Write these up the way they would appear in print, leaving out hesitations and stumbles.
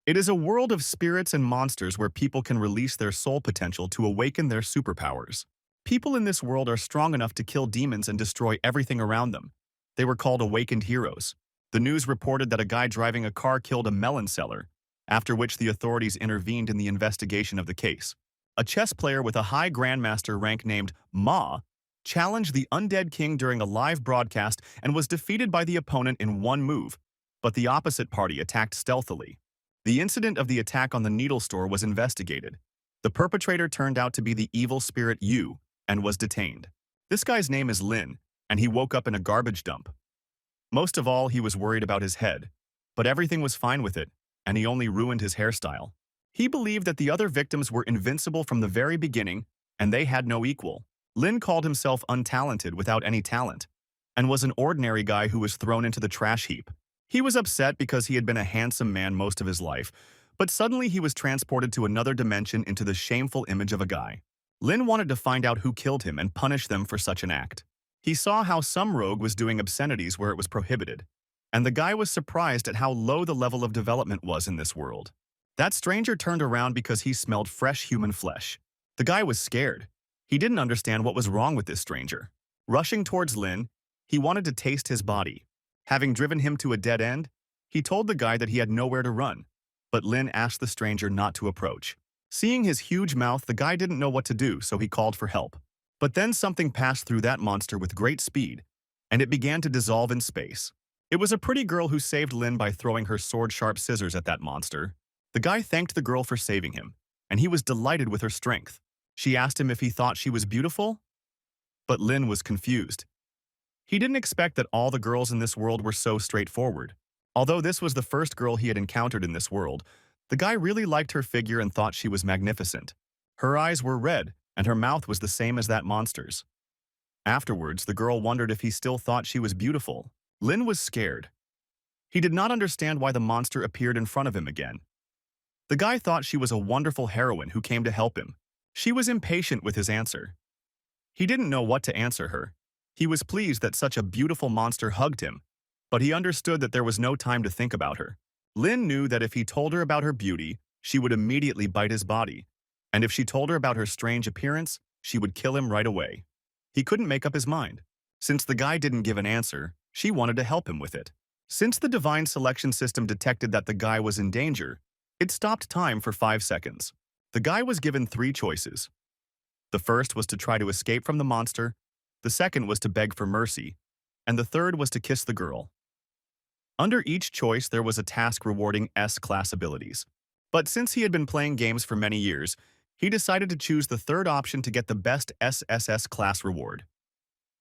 It is a world of spirits and monsters where people can release their soul potential to awaken their superpowers. People in this world are strong enough to kill demons and destroy everything around them. They were called awakened heroes. The news reported that a guy driving a car killed a melon seller, after which the authorities intervened in the investigation of the case. A chess player with a high grandmaster rank named Ma challenged the undead king during a live broadcast and was defeated by the opponent in one move, but the opposite party attacked stealthily. The incident of the attack on the needle store was investigated. The perpetrator turned out to be the evil spirit Yu and was detained. This guy's name is Lynn, and he woke up in a garbage dump. Most of all, he was worried about his head, but everything was fine with it, and he only ruined his hairstyle. He believed that the other victims were invincible from the very beginning, and they had no equal. Lynn called himself untalented without any talent, and was an ordinary guy who was thrown into the trash heap. He was upset because he had been a handsome man most of his life, but suddenly he was transported to another dimension into the shameful image of a guy. Lynn wanted to find out who killed him and punish them for such an act. He saw how some rogue was doing obscenities where it was prohibited, and the guy was surprised at how low the level of development was in this world. That stranger turned around because he smelled fresh human flesh. The guy was scared. He didn't understand what was wrong with this stranger. Rushing towards Lynn, he wanted to taste his body. Having driven him to a dead end, he told the guy that he had nowhere to run, but Lynn asked the stranger not to approach. Seeing his huge mouth, the guy didn't know what to do, so he called for help. But then something passed through that monster with great speed, and it began to dissolve in space. It was a pretty girl who saved Lynn by throwing her sword-sharp scissors at that monster. The guy thanked the girl for saving him, and he was delighted with her strength. She asked him if he thought she was beautiful, but Lynn was confused. He didn't expect that all the girls in this world were so straightforward. Although this was the first girl he had encountered in this world, the guy really liked her figure and thought she was magnificent. Her eyes were red, and her mouth was the same as that monster's. Afterwards, the girl wondered if he still thought she was beautiful. Lynn was scared. He did not understand why the monster appeared in front of him again. The guy thought she was a wonderful heroine who came to help him. She was impatient with his answer. He didn't know what to answer her. He was pleased that such a beautiful monster hugged him, but he understood that there was no time to think about her. Lynn knew that if he told her about her beauty, she would immediately bite his body, and if she told her about her strange appearance, she would kill him right away. He couldn't make up his mind. Since the guy didn't give an answer, she wanted to help him with it. Since the divine selection system detected that the guy was in danger, it stopped time for 5 seconds. The guy was given 3 choices. The first was to try to escape from the monster, the second was to beg for mercy, and the third was to kiss the girl. Under each choice, there was a task rewarding S-class abilities. But since he had been playing games for many years, he decided to choose the third option to get the best SSS-class reward,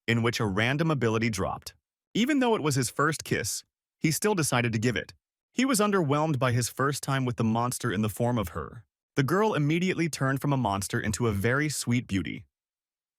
in which a random ability dropped. Even though it was his first kiss, he still decided to give it. He was underwhelmed by his first time with the monster in the form of her. The girl immediately turned from a monster into a very sweet beauty.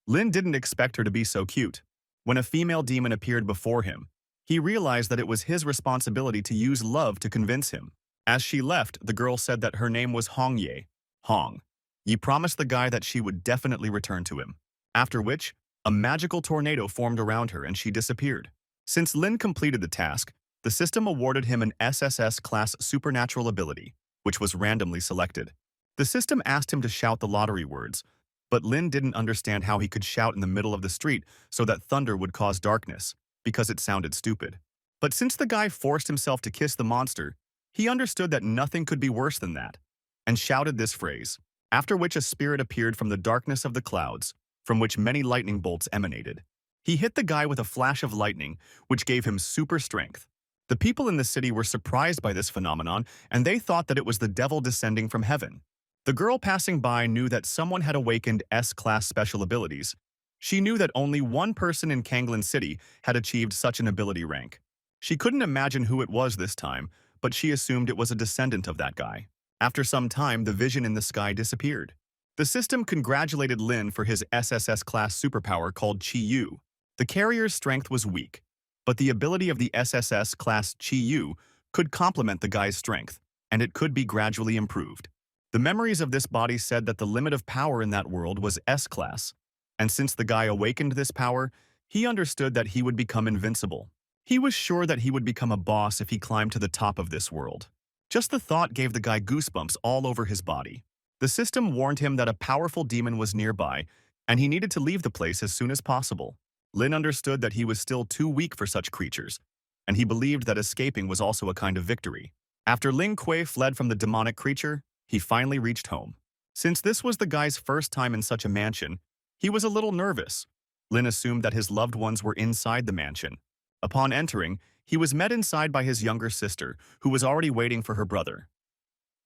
Lynn didn't expect her to be so cute. When a female demon appeared before him, he realized that it was his responsibility to use love to convince him. As she left, the girl said that her name was Hong Ye. Hong. Ye promised the guy that she would definitely return to him. After which, a magical tornado formed around her and she disappeared. Since Lynn completed the task, the system awarded him an SSS-class supernatural ability, which was randomly selected. The system asked him to shout the lottery words, but Lynn didn't understand how he could shout in the middle of the street so that thunder would cause darkness, because it sounded stupid. But since the guy forced himself to kiss the monster, he understood that nothing could be worse than that, and shouted this phrase, after which a spirit appeared from the darkness of the clouds, from which many lightning bolts emanated. He hit the guy with a flash of lightning, which gave him super strength. The people in the city were surprised by this phenomenon, and they thought that it was the devil descending from heaven. The girl passing by knew that someone had awakened S-class special abilities. She knew that only one person in Kanglan City had achieved such an ability rank. She couldn't imagine who it was this time, but she assumed it was a descendant of that guy. After some time, the vision in the sky disappeared. The system congratulated Lynn for his SSS-class superpower called Chi-Yu. The carrier's strength was weak, but the ability of the SSS-class Chi-Yu could complement the guy's strength, and it could be gradually improved. The memories of this body said that the limit of power in that world was S-class, and since the guy awakened this power, he understood that he would become invincible. He was sure that he would become a boss if he climbed to the top of this world. Just the thought gave the guy goosebumps all over his body. The system warned him that a powerful demon was nearby, and he needed to leave the place as soon as possible. Lin understood that he was still too weak for such creatures, and he believed that escaping was also a kind of victory. After Ling Kuei fled from the demonic creature, he finally reached home. Since this was the guy's first time in such a mansion, he was a little nervous. Lin assumed that his loved ones were inside the mansion. Upon entering, he was met inside by his younger sister, who was already waiting for her brother.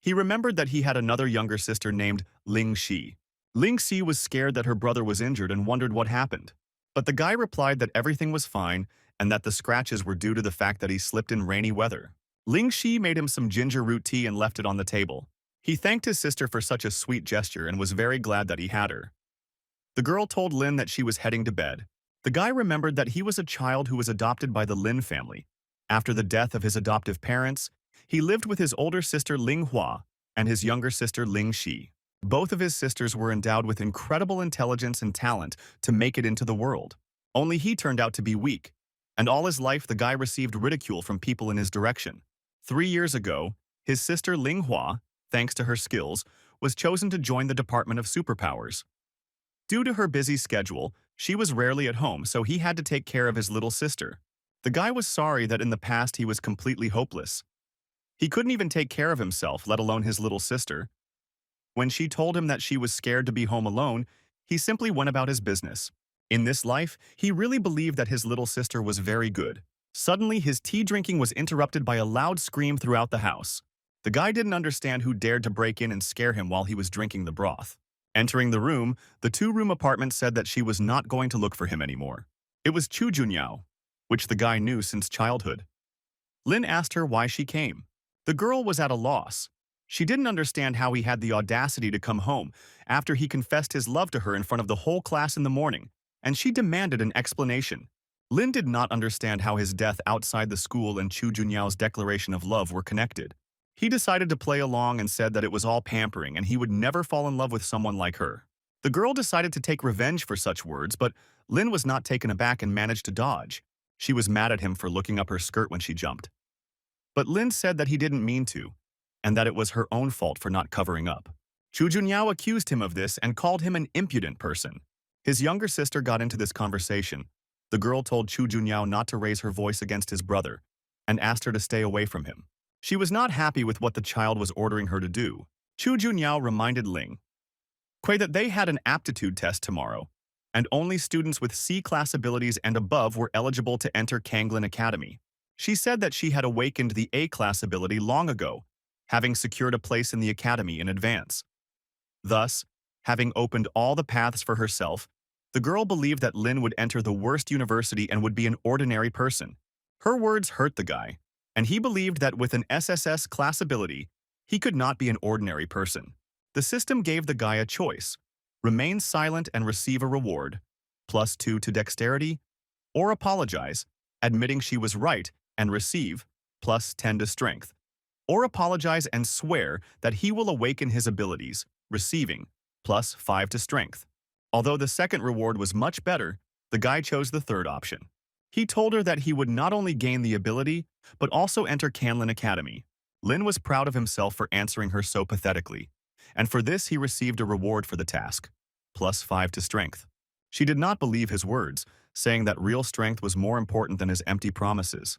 He remembered that he had another younger sister named Ling Xi. Ling Xi was scared that her brother was injured and wondered what happened. But the guy replied that everything was fine and that the scratches were due to the fact that he slipped in rainy weather. Ling Xi made him some ginger root tea and left it on the table. He thanked his sister for such a sweet gesture and was very glad that he had her. The girl told Lin that she was heading to bed. The guy remembered that he was a child who was adopted by the Lin family. After the death of his adoptive parents, he lived with his older sister Ling Hua and his younger sister Ling Xi. Both of his sisters were endowed with incredible intelligence and talent to make it into the world. Only he turned out to be weak, and all his life the guy received ridicule from people in his direction. 3 years ago, his sister Ling Hua, thanks to her skills, was chosen to join the Department of Superpowers. Due to her busy schedule, she was rarely at home, so he had to take care of his little sister. The guy was sorry that in the past he was completely hopeless. He couldn't even take care of himself, let alone his little sister. When she told him that she was scared to be home alone, he simply went about his business. In this life, he really believed that his little sister was very good. Suddenly, his tea drinking was interrupted by a loud scream throughout the house. The guy didn't understand who dared to break in and scare him while he was drinking the broth. Entering the room, the two-room apartment said that she was not going to look for him anymore. It was Chu Junyao, which the guy knew since childhood. Lin asked her why she came. The girl was at a loss. She didn't understand how he had the audacity to come home after he confessed his love to her in front of the whole class in the morning, and she demanded an explanation. Lin did not understand how his death outside the school and Chu Junyao's declaration of love were connected. He decided to play along and said that it was all pampering and he would never fall in love with someone like her. The girl decided to take revenge for such words, but Lin was not taken aback and managed to dodge. She was mad at him for looking up her skirt when she jumped. But Lin said that he didn't mean to, and that it was her own fault for not covering up. Chu Junyao accused him of this and called him an impudent person. His younger sister got into this conversation. The girl told Chu Junyao not to raise her voice against his brother and asked her to stay away from him. She was not happy with what the child was ordering her to do. Chu Junyao reminded Ling Kuei that they had an aptitude test tomorrow, and only students with C-class abilities and above were eligible to enter Kanglin Academy. She said that she had awakened the A-class ability long ago, having secured a place in the academy in advance. Thus, having opened all the paths for herself, the girl believed that Lin would enter the worst university and would be an ordinary person. Her words hurt the guy, and he believed that with an SSS-class ability, he could not be an ordinary person. The system gave the guy a choice: remain silent and receive a reward, +2 to dexterity, or apologize, admitting she was right, and receive, +10 to strength, or apologize and swear that he will awaken his abilities, receiving, +5 to strength. Although the second reward was much better, the guy chose the third option. He told her that he would not only gain the ability, but also enter Kanglin Academy. Lin was proud of himself for answering her so pathetically, and for this he received a reward for the task, +5 to strength. She did not believe his words, saying that real strength was more important than his empty promises.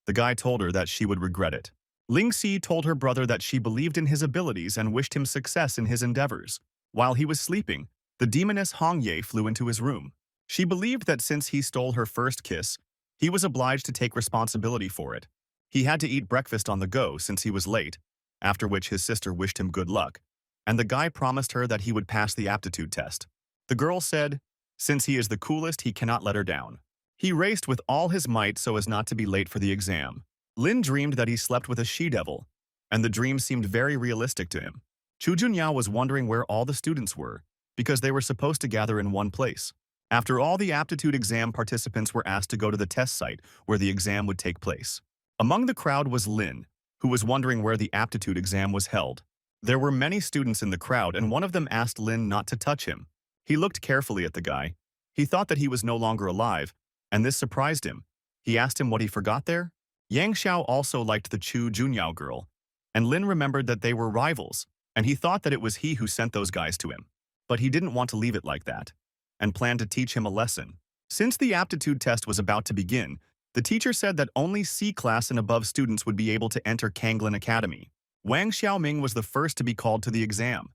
The guy told her that she would regret it. Ling Xi told her brother that she believed in his abilities and wished him success in his endeavors. While he was sleeping, the demoness Hong Ye flew into his room. She believed that since he stole her first kiss, he was obliged to take responsibility for it. He had to eat breakfast on the go since he was late, after which his sister wished him good luck, and the guy promised her that he would pass the aptitude test. The girl said, since he is the coolest, he cannot let her down. He raced with all his might so as not to be late for the exam. Lin dreamed that he slept with a she-devil, and the dream seemed very realistic to him. Chu Junyao was wondering where all the students were, because they were supposed to gather in one place. After all, the aptitude exam participants were asked to go to the test site where the exam would take place. Among the crowd was Lin, who was wondering where the aptitude exam was held. There were many students in the crowd, and one of them asked Lin not to touch him. He looked carefully at the guy. He thought that he was no longer alive, and this surprised him. He asked him what he forgot there. Yang Xiao also liked the Chu Junyao girl, And Lynn remembered that they were rivals, and he thought that it was he who sent those guys to him. But he didn't want to leave it like that, and planned to teach him a lesson. Since the aptitude test was about to begin, the teacher said that only C-class and above students would be able to enter Kanglin Academy. Wang Xiaoming was the first to be called to the exam.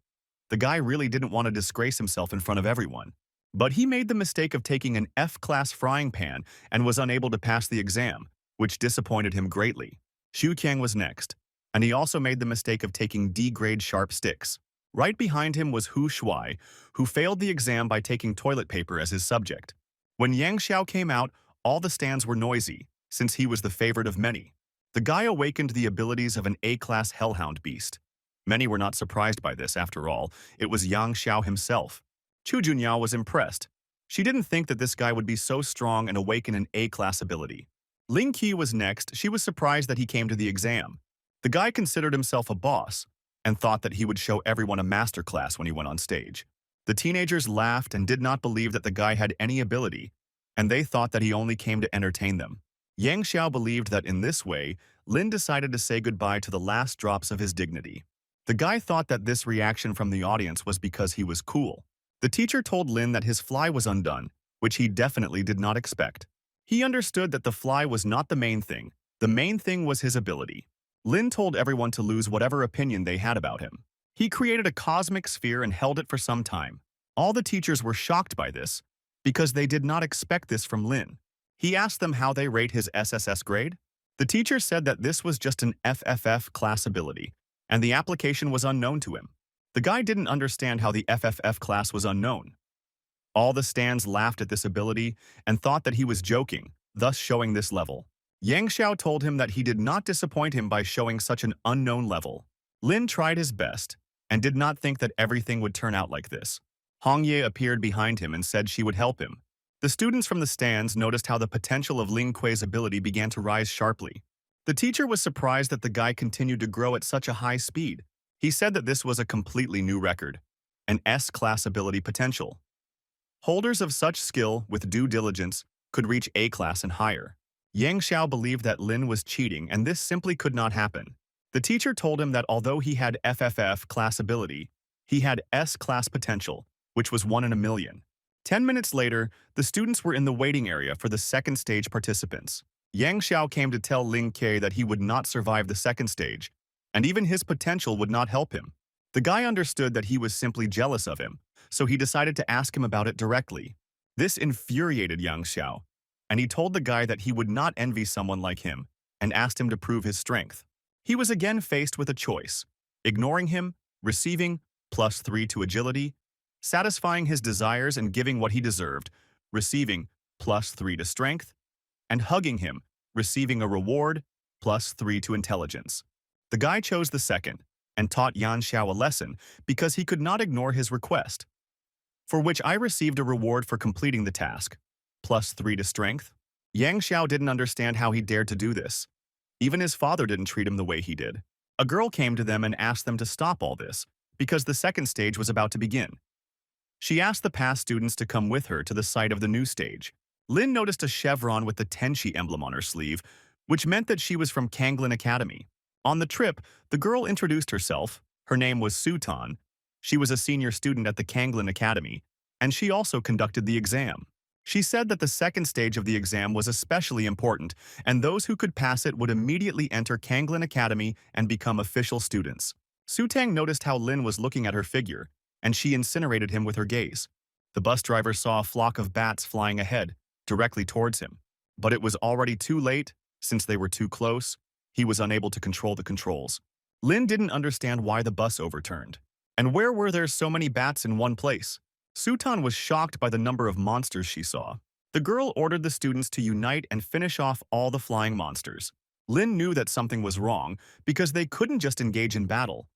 The guy really didn't want to disgrace himself in front of everyone. But he made the mistake of taking an F-class frying pan and was unable to pass the exam, which disappointed him greatly. Xu Qiang was next, and he also made the mistake of taking D-grade sharp sticks. Right behind him was Hu Shuai, who failed the exam by taking toilet paper as his subject. When Yang Xiao came out, all the stands were noisy, since he was the favorite of many. The guy awakened the abilities of an A-class hellhound beast. Many were not surprised by this, after all. It was Yang Xiao himself. Chu Junyao was impressed. She didn't think that this guy would be so strong and awaken an A-class ability. Ling Qi was next. She was surprised that he came to the exam. The guy considered himself a boss and thought that he would show everyone a masterclass when he went on stage. The teenagers laughed and did not believe that the guy had any ability, and they thought that he only came to entertain them. Yang Xiao believed that in this way, Lin decided to say goodbye to the last drops of his dignity. The guy thought that this reaction from the audience was because he was cool. The teacher told Lin that his fly was undone, which he definitely did not expect. He understood that the fly was not the main thing. The main thing was his ability. Lin told everyone to lose whatever opinion they had about him. He created a cosmic sphere and held it for some time. All the teachers were shocked by this, because they did not expect this from Lin. He asked them how they rate his SSS grade. The teacher said that this was just an FFF class ability, and the application was unknown to him. The guy didn't understand how the FFF class was unknown. All the stands laughed at this ability and thought that he was joking, thus showing this level. Yang Xiao told him that he did not disappoint him by showing such an unknown level. Lin tried his best and did not think that everything would turn out like this. Hong Ye appeared behind him and said she would help him. The students from the stands noticed how the potential of Ling Kuei's ability began to rise sharply. The teacher was surprised that the guy continued to grow at such a high speed. He said that this was a completely new record, an S-class ability potential. Holders of such skill with due diligence could reach A-class and higher. Yang Xiao believed that Lin was cheating and this simply could not happen. The teacher told him that although he had FFF class ability, he had S-class potential, which was 1 in a million. 10 minutes later, the students were in the waiting area for the second stage participants. Yang Xiao came to tell Ling Kei that he would not survive the second stage, and even his potential would not help him. The guy understood that he was simply jealous of him, so he decided to ask him about it directly. This infuriated Yang Xiao, and he told the guy that he would not envy someone like him, and asked him to prove his strength. He was again faced with a choice: ignoring him, receiving +3 to agility, satisfying his desires and giving what he deserved, receiving +3 to strength, and hugging him, receiving a reward, +3 to intelligence. The guy chose the second, and taught Yan Xiao a lesson because he could not ignore his request, for which I received a reward for completing the task, +3 to strength. Yang Xiao didn't understand how he dared to do this. Even his father didn't treat him the way he did. A girl came to them and asked them to stop all this, because the second stage was about to begin. She asked the past students to come with her to the site of the new stage. Lin noticed a chevron with the Tenshi emblem on her sleeve, which meant that she was from Kanglin Academy. On the trip, the girl introduced herself. Her name was Sutan. She was a senior student at the Kanglin Academy, and she also conducted the exam. She said that the second stage of the exam was especially important, and those who could pass it would immediately enter Kanglin Academy and become official students. Sutang noticed how Lin was looking at her figure, and she incinerated him with her gaze. The bus driver saw a flock of bats flying ahead, directly towards him. But it was already too late. Since they were too close, he was unable to control the controls. Lin didn't understand why the bus overturned. And where were there so many bats in one place? Sutan was shocked by the number of monsters she saw. The girl ordered the students to unite and finish off all the flying monsters. Lin knew that something was wrong because they couldn't just engage in battle.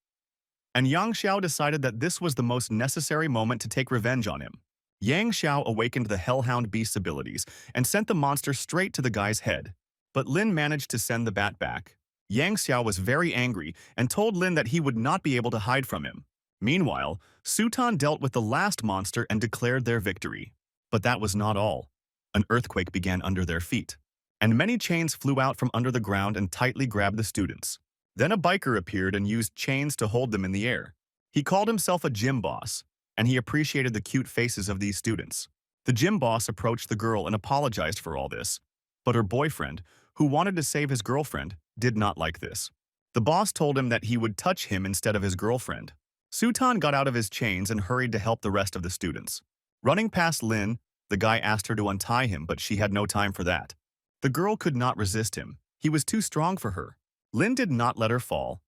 And Yang Xiao decided that this was the most necessary moment to take revenge on him. Yang Xiao awakened the Hellhound Beast's abilities and sent the monster straight to the guy's head. But Lin managed to send the bat back. Yang Xiao was very angry and told Lin that he would not be able to hide from him. Meanwhile, Sutan dealt with the last monster and declared their victory. But that was not all. An earthquake began under their feet, and many chains flew out from under the ground and tightly grabbed the students. Then a biker appeared and used chains to hold them in the air. He called himself a gym boss, and he appreciated the cute faces of these students. The gym boss approached the girl and apologized for all this, but her boyfriend, who wanted to save his girlfriend, did not like this. The boss told him that he would touch him instead of his girlfriend. Sutan got out of his chains and hurried to help the rest of the students. Running past Lynn, the guy asked her to untie him, but she had no time for that. The girl could not resist him. He was too strong for her. Lynn did not let her fall.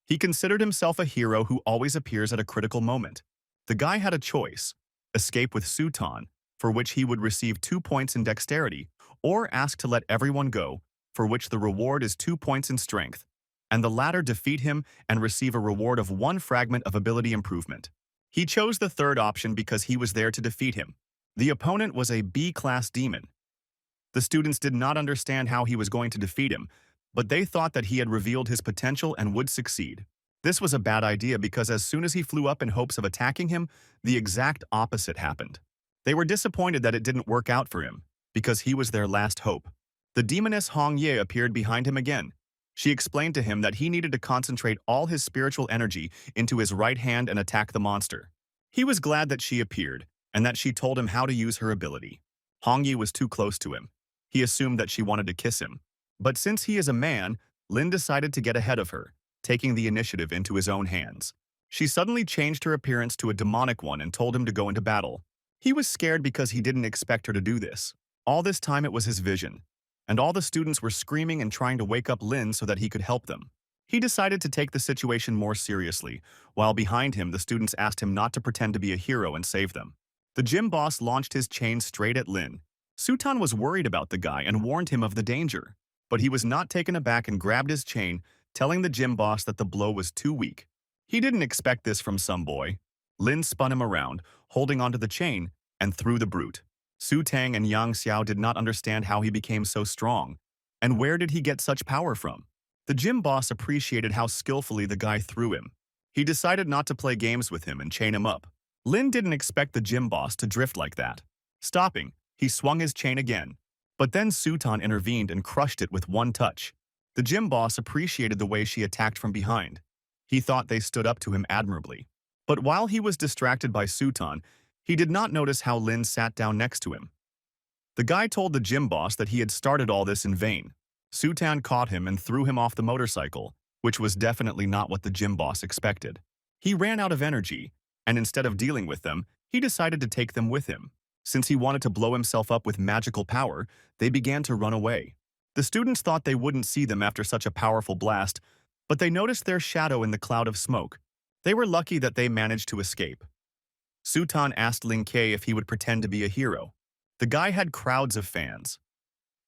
He considered himself a hero who always appears at a critical moment. The guy had a choice: escape with Sutan, for which he would receive 2 points in dexterity, or ask to let everyone go, for which the reward is 2 points in strength, and the latter defeat him and receive a reward of 1 fragment of ability improvement. He chose the third option because he was there to defeat him. The opponent was a B-class demon. The students did not understand how he was going to defeat him, but they thought that he had revealed his potential and would succeed. This was a bad idea because as soon as he flew up in hopes of attacking him, the exact opposite happened. They were disappointed that it didn't work out for him, because he was their last hope. The demoness Hong Ye appeared behind him again. She explained to him that he needed to concentrate all his spiritual energy into his right hand and attack the monster. He was glad that she appeared, and that she told him how to use her ability. Hong Ye was too close to him. He assumed that she wanted to kiss him. But since he is a man, Lynn decided to get ahead of her, taking the initiative into his own hands. She suddenly changed her appearance to a demonic one and told him to go into battle. He was scared because he didn't expect her to do this. All this time it was his vision, and all the students were screaming and trying to wake up Lynn so that he could help them. He decided to take the situation more seriously, while behind him the students asked him not to pretend to be a hero and save them. The gym boss launched his chain straight at Lynn. Sutan was worried about the guy and warned him of the danger, but he was not taken aback and grabbed his chain, telling the gym boss that the blow was too weak. He didn't expect this from some boy. Lin spun him around, holding onto the chain, and threw the brute. Su Tang and Yang Xiao did not understand how he became so strong, and where did he get such power from. The gym boss appreciated how skillfully the guy threw him. He decided not to play games with him and chain him up. Lin didn't expect the gym boss to drift like that. Stopping, he swung his chain again. But then Sutan intervened and crushed it with one touch. The gym boss appreciated the way she attacked from behind. He thought they stood up to him admirably. But while he was distracted by Sutan, he did not notice how Lin sat down next to him. The guy told the gym boss that he had started all this in vain. Sutan caught him and threw him off the motorcycle, which was definitely not what the gym boss expected. He ran out of energy, and instead of dealing with them, he decided to take them with him. Since he wanted to blow himself up with magical power, they began to run away. The students thought they wouldn't see them after such a powerful blast, but they noticed their shadow in the cloud of smoke. They were lucky that they managed to escape. Sutan asked Lin Ke if he would pretend to be a hero. The guy had crowds of fans.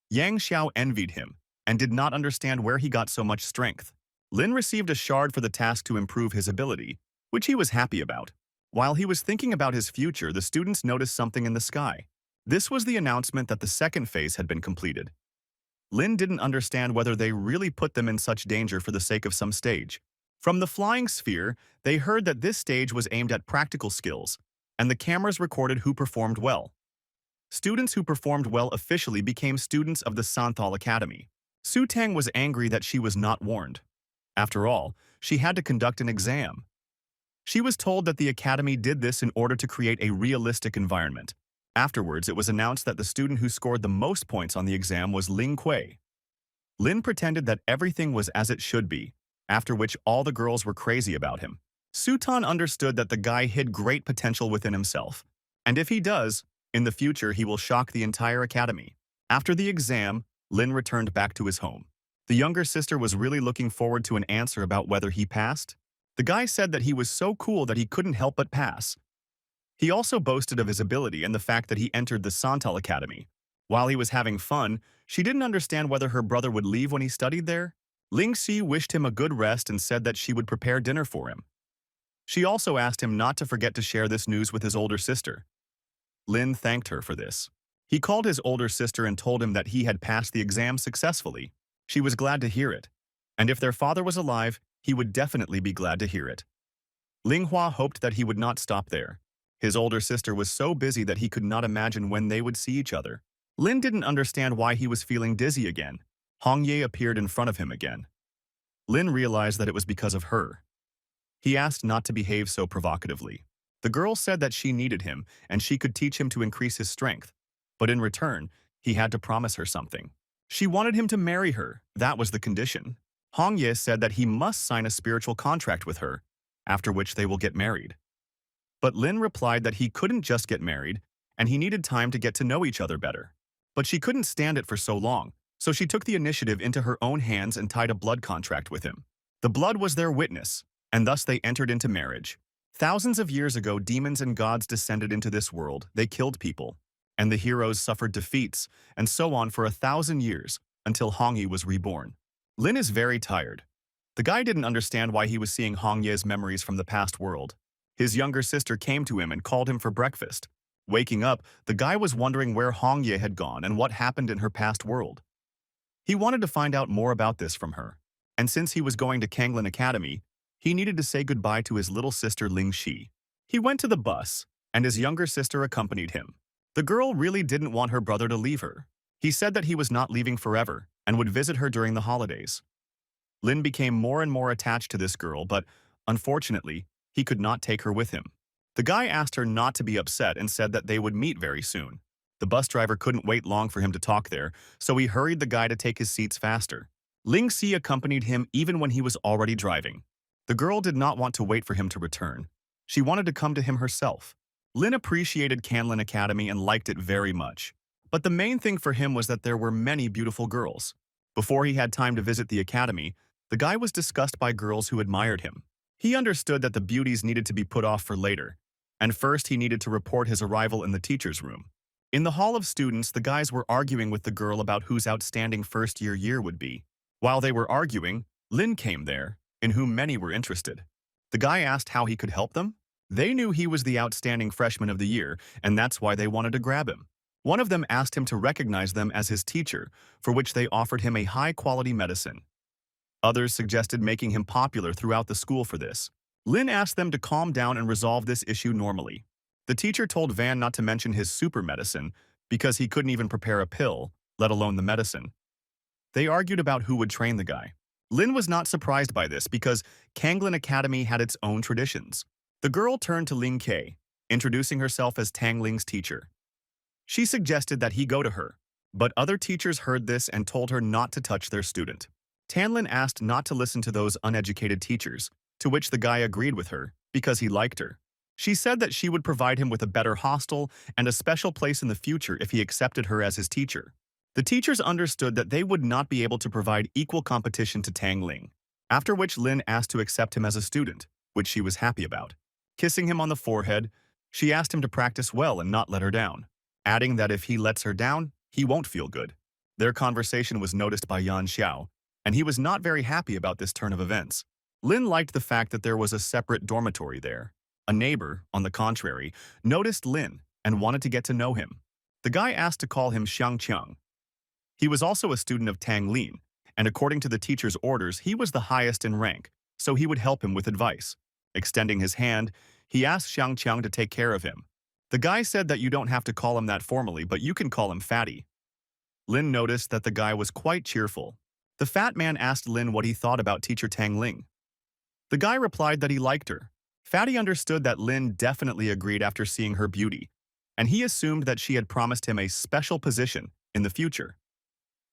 Yang Xiao envied him and did not understand where he got so much strength. Lin received a shard for the task to improve his ability, which he was happy about. While he was thinking about his future, the students noticed something in the sky. This was the announcement that the second phase had been completed. Lin didn't understand whether they really put them in such danger for the sake of some stage. From the flying sphere, they heard that this stage was aimed at practical skills, and the cameras recorded who performed well. Students who performed well officially became students of the Santhal Academy. Su Tang was angry that she was not warned. After all, she had to conduct an exam. She was told that the academy did this in order to create a realistic environment. Afterwards, it was announced that the student who scored the most points on the exam was Ling Kuei. Lin pretended that everything was as it should be, after which all the girls were crazy about him. Sutan understood that the guy hid great potential within himself, and if he does, in the future he will shock the entire academy. After the exam, Lin returned back to his home. The younger sister was really looking forward to an answer about whether he passed. The guy said that he was so cool that he couldn't help but pass. He also boasted of his ability and the fact that he entered the Santal Academy. While he was having fun, she didn't understand whether her brother would leave when he studied there. Ling Si wished him a good rest and said that she would prepare dinner for him. She also asked him not to forget to share this news with his older sister. Lin thanked her for this. He called his older sister and told him that he had passed the exam successfully. She was glad to hear it, and if their father was alive, he would definitely be glad to hear it. Ling Hua hoped that he would not stop there. His older sister was so busy that he could not imagine when they would see each other. Lin didn't understand why he was feeling dizzy again. Hong Ye appeared in front of him again. Lynn realized that it was because of her. He asked not to behave so provocatively. The girl said that she needed him and she could teach him to increase his strength. But in return, he had to promise her something. She wanted him to marry her. That was the condition. Hong Ye said that he must sign a spiritual contract with her, after which they will get married. But Lin replied that he couldn't just get married, and he needed time to get to know each other better. But she couldn't stand it for so long, so she took the initiative into her own hands and tied a blood contract with him. The blood was their witness, and thus they entered into marriage. Thousands of years ago, demons and gods descended into this world. They killed people, and the heroes suffered defeats, and so on for 1,000 years, until Hong Ye was reborn. Lin is very tired. The guy didn't understand why he was seeing Hong Ye's memories from the past world. His younger sister came to him and called him for breakfast. Waking up, the guy was wondering where Hong Ye had gone and what happened in her past world. He wanted to find out more about this from her, and since he was going to Kanglin Academy, he needed to say goodbye to his little sister Ling Shi. He went to the bus, and his younger sister accompanied him. The girl really didn't want her brother to leave her. He said that he was not leaving forever and would visit her during the holidays. Lin became more and more attached to this girl, but unfortunately, he could not take her with him. The guy asked her not to be upset and said that they would meet very soon. The bus driver couldn't wait long for him to talk there, so he hurried the guy to take his seats faster. Ling Si accompanied him even when he was already driving. The girl did not want to wait for him to return. She wanted to come to him herself. Lin appreciated Kanglin Academy and liked it very much. But the main thing for him was that there were many beautiful girls. Before he had time to visit the academy, the guy was discussed by girls who admired him. He understood that the beauties needed to be put off for later, and first he needed to report his arrival in the teacher's room. In the hall of students, the guys were arguing with the girl about whose outstanding first-year year would be. While they were arguing, Lin came there, in whom many were interested. The guy asked how he could help them. They knew he was the outstanding freshman of the year, and that's why they wanted to grab him. One of them asked him to recognize them as his teacher, for which they offered him a high-quality medicine. Others suggested making him popular throughout the school for this. Lin asked them to calm down and resolve this issue normally. The teacher told Van not to mention his super medicine because he couldn't even prepare a pill, let alone the medicine. They argued about who would train the guy. Lin was not surprised by this because Kanglin Academy had its own traditions. The girl turned to Ling Kei, introducing herself as Tang Ling's teacher. She suggested that he go to her, but other teachers heard this and told her not to touch their student. Tanlin asked not to listen to those uneducated teachers, to which the guy agreed with her, because he liked her. She said that she would provide him with a better hostel and a special place in the future if he accepted her as his teacher. The teachers understood that they would not be able to provide equal competition to Tang Ling, after which Lin asked to accept him as a student, which she was happy about. Kissing him on the forehead, she asked him to practice well and not let her down, adding that if he lets her down, he won't feel good. Their conversation was noticed by Yan Xiao, and he was not very happy about this turn of events. Lin liked the fact that there was a separate dormitory there. A neighbor, on the contrary, noticed Lin and wanted to get to know him. The guy asked to call him Xiang Qiang. He was also a student of Tang Lin, and according to the teacher's orders, he was the highest in rank, so he would help him with advice. Extending his hand, he asked Xiang Qiang to take care of him. The guy said that you don't have to call him that formally, but you can call him Fatty. Lin noticed that the guy was quite cheerful. The fat man asked Lin what he thought about teacher Tang Ling. The guy replied that he liked her. Fatty understood that Lin definitely agreed after seeing her beauty, and he assumed that she had promised him a special position in the future.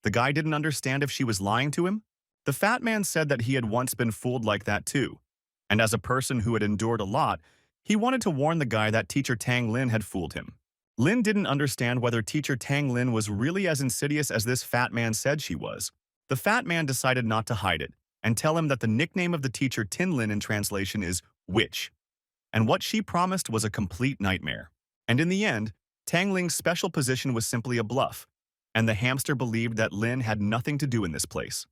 The guy didn't understand if she was lying to him. The fat man said that he had once been fooled like that too, and as a person who had endured a lot, he wanted to warn the guy that teacher Tang Lin had fooled him. Lin didn't understand whether teacher Tang Lin was really as insidious as this fat man said she was. The fat man decided not to hide it and tell him that the nickname of the teacher Tin Lin in translation is Witch, and what she promised was a complete nightmare. And in the end, Tang Ling's special position was simply a bluff, and the hamster believed that Lin had nothing to do in this place.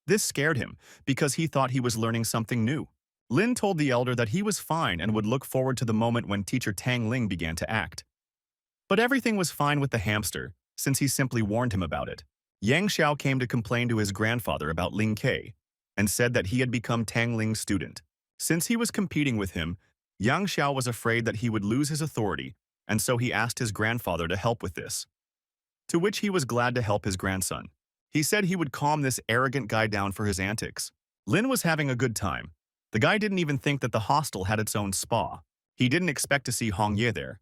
This scared him because he thought he was learning something new. Lin told the elder that he was fine and would look forward to the moment when teacher Tang Ling began to act. But everything was fine with the hamster, since he simply warned him about it. Yang Xiao came to complain to his grandfather about Ling Kei and said that he had become Tang Ling's student. Since he was competing with him, Yang Xiao was afraid that he would lose his authority, and so he asked his grandfather to help with this. To which he was glad to help his grandson. He said he would calm this arrogant guy down for his antics. Lynn was having a good time. The guy didn't even think that the hostel had its own spa. He didn't expect to see Hong Ye there.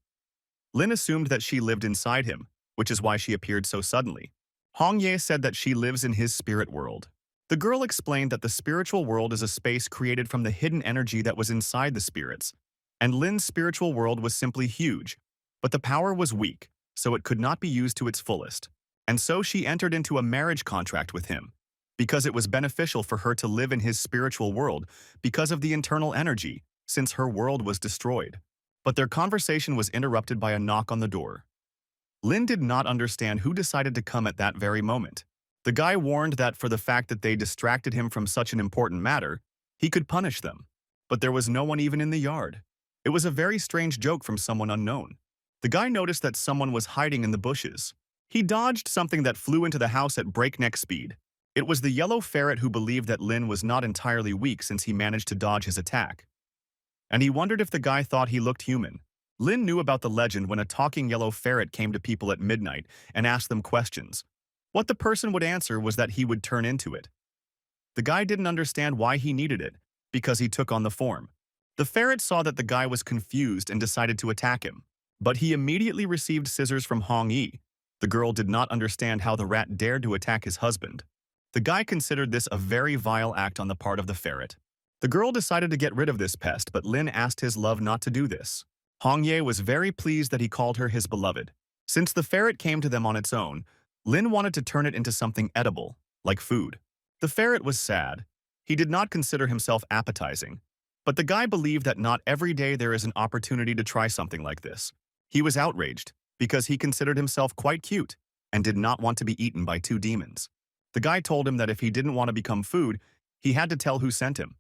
Lynn assumed that she lived inside him, which is why she appeared so suddenly. Hong Ye said that she lives in his spirit world. The girl explained that the spiritual world is a space created from the hidden energy that was inside the spirits, and Lynn's spiritual world was simply huge, but the power was weak, so it could not be used to its fullest. And so she entered into a marriage contract with him, because it was beneficial for her to live in his spiritual world because of the internal energy, since her world was destroyed. But their conversation was interrupted by a knock on the door. Lynn did not understand who decided to come at that very moment. The guy warned that for the fact that they distracted him from such an important matter, he could punish them. But there was no one even in the yard. It was a very strange joke from someone unknown. The guy noticed that someone was hiding in the bushes. He dodged something that flew into the house at breakneck speed. It was the yellow ferret, who believed that Lynn was not entirely weak since he managed to dodge his attack. And he wondered if the guy thought he looked human. Lynn knew about the legend when a talking yellow ferret came to people at midnight and asked them questions. What the person would answer was that he would turn into it. The guy didn't understand why he needed it, because he took on the form. The ferret saw that the guy was confused and decided to attack him. But he immediately received scissors from Hong Yi. The girl did not understand how the rat dared to attack his husband. The guy considered this a very vile act on the part of the ferret. The girl decided to get rid of this pest, but Lynn asked his love not to do this. Hong Ye was very pleased that he called her his beloved. Since the ferret came to them on its own, Lynn wanted to turn it into something edible, like food. The ferret was sad. He did not consider himself appetizing. But the guy believed that not every day there is an opportunity to try something like this. He was outraged, because he considered himself quite cute, and did not want to be eaten by two demons. The guy told him that if he didn't want to become food, he had to tell who sent him.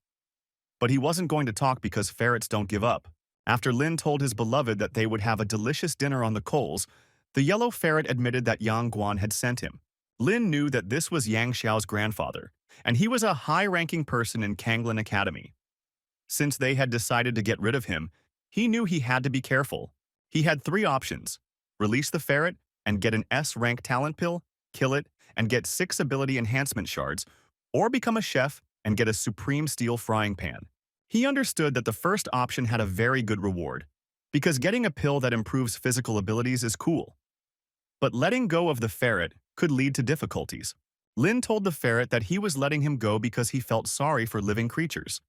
But he wasn't going to talk because ferrets don't give up. After Lin told his beloved that they would have a delicious dinner on the coals, the yellow ferret admitted that Yang Guan had sent him. Lin knew that this was Yang Xiao's grandfather, and he was a high-ranking person in Kanglin Academy. Since they had decided to get rid of him, he knew he had to be careful. He had three options: release the ferret and get an S-rank talent pill, kill it, and get 6 ability enhancement shards, or become a chef and get a supreme steel frying pan. He understood that the first option had a very good reward, because getting a pill that improves physical abilities is cool. But letting go of the ferret could lead to difficulties. Lin told the ferret that he was letting him go because he felt sorry for living creatures.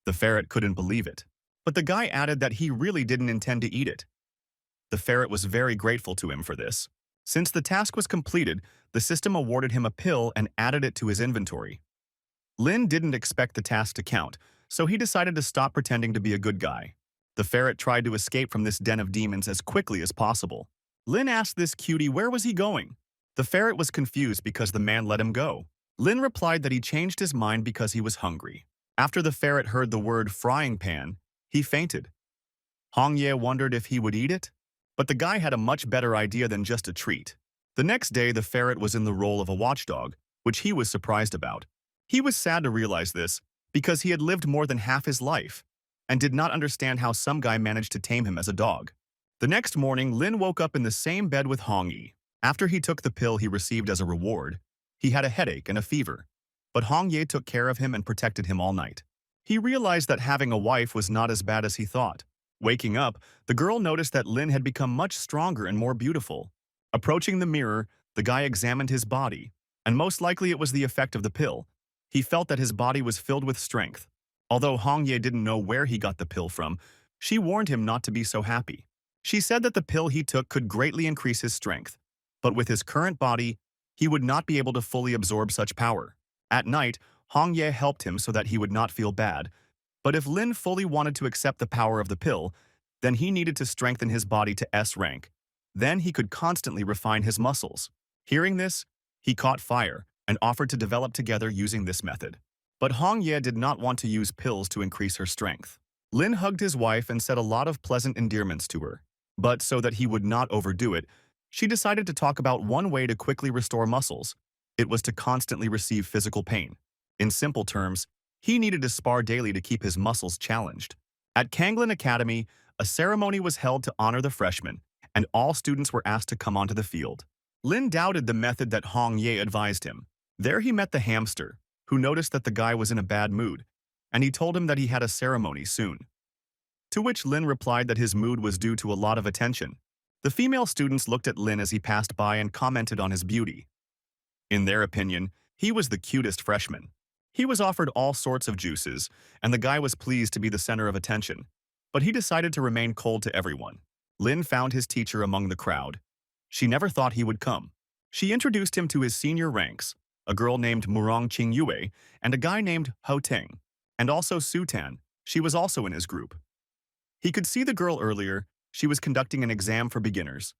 The ferret couldn't believe it, but the guy added that he really didn't intend to eat it. The ferret was very grateful to him for this. Since the task was completed, the system awarded him a pill and added it to his inventory. Lin didn't expect the task to count, so he decided to stop pretending to be a good guy. The ferret tried to escape from this den of demons as quickly as possible. Lin asked this cutie where was he going. The ferret was confused because the man let him go. Lin replied that he changed his mind because he was hungry. After the ferret heard the word frying pan, he fainted. Hong Ye wondered if he would eat it, but the guy had a much better idea than just a treat. The next day, the ferret was in the role of a watchdog, which he was surprised about. He was sad to realize this, because he had lived more than half his life, and did not understand how some guy managed to tame him as a dog. The next morning, Lin woke up in the same bed with Hong Yi. After he took the pill he received as a reward, he had a headache and a fever. But Hong Ye took care of him and protected him all night. He realized that having a wife was not as bad as he thought. Waking up, the girl noticed that Lin had become much stronger and more beautiful. Approaching the mirror, the guy examined his body, and most likely it was the effect of the pill. He felt that his body was filled with strength. Although Hong Ye didn't know where he got the pill from, she warned him not to be so happy. She said that the pill he took could greatly increase his strength, but with his current body, he would not be able to fully absorb such power. At night, Hong Ye helped him so that he would not feel bad. But if Lin fully wanted to accept the power of the pill, then he needed to strengthen his body to S rank. Then he could constantly refine his muscles. Hearing this, he caught fire and offered to develop together using this method. But Hong Ye did not want to use pills to increase her strength. Lin hugged his wife and said a lot of pleasant endearments to her. But so that he would not overdo it, she decided to talk about one way to quickly restore muscles. It was to constantly receive physical pain. In simple terms, he needed to spar daily to keep his muscles challenged. At Kanglin Academy, a ceremony was held to honor the freshmen, and all students were asked to come onto the field. Lin doubted the method that Hong Ye advised him. There he met the hamster, who noticed that the guy was in a bad mood, and he told him that he had a ceremony soon. To which Lynn replied that his mood was due to a lot of attention. The female students looked at Lynn as he passed by and commented on his beauty. In their opinion, he was the cutest freshman. He was offered all sorts of juices, and the guy was pleased to be the center of attention. But he decided to remain cold to everyone. Lynn found his teacher among the crowd. She never thought he would come. She introduced him to his senior ranks, a girl named Murong Qingyue and a guy named Ho Teng, and also Su Tan. She was also in his group. He could see the girl earlier. She was conducting an exam for beginners.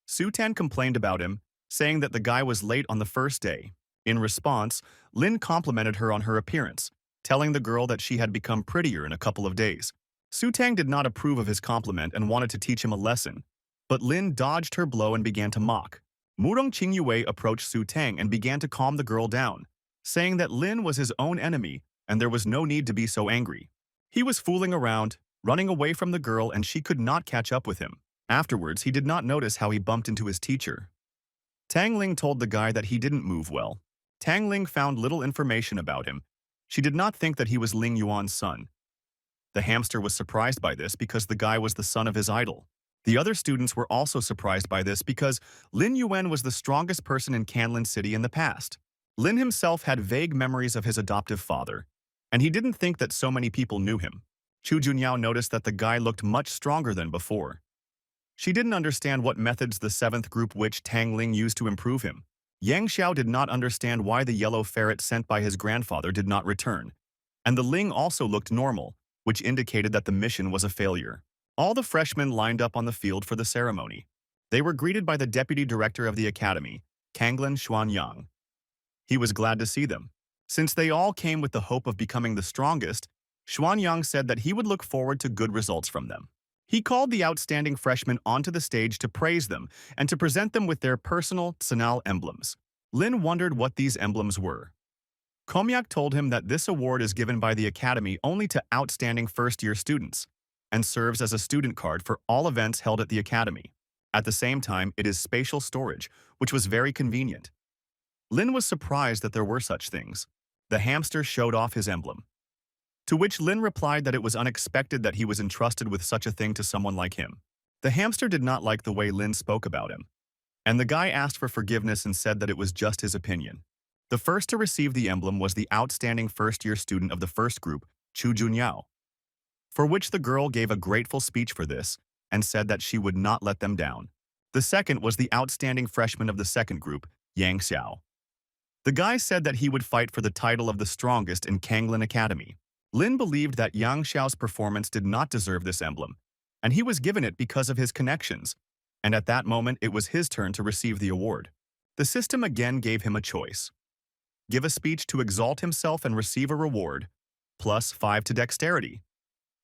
Su Tan complained about him, saying that the guy was late on the first day. In response, Lynn complimented her on her appearance, telling the girl that she had become prettier in a couple of days. Su Tang did not approve of his compliment and wanted to teach him a lesson, but Lin dodged her blow and began to mock. Murong Qingyue approached Su Tang and began to calm the girl down, saying that Lin was his own enemy and there was no need to be so angry. He was fooling around, running away from the girl, and she could not catch up with him. Afterwards, he did not notice how he bumped into his teacher. Tang Ling told the guy that he didn't move well. Tang Ling found little information about him. She did not think that he was Ling Yuan's son. The hamster was surprised by this because the guy was the son of his idol. The other students were also surprised by this because Lin Yuan was the strongest person in Canlin City in the past. Lin himself had vague memories of his adoptive father, and he didn't think that so many people knew him. Chu Junyao noticed that the guy looked much stronger than before. She didn't understand what methods the 7th group witch Tang Ling used to improve him. Yang Xiao did not understand why the yellow ferret sent by his grandfather did not return, and the Ling also looked normal, which indicated that the mission was a failure. All the freshmen lined up on the field for the ceremony. They were greeted by the deputy director of the academy, Kanglin Xuanyang. He was glad to see them. Since they all came with the hope of becoming the strongest, Xuanyang said that he would look forward to good results from them. He called the outstanding freshmen onto the stage to praise them and to present them with their personal Tsanal emblems. Lin wondered what these emblems were. Komyak told him that this award is given by the academy only to outstanding first-year students and serves as a student card for all events held at the academy. At the same time, it is spatial storage, which was very convenient. Lin was surprised that there were such things. The hamster showed off his emblem, to which Lin replied that it was unexpected that he was entrusted with such a thing to someone like him. The hamster did not like the way Lin spoke about him, and the guy asked for forgiveness and said that it was just his opinion. The first to receive the emblem was the outstanding first-year student of the first group, Chu Junyao, for which the girl gave a grateful speech for this and said that she would not let them down. The second was the outstanding freshman of the second group, Yang Xiao. The guy said that he would fight for the title of the strongest in Kanglin Academy. Lin believed that Yang Xiao's performance did not deserve this emblem, and he was given it because of his connections, and at that moment it was his turn to receive the award. The system again gave him a choice. Give a speech to exalt himself and receive a reward, +5 to dexterity.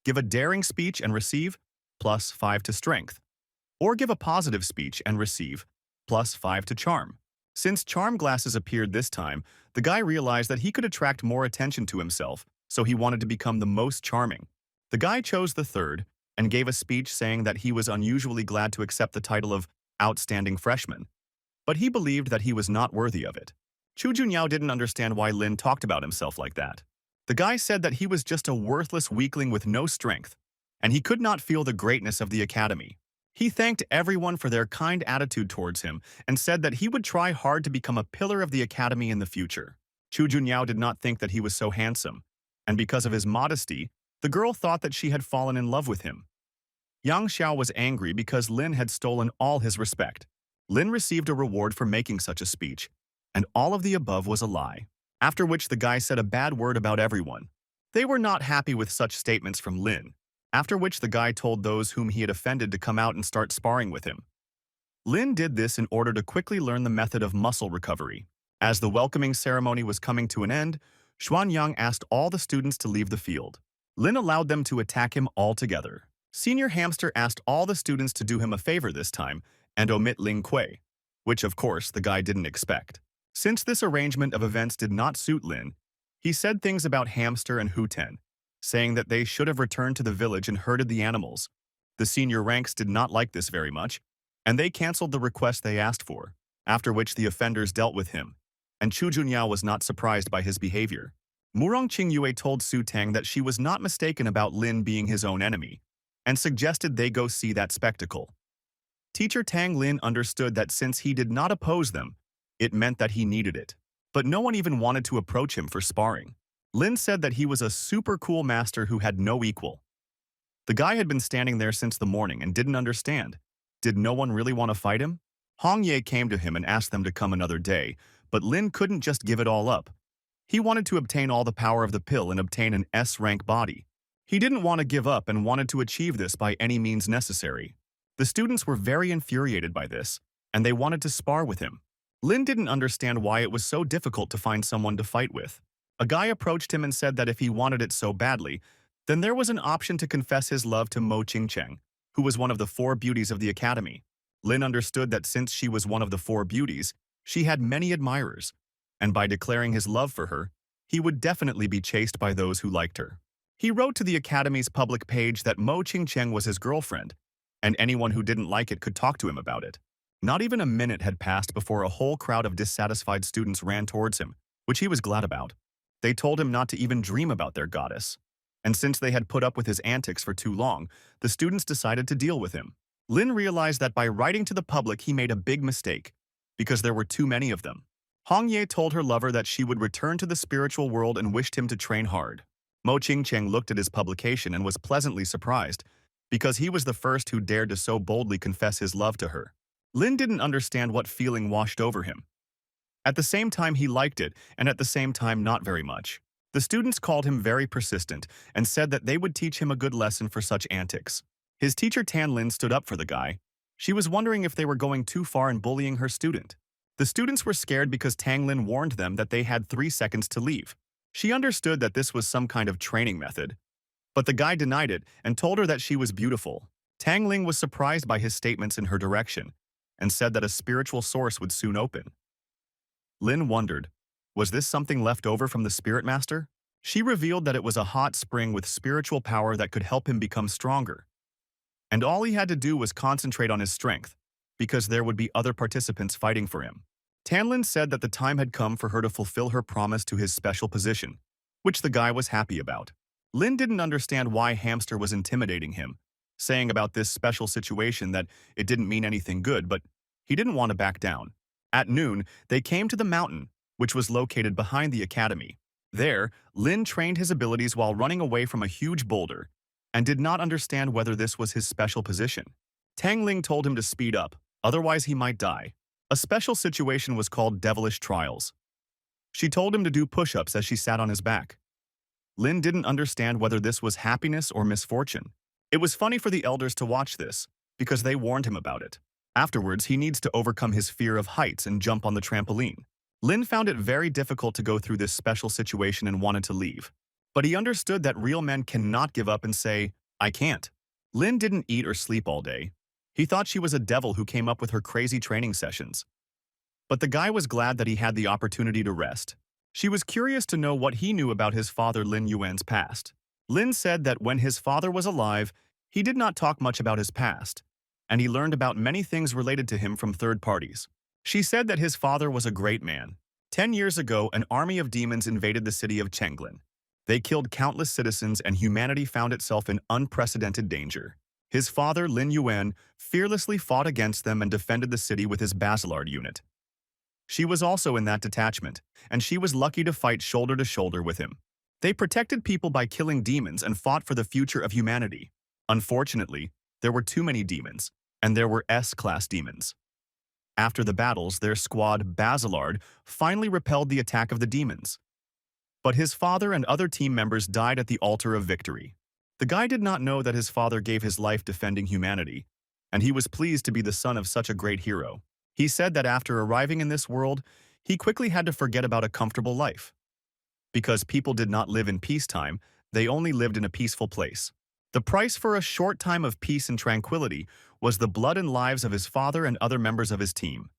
Give a daring speech and receive, +5 to strength. Or give a positive speech and receive, +5 to charm. Since charm glasses appeared this time, the guy realized that he could attract more attention to himself, so he wanted to become the most charming. The guy chose the third and gave a speech saying that he was unusually glad to accept the title of outstanding freshman, but he believed that he was not worthy of it. Chu Junyao didn't understand why Lin talked about himself like that. The guy said that he was just a worthless weakling with no strength, and he could not feel the greatness of the academy. He thanked everyone for their kind attitude towards him and said that he would try hard to become a pillar of the academy in the future. Chu Junyao did not think that he was so handsome, and because of his modesty, the girl thought that she had fallen in love with him. Yang Xiao was angry because Lin had stolen all his respect. Lin received a reward for making such a speech, and all of the above was a lie. After which the guy said a bad word about everyone. They were not happy with such statements from Lin, after which the guy told those whom he had offended to come out and start sparring with him. Lin did this in order to quickly learn the method of muscle recovery. As the welcoming ceremony was coming to an end, Xuanyang asked all the students to leave the field. Lin allowed them to attack him altogether. Senior Hamster asked all the students to do him a favor this time and omit Ling Kuei, which of course the guy didn't expect. Since this arrangement of events did not suit Lin, he said things about Hamster and Huten, saying that they should have returned to the village and herded the animals. The senior ranks did not like this very much, and they canceled the request they asked for, after which the offenders dealt with him. and Chu Junyao was not surprised by his behavior. Murong Qingyue told Su Tang that she was not mistaken about Lin being his own enemy, and suggested they go see that spectacle. Teacher Tang Lin understood that since he did not oppose them, it meant that he needed it. But no one even wanted to approach him for sparring. Lin said that he was a super cool master who had no equal. The guy had been standing there since the morning and didn't understand. Did no one really want to fight him? Hong Ye came to him and asked them to come another day, but Lin couldn't just give it all up. He wanted to obtain all the power of the pill and obtain an S-rank body. He didn't want to give up and wanted to achieve this by any means necessary. The students were very infuriated by this, and they wanted to spar with him. Lin didn't understand why it was so difficult to find someone to fight with. A guy approached him and said that if he wanted it so badly, then there was an option to confess his love to Mo Qingcheng, who was one of the 4 beauties of the academy. Lin understood that since she was one of the 4 beauties, she had many admirers, and by declaring his love for her, he would definitely be chased by those who liked her. He wrote to the academy's public page that Mo Qingcheng was his girlfriend, and anyone who didn't like it could talk to him about it. Not even a minute had passed before a whole crowd of dissatisfied students ran towards him, which he was glad about. They told him not to even dream about their goddess. And since they had put up with his antics for too long, the students decided to deal with him. Lin realized that by writing to the public he made a big mistake, because there were too many of them. Hong Ye told her lover that she would return to the spiritual world and wished him to train hard. Mo Qingcheng looked at his publication and was pleasantly surprised, because he was the first who dared to so boldly confess his love to her. Lin didn't understand what feeling washed over him. At the same time he liked it, and at the same time not very much. The students called him very persistent and said that they would teach him a good lesson for such antics. His teacher Tan Lin stood up for the guy. She was wondering if they were going too far in bullying her student. The students were scared because Tang Lin warned them that they had 3 seconds to leave. She understood that this was some kind of training method, but the guy denied it and told her that she was beautiful. Tang Ling was surprised by his statements in her direction and said that a spiritual source would soon open. Lin wondered, was this something left over from the spirit master? She revealed that it was a hot spring with spiritual power that could help him become stronger. And all he had to do was concentrate on his strength, because there would be other participants fighting for him. Tanlin said that the time had come for her to fulfill her promise to his special position, which the guy was happy about. Lin didn't understand why Hamster was intimidating him, saying about this special situation that it didn't mean anything good, but he didn't want to back down. At noon, they came to the mountain, which was located behind the academy. There, Lin trained his abilities while running away from a huge boulder, and did not understand whether this was his special position. Tang Ling told him to speed up, otherwise he might die. A special situation was called devilish trials. She told him to do push-ups as she sat on his back. Lin didn't understand whether this was happiness or misfortune. It was funny for the elders to watch this, because they warned him about it. Afterwards, he needs to overcome his fear of heights and jump on the trampoline. Lin found it very difficult to go through this special situation and wanted to leave. But he understood that real men cannot give up and say, I can't. Lin didn't eat or sleep all day. He thought she was a devil who came up with her crazy training sessions. But the guy was glad that he had the opportunity to rest. She was curious to know what he knew about his father Lin Yuan's past. Lin said that when his father was alive, he did not talk much about his past, and he learned about many things related to him from third parties. She said that his father was a great man. 10 years ago, an army of demons invaded the city of Chenglin. They killed countless citizens and humanity found itself in unprecedented danger. His father, Lin Yuan, fearlessly fought against them and defended the city with his Basilard unit. She was also in that detachment, and she was lucky to fight shoulder to shoulder with him. They protected people by killing demons and fought for the future of humanity. Unfortunately, there were too many demons, and there were S-class demons. After the battles, their squad, Basilard, finally repelled the attack of the demons. But his father and other team members died at the altar of victory. The guy did not know that his father gave his life defending humanity, and he was pleased to be the son of such a great hero. He said that after arriving in this world, he quickly had to forget about a comfortable life. Because people did not live in peacetime, they only lived in a peaceful place. The price for a short time of peace and tranquility was the blood and lives of his father and other members of his team.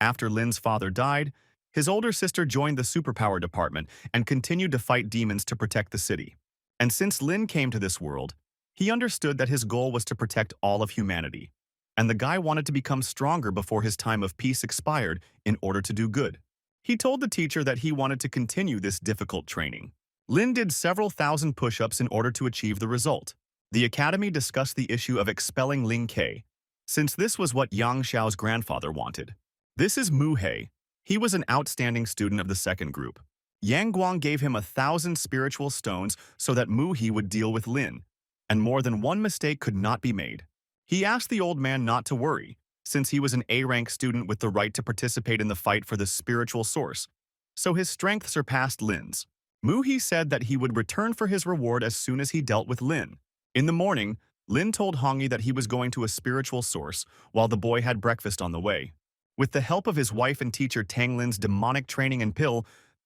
After Lin's father died, his older sister joined the superpower department and continued to fight demons to protect the city. And since Lin came to this world, he understood that his goal was to protect all of humanity. And the guy wanted to become stronger before his time of peace expired in order to do good. He told the teacher that he wanted to continue this difficult training. Lynn did several thousand push-ups in order to achieve the result. The academy discussed the issue of expelling Ling Ke, since this was what Yang Xiao's grandfather wanted. This is Mu He. He was an outstanding student of the second group. Yang Guang gave him 1,000 spiritual stones so that Mu He would deal with Lin, and more than one mistake could not be made. He asked the old man not to worry, since he was an A-rank student with the right to participate in the fight for the spiritual source, so his strength surpassed Lin's. Mu He said that he would return for his reward as soon as he dealt with Lin. In the morning, Lin told Hongyi that he was going to a spiritual source while the boy had breakfast on the way. With the help of his wife and teacher Tang Lin's demonic training and pill,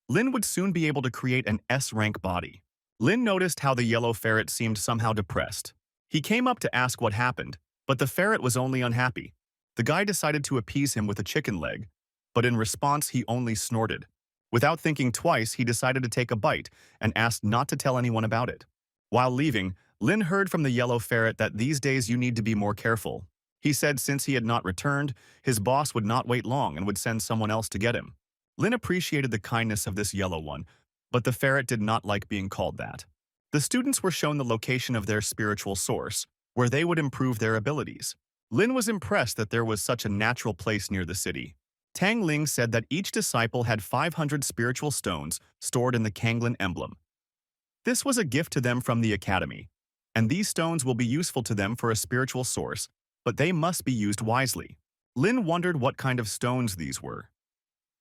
Lin would soon be able to create an S-rank body. Lin noticed how the yellow ferret seemed somehow depressed. He came up to ask what happened, but the ferret was only unhappy. The guy decided to appease him with a chicken leg, but in response he only snorted. Without thinking twice, he decided to take a bite and asked not to tell anyone about it. While leaving, Lin heard from the yellow ferret that these days you need to be more careful. He said since he had not returned, his boss would not wait long and would send someone else to get him. Lin appreciated the kindness of this yellow one, but the ferret did not like being called that. The students were shown the location of their spiritual source, where they would improve their abilities. Lin was impressed that there was such a natural place near the city. Tang Ling said that each disciple had 500 spiritual stones stored in the Kanglin emblem. This was a gift to them from the academy, and these stones will be useful to them for a spiritual source, but they must be used wisely. Lin wondered what kind of stones these were.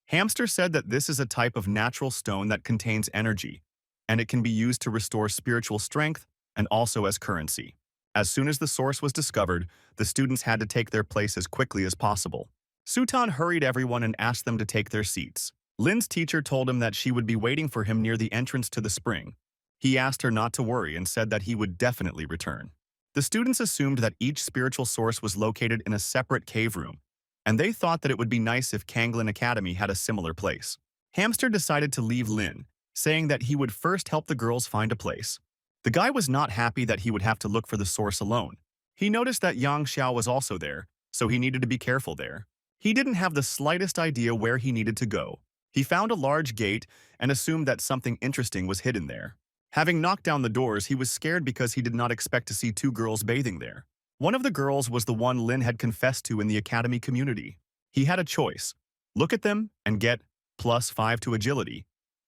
Hamster said that this is a type of natural stone that contains energy, and it can be used to restore spiritual strength and also as currency. As soon as the source was discovered, the students had to take their place as quickly as possible. Sutan hurried everyone and asked them to take their seats. Lin's teacher told him that she would be waiting for him near the entrance to the spring. He asked her not to worry and said that he would definitely return. The students assumed that each spiritual source was located in a separate cave room, and they thought that it would be nice if Kanglin Academy had a similar place. Hamster decided to leave Lin, saying that he would first help the girls find a place. The guy was not happy that he would have to look for the source alone. He noticed that Yang Xiao was also there, so he needed to be careful there. He didn't have the slightest idea where he needed to go. He found a large gate and assumed that something interesting was hidden there. Having knocked down the doors, he was scared because he did not expect to see two girls bathing there. One of the girls was the one Lin had confessed to in the academy community. He had a choice: look at them and get +5 to agility,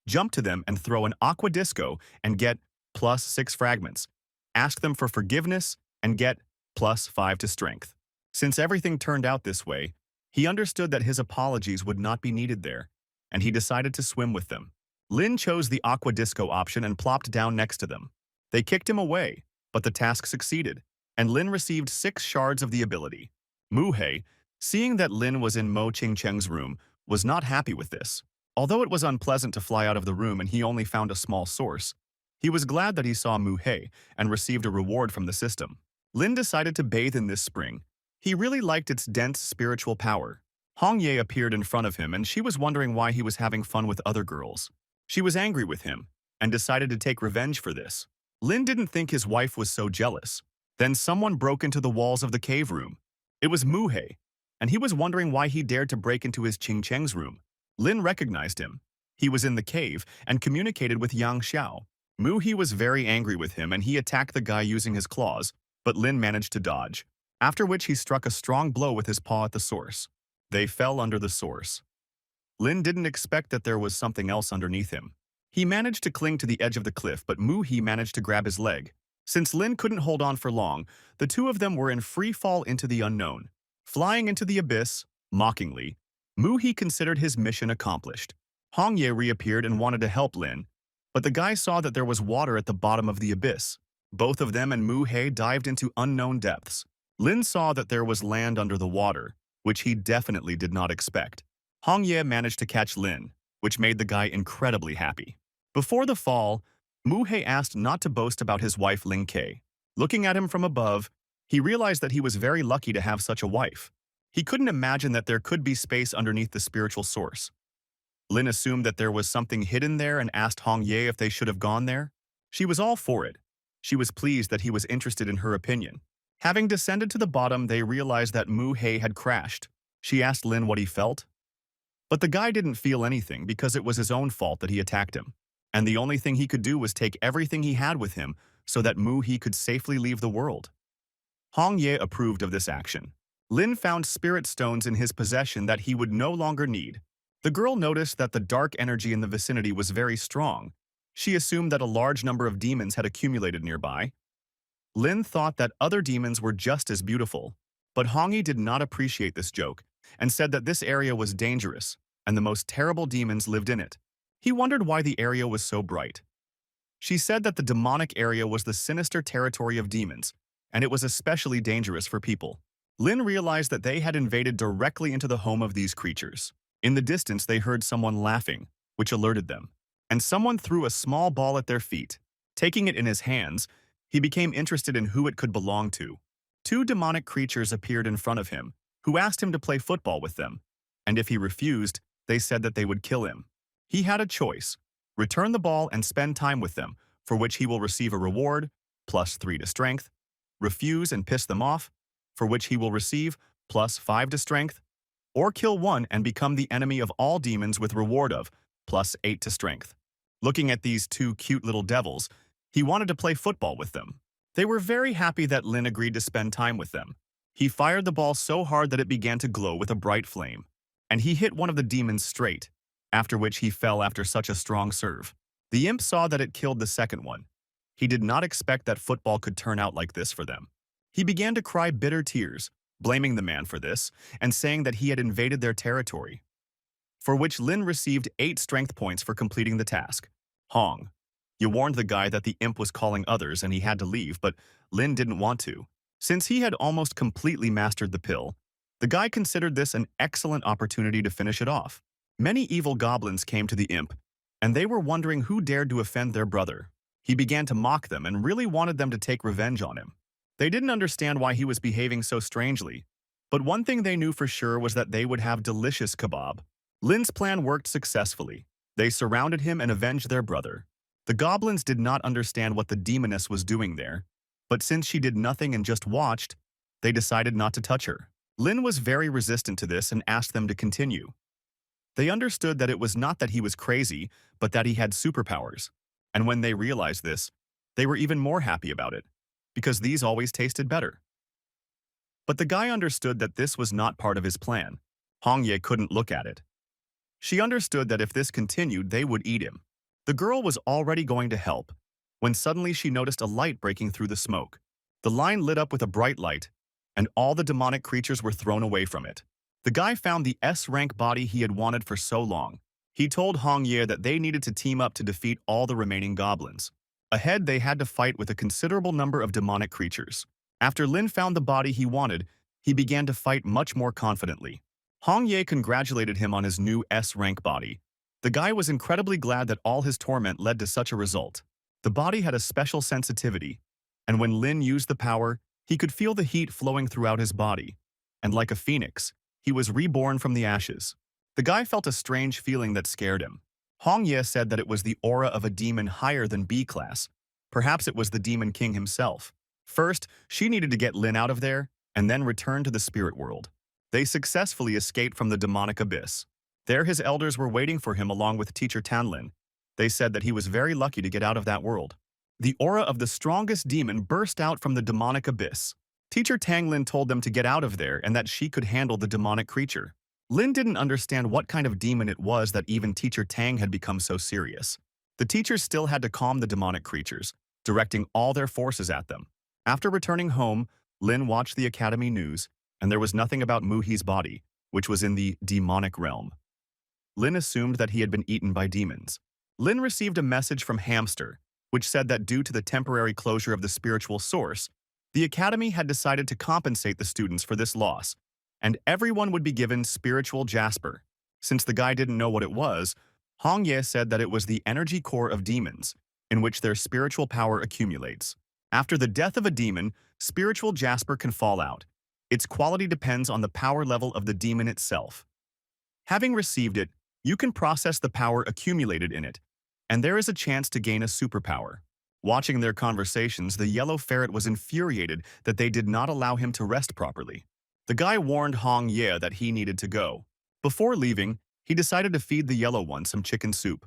jump to them and throw an aqua disco and get +6 fragments, ask them for forgiveness and get +5 to strength. Since everything turned out this way, he understood that his apologies would not be needed there, and he decided to swim with them. Lin chose the aqua disco option and plopped down next to them. They kicked him away, but the task succeeded, and Lin received 6 shards of the ability. Mu He, seeing that Lin was in Mo Qingcheng's room, was not happy with this. Although it was unpleasant to fly out of the room and he only found a small source, he was glad that he saw Mu He and received a reward from the system. Lin decided to bathe in this spring. He really liked its dense spiritual power. Hong Ye appeared in front of him and she was wondering why he was having fun with other girls. She was angry with him and decided to take revenge for this. Lin didn't think his wife was so jealous. Then someone broke into the walls of the cave room. It was Mu He, and he was wondering why he dared to break into his Qingcheng's room. Lin recognized him. He was in the cave and communicated with Yang Xiao. Mu He was very angry with him and he attacked the guy using his claws, but Lin managed to dodge, after which he struck a strong blow with his paw at the source. They fell under the source. Lin didn't expect that there was something else underneath him. He managed to cling to the edge of the cliff, but Mu He managed to grab his leg. Since Lin couldn't hold on for long, the two of them were in free fall into the unknown. Flying into the abyss, mockingly, Mu He considered his mission accomplished. Hong Ye reappeared and wanted to help Lin, but the guy saw that there was water at the bottom of the abyss. Both of them and Mu He dived into unknown depths. Lin saw that there was land under the water, which he definitely did not expect. Hong Ye managed to catch Lin, which made the guy incredibly happy. Before the fall, Mu He asked not to boast about his wife Ling Ke. Looking at him from above, he realized that he was very lucky to have such a wife. He couldn't imagine that there could be space underneath the spiritual source. Lin assumed that there was something hidden there and asked Hong Ye if they should have gone there. She was all for it. She was pleased that he was interested in her opinion. Having descended to the bottom, they realized that Mu He had crashed. She asked Lin what he felt, But the guy didn't feel anything because it was his own fault that he attacked him. And the only thing he could do was take everything he had with him so that Mu-He could safely leave the world. Hong Ye approved of this action. Lin found spirit stones in his possession that he would no longer need. The girl noticed that the dark energy in the vicinity was very strong. She assumed that a large number of demons had accumulated nearby. Lin thought that other demons were just as beautiful, but Hong Ye did not appreciate this joke and said that this area was dangerous and the most terrible demons lived in it. He wondered why the area was so bright. She said that the demonic area was the sinister territory of demons, and it was especially dangerous for people. Lin realized that they had invaded directly into the home of these creatures. In the distance, they heard someone laughing, which alerted them, and someone threw a small ball at their feet. Taking it in his hands, he became interested in who it could belong to. Two demonic creatures appeared in front of him, who asked him to play football with them, and if he refused, they said that they would kill him. He had a choice: return the ball and spend time with them, for which he will receive a reward, +3 to strength; refuse and piss them off, for which he will receive +5 to strength; or kill one and become the enemy of all demons with reward of +8 to strength. Looking at these two cute little devils, he wanted to play football with them. They were very happy that Lin agreed to spend time with them. He fired the ball so hard that it began to glow with a bright flame, and he hit one of the demons straight, after which he fell after such a strong serve. The imp saw that it killed the second one. He did not expect that football could turn out like this for them. He began to cry bitter tears, blaming the man for this, and saying that he had invaded their territory, for which Lin received 8 strength points for completing the task. Hong, you warned the guy that the imp was calling others and he had to leave, but Lin didn't want to. Since he had almost completely mastered the pill, the guy considered this an excellent opportunity to finish it off. Many evil goblins came to the imp, and they were wondering who dared to offend their brother. He began to mock them and really wanted them to take revenge on him. They didn't understand why he was behaving so strangely, but one thing they knew for sure was that they would have delicious kebab. Lin's plan worked successfully. They surrounded him and avenged their brother. The goblins did not understand what the demoness was doing there, but since she did nothing and just watched, they decided not to touch her. Lin was very resistant to this and asked them to continue. They understood that it was not that he was crazy, but that he had superpowers. And when they realized this, they were even more happy about it, because these always tasted better. But the guy understood that this was not part of his plan. Hong Ye couldn't look at it. She understood that if this continued, they would eat him. The girl was already going to help, when suddenly she noticed a light breaking through the smoke. The line lit up with a bright light, and all the demonic creatures were thrown away from it. The guy found the S-rank body he had wanted for so long. He told Hong Ye that they needed to team up to defeat all the remaining goblins. Ahead, they had to fight with a considerable number of demonic creatures. After Lin found the body he wanted, he began to fight much more confidently. Hong Ye congratulated him on his new S-rank body. The guy was incredibly glad that all his torment led to such a result. The body had a special sensitivity, and when Lin used the power, he could feel the heat flowing throughout his body. And like a phoenix, he was reborn from the ashes. The guy felt a strange feeling that scared him. Hong Ye said that it was the aura of a demon higher than B-class. Perhaps it was the Demon King himself. First, she needed to get Lin out of there, and then return to the spirit world. They successfully escaped from the demonic abyss. There his elders were waiting for him along with teacher Tanlin. They said that he was very lucky to get out of that world. The aura of the strongest demon burst out from the demonic abyss. Teacher Tanglin told them to get out of there and that she could handle the demonic creature. Lin didn't understand what kind of demon it was that even Teacher Tang had become so serious. The teachers still had to calm the demonic creatures, directing all their forces at them. After returning home, Lin watched the academy news, and there was nothing about Mu-He's body, which was in the demonic realm. Lin assumed that he had been eaten by demons. Lin received a message from Hamster, which said that due to the temporary closure of the spiritual source, the academy had decided to compensate the students for this loss, and everyone would be given spiritual jasper. Since the guy didn't know what it was, Hong Ye said that it was the energy core of demons, in which their spiritual power accumulates. After the death of a demon, spiritual jasper can fall out. Its quality depends on the power level of the demon itself. Having received it, you can process the power accumulated in it, and there is a chance to gain a superpower. Watching their conversations, the yellow ferret was infuriated that they did not allow him to rest properly. The guy warned Hong Ye that he needed to go. Before leaving, He decided to feed the yellow one some chicken soup.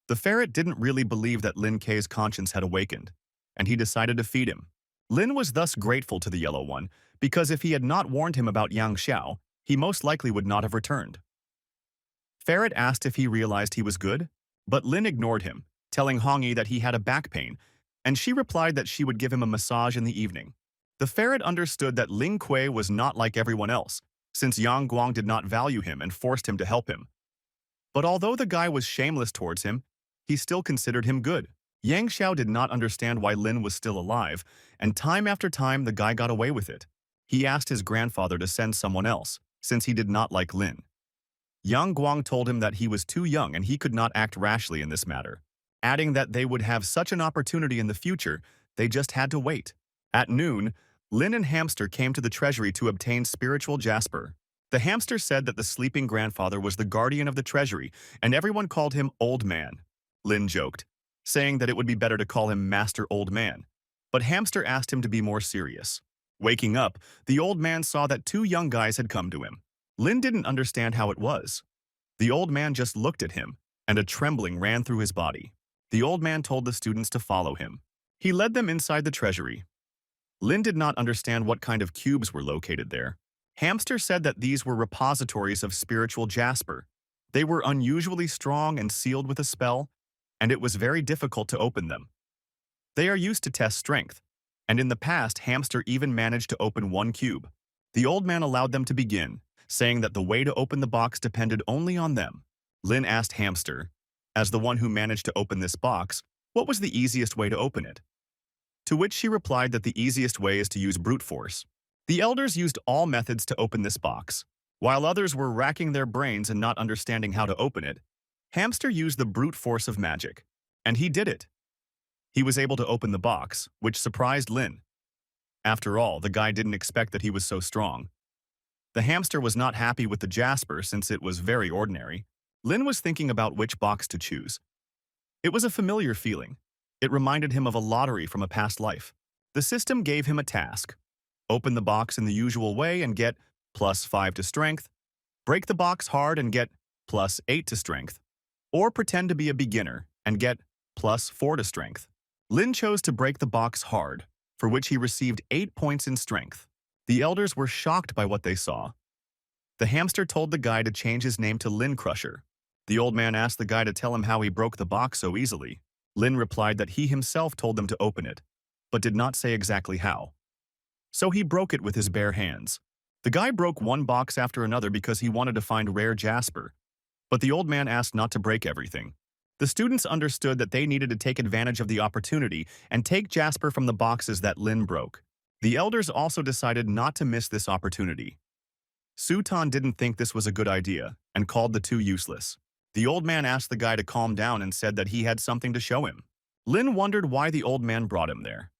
The ferret didn't really believe that Lin K's conscience had awakened, and he decided to feed him. Lin was thus grateful to the yellow one, because if he had not warned him about Yang Xiao, he most likely would not have returned. Ferret asked if he realized he was good, but Lin ignored him, telling Hongyi that he had a back pain, and she replied that she would give him a massage in the evening. The ferret understood that Ling Kui was not like everyone else, since Yang Guang did not value him and forced him to help him. But although the guy was shameless towards him, he still considered him good. Yang Xiao did not understand why Lin was still alive, and time after time the guy got away with it. He asked his grandfather to send someone else, since he did not like Lin. Yang Guang told him that he was too young and he could not act rashly in this matter, adding that they would have such an opportunity in the future, they just had to wait. At noon, Lin and Hamster came to the treasury to obtain spiritual jasper. The hamster said that the sleeping grandfather was the guardian of the treasury, and everyone called him Old Man. Lin joked, saying that it would be better to call him Master Old Man, but Hamster asked him to be more serious. Waking up, the old man saw that two young guys had come to him. Lin didn't understand how it was. The old man just looked at him, and a trembling ran through his body. The old man told the students to follow him. He led them inside the treasury. Lin did not understand what kind of cubes were located there. Hamster said that these were repositories of spiritual jasper. They were unusually strong and sealed with a spell, and it was very difficult to open them. They are used to test strength, and in the past Hamster even managed to open one cube. The old man allowed them to begin, saying that the way to open the box depended only on them. Lin asked Hamster, as the one who managed to open this box, what was the easiest way to open it? To which she replied that the easiest way is to use brute force. The elders used all methods to open this box. While others were racking their brains and not understanding how to open it, Hamster used the brute force of magic, and he did it. He was able to open the box, which surprised Lin. After all, the guy didn't expect that he was so strong. The hamster was not happy with the jasper since it was very ordinary. Lin was thinking about which box to choose. It was a familiar feeling. It reminded him of a lottery from a past life. The system gave him a task. Open the box in the usual way and get +5 to strength. Break the box hard and get +8 to strength. Or pretend to be a beginner and get +4 to strength. Lin chose to break the box hard, for which he received 8 points in strength. The elders were shocked by what they saw. The hamster told the guy to change his name to Lin Crusher. The old man asked the guy to tell him how he broke the box so easily. Lin replied that he himself told them to open it, but did not say exactly how. So he broke it with his bare hands. The guy broke one box after another because he wanted to find rare jasper, but the old man asked not to break everything. The students understood that they needed to take advantage of the opportunity and take jasper from the boxes that Lin broke. The elders also decided not to miss this opportunity. Sutan didn't think this was a good idea and called the two useless. The old man asked the guy to calm down and said that he had something to show him. Lin wondered why the old man brought him there.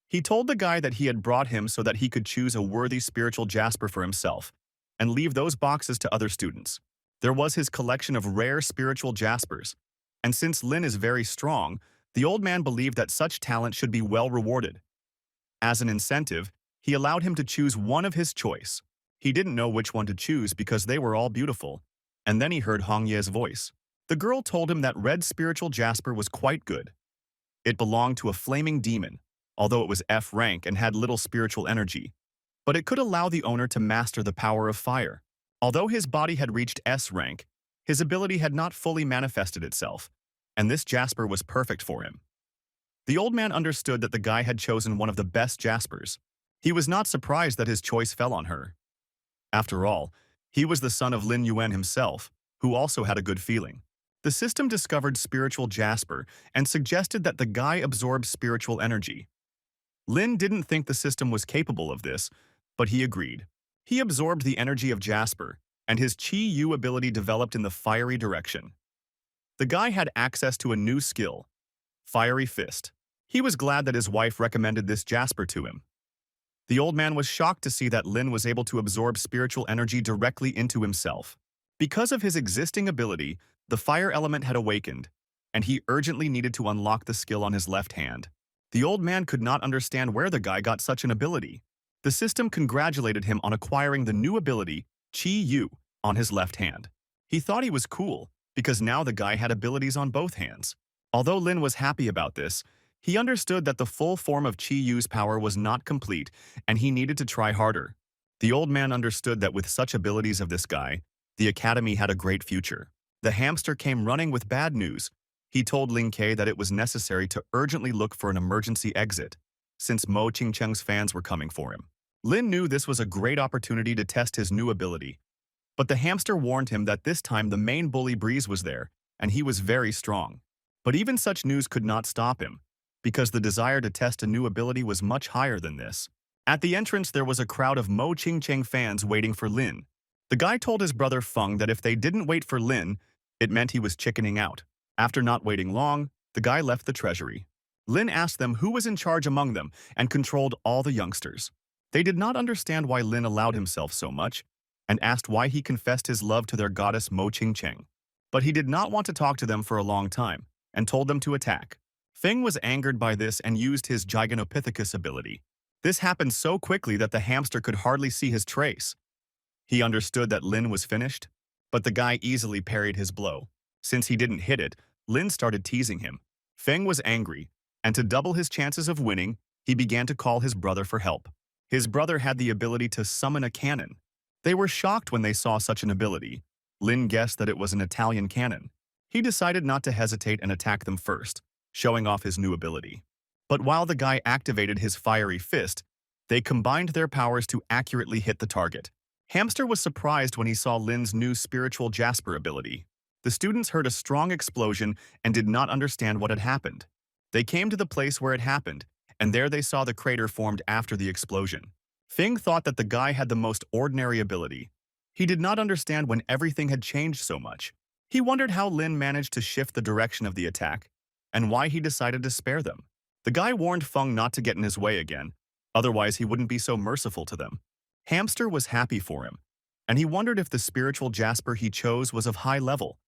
He told the guy that he had brought him so that he could choose a worthy spiritual jasper for himself and leave those boxes to other students. There was his collection of rare spiritual jaspers, and since Lin is very strong, the old man believed that such talent should be well rewarded. As an incentive, he allowed him to choose one of his choice. He didn't know which one to choose because they were all beautiful, and then he heard Hong Ye's voice. The girl told him that red spiritual jasper was quite good. It belonged to a flaming demon, although it was F rank and had little spiritual energy, but it could allow the owner to master the power of fire. Although his body had reached S rank, his ability had not fully manifested itself, and this jasper was perfect for him. The old man understood that the guy had chosen one of the best jaspers. He was not surprised that his choice fell on her. After all, he was the son of Lin Yuan himself, who also had a good feeling. The system discovered spiritual jasper and suggested that the guy absorb spiritual energy. Lin didn't think the system was capable of this, but he agreed. He absorbed the energy of jasper, and his Qi-Yu ability developed in the fiery direction. The guy had access to a new skill, Fiery Fist. He was glad that his wife recommended this jasper to him. The old man was shocked to see that Lin was able to absorb spiritual energy directly into himself. Because of his existing ability, the fire element had awakened, and he urgently needed to unlock the skill on his left hand. The old man could not understand where the guy got such an ability. The system congratulated him on acquiring the new ability, Qi Yu, on his left hand. He thought he was cool, because now the guy had abilities on both hands. Although Lin was happy about this, he understood that the full form of Chi Yu's power was not complete, and he needed to try harder. The old man understood that with such abilities of this guy, the academy had a great future. The hamster came running with bad news. He told Ling Ke that it was necessary to urgently look for an emergency exit, since Mo Qingcheng's fans were coming for him. Lin knew this was a great opportunity to test his new ability, but the hamster warned him that this time the main bully Breeze was there, and he was very strong. But even such news could not stop him, because the desire to test a new ability was much higher than this. At the entrance there was a crowd of Mo Qingcheng fans waiting for Lin. The guy told his brother Feng that if they didn't wait for Lin, it meant he was chickening out. After not waiting long, the guy left the treasury. Lin asked them who was in charge among them and controlled all the youngsters. They did not understand why Lin allowed himself so much, and asked why he confessed his love to their goddess Mo Qingcheng. But he did not want to talk to them for a long time, and told them to attack. Feng was angered by this and used his Gigantopithecus ability. This happened so quickly that the hamster could hardly see his trace. He understood that Lin was finished, but the guy easily parried his blow. Since he didn't hit it, Lin started teasing him. Feng was angry, and to double his chances of winning, he began to call his brother for help. His brother had the ability to summon a cannon. They were shocked when they saw such an ability. Lin guessed that it was an Italian cannon. He decided not to hesitate and attack them first, showing off his new ability. But while the guy activated his fiery fist, they combined their powers to accurately hit the target. Hamster was surprised when he saw Lin's new spiritual Jasper ability. The students heard a strong explosion and did not understand what had happened. They came to the place where it happened, and there they saw the crater formed after the explosion. Feng thought that the guy had the most ordinary ability. He did not understand when everything had changed so much. He wondered how Lin managed to shift the direction of the attack, and why he decided to spare them. The guy warned Feng not to get in his way again, otherwise he wouldn't be so merciful to them. Hamster was happy for him, and he wondered if the spiritual Jasper he chose was of high level.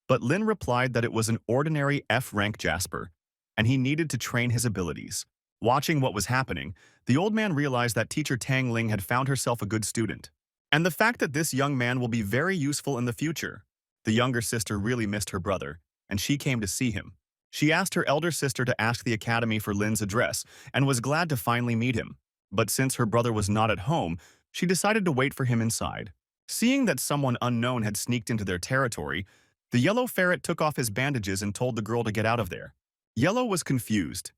But Lin replied that it was an ordinary F-rank Jasper, and he needed to train his abilities. Watching what was happening, the old man realized that teacher Tang Ling had found herself a good student, and the fact that this young man will be very useful in the future. The younger sister really missed her brother, and she came to see him. She asked her elder sister to ask the academy for Lin's address and was glad to finally meet him. But since her brother was not at home, she decided to wait for him inside. Seeing that someone unknown had sneaked into their territory, the yellow ferret took off his bandages and told the girl to get out of there. Yellow was confused.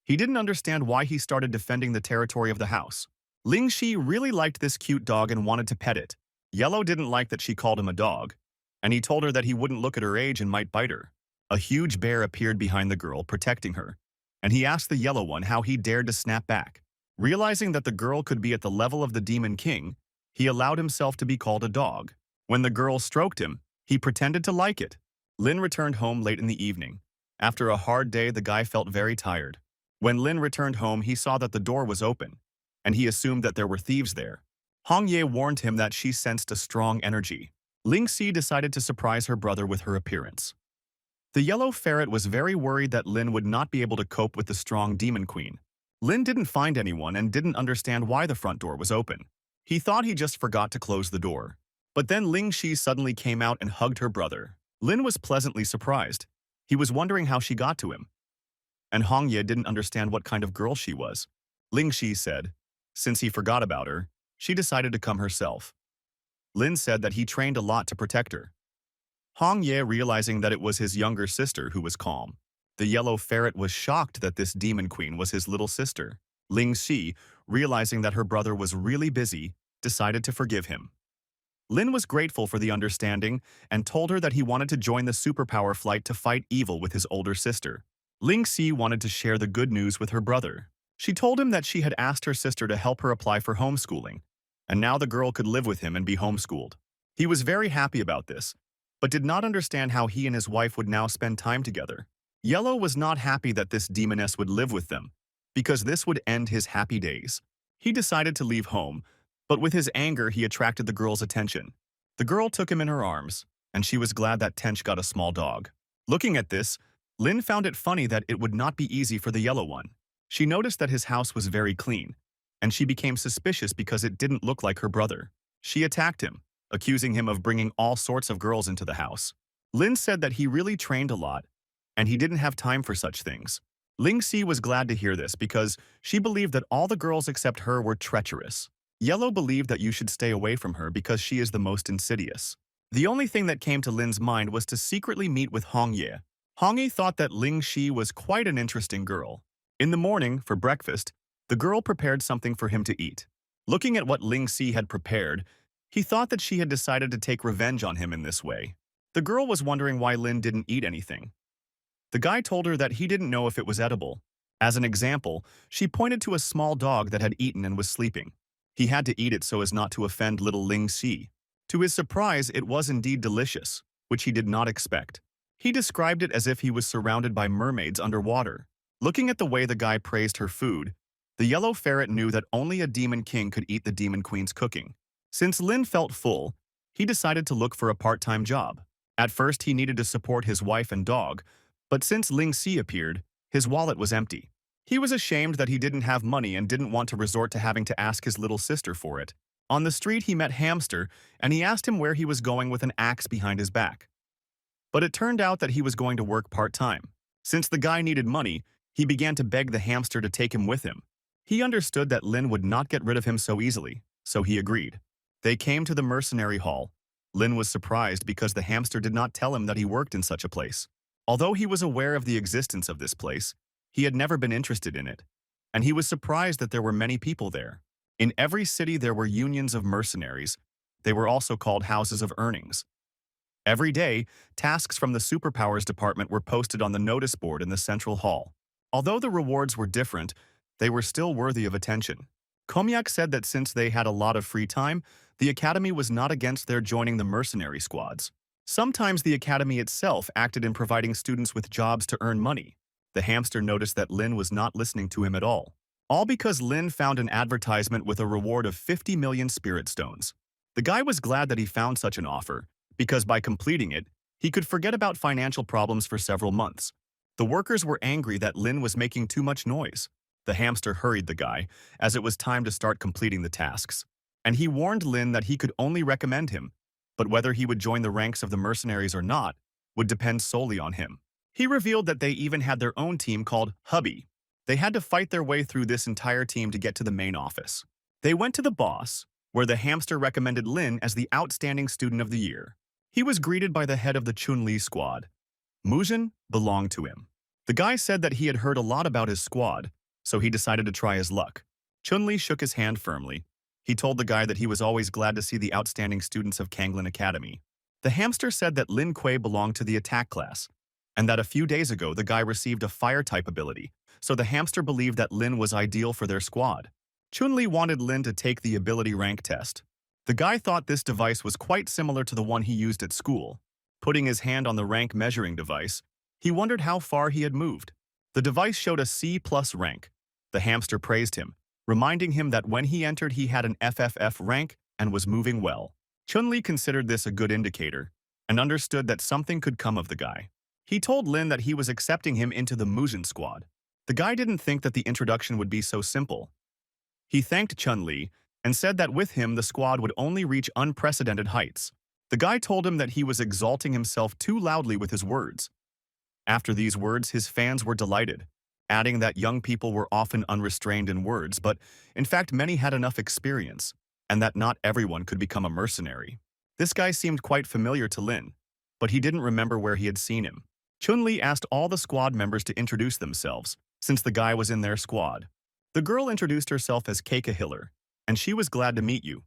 He didn't understand why he started defending the territory of the house. Ling Shi really liked this cute dog and wanted to pet it. Yellow didn't like that she called him a dog, and he told her that he wouldn't look at her age and might bite her. A huge bear appeared behind the girl, protecting her, and he asked the yellow one how he dared to snap back. Realizing that the girl could be at the level of the Demon King, he allowed himself to be called a dog. When the girl stroked him, he pretended to like it. Lin returned home late in the evening. After a hard day, the guy felt very tired. When Lin returned home, he saw that the door was open, and he assumed that there were thieves there. Hong Ye warned him that she sensed a strong energy. Ling Si decided to surprise her brother with her appearance. The yellow ferret was very worried that Lin would not be able to cope with the strong demon queen. Lin didn't find anyone and didn't understand why the front door was open. He thought he just forgot to close the door. But then Ling Shi suddenly came out and hugged her brother. Lin was pleasantly surprised. He was wondering how she got to him. And Hong Ye didn't understand what kind of girl she was. Ling Shi said, since he forgot about her, she decided to come herself. Lin said that he trained a lot to protect her. Hong Ye realizing that it was his younger sister who was calm. The yellow ferret was shocked that this demon queen was his little sister. Ling Shi, realizing that her brother was really busy, decided to forgive him. Lin was grateful for the understanding and told her that he wanted to join the superpower flight to fight evil with his older sister. Ling Si wanted to share the good news with her brother. She told him that she had asked her sister to help her apply for homeschooling, and now the girl could live with him and be homeschooled. He was very happy about this, but did not understand how he and his wife would now spend time together. Yellow was not happy that this demoness would live with them, because this would end his happy days. He decided to leave home, but with his anger he attracted the girl's attention. The girl took him in her arms, and she was glad that Tench got a small dog. Looking at this, Lin found it funny that it would not be easy for the yellow one. She noticed that his house was very clean, and she became suspicious because it didn't look like her brother. She attacked him. accusing him of bringing all sorts of girls into the house. Lin said that he really trained a lot, and he didn't have time for such things. Ling Si was glad to hear this because she believed that all the girls except her were treacherous. Yellow believed that you should stay away from her because she is the most insidious. The only thing that came to Lin's mind was to secretly meet with Hong Ye. Hong Ye thought that Ling Shi was quite an interesting girl. In the morning, for breakfast, the girl prepared something for him to eat. Looking at what Ling Si had prepared, he thought that she had decided to take revenge on him in this way. The girl was wondering why Lin didn't eat anything. The guy told her that he didn't know if it was edible. As an example, she pointed to a small dog that had eaten and was sleeping. He had to eat it so as not to offend little Ling Si. To his surprise, it was indeed delicious, which he did not expect. He described it as if he was surrounded by mermaids underwater. Looking at the way the guy praised her food, the yellow ferret knew that only a demon king could eat the demon queen's cooking. Since Lin felt full, he decided to look for a part-time job. At first, he needed to support his wife and dog, but since Ling Si appeared, his wallet was empty. He was ashamed that he didn't have money and didn't want to resort to having to ask his little sister for it. On the street, he met Hamster, and he asked him where he was going with an axe behind his back. But it turned out that he was going to work part-time. Since the guy needed money, he began to beg the hamster to take him with him. He understood that Lin would not get rid of him so easily, so he agreed. They came to the mercenary hall. Lin was surprised because the hamster did not tell him that he worked in such a place. Although he was aware of the existence of this place, he had never been interested in it, and he was surprised that there were many people there. In every city there were unions of mercenaries. They were also called houses of earnings. Every day, tasks from the superpowers department were posted on the notice board in the central hall. Although the rewards were different, they were still worthy of attention. Komyak said that since they had a lot of free time, the academy was not against their joining the mercenary squads. Sometimes the academy itself acted in providing students with jobs to earn money. The hamster noticed that Lin was not listening to him at all because Lin found an advertisement with a reward of 50 million spirit stones. The guy was glad that he found such an offer, because by completing it, he could forget about financial problems for several months. The workers were angry that Lin was making too much noise. The hamster hurried the guy, as it was time to start completing the tasks. And he warned Lin that he could only recommend him, but whether he would join the ranks of the mercenaries or not would depend solely on him. He revealed that they even had their own team called Hubby. They had to fight their way through this entire team to get to the main office. They went to the boss, where the hamster recommended Lin as the outstanding student of the year. He was greeted by the head of the Chun-Li squad. Mujin belonged to him. The guy said that he had heard a lot about his squad, so he decided to try his luck. Chun-Li shook his hand firmly. He told the guy that he was always glad to see the outstanding students of Kanglin Academy. The hamster said that Lin Kuei belonged to the attack class, and that a few days ago the guy received a fire-type ability, so the hamster believed that Lin was ideal for their squad. Chun-Li wanted Lin to take the ability rank test. The guy thought this device was quite similar to the one he used at school. Putting his hand on the rank measuring device, he wondered how far he had moved. The device showed a C+ rank. The hamster praised him, reminding him that when he entered he had an FFF rank and was moving well. Chun-Li considered this a good indicator and understood that something could come of the guy. He told Lin that he was accepting him into the Mujin squad. The guy didn't think that the introduction would be so simple. He thanked Chun-Li and said that with him the squad would only reach unprecedented heights. The guy told him that he was exalting himself too loudly with his words. After these words, his fans were delighted, adding that young people were often unrestrained in words, but in fact many had enough experience, and that not everyone could become a mercenary. This guy seemed quite familiar to Lin, but he didn't remember where he had seen him. Chun-Li asked all the squad members to introduce themselves, since the guy was in their squad. The girl introduced herself as Keika Hiller, and she was glad to meet you.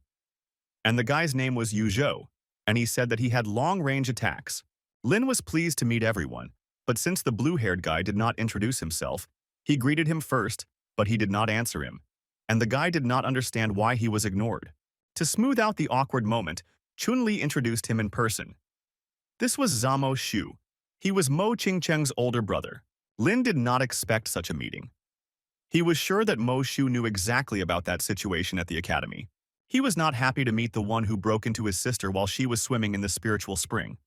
And the guy's name was Yu Zhou, and he said that he had long-range attacks. Lin was pleased to meet everyone, but since the blue-haired guy did not introduce himself, he greeted him first, but he did not answer him, and the guy did not understand why he was ignored. To smooth out the awkward moment, Chun-Li introduced him in person. This was Zamo Shu. He was Mo Qingcheng's older brother. Lin did not expect such a meeting. He was sure that Mo Shu knew exactly about that situation at the academy. He was not happy to meet the one who broke into his sister while she was swimming in the spiritual spring.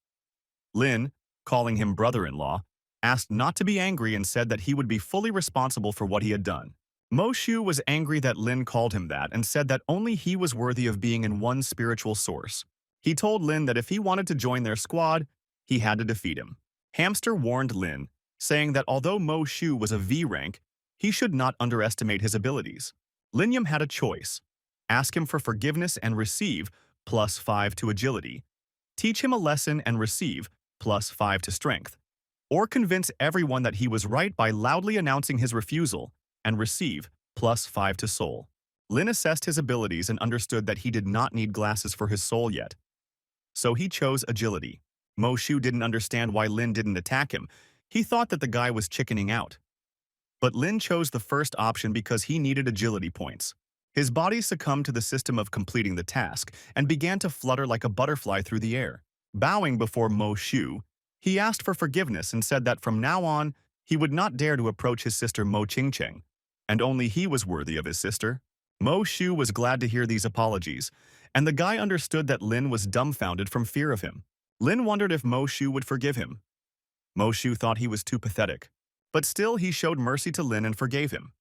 Lin, calling him brother-in-law, asked not to be angry and said that he would be fully responsible for what he had done. Mo Shu was angry that Lin called him that and said that only he was worthy of being in one spiritual source. He told Lynn that if he wanted to join their squad, he had to defeat him. Hamster warned Lynn, saying that although Mo Shu was a V rank, he should not underestimate his abilities. Lin Yim had a choice: ask him for forgiveness and receive +5 to agility, teach him a lesson and receive +5 to strength, or convince everyone that he was right by loudly announcing his refusal and receive +5 to soul. Lin assessed his abilities and understood that he did not need glasses for his soul yet, so he chose agility. Mo Shu didn't understand why Lin didn't attack him. He thought that the guy was chickening out. But Lin chose the first option because he needed agility points. His body succumbed to the system of completing the task and began to flutter like a butterfly through the air. Bowing before Mo Shu, he asked for forgiveness and said that from now on, he would not dare to approach his sister Mo Qingcheng, and only he was worthy of his sister. Mo Shu was glad to hear these apologies, and the guy understood that Lin was dumbfounded from fear of him. Lin wondered if Mo Shu would forgive him. Mo Shu thought he was too pathetic, but still he showed mercy to Lin and forgave him.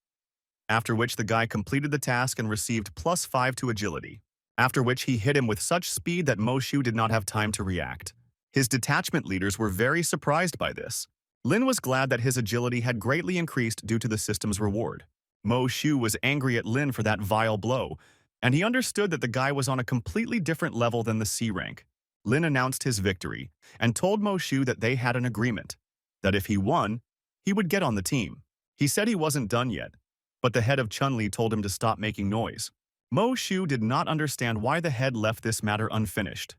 After which the guy completed the task and received +5 to agility, after which he hit him with such speed that Mo Shu did not have time to react. His detachment leaders were very surprised by this. Lin was glad that his agility had greatly increased due to the system's reward. Mo Shu was angry at Lin for that vile blow, and he understood that the guy was on a completely different level than the C rank. Lin announced his victory and told Mo Shu that they had an agreement, that if he won, he would get on the team. He said he wasn't done yet, but the head of Chun-Li told him to stop making noise. Mo Shu did not understand why the head left this matter unfinished.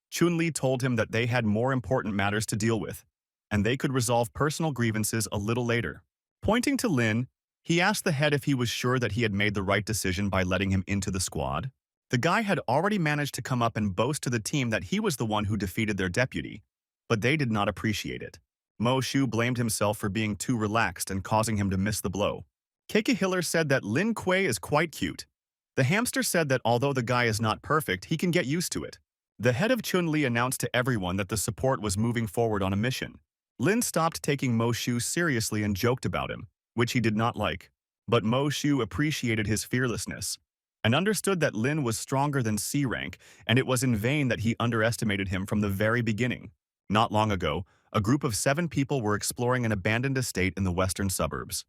Chun-Li told him that they had more important matters to deal with, and they could resolve personal grievances a little later. Pointing to Lin, he asked the head if he was sure that he had made the right decision by letting him into the squad. The guy had already managed to come up and boast to the team that he was the one who defeated their deputy, but they did not appreciate it. Mo Shu blamed himself for being too relaxed and causing him to miss the blow. Keiki Hiller said that Lin Kuei is quite cute. The hamster said that although the guy is not perfect, he can get used to it. The head of Chun-Li announced to everyone that the support was moving forward on a mission. Lin stopped taking Mo Shu seriously and joked about him, which he did not like. But Mo Shu appreciated his fearlessness and understood that Lin was stronger than C rank, and it was in vain that he underestimated him from the very beginning. Not long ago, a group of 7 people were exploring an abandoned estate in the western suburbs.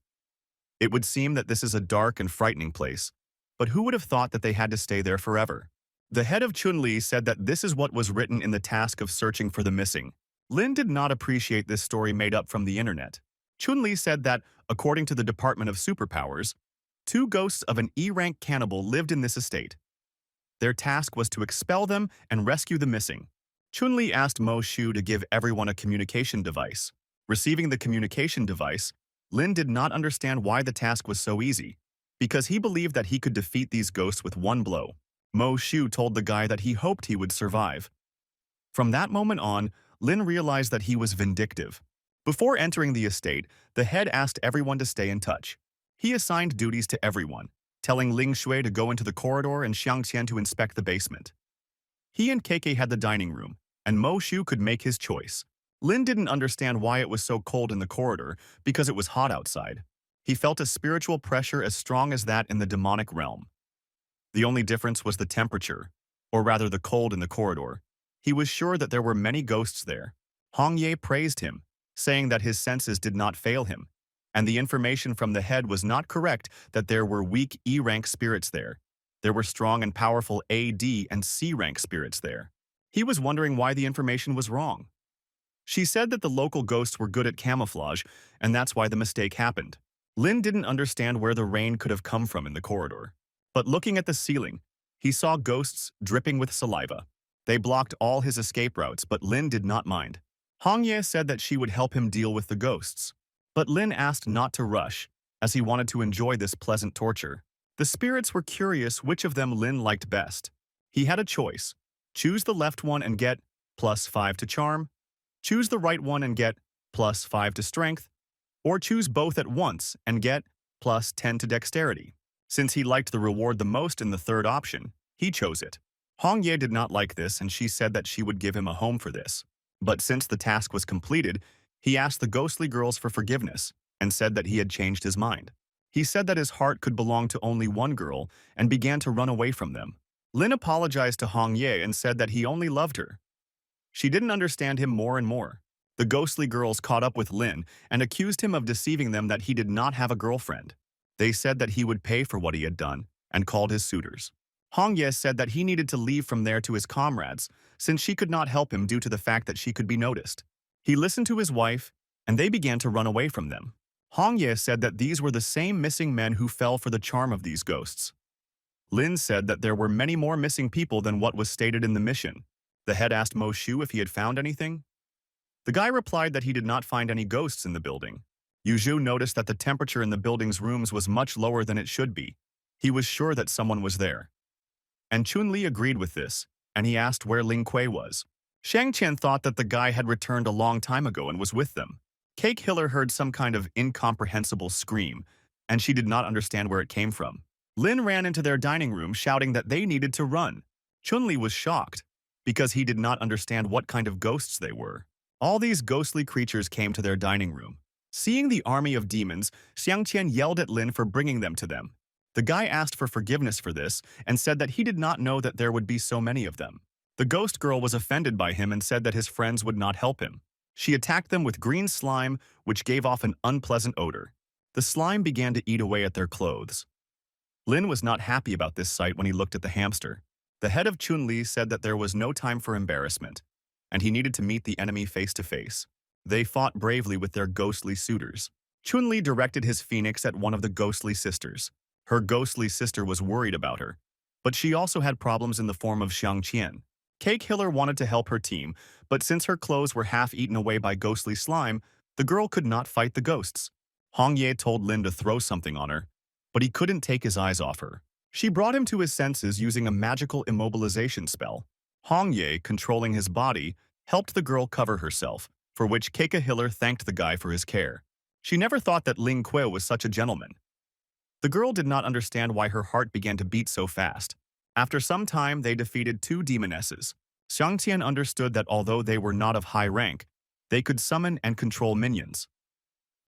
It would seem that this is a dark and frightening place, but who would have thought that they had to stay there forever? The head of Chun-Li said that this is what was written in the task of searching for the missing. Lin did not appreciate this story made up from the internet. Chun-Li said that, according to the Department of Superpowers, 2 ghosts of an E-rank cannibal lived in this estate. Their task was to expel them and rescue the missing. Chun-Li asked Mo Shu to give everyone a communication device. Receiving the communication device, Lin did not understand why the task was so easy, because he believed that he could defeat these ghosts with one blow. Mo Shu told the guy that he hoped he would survive. From that moment on, Lin realized that he was vindictive. Before entering the estate, the head asked everyone to stay in touch. He assigned duties to everyone, telling Ling Shui to go into the corridor and Xiang Qian to inspect the basement. He and KK had the dining room, and Mo Shu could make his choice. Lin didn't understand why it was so cold in the corridor, because it was hot outside. He felt a spiritual pressure as strong as that in the demonic realm. The only difference was the temperature, or rather the cold in the corridor. He was sure that there were many ghosts there. Hong Ye praised him, saying that his senses did not fail him, and the information from the head was not correct that there were weak E-rank spirits there. There were strong and powerful A, D, and C-rank spirits there. He was wondering why the information was wrong. She said that the local ghosts were good at camouflage, and that's why the mistake happened. Lin didn't understand where the rain could have come from in the corridor. But looking at the ceiling, he saw ghosts dripping with saliva. They blocked all his escape routes, but Lin did not mind. Hong Ye said that she would help him deal with the ghosts. But Lin asked not to rush, as he wanted to enjoy this pleasant torture. The spirits were curious which of them Lin liked best. He had a choice. Choose the left one and get +5 to charm, choose the right one and get +5 to strength, or choose both at once and get +10 to dexterity. Since he liked the reward the most in the third option, he chose it. Hong Ye did not like this, and she said that she would give him a home for this. But since the task was completed, he asked the ghostly girls for forgiveness and said that he had changed his mind. He said that his heart could belong to only one girl and began to run away from them. Lynn apologized to Hong Ye and said that he only loved her. She didn't understand him more and more. The ghostly girls caught up with Lynn and accused him of deceiving them that he did not have a girlfriend. They said that he would pay for what he had done and called his suitors. Hong Ye said that he needed to leave from there to his comrades since she could not help him due to the fact that she could be noticed. He listened to his wife and they began to run away from them. Hong Ye said that these were the same missing men who fell for the charm of these ghosts. Lynn said that there were many more missing people than what was stated in the mission. The head asked Mo Shu if he had found anything. The guy replied that he did not find any ghosts in the building. Yu Zhu noticed that the temperature in the building's rooms was much lower than it should be. He was sure that someone was there. And Chun Li agreed with this, and he asked where Ling Kuei was. Shang Qian thought that the guy had returned a long time ago and was with them. Cake Hiller heard some kind of incomprehensible scream, and she did not understand where it came from. Lin ran into their dining room shouting that they needed to run. Chun Li was shocked, because he did not understand what kind of ghosts they were. All these ghostly creatures came to their dining room. Seeing the army of demons, Xiang Qian yelled at Lin for bringing them to them. The guy asked for forgiveness for this and said that he did not know that there would be so many of them. The ghost girl was offended by him and said that his friends would not help him. She attacked them with green slime, which gave off an unpleasant odor. The slime began to eat away at their clothes. Lin was not happy about this sight when he looked at the hamster. The head of Chun Li said that there was no time for embarrassment, and he needed to meet the enemy face to face. They fought bravely with their ghostly suitors. Chun Li directed his phoenix at one of the ghostly sisters. Her ghostly sister was worried about her, but she also had problems in the form of Xiang Qian. Cake Hiller wanted to help her team, but since her clothes were half eaten away by ghostly slime, the girl could not fight the ghosts. Hong Ye told Lin to throw something on her, but he couldn't take his eyes off her. She brought him to his senses using a magical immobilization spell. Hong Ye, controlling his body, helped the girl cover herself, for which Cake Hiller thanked the guy for his care. She never thought that Ling Kuei was such a gentleman. The girl did not understand why her heart began to beat so fast. After some time, they defeated 2 demonesses. Xiang Qian understood that although they were not of high rank, they could summon and control minions.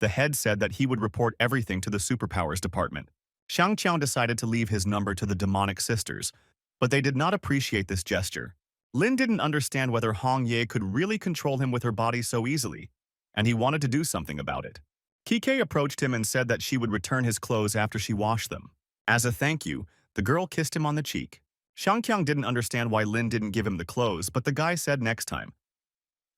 The head said that he would report everything to the superpowers department. Xiang Qiao decided to leave his number to the demonic sisters, but they did not appreciate this gesture. Lin didn't understand whether Hong Ye could really control him with her body so easily, and he wanted to do something about it. Kike approached him and said that she would return his clothes after she washed them. As a thank you, the girl kissed him on the cheek. Xiang Qiang didn't understand why Lin didn't give him the clothes, but the guy said next time.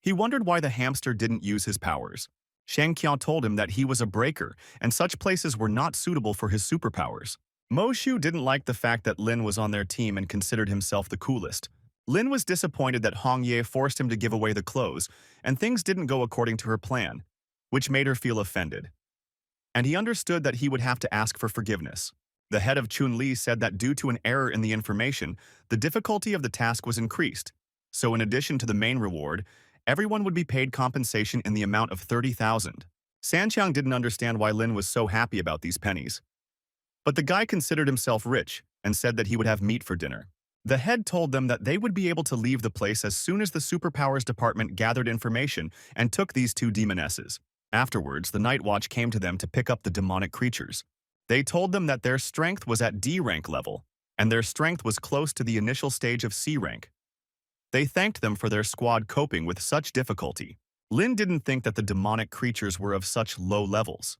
He wondered why the hamster didn't use his powers. Shang Qiao told him that he was a breaker, and such places were not suitable for his superpowers. Mo Shu didn't like the fact that Lin was on their team and considered himself the coolest. Lin was disappointed that Hong Ye forced him to give away the clothes, and things didn't go according to her plan, which made her feel offended. And he understood that he would have to ask for forgiveness. The head of Chun Li said that due to an error in the information, the difficulty of the task was increased. So in addition to the main reward, everyone would be paid compensation in the amount of 30,000. Sanqiang didn't understand why Lin was so happy about these pennies. But the guy considered himself rich and said that he would have meat for dinner. The head told them that they would be able to leave the place as soon as the superpowers department gathered information and took these 2 demonesses. Afterwards, the Night Watch came to them to pick up the demonic creatures. They told them that their strength was at D rank level, and their strength was close to the initial stage of C rank. They thanked them for their squad coping with such difficulty. Lin didn't think that the demonic creatures were of such low levels.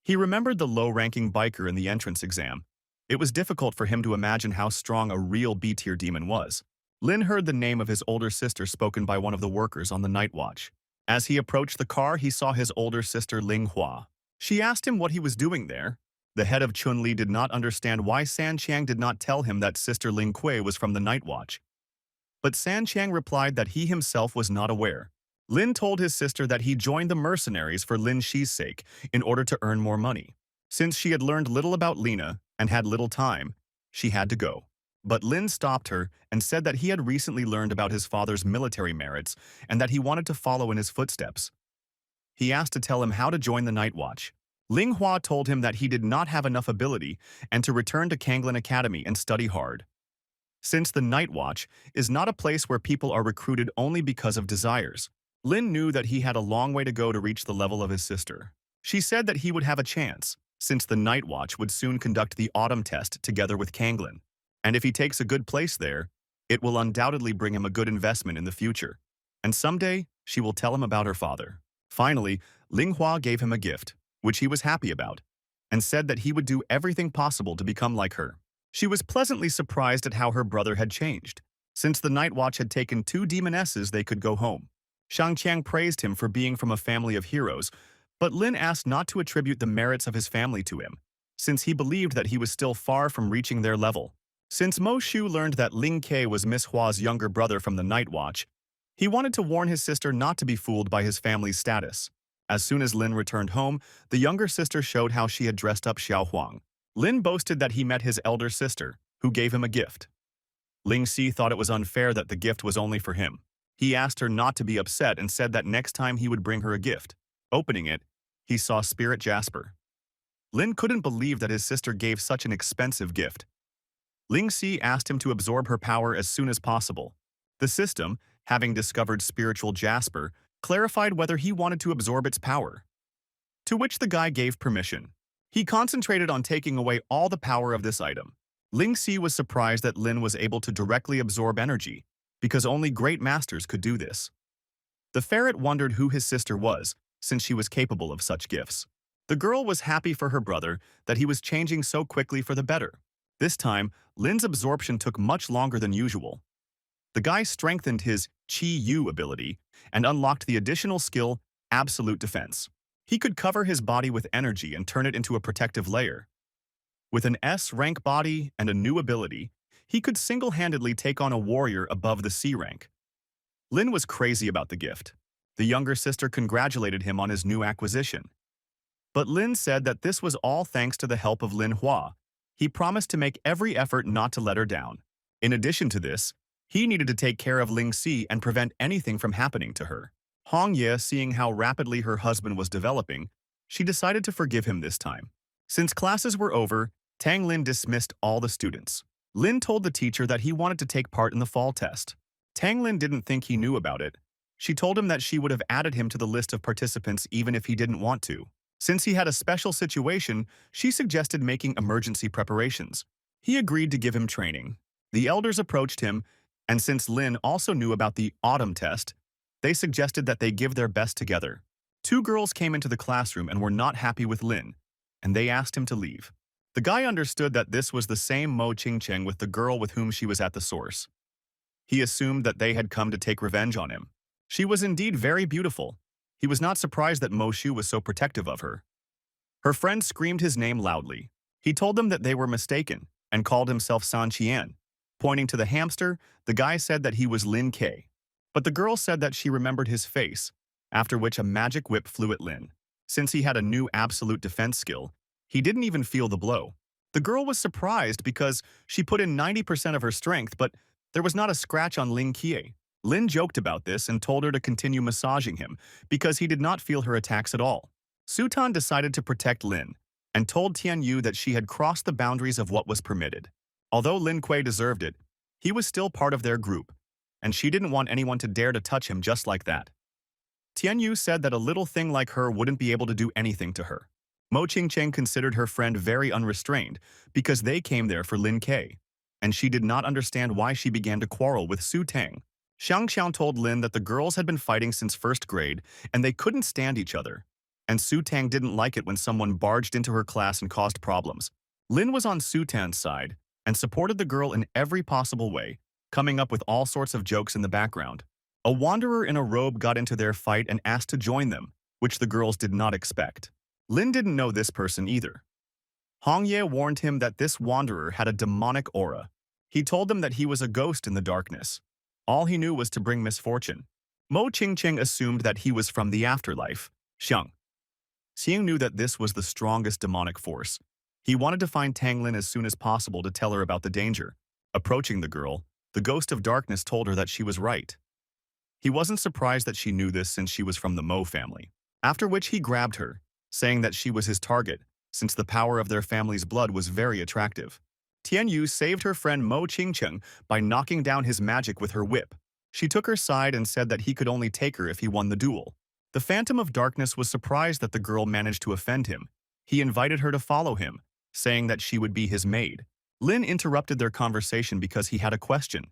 He remembered the low-ranking biker in the entrance exam. It was difficult for him to imagine how strong a real B-tier demon was. Lin heard the name of his older sister spoken by one of the workers on the Night Watch. As he approached the car, he saw his older sister Ling Hua. She asked him what he was doing there. The head of Chun Li did not understand why San Chiang did not tell him that sister Ling Kuei was from the Night Watch. But San Chiang replied that he himself was not aware. Lin told his sister that he joined the mercenaries for Lin Shi's sake in order to earn more money. Since she had learned little about Lena and had little time, she had to go. But Lin stopped her and said that he had recently learned about his father's military merits and that he wanted to follow in his footsteps. He asked to tell him how to join the Night Watch. Ling Hua told him that he did not have enough ability and to return to Kanglin Academy and study hard. Since the Night Watch is not a place where people are recruited only because of desires, Lin knew that he had a long way to go to reach the level of his sister. She said that he would have a chance, since the Night Watch would soon conduct the autumn test together with Kanglin. And if he takes a good place there, it will undoubtedly bring him a good investment in the future. And someday, she will tell him about her father. Finally, Ling Hua gave him a gift, which he was happy about, and said that he would do everything possible to become like her. She was pleasantly surprised at how her brother had changed. Since the Night Watch had taken 2 demonesses, they could go home. Shang Qiang praised him for being from a family of heroes, but Lin asked not to attribute the merits of his family to him, since he believed that he was still far from reaching their level. Since Mo Shu learned that Ling Ke was Miss Hua's younger brother from the Night Watch, he wanted to warn his sister not to be fooled by his family's status. As soon as Lin returned home, the younger sister showed how she had dressed up Xiao Huang. Lin boasted that he met his elder sister, who gave him a gift. Ling Si thought it was unfair that the gift was only for him. He asked her not to be upset and said that next time he would bring her a gift. Opening it, he saw Spirit Jasper. Lin couldn't believe that his sister gave such an expensive gift. Ling Si asked him to absorb her power as soon as possible. The system, having discovered spiritual Jasper, clarified whether he wanted to absorb its power, to which the guy gave permission. He concentrated on taking away all the power of this item. Ling Si was surprised that Lin was able to directly absorb energy, because only great masters could do this. The ferret wondered who his sister was, since she was capable of such gifts. The girl was happy for her brother that he was changing so quickly for the better. This time, Lin's absorption took much longer than usual. The guy strengthened his Qi Yu ability and unlocked the additional skill, Absolute Defense. He could cover his body with energy and turn it into a protective layer. With an S-rank body and a new ability, he could single-handedly take on a warrior above the C rank. Lin was crazy about the gift. The younger sister congratulated him on his new acquisition. But Lin said that this was all thanks to the help of Lin Hua. He promised to make every effort not to let her down. In addition to this, he needed to take care of Ling Si and prevent anything from happening to her. Hong Ye, seeing how rapidly her husband was developing, she decided to forgive him this time. Since classes were over, Tang Lin dismissed all the students. Lin told the teacher that he wanted to take part in the fall test. Tang Lin didn't think he knew about it. She told him that she would have added him to the list of participants even if he didn't want to. Since he had a special situation, she suggested making emergency preparations. He agreed to give him training. The elders approached him, and since Lin also knew about the autumn test, they suggested that they give their best together. 2 girls came into the classroom and were not happy with Lin, and they asked him to leave. The guy understood that this was the same Mo Qingcheng with the girl with whom she was at the source. He assumed that they had come to take revenge on him. She was indeed very beautiful. He was not surprised that Mo Shu was so protective of her. Her friends screamed his name loudly. He told them that they were mistaken and called himself San Qian. Pointing to the hamster, the guy said that he was Lin Ke. But the girl said that she remembered his face, after which a magic whip flew at Lin. Since he had a new absolute defense skill, he didn't even feel the blow. The girl was surprised because she put in 90% of her strength, but there was not a scratch on Ling Kie. Lin joked about this and told her to continue massaging him because he did not feel her attacks at all. Sutan decided to protect Lin and told Tian Yu that she had crossed the boundaries of what was permitted. Although Lin Kuei deserved it, he was still part of their group, and she didn't want anyone to dare to touch him just like that. Tian Yu said that a little thing like her wouldn't be able to do anything to her. Mo Qingcheng considered her friend very unrestrained because they came there for Lin Ke, and she did not understand why she began to quarrel with Su Tang. Xiang Xiao told Lin that the girls had been fighting since first grade and they couldn't stand each other, and Su Tang didn't like it when someone barged into her class and caused problems. Lin was on Su Tang's side and supported the girl in every possible way, coming up with all sorts of jokes in the background. A wanderer in a robe got into their fight and asked to join them, which the girls did not expect. Lin didn't know this person either. Hong Ye warned him that this wanderer had a demonic aura. He told them that he was a ghost in the darkness. All he knew was to bring misfortune. Mo Qingcheng assumed that he was from the afterlife. Xiang Xiang knew that this was the strongest demonic force. He wanted to find Tang Lin as soon as possible to tell her about the danger. Approaching the girl, the ghost of darkness told her that she was right. He wasn't surprised that she knew this since she was from the Mo family. After which he grabbed her, saying that she was his target, since the power of their family's blood was very attractive. Tian Yu saved her friend Mo Qingcheng by knocking down his magic with her whip. She took her side and said that he could only take her if he won the duel. The Phantom of Darkness was surprised that the girl managed to offend him. He invited her to follow him, saying that she would be his maid. Lynn interrupted their conversation because he had a question.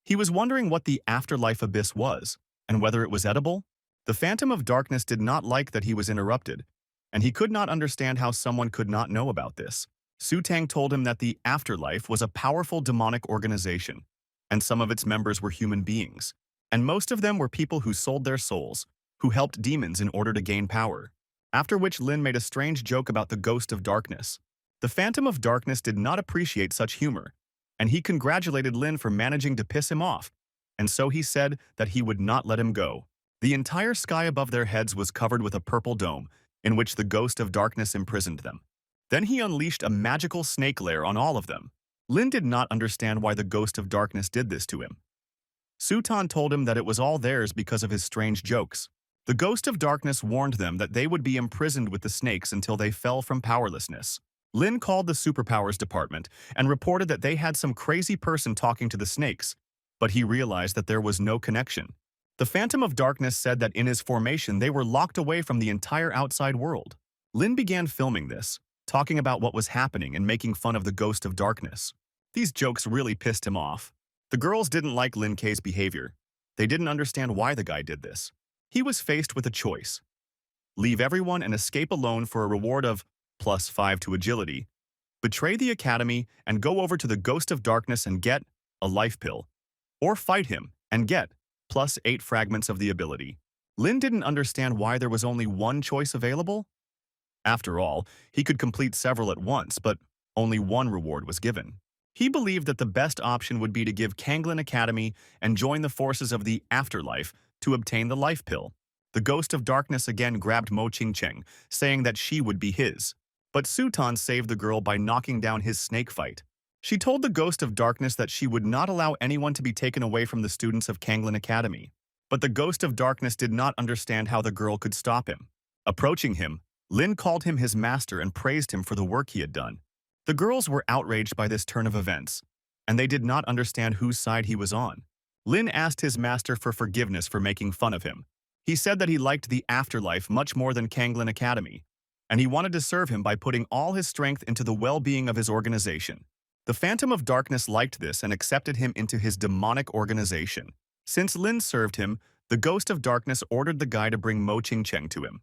He was wondering what the afterlife abyss was, and whether it was edible. The Phantom of Darkness did not like that he was interrupted, and he could not understand how someone could not know about this. Su Tang told him that the afterlife was a powerful demonic organization, and some of its members were human beings, and most of them were people who sold their souls, who helped demons in order to gain power. After which Lin made a strange joke about the Ghost of Darkness. The Phantom of Darkness did not appreciate such humor, and he congratulated Lin for managing to piss him off, and so he said that he would not let him go. The entire sky above their heads was covered with a purple dome, in which the Ghost of Darkness imprisoned them. Then he unleashed a magical snake lair on all of them. Lin did not understand why the Ghost of Darkness did this to him. Sutan told him that it was all theirs because of his strange jokes. The Ghost of Darkness warned them that they would be imprisoned with the snakes until they fell from powerlessness. Lin called the Superpowers Department and reported that they had some crazy person talking to the snakes, but he realized that there was no connection. The Phantom of Darkness said that in his formation they were locked away from the entire outside world. Lin began filming this, talking about what was happening and making fun of the Ghost of Darkness. These jokes really pissed him off. The girls didn't like Lin K's behavior. They didn't understand why the guy did this. He was faced with a choice. Leave everyone and escape alone for a reward of +5 to agility, betray the academy and go over to the Ghost of Darkness and get a life pill, or fight him and get +8 fragments of the ability. Lin didn't understand why there was only one choice available. After all, he could complete several at once, but only one reward was given. He believed that the best option would be to give Kanglin Academy and join the forces of the afterlife to obtain the life pill. The Ghost of Darkness again grabbed Mo Ching-cheng, saying that she would be his. But Sutan saved the girl by knocking down his snake fight. She told the Ghost of Darkness that she would not allow anyone to be taken away from the students of Kanglin Academy. But the Ghost of Darkness did not understand how the girl could stop him. Approaching him, Lin called him his master and praised him for the work he had done. The girls were outraged by this turn of events, and they did not understand whose side he was on. Lin asked his master for forgiveness for making fun of him. He said that he liked the afterlife much more than Kanglin Academy, and he wanted to serve him by putting all his strength into the well-being of his organization. The Phantom of Darkness liked this and accepted him into his demonic organization. Since Lin served him, the Ghost of Darkness ordered the guy to bring Mo Ching-cheng to him.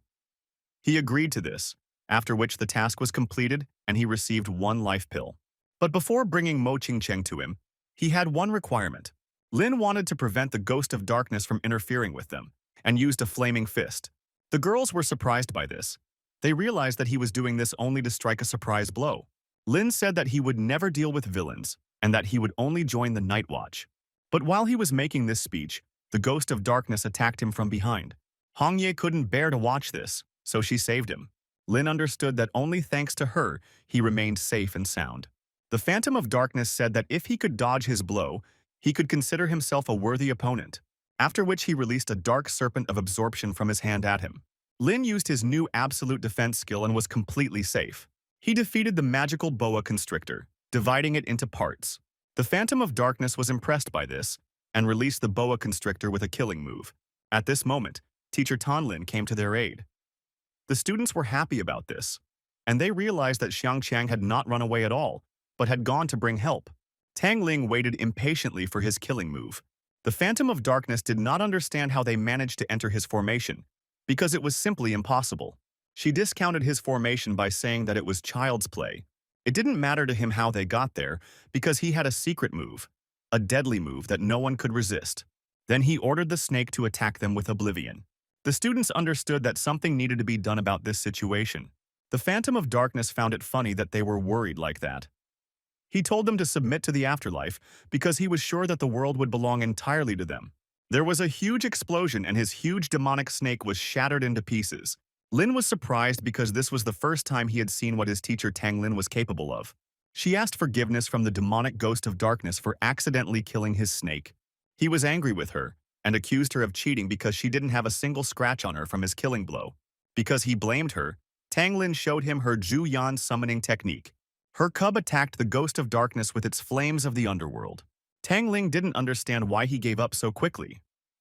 He agreed to this, after which the task was completed and he received one life pill. But before bringing Mo Ching-cheng to him, he had one requirement. Lin wanted to prevent the Ghost of Darkness from interfering with them, and used a flaming fist. The girls were surprised by this. They realized that he was doing this only to strike a surprise blow. Lin said that he would never deal with villains, and that he would only join the Night Watch. But while he was making this speech, the Ghost of Darkness attacked him from behind. Hong Ye couldn't bear to watch this, so she saved him. Lin understood that only thanks to her, he remained safe and sound. The Phantom of Darkness said that if he could dodge his blow, he could consider himself a worthy opponent, after which he released a dark serpent of absorption from his hand at him. Lin used his new absolute defense skill and was completely safe. He defeated the magical boa constrictor, dividing it into parts. The Phantom of Darkness was impressed by this, and released the boa constrictor with a killing move. At this moment, Teacher Tan Lin came to their aid. The students were happy about this, and they realized that Xiang Qiang had not run away at all, but had gone to bring help. Tang Ling waited impatiently for his killing move. The Phantom of Darkness did not understand how they managed to enter his formation, because it was simply impossible. She discounted his formation by saying that it was child's play. It didn't matter to him how they got there, because he had a secret move, a deadly move that no one could resist. Then he ordered the snake to attack them with oblivion. The students understood that something needed to be done about this situation. The Phantom of Darkness found it funny that they were worried like that. He told them to submit to the afterlife because he was sure that the world would belong entirely to them. There was a huge explosion and his huge demonic snake was shattered into pieces. Lin was surprised because this was the first time he had seen what his teacher Tang Lin was capable of. She asked forgiveness from the demonic Ghost of Darkness for accidentally killing his snake. He was angry with her and accused her of cheating because she didn't have a single scratch on her from his killing blow. Because he blamed her, Tang Lin showed him her Zhu Yan summoning technique. Her cub attacked the Ghost of Darkness with its flames of the underworld. Tang Ling didn't understand why he gave up so quickly.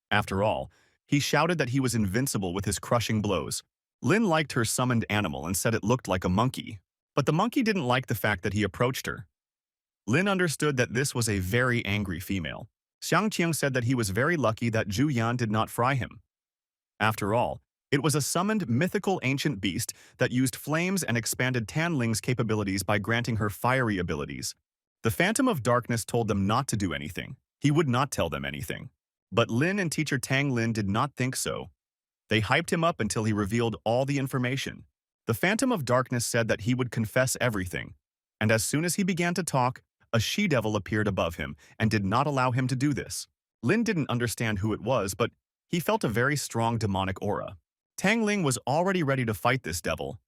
After all, he shouted that he was invincible with his crushing blows. Lin liked her summoned animal and said it looked like a monkey. But the monkey didn't like the fact that he approached her. Lin understood that this was a very angry female. Xiang Qiang said that he was very lucky that Zhu Yan did not fry him. After all, it was a summoned mythical ancient beast that used flames and expanded Tan Ling's capabilities by granting her fiery abilities. The Phantom of Darkness told them not to do anything. He would not tell them anything. But Lin and teacher Tang Lin did not think so. They hyped him up until he revealed all the information. The Phantom of Darkness said that he would confess everything. And as soon as he began to talk, a she-devil appeared above him and did not allow him to do this. Lin didn't understand who it was, but he felt a very strong demonic aura. Tang Ling was already ready to fight this devil.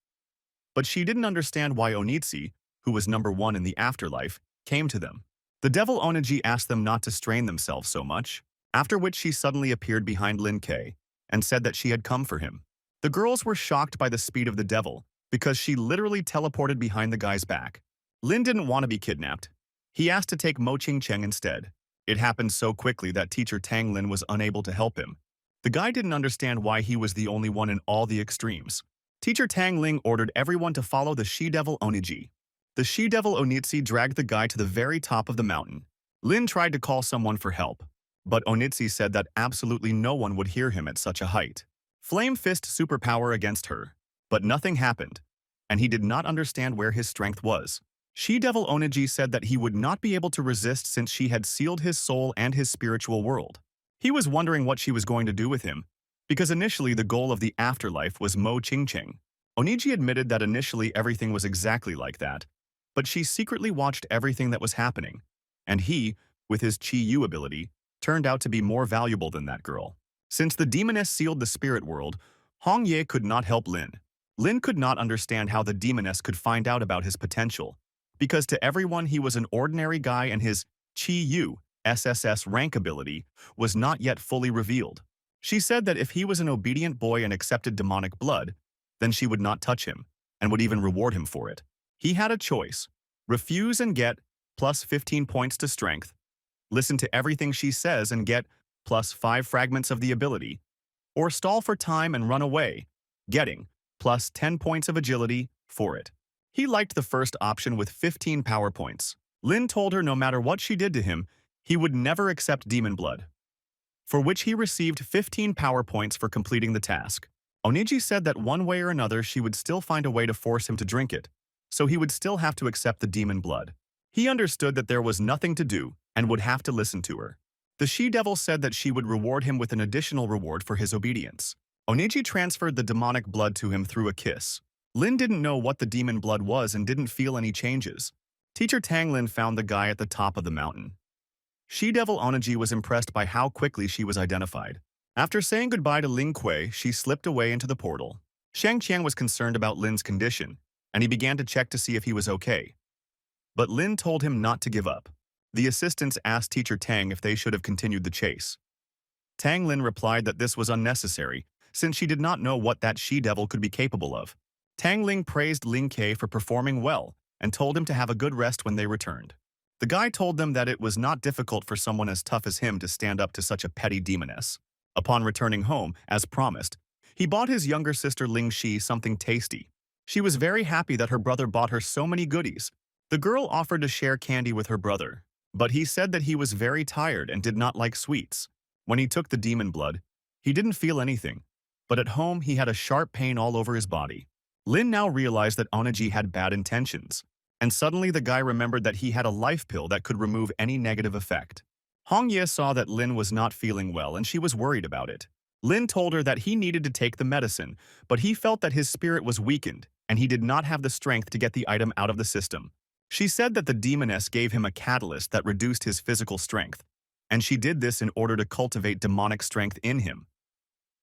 But she didn't understand why Onitsi, who was number 1 in the afterlife, came to them. The devil Oniji asked them not to strain themselves so much, after which she suddenly appeared behind Lin K and said that she had come for him. The girls were shocked by the speed of the devil because she literally teleported behind the guy's back. Lin didn't want to be kidnapped. He asked to take Mo Qing Cheng instead. It happened so quickly that teacher Tang Lin was unable to help him. The guy didn't understand why he was the only one in all the extremes. Teacher Tang Ling ordered everyone to follow the she-devil Oniji. The she-devil Onitsi dragged the guy to the very top of the mountain. Lin tried to call someone for help, but Onitsi said that absolutely no one would hear him at such a height. Flame Fist superpower against her, but nothing happened, and he did not understand where his strength was. She-devil Oniji said that he would not be able to resist since she had sealed his soul and his spiritual world. He was wondering what she was going to do with him, because initially the goal of the afterlife was Mo Qing Cheng. Oniji admitted that initially everything was exactly like that, but she secretly watched everything that was happening, and he, with his Chi Yu ability, turned out to be more valuable than that girl. Since the demoness sealed the spirit world, Hong Ye could not help Lin. Lin could not understand how the demoness could find out about his potential, because to everyone he was an ordinary guy and his Chi Yu SSS rank ability was not yet fully revealed. She said that if he was an obedient boy and accepted demonic blood, then she would not touch him, and would even reward him for it. He had a choice: refuse and get plus 15 points to strength, listen to everything she says and get plus 5 fragments of the ability, or stall for time and run away, getting plus 10 points of agility for it. He liked the first option with 15 power points. Lin told her no matter what she did to him, he would never accept demon blood, for which he received 15 power points for completing the task. Oniji said that one way or another she would still find a way to force him to drink it, so he would still have to accept the demon blood. He understood that there was nothing to do and would have to listen to her. The she-devil said that she would reward him with an additional reward for his obedience. Oniji transferred the demonic blood to him through a kiss. Lin didn't know what the demon blood was and didn't feel any changes. Teacher Tang Lin found the guy at the top of the mountain. She-devil Oniji was impressed by how quickly she was identified. After saying goodbye to Ling Kui, she slipped away into the portal. Shang Qiang was concerned about Lin's condition, and he began to check to see if he was okay. But Lin told him not to give up. The assistants asked teacher Tang if they should have continued the chase. Tang Lin replied that this was unnecessary, since she did not know what that she-devil could be capable of. Tang Ling praised Ling Ke for performing well and told him to have a good rest when they returned. The guy told them that it was not difficult for someone as tough as him to stand up to such a petty demoness. Upon returning home, as promised, he bought his younger sister Ling Shi something tasty. She was very happy that her brother bought her so many goodies. The girl offered to share candy with her brother, but he said that he was very tired and did not like sweets. When he took the demon blood, he didn't feel anything, but at home he had a sharp pain all over his body. Lin now realized that Oniji had bad intentions, and suddenly the guy remembered that he had a life pill that could remove any negative effect. Hong Ye saw that Lin was not feeling well and she was worried about it. Lin told her that he needed to take the medicine, but he felt that his spirit was weakened and he did not have the strength to get the item out of the system. She said that the demoness gave him a catalyst that reduced his physical strength, and she did this in order to cultivate demonic strength in him.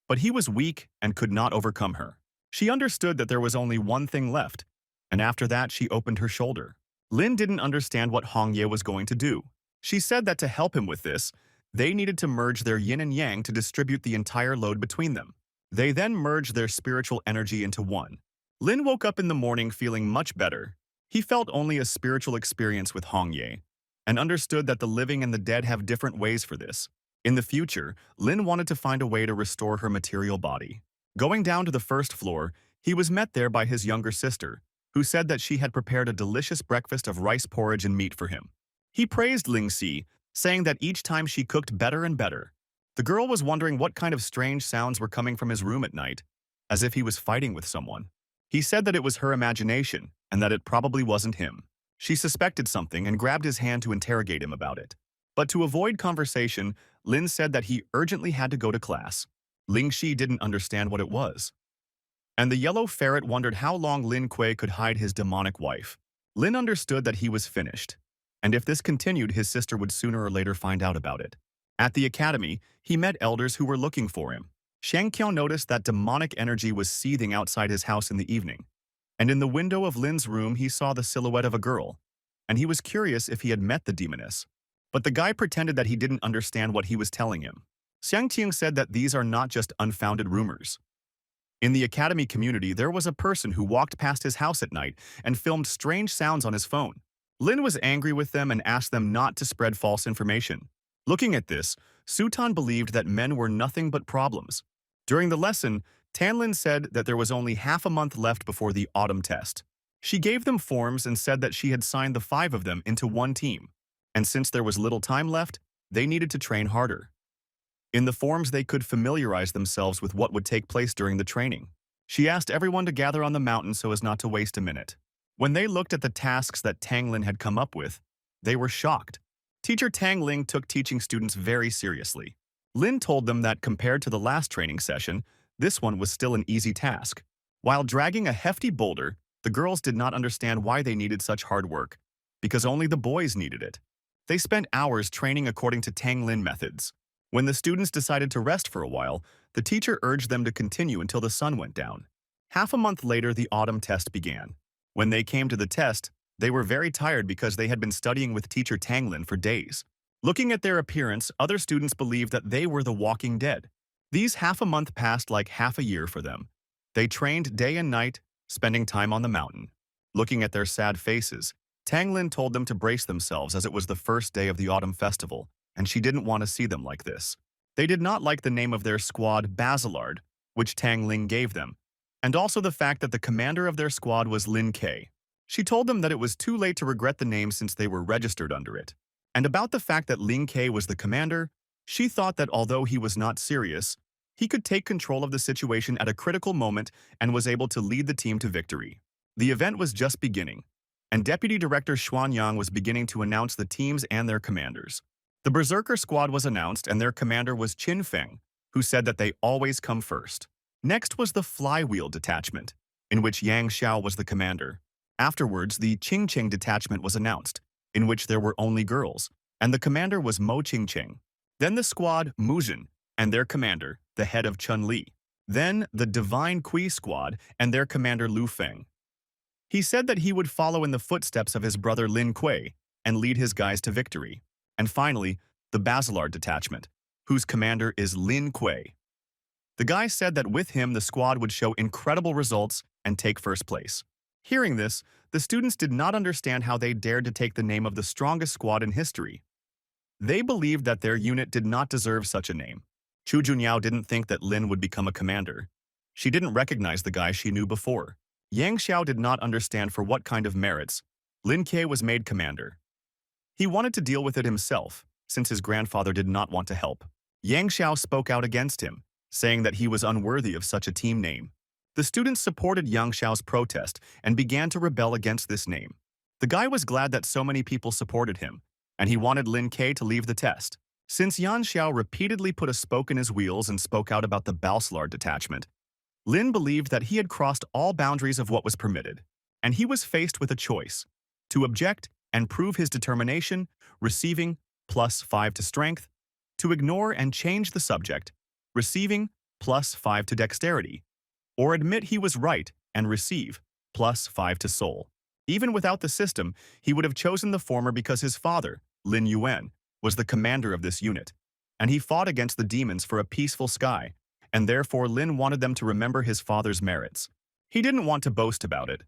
But he was weak and could not overcome her. She understood that there was only one thing left, and after that she opened her shoulder. Lin didn't understand what Hong Ye was going to do. She said that to help him with this, they needed to merge their yin and yang to distribute the entire load between them. They then merged their spiritual energy into one. Lin woke up in the morning feeling much better. He felt only a spiritual experience with Hong Ye, and understood that the living and the dead have different ways for this. In the future, Lin wanted to find a way to restore her material body. Going down to the first floor, he was met there by his younger sister, who said that she had prepared a delicious breakfast of rice porridge and meat for him. He praised Ling Si, saying that each time she cooked better and better. The girl was wondering what kind of strange sounds were coming from his room at night, as if he was fighting with someone. He said that it was her imagination and that it probably wasn't him. She suspected something and grabbed his hand to interrogate him about it. But to avoid conversation, Lin said that he urgently had to go to class. Ling Shi didn't understand what it was. And the yellow ferret wondered how long Lin Kuei could hide his demonic wife. Lin understood that he was finished, and if this continued, his sister would sooner or later find out about it. At the academy, he met elders who were looking for him. Shang Qiao noticed that demonic energy was seething outside his house in the evening, and in the window of Lin's room he saw the silhouette of a girl, and he was curious if he had met the demoness. But the guy pretended that he didn't understand what he was telling him. Xiang Qing said that these are not just unfounded rumors. In the academy community, there was a person who walked past his house at night and filmed strange sounds on his phone. Lin was angry with them and asked them not to spread false information. Looking at this, Sutan believed that men were nothing but problems. During the lesson, Tanlin said that there was only half a month left before the autumn test. She gave them forms and said that she had signed the 5 of them into one team, and since there was little time left, they needed to train harder. In the forms, they could familiarize themselves with what would take place during the training. She asked everyone to gather on the mountain so as not to waste a minute. When they looked at the tasks that Tang Lin had come up with, they were shocked. Teacher Tang Ling took teaching students very seriously. Lin told them that compared to the last training session, this one was still an easy task. While dragging a hefty boulder, the girls did not understand why they needed such hard work, because only the boys needed it. They spent hours training according to Tang Lin methods. When the students decided to rest for a while, the teacher urged them to continue until the sun went down. Half a month later, the autumn test began. When they came to the test, they were very tired because they had been studying with teacher Tang Lin for days. Looking at their appearance, other students believed that they were the walking dead. These half a month passed like half a year for them. They trained day and night, spending time on the mountain. Looking at their sad faces, Tang Lin told them to brace themselves as it was the first day of the autumn festival, and she didn't want to see them like this. They did not like the name of their squad, Basilard, which Tang Ling gave them, and also the fact that the commander of their squad was Lin Kei. She told them that it was too late to regret the name since they were registered under it. And about the fact that Lin Kei was the commander, she thought that although he was not serious, he could take control of the situation at a critical moment and was able to lead the team to victory. The event was just beginning, and Deputy Director Xuan Yang was beginning to announce the teams and their commanders. The Berserker squad was announced and their commander was Qin Feng, who said that they always come first. Next was the Flywheel detachment, in which Yang Xiao was the commander. Afterwards, the Qingqing detachment was announced, in which there were only girls, and the commander was Mo Qingqing. Then the squad Muzhen, and their commander, the head of Chun Li. Then the Divine Kui squad and their commander Lu Feng. He said that he would follow in the footsteps of his brother Lin Kuei and lead his guys to victory. And finally, the Basilard detachment, whose commander is Lin Kuei. The guy said that with him the squad would show incredible results and take first place. Hearing this, the students did not understand how they dared to take the name of the strongest squad in history. They believed that their unit did not deserve such a name. Chu Junyao didn't think that Lin would become a commander. She didn't recognize the guy she knew before. Yang Xiao did not understand for what kind of merits Lin Kei was made commander. He wanted to deal with it himself, since his grandfather did not want to help. Yang Xiao spoke out against him, saying that he was unworthy of such a team name. The students supported Yang Xiao's protest and began to rebel against this name. The guy was glad that so many people supported him, and he wanted Lin Kei to leave the test. Since Yan Xiao repeatedly put a spoke in his wheels and spoke out about the Basilard detachment, Lin believed that he had crossed all boundaries of what was permitted, and he was faced with a choice: to object and prove his determination, receiving +5 to strength, to ignore and change the subject, receiving +5 to dexterity, or admit he was right and receive +5 to soul. Even without the system, he would have chosen the former because his father, Lin Yuan, was the commander of this unit, and he fought against the demons for a peaceful sky, and therefore Lin wanted them to remember his father's merits. He didn't want to boast about it,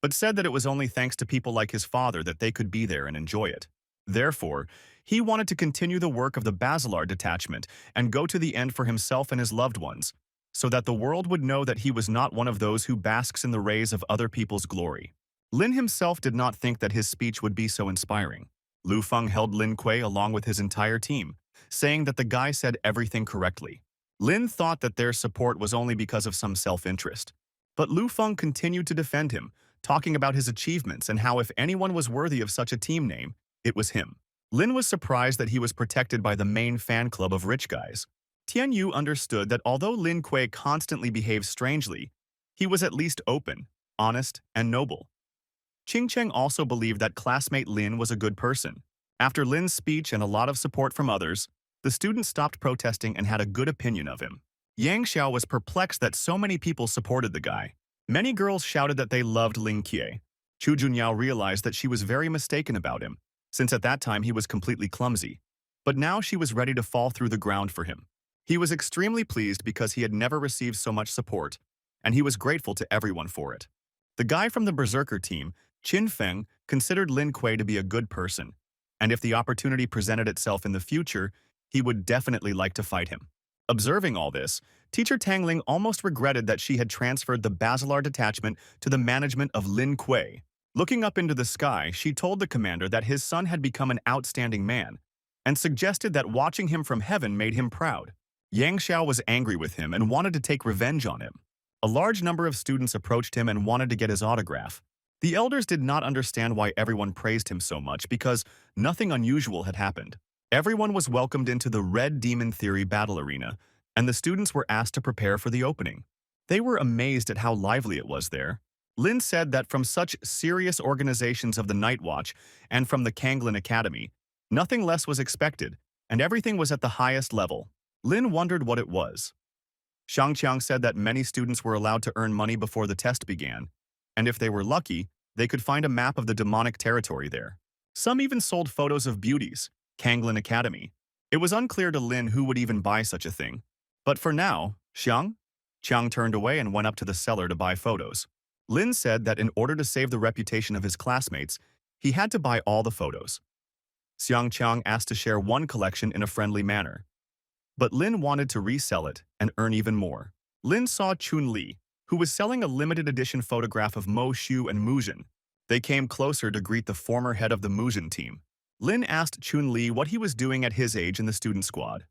but said that it was only thanks to people like his father that they could be there and enjoy it. Therefore, he wanted to continue the work of the Basilard detachment and go to the end for himself and his loved ones, so that the world would know that he was not one of those who basks in the rays of other people's glory. Lin himself did not think that his speech would be so inspiring. Lu Feng held Lin Kuei along with his entire team, saying that the guy said everything correctly. Lin thought that their support was only because of some self-interest. But Lu Feng continued to defend him, talking about his achievements and how if anyone was worthy of such a team name, it was him. Lin was surprised that he was protected by the main fan club of rich guys. Tian Yu understood that although Lin Kuei constantly behaved strangely, he was at least open, honest, and noble. Qing Cheng also believed that classmate Lin was a good person. After Lin's speech and a lot of support from others, the students stopped protesting and had a good opinion of him. Yang Xiao was perplexed that so many people supported the guy. Many girls shouted that they loved Ling Kie. Chu Junyao realized that she was very mistaken about him, since at that time he was completely clumsy. But now she was ready to fall through the ground for him. He was extremely pleased because he had never received so much support, and he was grateful to everyone for it. The guy from the Berserker team, Qin Feng, considered Lin Kuei to be a good person, and if the opportunity presented itself in the future, he would definitely like to fight him. Observing all this, teacher Tang Ling almost regretted that she had transferred the Basilar detachment to the management of Lin Kuei. Looking up into the sky, she told the commander that his son had become an outstanding man, and suggested that watching him from heaven made him proud. Yang Xiao was angry with him and wanted to take revenge on him. A large number of students approached him and wanted to get his autograph. The elders did not understand why everyone praised him so much because nothing unusual had happened. Everyone was welcomed into the Red Demon Theory battle arena, and the students were asked to prepare for the opening. They were amazed at how lively it was there. Lin said that from such serious organizations of the Night Watch and from the Kanglin Academy, nothing less was expected, and everything was at the highest level. Lin wondered what it was. Shang Qiang said that many students were allowed to earn money before the test began, and if they were lucky, they could find a map of the demonic territory there. Some even sold photos of beauties, Kanglin Academy. It was unclear to Lin who would even buy such a thing. But for now, Qiang turned away and went up to the seller to buy photos. Lin said that in order to save the reputation of his classmates, he had to buy all the photos. Qiang asked to share one collection in a friendly manner. But Lin wanted to resell it and earn even more. Lin saw Chun Li, who was selling a limited edition photograph of Mo Xiu and Mu Jin. They came closer to greet the former head of the Mu Jin team. Lin asked Chun Li what he was doing at his age in the student squad.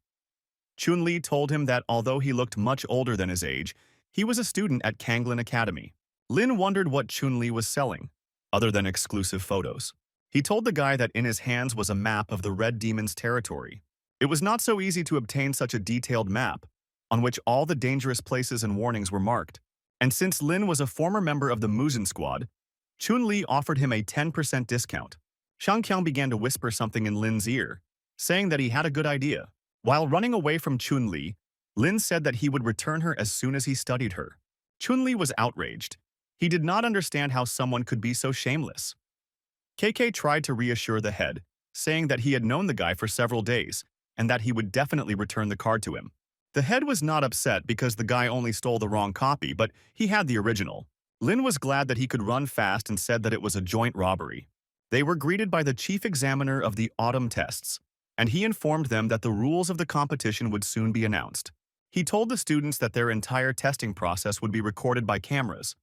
Chun Li told him that although he looked much older than his age, he was a student at Kanglin Academy. Lin wondered what Chun Li was selling, other than exclusive photos. He told the guy that in his hands was a map of the Red Demon's territory. It was not so easy to obtain such a detailed map, on which all the dangerous places and warnings were marked. And since Lin was a former member of the Muzin squad, Chun Li offered him a 10% discount. Shang Qiang began to whisper something in Lin's ear, saying that he had a good idea. While running away from Chun Li, Lin said that he would return her as soon as he studied her. Chun Li was outraged. He did not understand how someone could be so shameless. KK tried to reassure the head, saying that he had known the guy for several days, and that he would definitely return the card to him. The head was not upset because the guy only stole the wrong copy, but he had the original. Lin was glad that he could run fast and said that it was a joint robbery. They were greeted by the chief examiner of the autumn tests, and he informed them that the rules of the competition would soon be announced. He told the students that their entire testing process would be recorded by cameras,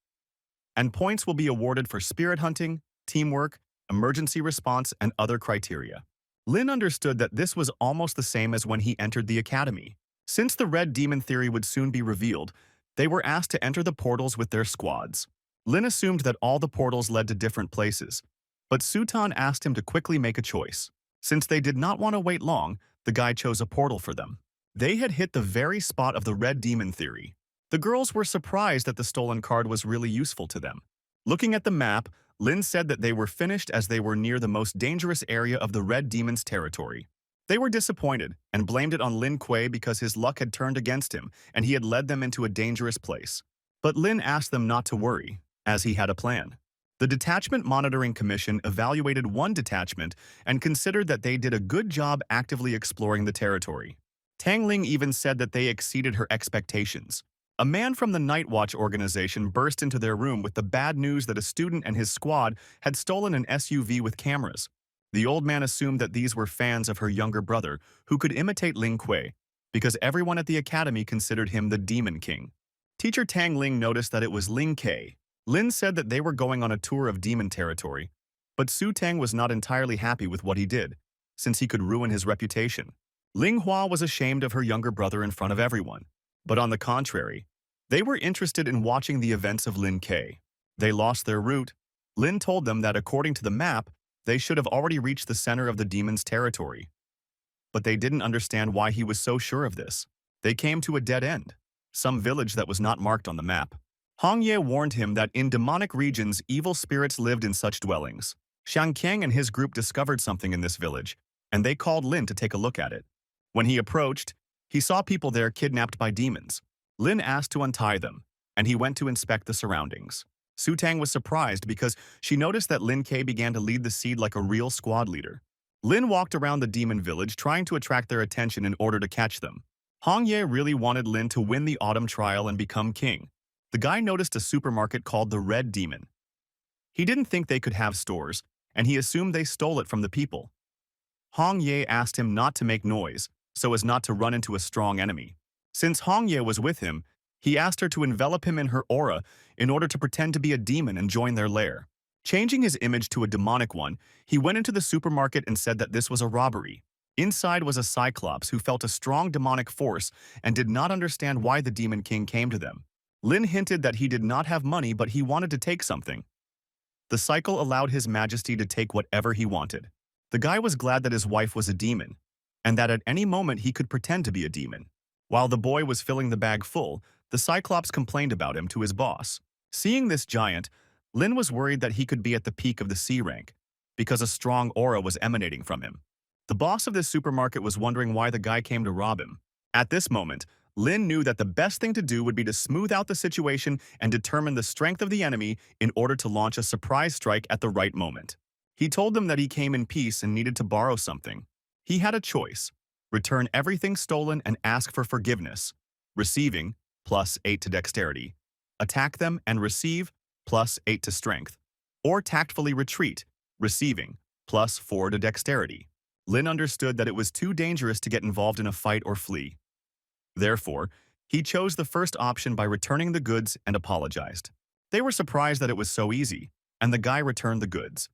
and points will be awarded for spirit hunting, teamwork, emergency response, and other criteria. Lin understood that this was almost the same as when he entered the academy. Since the Red Demon Theory would soon be revealed, they were asked to enter the portals with their squads. Lin assumed that all the portals led to different places, but Sutan asked him to quickly make a choice. Since they did not want to wait long, the guy chose a portal for them. They had hit the very spot of the Red Demon Theory. The girls were surprised that the stolen card was really useful to them. Looking at the map, Lin said that they were finished as they were near the most dangerous area of the Red Demon's territory. They were disappointed and blamed it on Lin Kuei because his luck had turned against him and he had led them into a dangerous place. But Lin asked them not to worry, as he had a plan. The Detachment Monitoring Commission evaluated one detachment and considered that they did a good job actively exploring the territory. Tang Ling even said that they exceeded her expectations. A man from the Night Watch organization burst into their room with the bad news that a student and his squad had stolen an SUV with cameras. The old man assumed that these were fans of her younger brother, who could imitate Lin Kuei, because everyone at the academy considered him the Demon King. Teacher Tang Ling noticed that it was Lin Kuei. Lin said that they were going on a tour of demon territory, But Su Tang was not entirely happy with what he did, since he could ruin his reputation. Ling Hua was ashamed of her younger brother in front of everyone. But on the contrary, they were interested in watching the events of Lin K. They lost their route. Lin told them that according to the map, they should have already reached the center of the demon's territory. But they didn't understand why he was so sure of this. They came to a dead end, some village that was not marked on the map. Hong Ye warned him that in demonic regions, evil spirits lived in such dwellings. Xiang Qiang and his group discovered something in this village, and they called Lin to take a look at it. When he approached, he saw people there kidnapped by demons. Lin asked to untie them, and he went to inspect the surroundings. Su Tang was surprised because she noticed that Lin K began to lead the seed like a real squad leader. Lin walked around the demon village trying to attract their attention in order to catch them. Hong Ye really wanted Lin to win the autumn trial and become king. The guy noticed a supermarket called the Red Demon. He didn't think they could have stores, and he assumed they stole it from the people. Hong Ye asked him not to make noise, so as not to run into a strong enemy. Since Hong Ye was with him, he asked her to envelop him in her aura in order to pretend to be a demon and join their lair. Changing his image to a demonic one, he went into the supermarket and said that this was a robbery. Inside was a cyclops who felt a strong demonic force and did not understand why the Demon King came to them. Lin hinted that he did not have money, but he wanted to take something. The cycle allowed His Majesty to take whatever he wanted. The guy was glad that his wife was a demon, and that at any moment he could pretend to be a demon. While the boy was filling the bag full, the Cyclops complained about him to his boss. Seeing this giant, Lin was worried that he could be at the peak of the C rank, because a strong aura was emanating from him. The boss of this supermarket was wondering why the guy came to rob him. At this moment, Lin knew that the best thing to do would be to smooth out the situation and determine the strength of the enemy in order to launch a surprise strike at the right moment. He told them that he came in peace and needed to borrow something. He had a choice: return everything stolen and ask for forgiveness, receiving +8 to dexterity, attack them and receive +8 to strength, or tactfully retreat, receiving +4 to dexterity. Lin understood that it was too dangerous to get involved in a fight or flee. Therefore, he chose the first option by returning the goods and apologized. They were surprised that it was so easy, and the guy returned the goods.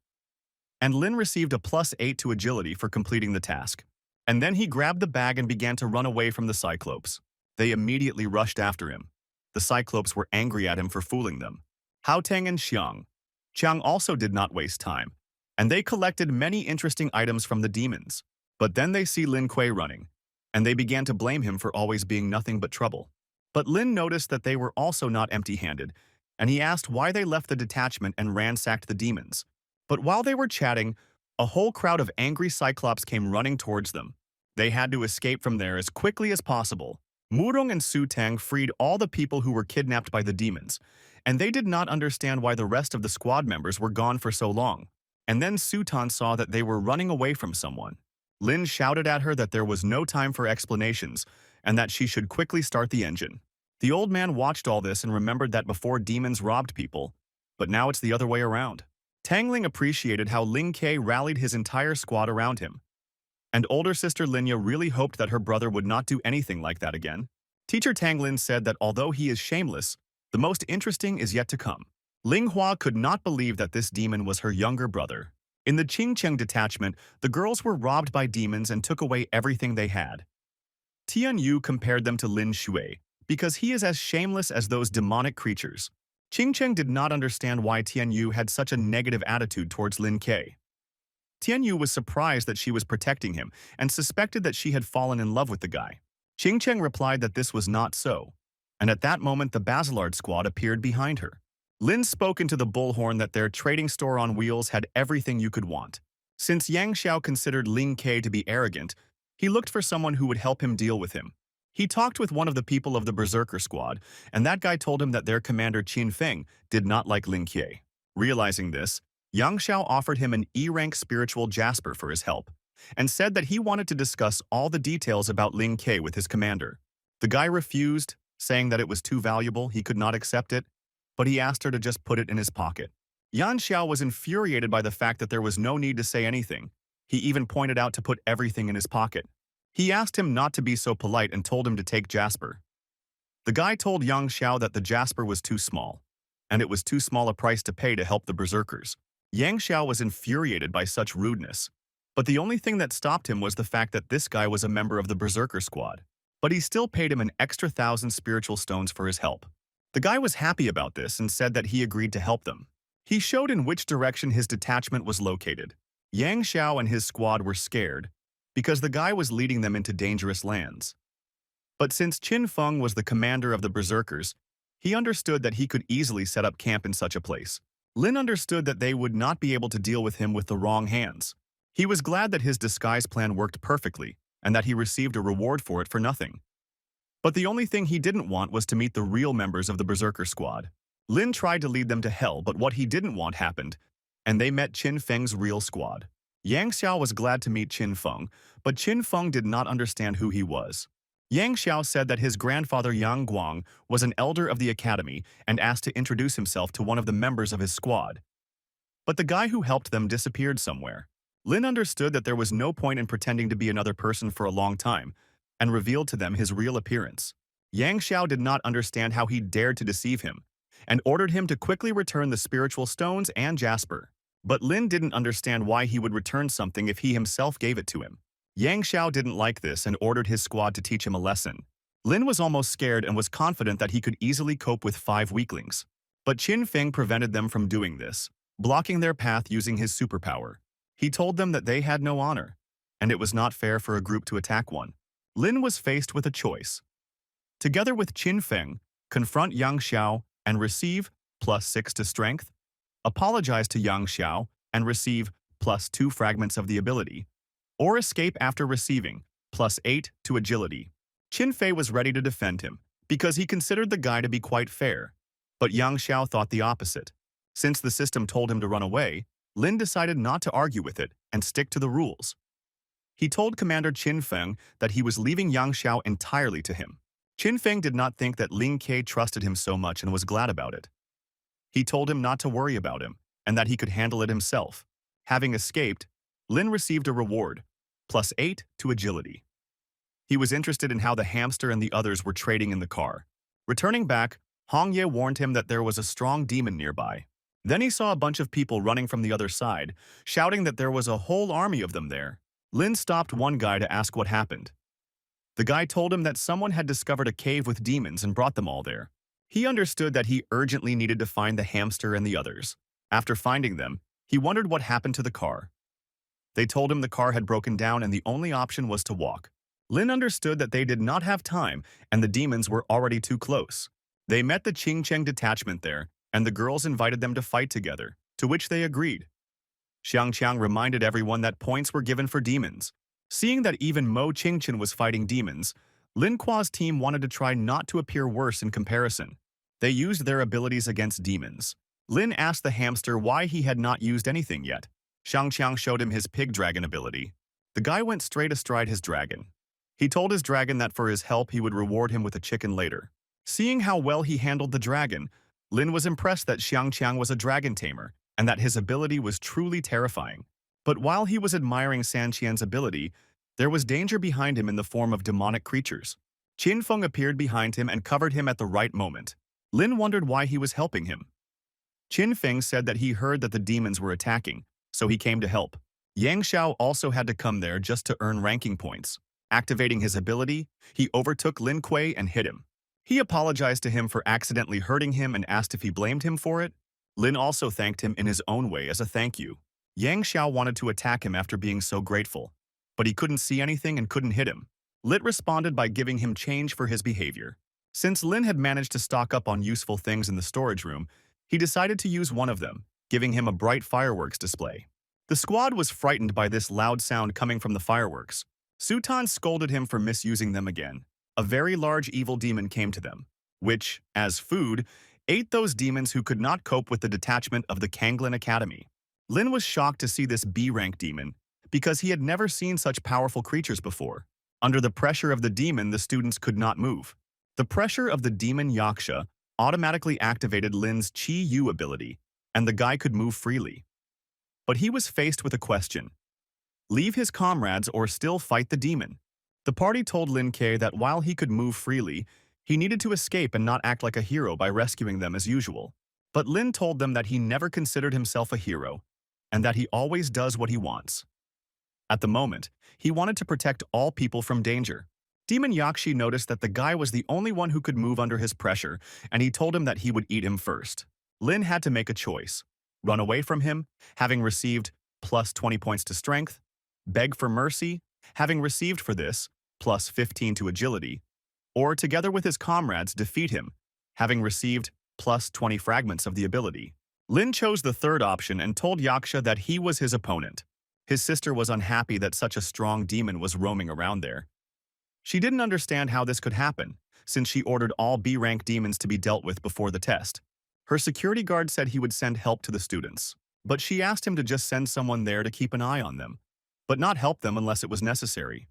And Lin received a +8 to agility for completing the task. And then he grabbed the bag and began to run away from the Cyclopes. They immediately rushed after him. The Cyclopes were angry at him for fooling them. Hao Teng and Qiang also did not waste time, and they collected many interesting items from the demons. But then they see Lin Kuei running, and they began to blame him for always being nothing but trouble. But Lin noticed that they were also not empty-handed, and he asked why they left the detachment and ransacked the demons. But while they were chatting, a whole crowd of angry Cyclops came running towards them. They had to escape from there as quickly as possible. Murong and Su Tang freed all the people who were kidnapped by the demons, and they did not understand why the rest of the squad members were gone for so long. And then Su Tan saw that they were running away from someone. Lin shouted at her that there was no time for explanations and that she should quickly start the engine. The old man watched all this and remembered that before demons robbed people, but now it's the other way around. Tangling appreciated how Ling Ke rallied his entire squad around him. And older sister Linya really hoped that her brother would not do anything like that again. Teacher Tanglin said that although he is shameless, the most interesting is yet to come. Ling Hua could not believe that this demon was her younger brother. In the Qingcheng detachment, the girls were robbed by demons and took away everything they had. Tian Yu compared them to Lin Shui, because he is as shameless as those demonic creatures. Qingcheng did not understand why Tian Yu had such a negative attitude towards Lin Ke. Tian Yu was surprised that she was protecting him and suspected that she had fallen in love with the guy. Qingcheng replied that this was not so, and at that moment the Basilard squad appeared behind her. Lin spoke into the bullhorn that their trading store on wheels had everything you could want. Since Yang Xiao considered Ling Ke to be arrogant, he looked for someone who would help him deal with him. He talked with one of the people of the Berserker squad, and that guy told him that their commander Qin Feng did not like Ling Ke. Realizing this, Yang Xiao offered him an E-rank spiritual jasper for his help, and said that he wanted to discuss all the details about Ling Ke with his commander. The guy refused, saying that it was too valuable, he could not accept it, but he asked her to just put it in his pocket. Yan Xiao was infuriated by the fact that there was no need to say anything. He even pointed out to put everything in his pocket. He asked him not to be so polite and told him to take Jasper. The guy told Yang Xiao that the Jasper was too small, and it was too small a price to pay to help the Berserkers. Yang Xiao was infuriated by such rudeness, but the only thing that stopped him was the fact that this guy was a member of the Berserker squad. But he still paid him an extra 1,000 spiritual stones for his help. The guy was happy about this and said that he agreed to help them. He showed in which direction his detachment was located. Yang Xiao and his squad were scared because the guy was leading them into dangerous lands. But since Qin Feng was the commander of the Berserkers, he understood that he could easily set up camp in such a place. Lin understood that they would not be able to deal with him with the wrong hands. He was glad that his disguise plan worked perfectly and that he received a reward for it for nothing. But the only thing he didn't want was to meet the real members of the Berserker squad. Lin tried to lead them to hell, but what he didn't want happened, and they met Qin Feng's real squad. Yang Xiao was glad to meet Qin Feng, but Qin Feng did not understand who he was. Yang Xiao said that his grandfather Yang Guang was an elder of the academy and asked to introduce himself to one of the members of his squad. But the guy who helped them disappeared somewhere. Lin understood that there was no point in pretending to be another person for a long time, and revealed to them his real appearance. Yang Xiao did not understand how he dared to deceive him, and ordered him to quickly return the spiritual stones and jasper. But Lin didn't understand why he would return something if he himself gave it to him. Yang Xiao didn't like this and ordered his squad to teach him a lesson. Lin was almost scared and was confident that he could easily cope with 5 weaklings. But Qin Feng prevented them from doing this, blocking their path using his superpower. He told them that they had no honor, and it was not fair for a group to attack one. Lin was faced with a choice. Together with Qin Feng, confront Yang Xiao and receive +6 to strength, apologize to Yang Xiao and receive +2 fragments of the ability, or escape after receiving +8 to agility. Qin Fei was ready to defend him because he considered the guy to be quite fair, but Yang Xiao thought the opposite. Since the system told him to run away, Lin decided not to argue with it and stick to the rules. He told Commander Qin Feng that he was leaving Yang Xiao entirely to him. Qin Feng did not think that Lin Ke trusted him so much and was glad about it. He told him not to worry about him and that he could handle it himself. Having escaped, Lin received a reward, +8 to agility. He was interested in how the hamster and the others were trading in the car. Returning back, Hong Ye warned him that there was a strong demon nearby. Then he saw a bunch of people running from the other side, shouting that there was a whole army of them there. Lin stopped one guy to ask what happened. The guy told him that someone had discovered a cave with demons and brought them all there. He understood that he urgently needed to find the hamster and the others. After finding them, he wondered what happened to the car. They told him the car had broken down and the only option was to walk. Lin understood that they did not have time and the demons were already too close. They met the Qingcheng detachment there, and the girls invited them to fight together, to which they agreed. Xiangqiang reminded everyone that points were given for demons. Seeing that even Mo Qingchen was fighting demons, Lin Kuo's team wanted to try not to appear worse in comparison. They used their abilities against demons. Lin asked the hamster why he had not used anything yet. Xiangqiang showed him his pig dragon ability. The guy went straight astride his dragon. He told his dragon that for his help he would reward him with a chicken later. Seeing how well he handled the dragon, Lin was impressed that Xiangqiang was a dragon tamer and that his ability was truly terrifying. But while he was admiring Sanqian's ability, there was danger behind him in the form of demonic creatures. Qin Feng appeared behind him and covered him at the right moment. Lin wondered why he was helping him. Qin Feng said that he heard that the demons were attacking, so he came to help. Yang Xiao also had to come there just to earn ranking points. Activating his ability, he overtook Lin Kuei and hit him. He apologized to him for accidentally hurting him and asked if he blamed him for it. Lin also thanked him in his own way as a thank you. Yang Xiao wanted to attack him after being so grateful, but he couldn't see anything and couldn't hit him. Lit responded by giving him change for his behavior. Since Lin had managed to stock up on useful things in the storage room, he decided to use one of them, giving him a bright fireworks display. The squad was frightened by this loud sound coming from the fireworks. Sutan scolded him for misusing them again. A very large evil demon came to them, which, as food, ate those demons who could not cope with the detachment of the Kanglin Academy. Lin was shocked to see this B-rank demon because he had never seen such powerful creatures before. Under the pressure of the demon, the students could not move. The pressure of the demon Yaksha automatically activated Lin's Chi Yu ability, and the guy could move freely. But he was faced with a question. Leave his comrades or still fight the demon? The party told Lin Ke that while he could move freely, he needed to escape and not act like a hero by rescuing them as usual. But Lin told them that he never considered himself a hero. and that he always does what he wants. At the moment, he wanted to protect all people from danger. Demon Yakshi noticed that the guy was the only one who could move under his pressure, and he told him that he would eat him first. Lynn had to make a choice: run away from him, having received plus 20 points to strength, beg for mercy, having received for this plus 15 to agility, or together with his comrades defeat him, having received plus 20 fragments of the ability. Lynn chose the third option and told Yaksha that he was his opponent. His sister was unhappy that such a strong demon was roaming around there. She didn't understand how this could happen, since she ordered all B-rank demons to be dealt with before the test. Her security guard said he would send help to the students, but she asked him to just send someone there to keep an eye on them, but not help them unless it was necessary,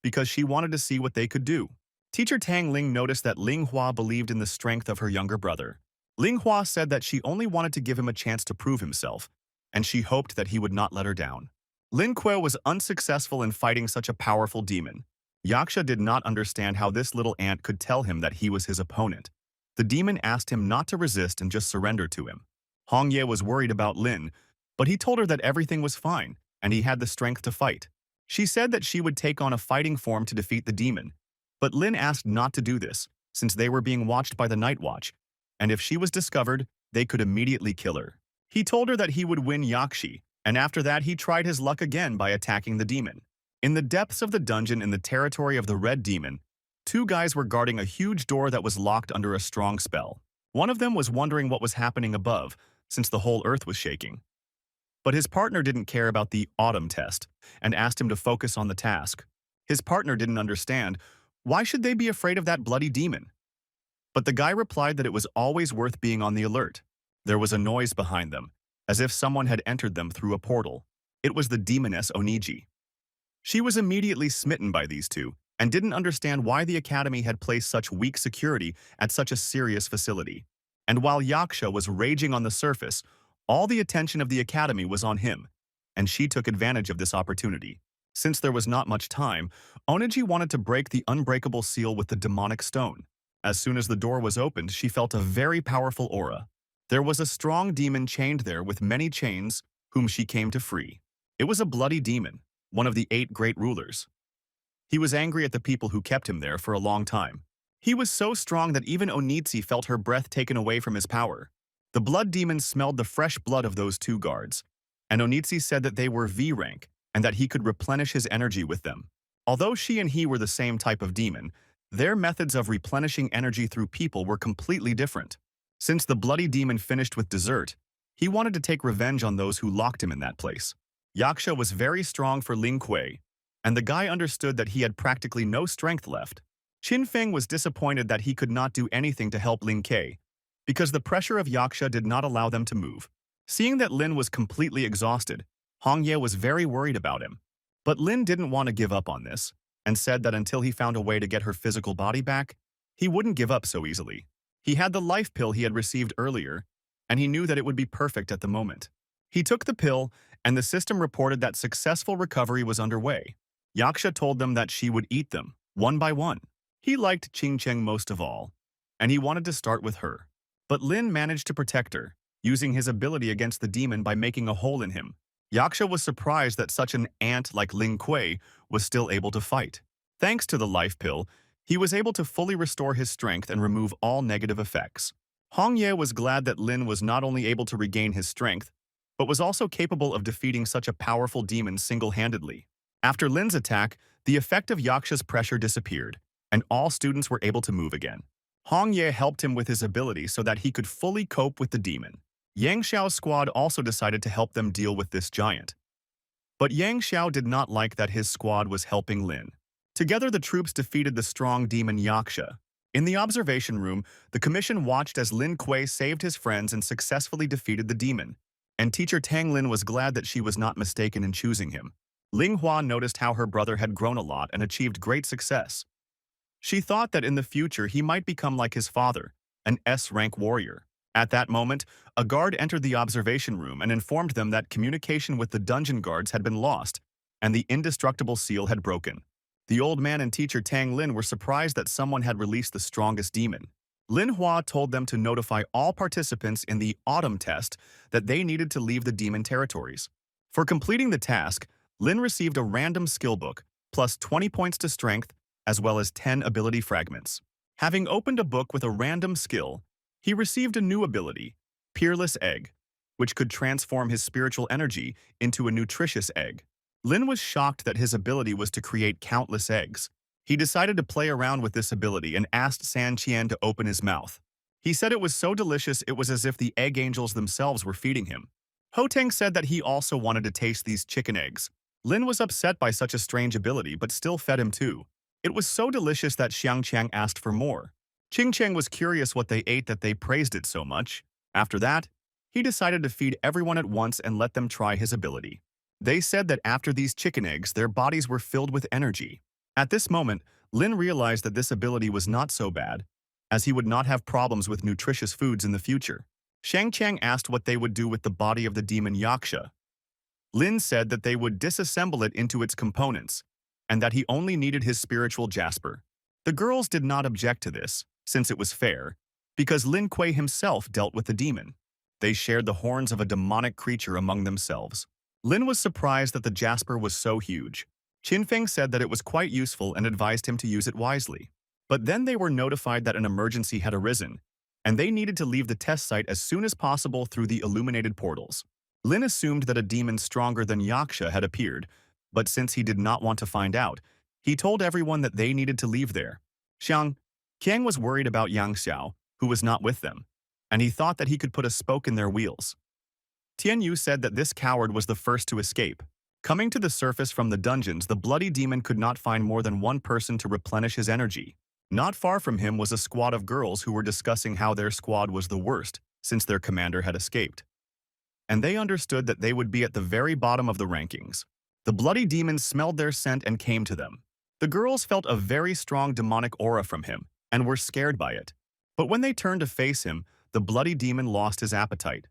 because she wanted to see what they could do. Teacher Tang Ling noticed that Ling Hua believed in the strength of her younger brother. Ling Hua said that she only wanted to give him a chance to prove himself, and she hoped that he would not let her down. Lin Kuei was unsuccessful in fighting such a powerful demon. Yaksha did not understand how this little ant could tell him that he was his opponent. The demon asked him not to resist and just surrender to him. Hong Ye was worried about Lin, but he told her that everything was fine, and he had the strength to fight. She said that she would take on a fighting form to defeat the demon, but Lin asked not to do this, since they were being watched by the Night Watch, and if she was discovered, they could immediately kill her. He told her that he would win Yakshi, and after that he tried his luck again by attacking the demon. In the depths of the dungeon in the territory of the Red Demon, two guys were guarding a huge door that was locked under a strong spell. One of them was wondering what was happening above, since the whole earth was shaking. But his partner didn't care about the autumn test, and asked him to focus on the task. His partner didn't understand. Why should they be afraid of that bloody demon? But the guy replied that it was always worth being on the alert. There was a noise behind them, as if someone had entered them through a portal. It was the demoness Oniji. She was immediately smitten by these two, and didn't understand why the academy had placed such weak security at such a serious facility. And while Yaksha was raging on the surface, all the attention of the academy was on him, and she took advantage of this opportunity. Since there was not much time, Oniji wanted to break the unbreakable seal with the demonic stone. As soon as the door was opened, she felt a very powerful aura. There was a strong demon chained there with many chains, whom she came to free. It was a bloody demon, one of the 8 great rulers. He was angry at the people who kept him there for a long time. He was so strong that even Onitsi felt her breath taken away from his power. The blood demon smelled the fresh blood of those 2 guards, and Onitsi said that they were V rank and that he could replenish his energy with them. Although she and he were the same type of demon, their methods of replenishing energy through people were completely different. Since the bloody demon finished with dessert, he wanted to take revenge on those who locked him in that place. Yaksha was very strong for Ling Kuei, and the guy understood that he had practically no strength left. Qin Feng was disappointed that he could not do anything to help Ling Kuei, because the pressure of Yaksha did not allow them to move. Seeing that Lin was completely exhausted, Hong Ye was very worried about him. But Lin didn't want to give up on this, and said that until he found a way to get her physical body back, he wouldn't give up so easily. He had the life pill he had received earlier, and he knew that it would be perfect at the moment. He took the pill, and the system reported that successful recovery was underway. Yaksha told them that she would eat them, one by one. He liked Qing Cheng most of all, and he wanted to start with her. But Lin managed to protect her, using his ability against the demon by making a hole in him. Yaksha was surprised that such an ant like Ling Kuei was still able to fight. Thanks to the life pill, he was able to fully restore his strength and remove all negative effects. Hong Ye was glad that Lin was not only able to regain his strength, but was also capable of defeating such a powerful demon single-handedly. After Lin's attack, the effect of Yaksha's pressure disappeared, and all students were able to move again. Hong Ye helped him with his ability so that he could fully cope with the demon. Yang Xiao's squad also decided to help them deal with this giant. But Yang Xiao did not like that his squad was helping Lin. Together the troops defeated the strong demon Yaksha. In the observation room, the commission watched as Lin Kuei saved his friends and successfully defeated the demon, and teacher Tang Lin was glad that she was not mistaken in choosing him. Ling Hua noticed how her brother had grown a lot and achieved great success. She thought that in the future he might become like his father, an S-rank warrior. At that moment, a guard entered the observation room and informed them that communication with the dungeon guards had been lost, and the indestructible seal had broken. The old man and teacher Tang Lin were surprised that someone had released the strongest demon. Lin Hua told them to notify all participants in the autumn test that they needed to leave the demon territories. For completing the task, Lynn received a random skill book, plus 20 points to strength, as well as 10 ability fragments. Having opened a book with a random skill, he received a new ability, Peerless Egg, which could transform his spiritual energy into a nutritious egg. Lin was shocked that his ability was to create countless eggs. He decided to play around with this ability and asked San Qian to open his mouth. He said it was so delicious it was as if the egg angels themselves were feeding him. Ho Teng said that he also wanted to taste these chicken eggs. Lin was upset by such a strange ability but still fed him too. It was so delicious that Xiang Qiang asked for more. Qing Cheng was curious what they ate that they praised it so much. After that, he decided to feed everyone at once and let them try his ability. They said that after these chicken eggs, their bodies were filled with energy. At this moment, Lin realized that this ability was not so bad, as he would not have problems with nutritious foods in the future. Shang Qiang asked what they would do with the body of the demon Yaksha. Lin said that they would disassemble it into its components, and that he only needed his spiritual jasper. The girls did not object to this, since it was fair, because Lin Kuei himself dealt with the demon. They shared the horns of a demonic creature among themselves. Lin was surprised that the jasper was so huge. Qin Feng said that it was quite useful and advised him to use it wisely. But then they were notified that an emergency had arisen, and they needed to leave the test site as soon as possible through the illuminated portals. Lin assumed that a demon stronger than Yaksha had appeared, but since he did not want to find out, he told everyone that they needed to leave there. Xiang Qiang was worried about Yang Xiao, who was not with them, and he thought that he could put a spoke in their wheels. Tian Yu said that this coward was the first to escape. Coming to the surface from the dungeons, the bloody demon could not find more than one person to replenish his energy. Not far from him was a squad of girls who were discussing how their squad was the worst since their commander had escaped. And they understood that they would be at the very bottom of the rankings. The bloody demon smelled their scent and came to them. The girls felt a very strong demonic aura from him and were scared by it. But when they turned to face him, the bloody demon lost his appetite.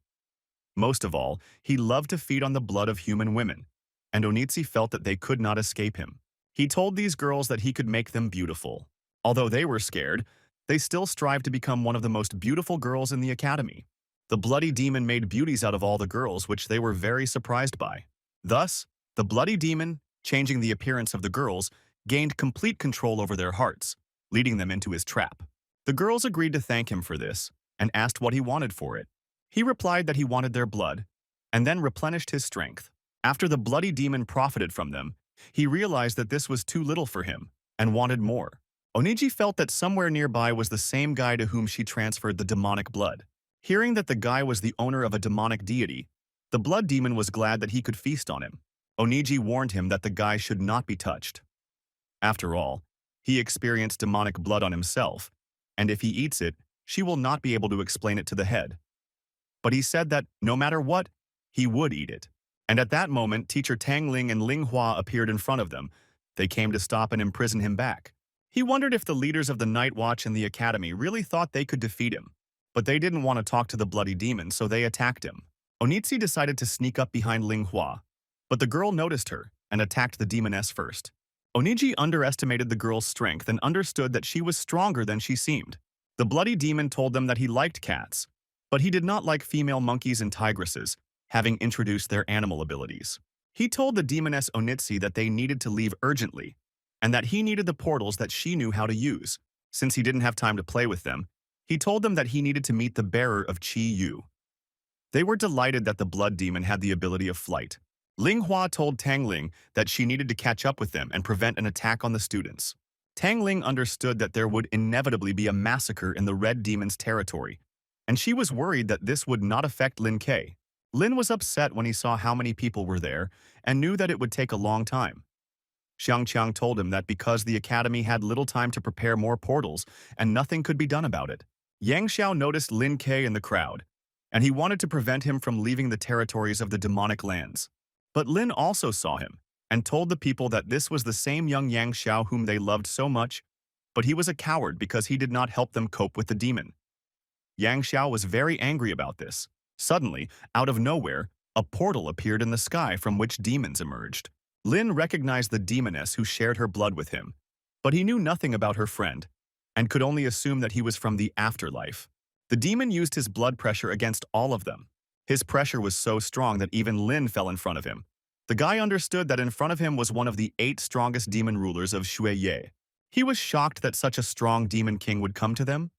Most of all, he loved to feed on the blood of human women, and Onitsi felt that they could not escape him. He told these girls that he could make them beautiful. Although they were scared, they still strived to become one of the most beautiful girls in the academy. The bloody demon made beauties out of all the girls, which they were very surprised by. Thus, the bloody demon, changing the appearance of the girls, gained complete control over their hearts, leading them into his trap. The girls agreed to thank him for this and asked what he wanted for it. He replied that he wanted their blood, and then replenished his strength. After the bloody demon profited from them, he realized that this was too little for him and wanted more. Oniji felt that somewhere nearby was the same guy to whom she transferred the demonic blood. Hearing that the guy was the owner of a demonic deity, the blood demon was glad that he could feast on him. Oniji warned him that the guy should not be touched. After all, he experienced demonic blood on himself, and if he eats it, she will not be able to explain it to the head. But he said that, no matter what, he would eat it. And at that moment, teacher Tang Ling and Ling Hua appeared in front of them. They came to stop and imprison him back. He wondered if the leaders of the Night Watch and the Academy really thought they could defeat him. But they didn't want to talk to the bloody demon, so they attacked him. Onitsi decided to sneak up behind Ling Hua, but the girl noticed her and attacked the demoness first. Oniji underestimated the girl's strength and understood that she was stronger than she seemed. The bloody demon told them that he liked cats, but he did not like female monkeys and tigresses, having introduced their animal abilities. He told the demoness Onitsi that they needed to leave urgently, and that he needed the portals that she knew how to use. Since he didn't have time to play with them, he told them that he needed to meet the bearer of Qi Yu. They were delighted that the blood demon had the ability of flight. Ling Hua told Tang Ling that she needed to catch up with them and prevent an attack on the students. Tang Ling understood that there would inevitably be a massacre in the Red Demon's territory, and she was worried that this would not affect Lin Kei. Lin was upset when he saw how many people were there and knew that it would take a long time. Xiang Qiang told him that because the academy had little time to prepare more portals and nothing could be done about it. Yang Xiao noticed Lin Kei in the crowd, and he wanted to prevent him from leaving the territories of the demonic lands. But Lin also saw him and told the people that this was the same young Yang Xiao whom they loved so much, but he was a coward because he did not help them cope with the demon. Yang Xiao was very angry about this. Suddenly, out of nowhere, a portal appeared in the sky from which demons emerged. Lin recognized the demoness who shared her blood with him, but he knew nothing about her friend and could only assume that he was from the afterlife. The demon used his blood pressure against all of them. His pressure was so strong that even Lin fell in front of him. The guy understood that in front of him was one of the 8 strongest demon rulers of Shuiye. He was shocked that such a strong demon king would come to them.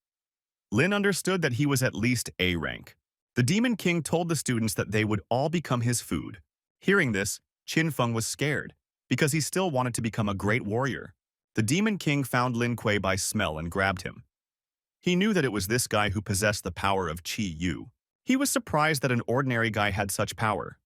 Lin understood that he was at least A rank. The demon king told the students that they would all become his food. Hearing this, Qin Feng was scared, because he still wanted to become a great warrior. The demon king found Lin Kuei by smell and grabbed him. He knew that it was this guy who possessed the power of Qi Yu. He was surprised that an ordinary guy had such power.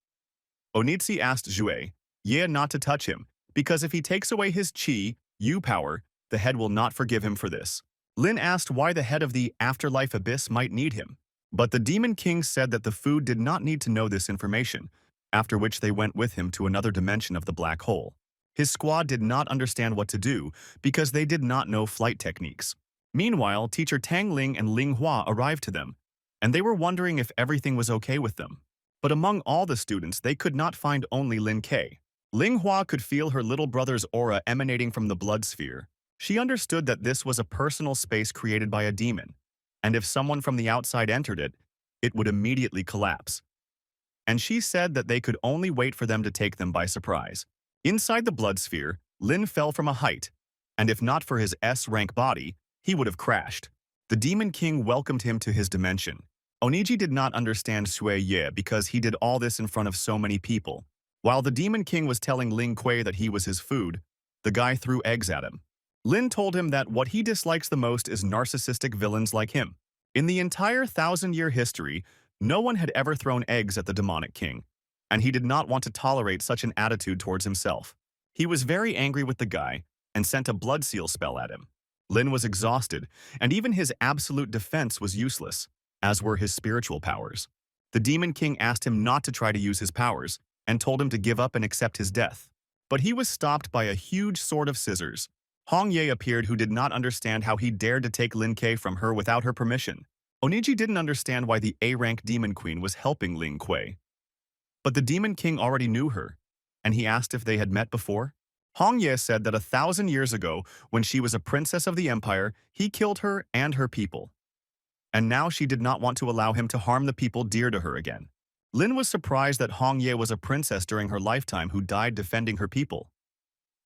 Onitsi asked Zhui Ye not to touch him, because if he takes away his Qi Yu power, the head will not forgive him for this. Lin asked why the head of the afterlife abyss might need him. But the demon king said that the food did not need to know this information, after which they went with him to another dimension of the black hole. His squad did not understand what to do because they did not know flight techniques. Meanwhile, teacher Tang Ling and Ling Hua arrived to them, and they were wondering if everything was okay with them. But among all the students, they could not find only Lin Kei. Ling Hua could feel her little brother's aura emanating from the blood sphere. She understood that this was a personal space created by a demon, and if someone from the outside entered it, it would immediately collapse. And she said that they could only wait for them to take them by surprise. Inside the blood sphere, Lin fell from a height, and if not for his S-rank body, he would have crashed. The Demon King welcomed him to his dimension. Oniji did not understand Sui Ye because he did all this in front of so many people. While the Demon King was telling Ling Kuei that he was his food, the guy threw eggs at him. Lin told him that what he dislikes the most is narcissistic villains like him. In the entire 1,000-year history, no one had ever thrown eggs at the demonic king, and he did not want to tolerate such an attitude towards himself. He was very angry with the guy and sent a blood seal spell at him. Lin was exhausted, and even his absolute defense was useless, as were his spiritual powers. The Demon King asked him not to try to use his powers and told him to give up and accept his death. But he was stopped by a huge sword of scissors. Hong Ye appeared, who did not understand how he dared to take Lin Kei from her without her permission. Oniji didn't understand why the A-rank Demon Queen was helping Ling Kuei. But the Demon King already knew her, and he asked if they had met before. Hong Ye said that 1,000 years ago, when she was a princess of the empire, he killed her and her people. And now she did not want to allow him to harm the people dear to her again. Lin was surprised that Hong Ye was a princess during her lifetime who died defending her people.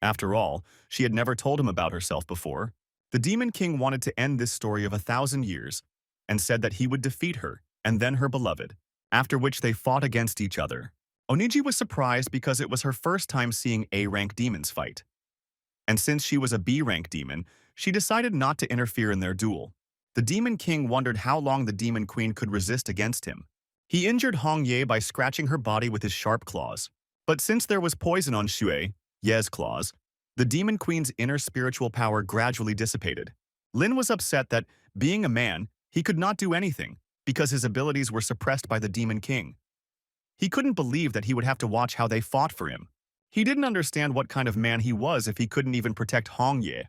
After all, she had never told him about herself before. The Demon King wanted to end this story of 1,000 years and said that he would defeat her and then her beloved, after which they fought against each other. Oniji was surprised because it was her first time seeing A-rank demons fight. And since she was a B-rank demon, she decided not to interfere in their duel. The Demon King wondered how long the Demon Queen could resist against him. He injured Hong Ye by scratching her body with his sharp claws. But since there was poison on Shui Ye's claws, the Demon Queen's inner spiritual power gradually dissipated. Lin was upset that, being a man, he could not do anything because his abilities were suppressed by the Demon King. He couldn't believe that he would have to watch how they fought for him. He didn't understand what kind of man he was if he couldn't even protect Hong Ye.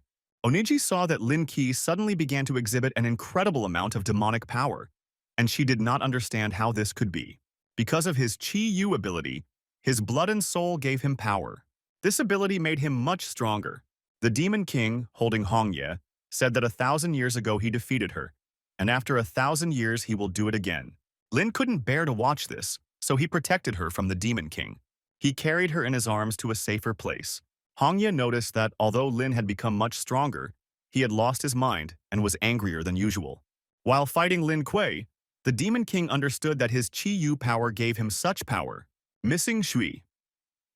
Oniji saw that Lin Qi suddenly began to exhibit an incredible amount of demonic power, and she did not understand how this could be. Because of his Qi Yu ability, his blood and soul gave him power. This ability made him much stronger. The Demon King, holding Hong Ye, said that 1,000 years ago he defeated her, and after 1,000 years he will do it again. Lin couldn't bear to watch this, so he protected her from the Demon King. He carried her in his arms to a safer place. Hong Ye noticed that although Lin had become much stronger, he had lost his mind and was angrier than usual. While fighting Lin Kuei, the Demon King understood that his Qi Yu power gave him such power. Missing Shui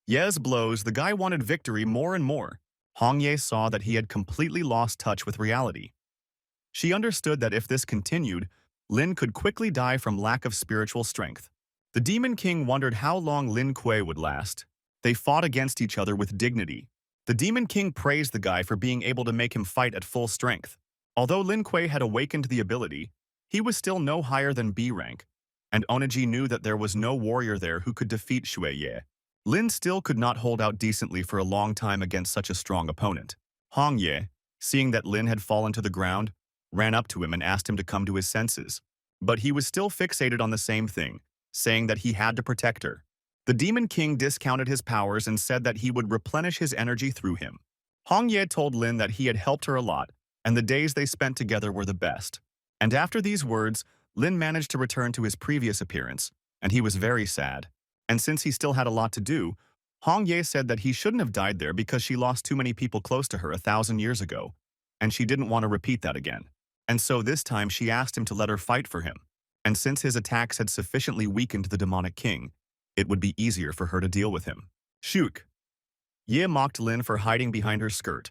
Ye's blows, the guy wanted victory more and more. Hong Ye saw that he had completely lost touch with reality. She understood that if this continued, Lin could quickly die from lack of spiritual strength. The Demon King wondered how long Lin Kuei would last. They fought against each other with dignity. The Demon King praised the guy for being able to make him fight at full strength. Although Lin Kuei had awakened the ability, he was still no higher than B rank, and Oniji knew that there was no warrior there who could defeat Shui Ye. Lin still could not hold out decently for a long time against such a strong opponent. Hong Ye, seeing that Lin had fallen to the ground, ran up to him and asked him to come to his senses. But he was still fixated on the same thing, saying that he had to protect her. The Demon King discounted his powers and said that he would replenish his energy through him. Hong Ye told Lin that he had helped her a lot, and the days they spent together were the best. And after these words, Lin managed to return to his previous appearance, and he was very sad. And since he still had a lot to do, Hong Ye said that he shouldn't have died there because she lost too many people close to her 1,000 years ago, and she didn't want to repeat that again. And so this time she asked him to let her fight for him. And since his attacks had sufficiently weakened the demonic king, it would be easier for her to deal with him. Shook. Ye mocked Lynn for hiding behind her skirt,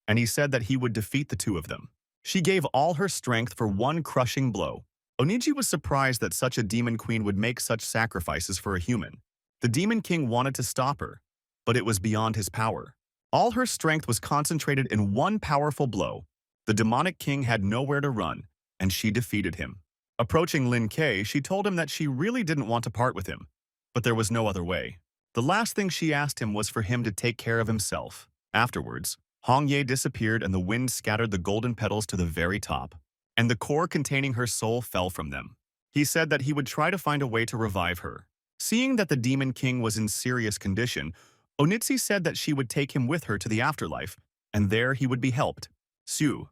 and he said that he would defeat the two of them. She gave all her strength for one crushing blow. Oniji was surprised that such a demon queen would make such sacrifices for a human. The demon king wanted to stop her, but it was beyond his power. All her strength was concentrated in one powerful blow. The demonic king had nowhere to run, and she defeated him. Approaching Lin Kei, she told him that she really didn't want to part with him, but there was no other way. The last thing she asked him was for him to take care of himself. Afterwards, Hong Ye disappeared and the wind scattered the golden petals to the very top, and the core containing her soul fell from them. He said that he would try to find a way to revive her. Seeing that the demon king was in serious condition, Onitsi said that she would take him with her to the afterlife, and there he would be helped. Su.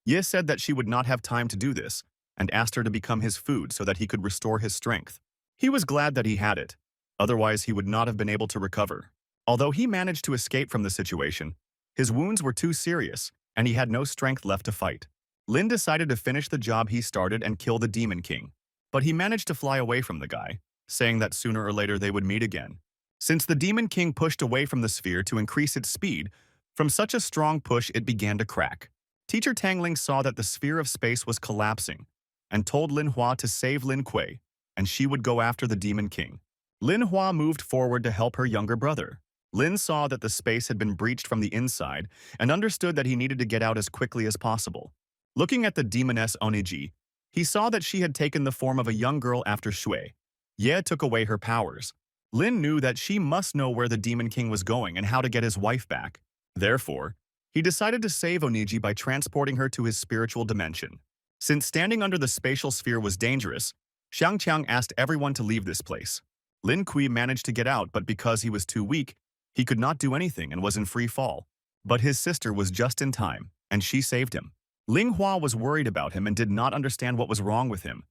Ye said that she would not have time to do this, and asked her to become his food so that he could restore his strength. He was glad that he had it, otherwise he would not have been able to recover. Although he managed to escape from the situation, his wounds were too serious, and he had no strength left to fight. Lin decided to finish the job he started and kill the demon king, but he managed to fly away from the guy, saying that sooner or later they would meet again. Since the demon king pushed away from the sphere to increase its speed, from such a strong push it began to crack. Teacher Tangling saw that the sphere of space was collapsing, and told Lin Hua to save Lin Kuei, and she would go after the demon king. Lin Hua moved forward to help her younger brother. Lin saw that the space had been breached from the inside and understood that he needed to get out as quickly as possible. Looking at the demoness Oniji, he saw that she had taken the form of a young girl after Shui. Ye took away her powers. Lin knew that she must know where the demon king was going and how to get his wife back. Therefore, he decided to save Oniji by transporting her to his spiritual dimension. Since standing under the spatial sphere was dangerous, Xiang Qiang asked everyone to leave this place. Lin Kui managed to get out, but because he was too weak, he could not do anything and was in free fall. But his sister was just in time, and she saved him. Ling Hua was worried about him and did not understand what was wrong with him.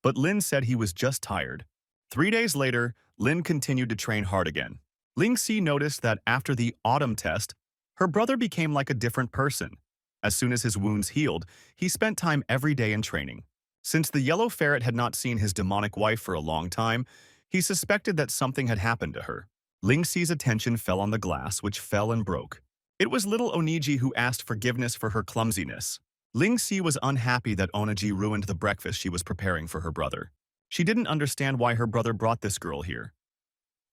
But Lin said he was just tired. 3 days later, Lin continued to train hard again. Ling Si noticed that after the autumn test, her brother became like a different person. As soon as his wounds healed, he spent time every day in training. Since the yellow ferret had not seen his demonic wife for a long time, he suspected that something had happened to her. Ling Si's attention fell on the glass, which fell and broke. It was little Oniji who asked forgiveness for her clumsiness. Ling Si was unhappy that Oniji ruined the breakfast she was preparing for her brother. She didn't understand why her brother brought this girl here.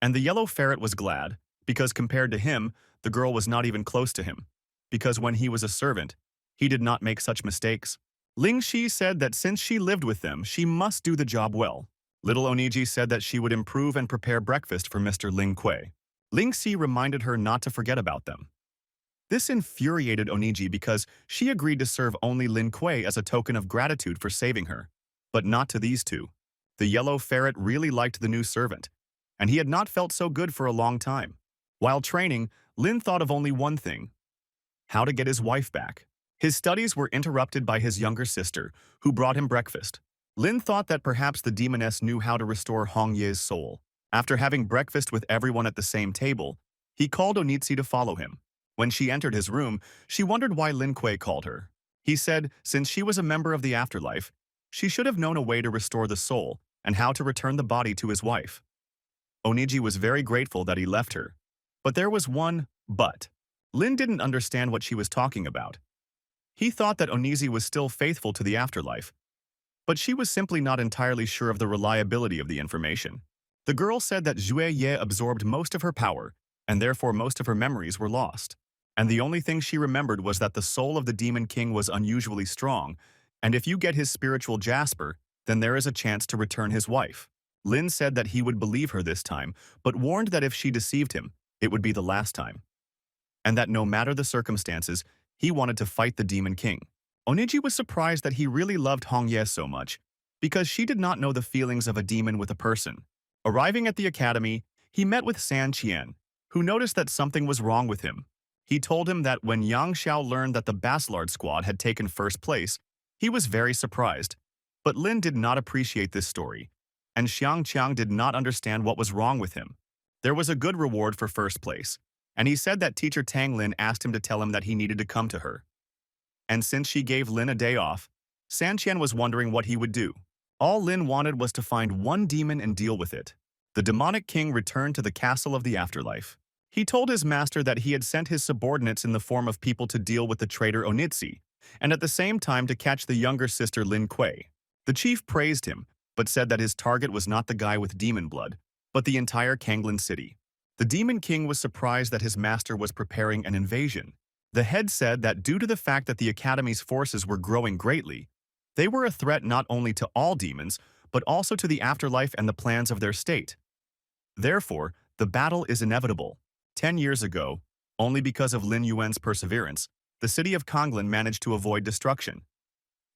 And the yellow ferret was glad, because compared to him, the girl was not even close to him. Because when he was a servant, he did not make such mistakes. Ling Shi said that since she lived with them, she must do the job well. Little Oniji said that she would improve and prepare breakfast for Mr. Ling Kuei. Ling Si reminded her not to forget about them. This infuriated Oniji because she agreed to serve only Lin Kuei as a token of gratitude for saving her, but not to these two. The yellow ferret really liked the new servant, and he had not felt so good for a long time. While training, Lin thought of only one thing: how to get his wife back. His studies were interrupted by his younger sister, who brought him breakfast. Lin thought that perhaps the demoness knew how to restore Hong Ye's soul. After having breakfast with everyone at the same table, he called Onitsi to follow him. When she entered his room, she wondered why Lin Kuei called her. He said since she was a member of the afterlife, she should have known a way to restore the soul and how to return the body to his wife. Oniji was very grateful that he left her. But there was one but. Lin didn't understand what she was talking about. He thought that Oniji was still faithful to the afterlife, but she was simply not entirely sure of the reliability of the information. The girl said that Zhue Ye absorbed most of her power, and therefore most of her memories were lost. And the only thing she remembered was that the soul of the demon king was unusually strong, and if you get his spiritual jasper, then there is a chance to return his wife. Lin said that he would believe her this time, but warned that if she deceived him, it would be the last time. And that no matter the circumstances, he wanted to fight the demon king. Oniji was surprised that he really loved Hong Ye so much, because she did not know the feelings of a demon with a person. Arriving at the academy, he met with San Qian, who noticed that something was wrong with him. He told him that when Yang Xiao learned that the Bacillard squad had taken first place, he was very surprised. But Lin did not appreciate this story, and Xiang Qiang did not understand what was wrong with him. There was a good reward for first place, and he said that teacher Tang Lin asked him to tell him that he needed to come to her. And since she gave Lin a day off, San Qian was wondering what he would do. All Lin wanted was to find one demon and deal with it. The demonic king returned to the castle of the afterlife. He told his master that he had sent his subordinates in the form of people to deal with the traitor Onitsi, and at the same time to catch the younger sister Lin Kuei. The chief praised him, but said that his target was not the guy with demon blood, but the entire Kanglin city. The demon king was surprised that his master was preparing an invasion. The head said that due to the fact that the academy's forces were growing greatly, they were a threat not only to all demons, but also to the afterlife and the plans of their state. Therefore, the battle is inevitable. 10 years ago, only because of Lin Yuan's perseverance, the city of Konglin managed to avoid destruction.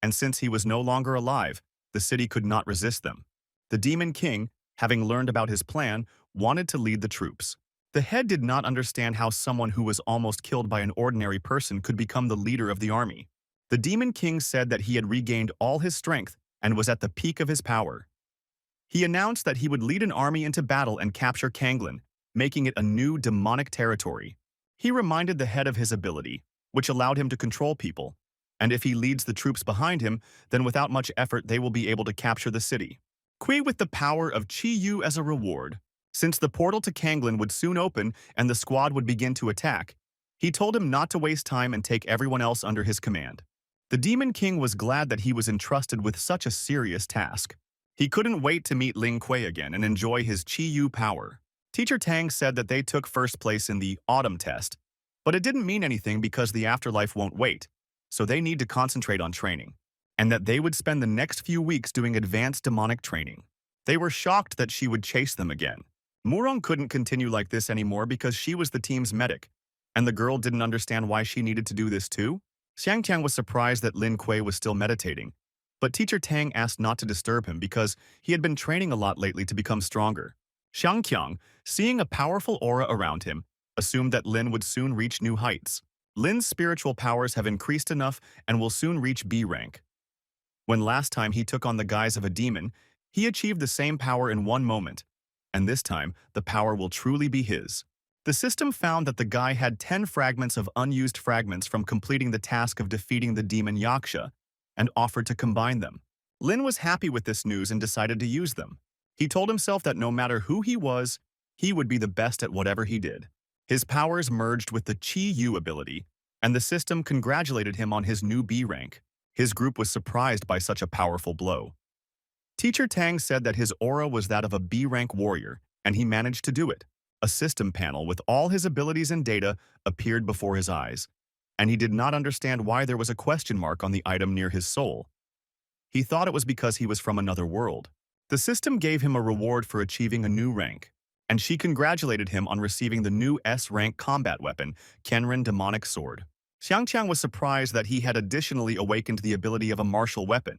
And since he was no longer alive, the city could not resist them. The demon king, having learned about his plan, wanted to lead the troops. The head did not understand how someone who was almost killed by an ordinary person could become the leader of the army. The demon king said that he had regained all his strength and was at the peak of his power. He announced that he would lead an army into battle and capture Kanglin, making it a new demonic territory. He reminded the head of his ability, which allowed him to control people, and if he leads the troops behind him, then without much effort they will be able to capture the city. Kui with the power of Qi Yu as a reward. Since the portal to Kanglin would soon open and the squad would begin to attack, he told him not to waste time and take everyone else under his command. The Demon King was glad that he was entrusted with such a serious task. He couldn't wait to meet Ling Kuei again and enjoy his Qi Yu power. Teacher Tang said that they took first place in the autumn test, but it didn't mean anything because the afterlife won't wait, so they need to concentrate on training, and that they would spend the next few weeks doing advanced demonic training. They were shocked that she would chase them again. Murong couldn't continue like this anymore because she was the team's medic, and the girl didn't understand why she needed to do this too. Xiangtiang was surprised that Lin Kuei was still meditating, but Teacher Tang asked not to disturb him because he had been training a lot lately to become stronger. Xiangqiang, seeing a powerful aura around him, assumed that Lin would soon reach new heights. Lin's spiritual powers have increased enough and will soon reach B rank. When last time he took on the guise of a demon, he achieved the same power in one moment, and this time the power will truly be his. The system found that the guy had 10 fragments of unused fragments from completing the task of defeating the demon Yaksha, and offered to combine them. Lin was happy with this news and decided to use them. He told himself that no matter who he was, he would be the best at whatever he did. His powers merged with the Qi Yu ability, and the system congratulated him on his new B rank. His group was surprised by such a powerful blow. Teacher Tang said that his aura was that of a B rank warrior, and he managed to do it. A system panel with all his abilities and data appeared before his eyes, and he did not understand why there was a question mark on the item near his soul. He thought it was because he was from another world. The system gave him a reward for achieving a new rank, and she congratulated him on receiving the new S-rank combat weapon, Kenrin Demonic Sword. Xiangqiang was surprised that he had additionally awakened the ability of a martial weapon.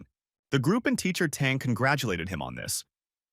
The group and Teacher Tang congratulated him on this,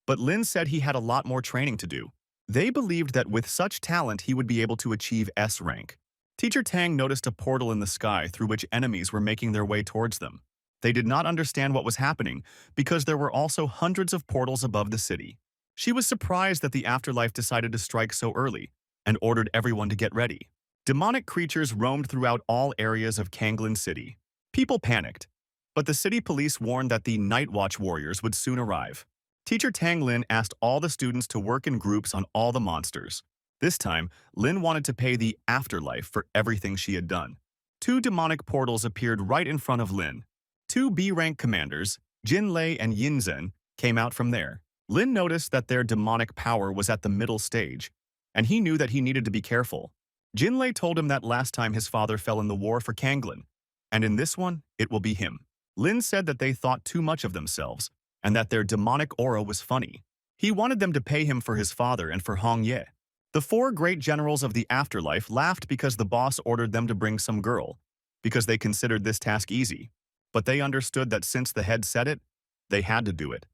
but Lin said he had a lot more training to do. They believed that with such talent he would be able to achieve S rank. Teacher Tang noticed a portal in the sky through which enemies were making their way towards them. They did not understand what was happening because there were also hundreds of portals above the city. She was surprised that the afterlife decided to strike so early and ordered everyone to get ready. Demonic creatures roamed throughout all areas of Kanglin City. People panicked, but the city police warned that the Night Watch warriors would soon arrive. Teacher Tang Lin asked all the students to work in groups on all the monsters. This time, Lin wanted to pay the afterlife for everything she had done. 2 demonic portals appeared right in front of Lin. 2 B-rank commanders, Jin Lei and Yin Zhen, came out from there. Lin noticed that their demonic power was at the middle stage, and he knew that he needed to be careful. Jin Lei told him that last time his father fell in the war for Kanglin, and in this one, it will be him. Lin said that they thought too much of themselves, and that their demonic aura was funny. He wanted them to pay him for his father and for Hong Ye. The 4 great generals of the afterlife laughed because the boss ordered them to bring some girl, because they considered this task easy. But they understood that since the head said it, they had to do it.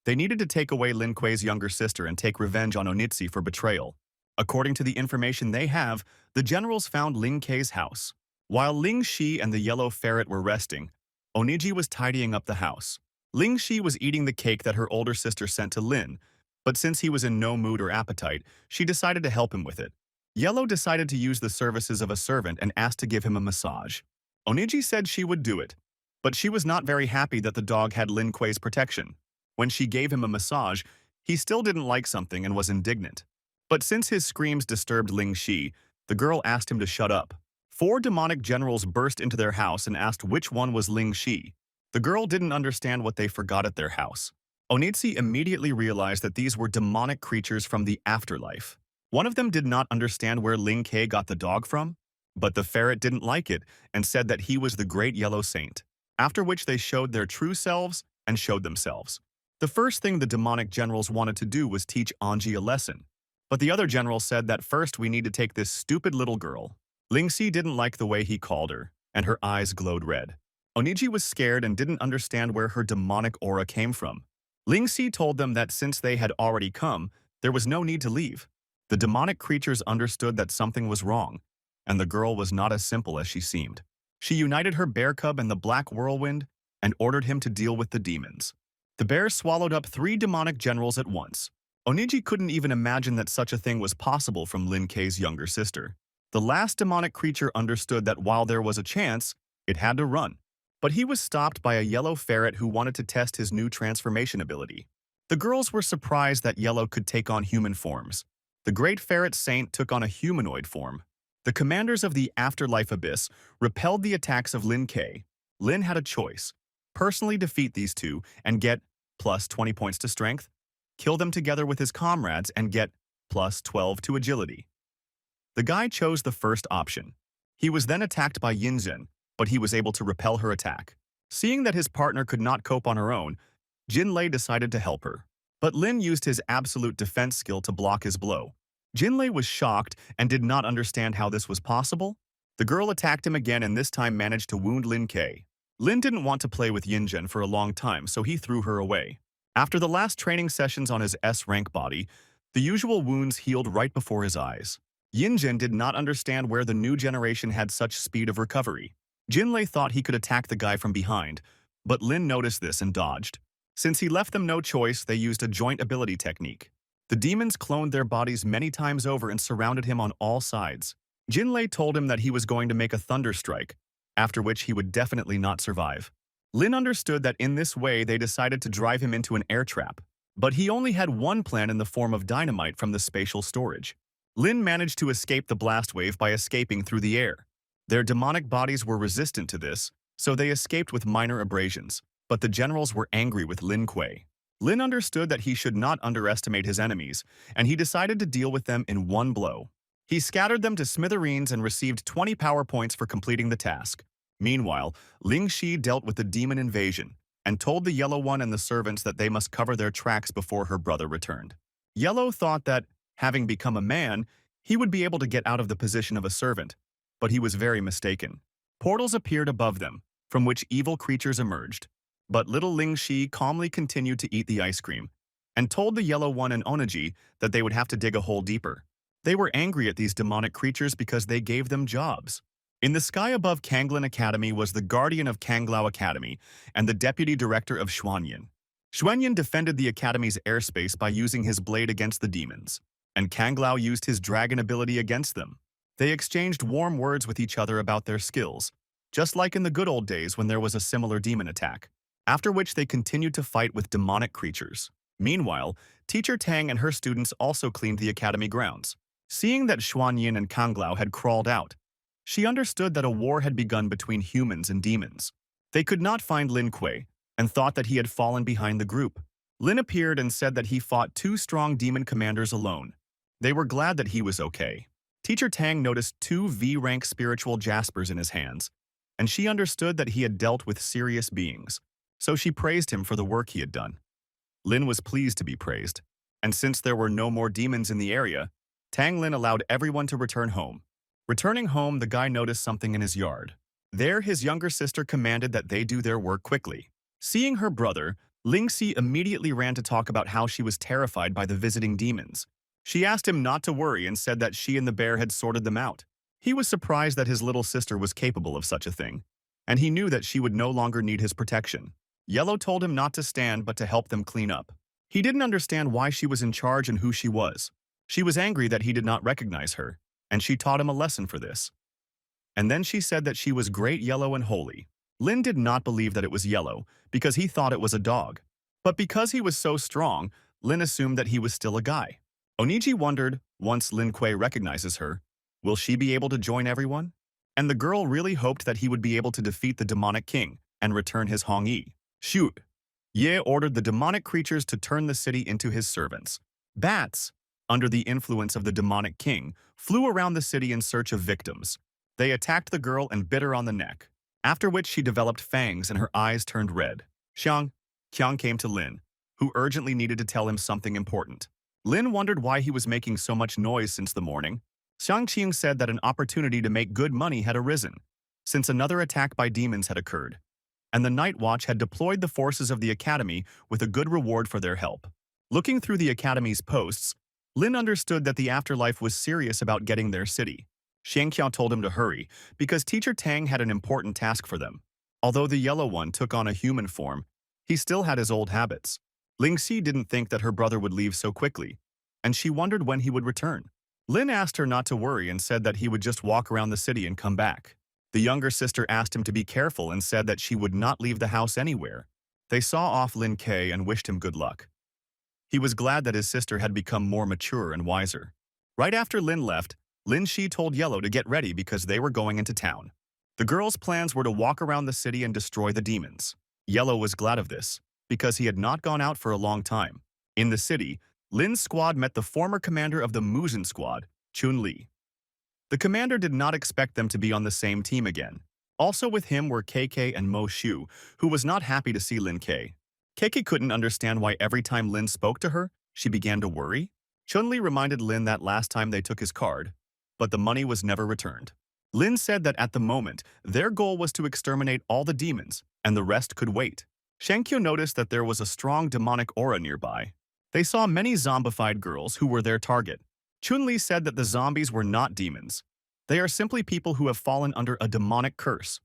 They needed to take away Lin Kuei's younger sister and take revenge on Onitsi for betrayal. According to the information they have, the generals found Ling Kei's house. While Ling Shi and the yellow ferret were resting, Oniji was tidying up the house. Ling Shi was eating the cake that her older sister sent to Lin, But since he was in no mood or appetite, she decided to help him with it. Yellow decided to use the services of a servant and asked to give him a massage. Oniji said she would do it, but she was not very happy that the dog had Lin Kuei's protection. When she gave him a massage, he still didn't like something and was indignant. But since his screams disturbed Ling Shi, the girl asked him to shut up. 4 demonic generals burst into their house and asked which one was Ling Shi. The girl didn't understand what they forgot at their house. Onitsi immediately realized that these were demonic creatures from the afterlife. One of them did not understand where Ling Kei got the dog from, but the ferret didn't like it and said that he was the great yellow saint, after which they showed their true selves and showed themselves. The first thing the demonic generals wanted to do was teach Anji a lesson, but the other general said that first we need to take this stupid little girl. Ling Si didn't like the way he called her, and her eyes glowed red. Oniji was scared and didn't understand where her demonic aura came from. Ling Si told them that since they had already come, there was no need to leave. The demonic creatures understood that something was wrong, and the girl was not as simple as she seemed. She united her bear cub and the black whirlwind and ordered him to deal with the demons. The bear swallowed up 3 demonic generals at once. Oniji couldn't even imagine that such a thing was possible from Lin Kei's younger sister. The last demonic creature understood that while there was a chance, it had to run. But he was stopped by a yellow ferret who wanted to test his new transformation ability. The girls were surprised that Yellow could take on human forms. The great ferret saint took on a humanoid form. The commanders of the afterlife abyss repelled the attacks of Lin Kei. Lin had a choice: personally defeat these two and get plus 20 points to strength, kill them together with his comrades and get plus 12 to agility. The guy chose the first option. He was then attacked by Yinzhen, but he was able to repel her attack. Seeing that his partner could not cope on her own, Jinlei decided to help her. But Lin used his absolute defense skill to block his blow. Jinlei was shocked and did not understand how this was possible. The girl attacked him again and this time managed to wound Lin Kei. Lin didn't want to play with Yinzhen for a long time, so he threw her away. After the last training sessions on his S-rank body, the usual wounds healed right before his eyes. Yinzhen did not understand where the new generation had such speed of recovery. Jinlei thought he could attack the guy from behind, but Lin noticed this and dodged. Since he left them no choice, they used a joint ability technique. The demons cloned their bodies many times over and surrounded him on all sides. Jinlei told him that he was going to make a thunder strike, after which he would definitely not survive. Lin understood that in this way they decided to drive him into an air trap, but he only had one plan in the form of dynamite from the spatial storage. Lin managed to escape the blast wave by escaping through the air. Their demonic bodies were resistant to this, so they escaped with minor abrasions, but the generals were angry with Lin Kuei. Lin understood that he should not underestimate his enemies, and he decided to deal with them in one blow. He scattered them to smithereens and received 20 power points for completing the task. Meanwhile, Ling Shi dealt with the demon invasion and told the Yellow One and the servants that they must cover their tracks before her brother returned. Yellow thought that, having become a man, he would be able to get out of the position of a servant, but he was very mistaken. Portals appeared above them, from which evil creatures emerged. But little Ling Shi calmly continued to eat the ice cream, and told the Yellow One and Onaji that they would have to dig a hole deeper. They were angry at these demonic creatures because they gave them jobs. In the sky above Kanglin Academy was the guardian of Kanglao Academy and the deputy director of Xuanyan. Xuanyan defended the academy's airspace by using his blade against the demons, and Kanglao used his dragon ability against them. They exchanged warm words with each other about their skills, just like in the good old days when there was a similar demon attack, after which they continued to fight with demonic creatures. Meanwhile, Teacher Tang and her students also cleaned the academy grounds. Seeing that Xuanyin and Kanglao had crawled out, she understood that a war had begun between humans and demons. They could not find Lin Kuei and thought that he had fallen behind the group. Lin appeared and said that he fought 2 strong demon commanders alone. They were glad that he was okay. Teacher Tang noticed 2 V-rank spiritual jaspers in his hands, and she understood that he had dealt with serious beings, so she praised him for the work he had done. Lin was pleased to be praised, and since there were no more demons in the area, Tang Lin allowed everyone to return home. Returning home, the guy noticed something in his yard. There, his younger sister commanded that they do their work quickly. Seeing her brother, Ling Si immediately ran to talk about how she was terrified by the visiting demons. She asked him not to worry and said that she and the bear had sorted them out. He was surprised that his little sister was capable of such a thing, and he knew that she would no longer need his protection. Yellow told him not to stand but to help them clean up. He didn't understand why she was in charge and who she was. She was angry that he did not recognize her, and she taught him a lesson for this. And then she said that she was great, yellow, and holy. Lin did not believe that it was yellow because he thought it was a dog. But because he was so strong, Lin assumed that he was still a guy. Oniji wondered, once Lin Kuei recognizes her, will she be able to join everyone? And the girl really hoped that he would be able to defeat the demonic king and return his Hongyi. Shoot! Ye ordered the demonic creatures to turn the city into his servants. Bats, under the influence of the demonic king, flew around the city in search of victims. They attacked the girl and bit her on the neck, after which she developed fangs and her eyes turned red. Qiang came to Lin, who urgently needed to tell him something important. Lin wondered why he was making so much noise since the morning. Qiang said that an opportunity to make good money had arisen, since another attack by demons had occurred, and the Night Watch had deployed the forces of the academy with a good reward for their help. Looking through the academy's posts, Lin understood that the afterlife was serious about getting their city. Qiao told him to hurry because Teacher Tang had an important task for them. Although the yellow one took on a human form, he still had his old habits. Ling Xi didn't think that her brother would leave so quickly, and she wondered when he would return. Lin asked her not to worry and said that he would just walk around the city and come back. The younger sister asked him to be careful and said that she would not leave the house anywhere. They saw off Lin Kei and wished him good luck. He was glad that his sister had become more mature and wiser. Right after Lin left, Lin Shi told Yellow to get ready because they were going into town. The girls' plans were to walk around the city and destroy the demons. Yellow was glad of this, because he had not gone out for a long time. In the city, Lin's squad met the former commander of the Muzhen squad, Chun Li. The commander did not expect them to be on the same team again. Also with him were KK and Mo Shu, who was not happy to see Lin K. KK couldn't understand why every time Lin spoke to her, she began to worry. Chun Li reminded Lin that last time they took his card, but the money was never returned. Lin said that at the moment, their goal was to exterminate all the demons, and the rest could wait. Shankyo noticed that there was a strong demonic aura nearby. They saw many zombified girls who were their target. Chun-Li said that the zombies were not demons. They are simply people who have fallen under a demonic curse.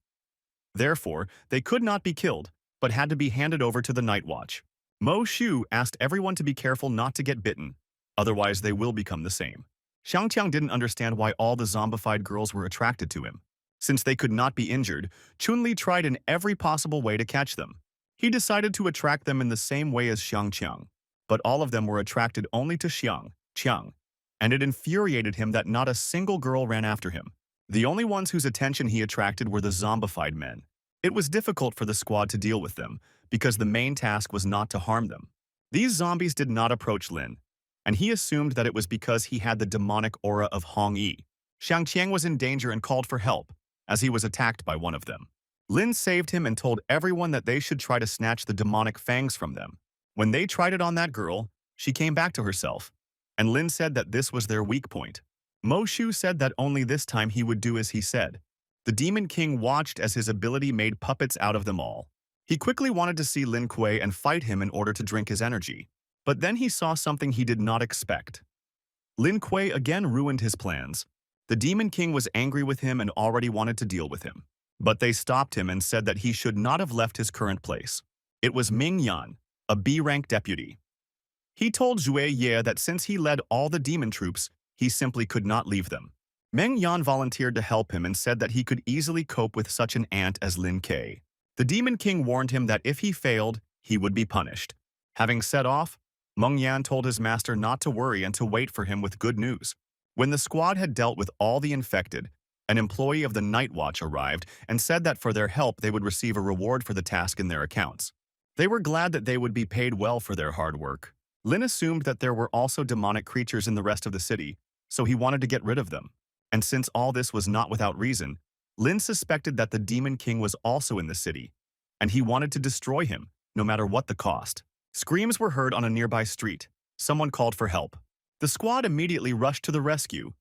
Therefore, they could not be killed, but had to be handed over to the Night Watch. Mo Shu asked everyone to be careful not to get bitten, otherwise they will become the same. Xiangqiang didn't understand why all the zombified girls were attracted to him. Since they could not be injured, Chun-Li tried in every possible way to catch them. He decided to attract them in the same way as Xiangqiang, but all of them were attracted only to Qiang, and it infuriated him that not a single girl ran after him. The only ones whose attention he attracted were the zombified men. It was difficult for the squad to deal with them, because the main task was not to harm them. These zombies did not approach Lin, and he assumed that it was because he had the demonic aura of Hong Yi. Xiangqiang was in danger and called for help, as he was attacked by one of them. Lin saved him and told everyone that they should try to snatch the demonic fangs from them. When they tried it on that girl, she came back to herself, and Lin said that this was their weak point. Mo Shu said that only this time he would do as he said. The Demon King watched as his ability made puppets out of them all. He quickly wanted to see Lin Kuei and fight him in order to drink his energy. But then he saw something he did not expect. Lin Kuei again ruined his plans. The Demon King was angry with him and already wanted to deal with him. But they stopped him and said that he should not have left his current place. It was Ming Yan, a B-rank deputy. He told Zhui Ye that since he led all the demon troops, he simply could not leave them. Meng Yan volunteered to help him and said that he could easily cope with such an ant as Lin Kei. The Demon King warned him that if he failed, he would be punished. Having set off, Meng Yan told his master not to worry and to wait for him with good news. When the squad had dealt with all the infected, an employee of the Night Watch arrived and said that for their help they would receive a reward for the task in their accounts. They were glad that they would be paid well for their hard work. Lin assumed that there were also demonic creatures in the rest of the city, so he wanted to get rid of them. And since all this was not without reason, Lin suspected that the Demon King was also in the city, and he wanted to destroy him, no matter what the cost. Screams were heard on a nearby street. Someone called for help. The squad immediately rushed to the rescue.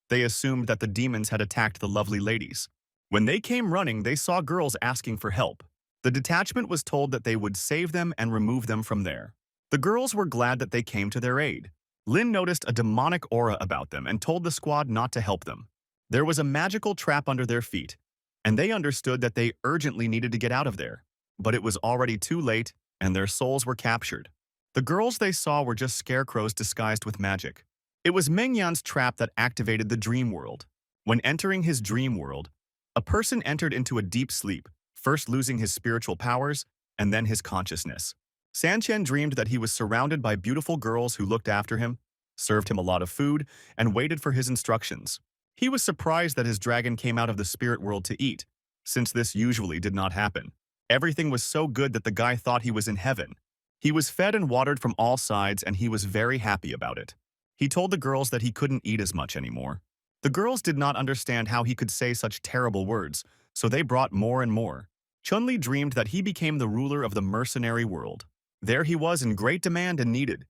They assumed that the demons had attacked the lovely ladies. When they came running, they saw girls asking for help. The detachment was told that they would save them and remove them from there. The girls were glad that they came to their aid. Lin noticed a demonic aura about them and told the squad not to help them. There was a magical trap under their feet, and they understood that they urgently needed to get out of there. But it was already too late, and their souls were captured. The girls they saw were just scarecrows disguised with magic. It was Meng Yan's trap that activated the dream world. When entering his dream world, a person entered into a deep sleep, first losing his spiritual powers and then his consciousness. Sanchen dreamed that he was surrounded by beautiful girls who looked after him, served him a lot of food, and waited for his instructions. He was surprised that his dragon came out of the spirit world to eat, since this usually did not happen. Everything was so good that the guy thought he was in heaven. He was fed and watered from all sides, and he was very happy about it. He told the girls that he couldn't eat as much anymore. The girls did not understand how he could say such terrible words, so they brought more and more. Chun-Li dreamed that he became the ruler of the mercenary world. There he was in great demand and needed.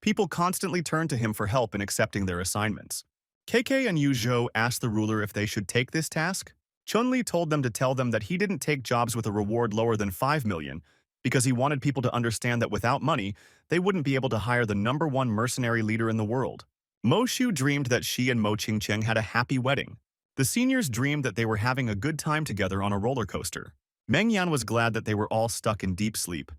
People constantly turned to him for help in accepting their assignments. KK and Yu Zhou asked the ruler if they should take this task. Chun-Li told them to tell them that he didn't take jobs with a reward lower than 5 million because he wanted people to understand that without money, they wouldn't be able to hire the #1 mercenary leader in the world. Mo Shu dreamed that she and Mo Qingcheng had a happy wedding. The seniors dreamed that they were having a good time together on a roller coaster. Meng Yan was glad that they were all stuck in deep sleep.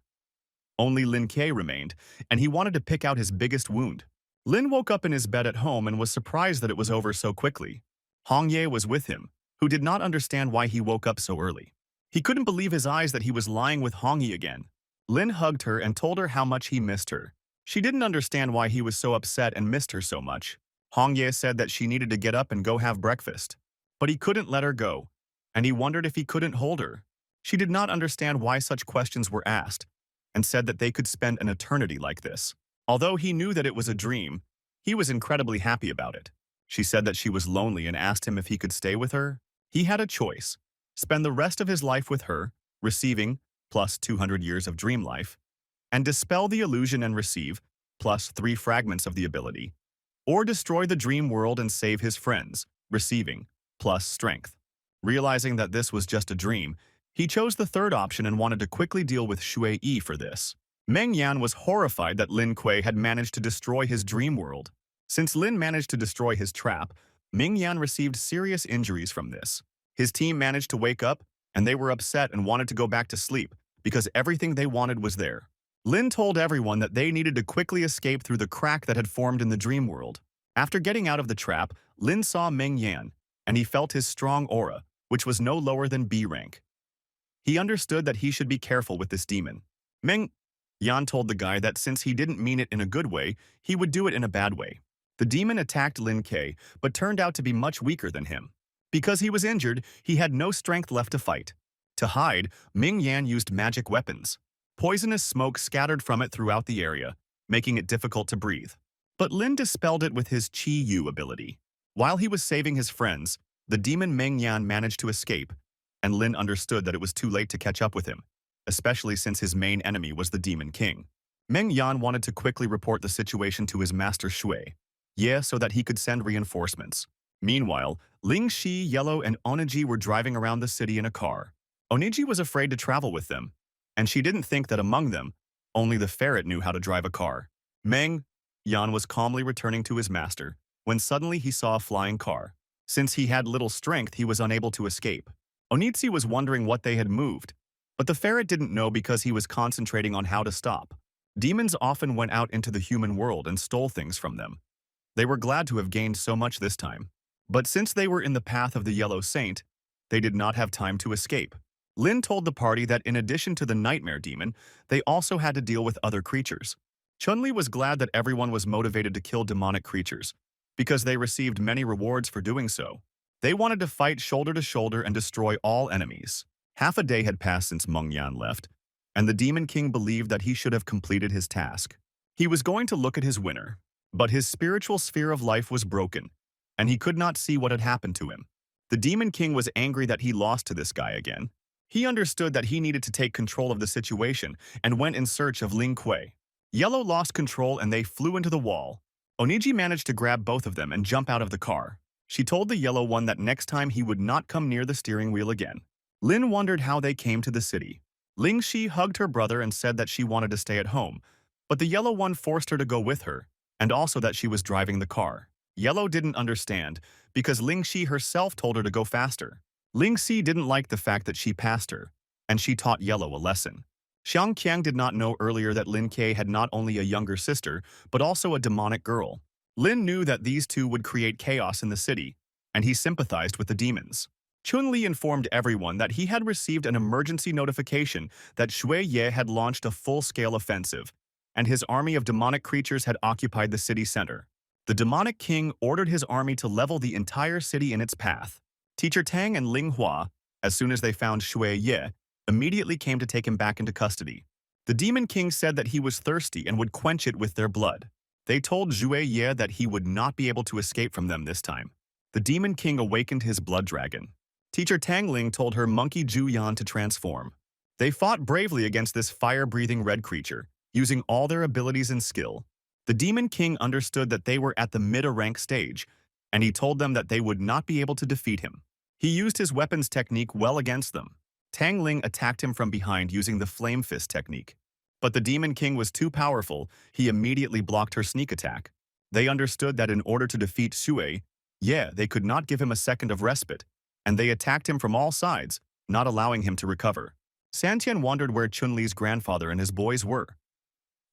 Only Lin Ke remained, and he wanted to pick out his biggest wound. Lin woke up in his bed at home and was surprised that it was over so quickly. Hong Ye was with him, who did not understand why he woke up so early. He couldn't believe his eyes that he was lying with Hong Ye again. Lin hugged her and told her how much he missed her. She didn't understand why he was so upset and missed her so much. Hong Ye said that she needed to get up and go have breakfast. But he couldn't let her go, and he wondered if he couldn't hold her. She did not understand why such questions were asked, and said that they could spend an eternity like this. Although he knew that it was a dream, he was incredibly happy about it. She said that she was lonely and asked him if he could stay with her. He had a choice: spend the rest of his life with her, receiving plus 200 years of dream life, and dispel the illusion and receive plus 3 fragments of the ability, or destroy the dream world and save his friends, receiving plus strength. Realizing that this was just a dream, he chose the third option and wanted to quickly deal with Shui Yi for this. Meng Yan was horrified that Lin Kuei had managed to destroy his dream world. Since Lin managed to destroy his trap, Meng Yan received serious injuries from this. His team managed to wake up, and they were upset and wanted to go back to sleep because everything they wanted was there. Lin told everyone that they needed to quickly escape through the crack that had formed in the dream world. After getting out of the trap, Lin saw Meng Yan, and he felt his strong aura, which was no lower than B rank. He understood that he should be careful with this demon. Meng Yan told the guy that since he didn't mean it in a good way, he would do it in a bad way. The demon attacked Lin Ke, but turned out to be much weaker than him. Because he was injured, he had no strength left to fight. To hide, Meng Yan used magic weapons. Poisonous smoke scattered from it throughout the area, making it difficult to breathe. But Lin dispelled it with his Qi Yu ability. While he was saving his friends, the demon Meng Yan managed to escape, and Lin understood that it was too late to catch up with him, especially since his main enemy was the Demon King. Meng Yan wanted to quickly report the situation to his master Shui Ye so that he could send reinforcements. Meanwhile, Ling Shi, Yellow, and Oniji were driving around the city in a car. Oniji was afraid to travel with them, and she didn't think that among them, only the ferret knew how to drive a car. Meng Yan was calmly returning to his master when suddenly he saw a flying car. Since he had little strength, he was unable to escape. Onitsi was wondering what they had moved, but the ferret didn't know because he was concentrating on how to stop. Demons often went out into the human world and stole things from them. They were glad to have gained so much this time. But since they were in the path of the Yellow Saint, they did not have time to escape. Lin told the party that in addition to the nightmare demon, they also had to deal with other creatures. Chun-Li was glad that everyone was motivated to kill demonic creatures, because they received many rewards for doing so. They wanted to fight shoulder to shoulder and destroy all enemies. Half a day had passed since Meng Yan left, and the Demon King believed that he should have completed his task. He was going to look at his winner, but his spiritual sphere of life was broken, and he could not see what had happened to him. The Demon King was angry that he lost to this guy again. He understood that he needed to take control of the situation and went in search of Ling Kuei. Yellow lost control and they flew into the wall. Oniji managed to grab both of them and jump out of the car. She told the yellow one that next time he would not come near the steering wheel again. Lin wondered how they came to the city. Ling Shi hugged her brother and said that she wanted to stay at home, but the yellow one forced her to go with her, and also that she was driving the car. Yellow didn't understand, because Ling Shi herself told her to go faster. Ling Shi didn't like the fact that she passed her, and she taught Yellow a lesson. Xiang Qiang did not know earlier that Lin Ke had not only a younger sister, but also a demonic girl. Lin knew that these two would create chaos in the city, and he sympathized with the demons. Chun-Li informed everyone that he had received an emergency notification that Shui Ye had launched a full-scale offensive, and his army of demonic creatures had occupied the city center. The demonic king ordered his army to level the entire city in its path. Teacher Tang and Ling Hua, as soon as they found Shui Ye, immediately came to take him back into custody. The demon king said that he was thirsty and would quench it with their blood. They told Shui Ye that he would not be able to escape from them this time. The demon king awakened his blood dragon. Teacher Tang Ling told her monkey Ju Yan to transform. They fought bravely against this fire-breathing red creature, using all their abilities and skill. The demon king understood that they were at the mid-rank stage, and he told them that they would not be able to defeat him. He used his weapons technique well against them. Tang Ling attacked him from behind using the flame fist technique. But the demon king was too powerful, he immediately blocked her sneak attack. They understood that in order to defeat Shui Ye, they could not give him a second of respite, and they attacked him from all sides, not allowing him to recover. Santian wondered where Chun-Li's grandfather and his boys were.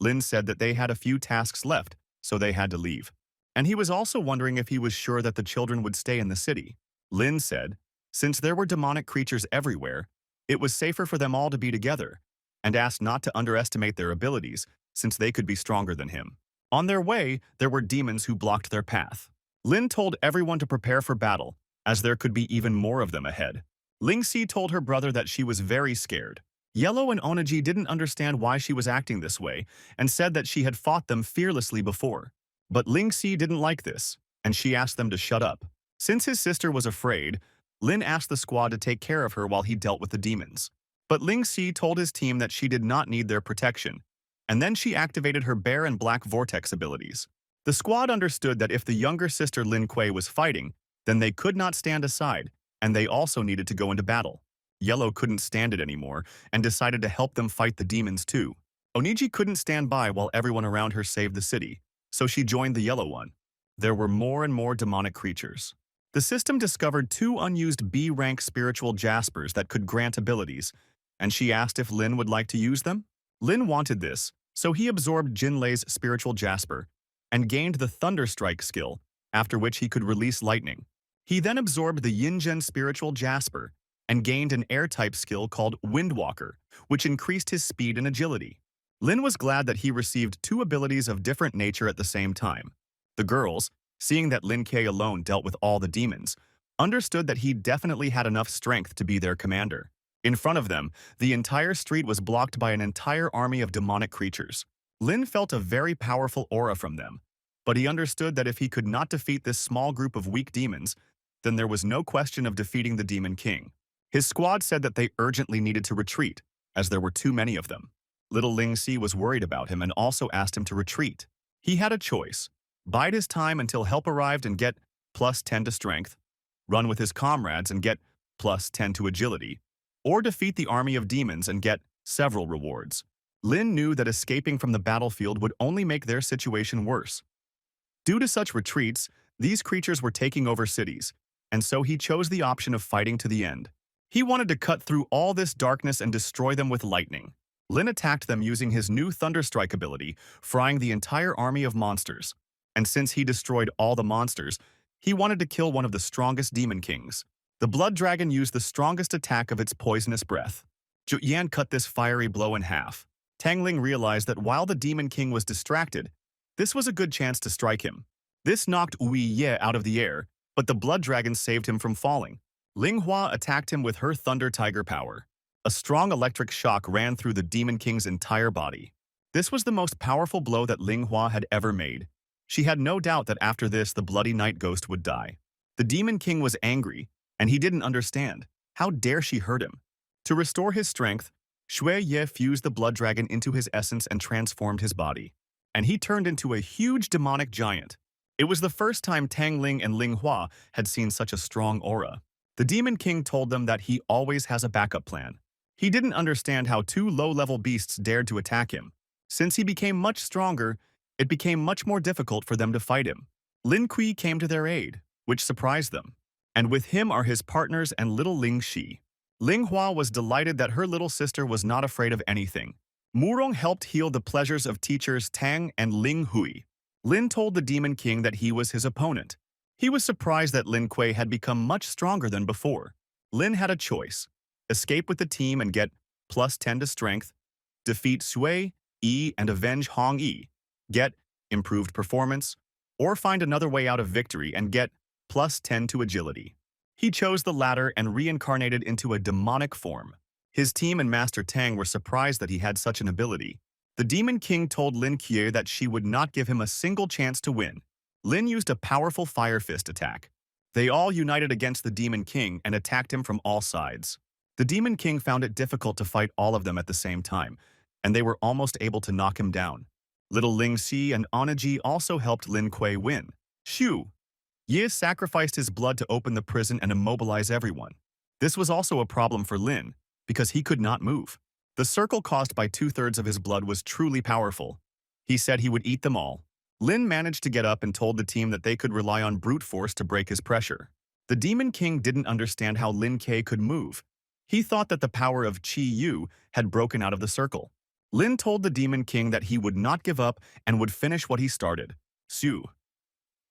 Lin said that they had a few tasks left, so they had to leave. And he was also wondering if he was sure that the children would stay in the city. Lin said, since there were demonic creatures everywhere, it was safer for them all to be together, and asked not to underestimate their abilities, since they could be stronger than him. On their way, there were demons who blocked their path. Lin told everyone to prepare for battle, as there could be even more of them ahead. Ling Si told her brother that she was very scared. Yellow and Onaji didn't understand why she was acting this way, and said that she had fought them fearlessly before. But Ling Si didn't like this, and she asked them to shut up. Since his sister was afraid, Lin asked the squad to take care of her while he dealt with the demons. But Ling Si told his team that she did not need their protection, and then she activated her bear and black vortex abilities. The squad understood that if the younger sister Lin Kuei was fighting, then they could not stand aside, and they also needed to go into battle. Yellow couldn't stand it anymore, and decided to help them fight the demons too. Oniji couldn't stand by while everyone around her saved the city, so she joined the yellow one. There were more and more demonic creatures. The system discovered 2 unused B-rank spiritual jaspers that could grant abilities, and she asked if Lin would like to use them. Lin wanted this, so he absorbed Jinlei's spiritual jasper and gained the Thunder Strike skill, after which he could release lightning. He then absorbed the Yinzhen spiritual jasper and gained an air-type skill called Windwalker, which increased his speed and agility. Lin was glad that he received 2 abilities of different nature at the same time. The girls, seeing that Lin Ke alone dealt with all the demons, understood that he definitely had enough strength to be their commander. In front of them, the entire street was blocked by an entire army of demonic creatures. Lin felt a very powerful aura from them, but he understood that if he could not defeat this small group of weak demons, then there was no question of defeating the Demon King. His squad said that they urgently needed to retreat, as there were too many of them. Little Ling Si was worried about him and also asked him to retreat. He had a choice: bide his time until help arrived and get +10 to strength, run with his comrades and get +10 to agility, or defeat the army of demons and get several rewards. Lin knew that escaping from the battlefield would only make their situation worse. Due to such retreats, these creatures were taking over cities, and so he chose the option of fighting to the end. He wanted to cut through all this darkness and destroy them with lightning. Lin attacked them using his new Thunder Strike ability, frying the entire army of monsters. And since he destroyed all the monsters, he wanted to kill one of the strongest demon kings. The blood dragon used the strongest attack of its poisonous breath. Zhu Yan cut this fiery blow in half. Tang Ling realized that while the demon king was distracted, this was a good chance to strike him. This knocked Wu Ye out of the air, but the blood dragon saved him from falling. Ling Hua attacked him with her Thunder Tiger power. A strong electric shock ran through the Demon King's entire body. This was the most powerful blow that Ling Hua had ever made. She had no doubt that after this the bloody night ghost would die. The Demon King was angry, and he didn't understand. How dare she hurt him? To restore his strength, Shui Ye fused the blood dragon into his essence and transformed his body. And he turned into a huge demonic giant. It was the first time Tang Ling and Ling Hua had seen such a strong aura. The Demon King told them that he always has a backup plan. He didn't understand how 2 low-level beasts dared to attack him. Since he became much stronger, it became much more difficult for them to fight him. Lin Kui came to their aid, which surprised them. And with him are his partners and little Ling Shi. Ling Hua was delighted that her little sister was not afraid of anything, Murong helped heal the pleasures of teachers Tang and Ling Hui. Lin told the Demon King that he was his opponent. He was surprised that Lin Kuei had become much stronger than before. Lin had a choice: escape with the team and get +10 to strength, defeat Sui, Yi, and avenge Hong Yi, get improved performance, or find another way out of victory and get +10 to agility. He chose the latter and reincarnated into a demonic form. His team and Master Tang were surprised that he had such an ability. The Demon King told Lin Kuei that she would not give him a single chance to win. Lin used a powerful Fire Fist attack. They all united against the Demon King and attacked him from all sides. The Demon King found it difficult to fight all of them at the same time, and they were almost able to knock him down. Little Ling Xi and Anaji also helped Lin Kuei win. Shu Ye sacrificed his blood to open the prison and immobilize everyone. This was also a problem for Lin, because he could not move. The circle caused by 2/3 of his blood was truly powerful. He said he would eat them all. Lin managed to get up and told the team that they could rely on brute force to break his pressure. The Demon King didn't understand how Lin Kuei could move. He thought that the power of Qi Yu had broken out of the circle. Lin told the Demon King that he would not give up and would finish what he started. Su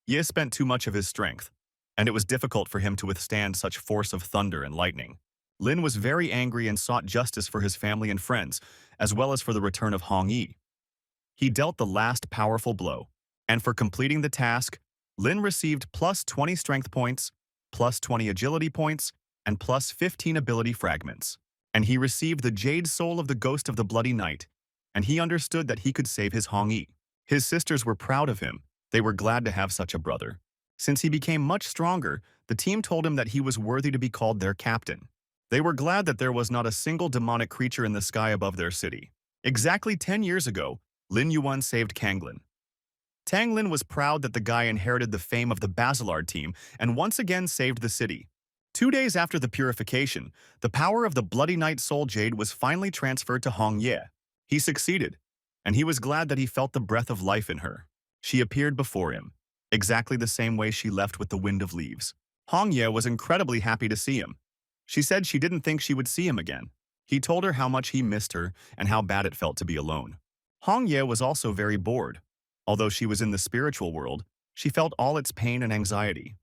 Ye spent too much of his strength, and it was difficult for him to withstand such force of thunder and lightning. Lin was very angry and sought justice for his family and friends, as well as for the return of Hong Yi. He dealt the last powerful blow, and for completing the task, Lin received +20 strength points, +20 agility points, and +15 ability fragments. And he received the jade soul of the ghost of the Bloody Knight, and he understood that he could save his Hong Yi. His sisters were proud of him. They were glad to have such a brother. Since he became much stronger, the team told him that he was worthy to be called their captain. They were glad that there was not a single demonic creature in the sky above their city. Exactly 10 years ago, Lin Yuan saved Kanglin. Tang Lin was proud that the guy inherited the fame of the Basilard team and once again saved the city. 2 days after the purification, the power of the Bloody Knight Soul Jade was finally transferred to Hong Ye. He succeeded, and he was glad that he felt the breath of life in her. She appeared before him, exactly the same way she left with the wind of leaves. Hong Ye was incredibly happy to see him. She said she didn't think she would see him again. He told her how much he missed her and how bad it felt to be alone. Hong Ye was also very bored. Although she was in the spiritual world, she felt all its pain and anxiety.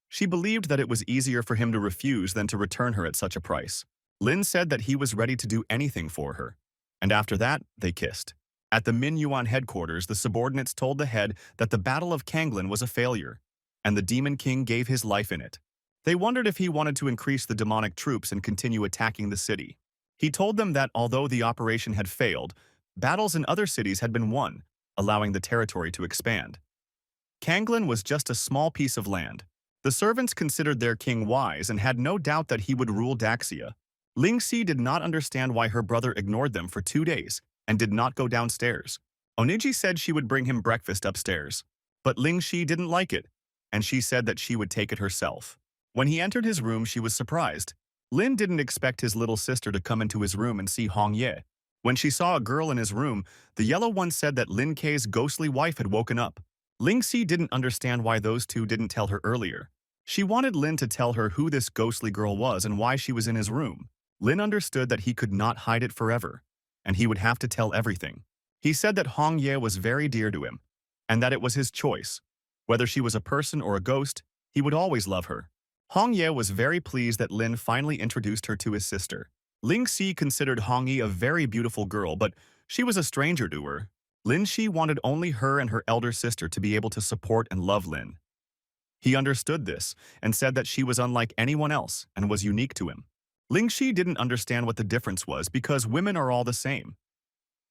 She believed that it was easier for him to refuse than to return her at such a price. Lin said that he was ready to do anything for her, and after that, they kissed. At the Min Yuan headquarters, the subordinates told the head that the Battle of Kanglin was a failure, and the Demon King gave his life in it. They wondered if he wanted to increase the demonic troops and continue attacking the city. He told them that although the operation had failed, battles in other cities had been won, allowing the territory to expand. Kanglin was just a small piece of land. The servants considered their king wise and had no doubt that he would rule Daxia. Ling Xi did not understand why her brother ignored them for 2 days and did not go downstairs. Oniji said she would bring him breakfast upstairs, but Ling Xi didn't like it, and she said that she would take it herself. When he entered his room, she was surprised. Lin didn't expect his little sister to come into his room and see Hong Ye. When she saw a girl in his room, the yellow one said that Lin Kuei's ghostly wife had woken up. Ling Xi didn't understand why those two didn't tell her earlier. She wanted Lin to tell her who this ghostly girl was and why she was in his room. Lin understood that he could not hide it forever, and he would have to tell everything. He said that Hong Ye was very dear to him, and that it was his choice. Whether she was a person or a ghost, he would always love her. Hong Ye was very pleased that Lin finally introduced her to his sister. Ling Xi considered Hong Yi a very beautiful girl, but she was a stranger to her. Lin Xi wanted only her and her elder sister to be able to support and love Lin. He understood this and said that she was unlike anyone else and was unique to him. Ling Xi didn't understand what the difference was because women are all the same.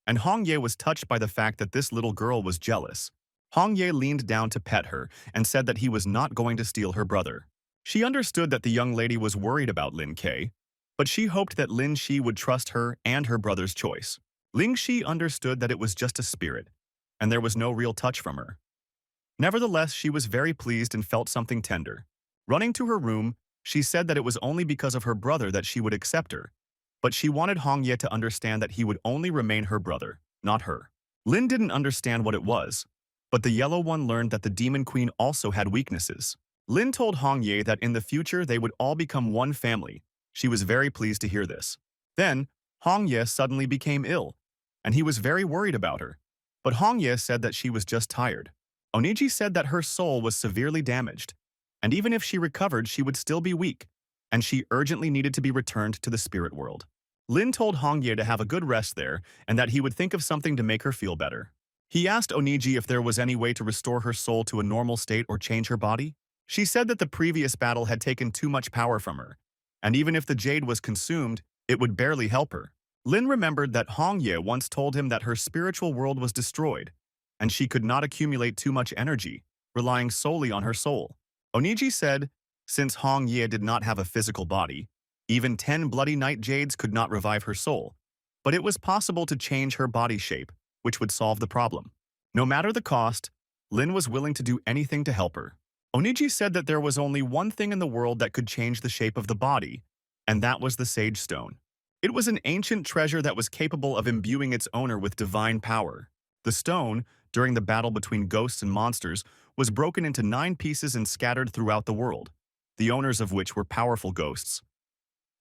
And Hong Ye was touched by the fact that this little girl was jealous. Hong Ye leaned down to pet her and said that he was not going to steal her brother. She understood that the young lady was worried about Lin Kuei, but she hoped that Lin Xi would trust her and her brother's choice. Ling Xi understood that it was just a spirit, and there was no real touch from her. Nevertheless, she was very pleased and felt something tender. Running to her room, she said that it was only because of her brother that she would accept her, but she wanted Hong Ye to understand that he would only remain her brother, not her. Lin didn't understand what it was, but the yellow one learned that the Demon Queen also had weaknesses. Lin told Hong Ye that in the future they would all become one family. She was very pleased to hear this. Then, Hong Ye suddenly became ill. and he was very worried about her. But Hongye said that she was just tired. Oniji said that her soul was severely damaged, and even if she recovered, she would still be weak, and she urgently needed to be returned to the spirit world. Lin told Hongye to have a good rest there and that he would think of something to make her feel better. He asked Oniji if there was any way to restore her soul to a normal state or change her body. She said that the previous battle had taken too much power from her, and even if the jade was consumed, it would barely help her. Lin remembered that Hongye once told him that her spiritual world was destroyed, and she could not accumulate too much energy, relying solely on her soul. Oniji said, since Hongye did not have a physical body, even 10 bloody night jades could not revive her soul, but it was possible to change her body shape, which would solve the problem. No matter the cost, Lin was willing to do anything to help her. Oniji said that there was only one thing in the world that could change the shape of the body, and that was the Sage Stone. It was an ancient treasure that was capable of imbuing its owner with divine power. The stone, during the battle between ghosts and monsters, was broken into 9 pieces and scattered throughout the world, the owners of which were powerful ghosts.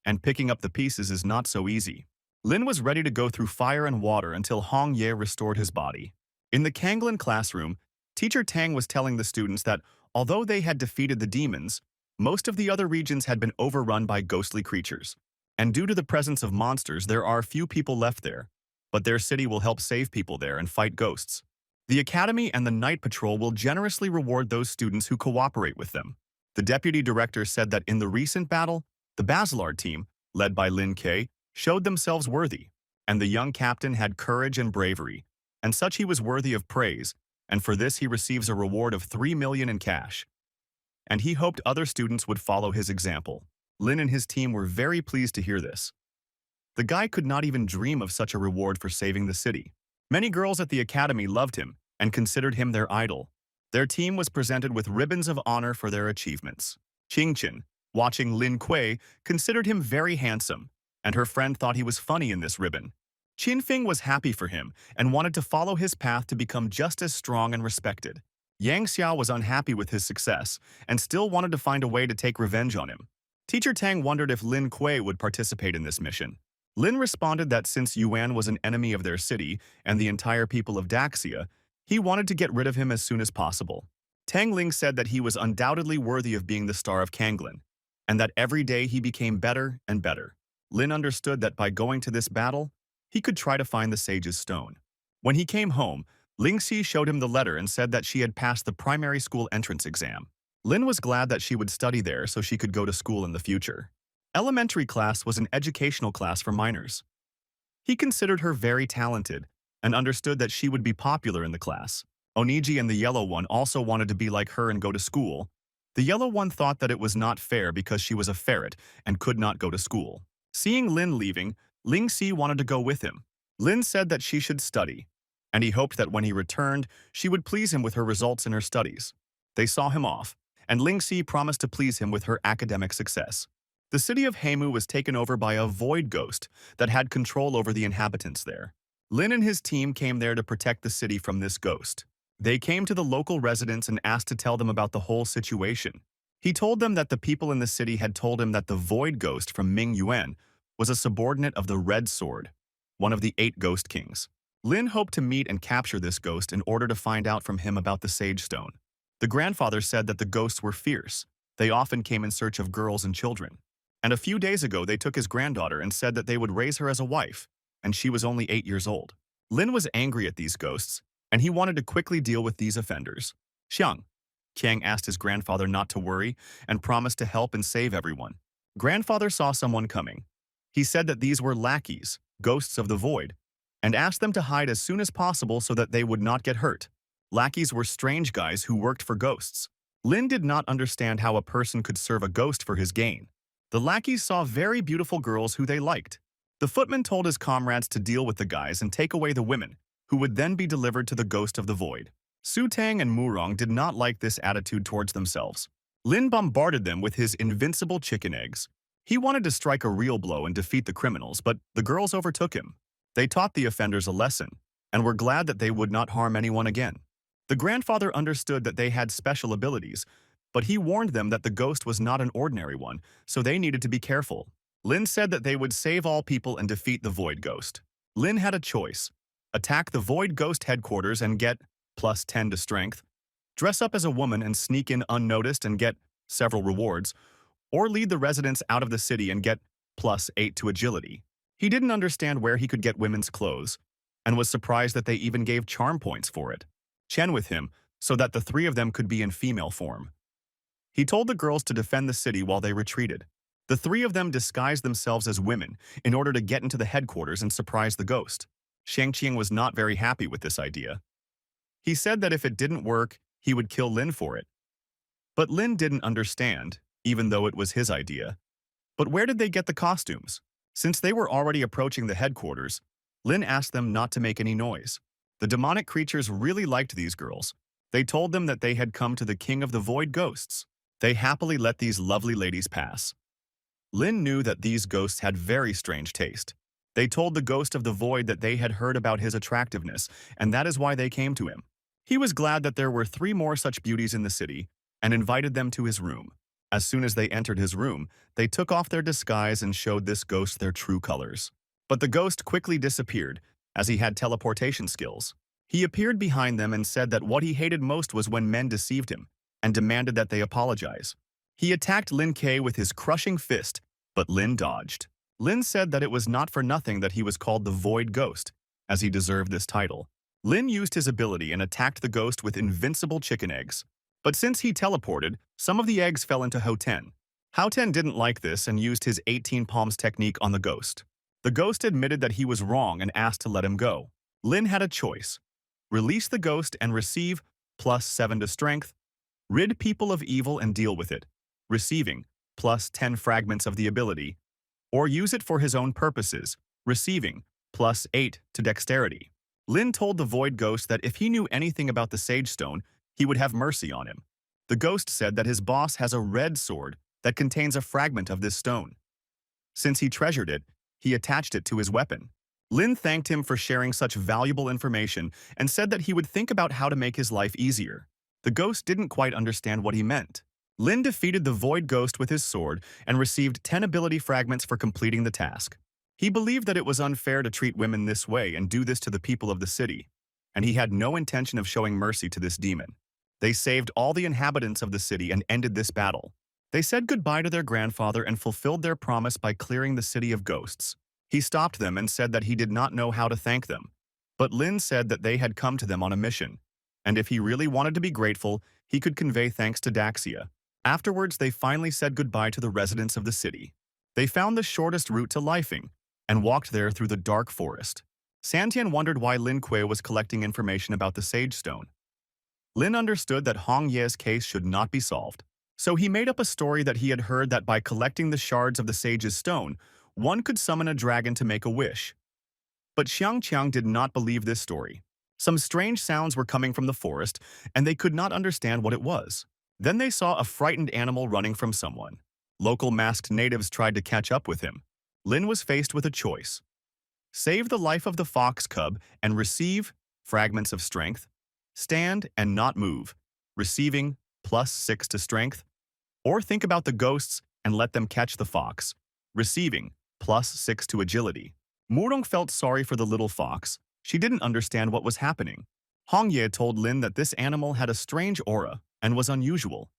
And picking up the pieces is not so easy. Lin was ready to go through fire and water until Hongye restored his body. In the Kanglin classroom, Teacher Tang was telling the students that although they had defeated the demons, most of the other regions had been overrun by ghostly creatures. And due to the presence of monsters, there are few people left there, but their city will help save people there and fight ghosts. The Academy and the Night Patrol will generously reward those students who cooperate with them. The deputy director said that in the recent battle, the Basilard team, led by Lin K, showed themselves worthy, and the young captain had courage and bravery, and such he was worthy of praise, and for this he receives a reward of 3 million in cash. And he hoped other students would follow his example. Lin and his team were very pleased to hear this. The guy could not even dream of such a reward for saving the city. Many girls at the academy loved him and considered him their idol. Their team was presented with ribbons of honor for their achievements. Qingqin, watching Lin Kuei, considered him very handsome, and her friend thought he was funny in this ribbon. Qinfeng was happy for him and wanted to follow his path to become just as strong and respected. Yang Xiao was unhappy with his success and still wanted to find a way to take revenge on him. Teacher Tang wondered if Lin Kuei would participate in this mission. Lin responded that since Yuan was an enemy of their city and the entire people of Daxia, he wanted to get rid of him as soon as possible. Tang Ling said that he was undoubtedly worthy of being the star of Kanglin, and that every day he became better and better. Lin understood that by going to this battle, he could try to find the Sage's Stone. When he came home, Lingxi showed him the letter and said that she had passed the primary school entrance exam. Lin was glad that she would study there so she could go to school in the future. Elementary class was an educational class for minors. He considered her very talented and understood that she would be popular in the class. Oniji and the yellow one also wanted to be like her and go to school. The yellow one thought that it was not fair because she was a ferret and could not go to school. Seeing Lin leaving, Lingxi wanted to go with him. Lin said that she should study, and he hoped that when he returned, she would please him with her results in her studies. They saw him off, and Lingxi promised to please him with her academic success. The city of Heimu was taken over by a void ghost that had control over the inhabitants there. Lin and his team came there to protect the city from this ghost. They came to the local residents and asked to tell them about the whole situation. He told them that the people in the city had told him that the void ghost from Ming Yuan was a subordinate of the Red Sword, one of the 8 ghost kings. Lin hoped to meet and capture this ghost in order to find out from him about the Sage Stone. The grandfather said that the ghosts were fierce. They often came in search of girls and children. And a few days ago, they took his granddaughter and said that they would raise her as a wife, and she was only 8 years old. Lin was angry at these ghosts, and he wanted to quickly deal with these offenders. Xiang. Qiang asked his grandfather not to worry and promised to help and save everyone. Grandfather saw someone coming. He said that these were lackeys, ghosts of the void, and asked them to hide as soon as possible so that they would not get hurt. Lackeys were strange guys who worked for ghosts. Lin did not understand how a person could serve a ghost for his gain. The lackeys saw very beautiful girls who they liked. The footman told his comrades to deal with the guys and take away the women, who would then be delivered to the ghost of the void. Su Tang and Murong did not like this attitude towards themselves. Lin bombarded them with his invincible chicken eggs. He wanted to strike a real blow and defeat the criminals, but the girls overtook him. They taught the offenders a lesson, and were glad that they would not harm anyone again. The grandfather understood that they had special abilities, but he warned them that the ghost was not an ordinary one, so they needed to be careful. Lin said that they would save all people and defeat the void ghost. Lin had a choice. attack the Void Ghost headquarters and get +10 to strength, dress up as a woman and sneak in unnoticed and get several rewards, or lead the residents out of the city and get +8 to agility. He didn't understand where he could get women's clothes, and was surprised that they even gave charm points for it. Chen with him, so that the three of them could be in female form. He told the girls to defend the city while they retreated. The three of them disguised themselves as women in order to get into the headquarters and surprise the ghost. Shang-Chiang was not very happy with this idea. He said that if it didn't work, he would kill Lin for it. But Lin didn't understand, even though it was his idea. But where did they get the costumes? Since they were already approaching the headquarters, Lin asked them not to make any noise. The demonic creatures really liked these girls. They told them that they had come to the king of the void ghosts. They happily let these lovely ladies pass. Lin knew that these ghosts had very strange taste. They told the ghost of the void that they had heard about his attractiveness, and that is why they came to him. He was glad that there were 3 more such beauties in the city, and invited them to his room. As soon as they entered his room, they took off their disguise and showed this ghost their true colors. But the ghost quickly disappeared, as he had teleportation skills. He appeared behind them and said that what he hated most was when men deceived him, and demanded that they apologize. He attacked Lin K with his crushing fist, but Lin dodged. Lin said that it was not for nothing that he was called the Void Ghost, as he deserved this title. Lin used his ability and attacked the ghost with invincible chicken eggs. But since he teleported, some of the eggs fell into Houten. Houten didn't like this and used his 18 palms technique on the ghost. The ghost admitted that he was wrong and asked to let him go. Lin had a choice: release the ghost and receive +7 to strength, rid people of evil and deal with it, receiving +10 fragments of the ability, or use it for his own purposes, receiving +8 to dexterity. Lin told the Void Ghost that if he knew anything about the Sage Stone, he would have mercy on him. The ghost said that his boss has a red sword that contains a fragment of this stone. Since he treasured it, he attached it to his weapon. Lin thanked him for sharing such valuable information and said that he would think about how to make his life easier. The ghost didn't quite understand what he meant. Lin defeated the Void Ghost with his sword and received 10 ability fragments for completing the task. He believed that it was unfair to treat women this way and do this to the people of the city, and he had no intention of showing mercy to this demon. They saved all the inhabitants of the city and ended this battle. They said goodbye to their grandfather and fulfilled their promise by clearing the city of ghosts. He stopped them and said that he did not know how to thank them. But Lin said that they had come to them on a mission, and if he really wanted to be grateful, he could convey thanks to Daxia. Afterwards, they finally said goodbye to the residents of the city. They found the shortest route to Lifing and walked there through the dark forest. Santian wondered why Lin Kuei was collecting information about the Sage Stone. Lin understood that Hong Ye's case should not be solved, so he made up a story that he had heard that by collecting the shards of the Sage's Stone, one could summon a dragon to make a wish. But Xiang Qiang did not believe this story. Some strange sounds were coming from the forest, and they could not understand what it was. Then they saw a frightened animal running from someone. Local masked natives tried to catch up with him. Lin was faced with a choice: save the life of the fox cub and receive fragments of strength, stand and not move, receiving +6 to strength, or think about the ghosts and let them catch the fox, receiving +6 to agility. Murong felt sorry for the little fox. She didn't understand what was happening. Hong Ye told Lin that this animal had a strange aura and was unusual.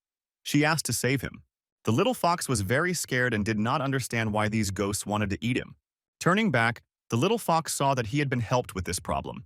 She asked to save him. The little fox was very scared and did not understand why these ghosts wanted to eat him. Turning back, the little fox saw that he had been helped with this problem.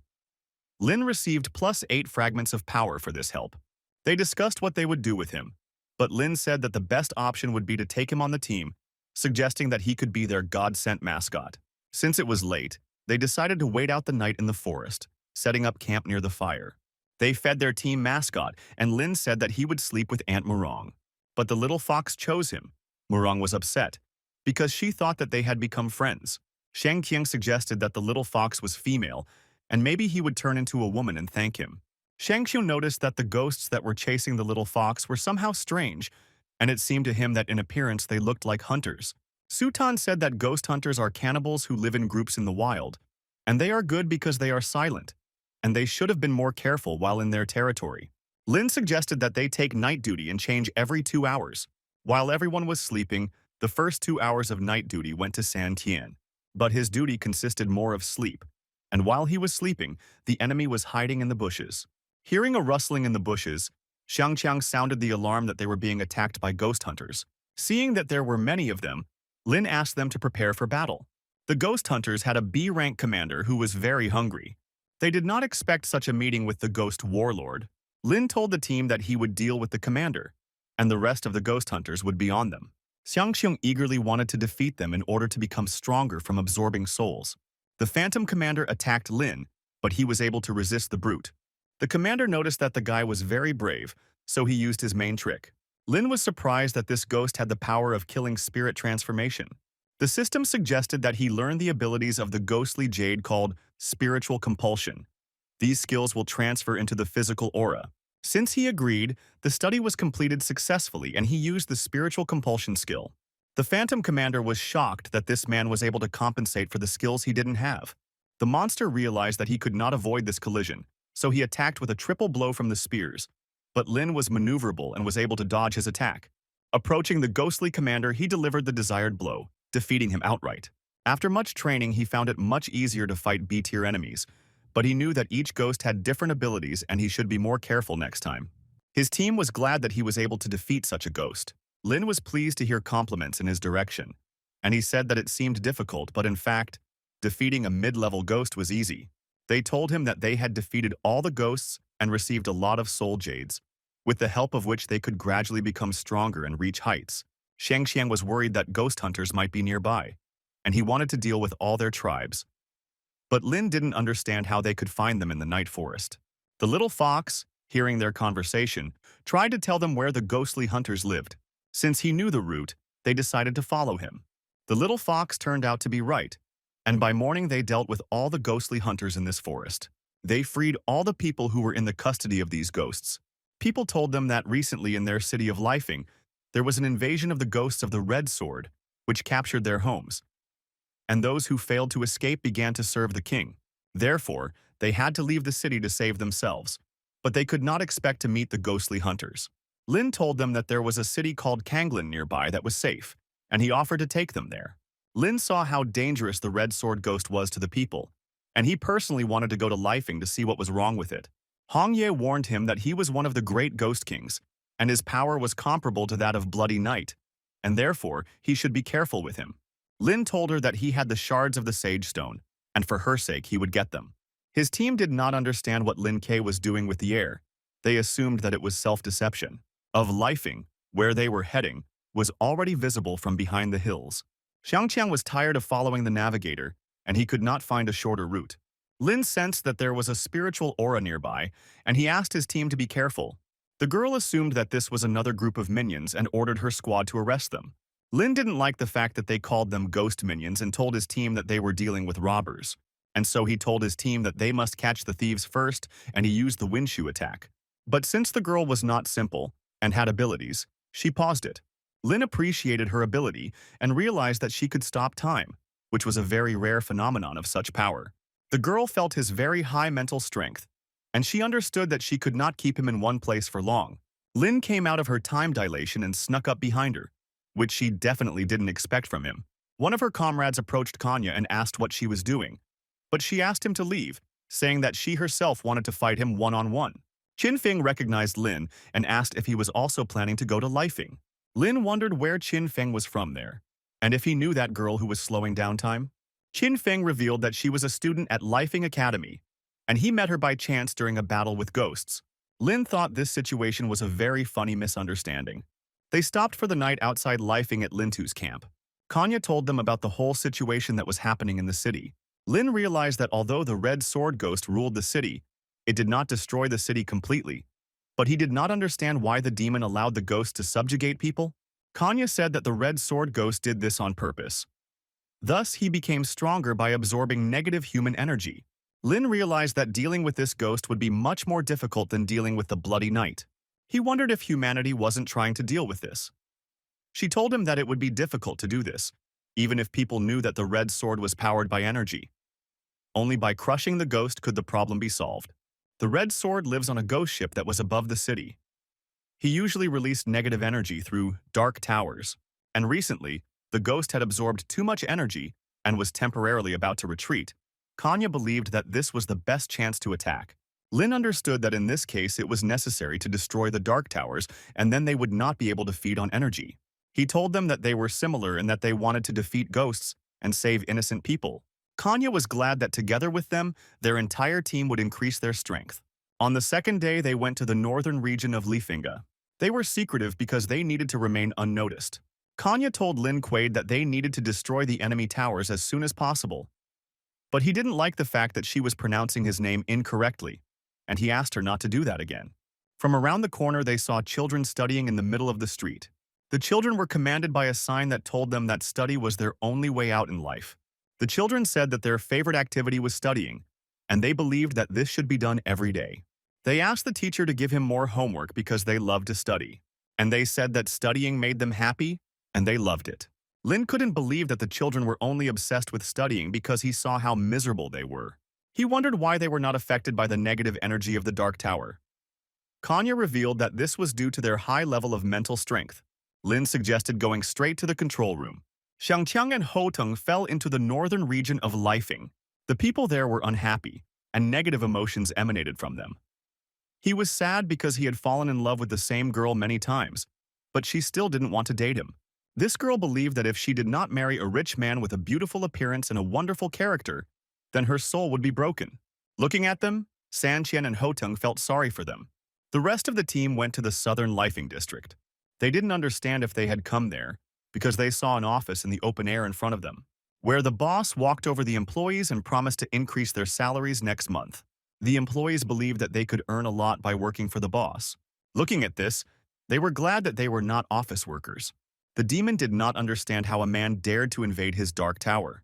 Lin received +8 fragments of power for this help. They discussed what they would do with him, but Lin said that the best option would be to take him on the team, suggesting that he could be their God-sent mascot. Since it was late, they decided to wait out the night in the forest, setting up camp near the fire. They fed their team mascot, and Lin said that he would sleep with Aunt Murong. But the little fox chose him. Murong was upset, because she thought that they had become friends. Shang Qiang suggested that the little fox was female, and maybe he would turn into a woman and thank him. Shang Qiu noticed that the ghosts that were chasing the little fox were somehow strange, and it seemed to him that in appearance they looked like hunters. Su Tan said that ghost hunters are cannibals who live in groups in the wild, and they are good because they are silent, and they should have been more careful while in their territory. Lin suggested that they take night duty and change every 2 hours. While everyone was sleeping, the first 2 hours of night duty went to San Tian, but his duty consisted more of sleep. And while he was sleeping, the enemy was hiding in the bushes. Hearing a rustling in the bushes, Xiangqiang sounded the alarm that they were being attacked by ghost hunters. Seeing that there were many of them, Lin asked them to prepare for battle. The ghost hunters had a B-rank commander who was very hungry. They did not expect such a meeting with the ghost warlord. Lin told the team that he would deal with the commander, and the rest of the ghost hunters would be on them. Xiangqiang eagerly wanted to defeat them in order to become stronger from absorbing souls. The phantom commander attacked Lin, but he was able to resist the brute. The commander noticed that the guy was very brave, so he used his main trick. Lin was surprised that this ghost had the power of killing spirit transformation. The system suggested that he learn the abilities of the ghostly jade called spiritual compulsion. These skills will transfer into the physical aura. Since he agreed, the study was completed successfully and he used the spiritual compulsion skill. The Phantom Commander was shocked that this man was able to compensate for the skills he didn't have. The monster realized that he could not avoid this collision, so he attacked with a triple blow from the spears. But Lin was maneuverable and was able to dodge his attack. Approaching the ghostly commander, he delivered the desired blow, defeating him outright. After much training, he found it much easier to fight B-tier enemies, but he knew that each ghost had different abilities and he should be more careful next time. His team was glad that he was able to defeat such a ghost. Lin was pleased to hear compliments in his direction, and he said that it seemed difficult, but in fact, defeating a mid-level ghost was easy. They told him that they had defeated all the ghosts and received a lot of soul jades, with the help of which they could gradually become stronger and reach heights. Xiangqiang was worried that ghost hunters might be nearby, and he wanted to deal with all their tribes. But Lin didn't understand how they could find them in the night forest. The little fox, hearing their conversation, tried to tell them where the ghostly hunters lived. Since he knew the route, they decided to follow him. The little fox turned out to be right, and by morning they dealt with all the ghostly hunters in this forest. They freed all the people who were in the custody of these ghosts. People told them that recently in their city of Lifing, there was an invasion of the ghosts of the Red Sword, which captured their homes. And those who failed to escape began to serve the king. Therefore, they had to leave the city to save themselves. But they could not expect to meet the ghostly hunters. Lin told them that there was a city called Kanglin nearby that was safe, and he offered to take them there. Lin saw how dangerous the Red Sword ghost was to the people, and he personally wanted to go to Lifing to see what was wrong with it. Hong Ye warned him that he was one of the great ghost kings, and his power was comparable to that of Bloody Knight, and therefore he should be careful with him. Lin told her that he had the shards of the Sage Stone, and for her sake he would get them. His team did not understand what Lin Ke was doing with the air. They assumed that it was self-deception. Of Lifing, where they were heading, was already visible from behind the hills. Xiangqiang was tired of following the navigator, and he could not find a shorter route. Lin sensed that there was a spiritual aura nearby, and he asked his team to be careful. The girl assumed that this was another group of minions and ordered her squad to arrest them. Lin didn't like the fact that they called them ghost minions and told his team that they were dealing with robbers. And so he told his team that they must catch the thieves first, and he used the windshoe attack. But since the girl was not simple and had abilities, she paused it. Lin appreciated her ability and realized that she could stop time, which was a very rare phenomenon of such power. The girl felt his very high mental strength, and she understood that she could not keep him in one place for long. Lin came out of her time dilation and snuck up behind her, which she definitely didn't expect from him. One of her comrades approached Kanya and asked what she was doing, but she asked him to leave, saying that she herself wanted to fight him one-on-one. Qin Feng recognized Lin and asked if he was also planning to go to Lifing. Lin wondered where Qin Feng was from there, and if he knew that girl who was slowing down time. Qin Feng revealed that she was a student at Lifing Academy, and he met her by chance during a battle with ghosts. Lin thought this situation was a very funny misunderstanding. They stopped for the night outside Lifing at Lintu's camp. Kanya told them about the whole situation that was happening in the city. Lin realized that although the Red Sword Ghost ruled the city, it did not destroy the city completely. But he did not understand why the demon allowed the ghost to subjugate people. Kanya said that the Red Sword Ghost did this on purpose. Thus, he became stronger by absorbing negative human energy. Lin realized that dealing with this ghost would be much more difficult than dealing with the Bloody Knight. He wondered if humanity wasn't trying to deal with this. She told him that it would be difficult to do this, even if people knew that the Red Sword was powered by energy. Only by crushing the ghost could the problem be solved. The Red Sword lives on a ghost ship that was above the city. He usually released negative energy through dark towers, and recently, the ghost had absorbed too much energy and was temporarily about to retreat. Kanya believed that this was the best chance to attack. Lynn understood that in this case it was necessary to destroy the Dark Towers and then they would not be able to feed on energy. He told them that they were similar and that they wanted to defeat ghosts and save innocent people. Kanya was glad that together with them, their entire team would increase their strength. On the second day, they went to the northern region of Lifinga. They were secretive because they needed to remain unnoticed. Kanya told Lin Quaid that they needed to destroy the enemy towers as soon as possible. But he didn't like the fact that she was pronouncing his name incorrectly, and he asked her not to do that again. From around the corner, they saw children studying in the middle of the street. The children were commanded by a sign that told them that study was their only way out in life. The children said that their favorite activity was studying, and they believed that this should be done every day. They asked the teacher to give him more homework because they loved to study, and they said that studying made them happy, and they loved it. Lin couldn't believe that the children were only obsessed with studying because he saw how miserable they were. He wondered why they were not affected by the negative energy of the Dark Tower. Kanya revealed that this was due to their high level of mental strength. Lin suggested going straight to the control room. Xiangqiang and Hoteng fell into the northern region of Lifing. The people there were unhappy, and negative emotions emanated from them. He was sad because he had fallen in love with the same girl many times, but she still didn't want to date him. This girl believed that if she did not marry a rich man with a beautiful appearance and a wonderful character, then her soul would be broken. Looking at them, Sanqian and Hoteng felt sorry for them. The rest of the team went to the southern Lifing district. They didn't understand if they had come there because they saw an office in the open air in front of them, where the boss walked over the employees and promised to increase their salaries next month. The employees believed that they could earn a lot by working for the boss. Looking at this, they were glad that they were not office workers. The demon did not understand how a man dared to invade his dark tower.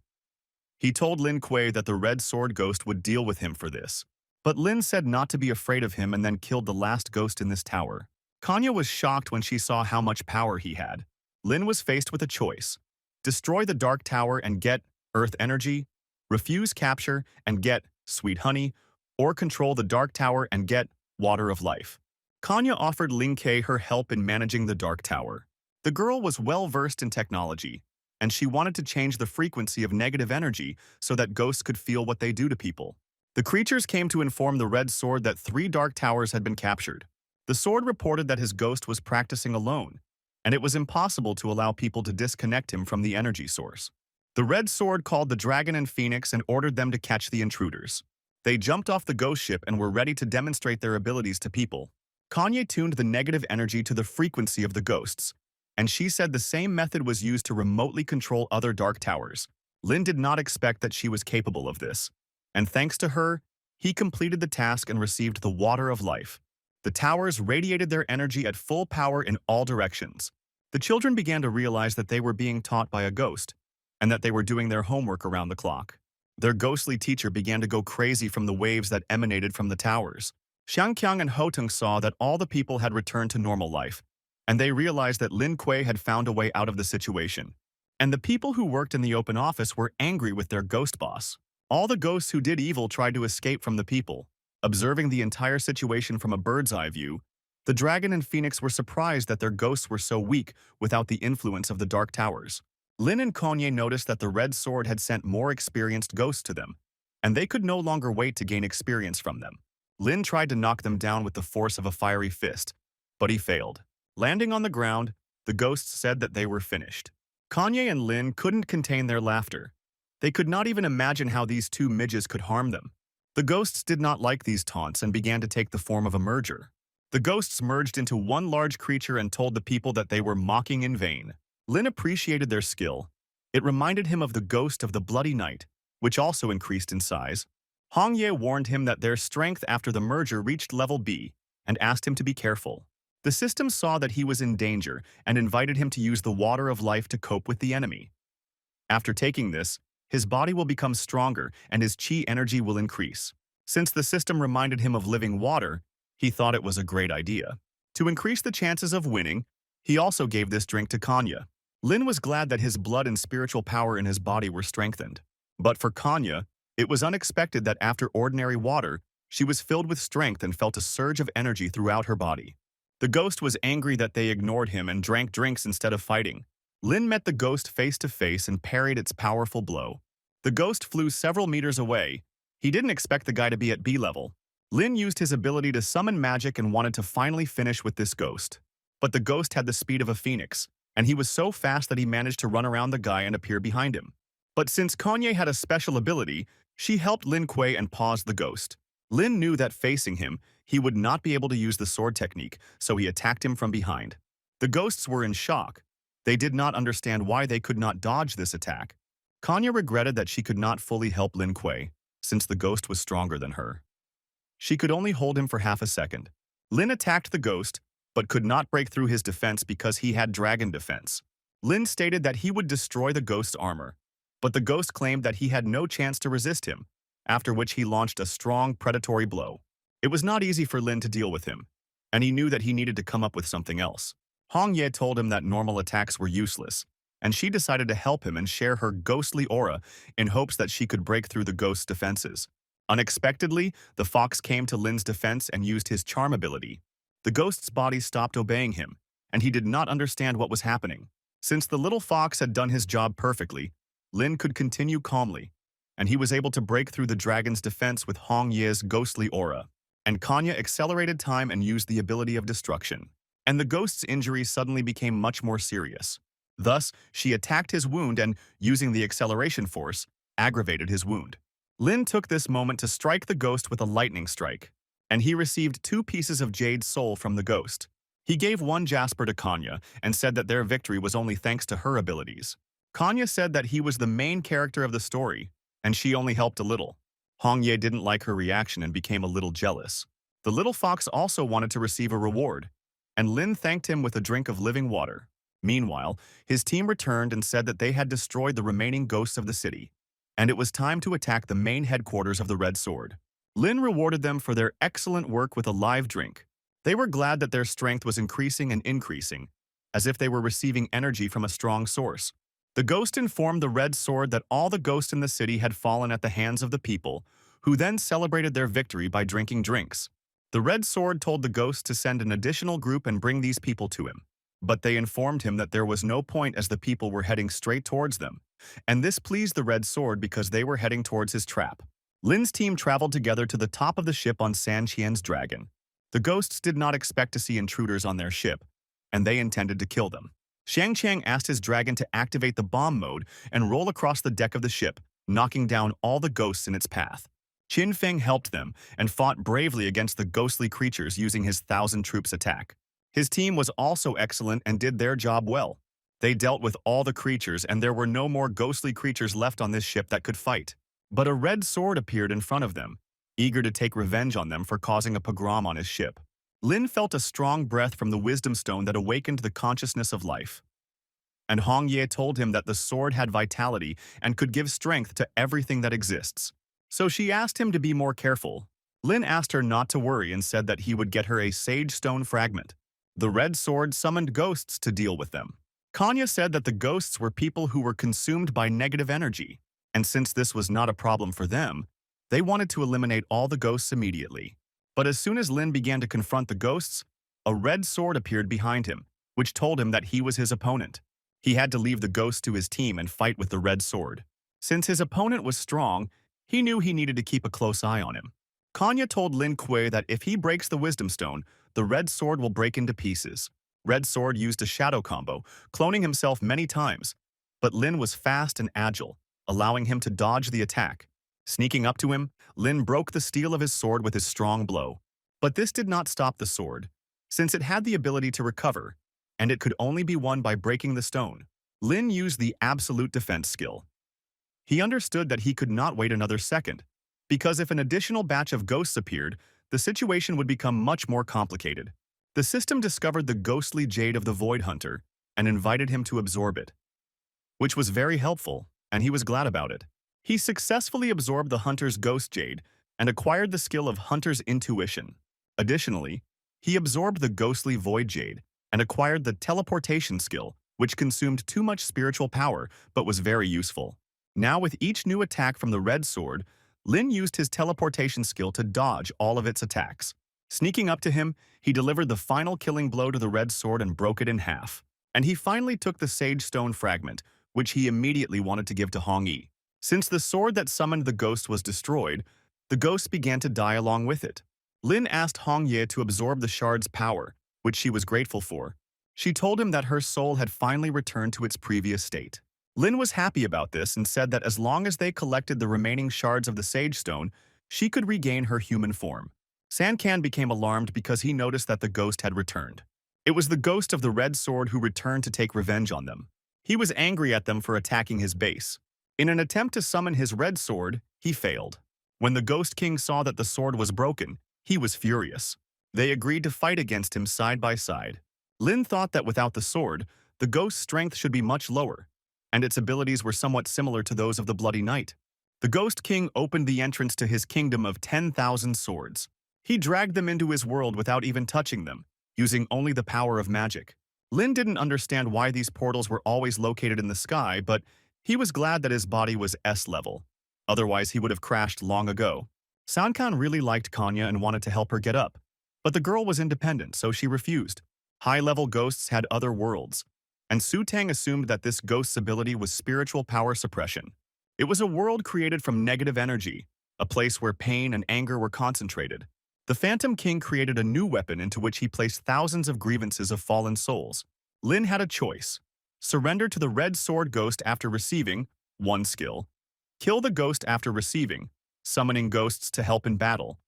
He told Lin Kuei that the Red Sword Ghost would deal with him for this. But Lin said not to be afraid of him and then killed the last ghost in this tower. Kanya was shocked when she saw how much power he had. Lin was faced with a choice: destroy the Dark Tower and get Earth Energy, refuse capture and get Sweet Honey, or control the Dark Tower and get Water of Life. Kanya offered Ling Kei her help in managing the Dark Tower. The girl was well-versed in technology, and she wanted to change the frequency of negative energy so that ghosts could feel what they do to people. The creatures came to inform the Red Sword that 3 Dark Towers had been captured. The sword reported that his ghost was practicing alone, and it was impossible to allow people to disconnect him from the energy source. The Red Sword called the Dragon and Phoenix and ordered them to catch the intruders. They jumped off the ghost ship and were ready to demonstrate their abilities to people. Kanye tuned the negative energy to the frequency of the ghosts, and she said the same method was used to remotely control other Dark Towers. Lin did not expect that she was capable of this, and thanks to her, he completed the task and received the Water of Life. The towers radiated their energy at full power in all directions. The children began to realize that they were being taught by a ghost, and that they were doing their homework around the clock. Their ghostly teacher began to go crazy from the waves that emanated from the towers. Xiangqiang and Hoteng saw that all the people had returned to normal life, and they realized that Lin Kuei had found a way out of the situation. And the people who worked in the open office were angry with their ghost boss. All the ghosts who did evil tried to escape from the people. Observing the entire situation from a bird's eye view, the Dragon and Phoenix were surprised that their ghosts were so weak without the influence of the Dark Towers. Lin and Kanye noticed that the Red Sword had sent more experienced ghosts to them, and they could no longer wait to gain experience from them. Lin tried to knock them down with the force of a fiery fist, but he failed. Landing on the ground, the ghosts said that they were finished. Kanye and Lin couldn't contain their laughter. They could not even imagine how these 2 midges could harm them. The ghosts did not like these taunts and began to take the form of a merger. The ghosts merged into one large creature and told the people that they were mocking in vain. Lin appreciated their skill. It reminded him of the ghost of the Bloody Night, which also increased in size. Hong Ye warned him that their strength after the merger reached level B and asked him to be careful. The system saw that he was in danger and invited him to use the Water of Life to cope with the enemy. After taking this, his body will become stronger and his chi energy will increase. Since the system reminded him of living water, he thought it was a great idea. To increase the chances of winning, he also gave this drink to Kanya. Lin was glad that his blood and spiritual power in his body were strengthened. But for Kanya, it was unexpected that after ordinary water, she was filled with strength and felt a surge of energy throughout her body. The ghost was angry that they ignored him and drank drinks instead of fighting. Lin met the ghost face to face and parried its powerful blow. The ghost flew several meters away. He didn't expect the guy to be at B level. Lynn used his ability to summon magic and wanted to finally finish with this ghost. But the ghost had the speed of a phoenix, and he was so fast that he managed to run around the guy and appear behind him. But since Kanye had a special ability, she helped Lin Kuei and paused the ghost. Lin knew that facing him, he would not be able to use the sword technique, so he attacked him from behind. The ghosts were in shock. They did not understand why they could not dodge this attack. Kanya regretted that she could not fully help Lin Kuei, since the ghost was stronger than her. She could only hold him for half a second. Lin attacked the ghost, but could not break through his defense because he had dragon defense. Lin stated that he would destroy the ghost's armor, but the ghost claimed that he had no chance to resist him, after which he launched a strong predatory blow. It was not easy for Lin to deal with him, and he knew that he needed to come up with something else. Hong Ye told him that normal attacks were useless, and she decided to help him and share her ghostly aura in hopes that she could break through the ghost's defenses. Unexpectedly, the fox came to Lin's defense and used his charm ability. The ghost's body stopped obeying him, and he did not understand what was happening. Since the little fox had done his job perfectly, Lin could continue calmly, and he was able to break through the dragon's defense with Hong Ye's ghostly aura. And Kanya accelerated time and used the ability of destruction. And the ghost's injury suddenly became much more serious. Thus, she attacked his wound and, using the acceleration force, aggravated his wound. Lin took this moment to strike the ghost with a lightning strike, and he received 2 pieces of jade soul from the ghost. He gave 1 jasper to Kanya and said that their victory was only thanks to her abilities. Kanya said that he was the main character of the story, and she only helped a little. Hong Ye didn't like her reaction and became a little jealous. The little fox also wanted to receive a reward, and Lin thanked him with a drink of living water. Meanwhile, his team returned and said that they had destroyed the remaining ghosts of the city, and it was time to attack the main headquarters of the Red Sword. Lin rewarded them for their excellent work with a live drink. They were glad that their strength was increasing and increasing, as if they were receiving energy from a strong source. The ghost informed the Red Sword that all the ghosts in the city had fallen at the hands of the people, who then celebrated their victory by drinking drinks. The Red Sword told the ghost to send an additional group and bring these people to him, but they informed him that there was no point as the people were heading straight towards them, and this pleased the Red Sword because they were heading towards his trap. Lin's team traveled together to the top of the ship on San Qian's dragon. The ghosts did not expect to see intruders on their ship, and they intended to kill them. Xiang Qiang asked his dragon to activate the bomb mode and roll across the deck of the ship, knocking down all the ghosts in its path. Qin Feng helped them and fought bravely against the ghostly creatures using his 1,000 troops attack. His team was also excellent and did their job well. They dealt with all the creatures and there were no more ghostly creatures left on this ship that could fight. But a red sword appeared in front of them, eager to take revenge on them for causing a pogrom on his ship. Lin felt a strong breath from the wisdom stone that awakened the consciousness of life. And Hong Ye told him that the sword had vitality and could give strength to everything that exists. So she asked him to be more careful. Lin asked her not to worry and said that he would get her a sage stone fragment. The red sword summoned ghosts to deal with them. Kanya said that the ghosts were people who were consumed by negative energy, and since this was not a problem for them, they wanted to eliminate all the ghosts immediately. But as soon as Lin began to confront the ghosts, a red sword appeared behind him, which told him that he was his opponent. He had to leave the ghosts to his team and fight with the red sword. Since his opponent was strong, he knew he needed to keep a close eye on him. Kanya told Lin Kuei that if he breaks the wisdom stone, the red sword will break into pieces. Red sword used a shadow combo, cloning himself many times, but Lin was fast and agile, allowing him to dodge the attack. Sneaking up to him, Lin broke the steel of his sword with his strong blow. But this did not stop the sword, since it had the ability to recover, and it could only be won by breaking the stone. Lin used the absolute defense skill. He understood that he could not wait another second, because if an additional batch of ghosts appeared, the situation would become much more complicated. The system discovered the ghostly jade of the Void Hunter and invited him to absorb it, which was very helpful, and he was glad about it. He successfully absorbed the hunter's ghost jade and acquired the skill of hunter's intuition. Additionally, he absorbed the ghostly void jade and acquired the teleportation skill, which consumed too much spiritual power but was very useful. Now with each new attack from the red sword, Lin used his teleportation skill to dodge all of its attacks. Sneaking up to him, he delivered the final killing blow to the red sword and broke it in half. And he finally took the sage stone fragment, which he immediately wanted to give to Hong Yi. Since the sword that summoned the ghost was destroyed, the ghost began to die along with it. Lin asked Hong Ye to absorb the shard's power, which she was grateful for. She told him that her soul had finally returned to its previous state. Lin was happy about this and said that as long as they collected the remaining shards of the Sage Stone, she could regain her human form. Sankan became alarmed because he noticed that the ghost had returned. It was the ghost of the Red Sword who returned to take revenge on them. He was angry at them for attacking his base. In an attempt to summon his Red Sword, he failed. When the Ghost King saw that the sword was broken, he was furious. They agreed to fight against him side by side. Lin thought that without the sword, the ghost's strength should be much lower, and its abilities were somewhat similar to those of the Bloody Knight. The Ghost King opened the entrance to his kingdom of 10,000 swords. He dragged them into his world without even touching them, using only the power of magic. Lin didn't understand why these portals were always located in the sky, but he was glad that his body was S-level. Otherwise, he would have crashed long ago. Sankan really liked Kanya and wanted to help her get up, but the girl was independent, so she refused. High-level ghosts had other worlds, and Su Tang assumed that this ghost's ability was spiritual power suppression. It was a world created from negative energy, a place where pain and anger were concentrated. The Phantom King created a new weapon into which he placed thousands of grievances of fallen souls. Lin had a choice: surrender to the Red Sword Ghost after receiving 1 skill, kill the ghost after receiving, summoning ghosts to help in battle,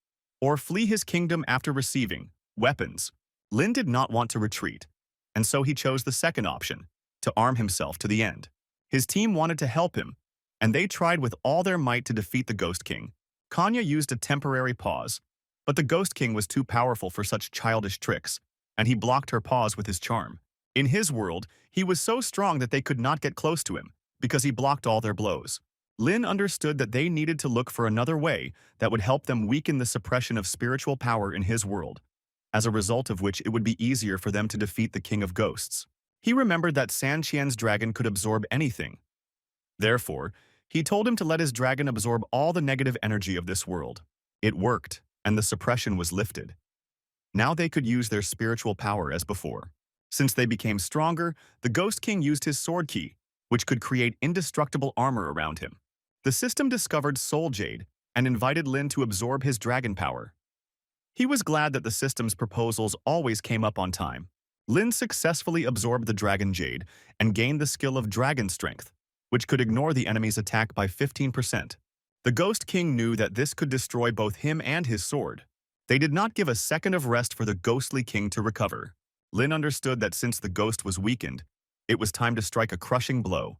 or flee his kingdom after receiving weapons. Lin did not want to retreat, and so he chose the second option, to arm himself to the end. His team wanted to help him, and they tried with all their might to defeat the Ghost King. Kanya used a temporary pause, but the Ghost King was too powerful for such childish tricks, and he blocked her pause with his charm. In his world, he was so strong that they could not get close to him, because he blocked all their blows. Lin understood that they needed to look for another way that would help them weaken the suppression of spiritual power in his world, as a result of which it would be easier for them to defeat the King of Ghosts. He remembered that San Qian's dragon could absorb anything. Therefore, he told him to let his dragon absorb all the negative energy of this world. It worked, and the suppression was lifted. Now they could use their spiritual power as before. Since they became stronger, the Ghost King used his sword key, which could create indestructible armor around him. The system discovered Soul Jade and invited Lin to absorb his dragon power. He was glad that the system's proposals always came up on time. Lin successfully absorbed the Dragon Jade and gained the skill of Dragon Strength, which could ignore the enemy's attack by 15%. The Ghost King knew that this could destroy both him and his sword. They did not give a second of rest for the Ghostly King to recover. Lin understood that since the ghost was weakened, it was time to strike a crushing blow,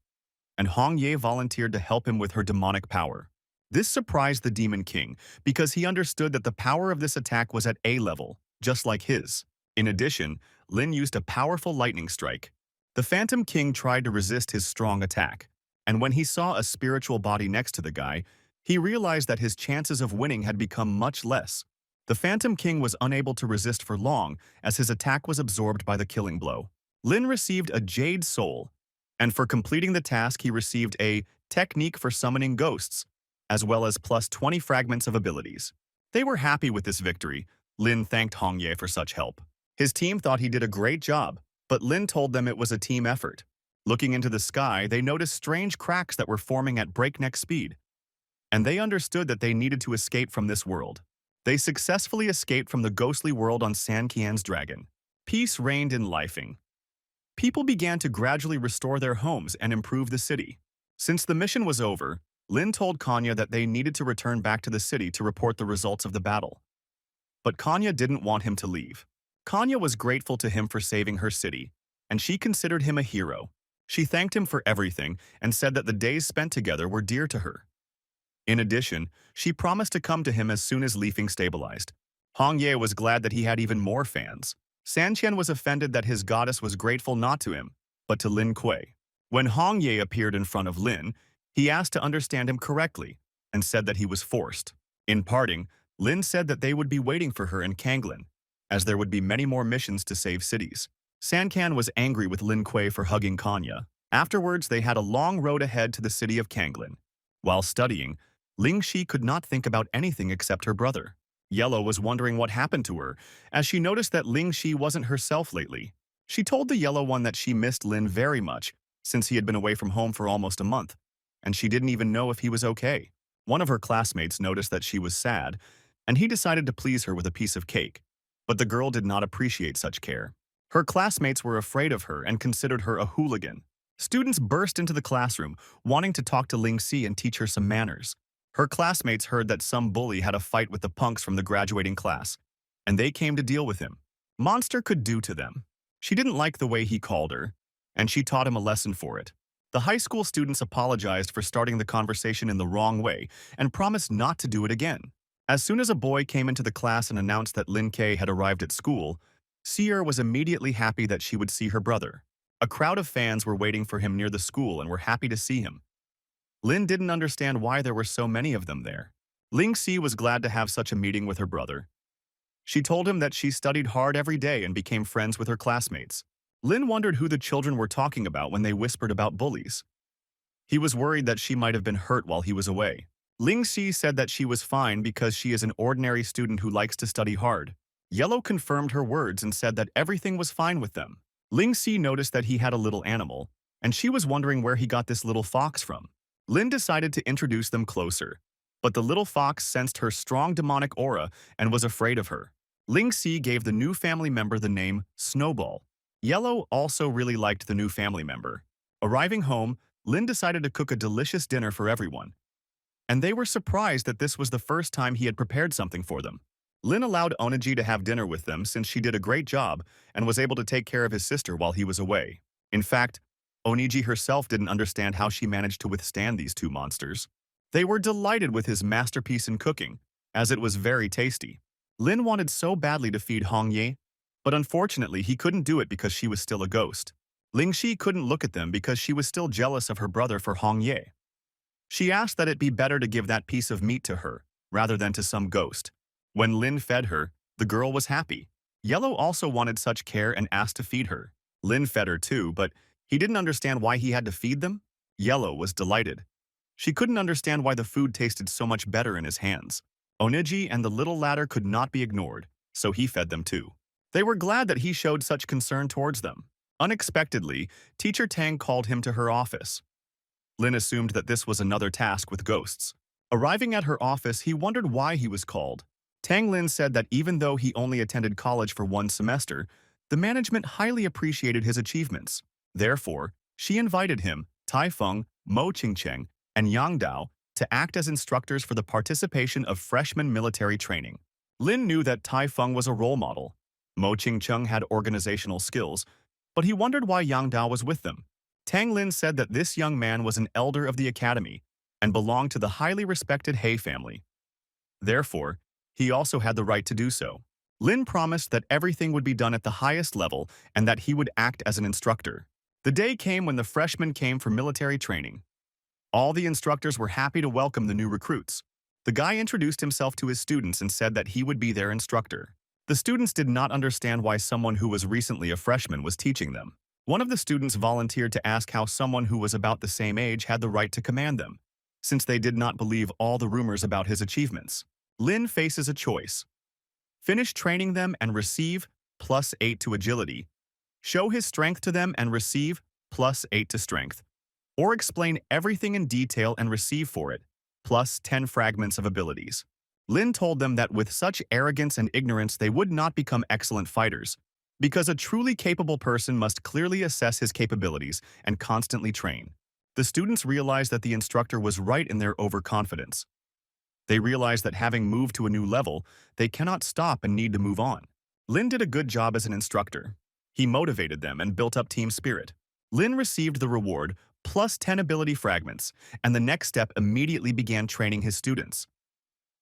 and Hong Ye volunteered to help him with her demonic power. This surprised the Demon King because he understood that the power of this attack was at A level, just like his. In addition, Lin used a powerful lightning strike. The Phantom King tried to resist his strong attack, and when he saw a spiritual body next to the guy, he realized that his chances of winning had become much less. The Phantom King was unable to resist for long as his attack was absorbed by the killing blow. Lin received a Jade Soul, and for completing the task he received a Technique for Summoning Ghosts, as well as plus 20 fragments of abilities. They were happy with this victory. Lin thanked Hong Ye for such help. His team thought he did a great job, but Lin told them it was a team effort. Looking into the sky, they noticed strange cracks that were forming at breakneck speed, and they understood that they needed to escape from this world. They successfully escaped from the ghostly world on San Qian's dragon. Peace reigned in Lifing. People began to gradually restore their homes and improve the city. Since the mission was over, Lin told Kanya that they needed to return back to the city to report the results of the battle. But Kanya didn't want him to leave. Kanya was grateful to him for saving her city, and she considered him a hero. She thanked him for everything and said that the days spent together were dear to her. In addition, she promised to come to him as soon as Lifing stabilized. Hong Ye was glad that he had even more fans. San Qian was offended that his goddess was grateful not to him, but to Lin Kuei. When Hong Ye appeared in front of Lin, he asked to understand him correctly and said that he was forced. In parting, Lin said that they would be waiting for her in Kanglin, as there would be many more missions to save cities. San Qian was angry with Lin Kuei for hugging Kanya. Afterwards, they had a long road ahead to the city of Kanglin. While studying, Ling Shi could not think about anything except her brother. Yellow was wondering what happened to her, as she noticed that Ling Shi wasn't herself lately. She told the Yellow One that she missed Lin very much, since he had been away from home for almost a month, and she didn't even know if he was okay. One of her classmates noticed that she was sad, and he decided to please her with a piece of cake. But the girl did not appreciate such care. Her classmates were afraid of her and considered her a hooligan. Students burst into the classroom, wanting to talk to Ling Si and teach her some manners. Her classmates heard that some bully had a fight with the punks from the graduating class, and they came to deal with him. Monster could do to them. She didn't like the way he called her, and she taught him a lesson for it. The high school students apologized for starting the conversation in the wrong way and promised not to do it again. As soon as a boy came into the class and announced that Lin K had arrived at school, Seer was immediately happy that she would see her brother. A crowd of fans were waiting for him near the school and were happy to see him. Lin didn't understand why there were so many of them there. Ling Si was glad to have such a meeting with her brother. She told him that she studied hard every day and became friends with her classmates. Lin wondered who the children were talking about when they whispered about bullies. He was worried that she might have been hurt while he was away. Ling Si said that she was fine because she is an ordinary student who likes to study hard. Yellow confirmed her words and said that everything was fine with them. Ling Si noticed that he had a little animal, and she was wondering where he got this little fox from. Lin decided to introduce them closer, but the little fox sensed her strong demonic aura and was afraid of her. Ling Si gave the new family member the name Snowball. Yellow also really liked the new family member. Arriving home, Lin decided to cook a delicious dinner for everyone, and they were surprised that this was the first time he had prepared something for them. Lin allowed Oniji to have dinner with them since she did a great job and was able to take care of his sister while he was away. In fact, Oniji herself didn't understand how she managed to withstand these two monsters. They were delighted with his masterpiece in cooking, as it was very tasty. Lin wanted so badly to feed Hong Ye, but unfortunately he couldn't do it because she was still a ghost. Ling Shi couldn't look at them because she was still jealous of her brother for Hong Ye. She asked that it be better to give that piece of meat to her, rather than to some ghost. When Lin fed her, the girl was happy. Yellow also wanted such care and asked to feed her. Lin fed her too, but he didn't understand why he had to feed them. Yellow was delighted. She couldn't understand why the food tasted so much better in his hands. Oniji and the little ladder could not be ignored, so he fed them too. They were glad that he showed such concern towards them. Unexpectedly, Teacher Tang called him to her office. Lin assumed that this was another task with ghosts. Arriving at her office, he wondered why he was called. Tang Lin said that even though he only attended college for one semester, the management highly appreciated his achievements. Therefore, she invited him, Tai Feng, Mo Qingcheng, and Yang Dao to act as instructors for the participation of freshman military training. Lin knew that Tai Feng was a role model. Mo Qingcheng had organizational skills, but he wondered why Yang Dao was with them. Tang Lin said that this young man was an elder of the academy and belonged to the highly respected He family. Therefore, he also had the right to do so. Lin promised that everything would be done at the highest level and that he would act as an instructor. The day came when the freshmen came for military training. All the instructors were happy to welcome the new recruits. The guy introduced himself to his students and said that he would be their instructor. The students did not understand why someone who was recently a freshman was teaching them. One of the students volunteered to ask how someone who was about the same age had the right to command them, since they did not believe all the rumors about his achievements. Lin faces a choice. Finish training them and receive +8 to agility. Show his strength to them and receive +8 to strength. Or explain everything in detail and receive for it +10 fragments of abilities. Lin told them that with such arrogance and ignorance they would not become excellent fighters, because a truly capable person must clearly assess his capabilities and constantly train. The students realized that the instructor was right in their overconfidence. They realized that having moved to a new level, they cannot stop and need to move on. Lin did a good job as an instructor. He motivated them and built up team spirit. Lin received the reward +10 ability fragments, and the next step immediately began training his students.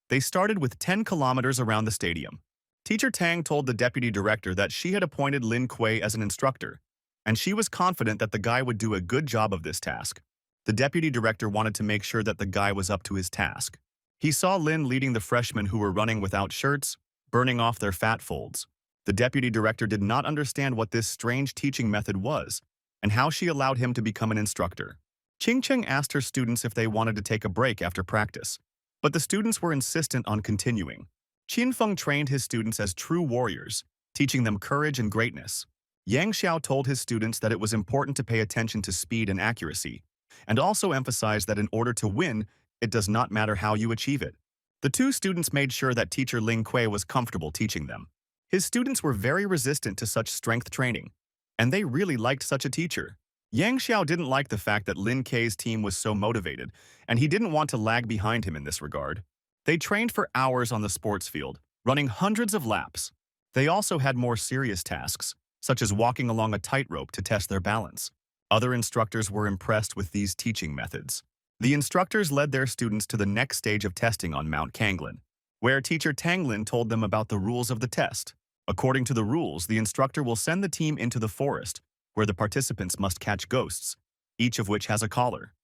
They started with 10 kilometers around the stadium. Teacher Tang told the deputy director that she had appointed Lin Kuei as an instructor, and she was confident that the guy would do a good job of this task. The deputy director wanted to make sure that the guy was up to his task. He saw Lin leading the freshmen who were running without shirts, burning off their fat folds. The deputy director did not understand what this strange teaching method was, and how she allowed him to become an instructor. Qingcheng asked her students if they wanted to take a break after practice, but the students were insistent on continuing. Qin Feng trained his students as true warriors, teaching them courage and greatness. Yang Xiao told his students that it was important to pay attention to speed and accuracy, and also emphasized that in order to win, it does not matter how you achieve it. The two students made sure that teacher Ling Kuei was comfortable teaching them. His students were very resistant to such strength training, and they really liked such a teacher. Yang Xiao didn't like the fact that Lin Kuei's team was so motivated, and he didn't want to lag behind him in this regard. They trained for hours on the sports field, running hundreds of laps. They also had more serious tasks, such as walking along a tightrope to test their balance. Other instructors were impressed with these teaching methods. The instructors led their students to the next stage of testing on Mount Kanglin, where teacher Tanglin told them about the rules of the test. According to the rules, the instructor will send the team into the forest, where the participants must catch ghosts, each of which has a collar.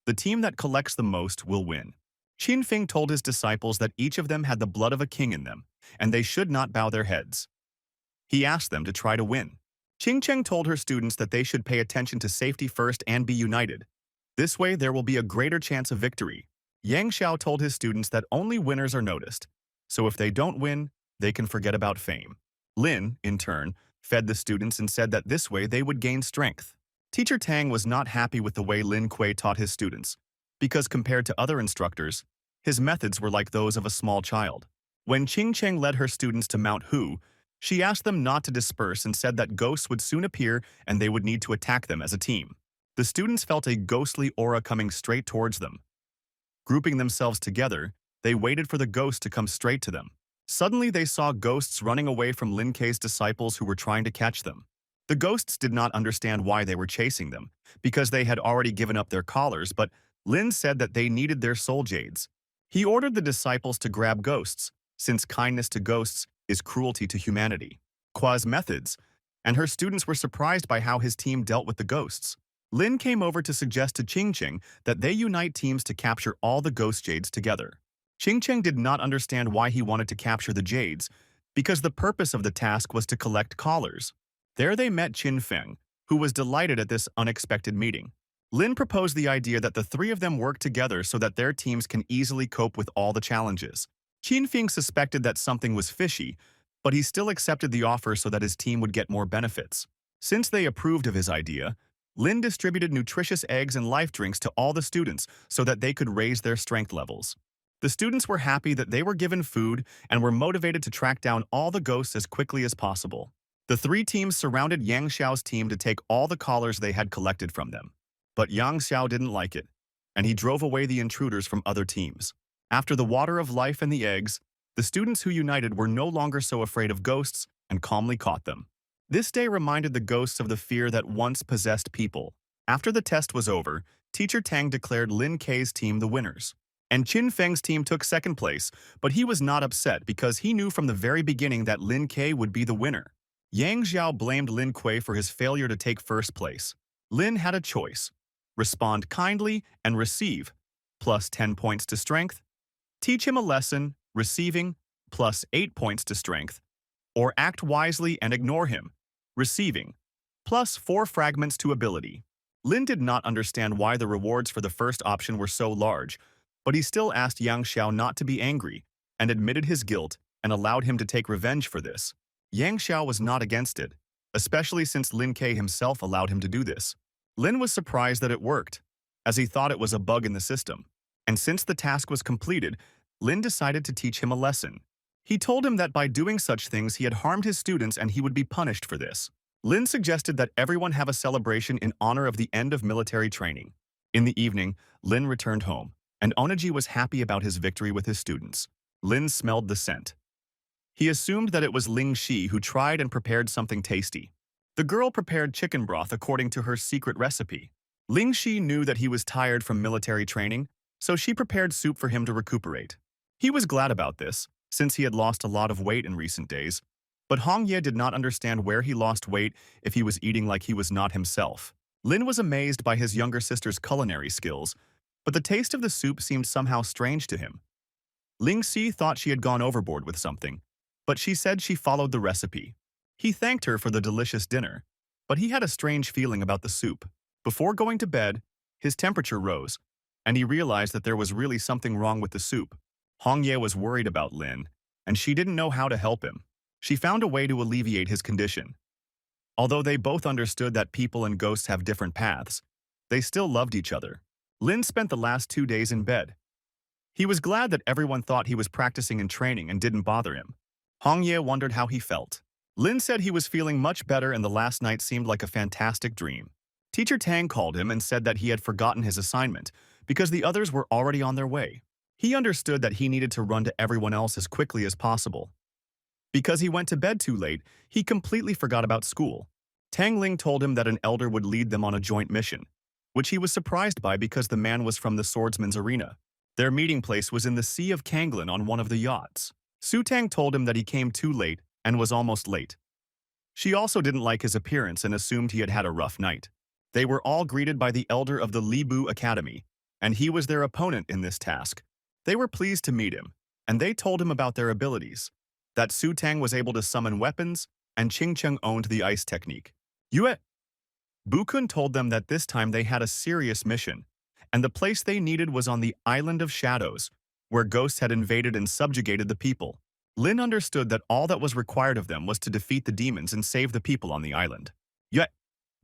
The team that collects the most will win. Qin Feng told his disciples that each of them had the blood of a king in them, and they should not bow their heads. He asked them to try to win. Qing Cheng told her students that they should pay attention to safety first and be united. This way, there will be a greater chance of victory. Yang Xiao told his students that only winners are noticed, so if they don't win, they can forget about fame. Lin, in turn, fed the students and said that this way they would gain strength. Teacher Tang was not happy with the way Lin Kuei taught his students, because compared to other instructors, his methods were like those of a small child. When Qing Cheng led her students to Mount Hu, she asked them not to disperse and said that ghosts would soon appear and they would need to attack them as a team. The students felt a ghostly aura coming straight towards them. Grouping themselves together, they waited for the ghost to come straight to them. Suddenly, they saw ghosts running away from Lin Kuei's disciples who were trying to catch them. The ghosts did not understand why they were chasing them, because they had already given up their collars, but Lin said that they needed their soul jades. He ordered the disciples to grab ghosts, since kindness to ghosts is cruelty to humanity. Qua's methods, and her students were surprised by how his team dealt with the ghosts. Lin came over to suggest to Qing Cheng that they unite teams to capture all the ghost jades together. Qing Cheng did not understand why he wanted to capture the jades, because the purpose of the task was to collect collars. There they met Qin Feng, who was delighted at this unexpected meeting. Lin proposed the idea that the three of them work together so that their teams can easily cope with all the challenges. Qin Feng suspected that something was fishy, but he still accepted the offer so that his team would get more benefits. Since they approved of his idea, Lin distributed nutritious eggs and life drinks to all the students so that they could raise their strength levels. The students were happy that they were given food and were motivated to track down all the ghosts as quickly as possible. The three teams surrounded Yang Xiao's team to take all the collars they had collected from them. But Yang Xiao didn't like it, and he drove away the intruders from other teams. After the water of life and the eggs, the students who united were no longer so afraid of ghosts and calmly caught them. This day reminded the ghosts of the fear that once possessed people. After the test was over, Teacher Tang declared Lin Kuei's team the winners. And Qin Feng's team took second place, but he was not upset because he knew from the very beginning that Lin Kuei would be the winner. Yang Xiao blamed Lin Kuei for his failure to take first place. Lin had a choice: respond kindly and receive, plus 10 points to strength; teach him a lesson, receiving, plus 8 points to strength; or act wisely and ignore him, receiving, plus 4 fragments to ability. Lin did not understand why the rewards for the first option were so large, but he still asked Yang Xiao not to be angry and admitted his guilt and allowed him to take revenge for this. Yang Xiao was not against it, especially since Lin Kuei himself allowed him to do this. Lin was surprised that it worked, as he thought it was a bug in the system. And since the task was completed, Lin decided to teach him a lesson. He told him that by doing such things he had harmed his students and he would be punished for this. Lin suggested that everyone have a celebration in honor of the end of military training. In the evening, Lin returned home, and Onaji was happy about his victory with his students. Lin smelled the scent. He assumed that it was Ling Shi who tried and prepared something tasty. The girl prepared chicken broth according to her secret recipe. Ling Shi knew that he was tired from military training, so she prepared soup for him to recuperate. He was glad about this, since he had lost a lot of weight in recent days, but Hong Ye did not understand where he lost weight if he was eating like he was not himself. Lin was amazed by his younger sister's culinary skills, but the taste of the soup seemed somehow strange to him. Ling Si thought she had gone overboard with something, but she said she followed the recipe. He thanked her for the delicious dinner, but he had a strange feeling about the soup. Before going to bed, his temperature rose, and he realized that there was really something wrong with the soup. Hong Ye was worried about Lin, and she didn't know how to help him. She found a way to alleviate his condition. Although they both understood that people and ghosts have different paths, They still loved each other. Lynn spent the last 2 days in bed. He was glad that everyone thought he was practicing and training and didn't bother him. Hongye wondered how he felt. Lin said he was feeling much better and the last night seemed like a fantastic dream. Teacher Tang called him and said that he had forgotten his assignment because the others were already on their way. He understood that he needed to run to everyone else as quickly as possible. Because he went to bed too late, he completely forgot about school. Tang Ling told him that an elder would lead them on a joint mission, which he was surprised by because the man was from the swordsman's arena. Their meeting place was in the Sea of Kanglin on one of the yachts. Su Tang told him that he came too late and was almost late. She also didn't like his appearance and assumed he had had a rough night. They were all greeted by the elder of the Libu Academy, and he was their opponent in this task. They were pleased to meet him, and they told him about their abilities, that Su Tang was able to summon weapons, and Qing Cheng owned the ice technique. Yue Bukun told them that this time they had a serious mission, and the place they needed was on the Island of Shadows, where ghosts had invaded and subjugated the people. Lin understood that all that was required of them was to defeat the demons and save the people on the island. Yet,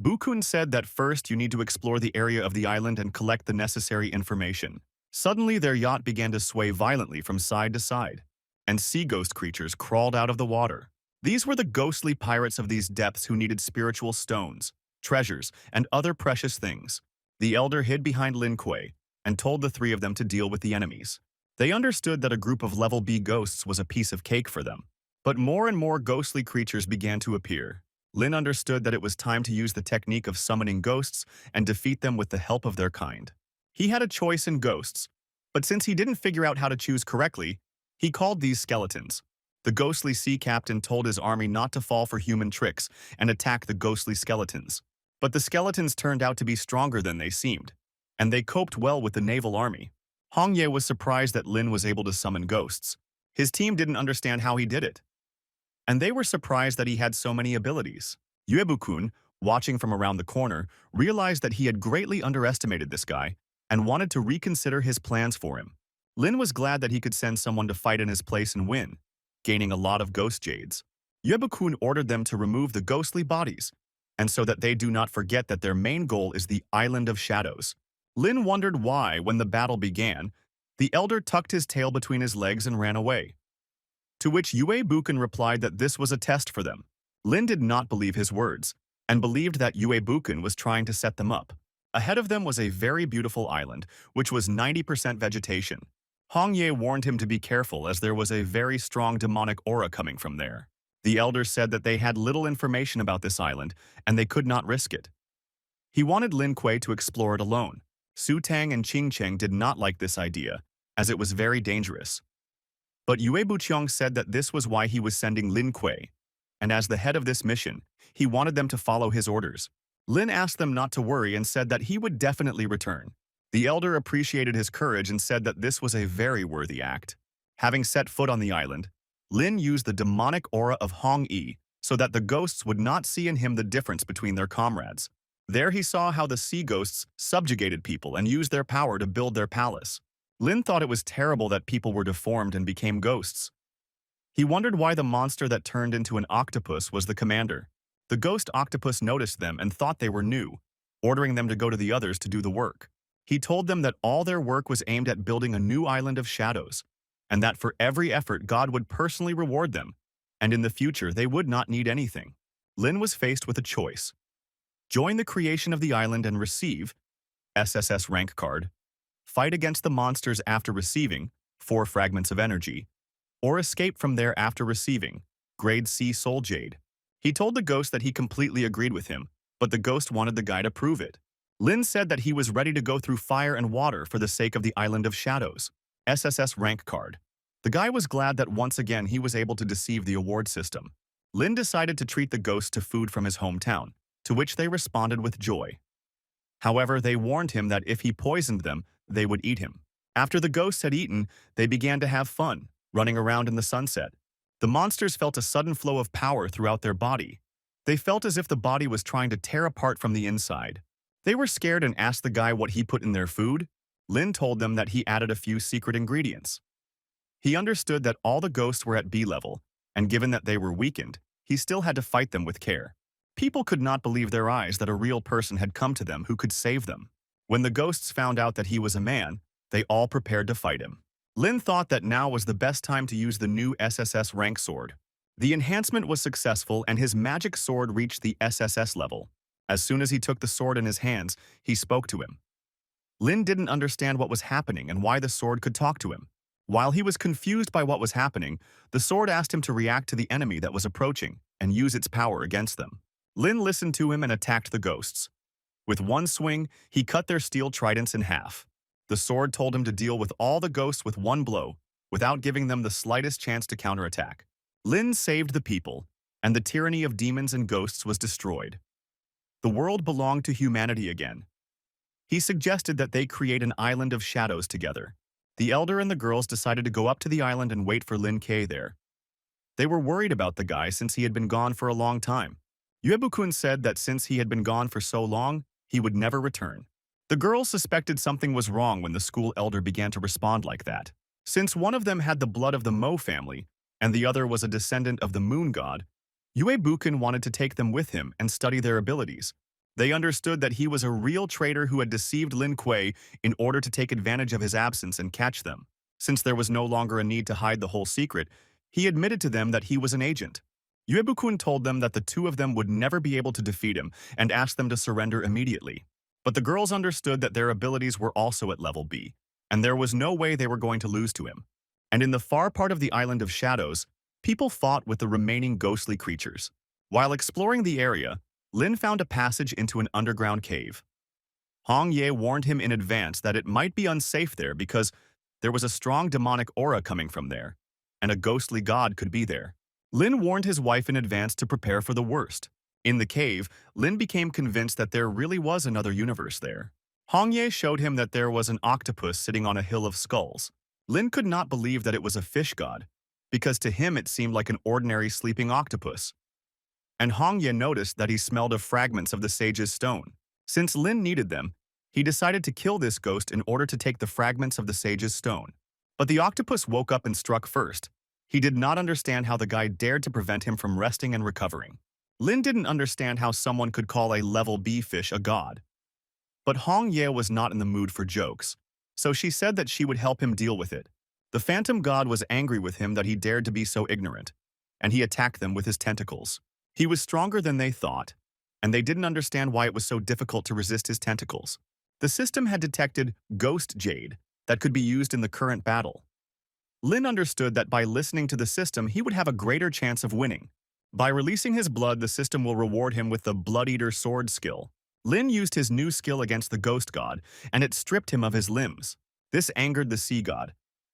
Bukun said that first you need to explore the area of the island and collect the necessary information. Suddenly their yacht began to sway violently from side to side, and sea ghost creatures crawled out of the water. These were the ghostly pirates of these depths who needed spiritual stones, treasures, and other precious things. The elder hid behind Lin Kuei and told the three of them to deal with the enemies. They understood that a group of level B ghosts was a piece of cake for them. But more and more ghostly creatures began to appear. Lin understood that it was time to use the technique of summoning ghosts and defeat them with the help of their kind. He had a choice in ghosts, but since he didn't figure out how to choose correctly, he called these skeletons. The ghostly sea captain told his army not to fall for human tricks and attack the ghostly skeletons. But the skeletons turned out to be stronger than they seemed, and they coped well with the naval army. Hongye was surprised that Lin was able to summon ghosts. His team didn't understand how he did it, and they were surprised that he had so many abilities. Yuebukun, watching from around the corner, realized that he had greatly underestimated this guy and wanted to reconsider his plans for him. Lin was glad that he could send someone to fight in his place and win, gaining a lot of ghost jades. Yuebukun ordered them to remove the ghostly bodies, and so that they do not forget that their main goal is the Island of Shadows. Lin wondered why, when the battle began, the elder tucked his tail between his legs and ran away. To which Yue Buken replied that this was a test for them. Lin did not believe his words, and believed that Yue Buken was trying to set them up. Ahead of them was a very beautiful island, which was 90% vegetation. Hongye warned him to be careful as there was a very strong demonic aura coming from there. The elder said that they had little information about this island, and they could not risk it. He wanted Lin Kuei to explore it alone. Su Tang and Qing Cheng did not like this idea, as it was very dangerous. But Yue Buqiang said that this was why he was sending Lin Kuei, and as the head of this mission, he wanted them to follow his orders. Lin asked them not to worry and said that he would definitely return. The elder appreciated his courage and said that this was a very worthy act. Having set foot on the island, Lin used the demonic aura of Hong Yi so that the ghosts would not see in him the difference between their comrades. There he saw how the sea ghosts subjugated people and used their power to build their palace. Lin thought it was terrible that people were deformed and became ghosts. He wondered why the monster that turned into an octopus was the commander. The ghost octopus noticed them and thought they were new, ordering them to go to the others to do the work. He told them that all their work was aimed at building a new island of shadows, and that for every effort God would personally reward them, and in the future they would not need anything. Lin was faced with a choice. Join the creation of the island and receive SSS rank card, fight against the monsters after receiving 4 fragments of energy, or escape from there after receiving grade C soul jade. He told the ghost that he completely agreed with him, but the ghost wanted the guy to prove it. Lin said that he was ready to go through fire and water for the sake of the Island of Shadows. SSS rank card. The guy was glad that once again he was able to deceive the award system. Lin decided to treat the ghost to food from his hometown, to which they responded with joy. However, they warned him that if he poisoned them, they would eat him. After the ghosts had eaten, they began to have fun, running around in the sunset. The monsters felt a sudden flow of power throughout their body. They felt as if the body was trying to tear apart from the inside. They were scared and asked the guy what he put in their food. Lin told them that he added a few secret ingredients. He understood that all the ghosts were at B level, and given that they were weakened, he still had to fight them with care. People could not believe their eyes that a real person had come to them who could save them. When the ghosts found out that he was a man, they all prepared to fight him. Lynn thought that now was the best time to use the new SSS rank sword. The enhancement was successful and his magic sword reached the SSS level. As soon as he took the sword in his hands, he spoke to him. Lynn didn't understand what was happening and why the sword could talk to him. While he was confused by what was happening, the sword asked him to react to the enemy that was approaching and use its power against them. Lynn listened to him and attacked the ghosts. With one swing, he cut their steel tridents in half. The sword told him to deal with all the ghosts with one blow, without giving them the slightest chance to counterattack. Lynn saved the people, and the tyranny of demons and ghosts was destroyed. The world belonged to humanity again. He suggested that they create an island of shadows together. The elder and the girls decided to go up to the island and wait for Lin K there. They were worried about the guy since he had been gone for a long time. Uebukun said that since he had been gone for so long, he would never return. The girls suspected something was wrong when the school elder began to respond like that. Since one of them had the blood of the Mo family, and the other was a descendant of the moon god, Uebukun wanted to take them with him and study their abilities. They understood that he was a real traitor who had deceived Lin Kuei in order to take advantage of his absence and catch them. Since there was no longer a need to hide the whole secret, he admitted to them that he was an agent. Uebukun told them that the two of them would never be able to defeat him and asked them to surrender immediately. But the girls understood that their abilities were also at level B, and there was no way they were going to lose to him. And in the far part of the Island of Shadows, people fought with the remaining ghostly creatures. While exploring the area, Lin found a passage into an underground cave. Hong Ye warned him in advance that it might be unsafe there because there was a strong demonic aura coming from there, and a ghostly god could be there. Lin warned his wife in advance to prepare for the worst. In the cave, Lin became convinced that there really was another universe there. Hong Ye showed him that there was an octopus sitting on a hill of skulls. Lin could not believe that it was a fish god, because to him it seemed like an ordinary sleeping octopus. And Hong Ye noticed that he smelled of fragments of the sage's stone. Since Lin needed them, he decided to kill this ghost in order to take the fragments of the sage's stone. But the octopus woke up and struck first. He did not understand how the guy dared to prevent him from resting and recovering. Lin didn't understand how someone could call a level B fish a god. But Hong Ye was not in the mood for jokes, so she said that she would help him deal with it. The phantom god was angry with him that he dared to be so ignorant, and he attacked them with his tentacles. He was stronger than they thought, and they didn't understand why it was so difficult to resist his tentacles. The system had detected ghost jade that could be used in the current battle. Lin understood that by listening to the system, he would have a greater chance of winning. By releasing his blood, the system will reward him with the Blood Eater sword skill. Lin used his new skill against the ghost god, and it stripped him of his limbs. This angered the sea god,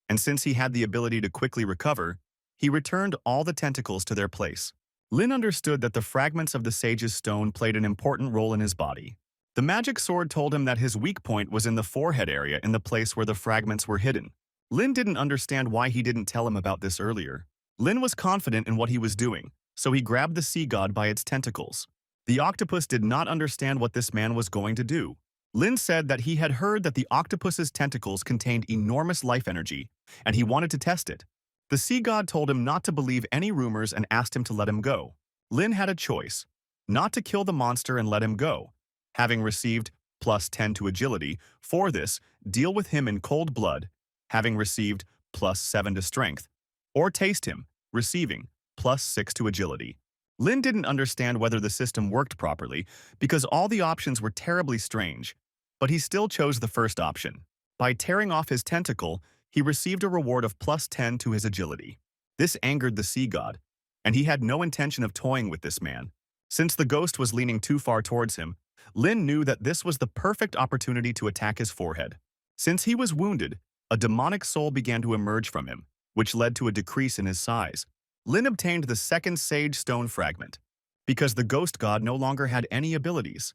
and since he had the ability to quickly recover, he returned all the tentacles to their place. Lin understood that the fragments of the sage's stone played an important role in his body. The magic sword told him that his weak point was in the forehead area in the place where the fragments were hidden. Lin didn't understand why he didn't tell him about this earlier. Lin was confident in what he was doing, so he grabbed the sea god by its tentacles. The octopus did not understand what this man was going to do. Lin said that he had heard that the octopus's tentacles contained enormous life energy, and he wanted to test it. The sea god told him not to believe any rumors and asked him to let him go. Lin had a choice, not to kill the monster and let him go. Having received +10 to agility, for this, deal with him in cold blood, having received +7 to strength, or taste him, receiving +6 to agility. Lin didn't understand whether the system worked properly because all the options were terribly strange, but he still chose the first option. By tearing off his tentacle, he received a reward of +10 to his agility. This angered the sea god, and he had no intention of toying with this man. Since the ghost was leaning too far towards him, Lin knew that this was the perfect opportunity to attack his forehead. Since he was wounded, a demonic soul began to emerge from him, which led to a decrease in his size. Lin obtained the second sage stone fragment, because the ghost god no longer had any abilities.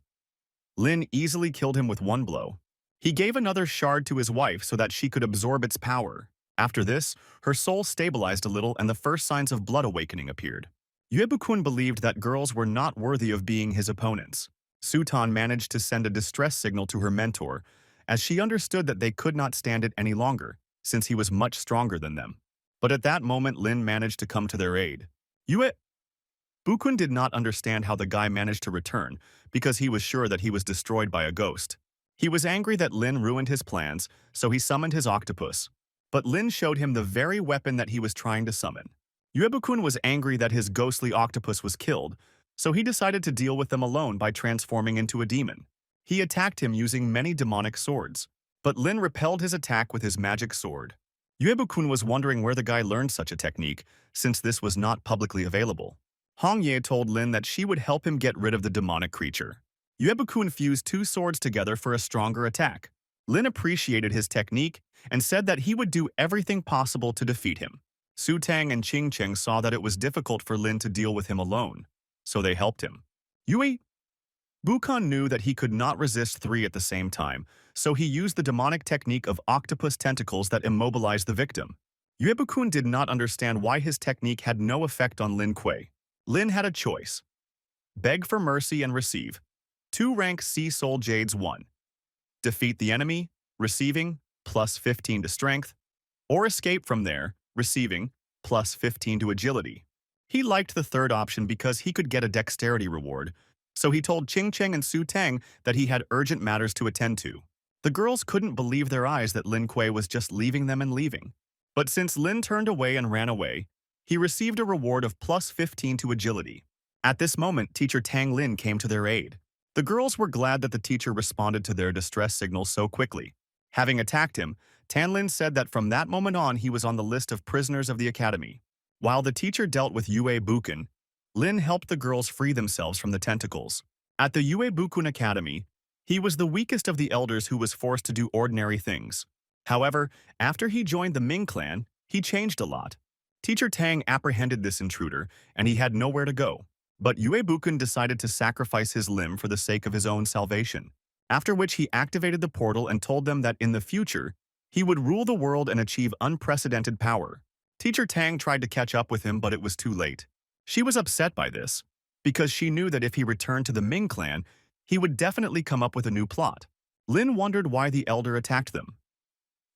Lin easily killed him with one blow. He gave another shard to his wife so that she could absorb its power. After this, her soul stabilized a little and the first signs of blood awakening appeared. Uebukun believed that girls were not worthy of being his opponents. Sutan managed to send a distress signal to her mentor, as she understood that they could not stand it any longer, since he was much stronger than them. But at that moment, Lin managed to come to their aid. Uebukun did not understand how the guy managed to return, because he was sure that he was destroyed by a ghost. He was angry that Lynn ruined his plans, so he summoned his octopus. But Lynn showed him the very weapon that he was trying to summon. Uebukun was angry that his ghostly octopus was killed, so he decided to deal with them alone by transforming into a demon. He attacked him using many demonic swords, but Lin repelled his attack with his magic sword. Uebukun was wondering where the guy learned such a technique, since this was not publicly available. Hongye told Lin that she would help him get rid of the demonic creature. Uebukun fused two swords together for a stronger attack. Lin appreciated his technique and said that he would do everything possible to defeat him. Su Tang and Qing Cheng saw that it was difficult for Lin to deal with him alone, so they helped him. Yue Bukun knew that he could not resist three at the same time, so he used the demonic technique of octopus tentacles that immobilized the victim. Uebukun did not understand why his technique had no effect on Lin Kuei. Lin had a choice. Beg for mercy and receive. 2 rank C Soul Jades 1. Defeat the enemy, receiving, plus 15 to strength, or escape from there, receiving, plus 15 to agility. He liked the third option because he could get a dexterity reward, so he told Qing Cheng and Su Tang that he had urgent matters to attend to. The girls couldn't believe their eyes that Lin Kuei was just leaving them and leaving. But since Lin turned away and ran away, he received a reward of plus 15 to agility. At this moment, teacher Tang Lin came to their aid. The girls were glad that the teacher responded to their distress signal so quickly. Having attacked him, Tan Lin said that from that moment on he was on the list of prisoners of the academy. While the teacher dealt with Yue Bukun, Lin helped the girls free themselves from the tentacles. At the Yue Bukun Academy, he was the weakest of the elders who was forced to do ordinary things. However, after he joined the Ming clan, he changed a lot. Teacher Tang apprehended this intruder, and he had nowhere to go. But Yue Bukun decided to sacrifice his limb for the sake of his own salvation, after which he activated the portal and told them that in the future, he would rule the world and achieve unprecedented power. Teacher Tang tried to catch up with him, but it was too late. She was upset by this, because she knew that if he returned to the Ming clan, he would definitely come up with a new plot. Lin wondered why the elder attacked them.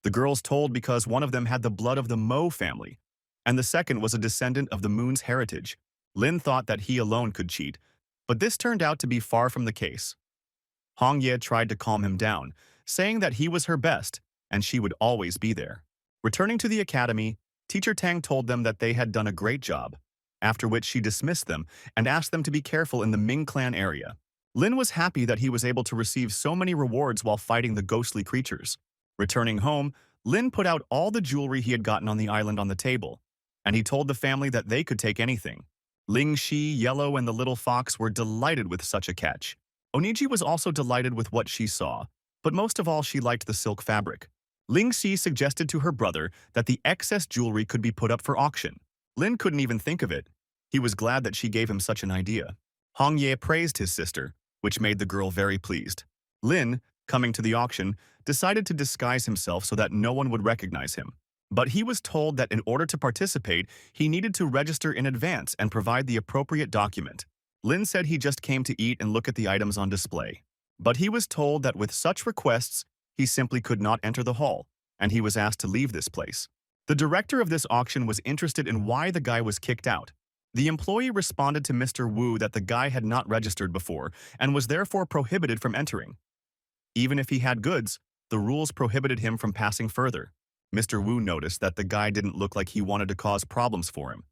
The girls told because one of them had the blood of the Mo family, and the second was a descendant of the moon's heritage. Lin thought that he alone could cheat, but this turned out to be far from the case. Hong Ye tried to calm him down, saying that he was her best and she would always be there. Returning to the academy, Teacher Tang told them that they had done a great job, after which she dismissed them and asked them to be careful in the Ming clan area. Lin was happy that he was able to receive so many rewards while fighting the ghostly creatures. Returning home, Lin put out all the jewelry he had gotten on the island on the table, and he told the family that they could take anything. Ling Shi, Yellow, and the little fox were delighted with such a catch. Oniji was also delighted with what she saw, but most of all she liked the silk fabric. Ling Shi suggested to her brother that the excess jewelry could be put up for auction. Lin couldn't even think of it. He was glad that she gave him such an idea. Hong Ye praised his sister, which made the girl very pleased. Lin, coming to the auction, decided to disguise himself so that no one would recognize him. But he was told that in order to participate, he needed to register in advance and provide the appropriate document. Lin said he just came to eat and look at the items on display. But he was told that with such requests, he simply could not enter the hall, and he was asked to leave this place. The director of this auction was interested in why the guy was kicked out. The employee responded to Mr. Wu that the guy had not registered before and was therefore prohibited from entering. Even if he had goods, the rules prohibited him from passing further. Mr. Wu noticed that the guy didn't look like he wanted to cause problems for him.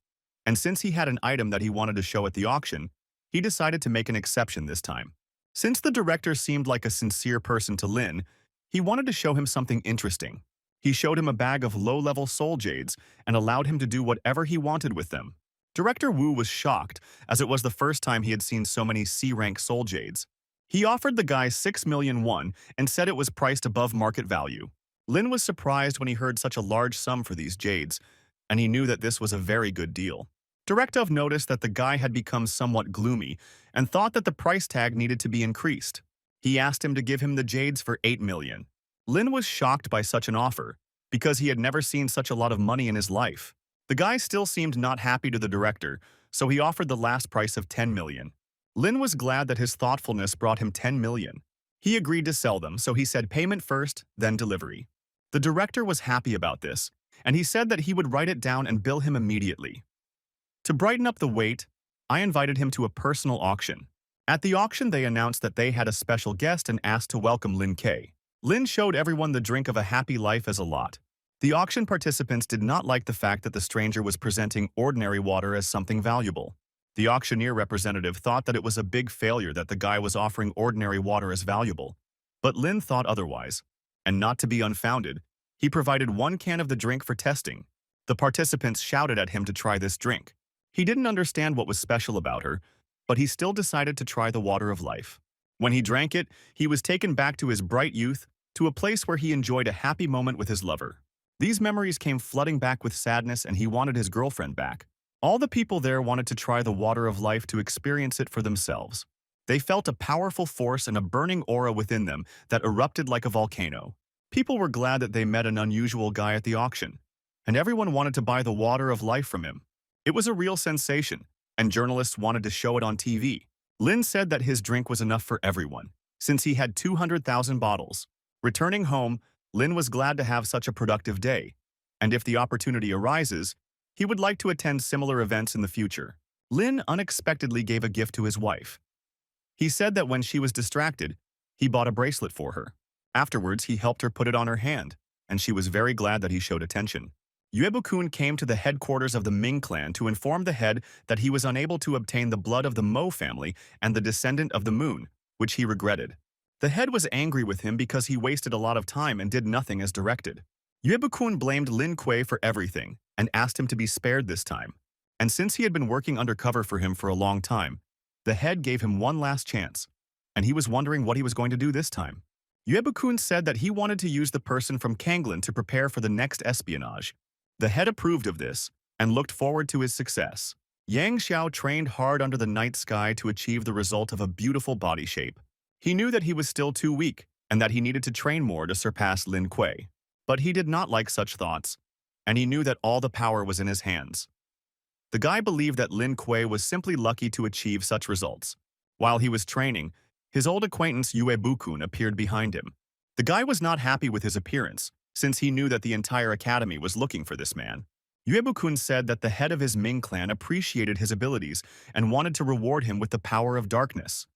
And since he had an item that he wanted to show at the auction, he decided to make an exception this time. Since the director seemed like a sincere person to Lin, he wanted to show him something interesting. He showed him a bag of low-level soul jades and allowed him to do whatever he wanted with them. Director Wu was shocked, as it was the first time he had seen so many C-rank soul jades. He offered the guy 6 million won and said it was priced above market value. Lin was surprised when he heard such a large sum for these jades, and he knew that this was a very good deal. Directov noticed that the guy had become somewhat gloomy and thought that the price tag needed to be increased. He asked him to give him the jades for 8 million. Lin was shocked by such an offer, because he had never seen such a lot of money in his life. The guy still seemed not happy to the director, so he offered the last price of 10 million. Lin was glad that his thoughtfulness brought him 10 million. He agreed to sell them, so he said payment first, then delivery. The director was happy about this, and he said that he would write it down and bill him immediately. To brighten up the wait, I invited him to a personal auction. At the auction, they announced that they had a special guest and asked to welcome Lynn K. Lynn showed everyone the drink of a happy life as a lot. The auction participants did not like the fact that the stranger was presenting ordinary water as something valuable. The auctioneer representative thought that it was a big failure that the guy was offering ordinary water as valuable. But Lynn thought otherwise. And not to be unfounded, he provided 1 can of the drink for testing. The participants shouted at him to try this drink. He didn't understand what was special about her, but he still decided to try the water of life. When he drank it, he was taken back to his bright youth, to a place where he enjoyed a happy moment with his lover. These memories came flooding back with sadness, and he wanted his girlfriend back. All the people there wanted to try the water of life to experience it for themselves. They felt a powerful force and a burning aura within them that erupted like a volcano. People were glad that they met an unusual guy at the auction, and everyone wanted to buy the water of life from him. It was a real sensation, and journalists wanted to show it on TV. Lynn said that his drink was enough for everyone, since he had 200,000 bottles. Returning home, Lynn was glad to have such a productive day, and if the opportunity arises, he would like to attend similar events in the future. Lynn unexpectedly gave a gift to his wife. He said that when she was distracted, he bought a bracelet for her. Afterwards, he helped her put it on her hand, and she was very glad that he showed attention. Yuebukun came to the headquarters of the Ming clan to inform the head that he was unable to obtain the blood of the Mo family and the descendant of the moon, which he regretted. The head was angry with him because he wasted a lot of time and did nothing as directed. Yuebukun blamed Lin Kuei for everything and asked him to be spared this time. And since he had been working undercover for him for a long time, the head gave him one last chance, and he was wondering what he was going to do this time. Yuebukun said that he wanted to use the person from Kanglin to prepare for the next espionage. The head approved of this and looked forward to his success. Yang Xiao trained hard under the night sky to achieve the result of a beautiful body shape. He knew that he was still too weak and that he needed to train more to surpass Lin Kuei. But he did not like such thoughts, and he knew that all the power was in his hands. The guy believed that Lin Kuei was simply lucky to achieve such results. While he was training, his old acquaintance Yuebukun appeared behind him. The guy was not happy with his appearance, since he knew that the entire academy was looking for this man. Yuebukun said that the head of his Ming clan appreciated his abilities and wanted to reward him with the power of darkness.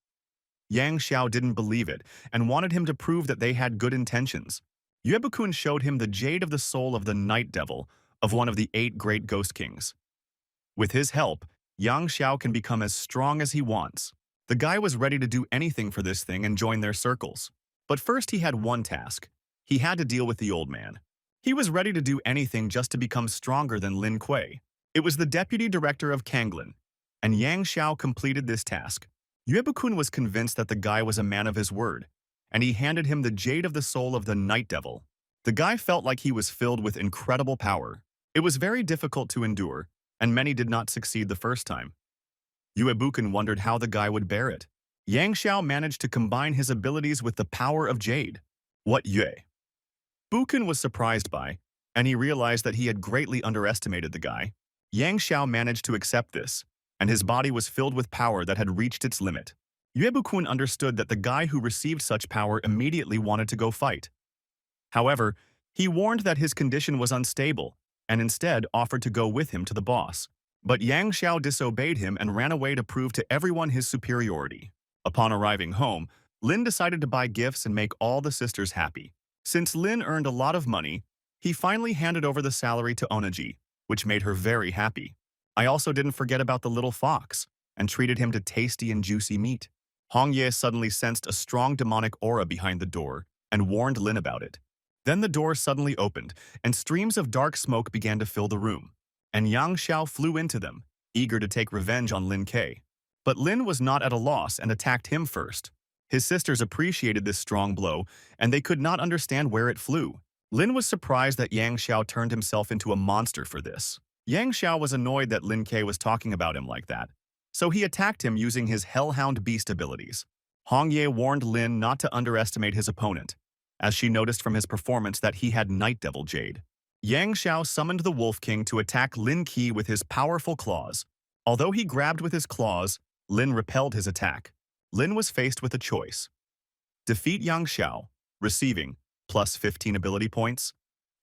Yang Xiao didn't believe it and wanted him to prove that they had good intentions. Yuebukun showed him the jade of the soul of the night devil of one of the 8 great ghost kings. With his help, Yang Xiao can become as strong as he wants. The guy was ready to do anything for this thing and join their circles. But first he had one task. He had to deal with the old man. He was ready to do anything just to become stronger than Lin Kuei. It was the deputy director of Kanglin, and Yang Xiao completed this task. Yuebukun was convinced that the guy was a man of his word, and he handed him the jade of the soul of the night devil. The guy felt like he was filled with incredible power. It was very difficult to endure, and many did not succeed the first time. Yuebukun wondered how the guy would bear it. Yang Xiao managed to combine his abilities with the power of jade. What Yuebukun was surprised by, and he realized that he had greatly underestimated the guy. Yang Xiao managed to accept this, and his body was filled with power that had reached its limit. Yuebukun understood that the guy who received such power immediately wanted to go fight. However, he warned that his condition was unstable, and instead offered to go with him to the boss. But Yang Xiao disobeyed him and ran away to prove to everyone his superiority. Upon arriving home, Lin decided to buy gifts and make all the sisters happy. Since Lin earned a lot of money, he finally handed over the salary to Onaji, which made her very happy. I also didn't forget about the little fox, and treated him to tasty and juicy meat. Hongye suddenly sensed a strong demonic aura behind the door and warned Lin about it. Then the door suddenly opened, and streams of dark smoke began to fill the room. And Yang Xiao flew into them, eager to take revenge on Lin Kuei. But Lin was not at a loss and attacked him first. His sisters appreciated this strong blow, and they could not understand where it flew. Lin was surprised that Yang Xiao turned himself into a monster for this. Yang Xiao was annoyed that Lin Kuei was talking about him like that, so he attacked him using his Hellhound Beast abilities. Hongye warned Lin not to underestimate his opponent, as she noticed from his performance that he had Night Devil Jade. Yang Xiao summoned the Wolf King to attack Lin Qi with his powerful claws. Although he grabbed with his claws, Lin repelled his attack. Lin was faced with a choice. Defeat Yang Xiao, receiving plus 15 ability points.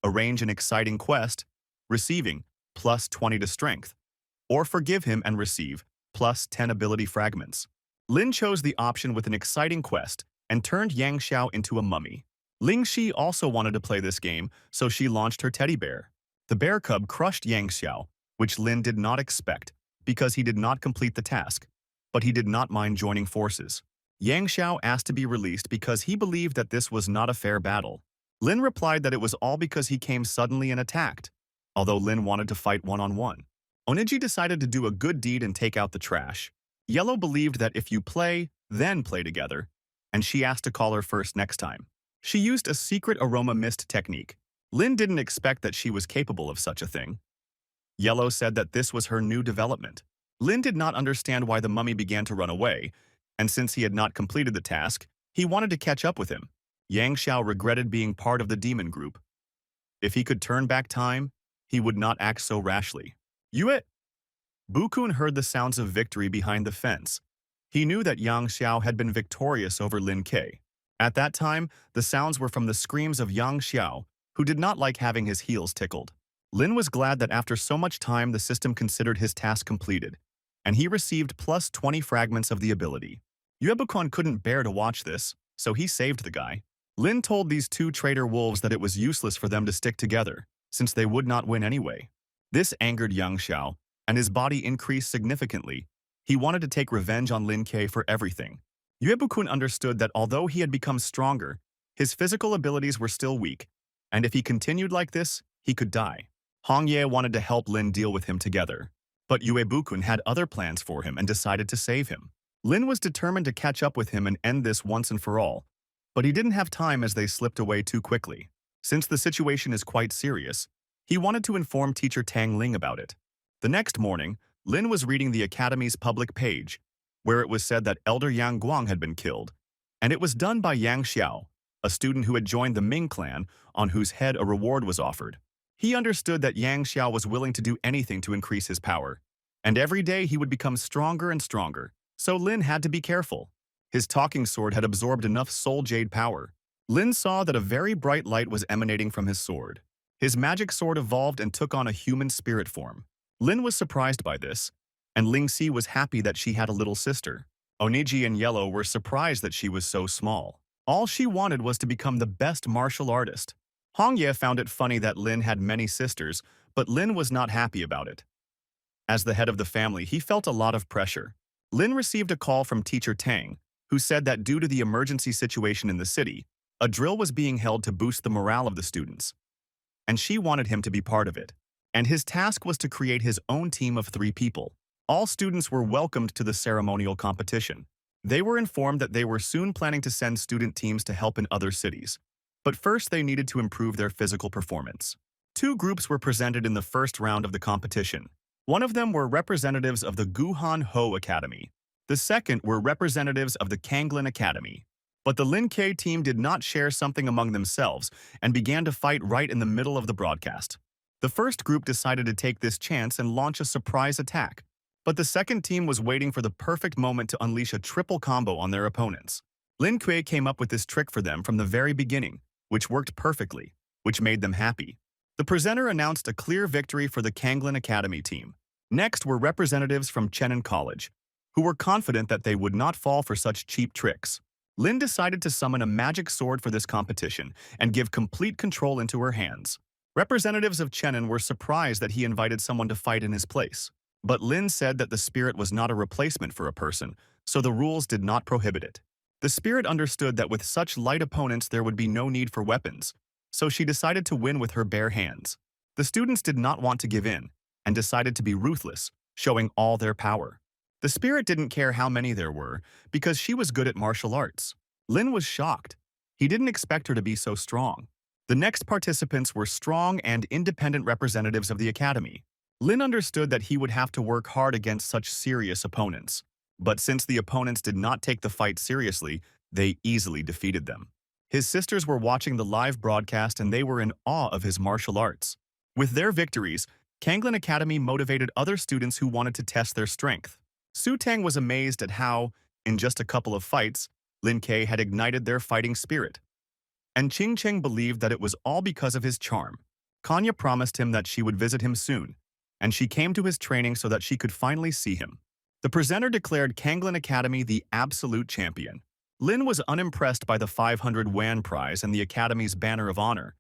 Arrange an exciting quest, receiving plus 20 to strength. Or forgive him and receive plus 10 ability fragments. Lin chose the option with an exciting quest and turned Yang Xiao into a mummy. Ling Shi also wanted to play this game, so she launched her teddy bear. The bear cub crushed Yang Xiao, which Lin did not expect because he did not complete the task, but he did not mind joining forces. Yang Xiao asked to be released because he believed that this was not a fair battle. Lin replied that it was all because he came suddenly and attacked, although Lin wanted to fight one-on-one. Oniji decided to do a good deed and take out the trash. Yellow believed that if you play, then play together, and she asked to call her first next time. She used a secret aroma mist technique. Lin didn't expect that she was capable of such a thing. Yellow said that this was her new development. Lin did not understand why the mummy began to run away, and since he had not completed the task, he wanted to catch up with him. Yang Xiao regretted being part of the demon group. If he could turn back time, he would not act so rashly. Yue! Bukun heard the sounds of victory behind the fence. He knew that Yang Xiao had been victorious over Lin Ke. At that time, the sounds were from the screams of Yang Xiao, who did not like having his heels tickled. Lin was glad that after so much time the system considered his task completed, and he received plus 20 fragments of the ability. Yuebukon couldn't bear to watch this, so he saved the guy. Lin told these two traitor wolves that it was useless for them to stick together, since they would not win anyway. This angered Yang Xiao, and his body increased significantly. He wanted to take revenge on Lin Ke for everything. Yuebukun understood that although he had become stronger, his physical abilities were still weak, and if he continued like this, he could die. Hong Ye wanted to help Lin deal with him together, but Yuebukun had other plans for him and decided to save him. Lin was determined to catch up with him and end this once and for all, but he didn't have time as they slipped away too quickly. Since the situation is quite serious, he wanted to inform teacher Tang Ling about it. The next morning, Lin was reading the Academy's public page, where it was said that Elder Yang Guang had been killed, and it was done by Yang Xiao, a student who had joined the Ming clan, on whose head a reward was offered. He understood that Yang Xiao was willing to do anything to increase his power, and every day he would become stronger and stronger, so Lin had to be careful. His talking sword had absorbed enough soul jade power. Lin saw that a very bright light was emanating from his sword. His magic sword evolved and took on a human spirit form. Lin was surprised by this, and Ling Si was happy that she had a little sister. Oniji and Yellow were surprised that she was so small. All she wanted was to become the best martial artist. Hong Ye found it funny that Lin had many sisters, but Lin was not happy about it. As the head of the family, he felt a lot of pressure. Lin received a call from teacher Tang, who said that due to the emergency situation in the city, a drill was being held to boost the morale of the students, and she wanted him to be part of it. And his task was to create his own team of 3 people. All students were welcomed to the ceremonial competition. They were informed that they were soon planning to send student teams to help in other cities. But first they needed to improve their physical performance. 2 groups were presented in the first round of the competition. One of them were representatives of the Guhan Ho Academy. The second were representatives of the Kanglin Academy. But the Lin Ke team did not share something among themselves and began to fight right in the middle of the broadcast. The first group decided to take this chance and launch a surprise attack. But the second team was waiting for the perfect moment to unleash a triple combo on their opponents. Lin Kuei came up with this trick for them from the very beginning, which worked perfectly, which made them happy. The presenter announced a clear victory for the Kanglin Academy team. Next were representatives from Chenin College, who were confident that they would not fall for such cheap tricks. Lin decided to summon a magic sword for this competition and give complete control into her hands. Representatives of Chenin were surprised that he invited someone to fight in his place. But Lin said that the spirit was not a replacement for a person, so the rules did not prohibit it. The spirit understood that with such light opponents there would be no need for weapons, so she decided to win with her bare hands. The students did not want to give in, and decided to be ruthless, showing all their power. The spirit didn't care how many there were, because she was good at martial arts. Lin was shocked. He didn't expect her to be so strong. The next participants were strong and independent representatives of the academy. Lin understood that he would have to work hard against such serious opponents. But since the opponents did not take the fight seriously, they easily defeated them. His sisters were watching the live broadcast and they were in awe of his martial arts. With their victories, Kanglin Academy motivated other students who wanted to test their strength. Su Tang was amazed at how, in just a couple of fights, Lin Ke had ignited their fighting spirit. And Qing Cheng believed that it was all because of his charm. Kanya promised him that she would visit him soon, and she came to his training so that she could finally see him. The presenter declared Kanglin Academy the absolute champion. Lynn was unimpressed by the 500 Yuan prize and the Academy's banner of honor,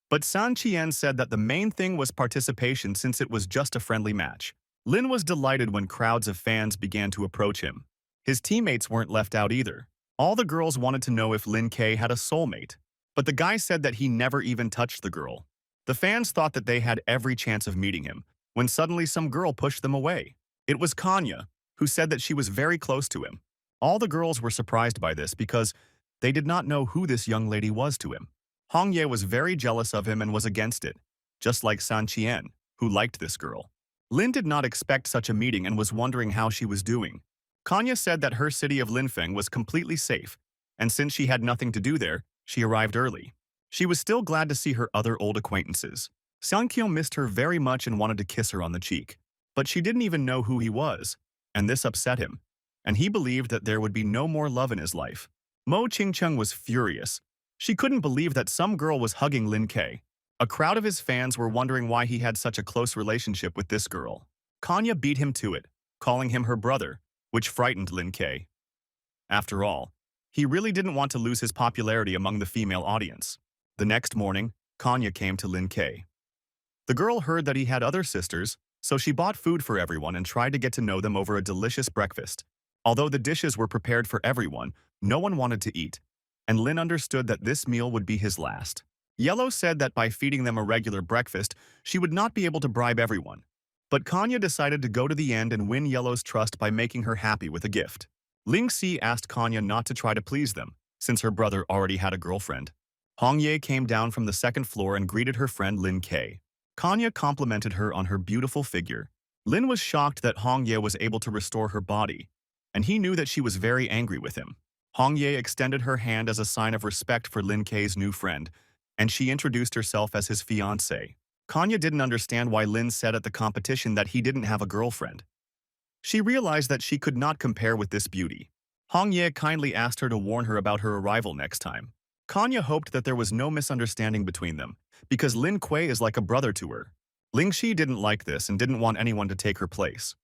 but San Qian said that the main thing was participation since it was just a friendly match. Lin was delighted when crowds of fans began to approach him. His teammates weren't left out either. All the girls wanted to know if Lin K had a soulmate, but the guy said that he never even touched the girl. The fans thought that they had every chance of meeting him, when suddenly some girl pushed them away. It was Kanya, who said that she was very close to him. All the girls were surprised by this because they did not know who this young lady was to him. Hong Ye was very jealous of him and was against it, just like San Qian, who liked this girl. Lin did not expect such a meeting and was wondering how she was doing. Kanya said that her city of Linfeng was completely safe, and since she had nothing to do there, she arrived early. She was still glad to see her other old acquaintances. Xiangqiu missed her very much and wanted to kiss her on the cheek, but she didn't even know who he was, and this upset him, and he believed that there would be no more love in his life. Mo Qingcheng was furious. She couldn't believe that some girl was hugging Lin K. A crowd of his fans were wondering why he had such a close relationship with this girl. Kanya beat him to it, calling him her brother, which frightened Lin K. After all, he really didn't want to lose his popularity among the female audience. The next morning, Kanya came to Lin K. The girl heard that he had other sisters, so she bought food for everyone and tried to get to know them over a delicious breakfast. Although the dishes were prepared for everyone, no one wanted to eat, and Lin understood that this meal would be his last. Yellow said that by feeding them a regular breakfast, she would not be able to bribe everyone. But Kanya decided to go to the end and win Yellow's trust by making her happy with a gift. Ling Si asked Kanya not to try to please them, since her brother already had a girlfriend. Hong Ye came down from the second floor and greeted her friend Lin K. Kanya complimented her on her beautiful figure. Lin was shocked that Hong Ye was able to restore her body, and he knew that she was very angry with him. Hong Ye extended her hand as a sign of respect for Lin K's new friend, and she introduced herself as his fiancée. Kanya didn't understand why Lin said at the competition that he didn't have a girlfriend. She realized that she could not compare with this beauty. Hong Ye kindly asked her to warn her about her arrival next time. Kanya hoped that there was no misunderstanding between them, because Lin Kuei is like a brother to her. Ling Shi didn't like this and didn't want anyone to take her place.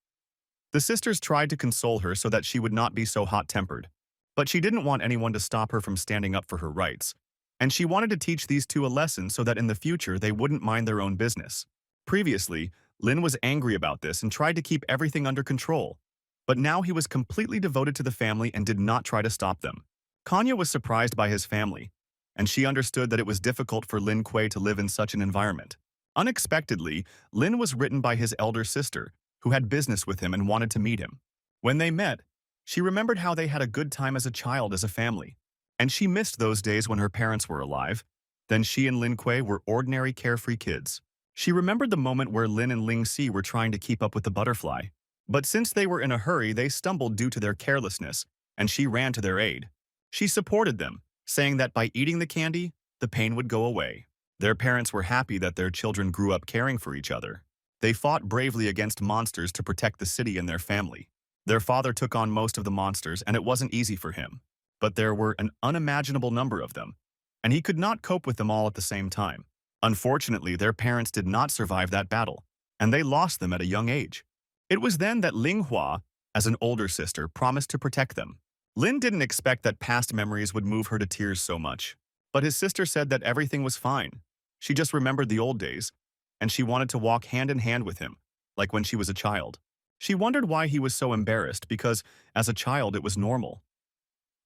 The sisters tried to console her so that she would not be so hot-tempered, but she didn't want anyone to stop her from standing up for her rights, and she wanted to teach these two a lesson so that in the future they wouldn't mind their own business. Previously, Lin was angry about this and tried to keep everything under control, but now he was completely devoted to the family and did not try to stop them. Kanya was surprised by his family, and she understood that it was difficult for Lin Kuei to live in such an environment. Unexpectedly, Lin was written by his elder sister, who had business with him and wanted to meet him. When they met, she remembered how they had a good time as a child as a family, and she missed those days when her parents were alive. Then she and Lin Kuei were ordinary carefree kids. She remembered the moment where Lin and Ling Si were trying to keep up with the butterfly, but since they were in a hurry, they stumbled due to their carelessness, and she ran to their aid. She supported them, saying that by eating the candy, the pain would go away. Their parents were happy that their children grew up caring for each other. They fought bravely against monsters to protect the city and their family. Their father took on most of the monsters, and it wasn't easy for him. But there were an unimaginable number of them, and he could not cope with them all at the same time. Unfortunately, their parents did not survive that battle, and they lost them at a young age. It was then that Ling Hua, as an older sister, promised to protect them. Lin didn't expect that past memories would move her to tears so much, but his sister said that everything was fine. She just remembered the old days, and she wanted to walk hand in hand with him, like when she was a child. She wondered why he was so embarrassed because, as a child, it was normal.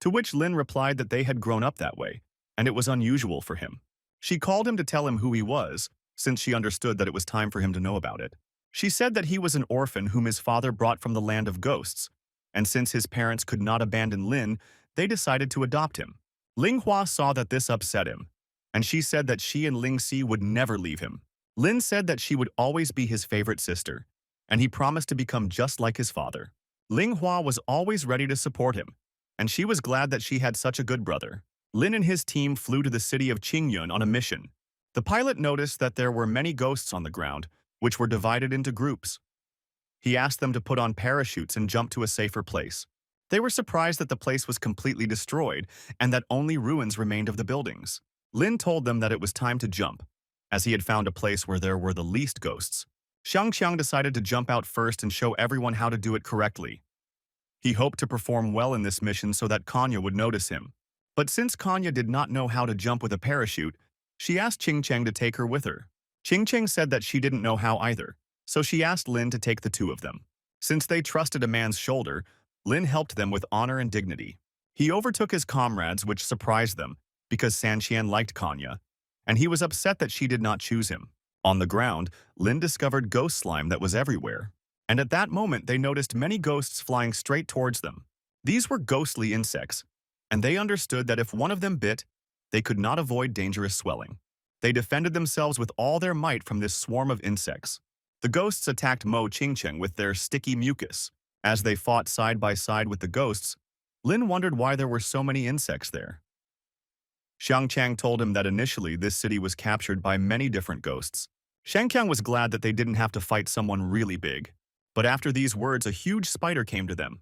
To which Lin replied that they had grown up that way, and it was unusual for him. She called him to tell him who he was, since she understood that it was time for him to know about it. She said that he was an orphan whom his father brought from the land of ghosts, and since his parents could not abandon Lin, they decided to adopt him. Ling Hua saw that this upset him, and she said that she and Ling Si would never leave him. Lin said that she would always be his favorite sister, and he promised to become just like his father. Ling Hua was always ready to support him, and she was glad that she had such a good brother. Lin and his team flew to the city of Qingyun on a mission. The pilot noticed that there were many ghosts on the ground, which were divided into groups. He asked them to put on parachutes and jump to a safer place. They were surprised that the place was completely destroyed and that only ruins remained of the buildings. Lin told them that it was time to jump, as he had found a place where there were the least ghosts. Xiangqiang decided to jump out first and show everyone how to do it correctly. He hoped to perform well in this mission so that Kanya would notice him. But since Kanya did not know how to jump with a parachute, she asked Ching Cheng to take her with her. Ching Cheng said that she didn't know how either, so she asked Lin to take the two of them. Since they trusted a man's shoulder, Lin helped them with honor and dignity. He overtook his comrades, which surprised them, because Sanqian liked Kanya, and he was upset that she did not choose him. On the ground, Lin discovered ghost slime that was everywhere, and at that moment they noticed many ghosts flying straight towards them. These were ghostly insects, and they understood that if one of them bit, they could not avoid dangerous swelling. They defended themselves with all their might from this swarm of insects. The ghosts attacked Mo Qingcheng with their sticky mucus. As they fought side by side with the ghosts, Lin wondered why there were so many insects there. Xiang Chang told him that initially this city was captured by many different ghosts. Shangqiang was glad that they didn't have to fight someone really big. But after these words, a huge spider came to them.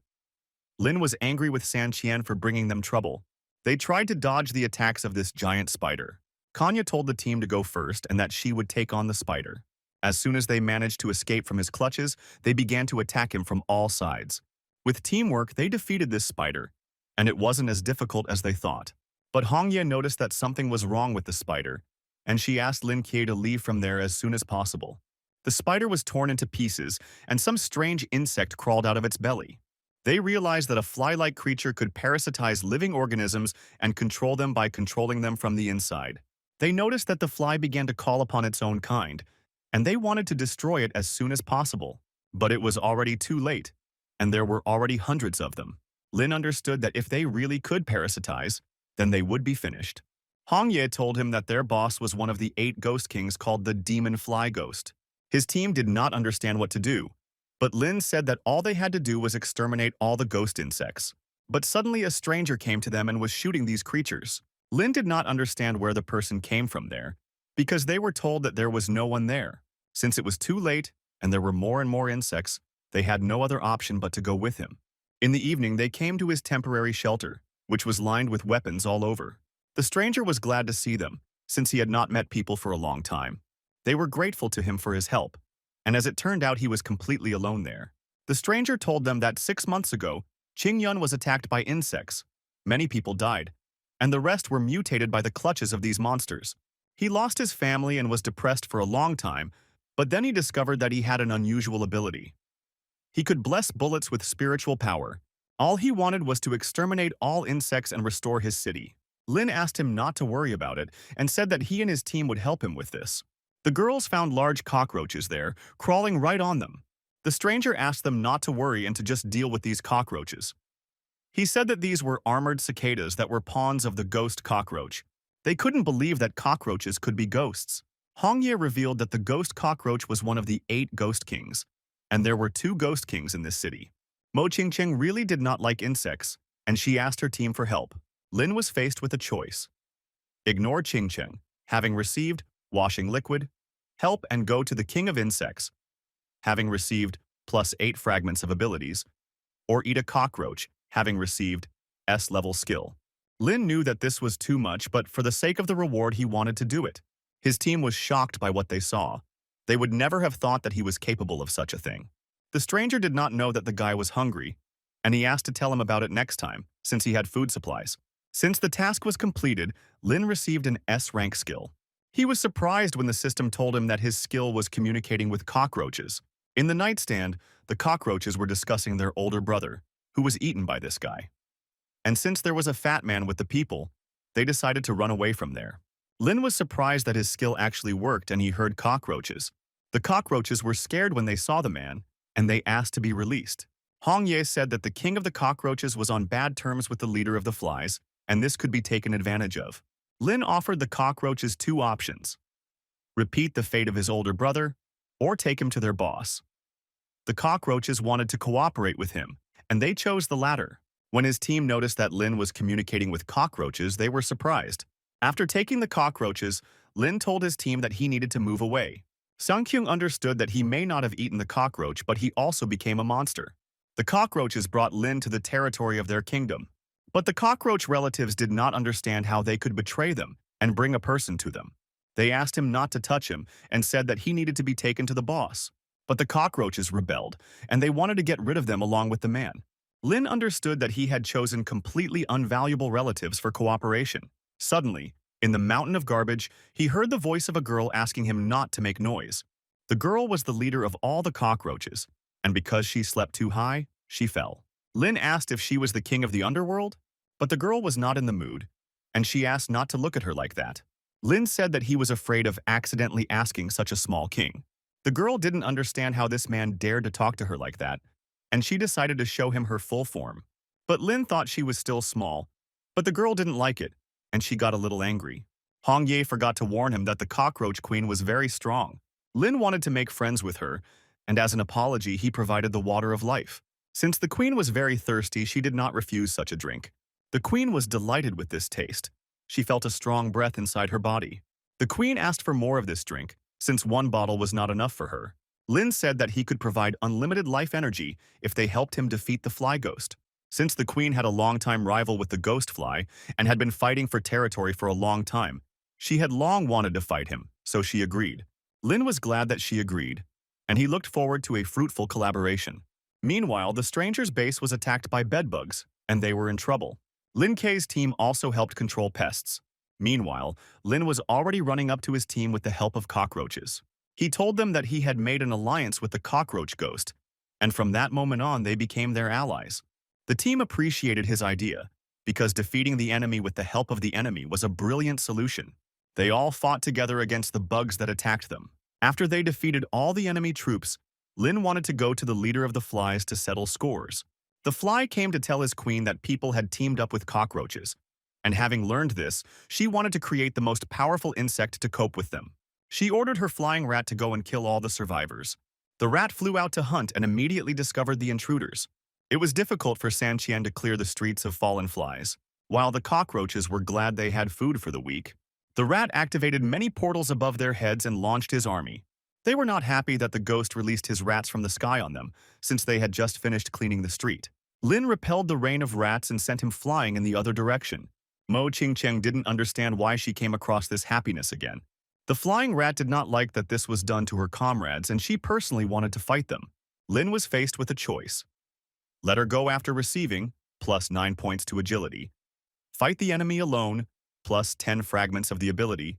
Lin was angry with San Qian for bringing them trouble. They tried to dodge the attacks of this giant spider. Kanya told the team to go first and that she would take on the spider. As soon as they managed to escape from his clutches, they began to attack him from all sides. With teamwork, they defeated this spider, and it wasn't as difficult as they thought. But Hongye noticed that something was wrong with the spider, and she asked Lin Kie to leave from there as soon as possible. The spider was torn into pieces, and some strange insect crawled out of its belly. They realized that a fly-like creature could parasitize living organisms and control them by controlling them from the inside. They noticed that the fly began to call upon its own kind, and they wanted to destroy it as soon as possible. But it was already too late, and there were already hundreds of them. Lin understood that if they really could parasitize, then they would be finished. Hong Ye told him that their boss was one of the 8 ghost kings called the Demon Fly Ghost. His team did not understand what to do, but Lin said that all they had to do was exterminate all the ghost insects. But suddenly a stranger came to them and was shooting these creatures. Lin did not understand where the person came from there, because they were told that there was no one there. Since it was too late and there were more and more insects, they had no other option but to go with him. In the evening, they came to his temporary shelter, which was lined with weapons all over. The stranger was glad to see them, since he had not met people for a long time. They were grateful to him for his help, and as it turned out, he was completely alone there. The stranger told them that 6 months ago, Qingyun was attacked by insects. Many people died, and the rest were mutated by the clutches of these monsters. He lost his family and was depressed for a long time, but then he discovered that he had an unusual ability. He could bless bullets with spiritual power. All he wanted was to exterminate all insects and restore his city. Lin asked him not to worry about it and said that he and his team would help him with this. The girls found large cockroaches there, crawling right on them. The stranger asked them not to worry and to just deal with these cockroaches. He said that these were armored cicadas that were pawns of the ghost cockroach. They couldn't believe that cockroaches could be ghosts. Hongye revealed that the ghost cockroach was one of the 8 ghost kings, and there were 2 ghost kings in this city. Mo Qingcheng really did not like insects, and she asked her team for help. Lin was faced with a choice. Ignore Qingcheng, having received washing liquid, help and go to the king of insects, having received +8 fragments of abilities, or eat a cockroach, having received S-level skill. Lin knew that this was too much, but for the sake of the reward, he wanted to do it. His team was shocked by what they saw. They would never have thought that he was capable of such a thing. The stranger did not know that the guy was hungry, and he asked to tell him about it next time, since he had food supplies. Since the task was completed, Lin received an S-rank skill. He was surprised when the system told him that his skill was communicating with cockroaches. In the nightstand, the cockroaches were discussing their older brother, who was eaten by this guy. And since there was a fat man with the people, they decided to run away from there. Lin was surprised that his skill actually worked and he heard cockroaches. The cockroaches were scared when they saw the man, and they asked to be released. Hong Ye said that the king of the cockroaches was on bad terms with the leader of the flies, and this could be taken advantage of. Lin offered the cockroaches 2 options: repeat the fate of his older brother, or take him to their boss. The cockroaches wanted to cooperate with him, and they chose the latter. When his team noticed that Lin was communicating with cockroaches, they were surprised. After taking the cockroaches, Lin told his team that he needed to move away. Sungkyung understood that he may not have eaten the cockroach, but he also became a monster. The cockroaches brought Lin to the territory of their kingdom. But the cockroach relatives did not understand how they could betray them and bring a person to them. They asked him not to touch him and said that he needed to be taken to the boss. But the cockroaches rebelled, and they wanted to get rid of them along with the man. Lynn understood that he had chosen completely unvaluable relatives for cooperation. Suddenly, in the mountain of garbage, he heard the voice of a girl asking him not to make noise. The girl was the leader of all the cockroaches, and because she slept too high, she fell. Lynn asked if she was the king of the underworld, but the girl was not in the mood, and she asked not to look at her like that. Lynn said that he was afraid of accidentally asking such a small king. The girl didn't understand how this man dared to talk to her like that, and she decided to show him her full form. But Lynn thought she was still small, but the girl didn't like it, and she got a little angry. Hong Ye forgot to warn him that the cockroach queen was very strong. Lynn wanted to make friends with her, and as an apology, he provided the water of life. Since the queen was very thirsty, she did not refuse such a drink. The queen was delighted with this taste. She felt a strong breath inside her body. The queen asked for more of this drink, since one bottle was not enough for her. Lynn said that he could provide unlimited life energy if they helped him defeat the fly ghost. Since the queen had a long-time rival with the ghost fly and had been fighting for territory for a long time, she had long wanted to fight him, so she agreed. Lynn was glad that she agreed, and he looked forward to a fruitful collaboration. Meanwhile, the stranger's base was attacked by bedbugs, and they were in trouble. Lin Kei's team also helped control pests. Meanwhile, Lin was already running up to his team with the help of cockroaches. He told them that he had made an alliance with the cockroach ghost, and from that moment on they became their allies. The team appreciated his idea, because defeating the enemy with the help of the enemy was a brilliant solution. They all fought together against the bugs that attacked them. After they defeated all the enemy troops, Lin wanted to go to the leader of the flies to settle scores. The fly came to tell his queen that people had teamed up with cockroaches, and having learned this, she wanted to create the most powerful insect to cope with them. She ordered her flying rat to go and kill all the survivors. The rat flew out to hunt and immediately discovered the intruders. It was difficult for Sanqian to clear the streets of fallen flies. While the cockroaches were glad they had food for the week, the rat activated many portals above their heads and launched his army. They were not happy that the ghost released his rats from the sky on them, since they had just finished cleaning the street. Lin repelled the rain of rats and sent him flying in the other direction. Mo Qingcheng didn't understand why she came across this happiness again. The flying rat did not like that this was done to her comrades, and she personally wanted to fight them. Lin was faced with a choice. Let her go after receiving, plus 9 points to agility. Fight the enemy alone, plus 10 fragments of the ability.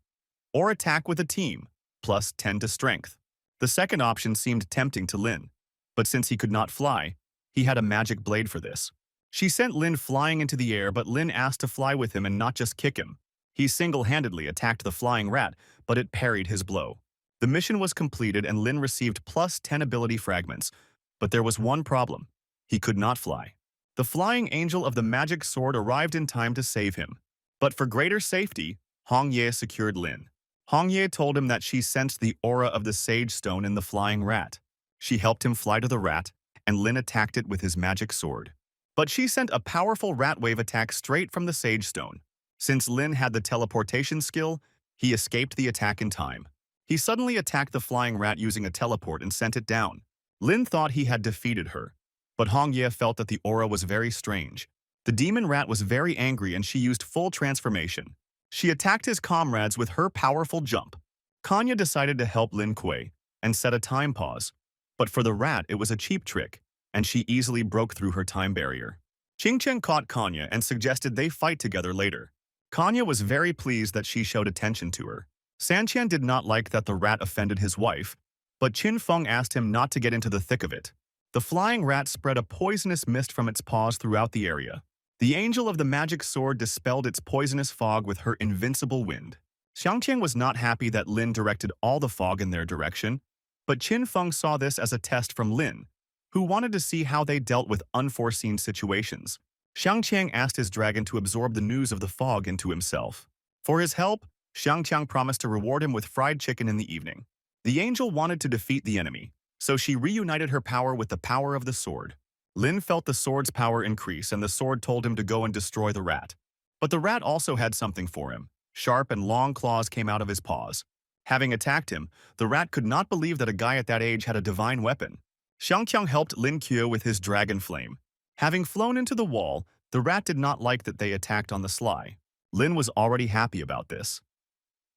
Or attack with a team, plus 10 to strength. The second option seemed tempting to Lin, but since he could not fly, he had a magic blade for this. She sent Lin flying into the air, but Lin asked to fly with him and not just kick him. He single-handedly attacked the flying rat, but it parried his blow. The mission was completed and Lin received plus 10 ability fragments, but there was one problem. He could not fly. The flying angel of the magic sword arrived in time to save him. But for greater safety, Hong Ye secured Lin. Hong Ye told him that she sensed the aura of the sage stone in the flying rat. She helped him fly to the rat, and Lin attacked it with his magic sword. But she sent a powerful rat wave attack straight from the sage stone. Since Lin had the teleportation skill, he escaped the attack in time. He suddenly attacked the flying rat using a teleport and sent it down. Lin thought he had defeated her, but Hong Ye felt that the aura was very strange. The demon rat was very angry and she used full transformation. She attacked his comrades with her powerful jump. Kanya decided to help Lin Kuei and set a time pause. But for the rat, it was a cheap trick, and she easily broke through her time barrier. Qingcheng caught Kanya and suggested they fight together later. Kanya was very pleased that she showed attention to her. Sanqian did not like that the rat offended his wife, but Qin Feng asked him not to get into the thick of it. The flying rat spread a poisonous mist from its paws throughout the area. The angel of the magic sword dispelled its poisonous fog with her invincible wind. Xiangqian was not happy that Lin directed all the fog in their direction, but Qin Feng saw this as a test from Lin, who wanted to see how they dealt with unforeseen situations. Xiangqiang asked his dragon to absorb the news of the fog into himself. For his help, Xiangqiang promised to reward him with fried chicken in the evening. The angel wanted to defeat the enemy, so she reunited her power with the power of the sword. Lin felt the sword's power increase and the sword told him to go and destroy the rat. But the rat also had something for him. Sharp and long claws came out of his paws. Having attacked him, the rat could not believe that a guy at that age had a divine weapon. Xiangqiang helped Lin Qiu with his dragon flame. Having flown into the wall, the rat did not like that they attacked on the sly. Lin was already happy about this.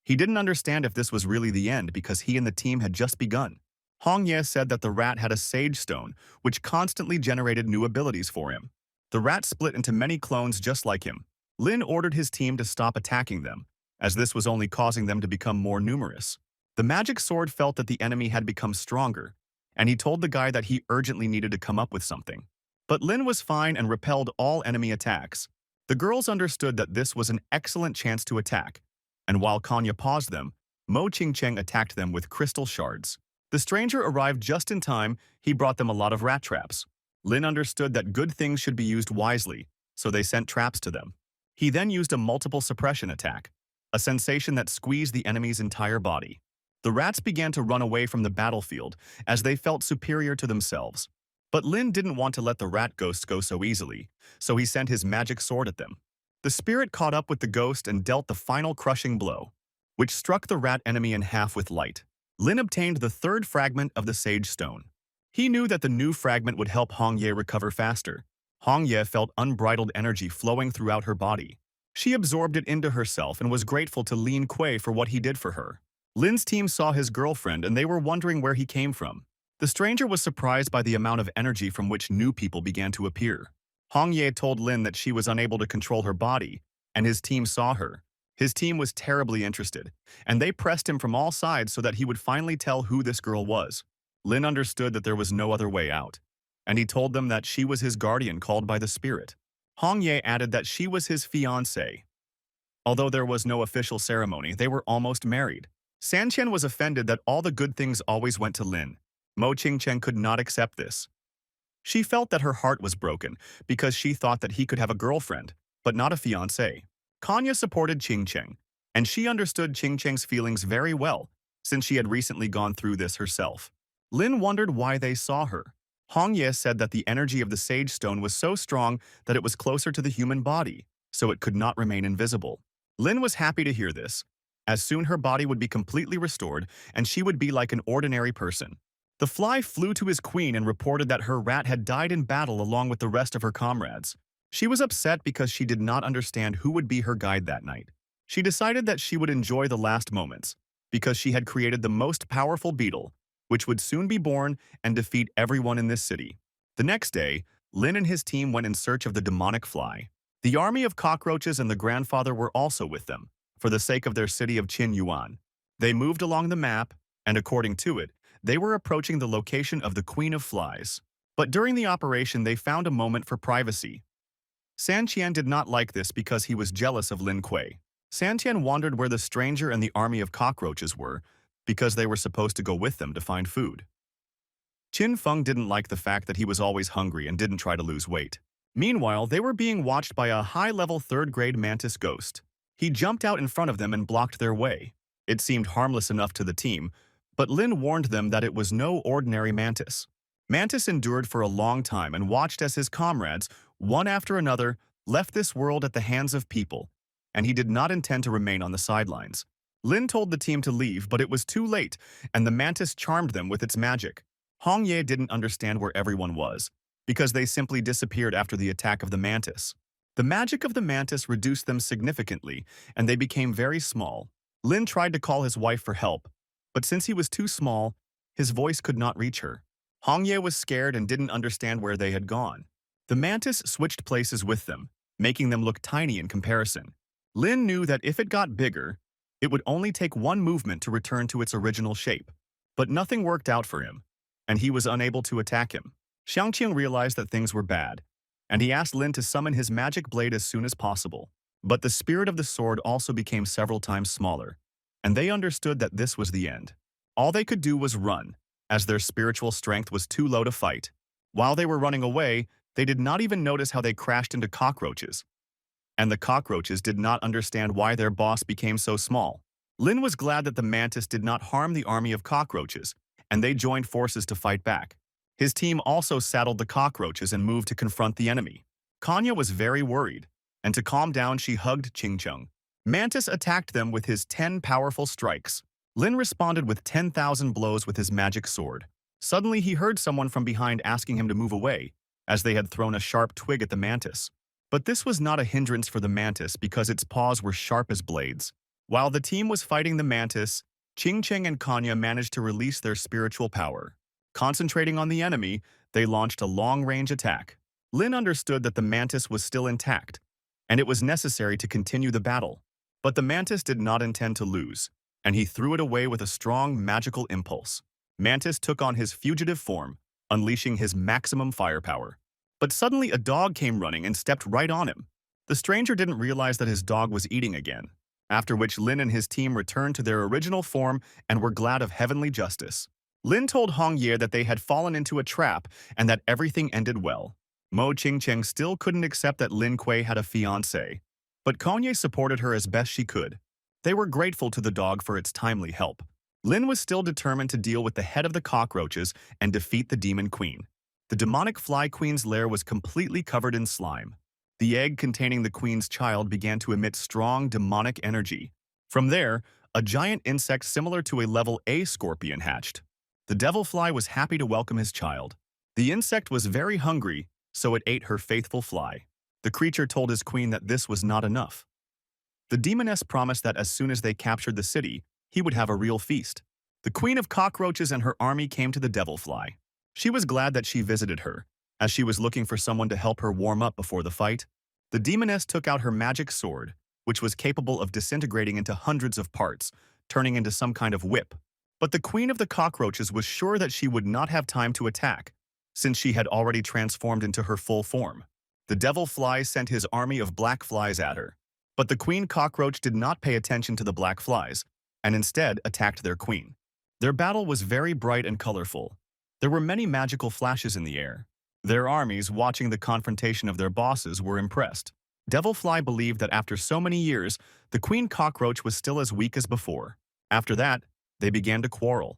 He didn't understand if this was really the end because he and the team had just begun. Hongye said that the rat had a sage stone, which constantly generated new abilities for him. The rat split into many clones just like him. Lin ordered his team to stop attacking them, as this was only causing them to become more numerous. The magic sword felt that the enemy had become stronger, and he told the guy that he urgently needed to come up with something. But Lin was fine and repelled all enemy attacks. The girls understood that this was an excellent chance to attack, and while Kanya paused them, Mo Qingcheng attacked them with crystal shards. The stranger arrived just in time. He brought them a lot of rat traps. Lin understood that good things should be used wisely, so they sent traps to them. He then used a multiple suppression attack, a sensation that squeezed the enemy's entire body. The rats began to run away from the battlefield as they felt superior to themselves. But Lin didn't want to let the rat ghosts go so easily, so he sent his magic sword at them. The spirit caught up with the ghost and dealt the final crushing blow, which struck the rat enemy in half with light. Lin obtained the third fragment of the Sage Stone. He knew that the new fragment would help Hongye recover faster. Hongye felt unbridled energy flowing throughout her body. She absorbed it into herself and was grateful to Lin Kuei for what he did for her. Lin's team saw his girlfriend and they were wondering where he came from. The stranger was surprised by the amount of energy from which new people began to appear. Hongye told Lin that she was unable to control her body, and his team saw her. His team was terribly interested, and they pressed him from all sides so that he would finally tell who this girl was. Lin understood that there was no other way out, and he told them that she was his guardian called by the spirit. Hongye added that she was his fiancée. Although there was no official ceremony, they were almost married. Sanqian was offended that all the good things always went to Lin. Mo Qingcheng could not accept this. She felt that her heart was broken because she thought that he could have a girlfriend, but not a fiancée. Kanya supported Qingcheng, and she understood Qingcheng's feelings very well, since she had recently gone through this herself. Lin wondered why they saw her. Hongye said that the energy of the Sage Stone was so strong that it was closer to the human body, so it could not remain invisible. Lin was happy to hear this, as soon her body would be completely restored and she would be like an ordinary person. The fly flew to his queen and reported that her rat had died in battle along with the rest of her comrades. She was upset because she did not understand who would be her guide that night. She decided that she would enjoy the last moments, because she had created the most powerful beetle, which would soon be born and defeat everyone in this city. The next day, Lin and his team went in search of the demonic fly. The army of cockroaches and the grandfather were also with them, for the sake of their city of Qin Yuan. They moved along the map, and according to it, they were approaching the location of the Queen of Flies. But during the operation, they found a moment for privacy. Sanqian did not like this because he was jealous of Lin Kuei. Sanqian wondered where the stranger and the army of cockroaches were, because they were supposed to go with them to find food. Qin Feng didn't like the fact that he was always hungry and didn't try to lose weight. Meanwhile, they were being watched by a high-level third-grade mantis ghost. He jumped out in front of them and blocked their way. It seemed harmless enough to the team, but Lin warned them that it was no ordinary mantis. Mantis endured for a long time and watched as his comrades, one after another, left this world at the hands of people, and he did not intend to remain on the sidelines. Lin told the team to leave, but it was too late, and the mantis charmed them with its magic. Hongye didn't understand where everyone was, because they simply disappeared after the attack of the mantis. The magic of the mantis reduced them significantly, and they became very small. Lin tried to call his wife for help, but since he was too small, his voice could not reach her. Hongye was scared and didn't understand where they had gone. The mantis switched places with them, making them look tiny in comparison. Lin knew that if it got bigger, it would only take one movement to return to its original shape. But nothing worked out for him, and he was unable to attack him. Xiangqing realized that things were bad, and he asked Lin to summon his magic blade as soon as possible. But the spirit of the sword also became several times smaller, and they understood that this was the end. All they could do was run, as their spiritual strength was too low to fight. While they were running away, they did not even notice how they crashed into cockroaches. And the cockroaches did not understand why their boss became so small. Lin was glad that the mantis did not harm the army of cockroaches, and they joined forces to fight back. His team also saddled the cockroaches and moved to confront the enemy. Kanya was very worried, and to calm down she hugged Qingcheng. Mantis attacked them with his 10 powerful strikes. Lin responded with 10,000 blows with his magic sword. Suddenly he heard someone from behind asking him to move away, as they had thrown a sharp twig at the mantis. But this was not a hindrance for the mantis because its paws were sharp as blades. While the team was fighting the mantis, Ching Cheng and Kanya managed to release their spiritual power. Concentrating on the enemy, they launched a long-range attack. Lynn understood that the mantis was still intact, and it was necessary to continue the battle. But the mantis did not intend to lose, and he threw it away with a strong magical impulse. Mantis took on his fugitive form, unleashing his maximum firepower. But suddenly a dog came running and stepped right on him. The stranger didn't realize that his dog was eating again, after which Lin and his team returned to their original form and were glad of heavenly justice. Lin told Hong Ye that they had fallen into a trap and that everything ended well. Mo Qingcheng still couldn't accept that Lin Kuei had a fiancé, but Kanye supported her as best she could. They were grateful to the dog for its timely help. Lin was still determined to deal with the head of the cockroaches and defeat the demon queen. The demonic fly queen's lair was completely covered in slime. The egg containing the queen's child began to emit strong demonic energy. From there, a giant insect similar to a level A scorpion hatched. The devil fly was happy to welcome his child. The insect was very hungry, so it ate her faithful fly. The creature told his queen that this was not enough. The demoness promised that as soon as they captured the city, he would have a real feast. The queen of cockroaches and her army came to the devil fly. She was glad that she visited her, as she was looking for someone to help her warm up before the fight. The demoness took out her magic sword, which was capable of disintegrating into hundreds of parts, turning into some kind of whip. But the queen of the cockroaches was sure that she would not have time to attack, since she had already transformed into her full form. The devil fly sent his army of black flies at her. But the queen cockroach did not pay attention to the black flies, and instead attacked their queen. Their battle was very bright and colorful. There were many magical flashes in the air. Their armies, watching the confrontation of their bosses, were impressed. Devilfly believed that after so many years, the queen cockroach was still as weak as before. After that, they began to quarrel,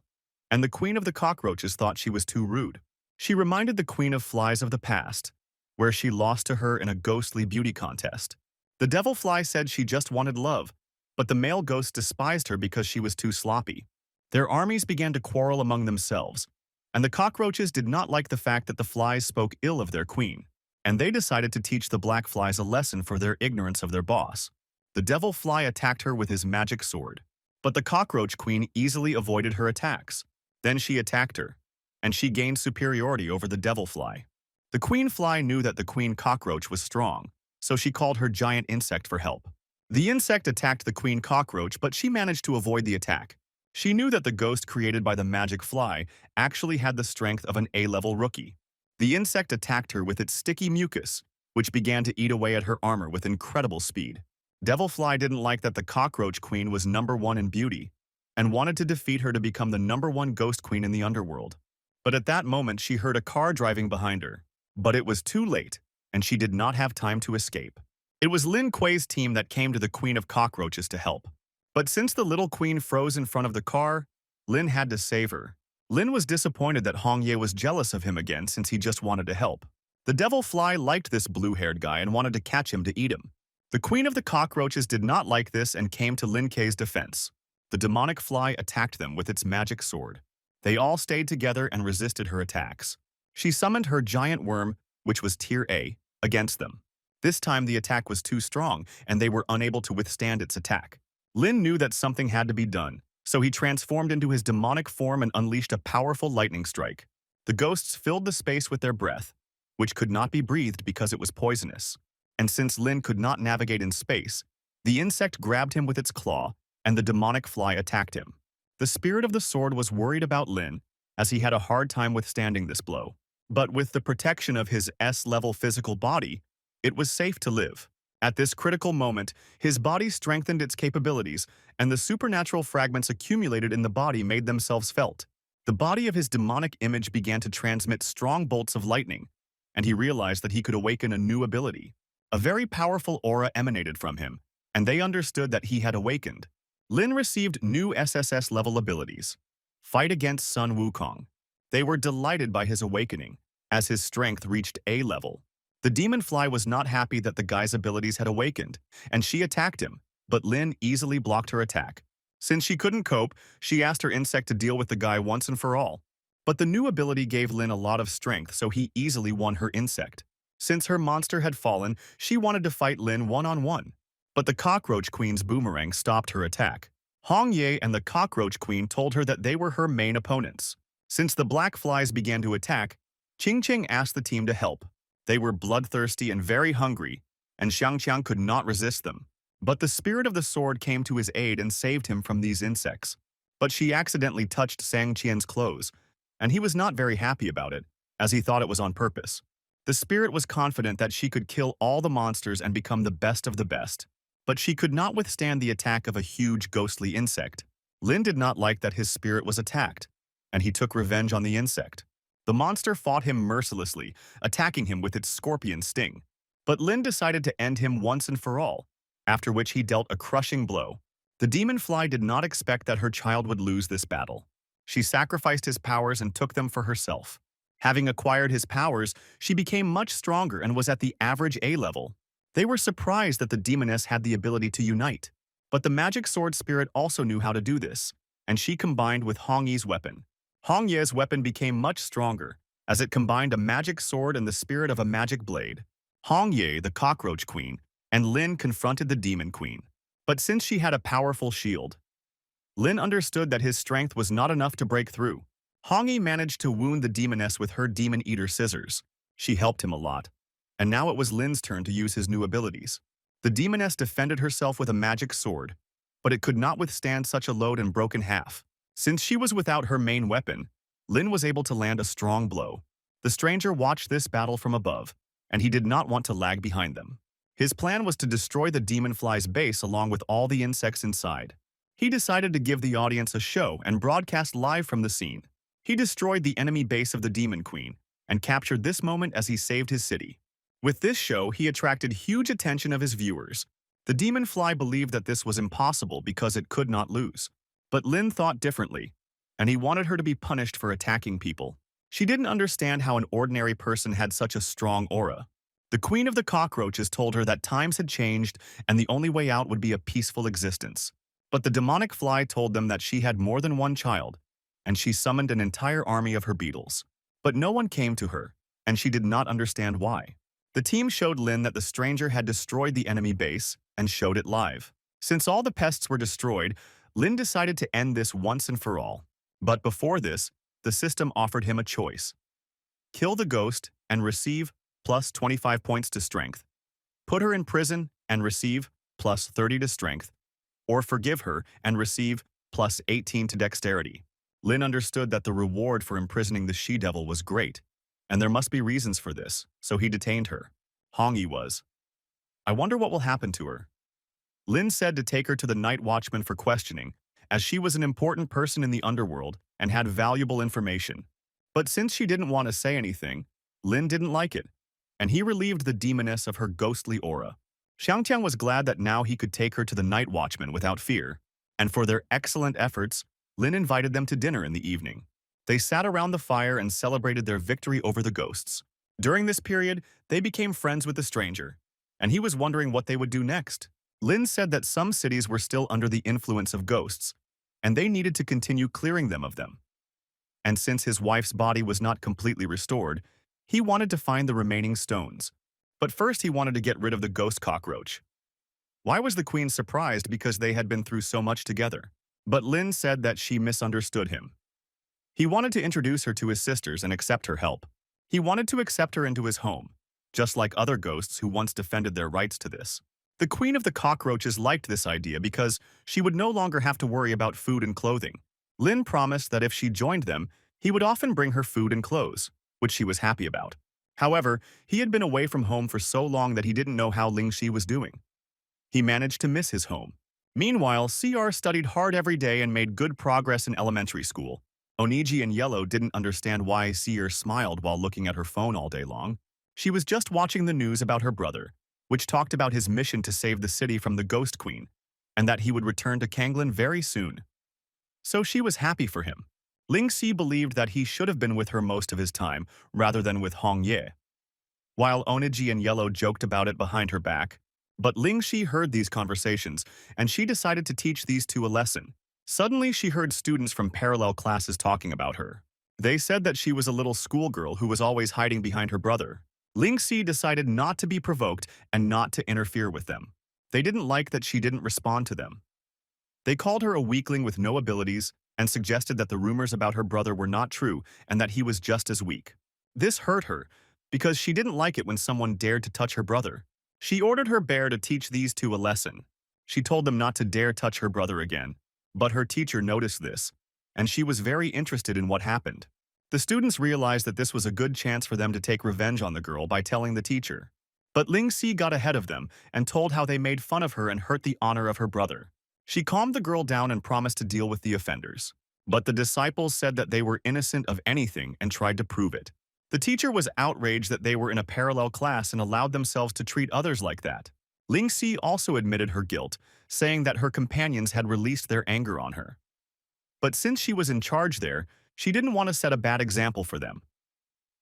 and the queen of the cockroaches thought she was too rude. She reminded the queen of flies of the past, where she lost to her in a ghostly beauty contest. The devilfly said she just wanted love, but the male ghost despised her because she was too sloppy. Their armies began to quarrel among themselves, and the cockroaches did not like the fact that the flies spoke ill of their queen, and they decided to teach the black flies a lesson for their ignorance of their boss. The devil fly attacked her with his magic sword, but the cockroach queen easily avoided her attacks. Then she attacked her, and she gained superiority over the devil fly. The queen fly knew that the queen cockroach was strong, so she called her giant insect for help. The insect attacked the queen cockroach, but she managed to avoid the attack. She knew that the ghost created by the magic fly actually had the strength of an A-level rookie. The insect attacked her with its sticky mucus, which began to eat away at her armor with incredible speed. Devilfly didn't like that the cockroach queen was #1 in beauty, and wanted to defeat her to become the #1 ghost queen in the underworld. But at that moment she heard a car driving behind her. But it was too late, and she did not have time to escape. It was Lin Kuei's team that came to the queen of cockroaches to help. But since the little queen froze in front of the car, Lin had to save her. Lin was disappointed that Hong Ye was jealous of him again since he just wanted to help. The devil fly liked this blue-haired guy and wanted to catch him to eat him. The queen of the cockroaches did not like this and came to Lin Kuei's defense. The demonic fly attacked them with its magic sword. They all stayed together and resisted her attacks. She summoned her giant worm, which was tier A, against them. This time the attack was too strong and they were unable to withstand its attack. Lin knew that something had to be done, so he transformed into his demonic form and unleashed a powerful lightning strike. The ghosts filled the space with their breath, which could not be breathed because it was poisonous. And since Lin could not navigate in space, the insect grabbed him with its claw, and the demonic fly attacked him. The spirit of the sword was worried about Lin, as he had a hard time withstanding this blow. But with the protection of his S-level physical body, it was safe to live. At this critical moment, his body strengthened its capabilities, and the supernatural fragments accumulated in the body made themselves felt. The body of his demonic image began to transmit strong bolts of lightning, and he realized that he could awaken a new ability. A very powerful aura emanated from him, and they understood that he had awakened. Lin received new SSS-level abilities. Fight against Sun Wukong. They were delighted by his awakening, as his strength reached A-level. The demon fly was not happy that the guy's abilities had awakened, and she attacked him, but Lin easily blocked her attack. Since she couldn't cope, she asked her insect to deal with the guy once and for all. But the new ability gave Lin a lot of strength, so he easily won her insect. Since her monster had fallen, she wanted to fight Lin one-on-one. But the cockroach queen's boomerang stopped her attack. Hong Ye and the Cockroach Queen told her that they were her main opponents. Since the black flies began to attack, Qing Qing asked the team to help. They were bloodthirsty and very hungry, and Xiangqiang could not resist them. But the spirit of the sword came to his aid and saved him from these insects. But she accidentally touched Sang Qian's clothes, and he was not very happy about it, as he thought it was on purpose. The spirit was confident that she could kill all the monsters and become the best of the best. But she could not withstand the attack of a huge ghostly insect. Lynn did not like that his spirit was attacked, and he took revenge on the insect. The monster fought him mercilessly, attacking him with its scorpion sting. But Lynn decided to end him once and for all, after which he dealt a crushing blow. The demon fly did not expect that her child would lose this battle. She sacrificed his powers and took them for herself. Having acquired his powers, she became much stronger and was at the average A level. They were surprised that the demoness had the ability to unite. But the magic sword spirit also knew how to do this, and she combined with Hong Yi's weapon. Hong Ye's weapon became much stronger, as it combined a magic sword and the spirit of a magic blade. Hong Ye, the Cockroach Queen, and Lin confronted the Demon Queen. But since she had a powerful shield, Lin understood that his strength was not enough to break through. Hong Yi managed to wound the demoness with her Demon Eater scissors. She helped him a lot. And now it was Lin's turn to use his new abilities. The demoness defended herself with a magic sword, but it could not withstand such a load and broke in half. Since she was without her main weapon, Lin was able to land a strong blow. The stranger watched this battle from above, and he did not want to lag behind them. His plan was to destroy the demon fly's base along with all the insects inside. He decided to give the audience a show and broadcast live from the scene. He destroyed the enemy base of the Demon Queen and captured this moment as he saved his city. With this show, he attracted huge attention of his viewers. The demon fly believed that this was impossible because it could not lose. But Lin thought differently, and he wanted her to be punished for attacking people. She didn't understand how an ordinary person had such a strong aura. The Queen of the Cockroaches told her that times had changed and the only way out would be a peaceful existence. But the demonic fly told them that she had more than one child, and she summoned an entire army of her beetles. But no one came to her, and she did not understand why. The team showed Lin that the stranger had destroyed the enemy base and showed it live. Since all the pests were destroyed, Lin decided to end this once and for all. But before this, the system offered him a choice. Kill the ghost and receive plus 25 points to strength. Put her in prison and receive plus 30 to strength. Or forgive her and receive plus 18 to dexterity. Lin understood that the reward for imprisoning the she-devil was great, and there must be reasons for this, so he detained her. Hong Yi was. I wonder what will happen to her. Lin said to take her to the night watchman for questioning, as she was an important person in the underworld and had valuable information. But since she didn't want to say anything, Lin didn't like it, and he relieved the demoness of her ghostly aura. Xiangtiang was glad that now he could take her to the night watchman without fear, and for their excellent efforts, Lin invited them to dinner in the evening. They sat around the fire and celebrated their victory over the ghosts. During this period, they became friends with the stranger, and he was wondering what they would do next. Lin said that some cities were still under the influence of ghosts, and they needed to continue clearing them of them. And since his wife's body was not completely restored, he wanted to find the remaining stones. But first he wanted to get rid of the ghost cockroach. Why was the queen surprised because they had been through so much together? But Lin said that she misunderstood him. He wanted to introduce her to his sisters and accept her help. He wanted to accept her into his home, just like other ghosts who once defended their rights to this. The Queen of the Cockroaches liked this idea because she would no longer have to worry about food and clothing. Lin promised that if she joined them, he would often bring her food and clothes, which she was happy about. However, he had been away from home for so long that he didn't know how Lingxi was doing. He managed to miss his home. Meanwhile, CR studied hard every day and made good progress in elementary school. Oniji and Yellow didn't understand why CR smiled while looking at her phone all day long. She was just watching the news about her brother, which talked about his mission to save the city from the Ghost Queen, and that he would return to Kanglin very soon. So she was happy for him. Lingxi believed that he should have been with her most of his time, rather than with Hong Ye. While Oniji and Yellow joked about it behind her back, but Lingxi heard these conversations, and she decided to teach these two a lesson. Suddenly, she heard students from parallel classes talking about her. They said that she was a little schoolgirl who was always hiding behind her brother. Lingxi decided not to be provoked and not to interfere with them. They didn't like that she didn't respond to them. They called her a weakling with no abilities and suggested that the rumors about her brother were not true and that he was just as weak. This hurt her because she didn't like it when someone dared to touch her brother. She ordered her bear to teach these two a lesson. She told them not to dare touch her brother again. But her teacher noticed this, and she was very interested in what happened. The students realized that this was a good chance for them to take revenge on the girl by telling the teacher. But Ling Si got ahead of them and told how they made fun of her and hurt the honor of her brother. She calmed the girl down and promised to deal with the offenders. But the disciples said that they were innocent of anything and tried to prove it. The teacher was outraged that they were in a parallel class and allowed themselves to treat others like that. Ling Si also admitted her guilt, saying that her companions had released their anger on her. But since she was in charge there, she didn't want to set a bad example for them.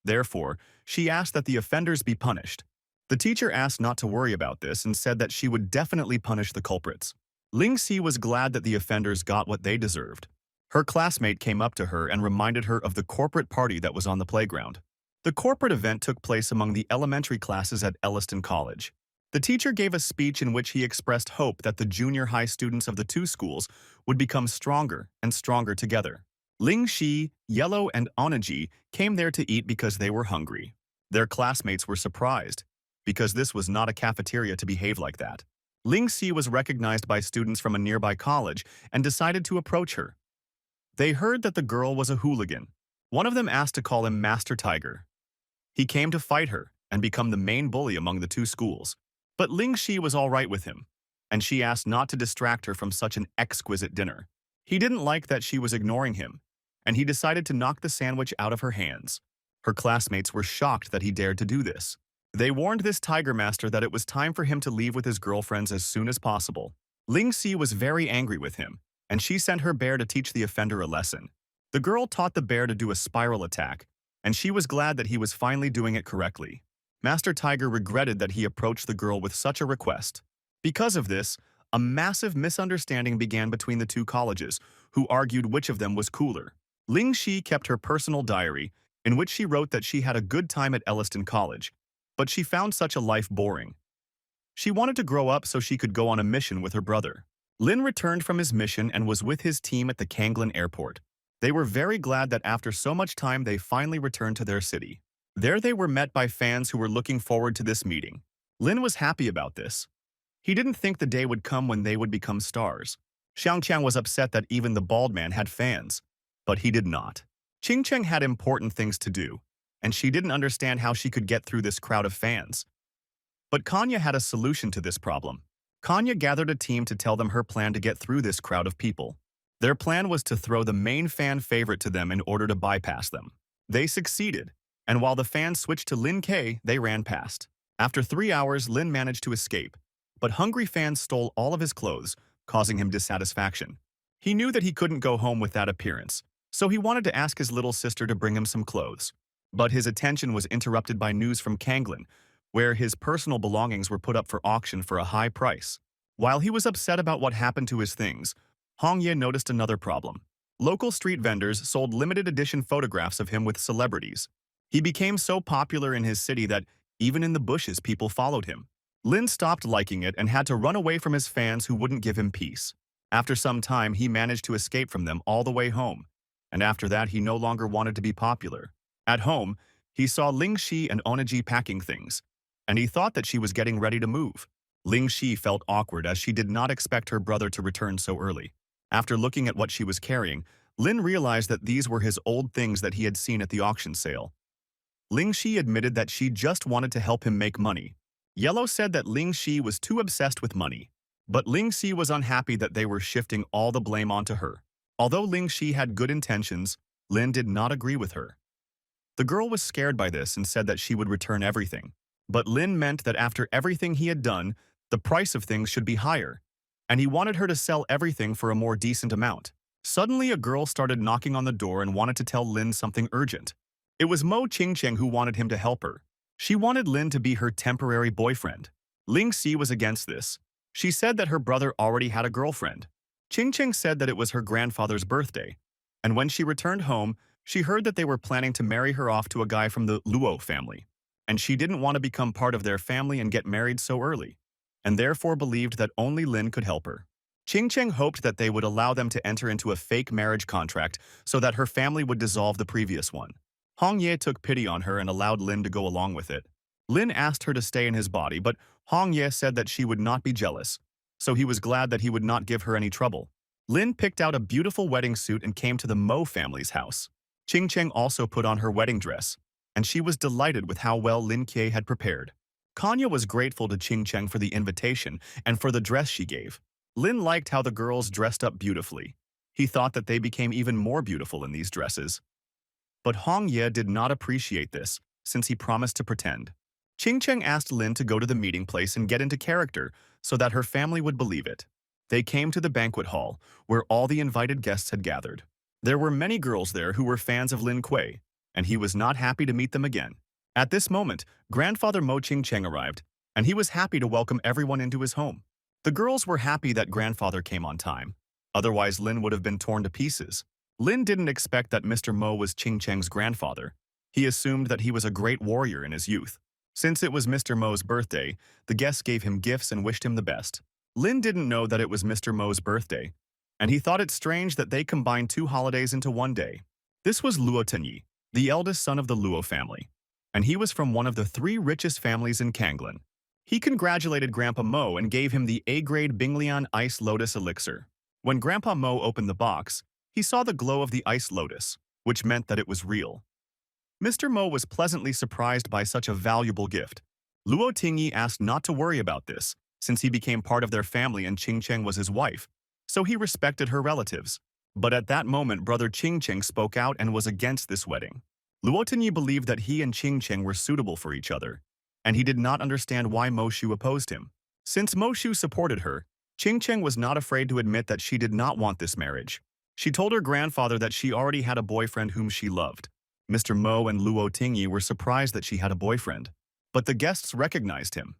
Therefore, she asked that the offenders be punished. The teacher asked not to worry about this and said that she would definitely punish the culprits. Ling Si was glad that the offenders got what they deserved. Her classmate came up to her and reminded her of the corporate party that was on the playground. The corporate event took place among the elementary classes at Elliston College. The teacher gave a speech in which he expressed hope that the junior high students of the two schools would become stronger and stronger together. Ling Shi, Yellow, and Onaji came there to eat because they were hungry. Their classmates were surprised, because this was not a cafeteria to behave like that. Ling Si was recognized by students from a nearby college and decided to approach her. They heard that the girl was a hooligan. One of them asked to call him Master Tiger. He came to fight her and become the main bully among the two schools. But Ling Shi was all right with him, and she asked not to distract her from such an exquisite dinner. He didn't like that she was ignoring him, and he decided to knock the sandwich out of her hands. Her classmates were shocked that he dared to do this. They warned this tiger master that it was time for him to leave with his girlfriends as soon as possible. Ling Si was very angry with him, and she sent her bear to teach the offender a lesson. The girl taught the bear to do a spiral attack, and she was glad that he was finally doing it correctly. Master Tiger regretted that he approached the girl with such a request. Because of this, a massive misunderstanding began between the two colleges, who argued which of them was cooler. Ling Shi kept her personal diary, in which she wrote that she had a good time at Elliston College, but she found such a life boring. She wanted to grow up so she could go on a mission with her brother. Lynn returned from his mission and was with his team at the Kanglin airport. They were very glad that after so much time they finally returned to their city. There they were met by fans who were looking forward to this meeting. Lin was happy about this. He didn't think the day would come when they would become stars. Xiangqiang was upset that even the bald man had fans, but he did not. Qingcheng had important things to do, and she didn't understand how she could get through this crowd of fans. But Kanya had a solution to this problem. Kanya gathered a team to tell them her plan to get through this crowd of people. Their plan was to throw the main fan favorite to them in order to bypass them. They succeeded, and while the fans switched to Lin K, they ran past. After 3 hours, Lin managed to escape, but hungry fans stole all of his clothes, causing him dissatisfaction. He knew that he couldn't go home with that appearance, so he wanted to ask his little sister to bring him some clothes. But his attention was interrupted by news from Kanglin, where his personal belongings were put up for auction for a high price. While he was upset about what happened to his things, Hong Ye noticed another problem. Local street vendors sold limited edition photographs of him with celebrities. He became so popular in his city that even in the bushes people followed him. Lin stopped liking it and had to run away from his fans who wouldn't give him peace. After some time, he managed to escape from them all the way home, and after that he no longer wanted to be popular. At home, he saw Ling Shi and Onaji packing things, and he thought that she was getting ready to move. Ling Shi felt awkward as she did not expect her brother to return so early. After looking at what she was carrying, Lin realized that these were his old things that he had seen at the auction sale. Ling Shi admitted that she just wanted to help him make money. Yellow said that Ling Shi was too obsessed with money, but Ling Shi was unhappy that they were shifting all the blame onto her. Although Ling Shi had good intentions, Lin did not agree with her. The girl was scared by this and said that she would return everything. But Lin meant that after everything he had done, the price of things should be higher, and he wanted her to sell everything for a more decent amount. Suddenly, a girl started knocking on the door and wanted to tell Lin something urgent. It was Mo Qingcheng who wanted him to help her. She wanted Lin to be her temporary boyfriend. Ling Si was against this. She said that her brother already had a girlfriend. Qingcheng said that it was her grandfather's birthday, and when she returned home, she heard that they were planning to marry her off to a guy from the Luo family, and she didn't want to become part of their family and get married so early, and therefore believed that only Lin could help her. Ching Cheng hoped that they would allow them to enter into a fake marriage contract so that her family would dissolve the previous one. Hong Ye took pity on her and allowed Lin to go along with it. Lin asked her to stay in his body, but Hong Ye said that she would not be jealous, so he was glad that he would not give her any trouble. Lin picked out a beautiful wedding suit and came to the Mo family's house. Ching Cheng also put on her wedding dress, and she was delighted with how well Lin Kie had prepared. Kanya was grateful to Ching Cheng for the invitation and for the dress she gave. Lin liked how the girls dressed up beautifully. He thought that they became even more beautiful in these dresses. But Hong Ye did not appreciate this, since he promised to pretend. Ching Cheng asked Lin to go to the meeting place and get into character so that her family would believe it. They came to the banquet hall, where all the invited guests had gathered. There were many girls there who were fans of Lin Kuei, and he was not happy to meet them again. At this moment, grandfather Mo Ching Cheng arrived, and he was happy to welcome everyone into his home. The girls were happy that grandfather came on time. Otherwise, Lin would have been torn to pieces. Lin didn't expect that Mr. Mo was Ching Cheng's grandfather. He assumed that he was a great warrior in his youth. Since it was Mr. Mo's birthday, the guests gave him gifts and wished him the best. Lin didn't know that it was Mr. Mo's birthday, and he thought it strange that they combined two holidays into one day. This was Luo Tenyi, the eldest son of the Luo family, and he was from one of the 3 richest families in Kanglan. He congratulated Grandpa Mo and gave him the A-grade Binglian Ice Lotus Elixir. When Grandpa Mo opened the box, he saw the glow of the ice lotus, which meant that it was real. Mr. Mo was pleasantly surprised by such a valuable gift. Luo Tingyi asked not to worry about this, since he became part of their family and Ching Cheng was his wife, so he respected her relatives. But at that moment, brother Ching Cheng spoke out and was against this wedding. Luo Tingyi believed that he and Ching Cheng were suitable for each other, and he did not understand why Mo Shu opposed him. Since Mo Shu supported her, Ching Cheng was not afraid to admit that she did not want this marriage. She told her grandfather that she already had a boyfriend whom she loved. Mr. Mo and Luo Tingyi were surprised that she had a boyfriend, but the guests recognized him.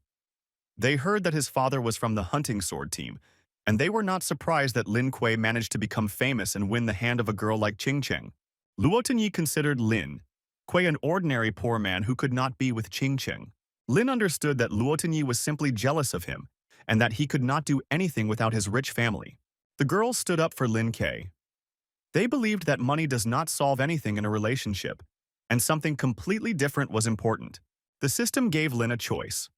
They heard that his father was from the hunting sword team, and they were not surprised that Lin Kuei managed to become famous and win the hand of a girl like Ching Cheng. Luo Tingyi considered Lin Kuei an ordinary poor man who could not be with Ching Cheng. Lin understood that Luo Tingyi was simply jealous of him, and that he could not do anything without his rich family. The girls stood up for Lin Kuei. They believed that money does not solve anything in a relationship, and something completely different was important. The system gave Lin a choice.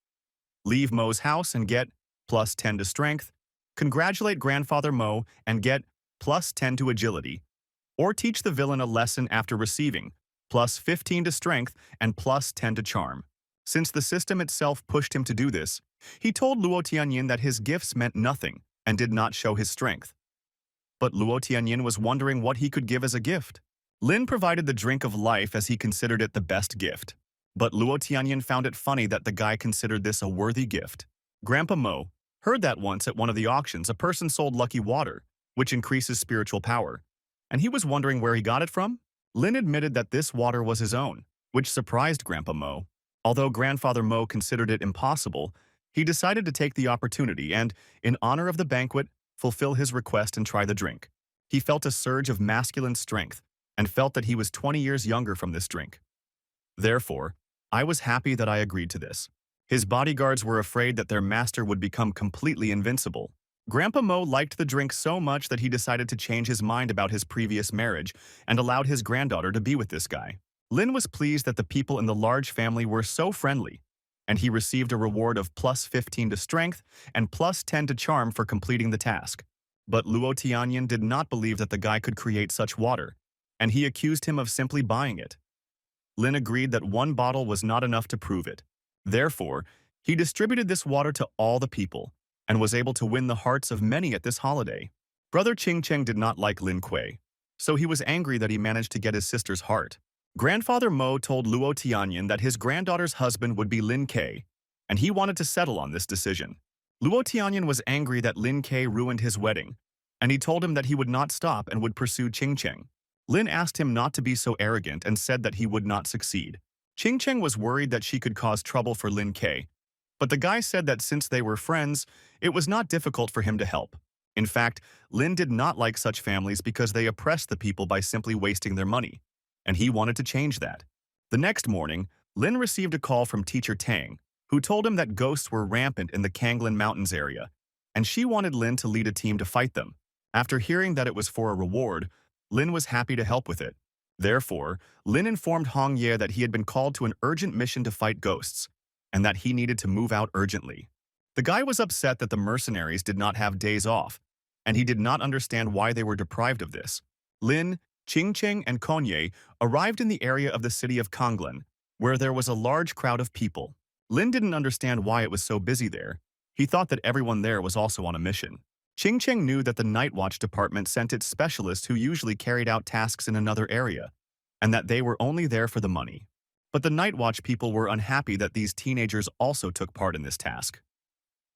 Leave Mo's house and get +10 to strength, congratulate grandfather Mo and get +10 to agility, or teach the villain a lesson after receiving +15 to strength and +10 to charm. Since the system itself pushed him to do this, he told Luo Tianyin that his gifts meant nothing and did not show his strength. But Luo Tianyin was wondering what he could give as a gift. Lin provided the drink of life as he considered it the best gift. But Luo Tianyin found it funny that the guy considered this a worthy gift. Grandpa Mo heard that once at one of the auctions a person sold lucky water, which increases spiritual power, and he was wondering where he got it from. Lin admitted that this water was his own, which surprised Grandpa Mo. Although Grandfather Mo considered it impossible, he decided to take the opportunity and, in honor of the banquet, fulfill his request and try the drink. He felt a surge of masculine strength and felt that he was 20 years younger from this drink. Therefore, I was happy that I agreed to this. His bodyguards were afraid that their master would become completely invincible. Grandpa Mo liked the drink so much that he decided to change his mind about his previous marriage and allowed his granddaughter to be with this guy. Lin was pleased that the people in the large family were so friendly, and he received a reward of +15 to strength and +10 to charm for completing the task. But Luo Tianyin did not believe that the guy could create such water, and he accused him of simply buying it. Lin agreed that one bottle was not enough to prove it. Therefore, he distributed this water to all the people and was able to win the hearts of many at this holiday. Brother Ching Cheng did not like Lin Kuei, so he was angry that he managed to get his sister's heart. Grandfather Mo told Luo Tianyin that his granddaughter's husband would be Lin Kuei, and he wanted to settle on this decision. Luo Tianyin was angry that Lin Kuei ruined his wedding, and he told him that he would not stop and would pursue Ching Cheng. Lin asked him not to be so arrogant and said that he would not succeed. Ching Cheng was worried that she could cause trouble for Lin Kuei, but the guy said that since they were friends, it was not difficult for him to help. In fact, Lin did not like such families because they oppressed the people by simply wasting their money, and he wanted to change that. The next morning, Lin received a call from teacher Tang, who told him that ghosts were rampant in the Kanglan Mountains area, and she wanted Lynn to lead a team to fight them. After hearing that it was for a reward, Lynn was happy to help with it. Therefore, Lynn informed Hong Ye that he had been called to an urgent mission to fight ghosts, and that he needed to move out urgently. The guy was upset that the mercenaries did not have days off, and he did not understand why they were deprived of this. Lin, Qingcheng, and Konye arrived in the area of the city of Kanglan, where there was a large crowd of people. Lin didn't understand why it was so busy there. He thought that everyone there was also on a mission. Qingcheng knew that the Night Watch department sent its specialists who usually carried out tasks in another area, and that they were only there for the money. But the Night Watch people were unhappy that these teenagers also took part in this task.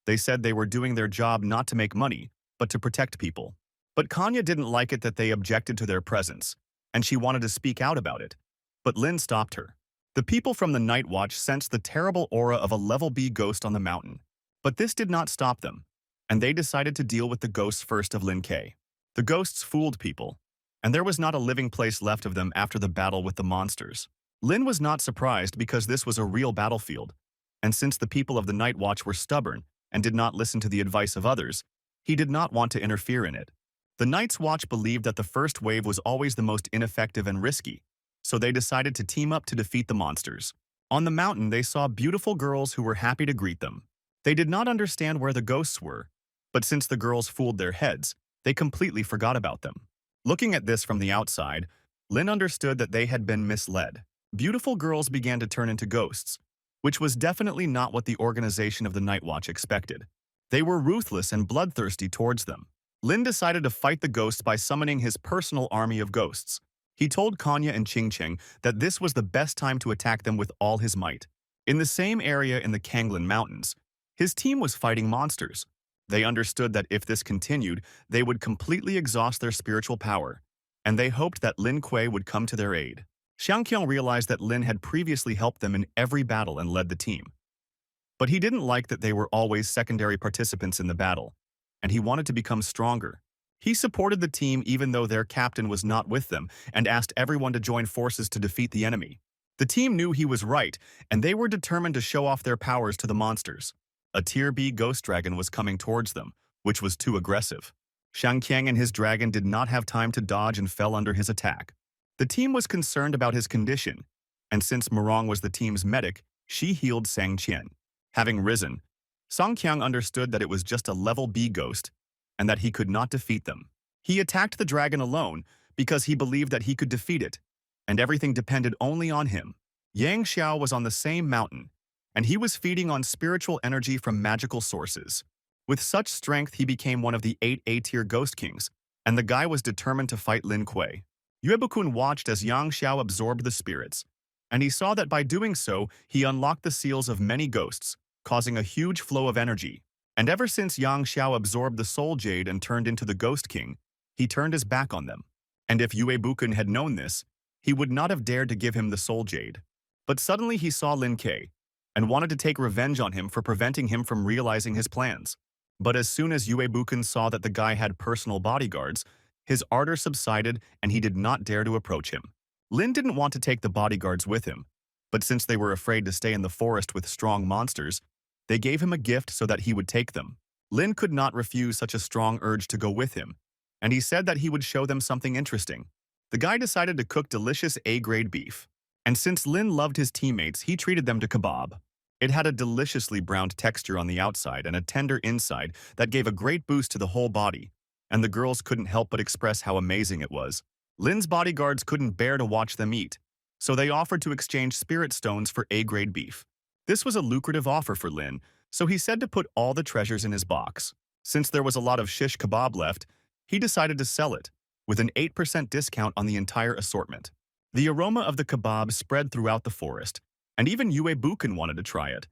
They said they were doing their job not to make money, but to protect people. But Kanya didn't like it that they objected to their presence, and she wanted to speak out about it. But Lin stopped her. The people from the Night Watch sensed the terrible aura of a level B ghost on the mountain. But this did not stop them, and they decided to deal with the ghosts first of Lin K. The ghosts fooled people, and there was not a living place left of them after the battle with the monsters. Lin was not surprised because this was a real battlefield, and since the people of the Night Watch were stubborn and did not listen to the advice of others, he did not want to interfere in it. The Night's Watch believed that the first wave was always the most ineffective and risky, so they decided to team up to defeat the monsters. On the mountain, they saw beautiful girls who were happy to greet them. They did not understand where the ghosts were, but since the girls fooled their heads, they completely forgot about them. Looking at this from the outside, Lin understood that they had been misled. Beautiful girls began to turn into ghosts, which was definitely not what the organization of the Night Watch expected. They were ruthless and bloodthirsty towards them. Lin decided to fight the ghosts by summoning his personal army of ghosts. He told Kanya and Qingcheng that this was the best time to attack them with all his might. In the same area in the Kanglan Mountains, his team was fighting monsters. They understood that if this continued, they would completely exhaust their spiritual power, and they hoped that Lin Kuei would come to their aid. Xiangqiang realized that Lin had previously helped them in every battle and led the team. But he didn't like that they were always secondary participants in the battle, and he wanted to become stronger. He supported the team even though their captain was not with them and asked everyone to join forces to defeat the enemy. The team knew he was right, and they were determined to show off their powers to the monsters. A Tier B ghost dragon was coming towards them, which was too aggressive. Xiangqiang and his dragon did not have time to dodge and fell under his attack. The team was concerned about his condition, and since Morong was the team's medic, she healed Sang Qian. Having risen, Songqiang understood that it was just a level B ghost and that he could not defeat them. He attacked the dragon alone because he believed that he could defeat it, and everything depended only on him. Yang Xiao was on the same mountain, and he was feeding on spiritual energy from magical sources. With such strength, he became one of the 8 A-tier ghost kings, and the guy was determined to fight Lin Kuei. Yuebukun watched as Yang Xiao absorbed the spirits, and he saw that by doing so, he unlocked the seals of many ghosts, causing a huge flow of energy. And ever since Yang Xiao absorbed the Soul Jade and turned into the Ghost King, he turned his back on them. And if Yue Bukun had known this, he would not have dared to give him the Soul Jade. But suddenly he saw Lin Kuei, and wanted to take revenge on him for preventing him from realizing his plans. But as soon as Yue Bukun saw that the guy had personal bodyguards, his ardor subsided and he did not dare to approach him. Lin didn't want to take the bodyguards with him, but since they were afraid to stay in the forest with strong monsters, they gave him a gift so that he would take them. Lin could not refuse such a strong urge to go with him, and he said that he would show them something interesting. The guy decided to cook delicious A-grade beef, and since Lin loved his teammates, he treated them to kebab. It had a deliciously browned texture on the outside and a tender inside that gave a great boost to the whole body, and the girls couldn't help but express how amazing it was. Lin's bodyguards couldn't bear to watch them eat, so they offered to exchange spirit stones for A-grade beef. This was a lucrative offer for Lin, so he said to put all the treasures in his box. Since there was a lot of shish kebab left, he decided to sell it, with an 8% discount on the entire assortment. The aroma of the kebab spread throughout the forest, and even Yue Bukun wanted to try it.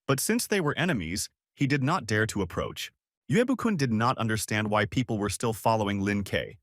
But since they were enemies, he did not dare to approach. Yue Bukun did not understand why people were still following Lin Kuei,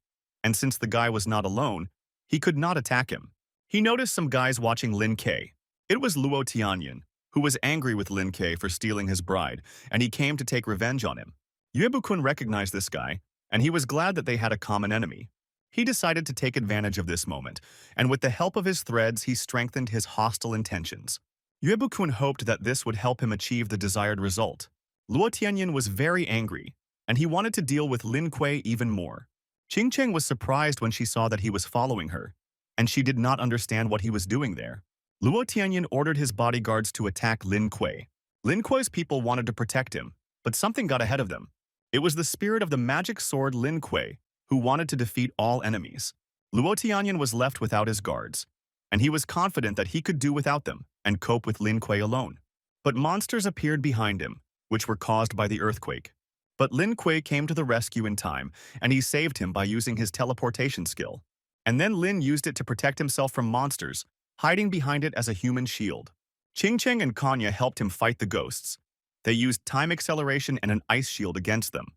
and since the guy was not alone, he could not attack him. He noticed some guys watching Lin Kuei. It was Luo Tianyan, who was angry with Lin Kuei for stealing his bride, and he came to take revenge on him. Yue Bukun recognized this guy, and he was glad that they had a common enemy. He decided to take advantage of this moment, and with the help of his threads, he strengthened his hostile intentions. Yue Bukun hoped that this would help him achieve the desired result. Luo Tianyan was very angry, and he wanted to deal with Lin Kuei even more. Qing Cheng was surprised when she saw that he was following her, and she did not understand what he was doing there. Luo Tianyin ordered his bodyguards to attack Lin Kuei. Lin Kuei's people wanted to protect him, but something got ahead of them. It was the spirit of the magic sword Lin Kuei, who wanted to defeat all enemies. Luo Tianyin was left without his guards, and he was confident that he could do without them and cope with Lin Kuei alone. But monsters appeared behind him, which were caused by the earthquake. But Lin Kuei came to the rescue in time, and he saved him by using his teleportation skill. And then Lin used it to protect himself from monsters, hiding behind it as a human shield. Qing Cheng and Kanya helped him fight the ghosts. They used time acceleration and an ice shield against them.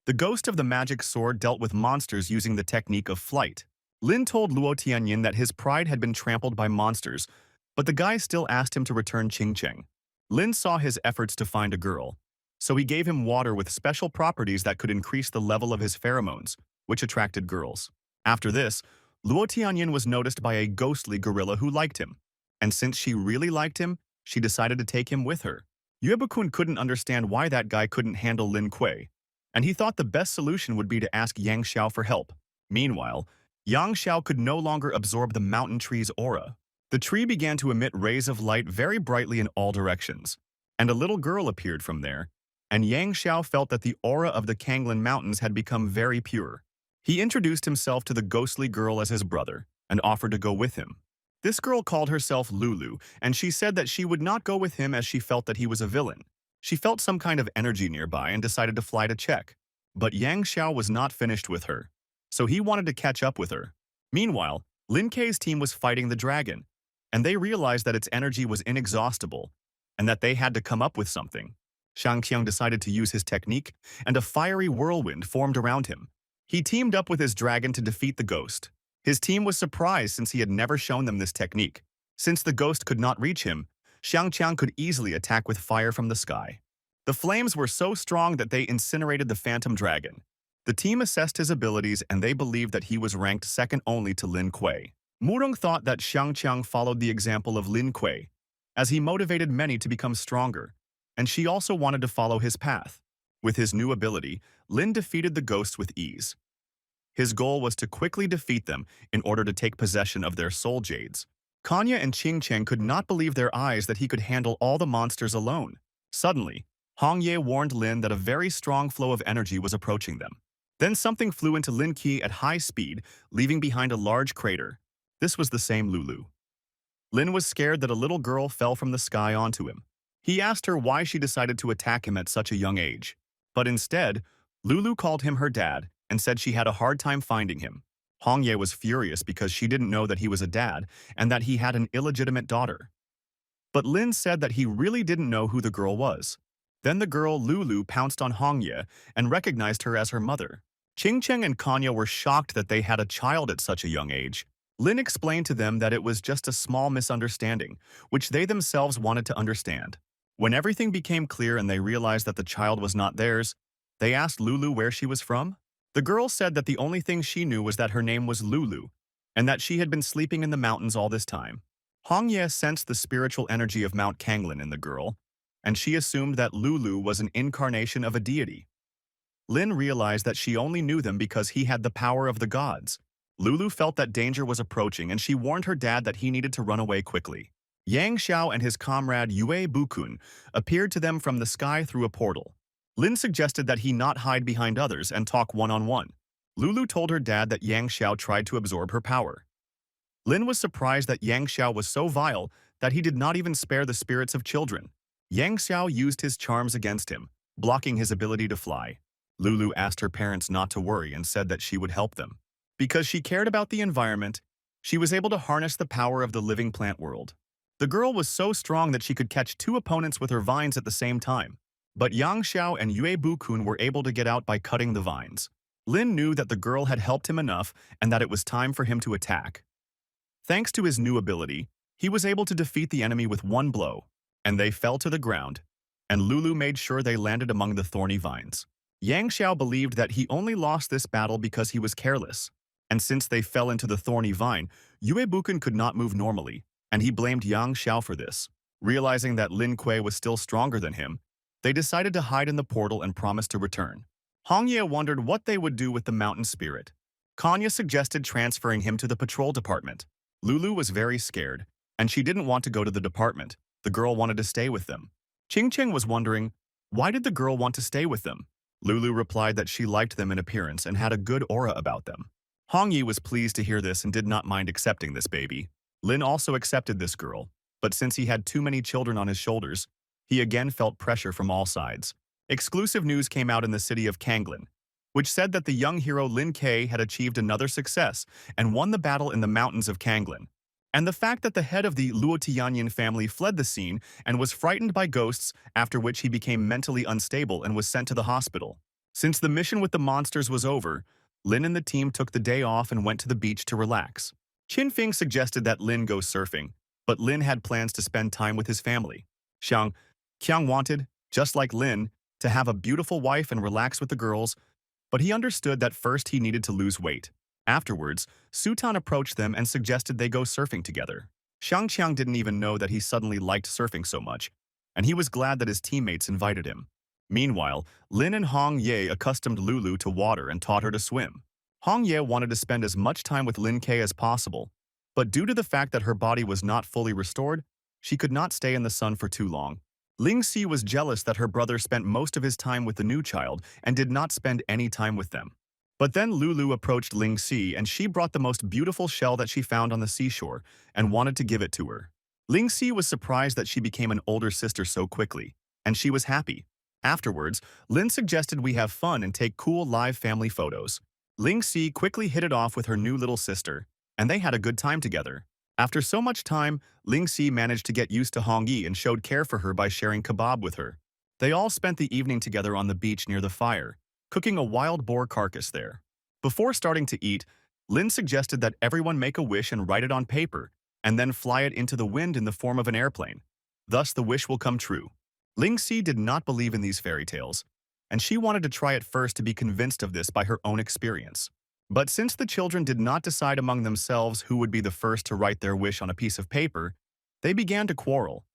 The ghost of the magic sword dealt with monsters using the technique of flight. Lin told Luo Tianyin that his pride had been trampled by monsters, but the guy still asked him to return Qing Cheng. Lin saw his efforts to find a girl, so he gave him water with special properties that could increase the level of his pheromones, which attracted girls. After this, Luo Tianyin was noticed by a ghostly gorilla who liked him, and since she really liked him, she decided to take him with her. Yuebukun couldn't understand why that guy couldn't handle Lin Kuei, and he thought the best solution would be to ask Yang Xiao for help. Meanwhile, Yang Xiao could no longer absorb the mountain tree's aura. The tree began to emit rays of light very brightly in all directions, and a little girl appeared from there, and Yang Xiao felt that the aura of the Kanglin Mountains had become very pure. He introduced himself to the ghostly girl as his brother and offered to go with him. This girl called herself Lulu, and she said that she would not go with him as she felt that he was a villain. She felt some kind of energy nearby and decided to fly to check. But Yang Xiao was not finished with her, so he wanted to catch up with her. Meanwhile, Lin Kuei's team was fighting the dragon, and they realized that its energy was inexhaustible and that they had to come up with something. Shang Qiang decided to use his technique, and a fiery whirlwind formed around him. He teamed up with his dragon to defeat the ghost. His team was surprised since he had never shown them this technique. Since the ghost could not reach him, Shang Qiang could easily attack with fire from the sky. The flames were so strong that they incinerated the phantom dragon. The team assessed his abilities and they believed that he was ranked second only to Lin Kuei. Murong thought that Shang Qiang followed the example of Lin Kuei, as he motivated many to become stronger, and she also wanted to follow his path. With his new ability, Lin defeated the ghosts with ease. His goal was to quickly defeat them in order to take possession of their soul jades. Kanya and Qing Cheng could not believe their eyes that he could handle all the monsters alone. Suddenly, Hong Ye warned Lin that a very strong flow of energy was approaching them. Then something flew into Lin Qi at high speed, leaving behind a large crater. This was the same Lulu. Lin was scared that a little girl fell from the sky onto him. He asked her why she decided to attack him at such a young age. But instead, Lulu called him her dad and said she had a hard time finding him. Hong Ye was furious because she didn't know that he was a dad and that he had an illegitimate daughter. But Lin said that he really didn't know who the girl was. Then the girl Lulu pounced on Hong Ye and recognized her as her mother. Qing Cheng and Kanya were shocked that they had a child at such a young age. Lin explained to them that it was just a small misunderstanding, which they themselves wanted to understand. When everything became clear and they realized that the child was not theirs, they asked Lulu where she was from. The girl said that the only thing she knew was that her name was Lulu, and that she had been sleeping in the mountains all this time. Hong Ye sensed the spiritual energy of Mount Kanglin in the girl, and she assumed that Lulu was an incarnation of a deity. Lin realized that she only knew them because he had the power of the gods. Lulu felt that danger was approaching and she warned her dad that he needed to run away quickly. Yang Xiao and his comrade Yue Bukun appeared to them from the sky through a portal. Lin suggested that he not hide behind others and talk one-on-one. Lulu told her dad that Yang Xiao tried to absorb her power. Lin was surprised that Yang Xiao was so vile that he did not even spare the spirits of children. Yang Xiao used his charms against him, blocking his ability to fly. Lulu asked her parents not to worry and said that she would help them. Because she cared about the environment, she was able to harness the power of the living plant world. The girl was so strong that she could catch two opponents with her vines at the same time. But Yang Xiao and Yue Bukun were able to get out by cutting the vines. Lin knew that the girl had helped him enough and that it was time for him to attack. Thanks to his new ability, he was able to defeat the enemy with one blow, and they fell to the ground, and Lulu made sure they landed among the thorny vines. Yang Xiao believed that he only lost this battle because he was careless, and since they fell into the thorny vine, Yue Bukun could not move normally, and he blamed Yang Xiao for this. Realizing that Lin Kuei was still stronger than him, they decided to hide in the portal and promised to return. Hongye wondered what they would do with the mountain spirit. Kanya suggested transferring him to the patrol department. Lulu was very scared, and she didn't want to go to the department. The girl wanted to stay with them. Ching Ching was wondering, why did the girl want to stay with them? Lulu replied that she liked them in appearance and had a good aura about them. Hongyi was pleased to hear this and did not mind accepting this baby. Lin also accepted this girl, but since he had too many children on his shoulders, he again felt pressure from all sides. Exclusive news came out in the city of Kanglin, which said that the young hero Lin K had achieved another success and won the battle in the mountains of Kanglin. And the fact that the head of the Luotianyan family fled the scene and was frightened by ghosts, after which he became mentally unstable and was sent to the hospital. Since the mission with the monsters was over, Lin and the team took the day off and went to the beach to relax. Qin Fing suggested that Lin go surfing, but Lin had plans to spend time with his family. Qiang wanted, just like Lin, to have a beautiful wife and relax with the girls, but he understood that first he needed to lose weight. Afterwards, Sutan approached them and suggested they go surfing together. Qiang didn't even know that he suddenly liked surfing so much, and he was glad that his teammates invited him. Meanwhile, Lin and Hong Ye accustomed Lulu to water and taught her to swim. Hong Ye wanted to spend as much time with Lin K as possible, but due to the fact that her body was not fully restored, she could not stay in the sun for too long. Ling Si was jealous that her brother spent most of his time with the new child and did not spend any time with them. But then Lulu approached Ling Si and she brought the most beautiful shell that she found on the seashore and wanted to give it to her. Ling Si was surprised that she became an older sister so quickly, and she was happy. Afterwards, Lin suggested we have fun and take cool live family photos. Ling Si quickly hit it off with her new little sister, and they had a good time together. After so much time, Ling Si managed to get used to Hong Yi and showed care for her by sharing kebab with her. They all spent the evening together on the beach near the fire, cooking a wild boar carcass there. Before starting to eat, Lin suggested that everyone make a wish and write it on paper, and then fly it into the wind in the form of an airplane. Thus, the wish will come true. Ling Si did not believe in these fairy tales, and she wanted to try it first to be convinced of this by her own experience. But since the children did not decide among themselves who would be the first to write their wish on a piece of paper, they began to quarrel,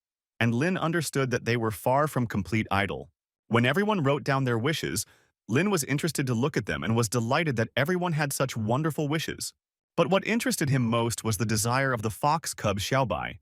and Lin understood that they were far from complete idle. When everyone wrote down their wishes, Lin was interested to look at them and was delighted that everyone had such wonderful wishes. But what interested him most was the desire of the fox cub Xiaobai.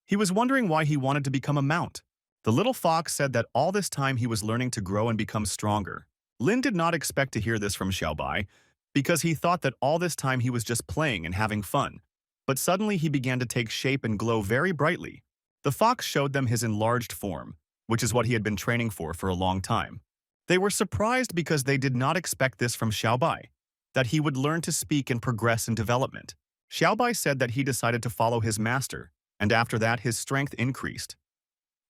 He was wondering why he wanted to become a mount. The little fox said that all this time he was learning to grow and become stronger. Lin did not expect to hear this from Xiaobai, because he thought that all this time he was just playing and having fun. But suddenly he began to take shape and glow very brightly. The fox showed them his enlarged form, which is what he had been training for a long time. They were surprised because they did not expect this from Xiaobai, that he would learn to speak and progress in development. Xiaobai said that he decided to follow his master, and after that his strength increased.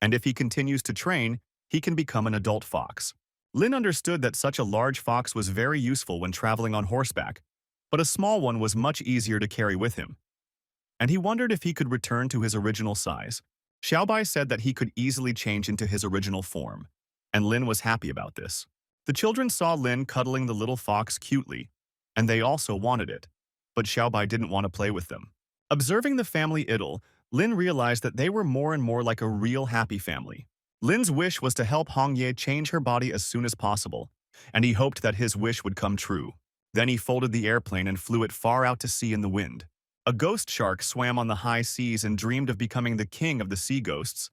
And if he continues to train, he can become an adult fox. Lin understood that such a large fox was very useful when traveling on horseback, but a small one was much easier to carry with him. And he wondered if he could return to his original size. Xiaobai said that he could easily change into his original form, and Lin was happy about this. The children saw Lin cuddling the little fox cutely, and they also wanted it, but Xiaobai didn't want to play with them. Observing the family idyll, Lin realized that they were more and more like a real happy family. Lin's wish was to help Hong Ye change her body as soon as possible, and he hoped that his wish would come true. Then he folded the airplane and flew it far out to sea in the wind. A ghost shark swam on the high seas and dreamed of becoming the king of the sea ghosts.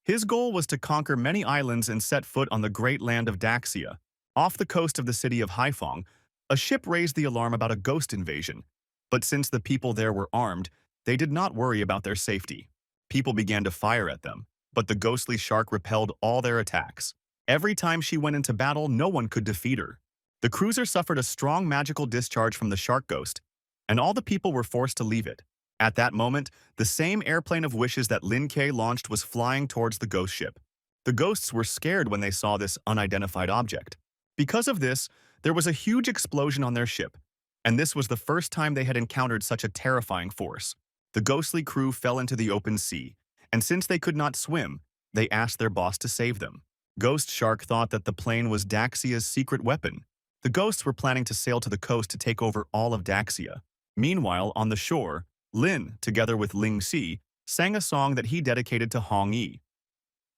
His goal was to conquer many islands and set foot on the great land of Daxia. Off the coast of the city of Haifeng, a ship raised the alarm about a ghost invasion, but since the people there were armed, they did not worry about their safety. People began to fire at them, but the ghostly shark repelled all their attacks. Every time she went into battle, no one could defeat her. The cruiser suffered a strong magical discharge from the shark ghost, and all the people were forced to leave it. At that moment, the same airplane of wishes that Lin K launched was flying towards the ghost ship. The ghosts were scared when they saw this unidentified object. Because of this, there was a huge explosion on their ship, and this was the first time they had encountered such a terrifying force. The ghostly crew fell into the open sea, and since they could not swim, they asked their boss to save them. Ghost Shark thought that the plane was Daxia's secret weapon. The ghosts were planning to sail to the coast to take over all of Daxia. Meanwhile, on the shore, Lin, together with Ling Si, sang a song that he dedicated to Hong Yi.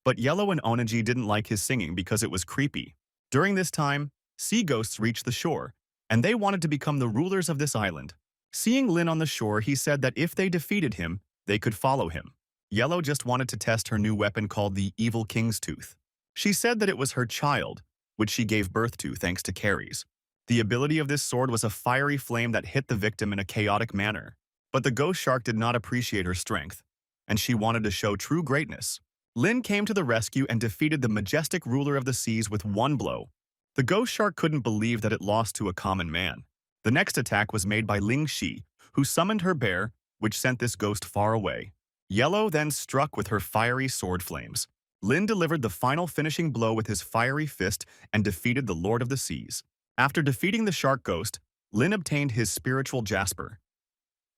But Yellow and Onaji didn't like his singing because it was creepy. During this time, sea ghosts reached the shore, and they wanted to become the rulers of this island. Seeing Lynn on the shore, he said that if they defeated him, they could follow him. Yellow just wanted to test her new weapon called the Evil King's Tooth. She said that it was her child, which she gave birth to thanks to Carrie's. The ability of this sword was a fiery flame that hit the victim in a chaotic manner. But the ghost shark did not appreciate her strength, and she wanted to show true greatness. Lynn came to the rescue and defeated the majestic ruler of the seas with one blow. The ghost shark couldn't believe that it lost to a common man. The next attack was made by Ling Shi, who summoned her bear, which sent this ghost far away. Yellow then struck with her fiery sword flames. Lynn delivered the final finishing blow with his fiery fist and defeated the Lord of the Seas. After defeating the shark ghost, Lynn obtained his spiritual jasper.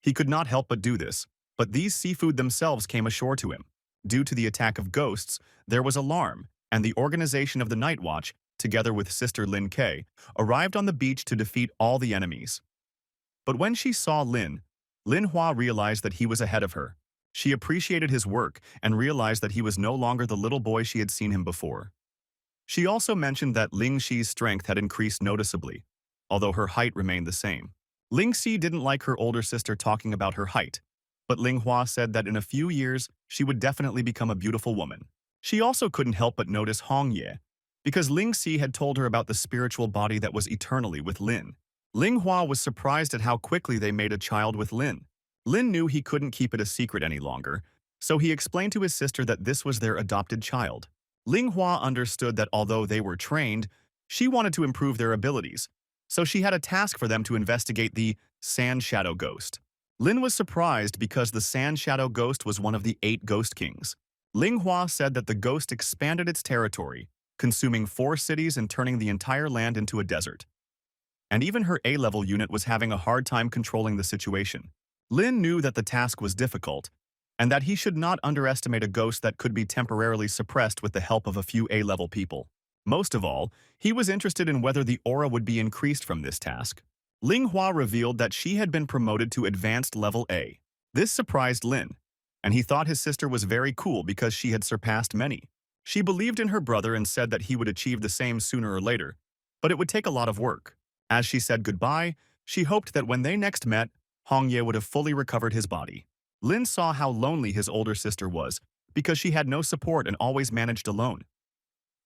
He could not help but do this, but these seafood themselves came ashore to him. Due to the attack of ghosts, there was alarm, and the organization of the Night Watch, together with sister Lin K, arrived on the beach to defeat all the enemies. But when she saw Lin, Lin Hua realized that he was ahead of her. She appreciated his work and realized that he was no longer the little boy she had seen him before. She also mentioned that Ling Xi's strength had increased noticeably, although her height remained the same. Ling Xi didn't like her older sister talking about her height, but Ling Hua said that in a few years, she would definitely become a beautiful woman. She also couldn't help but notice Hong Ye, because Ling Xi had told her about the spiritual body that was eternally with Lin. Ling Hua was surprised at how quickly they made a child with Lin. Lin knew he couldn't keep it a secret any longer, so he explained to his sister that this was their adopted child. Ling Hua understood that although they were trained, she wanted to improve their abilities, so she had a task for them to investigate the Sand Shadow Ghost. Lin was surprised because the Sand Shadow Ghost was one of the 8 Ghost Kings. Ling Hua said that the ghost expanded its territory, consuming 4 cities and turning the entire land into a desert. And even her A-level unit was having a hard time controlling the situation. Lin knew that the task was difficult, and that he should not underestimate a ghost that could be temporarily suppressed with the help of a few A-level people. Most of all, he was interested in whether the aura would be increased from this task. Ling Hua revealed that she had been promoted to Advanced Level A. This surprised Lin, and he thought his sister was very cool because she had surpassed many. She believed in her brother and said that he would achieve the same sooner or later, but it would take a lot of work. As she said goodbye, she hoped that when they next met, Hong Ye would have fully recovered his body. Lin saw how lonely his older sister was because she had no support and always managed alone.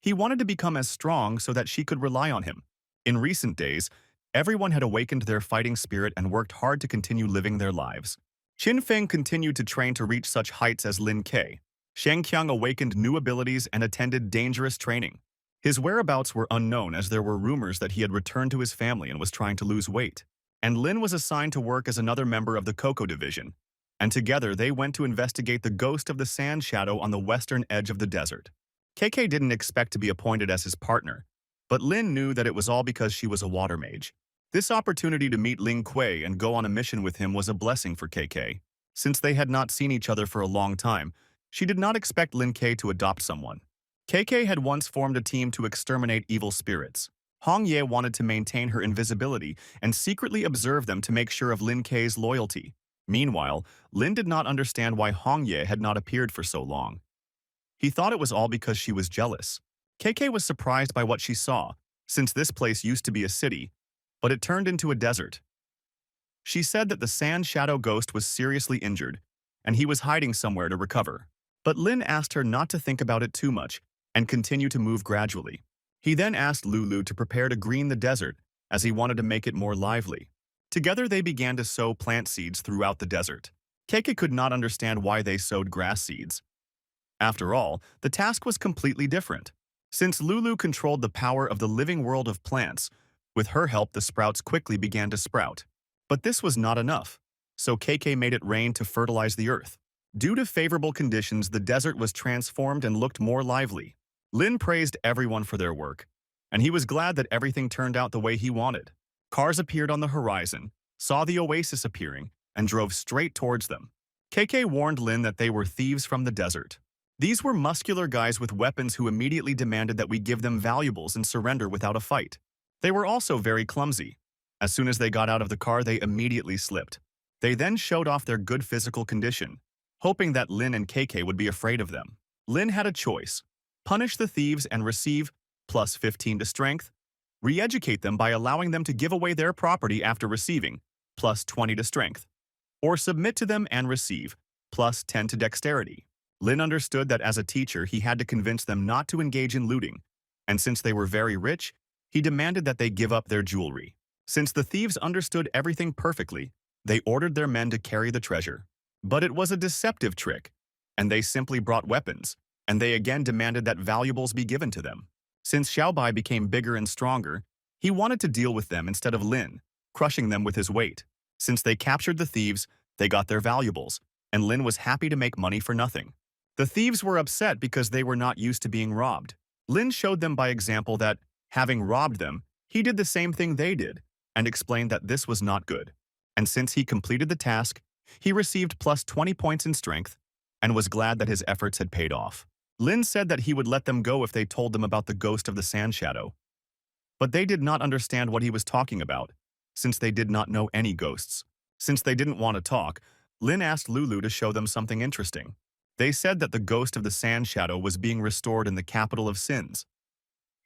He wanted to become as strong so that she could rely on him. In recent days, everyone had awakened their fighting spirit and worked hard to continue living their lives. Qin Feng continued to train to reach such heights as Lin Ke. Shang Qiang awakened new abilities and attended dangerous training. His whereabouts were unknown as there were rumors that he had returned to his family and was trying to lose weight. And Lin was assigned to work as another member of the Coco Division, and together they went to investigate the ghost of the Sand Shadow on the western edge of the desert. KK didn't expect to be appointed as his partner, but Lin knew that it was all because she was a water mage. This opportunity to meet Ling Kuei and go on a mission with him was a blessing for KK. Since they had not seen each other for a long time, she did not expect Lin K to adopt someone. KK had once formed a team to exterminate evil spirits. Hong Ye wanted to maintain her invisibility and secretly observe them to make sure of Lin K's loyalty. Meanwhile, Lin did not understand why Hong Ye had not appeared for so long. He thought it was all because she was jealous. KK was surprised by what she saw, since this place used to be a city, but it turned into a desert. She said that the Sand Shadow Ghost was seriously injured, and he was hiding somewhere to recover. But Lin asked her not to think about it too much and continue to move gradually. He then asked Lulu to prepare to green the desert, as he wanted to make it more lively. Together they began to sow plant seeds throughout the desert. KK could not understand why they sowed grass seeds. After all, the task was completely different. Since Lulu controlled the power of the living world of plants, with her help the sprouts quickly began to sprout. But this was not enough, so KK made it rain to fertilize the earth. Due to favorable conditions, the desert was transformed and looked more lively. Lin praised everyone for their work, and he was glad that everything turned out the way he wanted. Cars appeared on the horizon, saw the oasis appearing, and drove straight towards them. KK warned Lin that they were thieves from the desert. These were muscular guys with weapons who immediately demanded that we give them valuables and surrender without a fight. They were also very clumsy. As soon as they got out of the car, they immediately slipped. They then showed off their good physical condition, hoping that Lin and KK would be afraid of them. Lin had a choice: punish the thieves and receive +15 to strength, Re-educate them by allowing them to give away their property after receiving, plus 20 to strength. Or submit to them and receive, plus 10 to dexterity. Lynn understood that as a teacher he had to convince them not to engage in looting, and since they were very rich, he demanded that they give up their jewelry. Since the thieves understood everything perfectly, they ordered their men to carry the treasure. But it was a deceptive trick, and they simply brought weapons, and they again demanded that valuables be given to them. Since Xiaobai became bigger and stronger, he wanted to deal with them instead of Lin, crushing them with his weight. Since they captured the thieves, they got their valuables, and Lin was happy to make money for nothing. The thieves were upset because they were not used to being robbed. Lin showed them by example that, having robbed them, he did the same thing they did, and explained that this was not good. And since he completed the task, he received plus 20 points in strength, and was glad that his efforts had paid off. Lin said that he would let them go if they told them about the ghost of the sand shadow. But they did not understand what he was talking about, since they did not know any ghosts. Since they didn't want to talk, Lin asked Lulu to show them something interesting. They said that the ghost of the sand shadow was being restored in the capital of sins.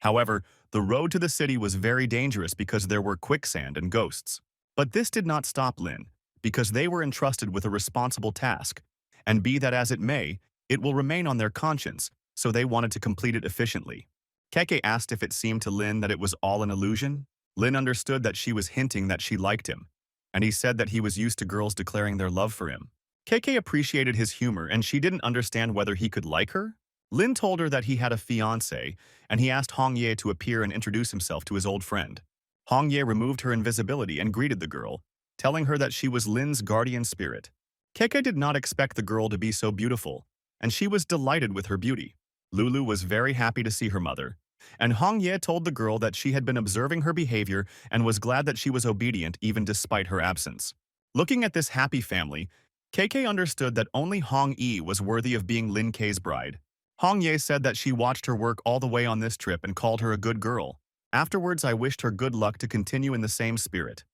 However, the road to the city was very dangerous because there were quicksand and ghosts. But this did not stop Lin, because they were entrusted with a responsible task, and be that as it may, it will remain on their conscience, so they wanted to complete it efficiently. Keke asked if it seemed to Lin that it was all an illusion. Lin understood that she was hinting that she liked him, and he said that he was used to girls declaring their love for him. Keke appreciated his humor and she didn't understand whether he could like her. Lin told her that he had a fiancé, and he asked Hong Ye to appear and introduce himself to his old friend. Hong Ye removed her invisibility and greeted the girl, telling her that she was Lin's guardian spirit. Keke did not expect the girl to be so beautiful, and she was delighted with her beauty. Lulu was very happy to see her mother, and Hong Ye told the girl that she had been observing her behavior and was glad that she was obedient even despite her absence. Looking at this happy family, Keke understood that only Hong Yi was worthy of being Lin Kei's bride. Hong Ye said that she watched her work all the way on this trip and called her a good girl. Afterwards, I wished her good luck to continue in the same spirit.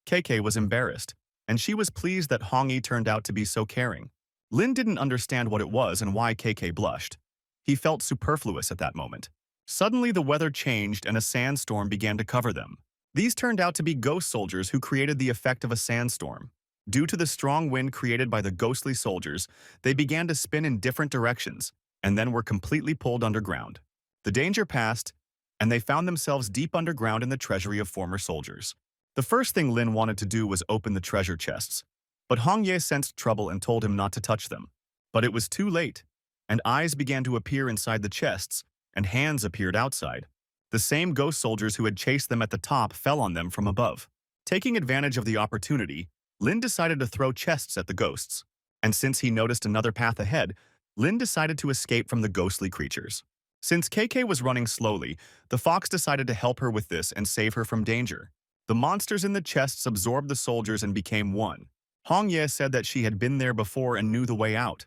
Keke was embarrassed, and she was pleased that Hong Yi turned out to be so caring. Lin didn't understand what it was and why Keke blushed. He felt superfluous at that moment. Suddenly, the weather changed and a sandstorm began to cover them. These turned out to be ghost soldiers who created the effect of a sandstorm. Due to the strong wind created by the ghostly soldiers, they began to spin in different directions, and then were completely pulled underground. The danger passed, and they found themselves deep underground in the treasury of former soldiers. The first thing Lin wanted to do was open the treasure chests, but Hong Ye sensed trouble and told him not to touch them. But it was too late, and eyes began to appear inside the chests, and hands appeared outside. The same ghost soldiers who had chased them at the top fell on them from above. Taking advantage of the opportunity, Lin decided to throw chests at the ghosts, and since he noticed another path ahead, Lin decided to escape from the ghostly creatures. Since KK was running slowly, the fox decided to help her with this and save her from danger. The monsters in the chests absorbed the soldiers and became one. Hong Ye said that she had been there before and knew the way out.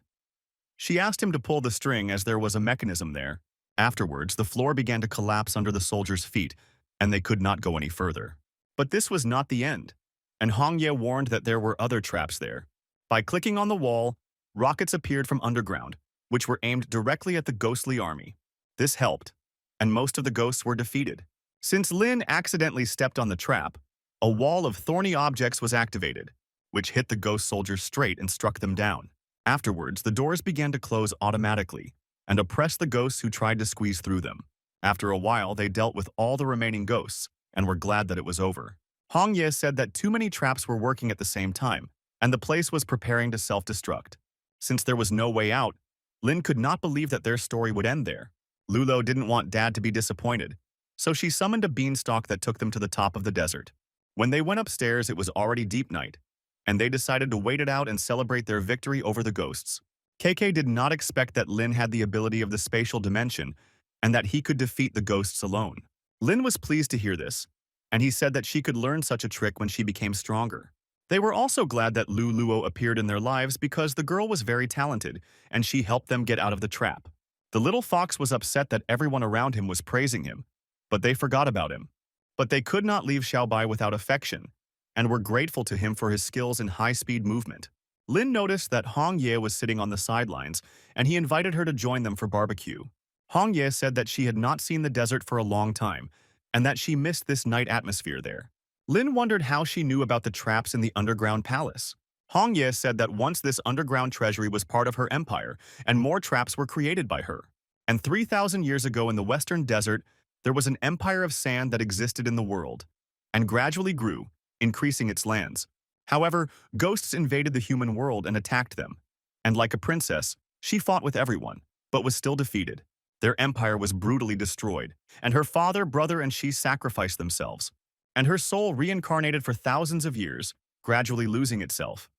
She asked him to pull the string as there was a mechanism there. Afterwards, the floor began to collapse under the soldiers' feet, and they could not go any further. But this was not the end, and Hong Ye warned that there were other traps there. By clicking on the wall, rockets appeared from underground, which were aimed directly at the ghostly army. This helped, and most of the ghosts were defeated. Since Lin accidentally stepped on the trap, a wall of thorny objects was activated, which hit the ghost soldiers straight and struck them down. Afterwards, the doors began to close automatically and oppressed the ghosts who tried to squeeze through them. After a while, they dealt with all the remaining ghosts and were glad that it was over. Hong Ye said that too many traps were working at the same time, and the place was preparing to self-destruct. Since there was no way out, Lin could not believe that their story would end there. Lulo didn't want Dad to be disappointed, so she summoned a beanstalk that took them to the top of the desert. When they went upstairs, it was already deep night, and they decided to wait it out and celebrate their victory over the ghosts. KK did not expect that Lin had the ability of the spatial dimension and that he could defeat the ghosts alone. Lin was pleased to hear this, and he said that she could learn such a trick when she became stronger. They were also glad that Lu Luo appeared in their lives because the girl was very talented, and she helped them get out of the trap. The little fox was upset that everyone around him was praising him, but they forgot about him. But they could not leave Xiaobai without affection, and were grateful to him for his skills in high-speed movement. Lin noticed that Hong Ye was sitting on the sidelines, and he invited her to join them for barbecue. Hong Ye said that she had not seen the desert for a long time, and that she missed this night atmosphere there. Lynn wondered how she knew about the traps in the underground palace. Hongye said that once this underground treasury was part of her empire, and more traps were created by her. And 3,000 years ago in the western desert, there was an empire of sand that existed in the world, and gradually grew, increasing its lands. However, ghosts invaded the human world and attacked them. And like a princess, she fought with everyone, but was still defeated. Their empire was brutally destroyed, and her father, brother, and she sacrificed themselves. And her soul reincarnated for thousands of years, gradually losing itself.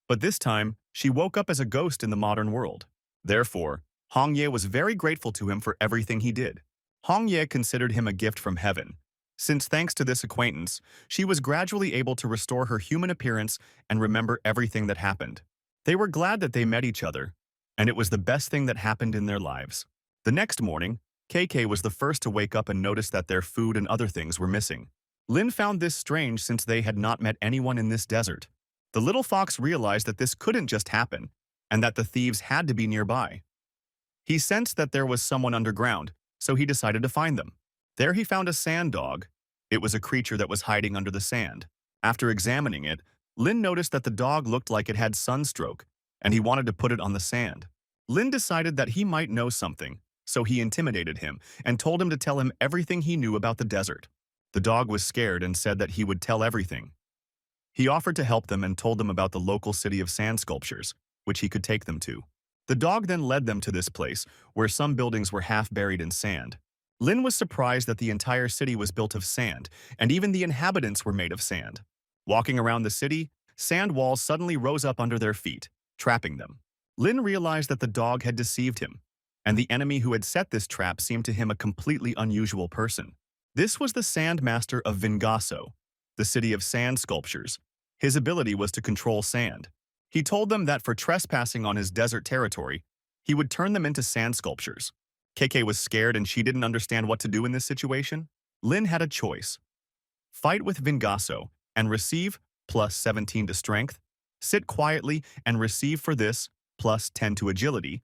But this time, she woke up as a ghost in the modern world. Therefore, Hongye was very grateful to him for everything he did. Hongye considered him a gift from heaven, since thanks to this acquaintance, she was gradually able to restore her human appearance and remember everything that happened. They were glad that they met each other, and it was the best thing that happened in their lives. The next morning, KK was the first to wake up and notice that their food and other things were missing. Lynn found this strange since they had not met anyone in this desert. The little fox realized that this couldn't just happen, and that the thieves had to be nearby. He sensed that there was someone underground, so he decided to find them. There he found a sand dog. It was a creature that was hiding under the sand. After examining it, Lynn noticed that the dog looked like it had sunstroke, and he wanted to put it on the sand. Lynn decided that he might know something, so he intimidated him and told him to tell him everything he knew about the desert. The dog was scared and said that he would tell everything. He offered to help them and told them about the local city of sand sculptures, which he could take them to. The dog then led them to this place, where some buildings were half buried in sand. Lynn was surprised that the entire city was built of sand, and even the inhabitants were made of sand. Walking around the city, sand walls suddenly rose up under their feet, trapping them. Lynn realized that the dog had deceived him, and the enemy who had set this trap seemed to him a completely unusual person. This was the Sand Master of Vingaso, the city of sand sculptures. His ability was to control sand. He told them that for trespassing on his desert territory, he would turn them into sand sculptures. KK was scared and she didn't understand what to do in this situation. Lynn had a choice. Fight with Vingaso and receive plus 17 to strength, sit quietly and receive for this plus 10 to agility,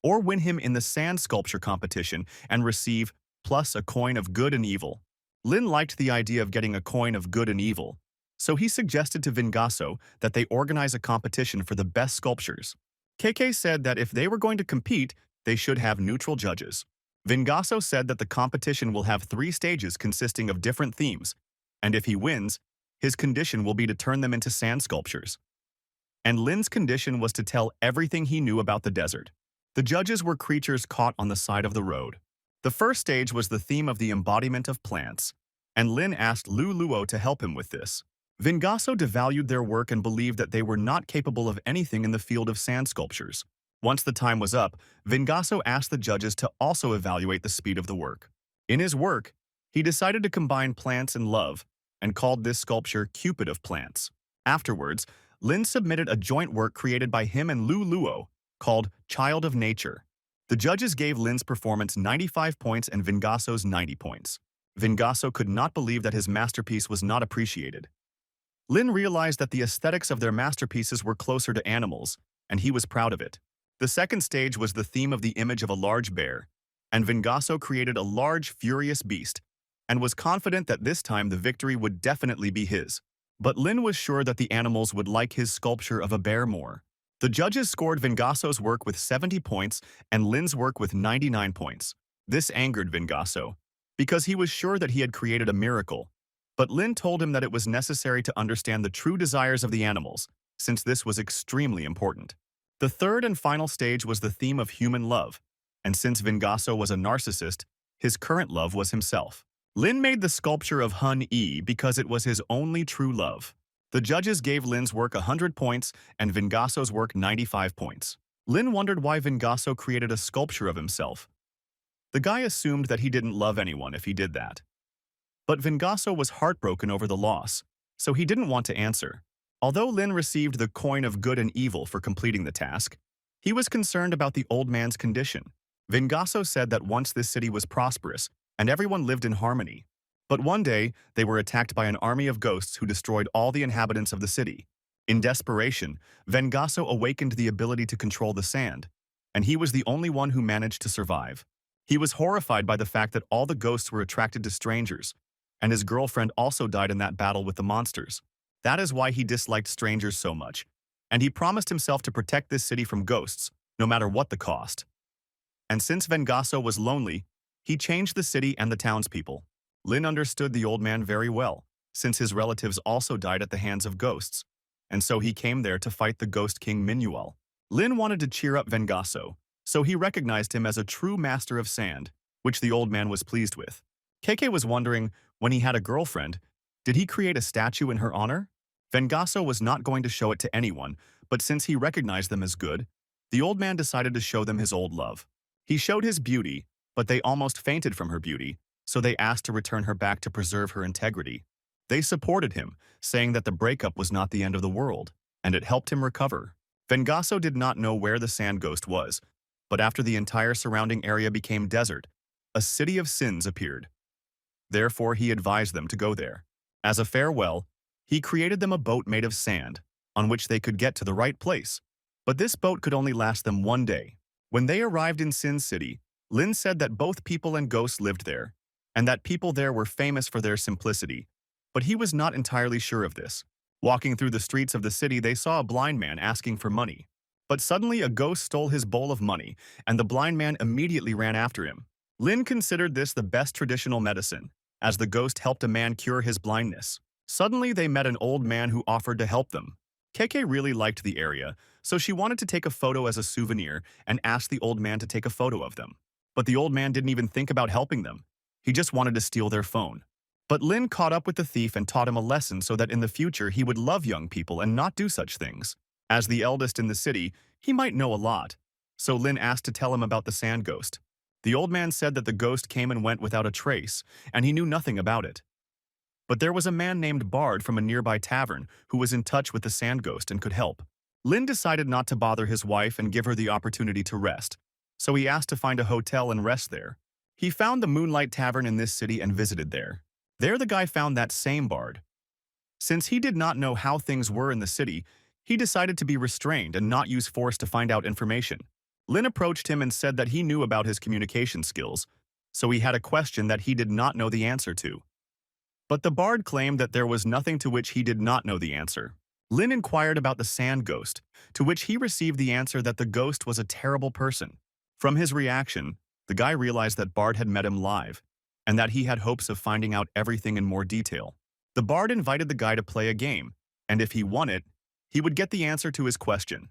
or win him in the sand sculpture competition and receive plus a coin of good and evil. Lynn liked the idea of getting a coin of good and evil, so he suggested to Vingaso that they organize a competition for the best sculptures. KK said that if they were going to compete, they should have neutral judges. Vingaso said that the competition will have 3 stages consisting of different themes, and if he wins, his condition will be to turn them into sand sculptures. And Lynn's condition was to tell everything he knew about the desert. The judges were creatures caught on the side of the road. The first stage was the theme of the embodiment of plants, and Lynn asked Lu Luo to help him with this. Vingaso devalued their work and believed that they were not capable of anything in the field of sand sculptures. Once the time was up, Vingaso asked the judges to also evaluate the speed of the work. In his work, he decided to combine plants and love, and called this sculpture Cupid of Plants. Afterwards, Lynn submitted a joint work created by him and Lu Luo, called Child of Nature. The judges gave Lynn's performance 95 points and Vingaso's 90 points. Vingaso could not believe that his masterpiece was not appreciated. Lynn realized that the aesthetics of their masterpieces were closer to animals, and he was proud of it. The second stage was the theme of the image of a large bear, and Vingaso created a large, furious beast, and was confident that this time the victory would definitely be his. But Lynn was sure that the animals would like his sculpture of a bear more. The judges scored Vingaso's work with 70 points and Lynn's work with 99 points. This angered Vingaso, because he was sure that he had created a miracle. But Lynn told him that it was necessary to understand the true desires of the animals, since this was extremely important. The third and final stage was the theme of human love, and since Vingaso was a narcissist, his current love was himself. Lynn made the sculpture of Hun Yi because it was his only true love. The judges gave Lynn's work 100 points and Vingaso's work 95 points. Lynn wondered why Vingaso created a sculpture of himself. The guy assumed that he didn't love anyone if he did that. But Vingaso was heartbroken over the loss, so he didn't want to answer. Although Lynn received the coin of good and evil for completing the task, he was concerned about the old man's condition. Vingaso said that once this city was prosperous and everyone lived in harmony. But one day, they were attacked by an army of ghosts who destroyed all the inhabitants of the city. In desperation, Vingaso awakened the ability to control the sand, and he was the only one who managed to survive. He was horrified by the fact that all the ghosts were attracted to strangers, and his girlfriend also died in that battle with the monsters. That is why he disliked strangers so much, and he promised himself to protect this city from ghosts, no matter what the cost. And since Vengaso was lonely, he changed the city and the townspeople. Lynn understood the old man very well, since his relatives also died at the hands of ghosts, and so he came there to fight the Ghost King Minuel. Lynn wanted to cheer up Vengaso, so he recognized him as a true master of sand, which the old man was pleased with. KK was wondering, when he had a girlfriend, did he create a statue in her honor? Vengaso was not going to show it to anyone, but since he recognized them as good, the old man decided to show them his old love. He showed his beauty, but they almost fainted from her beauty, so they asked to return her back to preserve her integrity. They supported him, saying that the breakup was not the end of the world, and it helped him recover. Vengaso did not know where the sand ghost was, but after the entire surrounding area became desert, a city of sins appeared. Therefore, he advised them to go there. As a farewell, he created them a boat made of sand, on which they could get to the right place. But this boat could only last them one day. When they arrived in Sin City, Lynn said that both people and ghosts lived there, and that people there were famous for their simplicity, but he was not entirely sure of this. Walking through the streets of the city, they saw a blind man asking for money. But suddenly a ghost stole his bowl of money, and the blind man immediately ran after him. Lynn considered this the best traditional medicine, as the ghost helped a man cure his blindness. Suddenly they met an old man who offered to help them. KK really liked the area, so she wanted to take a photo as a souvenir and asked the old man to take a photo of them. But the old man didn't even think about helping them. He just wanted to steal their phone. But Lynn caught up with the thief and taught him a lesson so that in the future he would love young people and not do such things. As the eldest in the city, he might know a lot. So Lynn asked to tell him about the sand ghost. The old man said that the ghost came and went without a trace, and he knew nothing about it. But there was a man named Bard from a nearby tavern who was in touch with the sand ghost and could help. Lynn decided not to bother his wife and give her the opportunity to rest, so he asked to find a hotel and rest there. He found the Moonlight Tavern in this city and visited there. There the guy found that same Bard. Since he did not know how things were in the city, he decided to be restrained and not use force to find out information. Lynn approached him and said that he knew about his communication skills, so he had a question that he did not know the answer to. But the Bard claimed that there was nothing to which he did not know the answer. Lynn inquired about the sand ghost, to which he received the answer that the ghost was a terrible person. From his reaction, the guy realized that Bard had met him live, and that he had hopes of finding out everything in more detail. The Bard invited the guy to play a game, and if he won it, he would get the answer to his question.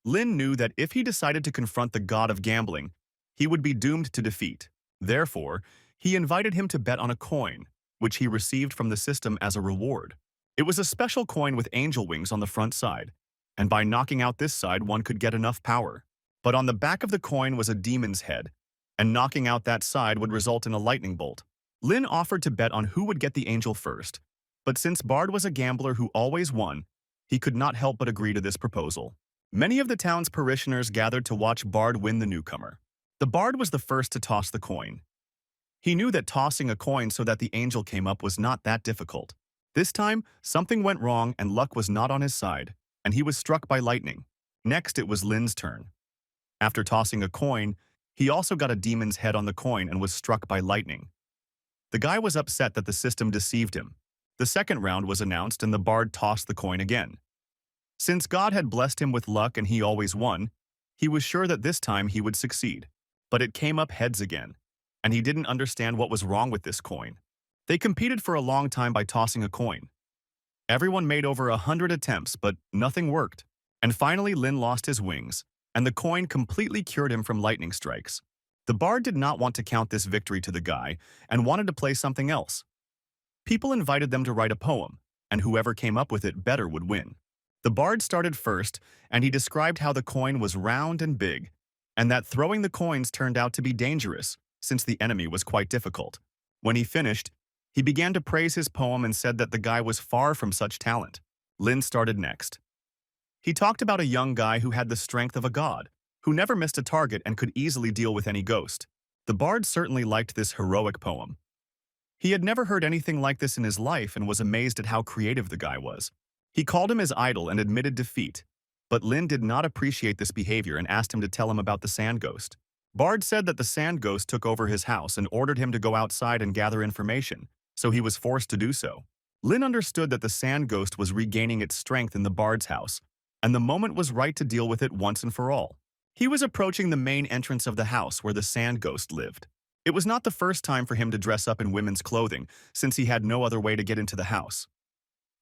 Lynn knew that if he decided to confront the god of gambling, he would be doomed to defeat. Therefore, he invited him to bet on a coin, which he received from the system as a reward. It was a special coin with angel wings on the front side, and by knocking out this side one could get enough power. But on the back of the coin was a demon's head, and knocking out that side would result in a lightning bolt. Lynn offered to bet on who would get the angel first, but since Bard was a gambler who always won, he could not help but agree to this proposal. Many of the town's parishioners gathered to watch Bard win the newcomer. The Bard was the first to toss the coin. He knew that tossing a coin so that the angel came up was not that difficult. This time, something went wrong and luck was not on his side, and he was struck by lightning. Next, it was Lynn's turn. After tossing a coin, he also got a demon's head on the coin and was struck by lightning. The guy was upset that the system deceived him. The second round was announced and the Bard tossed the coin again. Since God had blessed him with luck and he always won, he was sure that this time he would succeed. But it came up heads again, and he didn't understand what was wrong with this coin. They competed for a long time by tossing a coin. Everyone made over 100 attempts, but nothing worked. And finally, Lynn lost his wings, and the coin completely cured him from lightning strikes. The Bard did not want to count this victory to the guy and wanted to play something else. People invited them to write a poem, and whoever came up with it better would win. The Bard started first, and he described how the coin was round and big, and that throwing the coins turned out to be dangerous, since the enemy was quite difficult. When he finished, he began to praise his poem and said that the guy was far from such talent. Lynn started next. He talked about a young guy who had the strength of a god, who never missed a target and could easily deal with any ghost. The Bard certainly liked this heroic poem. He had never heard anything like this in his life and was amazed at how creative the guy was. He called him his idol and admitted defeat, but Lynn did not appreciate this behavior and asked him to tell him about the sand ghost. Bard said that the sand ghost took over his house and ordered him to go outside and gather information, so he was forced to do so. Lynn understood that the sand ghost was regaining its strength in the Bard's house, and the moment was right to deal with it once and for all. He was approaching the main entrance of the house where the sand ghost lived. It was not the first time for him to dress up in women's clothing, since he had no other way to get into the house.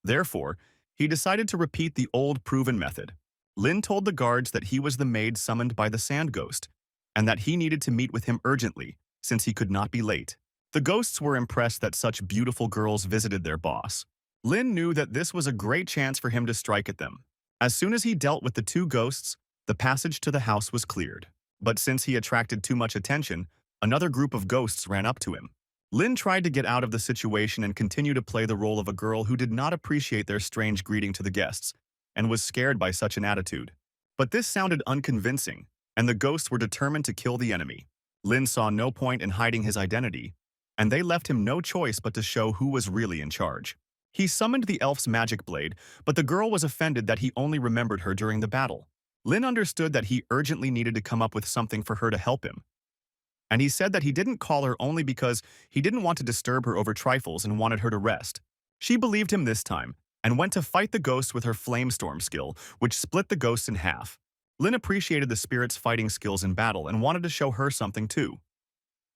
Therefore, he decided to repeat the old proven method. Lynn told the guards that he was the maid summoned by the sand ghost, and that he needed to meet with him urgently, since he could not be late. The ghosts were impressed that such beautiful girls visited their boss. Lynn knew that this was a great chance for him to strike at them. As soon as he dealt with the two ghosts, the passage to the house was cleared. But since he attracted too much attention, another group of ghosts ran up to him. Lynn tried to get out of the situation and continue to play the role of a girl who did not appreciate their strange greeting to the guests, and was scared by such an attitude. But this sounded unconvincing, and the ghosts were determined to kill the enemy. Lynn saw no point in hiding his identity, and they left him no choice but to show who was really in charge. He summoned the elf's magic blade, but the girl was offended that he only remembered her during the battle. Lynn understood that he urgently needed to come up with something for her to help him, and he said that he didn't call her only because he didn't want to disturb her over trifles and wanted her to rest. She believed him this time, and went to fight the ghosts with her flamestorm skill, which split the ghosts in half. Lynn appreciated the spirit's fighting skills in battle and wanted to show her something too.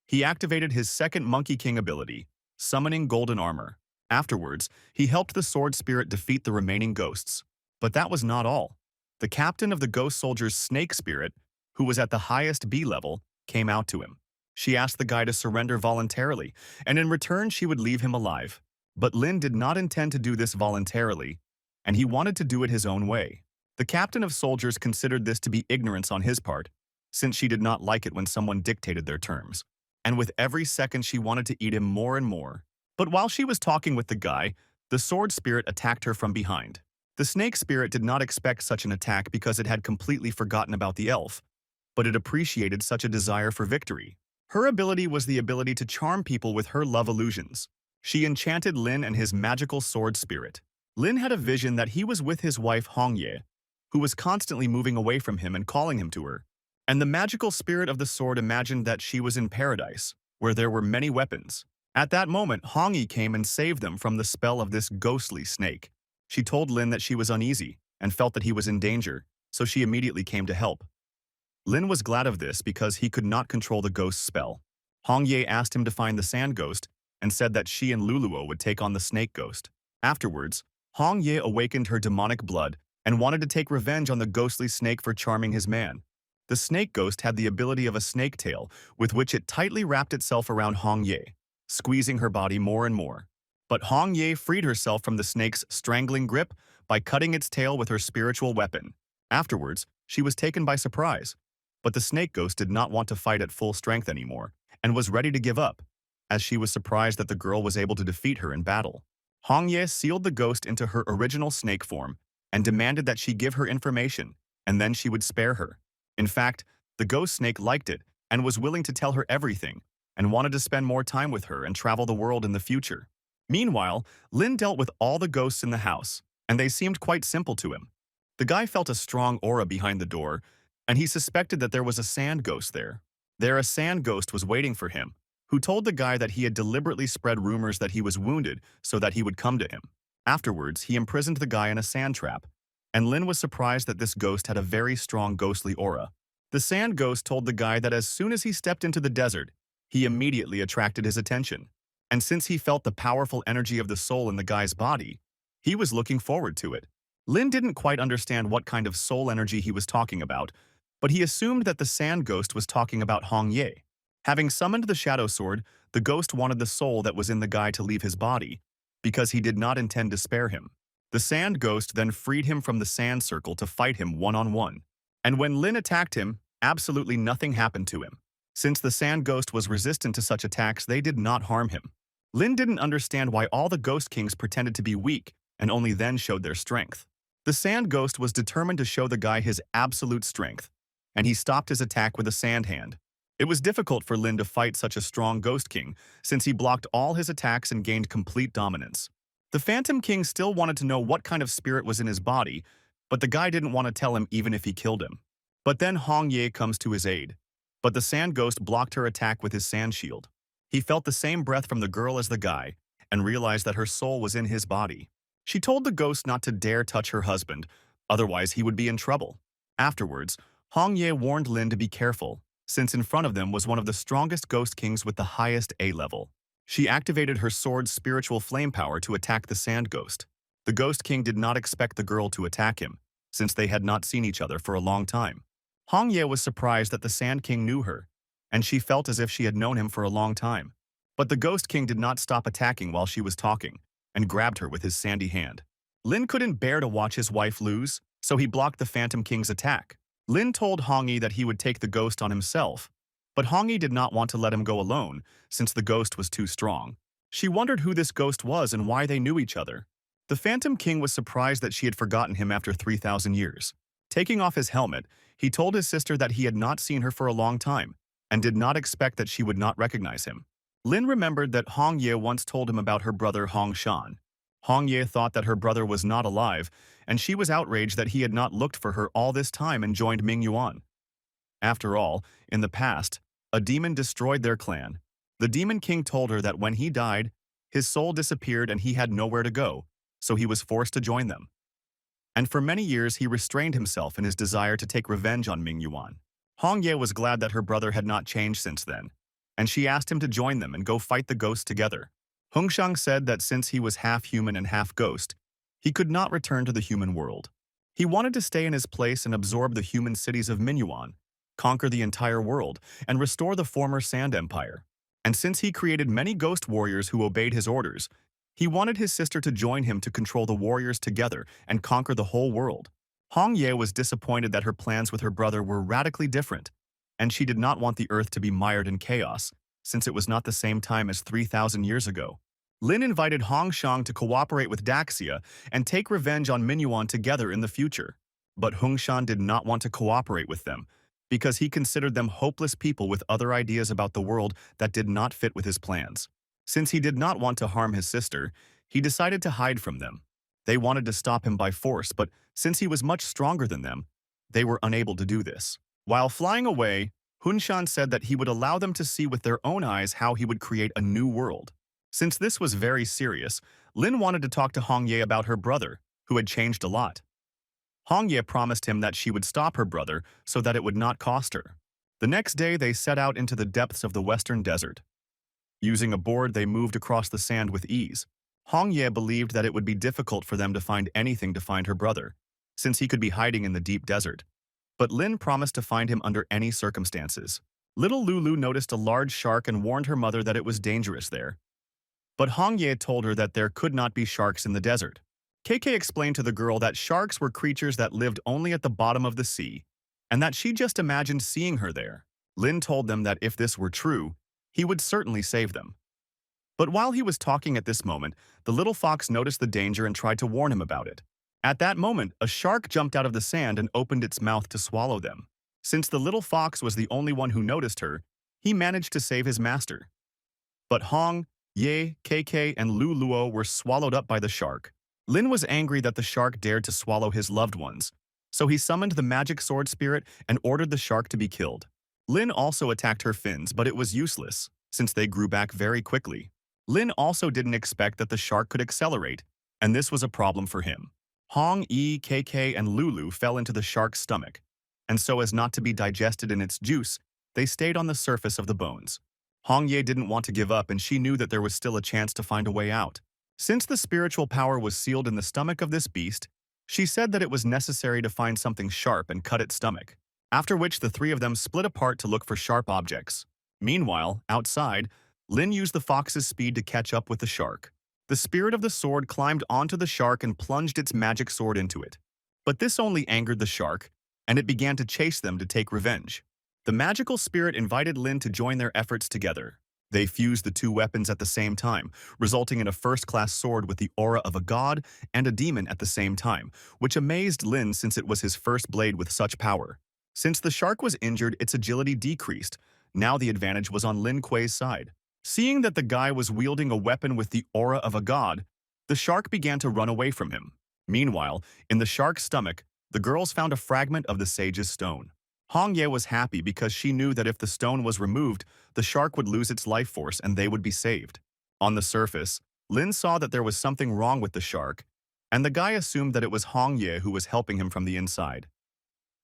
He activated his second Monkey King ability, summoning golden armor. Afterwards, he helped the sword spirit defeat the remaining ghosts. But that was not all. The captain of the ghost soldiers' snake spirit, who was at the highest B level, came out to him. She asked the guy to surrender voluntarily, and in return she would leave him alive. But Lynn did not intend to do this voluntarily, and he wanted to do it his own way. The captain of soldiers considered this to be ignorance on his part, since she did not like it when someone dictated their terms. And with every second she wanted to eat him more and more. But while she was talking with the guy, the sword spirit attacked her from behind. The snake spirit did not expect such an attack because it had completely forgotten about the elf, but it appreciated such a desire for victory. Her ability was the ability to charm people with her love illusions. She enchanted Lin and his magical sword spirit. Lin had a vision that he was with his wife Hongye, who was constantly moving away from him and calling him to her. And the magical spirit of the sword imagined that she was in paradise, where there were many weapons. At that moment, Hongye came and saved them from the spell of this ghostly snake. She told Lin that she was uneasy and felt that he was in danger, so she immediately came to help. Lin was glad of this because he could not control the ghost spell. Hongye asked him to find the sand ghost and said that she and Luluo would take on the snake ghost. Afterwards, Hongye awakened her demonic blood and wanted to take revenge on the ghostly snake for charming his man. The snake ghost had the ability of a snake tail, with which it tightly wrapped itself around Hongye, squeezing her body more and more. But Hongye freed herself from the snake's strangling grip by cutting its tail with her spiritual weapon. Afterwards, she was taken by surprise. But the snake ghost did not want to fight at full strength anymore, and was ready to give up, as she was surprised that the girl was able to defeat her in battle. Hongye sealed the ghost into her original snake form and demanded that she give her information, and then she would spare her. In fact, the ghost snake liked it and was willing to tell her everything, and wanted to spend more time with her and travel the world in the future. Meanwhile, Lin dealt with all the ghosts in the house, and they seemed quite simple to him. The guy felt a strong aura behind the door, and he suspected that there was a sand ghost there. A sand ghost was waiting for him, who told the guy that he had deliberately spread rumors that he was wounded so that he would come to him. Afterwards, he imprisoned the guy in a sand trap, and Lin was surprised that this ghost had a very strong ghostly aura. The sand ghost told the guy that as soon as he stepped into the desert, he immediately attracted his attention. And since he felt the powerful energy of the soul in the guy's body, he was looking forward to it. Lin didn't quite understand what kind of soul energy he was talking about, but he assumed that the sand ghost was talking about Hongye. Having summoned the shadow sword, the ghost wanted the soul that was in the guy to leave his body, because he did not intend to spare him. The sand ghost then freed him from the sand circle to fight him one-on-one. And when Lin attacked him, absolutely nothing happened to him. Since the sand ghost was resistant to such attacks, they did not harm him. Lin didn't understand why all the ghost kings pretended to be weak and only then showed their strength. The sand ghost was determined to show the guy his absolute strength, and he stopped his attack with a sand hand. It was difficult for Lin to fight such a strong ghost king, since he blocked all his attacks and gained complete dominance. The Phantom King still wanted to know what kind of spirit was in his body, but the guy didn't want to tell him even if he killed him. But then Hongye comes to his aid. but the sand ghost blocked her attack with his sand shield. He felt the same breath from the girl as the guy and realized that her soul was in his body. She told the ghost not to dare touch her husband, otherwise he would be in trouble. Afterwards, Hong Ye warned Lin to be careful, since in front of them was one of the strongest ghost kings with the highest A level. She activated her sword's spiritual flame power to attack the sand ghost. The ghost king did not expect the girl to attack him, since they had not seen each other for a long time. Hong Ye was surprised that the sand king knew her, and she felt as if she had known him for a long time. But the ghost king did not stop attacking while she was talking, and grabbed her with his sandy hand. Lin couldn't bear to watch his wife lose, so he blocked the Phantom King's attack. Lin told Hong Yi that he would take the ghost on himself, but Hong Yi did not want to let him go alone, since the ghost was too strong. She wondered who this ghost was and why they knew each other. The Phantom King was surprised that she had forgotten him after 3,000 years. Taking off his helmet, he told his sister that he had not seen her for a long time, and did not expect that she would not recognize him. Lin remembered that Hong Ye once told him about her brother Hong Shan. Hong Ye thought that her brother was not alive, and she was outraged that he had not looked for her all this time and joined Ming Yuan. After all, in the past, a demon destroyed their clan. The Demon King told her that when he died, his soul disappeared and he had nowhere to go, so he was forced to join them. And for many years he restrained himself in his desire to take revenge on Ming Yuan. Hong Ye was glad that her brother had not changed since then, and she asked him to join them and go fight the ghosts together. Hung Shang said that since he was half human and half ghost, he could not return to the human world. He wanted to stay in his place and absorb the human cities of Minyuan, conquer the entire world, and restore the former Sand Empire. And since he created many ghost warriors who obeyed his orders, he wanted his sister to join him to control the warriors together and conquer the whole world. Hong Ye was disappointed that her plans with her brother were radically different, and she did not want the earth to be mired in chaos, since it was not the same time as 3,000 years ago. Lin invited Hong Shang to cooperate with Daxia and take revenge on Minyuan together in the future. But Hung Shan did not want to cooperate with them, because he considered them hopeless people with other ideas about the world that did not fit with his plans. Since he did not want to harm his sister, he decided to hide from them. They wanted to stop him by force, but since he was much stronger than them, they were unable to do this. While flying away, Hun Shan said that he would allow them to see with their own eyes how he would create a new world. Since this was very serious, Lin wanted to talk to Hong Ye about her brother, who had changed a lot. Hong Ye promised him that she would stop her brother so that it would not cost her. The next day, they set out into the depths of the western desert. Using a board, they moved across the sand with ease. Hong Ye believed that it would be difficult for them to find anything to find her brother, since he could be hiding in the deep desert. But Lin promised to find him under any circumstances. Little Lulu noticed a large shark and warned her mother that it was dangerous there. But Hong Ye told her that there could not be sharks in the desert. KK explained to the girl that sharks were creatures that lived only at the bottom of the sea, and that she just imagined seeing her there. Lin told them that if this were true, he would certainly save them. But while he was talking at this moment, the little fox noticed the danger and tried to warn him about it. At that moment, a shark jumped out of the sand and opened its mouth to swallow them. Since the little fox was the only one who noticed her, he managed to save his master. But Hong, Ye, KK, and Lu Luo were swallowed up by the shark. Lin was angry that the shark dared to swallow his loved ones, so he summoned the magic sword spirit and ordered the shark to be killed. Lin also attacked her fins, but it was useless, since they grew back very quickly. Lin also didn't expect that the shark could accelerate, and this was a problem for him. Hong, Yi, KK, and Lulu fell into the shark's stomach, and so as not to be digested in its juice, they stayed on the surface of the bones. Hong Ye didn't want to give up, and she knew that there was still a chance to find a way out. Since the spiritual power was sealed in the stomach of this beast, she said that it was necessary to find something sharp and cut its stomach, after which the three of them split apart to look for sharp objects. Meanwhile, outside, Lin used the fox's speed to catch up with the shark. The spirit of the sword climbed onto the shark and plunged its magic sword into it. But this only angered the shark, and it began to chase them to take revenge. The magical spirit invited Lin to join their efforts together. They fused the two weapons at the same time, resulting in a first-class sword with the aura of a god and a demon at the same time, which amazed Lin since it was his first blade with such power. Since the shark was injured, its agility decreased. Now the advantage was on Lin Kuei's side. Seeing that the guy was wielding a weapon with the aura of a god, the shark began to run away from him. Meanwhile, in the shark's stomach, the girls found a fragment of the sage's stone. Hong Ye was happy because she knew that if the stone was removed, the shark would lose its life force and they would be saved. On the surface, Lin saw that there was something wrong with the shark, and the guy assumed that it was Hong Ye who was helping him from the inside.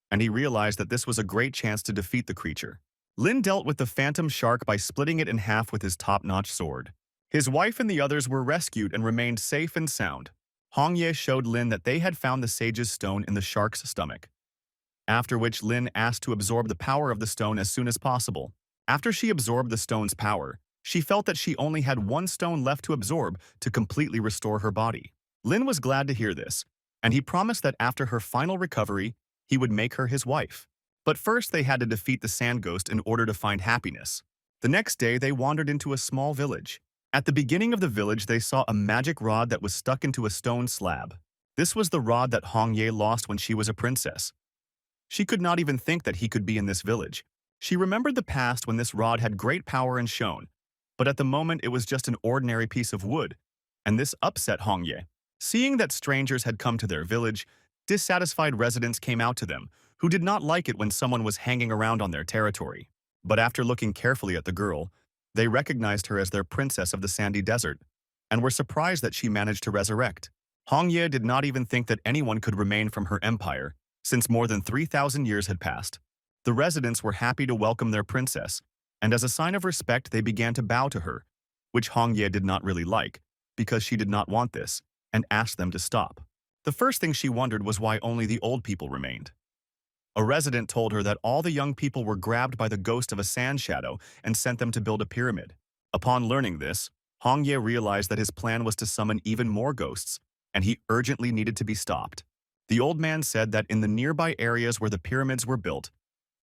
And he realized that this was a great chance to defeat the creature. Lin dealt with the phantom shark by splitting it in half with his top-notch sword. His wife and the others were rescued and remained safe and sound. Hong Ye showed Lin that they had found the sage's stone in the shark's stomach, after which Lin asked to absorb the power of the stone as soon as possible. After she absorbed the stone's power, she felt that she only had one stone left to absorb to completely restore her body. Lin was glad to hear this, and he promised that after her final recovery, he would make her his wife. But first they had to defeat the sand ghost in order to find happiness. The next day they wandered into a small village. At the beginning of the village they saw a magic rod that was stuck into a stone slab. This was the rod that Hong Ye lost when she was a princess. She could not even think that he could be in this village. She remembered the past when this rod had great power and shone, but at the moment it was just an ordinary piece of wood, and this upset Hong Ye. Seeing that strangers had come to their village, dissatisfied residents came out to them, who did not like it when someone was hanging around on their territory. But after looking carefully at the girl, they recognized her as their princess of the sandy desert, and were surprised that she managed to resurrect. Hong Ye did not even think that anyone could remain from her empire, since more than 3,000 years had passed. The residents were happy to welcome their princess, and as a sign of respect they began to bow to her, which Hong Ye did not really like, because she did not want this, and asked them to stop. The first thing she wondered was why only the old people remained. A resident told her that all the young people were grabbed by the ghost of a sand shadow and sent them to build a pyramid. Upon learning this, Hong Ye realized that his plan was to summon even more ghosts, and he urgently needed to be stopped. The old man said that in the nearby areas where the pyramids were built,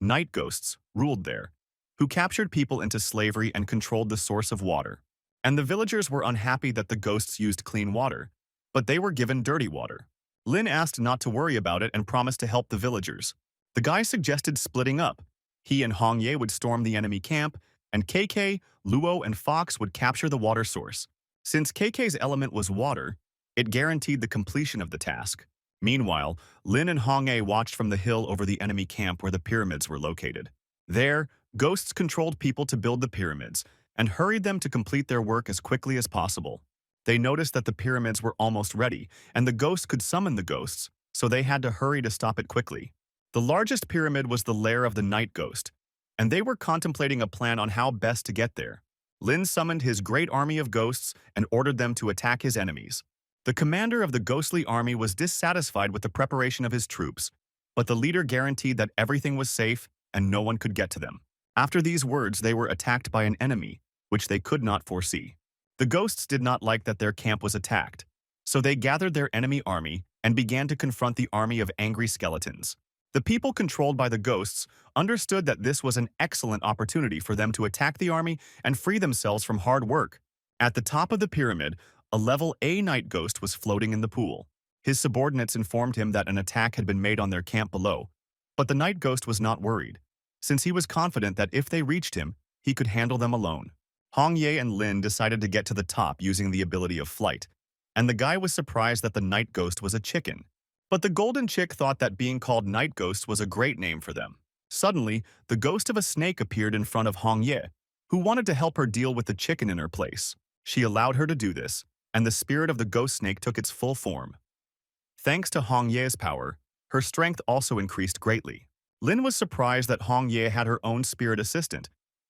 night ghosts ruled there, who captured people into slavery and controlled the source of water. And the villagers were unhappy that the ghosts used clean water, but they were given dirty water. Lin asked not to worry about it and promised to help the villagers. The guy suggested splitting up. He and Hong Ye would storm the enemy camp, and KK, Luo, and Fox would capture the water source. Since KK's element was water, it guaranteed the completion of the task. Meanwhile, Lin and Hong Ye watched from the hill over the enemy camp where the pyramids were located. There, ghosts controlled people to build the pyramids and hurried them to complete their work as quickly as possible. They noticed that the pyramids were almost ready, and the ghosts could summon the ghosts, so they had to hurry to stop it quickly. The largest pyramid was the lair of the night ghost, and they were contemplating a plan on how best to get there. Lin summoned his great army of ghosts and ordered them to attack his enemies. The commander of the ghostly army was dissatisfied with the preparation of his troops, but the leader guaranteed that everything was safe and no one could get to them. After these words, they were attacked by an enemy, which they could not foresee. The ghosts did not like that their camp was attacked, so they gathered their enemy army and began to confront the army of angry skeletons. The people controlled by the ghosts understood that this was an excellent opportunity for them to attack the army and free themselves from hard work. At the top of the pyramid, a level A night ghost was floating in the pool. His subordinates informed him that an attack had been made on their camp below, but the night ghost was not worried, since he was confident that if they reached him, he could handle them alone. Hong Ye and Lin decided to get to the top using the ability of flight, and the guy was surprised that the night ghost was a chicken. But the golden chick thought that being called night ghost was a great name for them. Suddenly, the ghost of a snake appeared in front of Hong Ye, who wanted to help her deal with the chicken in her place. She allowed her to do this, and the spirit of the ghost snake took its full form. Thanks to Hong Ye's power, her strength also increased greatly. Lin was surprised that Hong Ye had her own spirit assistant,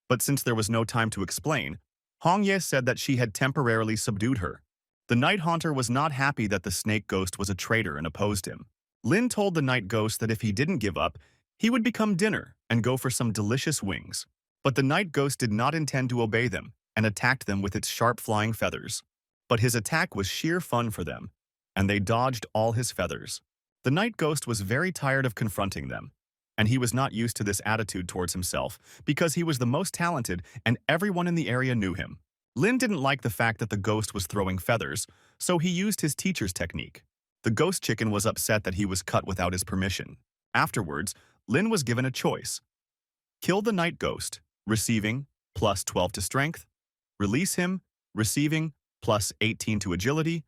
but since there was no time to explain, Hong Ye said that she had temporarily subdued her. The night haunter was not happy that the snake ghost was a traitor and opposed him. Lin told the night ghost that if he didn't give up, he would become dinner and go for some delicious wings. But the night ghost did not intend to obey them and attacked them with its sharp flying feathers. But his attack was sheer fun for them, and they dodged all his feathers. The night ghost was very tired of confronting them, and he was not used to this attitude towards himself because he was the most talented and everyone in the area knew him. Lin didn't like the fact that the ghost was throwing feathers, so he used his teacher's technique. The ghost chicken was upset that he was cut without his permission. Afterwards, Lin was given a choice. Kill the night ghost, receiving plus 12 to strength, release him, receiving plus 18 to agility,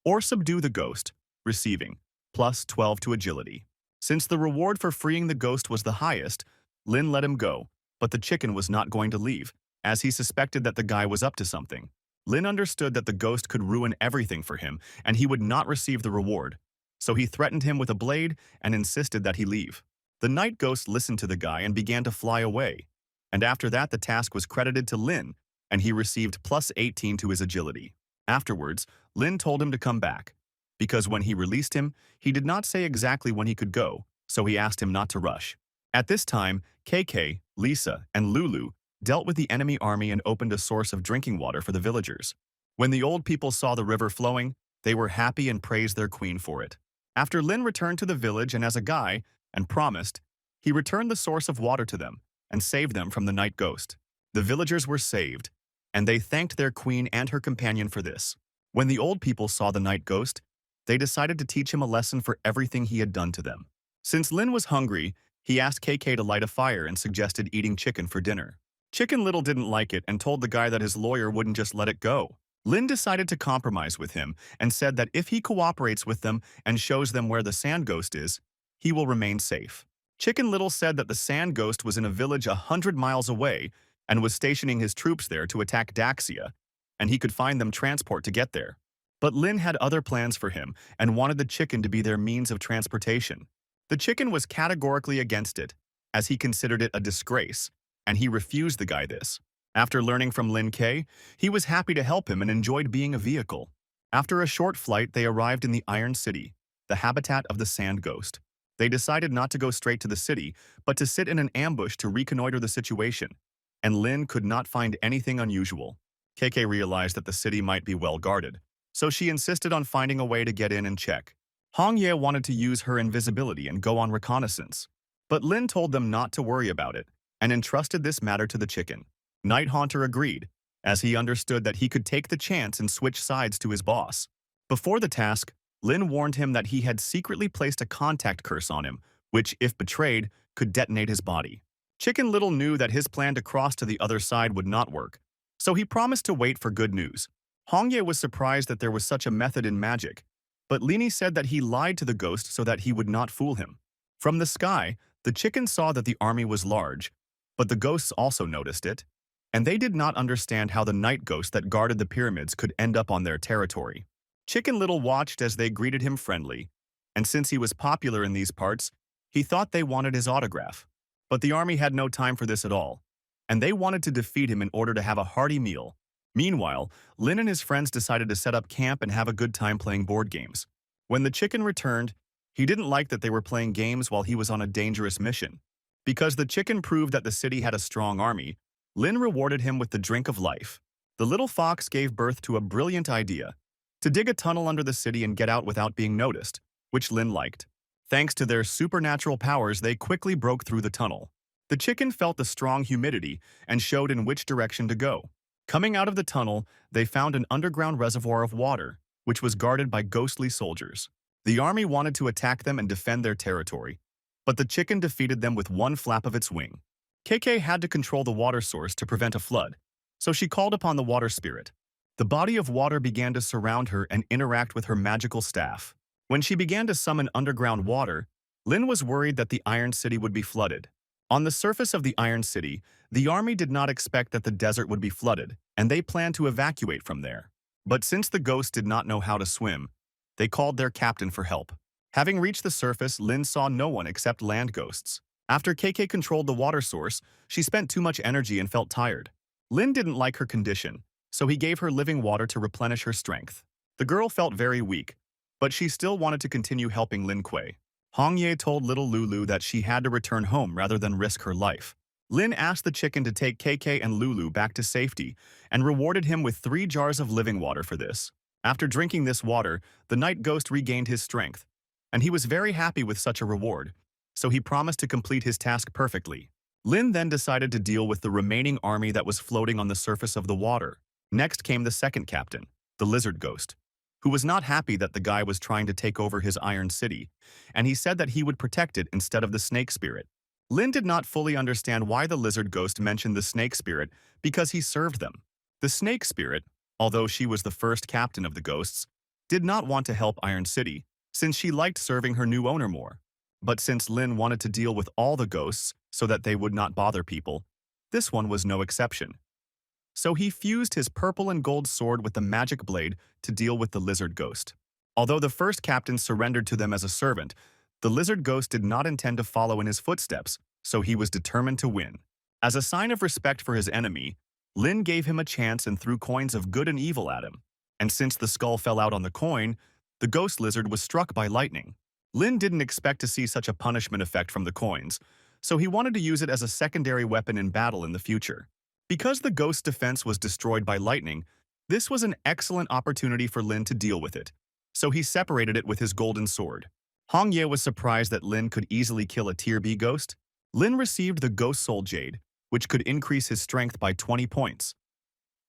or subdue the ghost, receiving plus 12 to agility. Since the reward for freeing the ghost was the highest, Lynn let him go, but the chicken was not going to leave, as he suspected that the guy was up to something. Lynn understood that the ghost could ruin everything for him, and he would not receive the reward. So he threatened him with a blade and insisted that he leave. The night ghost listened to the guy and began to fly away. And after that, the task was credited to Lynn, and he received plus 18 to his agility. Afterwards, Lynn told him to come back, because when he released him, he did not say exactly when he could go, so he asked him not to rush. At this time, KK, Lisa, and Lulu dealt with the enemy army and opened a source of drinking water for the villagers. When the old people saw the river flowing, they were happy and praised their queen for it. After Lynn returned to the village and as a guy, and promised, he returned the source of water to them and saved them from the night ghost. The villagers were saved, and they thanked their queen and her companion for this. When the old people saw the night ghost, they decided to teach him a lesson for everything he had done to them. Since Lynn was hungry, he asked KK to light a fire and suggested eating chicken for dinner. Chicken Little didn't like it and told the guy that his lawyer wouldn't just let it go. Lynn decided to compromise with him and said that if he cooperates with them and shows them where the sand ghost is, he will remain safe. Chicken Little said that the sand ghost was in a village 100 miles away and was stationing his troops there to attack Daxia, and he could find them transport to get there. But Lynn had other plans for him and wanted the chicken to be their means of transportation. The chicken was categorically against it, as he considered it a disgrace, and he refused the guy this. After learning from Lynn K, he was happy to help him and enjoyed being a vehicle. After a short flight, they arrived in the Iron City, the habitat of the sand ghost. They decided not to go straight to the city, but to sit in an ambush to reconnoiter the situation, and Lynn could not find anything unusual. KK realized that the city might be well guarded, so she insisted on finding a way to get in and check. Hongye wanted to use her invisibility and go on reconnaissance, but Lynn told them not to worry about it and entrusted this matter to the chicken. Night Haunter agreed, as he understood that he could take the chance and switch sides to his boss. Before the task, Lynn warned him that he had secretly placed a contact curse on him, which, if betrayed, could detonate his body. Chicken Little knew that his plan to cross to the other side would not work, so he promised to wait for good news. Hongye was surprised that there was such a method in magic, but Lini said that he lied to the ghost so that he would not fool him. From the sky, the chicken saw that the army was large, but the ghosts also noticed it, and they did not understand how the night ghost that guarded the pyramids could end up on their territory. Chicken Little watched as they greeted him friendly, and since he was popular in these parts, he thought they wanted his autograph. But the army had no time for this at all, and they wanted to defeat him in order to have a hearty meal. Meanwhile, Lynn and his friends decided to set up camp and have a good time playing board games. When the chicken returned, he didn't like that they were playing games while he was on a dangerous mission. Because the chicken proved that the city had a strong army, Lynn rewarded him with the drink of life. The little fox gave birth to a brilliant idea, to dig a tunnel under the city and get out without being noticed, which Lynn liked. Thanks to their supernatural powers, they quickly broke through the tunnel. The chicken felt the strong humidity and showed in which direction to go. Coming out of the tunnel, they found an underground reservoir of water, which was guarded by ghostly soldiers. The army wanted to attack them and defend their territory, but the chicken defeated them with one flap of its wing. KK had to control the water source to prevent a flood, so she called upon the water spirit. The body of water began to surround her and interact with her magical staff. When she began to summon underground water, Lynn was worried that the Iron City would be flooded. On the surface of the Iron City, the army did not expect that the desert would be flooded, and they planned to evacuate from there. But since the ghosts did not know how to swim, they called their captain for help. Having reached the surface, Lynn saw no one except land ghosts. After KK controlled the water source, she spent too much energy and felt tired. Lynn didn't like her condition, so he gave her living water to replenish her strength. The girl felt very weak, but she still wanted to continue helping Lin Kuei. Hongye told little Lulu that she had to return home rather than risk her life. Lin asked the chicken to take KK and Lulu back to safety and rewarded him with 3 jars of living water for this. After drinking this water, the night ghost regained his strength, and he was very happy with such a reward, so he promised to complete his task perfectly. Lin then decided to deal with the remaining army that was floating on the surface of the water. Next came the second captain, the lizard ghost, who was not happy that the guy was trying to take over his Iron City, and he said that he would protect it instead of the snake spirit. Lin did not fully understand why the lizard ghost mentioned the snake spirit because he served them. The snake spirit, although she was the first captain of the ghosts, did not want to help Iron City since she liked serving her new owner more. But since Lynn wanted to deal with all the ghosts so that they would not bother people, this one was no exception. So he fused his purple and gold sword with the magic blade to deal with the lizard ghost. Although the first captain surrendered to them as a servant, the lizard ghost did not intend to follow in his footsteps, so he was determined to win. As a sign of respect for his enemy, Lynn gave him a chance and threw coins of good and evil at him. And since the skull fell out on the coin, the ghost lizard was struck by lightning. Lynn didn't expect to see such a punishment effect from the coins, so he wanted to use it as a secondary weapon in battle in the future. Because the ghost's defense was destroyed by lightning, this was an excellent opportunity for Lin to deal with it, so he separated it with his golden sword. Hong Ye was surprised that Lin could easily kill a Tier B ghost. Lin received the Ghost Soul Jade, which could increase his strength by 20 points.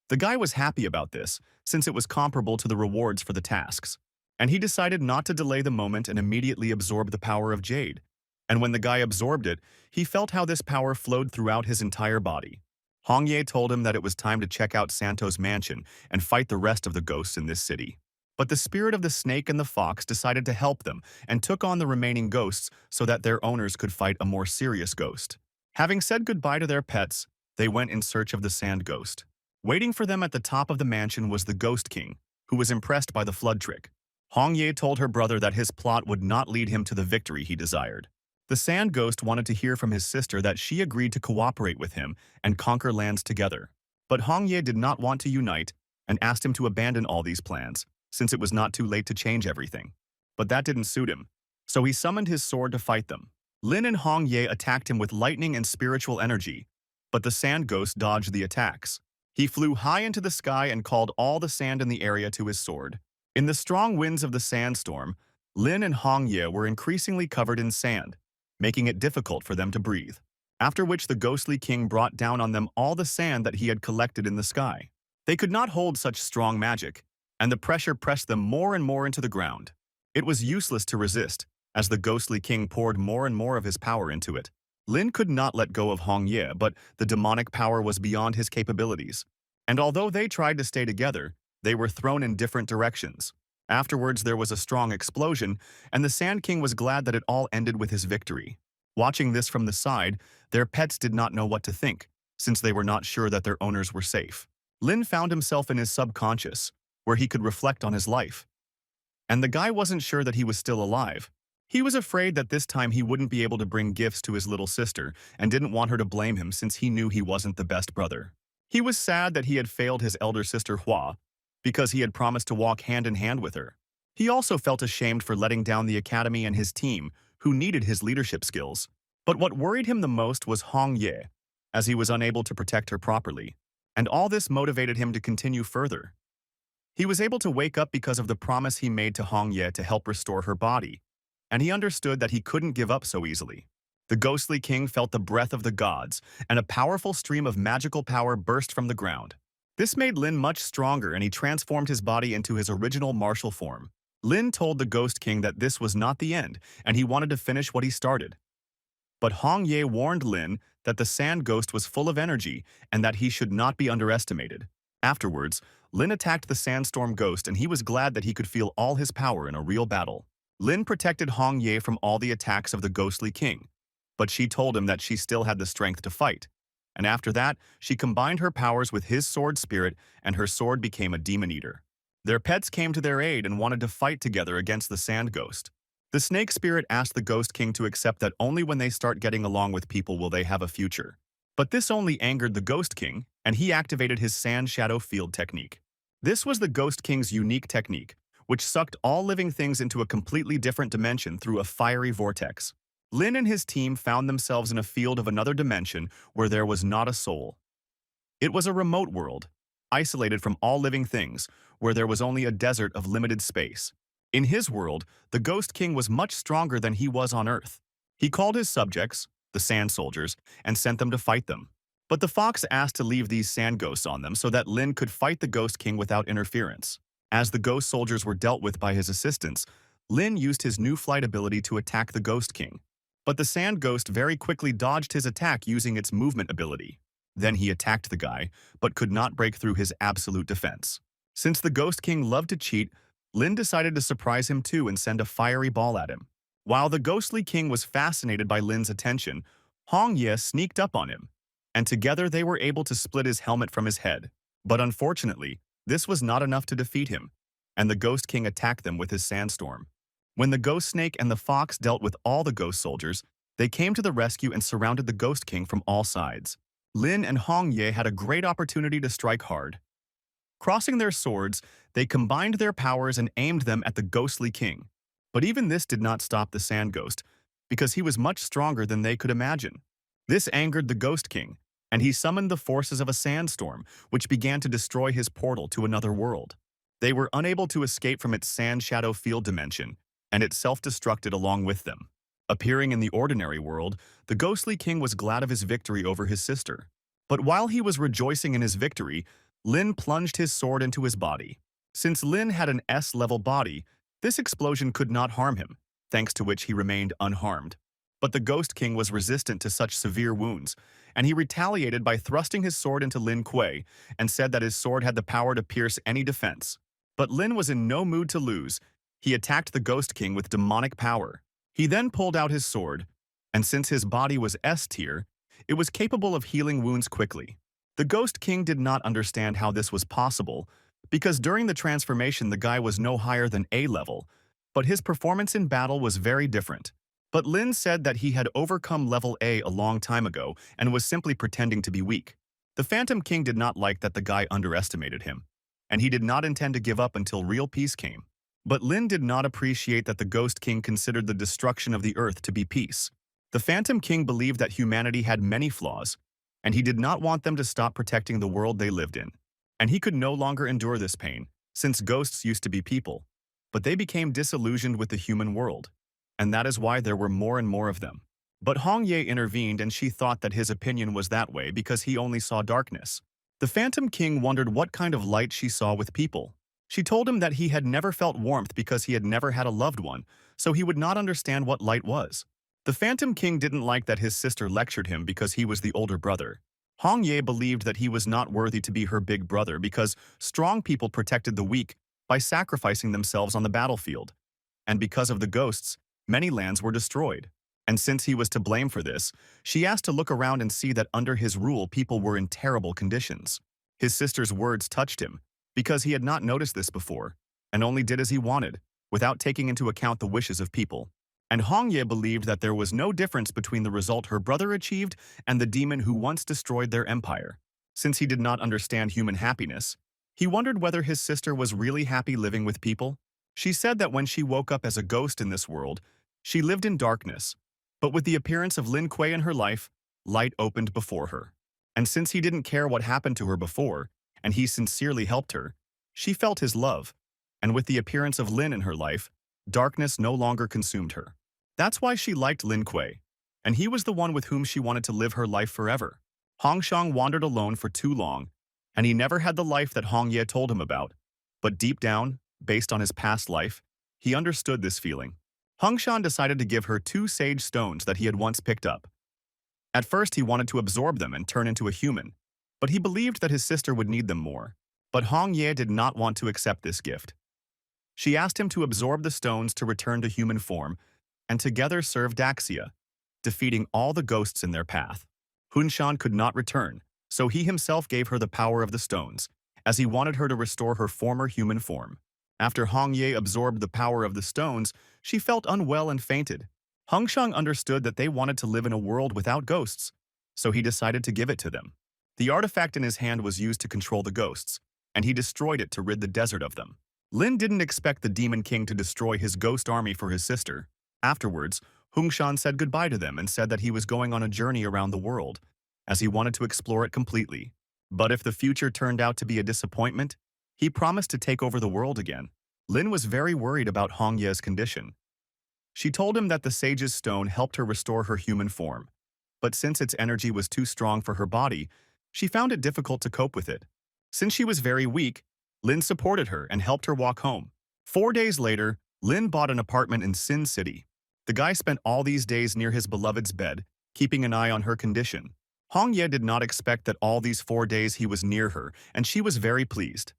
The guy was happy about this, since it was comparable to the rewards for the tasks, and he decided not to delay the moment and immediately absorb the power of Jade. And when the guy absorbed it, he felt how this power flowed throughout his entire body. Hong Ye told him that it was time to check out Santo's mansion and fight the rest of the ghosts in this city. But the spirit of the snake and the fox decided to help them and took on the remaining ghosts so that their owners could fight a more serious ghost. Having said goodbye to their pets, they went in search of the sand ghost. Waiting for them at the top of the mansion was the Ghost King, who was impressed by the flood trick. Hong Ye told her brother that his plot would not lead him to the victory he desired. The Sand Ghost wanted to hear from his sister that she agreed to cooperate with him and conquer lands together. But Hong Ye did not want to unite and asked him to abandon all these plans, since it was not too late to change everything. But that didn't suit him, so he summoned his sword to fight them. Lin and Hong Ye attacked him with lightning and spiritual energy, but the Sand Ghost dodged the attacks. He flew high into the sky and called all the sand in the area to his sword. In the strong winds of the sandstorm, Lin and Hong Ye were increasingly covered in sand, making it difficult for them to breathe. After which the ghostly king brought down on them all the sand that he had collected in the sky. They could not hold such strong magic, and the pressure pressed them more and more into the ground. It was useless to resist, as the ghostly king poured more and more of his power into it. Lin could not let go of Hong Ye, but the demonic power was beyond his capabilities. And although they tried to stay together, they were thrown in different directions. Afterwards, there was a strong explosion, and the Sand King was glad that it all ended with his victory. Watching this from the side, their pets did not know what to think, since they were not sure that their owners were safe. Lin found himself in his subconscious, where he could reflect on his life. And the guy wasn't sure that he was still alive. He was afraid that this time he wouldn't be able to bring gifts to his little sister and didn't want her to blame him since he knew he wasn't the best brother. He was sad that he had failed his elder sister Hua, because he had promised to walk hand in hand with her. He also felt ashamed for letting down the academy and his team, who needed his leadership skills. But what worried him the most was Hong Ye, as he was unable to protect her properly. And all this motivated him to continue further. He was able to wake up because of the promise he made to Hong Ye to help restore her body, and he understood that he couldn't give up so easily. The ghostly king felt the breath of the gods, and a powerful stream of magical power burst from the ground. This made Lin much stronger, and he transformed his body into his original martial form. Lin told the Ghost King that this was not the end, and he wanted to finish what he started. But Hong Ye warned Lin that the Sand Ghost was full of energy and that he should not be underestimated. Afterwards, Lin attacked the Sandstorm Ghost, and he was glad that he could feel all his power in a real battle. Lin protected Hong Ye from all the attacks of the Ghostly King, but she told him that she still had the strength to fight. And after that, she combined her powers with his sword spirit, and her sword became a demon eater. Their pets came to their aid and wanted to fight together against the Sand Ghost. The Snake Spirit asked the Ghost King to accept that only when they start getting along with people will they have a future. But this only angered the Ghost King, and he activated his Sand Shadow Field technique. This was the Ghost King's unique technique, which sucked all living things into a completely different dimension through a fiery vortex. Lin and his team found themselves in a field of another dimension where there was not a soul. It was a remote world, isolated from all living things, where there was only a desert of limited space. In his world, the Ghost King was much stronger than he was on Earth. He called his subjects, the Sand Soldiers, and sent them to fight them. But the fox asked to leave these sand ghosts on them so that Lin could fight the Ghost King without interference. As the ghost soldiers were dealt with by his assistants, Lin used his new flight ability to attack the Ghost King. But the Sand Ghost very quickly dodged his attack using its movement ability. Then he attacked the guy, but could not break through his absolute defense. Since the Ghost King loved to cheat, Lin decided to surprise him too and send a fiery ball at him. While the ghostly king was fascinated by Lin's attention, Hong Ye sneaked up on him, and together they were able to split his helmet from his head. But unfortunately, this was not enough to defeat him, and the Ghost King attacked them with his sandstorm. When the Ghost Snake and the Fox dealt with all the Ghost Soldiers, they came to the rescue and surrounded the Ghost King from all sides. Lin and Hong Ye had a great opportunity to strike hard. Crossing their swords, they combined their powers and aimed them at the Ghostly King. But even this did not stop the Sand Ghost, because he was much stronger than they could imagine. This angered the Ghost King, and he summoned the forces of a sandstorm, which began to destroy his portal to another world. They were unable to escape from its sand shadow field dimension, and it self-destructed along with them. Appearing in the ordinary world, the Ghostly King was glad of his victory over his sister. But while he was rejoicing in his victory, Lin plunged his sword into his body. Since Lin had an S-level body, this explosion could not harm him, thanks to which he remained unharmed. But the Ghost King was resistant to such severe wounds, and he retaliated by thrusting his sword into Lin Kuei and said that his sword had the power to pierce any defense. But Lin was in no mood to lose. He attacked the Ghost King with demonic power. He then pulled out his sword, and since his body was S-tier, it was capable of healing wounds quickly. The Ghost King did not understand how this was possible, because during the transformation the guy was no higher than A-level, but his performance in battle was very different. But Lin said that he had overcome level A a long time ago and was simply pretending to be weak. The Phantom King did not like that the guy underestimated him, and he did not intend to give up until real peace came. But Lin did not appreciate that the Ghost King considered the destruction of the earth to be peace. The Phantom King believed that humanity had many flaws, and he did not want them to stop protecting the world they lived in. And he could no longer endure this pain, since ghosts used to be people, but they became disillusioned with the human world, and that is why there were more and more of them. But Hong Ye intervened, and she thought that his opinion was that way because he only saw darkness. The Phantom King wondered what kind of light she saw with people. She told him that he had never felt warmth because he had never had a loved one, so he would not understand what light was. The Phantom King didn't like that his sister lectured him because he was the older brother. Hong Ye believed that he was not worthy to be her big brother because strong people protected the weak by sacrificing themselves on the battlefield. And because of the ghosts, many lands were destroyed. And since he was to blame for this, she asked to look around and see that under his rule people were in terrible conditions. His sister's words touched him, because he had not noticed this before, and only did as he wanted, without taking into account the wishes of people. And Hong Ye believed that there was no difference between the result her brother achieved and the demon who once destroyed their empire. Since he did not understand human happiness, he wondered whether his sister was really happy living with people. She said that when she woke up as a ghost in this world, she lived in darkness, but with the appearance of Lin Kuei in her life, light opened before her. And since he didn't care what happened to her before, and he sincerely helped her, she felt his love, and with the appearance of Lin in her life, darkness no longer consumed her. That's why she liked Lin Kuei, and he was the one with whom she wanted to live her life forever. Hong Shang wandered alone for too long, and he never had the life that Hong Ye told him about. But deep down, based on his past life, he understood this feeling. Hong Shan decided to give her 2 sage stones that he had once picked up. At first he wanted to absorb them and turn into a human, but he believed that his sister would need them more. But Hong Ye did not want to accept this gift. She asked him to absorb the stones to return to human form, and together serve Daxia, defeating all the ghosts in their path. Hunshan could not return, so he himself gave her the power of the stones, as he wanted her to restore her former human form. After Hong Ye absorbed the power of the stones, she felt unwell and fainted. Hong Shang understood that they wanted to live in a world without ghosts, so he decided to give it to them. The artifact in his hand was used to control the ghosts, and he destroyed it to rid the desert of them. Lin didn't expect the Demon King to destroy his ghost army for his sister. Afterwards, Hung Shan said goodbye to them and said that he was going on a journey around the world, as he wanted to explore it completely. But if the future turned out to be a disappointment, he promised to take over the world again. Lin was very worried about Hong Ye's condition. She told him that the Sage's Stone helped her restore her human form, but since its energy was too strong for her body, she found it difficult to cope with it. Since she was very weak, Lin supported her and helped her walk home. 4 days later, Lin bought an apartment in Sin City. The guy spent all these days near his beloved's bed, keeping an eye on her condition. Hong Ye did not expect that all these 4 days he was near her, and she was very pleased.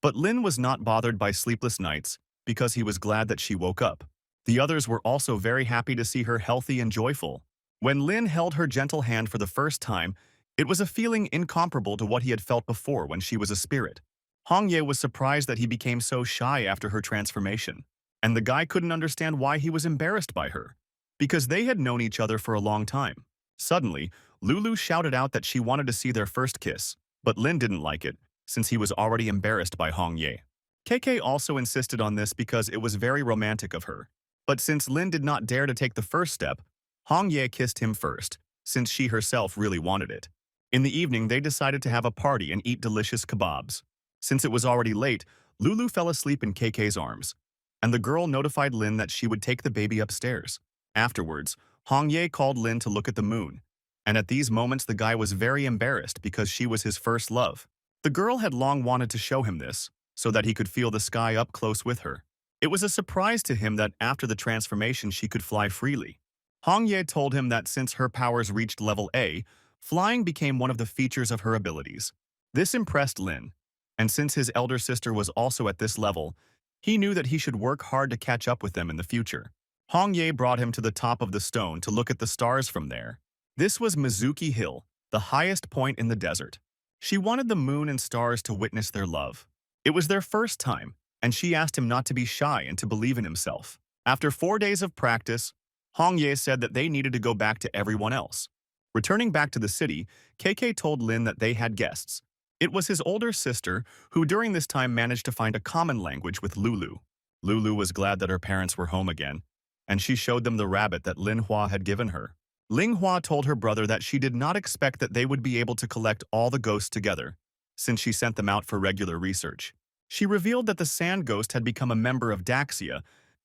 But Lin was not bothered by sleepless nights, because he was glad that she woke up. The others were also very happy to see her healthy and joyful. When Lynn held her gentle hand for the first time, it was a feeling incomparable to what he had felt before when she was a spirit. Hong Ye was surprised that he became so shy after her transformation, and the guy couldn't understand why he was embarrassed by her, because they had known each other for a long time. Suddenly, Lulu shouted out that she wanted to see their first kiss, but Lin didn't like it, since he was already embarrassed by Hong Ye. KK also insisted on this because it was very romantic of her. But since Lin did not dare to take the first step, Hong Ye kissed him first, since she herself really wanted it. In the evening, they decided to have a party and eat delicious kebabs. Since it was already late, Lulu fell asleep in KK's arms, and the girl notified Lin that she would take the baby upstairs. Afterwards, Hong Ye called Lin to look at the moon, and at these moments the guy was very embarrassed because she was his first love. The girl had long wanted to show him this, so that he could feel the sky up close with her. It was a surprise to him that after the transformation she could fly freely. Hong Ye told him that since her powers reached level A, flying became one of the features of her abilities. This impressed Lin, and since his elder sister was also at this level, he knew that he should work hard to catch up with them in the future. Hong Ye brought him to the top of the stone to look at the stars from there. This was Mizuki Hill, the highest point in the desert. She wanted the moon and stars to witness their love. It was their first time, and she asked him not to be shy and to believe in himself. After 4 days of practice, Hong Ye said that they needed to go back to everyone else. Returning back to the city, KK told Lin that they had guests. It was his older sister, who during this time managed to find a common language with Lulu. Lulu was glad that her parents were home again, and she showed them the rabbit that Lin Hua had given her. Ling Hua told her brother that she did not expect that they would be able to collect all the ghosts together, since she sent them out for regular research. She revealed that the sand ghost had become a member of Daxia,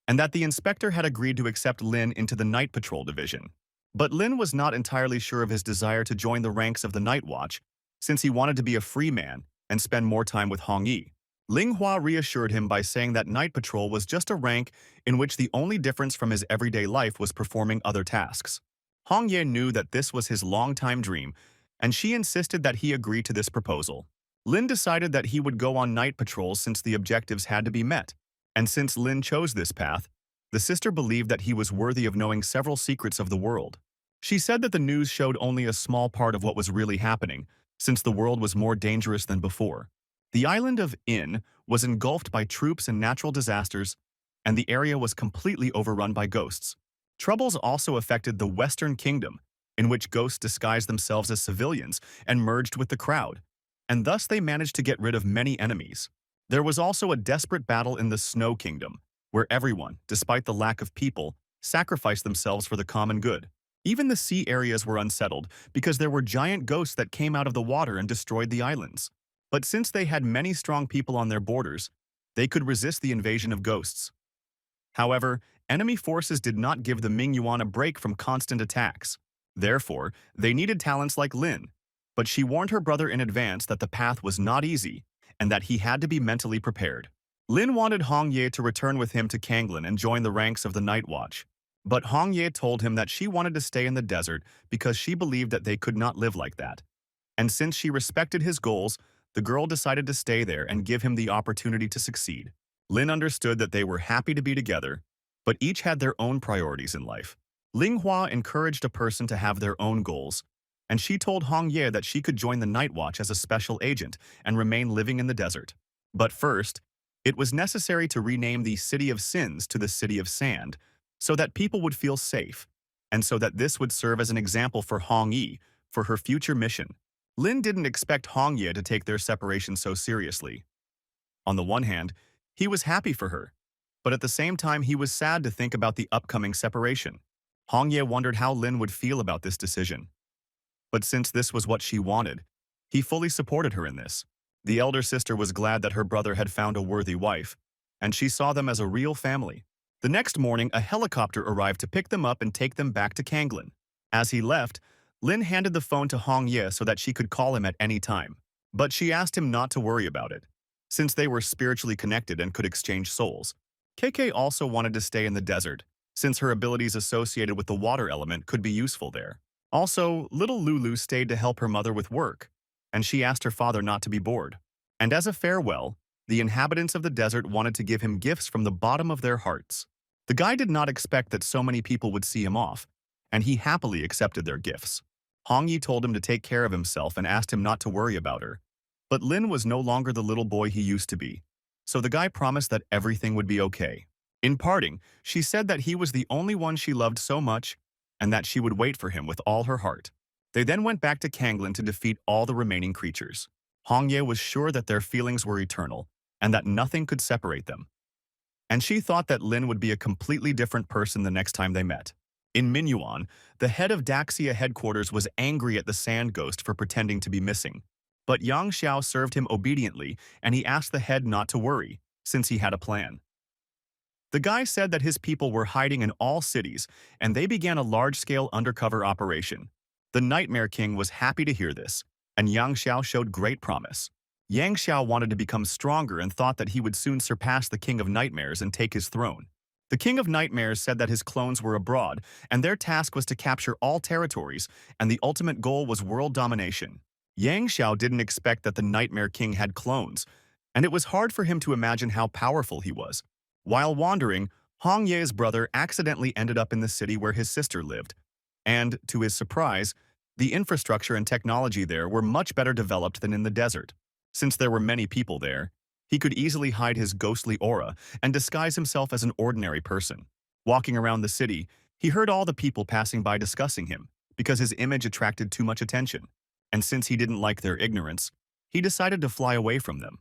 and that the inspector had agreed to accept Lin into the Night Patrol division. But Lin was not entirely sure of his desire to join the ranks of the Night Watch, since he wanted to be a free man and spend more time with Hong Yi. Ling Hua reassured him by saying that Night Patrol was just a rank in which the only difference from his everyday life was performing other tasks. Hong Ye knew that this was his long-time dream, and she insisted that he agree to this proposal. Lin decided that he would go on night patrols since the objectives had to be met, and since Lin chose this path, the sister believed that he was worthy of knowing several secrets of the world. She said that the news showed only a small part of what was really happening, since the world was more dangerous than before. The island of In was engulfed by troops and natural disasters, and the area was completely overrun by ghosts. Troubles also affected the Western Kingdom, in which ghosts disguised themselves as civilians and merged with the crowd, and thus they managed to get rid of many enemies. There was also a desperate battle in the Snow Kingdom, where everyone, despite the lack of people, sacrificed themselves for the common good. Even the sea areas were unsettled because there were giant ghosts that came out of the water and destroyed the islands. But since they had many strong people on their borders, they could resist the invasion of ghosts. However, enemy forces did not give the Mingyuan a break from constant attacks. Therefore, they needed talents like Lin, but she warned her brother in advance that the path was not easy and that he had to be mentally prepared. Lin wanted Hong Ye to return with him to Kanglin and join the ranks of the Night Watch. But Hong Ye told him that she wanted to stay in the desert because she believed that they could not live like that. And since she respected his goals, the girl decided to stay there and give him the opportunity to succeed. Lin understood that they were happy to be together, but each had their own priorities in life. Ling Hua encouraged a person to have their own goals, and she told Hong Ye that she could join the Night Watch as a special agent and remain living in the desert. But first, it was necessary to rename the City of Sins to the City of Sand, so that people would feel safe, and so that this would serve as an example for Hong Yi for her future mission. Lin didn't expect Hong Ye to take their separation so seriously. On the one hand, he was happy for her, but at the same time he was sad to think about the upcoming separation. Hong Ye wondered how Lin would feel about this decision. But since this was what she wanted, he fully supported her in this. The elder sister was glad that her brother had found a worthy wife, and she saw them as a real family. The next morning, a helicopter arrived to pick them up and take them back to Kanglin. As he left, Lin handed the phone to Hong Ye so that she could call him at any time. But she asked him not to worry about it, since they were spiritually connected and could exchange souls. KK also wanted to stay in the desert, since her abilities associated with the water element could be useful there. Also, little Lulu stayed to help her mother with work, and she asked her father not to be bored. And as a farewell, the inhabitants of the desert wanted to give him gifts from the bottom of their hearts. The guy did not expect that so many people would see him off, and he happily accepted their gifts. Hong Yi told him to take care of himself and asked him not to worry about her. But Lin was no longer the little boy he used to be, so the guy promised that everything would be okay. In parting, she said that he was the only one she loved so much and that she would wait for him with all her heart. They then went back to Kanglin to defeat all the remaining creatures. Hong Ye was sure that their feelings were eternal and that nothing could separate them. And she thought that Lin would be a completely different person the next time they met. In Minuan, the head of Daxia headquarters was angry at the sand ghost for pretending to be missing. But Yang Xiao served him obediently, and he asked the head not to worry, since he had a plan. The guy said that his people were hiding in all cities, and they began a large-scale undercover operation. The Nightmare King was happy to hear this, and Yang Xiao showed great promise. Yang Xiao wanted to become stronger and thought that he would soon surpass the King of Nightmares and take his throne. The King of Nightmares said that his clones were abroad, and their task was to capture all territories, and the ultimate goal was world domination. Yang Xiao didn't expect that the Nightmare King had clones, and it was hard for him to imagine how powerful he was. While wandering, Hong Ye's brother accidentally ended up in the city where his sister lived, and, to his surprise, the infrastructure and technology there were much better developed than in the desert. Since there were many people there, he could easily hide his ghostly aura and disguise himself as an ordinary person. Walking around the city, he heard all the people passing by discussing him because his image attracted too much attention, and since he didn't like their ignorance, he decided to fly away from them.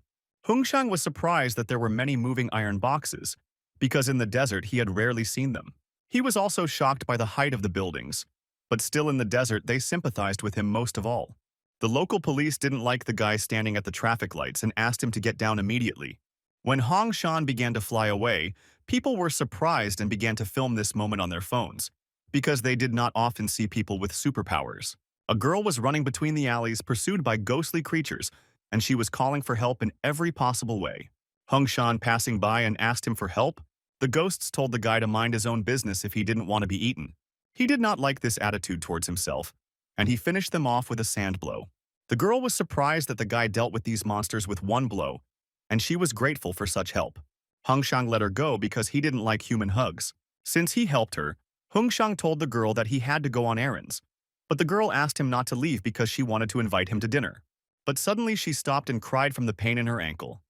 Hongshang was surprised that there were many moving iron boxes, because in the desert he had rarely seen them. He was also shocked by the height of the buildings, but still in the desert they sympathized with him most of all. The local police didn't like the guy standing at the traffic lights and asked him to get down immediately. When Hong Shan began to fly away, people were surprised and began to film this moment on their phones, because they did not often see people with superpowers. A girl was running between the alleys pursued by ghostly creatures, and she was calling for help in every possible way. Hong Shan passing by and asked him for help. The ghosts told the guy to mind his own business if he didn't want to be eaten. He did not like this attitude towards himself, and he finished them off with a sand blow. The girl was surprised that the guy dealt with these monsters with one blow, and she was grateful for such help. Hong Shang let her go because he didn't like human hugs. Since he helped her, Hong Shang told the girl that he had to go on errands, but the girl asked him not to leave because she wanted to invite him to dinner. But suddenly she stopped and cried from the pain in her ankle.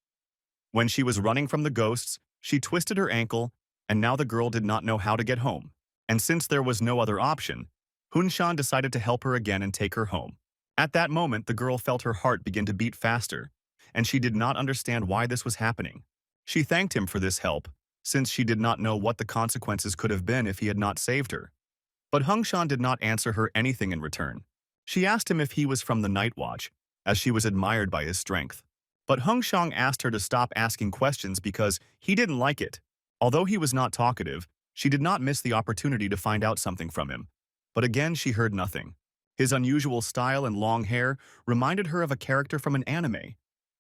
When she was running from the ghosts, she twisted her ankle, and now the girl did not know how to get home. And since there was no other option, Hun Shan decided to help her again and take her home. At that moment, the girl felt her heart begin to beat faster, and she did not understand why this was happening. She thanked him for this help, since she did not know what the consequences could have been if he had not saved her. But Hung Shan did not answer her anything in return. She asked him if he was from the Night Watch, as she was admired by his strength. But Hung Shang asked her to stop asking questions because he didn't like it. Although he was not talkative, she did not miss the opportunity to find out something from him. But again, she heard nothing. His unusual style and long hair reminded her of a character from an anime.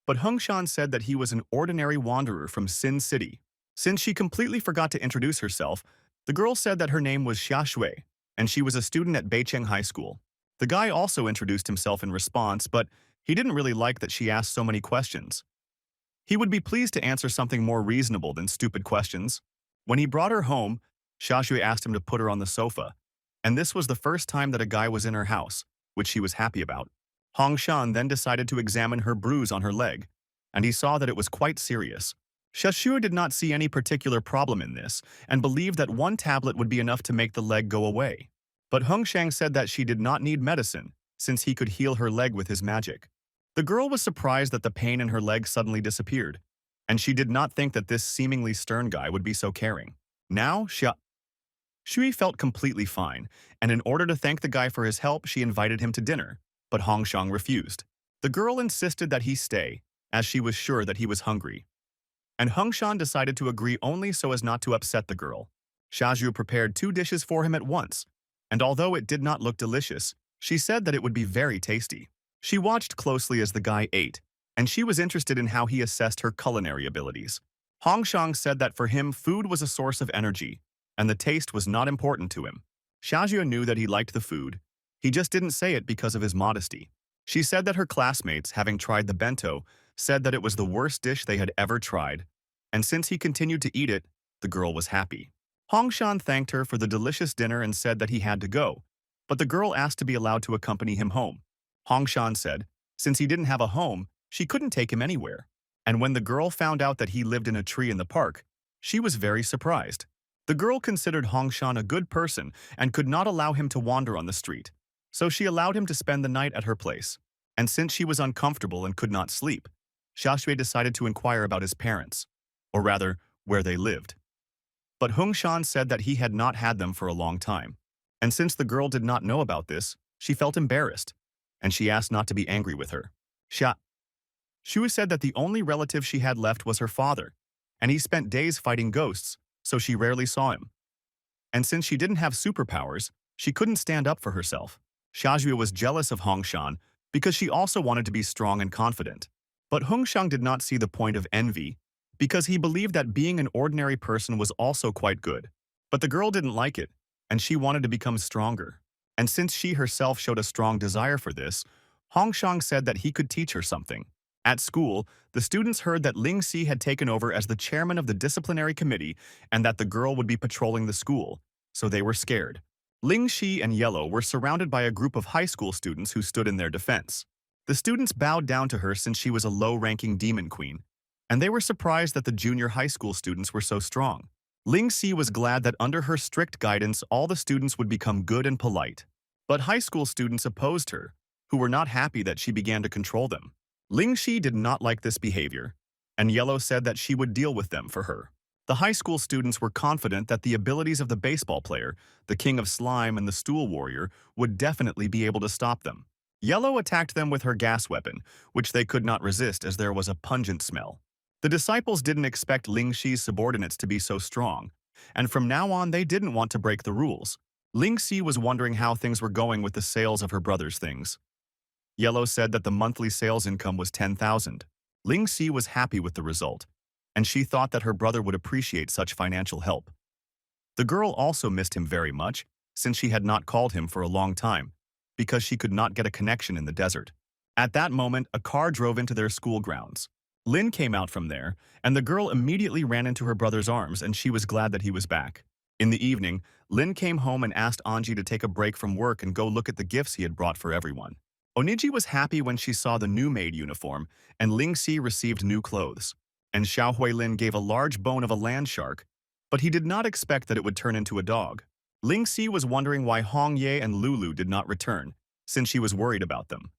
But Hung Shan said that he was an ordinary wanderer from Sin City. Since she completely forgot to introduce herself, the girl said that her name was Xia Shui, and she was a student at Beicheng High School. The guy also introduced himself in response, but he didn't really like that she asked so many questions. He would be pleased to answer something more reasonable than stupid questions. When he brought her home, Xia Shui asked him to put her on the sofa, and this was the first time that a guy was in her house, which she was happy about. Hong Shan then decided to examine her bruise on her leg, and he saw that it was quite serious. Xia Shui did not see any particular problem in this, and believed that one tablet would be enough to make the leg go away. But Hung Shang said that she did not need medicine, since he could heal her leg with his magic. The girl was surprised that the pain in her leg suddenly disappeared, and she did not think that this seemingly stern guy would be so caring. Now, Xia Shui felt completely fine, and in order to thank the guy for his help, she invited him to dinner, but Hong Shang refused. The girl insisted that he stay, as she was sure that he was hungry. And Hung Shan decided to agree only so as not to upset the girl. Xiazhu prepared 2 dishes for him at once, and although it did not look delicious, she said that it would be very tasty. She watched closely as the guy ate, and she was interested in how he assessed her culinary abilities. Hong Shang said that for him, food was a source of energy, and the taste was not important to him. Xiazhu knew that he liked the food. He just didn't say it because of his modesty. She said that her classmates, having tried the bento, said that it was the worst dish they had ever tried, and since he continued to eat it, the girl was happy. Hongshan thanked her for the delicious dinner and said that he had to go, but the girl asked to be allowed to accompany him home. Hongshan said, since he didn't have a home, she couldn't take him anywhere. And when the girl found out that he lived in a tree in the park, she was very surprised. The girl considered Hongshan a good person and could not allow him to wander on the street, so she allowed him to spend the night at her place. And since she was uncomfortable and could not sleep, Xiaoshui decided to inquire about his parents, or rather, where they lived. But Hongshan said that he had not had them for a long time. And since the girl did not know about this, she felt embarrassed, and she asked not to be angry with her. Shui said that the only relative she had left was her father, and he spent days fighting ghosts, so she rarely saw him. And since she didn't have superpowers, she couldn't stand up for herself. Xiaojue was jealous of Hongshan because she also wanted to be strong and confident. But Hongshan did not see the point of envy because he believed that being an ordinary person was also quite good. But the girl didn't like it, and she wanted to become stronger. And since she herself showed a strong desire for this, Hongshan said that he could teach her something. At school, the students heard that Ling Si had taken over as the chairman of the disciplinary committee and that the girl would be patrolling the school, so they were scared. Ling Shi and Yellow were surrounded by a group of high school students who stood in their defense. The students bowed down to her since she was a low-ranking demon queen, and they were surprised that the junior high school students were so strong. Ling Si was glad that under her strict guidance all the students would become good and polite. But high school students opposed her, who were not happy that she began to control them. Ling Shi did not like this behavior, and Yellow said that she would deal with them for her. The high school students were confident that the abilities of the baseball player, the king of slime and the stool warrior would definitely be able to stop them. Yellow attacked them with her gas weapon, which they could not resist as there was a pungent smell. The disciples didn't expect Ling Xi's subordinates to be so strong, and from now on they didn't want to break the rules. Ling Xi was wondering how things were going with the sales of her brother's things. Yellow said that the monthly sales income was 10,000. Ling Xi was happy with the result, and she thought that her brother would appreciate such financial help. The girl also missed him very much, since she had not called him for a long time, because she could not get a connection in the desert. At that moment, a car drove into their school grounds. Lynn came out from there, and the girl immediately ran into her brother's arms, and she was glad that he was back. In the evening, Lynn came home and asked Anji to take a break from work and go look at the gifts he had brought for everyone. Oniji was happy when she saw the new maid uniform, and Ling Si received new clothes. And Xiao Huilin gave a large bone of a land shark, but he did not expect that it would turn into a dog. Ling Si was wondering why Hong Ye and Lulu did not return, since she was worried about them.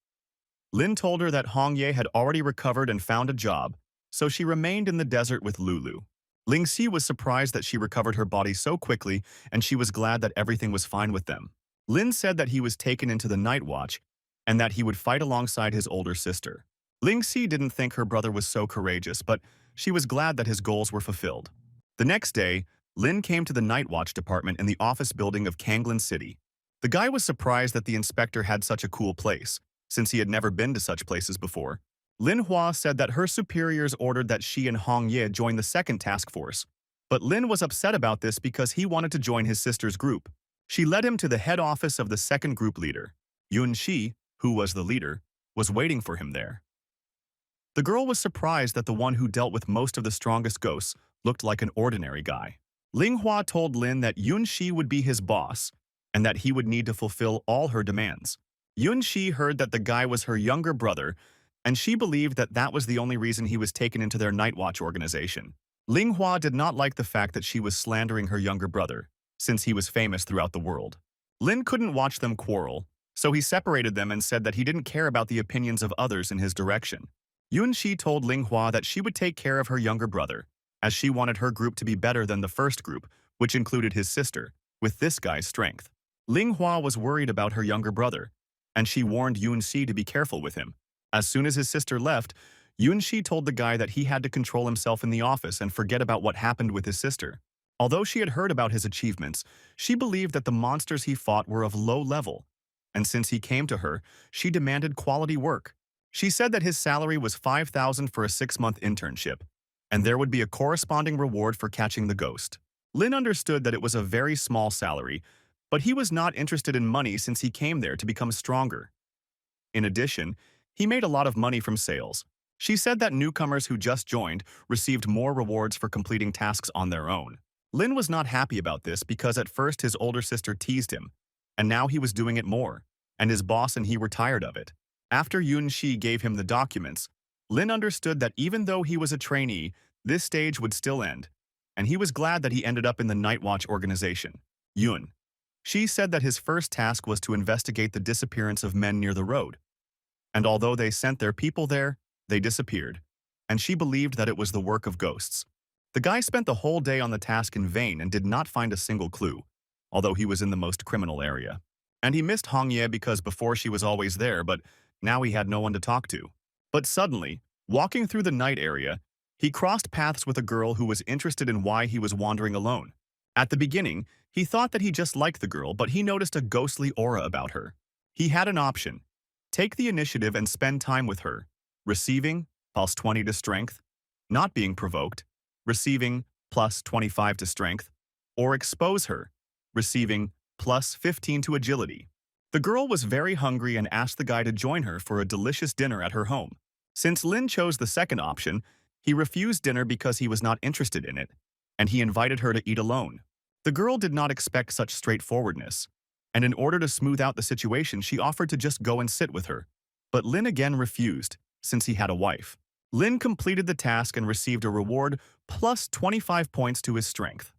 Lin told her that Hong Ye had already recovered and found a job, so she remained in the desert with Lulu. Ling Si was surprised that she recovered her body so quickly, and she was glad that everything was fine with them. Lin said that he was taken into the night watch, and that he would fight alongside his older sister. Ling Si didn't think her brother was so courageous, but she was glad that his goals were fulfilled. The next day, Lin came to the night watch department in the office building of Kanglin City. The guy was surprised that the inspector had such a cool place, since he had never been to such places before. Lin Hua said that her superiors ordered that she and Hong Ye join the second task force, but Lin was upset about this because he wanted to join his sister's group. She led him to the head office of the second group leader. Yun Shi, who was the leader, was waiting for him there. The girl was surprised that the one who dealt with most of the strongest ghosts looked like an ordinary guy. Ling Hua told Lin that Yun Shi would be his boss and that he would need to fulfill all her demands. Yun Shi heard that the guy was her younger brother, and she believed that that was the only reason he was taken into their night watch organization. Ling Hua did not like the fact that she was slandering her younger brother, since he was famous throughout the world. Lin couldn't watch them quarrel, so he separated them and said that he didn't care about the opinions of others in his direction. Yun Shi told Ling Hua that she would take care of her younger brother, as she wanted her group to be better than the first group, which included his sister, with this guy's strength. Ling Hua was worried about her younger brother, and she warned Yun Shi to be careful with him. As soon as his sister left, Yun Shi told the guy that he had to control himself in the office and forget about what happened with his sister. Although she had heard about his achievements, she believed that the monsters he fought were of low level, and since he came to her, she demanded quality work. She said that his salary was 5,000 for a 6-month internship, and there would be a corresponding reward for catching the ghost. Lin understood that it was a very small salary, but he was not interested in money since he came there to become stronger. In addition, he made a lot of money from sales. She said that newcomers who just joined received more rewards for completing tasks on their own. Lin was not happy about this because at first his older sister teased him, and now he was doing it more, and his boss and he were tired of it. After Yun Shi gave him the documents, Lin understood that even though he was a trainee, this stage would still end, and he was glad that he ended up in the Night Watch organization. Yun Shi said that his first task was to investigate the disappearance of men near the road, and although they sent their people there, they disappeared, and she believed that it was the work of ghosts. The guy spent the whole day on the task in vain and did not find a single clue, although he was in the most criminal area. And he missed Hongye because before she was always there, but now he had no one to talk to. But suddenly, walking through the night area, he crossed paths with a girl who was interested in why he was wandering alone. At the beginning, he thought that he just liked the girl, but he noticed a ghostly aura about her. He had an option: take the initiative and spend time with her, receiving plus 20 to strength, not being provoked, receiving plus 25 to strength, or expose her, receiving plus 15 to agility. The girl was very hungry and asked the guy to join her for a delicious dinner at her home. Since Lin chose the second option, he refused dinner because he was not interested in it, and he invited her to eat alone. The girl did not expect such straightforwardness, and in order to smooth out the situation, she offered to just go and sit with her. But Lin again refused, since he had a wife. Lin completed the task and received a reward plus 25 points to his strength.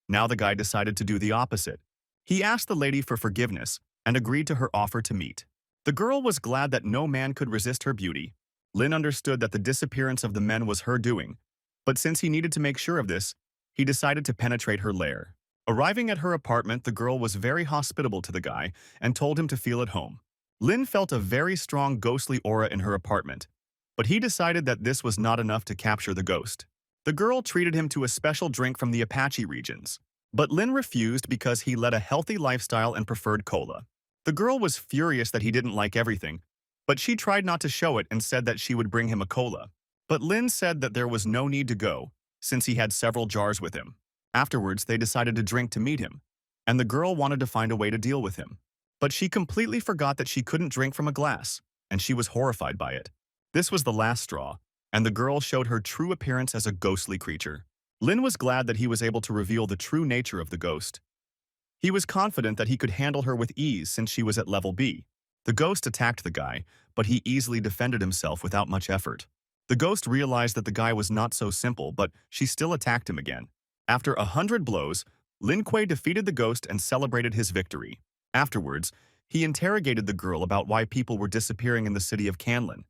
Now the guy decided to do the opposite. He asked the lady for forgiveness and agreed to her offer to meet. The girl was glad that no man could resist her beauty. Lin understood that the disappearance of the men was her doing, but since he needed to make sure of this, he decided to penetrate her lair. Arriving at her apartment, the girl was very hospitable to the guy and told him to feel at home. Lin felt a very strong ghostly aura in her apartment, but he decided that this was not enough to capture the ghost. The girl treated him to a special drink from the Apache regions, but Lin refused because he led a healthy lifestyle and preferred cola. The girl was furious that he didn't like everything, but she tried not to show it and said that she would bring him a cola. But Lin said that there was no need to go, since he had several jars with him. Afterwards, they decided to drink to meet him, and the girl wanted to find a way to deal with him. But she completely forgot that she couldn't drink from a glass, and she was horrified by it. This was the last straw, and the girl showed her true appearance as a ghostly creature. Lin was glad that he was able to reveal the true nature of the ghost. He was confident that he could handle her with ease since she was at level B. The ghost attacked the guy, but he easily defended himself without much effort. The ghost realized that the guy was not so simple, but she still attacked him again. After 100 blows, Lin Kuei defeated the ghost and celebrated his victory. Afterwards, he interrogated the girl about why people were disappearing in the city of Canlin.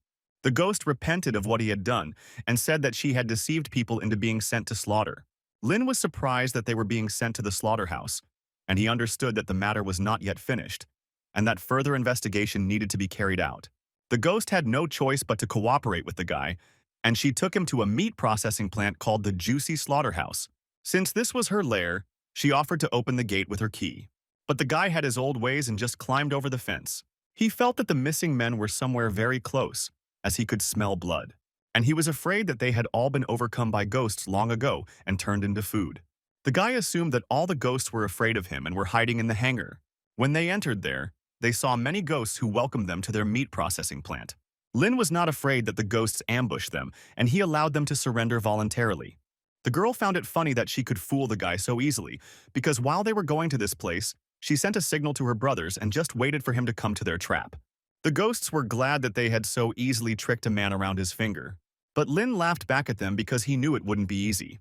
The ghost repented of what he had done and said that she had deceived people into being sent to slaughter. Lin was surprised that they were being sent to the slaughterhouse, and he understood that the matter was not yet finished, and that further investigation needed to be carried out. The ghost had no choice but to cooperate with the guy, and she took him to a meat processing plant called the Juicy Slaughterhouse. Since this was her lair, she offered to open the gate with her key. But the guy had his old ways and just climbed over the fence. He felt that the missing men were somewhere very close, as he could smell blood, and he was afraid that they had all been overcome by ghosts long ago and turned into food. The guy assumed that all the ghosts were afraid of him and were hiding in the hangar. When they entered there, they saw many ghosts who welcomed them to their meat processing plant. Lin was not afraid that the ghosts ambushed them, and he allowed them to surrender voluntarily. The girl found it funny that she could fool the guy so easily, because while they were going to this place, she sent a signal to her brothers and just waited for him to come to their trap. The ghosts were glad that they had so easily tricked a man around his finger, but Lin laughed back at them because he knew it wouldn't be easy.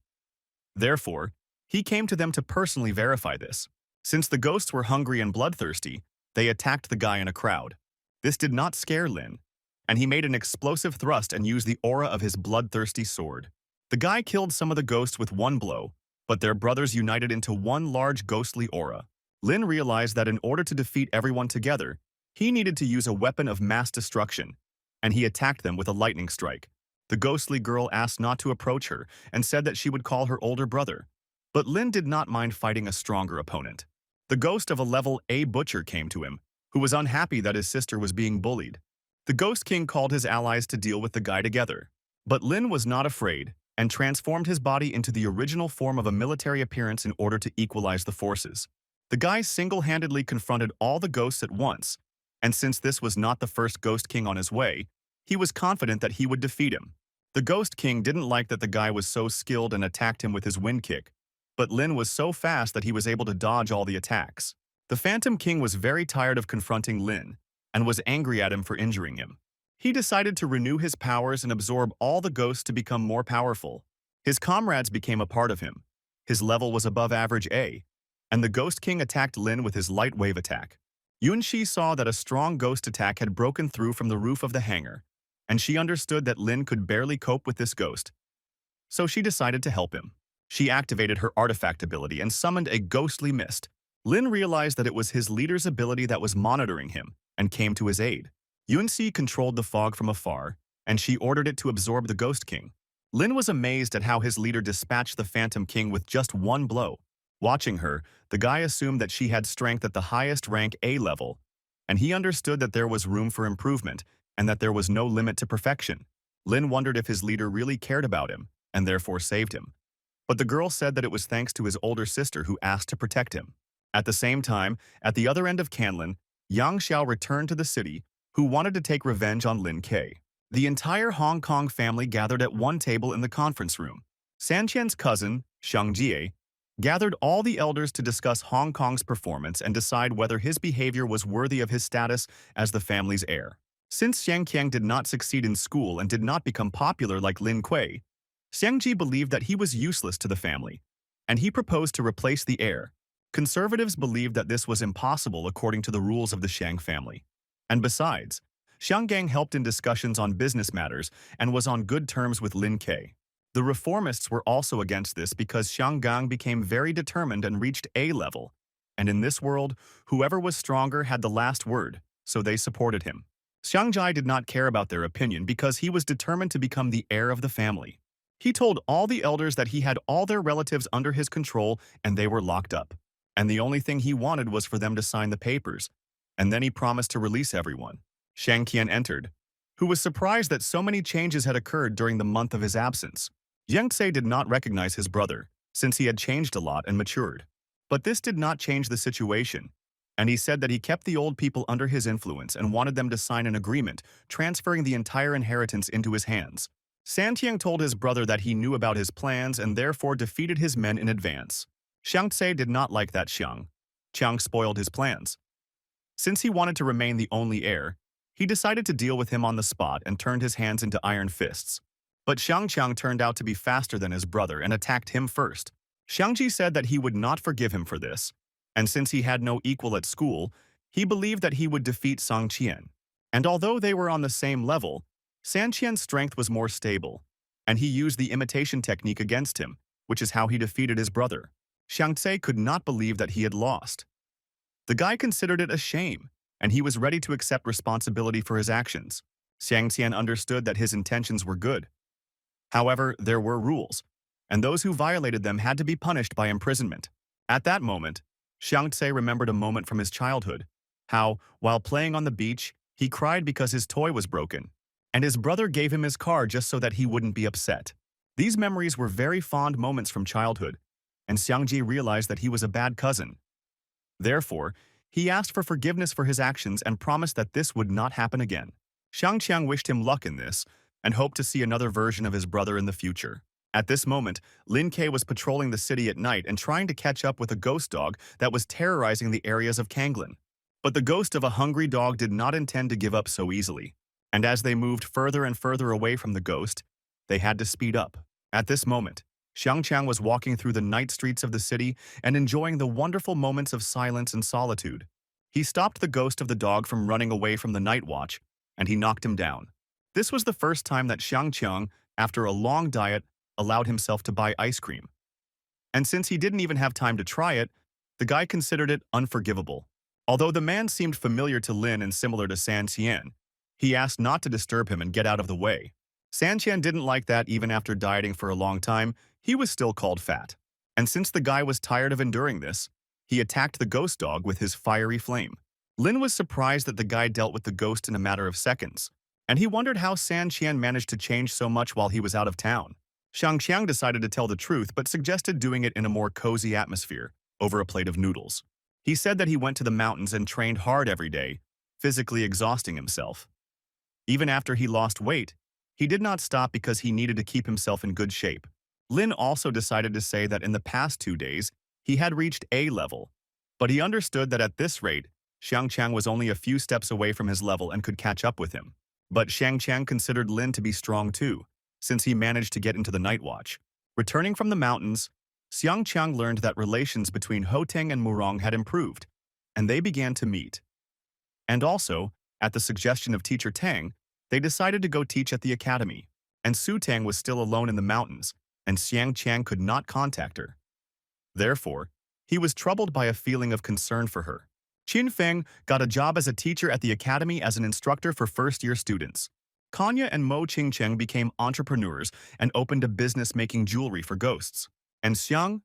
Therefore, he came to them to personally verify this. Since the ghosts were hungry and bloodthirsty, they attacked the guy in a crowd. This did not scare Lin, and he made an explosive thrust and used the aura of his bloodthirsty sword. The guy killed some of the ghosts with one blow, but their brothers united into one large ghostly aura. Lin realized that in order to defeat everyone together, he needed to use a weapon of mass destruction, and he attacked them with a lightning strike. The ghostly girl asked not to approach her and said that she would call her older brother. But Lin did not mind fighting a stronger opponent. The ghost of a level A butcher came to him, who was unhappy that his sister was being bullied. The Ghost King called his allies to deal with the guy together. But Lin was not afraid and transformed his body into the original form of a military appearance in order to equalize the forces. The guy single-handedly confronted all the ghosts at once, and since this was not the first Ghost King on his way, he was confident that he would defeat him. The Ghost King didn't like that the guy was so skilled and attacked him with his wind kick, but Lin was so fast that he was able to dodge all the attacks. The Phantom King was very tired of confronting Lin and was angry at him for injuring him. He decided to renew his powers and absorb all the ghosts to become more powerful. His comrades became a part of him. His level was above average A, and the Ghost King attacked Lin with his light wave attack. Yunxi saw that a strong ghost attack had broken through from the roof of the hangar, and she understood that Lin could barely cope with this ghost. So she decided to help him. She activated her artifact ability and summoned a ghostly mist. Lin realized that it was his leader's ability that was monitoring him and came to his aid. Yunxi controlled the fog from afar, and she ordered it to absorb the Ghost King. Lin was amazed at how his leader dispatched the Phantom King with just one blow. Watching her, the guy assumed that she had strength at the highest rank A level, and he understood that there was room for improvement and that there was no limit to perfection. Lin wondered if his leader really cared about him and therefore saved him. But the girl said that it was thanks to his older sister who asked to protect him. At the same time, at the other end of Canlin, Yang Xiao returned to the city, who wanted to take revenge on Lin K. The entire Hong Kong family gathered at one table in the conference room. San Qian's cousin, Shang Jie, gathered all the elders to discuss Hong Kong's performance and decide whether his behavior was worthy of his status as the family's heir. Since Xiang Qiang did not succeed in school and did not become popular like Lin Kuei, Xiang Ji believed that he was useless to the family, and he proposed to replace the heir. Conservatives believed that this was impossible according to the rules of the Shang family. And besides, Xiang Gang helped in discussions on business matters and was on good terms with Lin Kuei. The reformists were also against this because Xiang Gang became very determined and reached A level, and in this world, whoever was stronger had the last word, so they supported him. Xiang Jai did not care about their opinion because he was determined to become the heir of the family. He told all the elders that he had all their relatives under his control and they were locked up, and the only thing he wanted was for them to sign the papers, and then he promised to release everyone. Shang Qian entered, who was surprised that so many changes had occurred during the month of his absence. Yang Tse did not recognize his brother, since he had changed a lot and matured. But this did not change the situation, and he said that he kept the old people under his influence and wanted them to sign an agreement, transferring the entire inheritance into his hands. San Tiang told his brother that he knew about his plans and therefore defeated his men in advance. Xiang Tse did not like that Qiang spoiled his plans. Since he wanted to remain the only heir, he decided to deal with him on the spot and turned his hands into iron fists. But Xiang Qiang turned out to be faster than his brother and attacked him first. Xiang Ji said that he would not forgive him for this, and since he had no equal at school, he believed that he would defeat Song Qian. And although they were on the same level, San Qian's strength was more stable, and he used the imitation technique against him, which is how he defeated his brother. Xiang Tse could not believe that he had lost. The guy considered it a shame, and he was ready to accept responsibility for his actions. Xiang Qian understood that his intentions were good. However, there were rules, and those who violated them had to be punished by imprisonment. At that moment, Xiang Tse remembered a moment from his childhood, how, while playing on the beach, he cried because his toy was broken, and his brother gave him his car just so that he wouldn't be upset. These memories were very fond moments from childhood, and Xiang Ji realized that he was a bad cousin. Therefore, he asked for forgiveness for his actions and promised that this would not happen again. Xiang Qiang wished him luck in this and hoped to see another version of his brother in the future. At this moment, Lin Ke was patrolling the city at night and trying to catch up with a ghost dog that was terrorizing the areas of Kanglin. But the ghost of a hungry dog did not intend to give up so easily, and as they moved further and further away from the ghost, they had to speed up. At this moment, Xiang Qiang was walking through the night streets of the city and enjoying the wonderful moments of silence and solitude. He stopped the ghost of the dog from running away from the night watch, and he knocked him down. This was the first time that Xiang Qiang, after a long diet, allowed himself to buy ice cream. And since he didn't even have time to try it, the guy considered it unforgivable. Although the man seemed familiar to Lin and similar to San Qian, he asked not to disturb him and get out of the way. San Qian didn't like that even after dieting for a long time, he was still called fat. And since the guy was tired of enduring this, he attacked the ghost dog with his fiery flame. Lin was surprised that the guy dealt with the ghost in a matter of seconds, and he wondered how San Qian managed to change so much while he was out of town. Xiang Qiang decided to tell the truth but suggested doing it in a more cozy atmosphere, over a plate of noodles. He said that he went to the mountains and trained hard every day, physically exhausting himself. Even after he lost weight, he did not stop because he needed to keep himself in good shape. Lynn also decided to say that in the past 2 days, he had reached A level, but he understood that at this rate, Xiangqiang was only a few steps away from his level and could catch up with him. But Xiangqiang considered Lin to be strong too, since he managed to get into the night watch. Returning from the mountains, Xiangqiang learned that relations between Hoteng and Murong had improved, and they began to meet. And also, at the suggestion of teacher Tang, they decided to go teach at the academy, and Su Tang was still alone in the mountains, and Xiangqiang could not contact her. Therefore, he was troubled by a feeling of concern for her. Qin Feng got a job as a teacher at the academy as an instructor for first-year students. Kanya and Mo Qingcheng became entrepreneurs and opened a business making jewelry for ghosts. And Xiang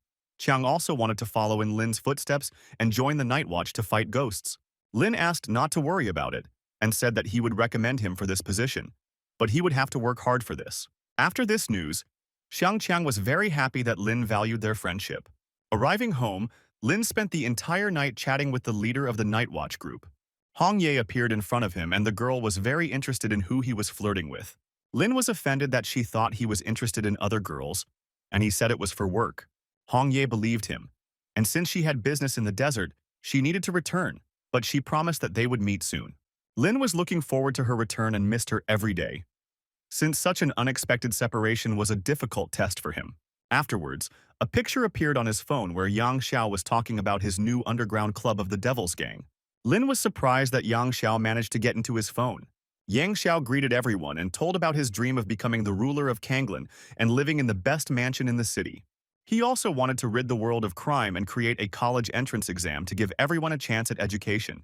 also wanted to follow in Lin's footsteps and join the Night Watch to fight ghosts. Lin asked not to worry about it and said that he would recommend him for this position, but he would have to work hard for this. After this news, Xiangqiang was very happy that Lin valued their friendship. Arriving home, Lin spent the entire night chatting with the leader of the Night Watch group. Hong Ye appeared in front of him and the girl was very interested in who he was flirting with. Lin was offended that she thought he was interested in other girls, and he said it was for work. Hong Ye believed him, and since she had business in the desert, she needed to return, but she promised that they would meet soon. Lin was looking forward to her return and missed her every day, since such an unexpected separation was a difficult test for him. Afterwards, a picture appeared on his phone where Yang Xiao was talking about his new underground club of the Devil's Gang. Lin was surprised that Yang Xiao managed to get into his phone. Yang Xiao greeted everyone and told about his dream of becoming the ruler of Kanglin and living in the best mansion in the city. He also wanted to rid the world of crime and create a college entrance exam to give everyone a chance at education.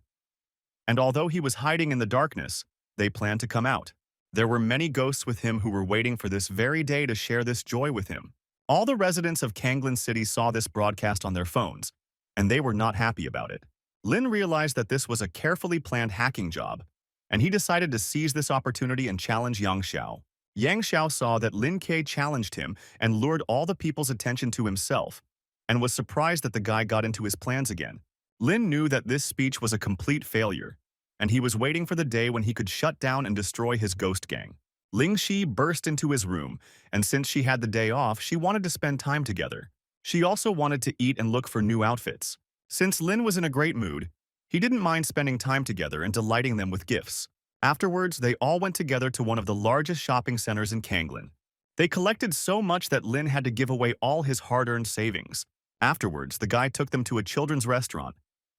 And although he was hiding in the darkness, they planned to come out. There were many ghosts with him who were waiting for this very day to share this joy with him. All the residents of Kanglin City saw this broadcast on their phones, and they were not happy about it. Lin realized that this was a carefully planned hacking job, and he decided to seize this opportunity and challenge Yang Xiao. Yang Xiao saw that Lin Ke challenged him and lured all the people's attention to himself, and was surprised that the guy got into his plans again. Lin knew that this speech was a complete failure, and he was waiting for the day when he could shut down and destroy his ghost gang. Ling Shi burst into his room, and since she had the day off, she wanted to spend time together. She also wanted to eat and look for new outfits. Since Lin was in a great mood, he didn't mind spending time together and delighting them with gifts. Afterwards, they all went together to one of the largest shopping centers in Kanglin. They collected so much that Lin had to give away all his hard-earned savings. Afterwards, the guy took them to a children's restaurant,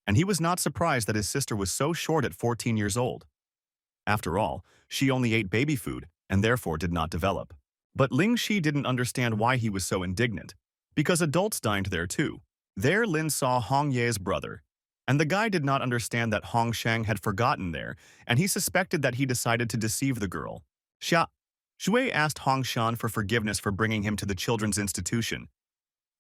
and he was not surprised that his sister was so short at 14 years old. After all, she only ate baby food and therefore did not develop. But Ling Shi didn't understand why he was so indignant, because adults dined there too. There Lin saw Hong Ye's brother, and the guy did not understand that Hong Shang had forgotten there, and he suspected that he decided to deceive the girl. Shui asked Hong Shan for forgiveness for bringing him to the children's institution.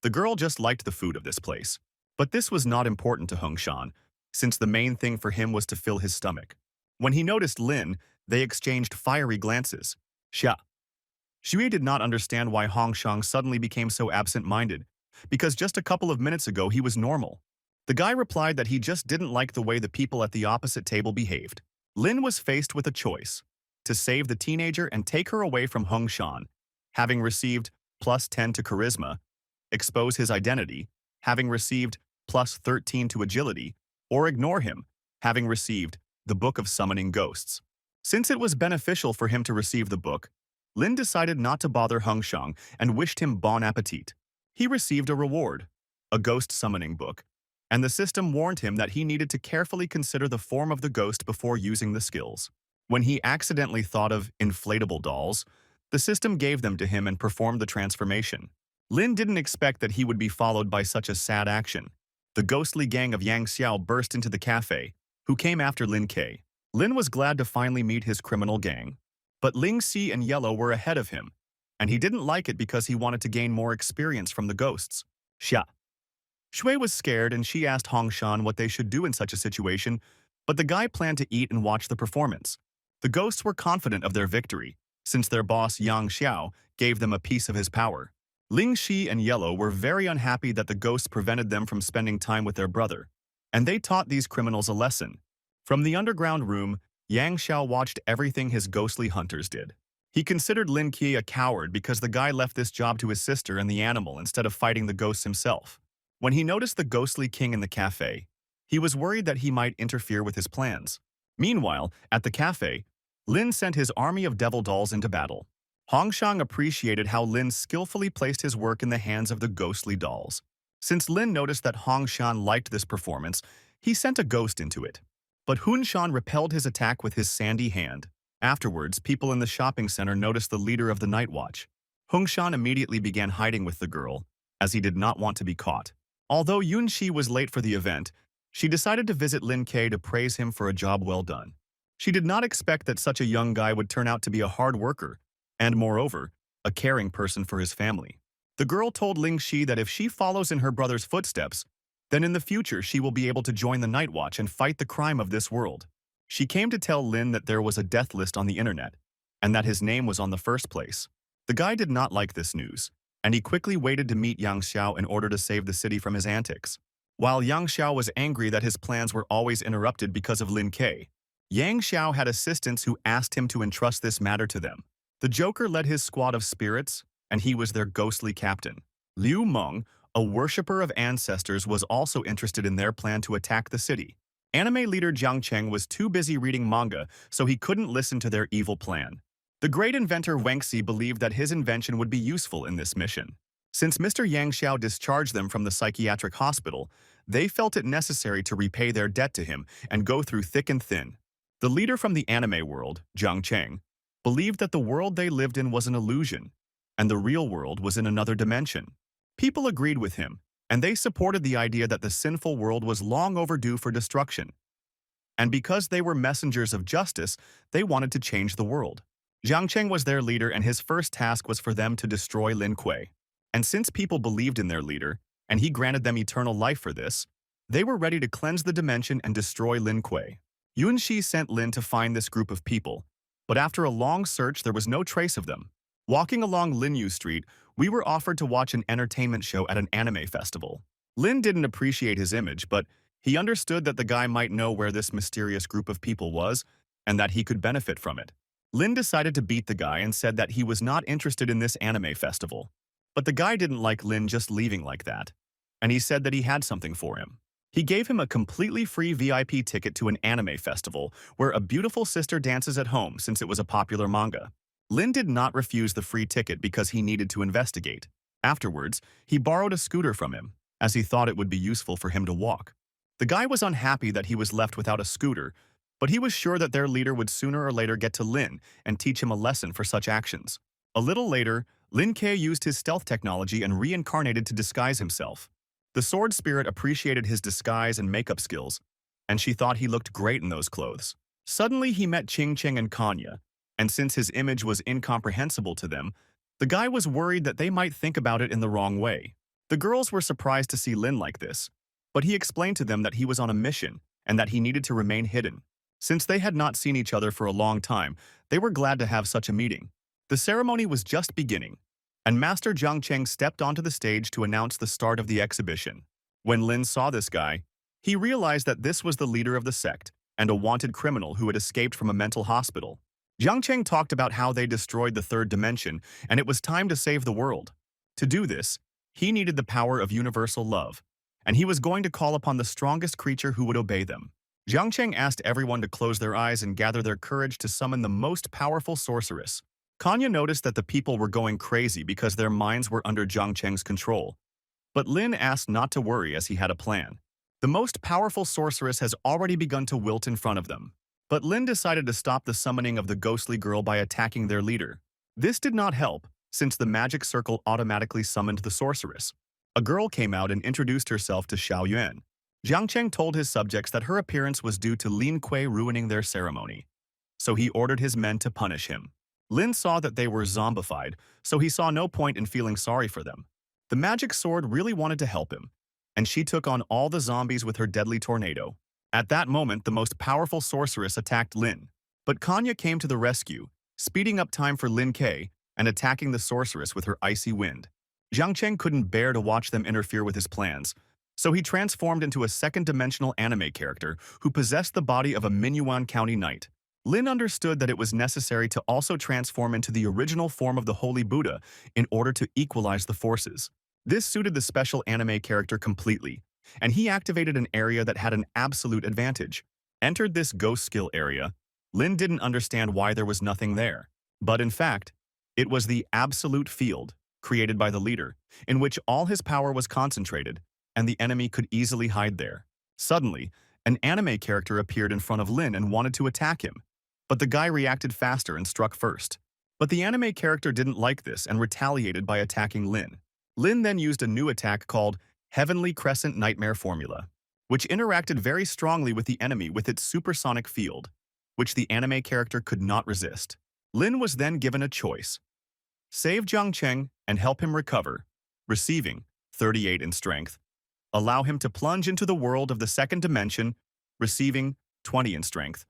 The girl just liked the food of this place. But this was not important to Hong Shan, since the main thing for him was to fill his stomach. When he noticed Lin, they exchanged fiery glances. Shui did not understand why Hong Shang suddenly became so absent-minded, because just a couple of minutes ago he was normal. The guy replied that he just didn't like the way the people at the opposite table behaved. Lin was faced with a choice: to save the teenager and take her away from Hong Shan, having received +10 to charisma, expose his identity, having received +13 to agility, or ignore him, having received the Book of Summoning Ghosts. Since it was beneficial for him to receive the book, Lin decided not to bother Hong Shang and wished him bon appetit. He received a reward, a ghost summoning book, and the system warned him that he needed to carefully consider the form of the ghost before using the skills. When he accidentally thought of inflatable dolls, the system gave them to him and performed the transformation. Lin didn't expect that he would be followed by such a sad action. The ghostly gang of Yang Xiao burst into the cafe, who came after Lin Ke. Lin was glad to finally meet his criminal gang. But Ling Si and Yellow were ahead of him, and he didn't like it because he wanted to gain more experience from the ghosts. Shui was scared and she asked Hong Shan what they should do in such a situation, but the guy planned to eat and watch the performance. The ghosts were confident of their victory, since their boss Yang Xiao gave them a piece of his power. Ling Shi and Yellow were very unhappy that the ghosts prevented them from spending time with their brother, and they taught these criminals a lesson. From the underground room, Yang Xiao watched everything his ghostly hunters did. He considered Lin Qi a coward because the guy left this job to his sister and the animal instead of fighting the ghosts himself. When he noticed the ghostly king in the cafe, he was worried that he might interfere with his plans. Meanwhile, at the cafe, Lin sent his army of devil dolls into battle. Hongshang appreciated how Lin skillfully placed his work in the hands of the ghostly dolls. Since Lin noticed that Hongshan liked this performance, he sent a ghost into it. But Hunshan repelled his attack with his sandy hand. Afterwards, people in the shopping center noticed the leader of the night watch. Hongshan immediately began hiding with the girl, as he did not want to be caught. Although Yunxi was late for the event, she decided to visit Lin Kei to praise him for a job well done. She did not expect that such a young guy would turn out to be a hard worker, and moreover, a caring person for his family. The girl told Ling Shi that if she follows in her brother's footsteps, then in the future she will be able to join the Night Watch and fight the crime of this world. She came to tell Lin that there was a death list on the internet, and that his name was on the first place. The guy did not like this news, and he quickly waited to meet Yang Xiao in order to save the city from his antics. While Yang Xiao was angry that his plans were always interrupted because of Lin Kei, Yang Xiao had assistants who asked him to entrust this matter to them. The Joker led his squad of spirits, and he was their ghostly captain. Liu Meng, a worshipper of ancestors, was also interested in their plan to attack the city. Anime leader Jiang Cheng was too busy reading manga, so he couldn't listen to their evil plan. The great inventor Wang Xi believed that his invention would be useful in this mission. Since Mr. Yang Xiao discharged them from the psychiatric hospital, they felt it necessary to repay their debt to him and go through thick and thin. The leader from the anime world, Jiang Cheng, believed that the world they lived in was an illusion, and the real world was in another dimension. People agreed with him, and they supported the idea that the sinful world was long overdue for destruction. And because they were messengers of justice, they wanted to change the world. Jiang Cheng was their leader, and his first task was for them to destroy Lin Kuei. And since people believed in their leader, and he granted them eternal life for this, they were ready to cleanse the dimension and destroy Lin Kuei. Yunxi sent Lin to find this group of people, but after a long search there was no trace of them. Walking along Linyu Street, we were offered to watch an entertainment show at an anime festival. Lin didn't appreciate his image, but he understood that the guy might know where this mysterious group of people was, and that he could benefit from it. Lin decided to beat the guy and said that he was not interested in this anime festival. But the guy didn't like Lin just leaving like that, and he said that he had something for him. He gave him a completely free VIP ticket to an anime festival where a beautiful sister dances at home since it was a popular manga. Lin did not refuse the free ticket because he needed to investigate. Afterwards, he borrowed a scooter from him, as he thought it would be useful for him to walk. The guy was unhappy that he was left without a scooter, but he was sure that their leader would sooner or later get to Lin and teach him a lesson for such actions. A little later, Lin Kei used his stealth technology and reincarnated to disguise himself. The sword spirit appreciated his disguise and makeup skills, and she thought he looked great in those clothes. Suddenly, he met Qing Cheng and Kanya, and since his image was incomprehensible to them, the guy was worried that they might think about it in the wrong way. The girls were surprised to see Lin like this, but he explained to them that he was on a mission and that he needed to remain hidden. Since they had not seen each other for a long time, they were glad to have such a meeting. The ceremony was just beginning, and Master Jiang Cheng stepped onto the stage to announce the start of the exhibition. When Lin saw this guy, he realized that this was the leader of the sect and a wanted criminal who had escaped from a mental hospital. Jiang Cheng talked about how they destroyed the third dimension and it was time to save the world. To do this, he needed the power of universal love, and he was going to call upon the strongest creature who would obey them. Jiang Cheng asked everyone to close their eyes and gather their courage to summon the most powerful sorceress. Kanya noticed that the people were going crazy because their minds were under Jiang Cheng's control. But Lin asked not to worry as he had a plan. The most powerful sorceress has already begun to wilt in front of them. But Lin decided to stop the summoning of the ghostly girl by attacking their leader. This did not help, since the magic circle automatically summoned the sorceress. A girl came out and introduced herself to Xiao Yuan. Jiang Cheng told his subjects that her appearance was due to Lin Kuei ruining their ceremony, so he ordered his men to punish him. Lin saw that they were zombified, so he saw no point in feeling sorry for them. The magic sword really wanted to help him, and she took on all the zombies with her deadly tornado. At that moment, the most powerful sorceress attacked Lin, but Kanya came to the rescue, speeding up time for Lin Kei and attacking the sorceress with her icy wind. Jiang Cheng couldn't bear to watch them interfere with his plans, so he transformed into a second-dimensional anime character who possessed the body of a Minyuan County knight. Lynn understood that it was necessary to also transform into the original form of the Holy Buddha in order to equalize the forces. This suited the special anime character completely, and he activated an area that had an absolute advantage. Entered this ghost skill area, Lynn didn't understand why there was nothing there. But in fact, it was the absolute field, created by the leader, in which all his power was concentrated, and the enemy could easily hide there. Suddenly, an anime character appeared in front of Lynn and wanted to attack him. But the guy reacted faster and struck first. But the anime character didn't like this and retaliated by attacking Lynn. Lynn then used a new attack called Heavenly Crescent Nightmare Formula, which interacted very strongly with the enemy with its supersonic field, which the anime character could not resist. Lynn was then given a choice: save Jiang Cheng and help him recover, receiving 38 in strength, allow him to plunge into the world of the second dimension, receiving 20 in strength,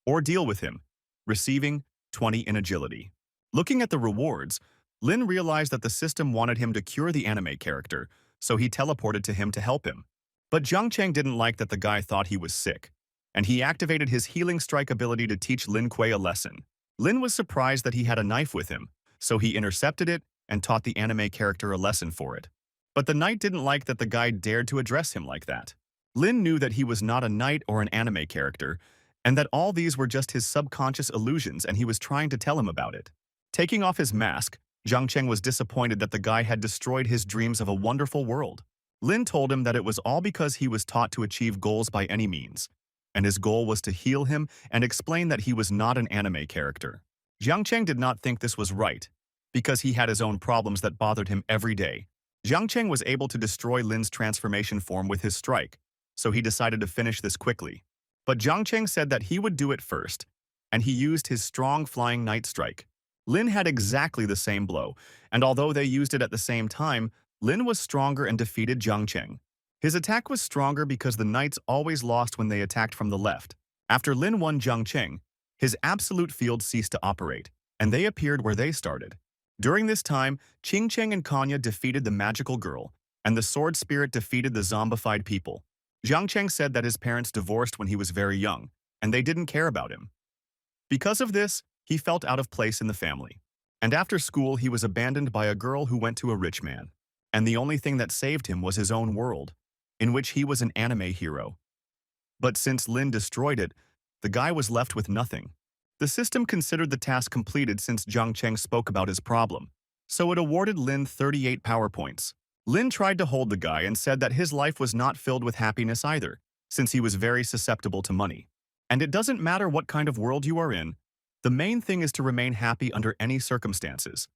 or deal with him, receiving 20 in agility. Looking at the rewards, Lynn realized that the system wanted him to cure the anime character, so he teleported to him to help him. But Jiang Cheng didn't like that the guy thought he was sick, and he activated his healing strike ability to teach Lin Kuei a lesson. Lin was surprised that he had a knife with him, so he intercepted it and taught the anime character a lesson for it. But the knight didn't like that the guy dared to address him like that. Lin knew that he was not a knight or an anime character, and that all these were just his subconscious illusions, and he was trying to tell him about it. Taking off his mask, Jiang Cheng was disappointed that the guy had destroyed his dreams of a wonderful world. Lin told him that it was all because he was taught to achieve goals by any means, and his goal was to heal him and explain that he was not an anime character. Jiang Cheng did not think this was right, because he had his own problems that bothered him every day. Jiang Cheng was able to destroy Lin's transformation form with his strike, so he decided to finish this quickly. But Jiang Cheng said that he would do it first, and he used his strong flying night strike. Lin had exactly the same blow, and although they used it at the same time, Lin was stronger and defeated Jiang Cheng. His attack was stronger because the knights always lost when they attacked from the left. After Lin won Jiang Cheng, his absolute field ceased to operate, and they appeared where they started. During this time, Qing Cheng and Kanya defeated the magical girl, and the sword spirit defeated the zombified people. Jiang Cheng said that his parents divorced when he was very young, and they didn't care about him. Because of this, he felt out of place in the family. And after school, he was abandoned by a girl who went to a rich man. And the only thing that saved him was his own world, in which he was an anime hero. But since Lin destroyed it, the guy was left with nothing. The system considered the task completed since Jiang Cheng spoke about his problem, so it awarded Lin 38 power points. Lin tried to hold the guy and said that his life was not filled with happiness either, since he was very susceptible to money. And it doesn't matter what kind of world you are in, the main thing is to remain happy under any circumstances.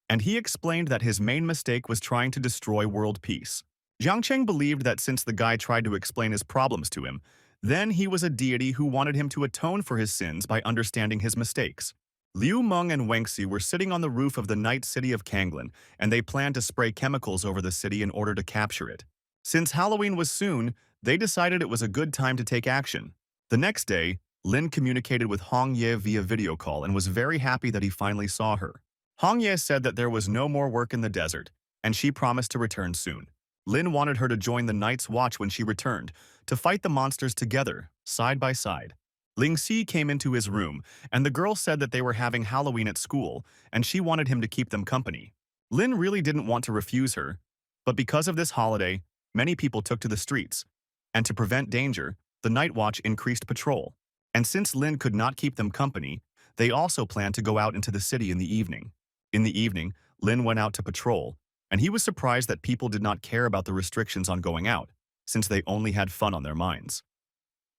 And he explained that his main mistake was trying to destroy world peace. Jiang Cheng believed that since the guy tried to explain his problems to him, then he was a deity who wanted him to atone for his sins by understanding his mistakes. Liu Meng and Wengxi were sitting on the roof of the night city of Kanglin, and they planned to spray chemicals over the city in order to capture it. Since Halloween was soon, they decided it was a good time to take action. The next day, Lin communicated with Hong Ye via video call and was very happy that he finally saw her. Hong Ye said that there was no more work in the desert, and she promised to return soon. Lin wanted her to join the Night's Watch when she returned, to fight the monsters together, side by side. Ling Si came into his room, and the girl said that they were having Halloween at school, and she wanted him to keep them company. Lin really didn't want to refuse her, but because of this holiday, many people took to the streets, and to prevent danger, the Night Watch increased patrol. And since Lin could not keep them company, they also planned to go out into the city in the evening. In the evening, Lin went out to patrol, and he was surprised that people did not care about the restrictions on going out, since they only had fun on their minds.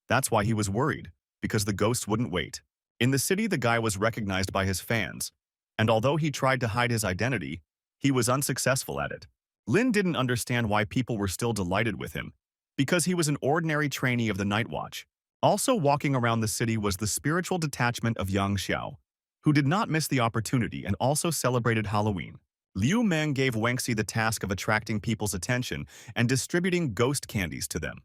That's why he was worried, because the ghosts wouldn't wait. In the city, the guy was recognized by his fans, and although he tried to hide his identity, he was unsuccessful at it. Lin didn't understand why people were still delighted with him, because he was an ordinary trainee of the Night Watch. Also walking around the city was the spiritual detachment of Yang Xiao, who did not miss the opportunity and also celebrated Halloween. Liu Meng gave Wengxi the task of attracting people's attention and distributing ghost candies to them.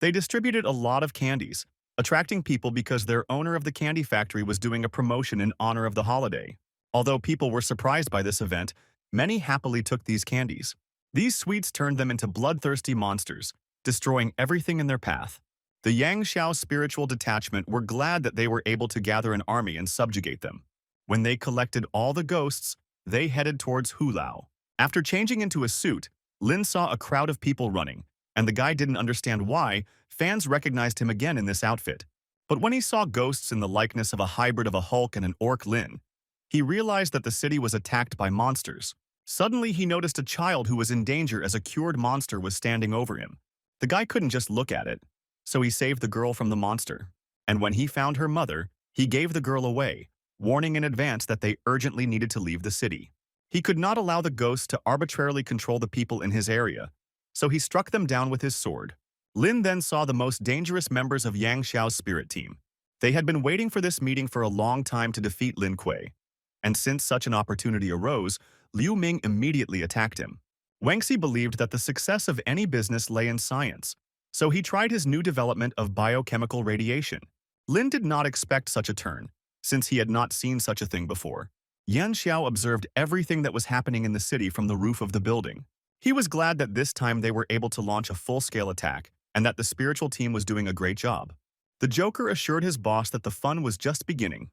They distributed a lot of candies, attracting people because their owner of the candy factory was doing a promotion in honor of the holiday. Although people were surprised by this event, many happily took these candies. These sweets turned them into bloodthirsty monsters, destroying everything in their path. The Yang Xiao spiritual detachment were glad that they were able to gather an army and subjugate them. When they collected all the ghosts, they headed towards Hulao. After changing into a suit, Lin saw a crowd of people running, and the guy didn't understand why. Fans recognized him again in this outfit. But when he saw ghosts in the likeness of a hybrid of a Hulk and an orc Lin, he realized that the city was attacked by monsters. Suddenly, he noticed a child who was in danger as a cured monster was standing over him. The guy couldn't just look at it, so he saved the girl from the monster. And when he found her mother, he gave the girl away, warning in advance that they urgently needed to leave the city. He could not allow the ghosts to arbitrarily control the people in his area, so he struck them down with his sword. Lin then saw the most dangerous members of Yang Xiao's spirit team. They had been waiting for this meeting for a long time to defeat Lin Kuei, and since such an opportunity arose, Liu Ming immediately attacked him. Wangxi believed that the success of any business lay in science, so he tried his new development of biochemical radiation. Lin did not expect such a turn, since he had not seen such a thing before. Yan Xiao observed everything that was happening in the city from the roof of the building. He was glad that this time they were able to launch a full-scale attack and that the spiritual team was doing a great job. The Joker assured his boss that the fun was just beginning.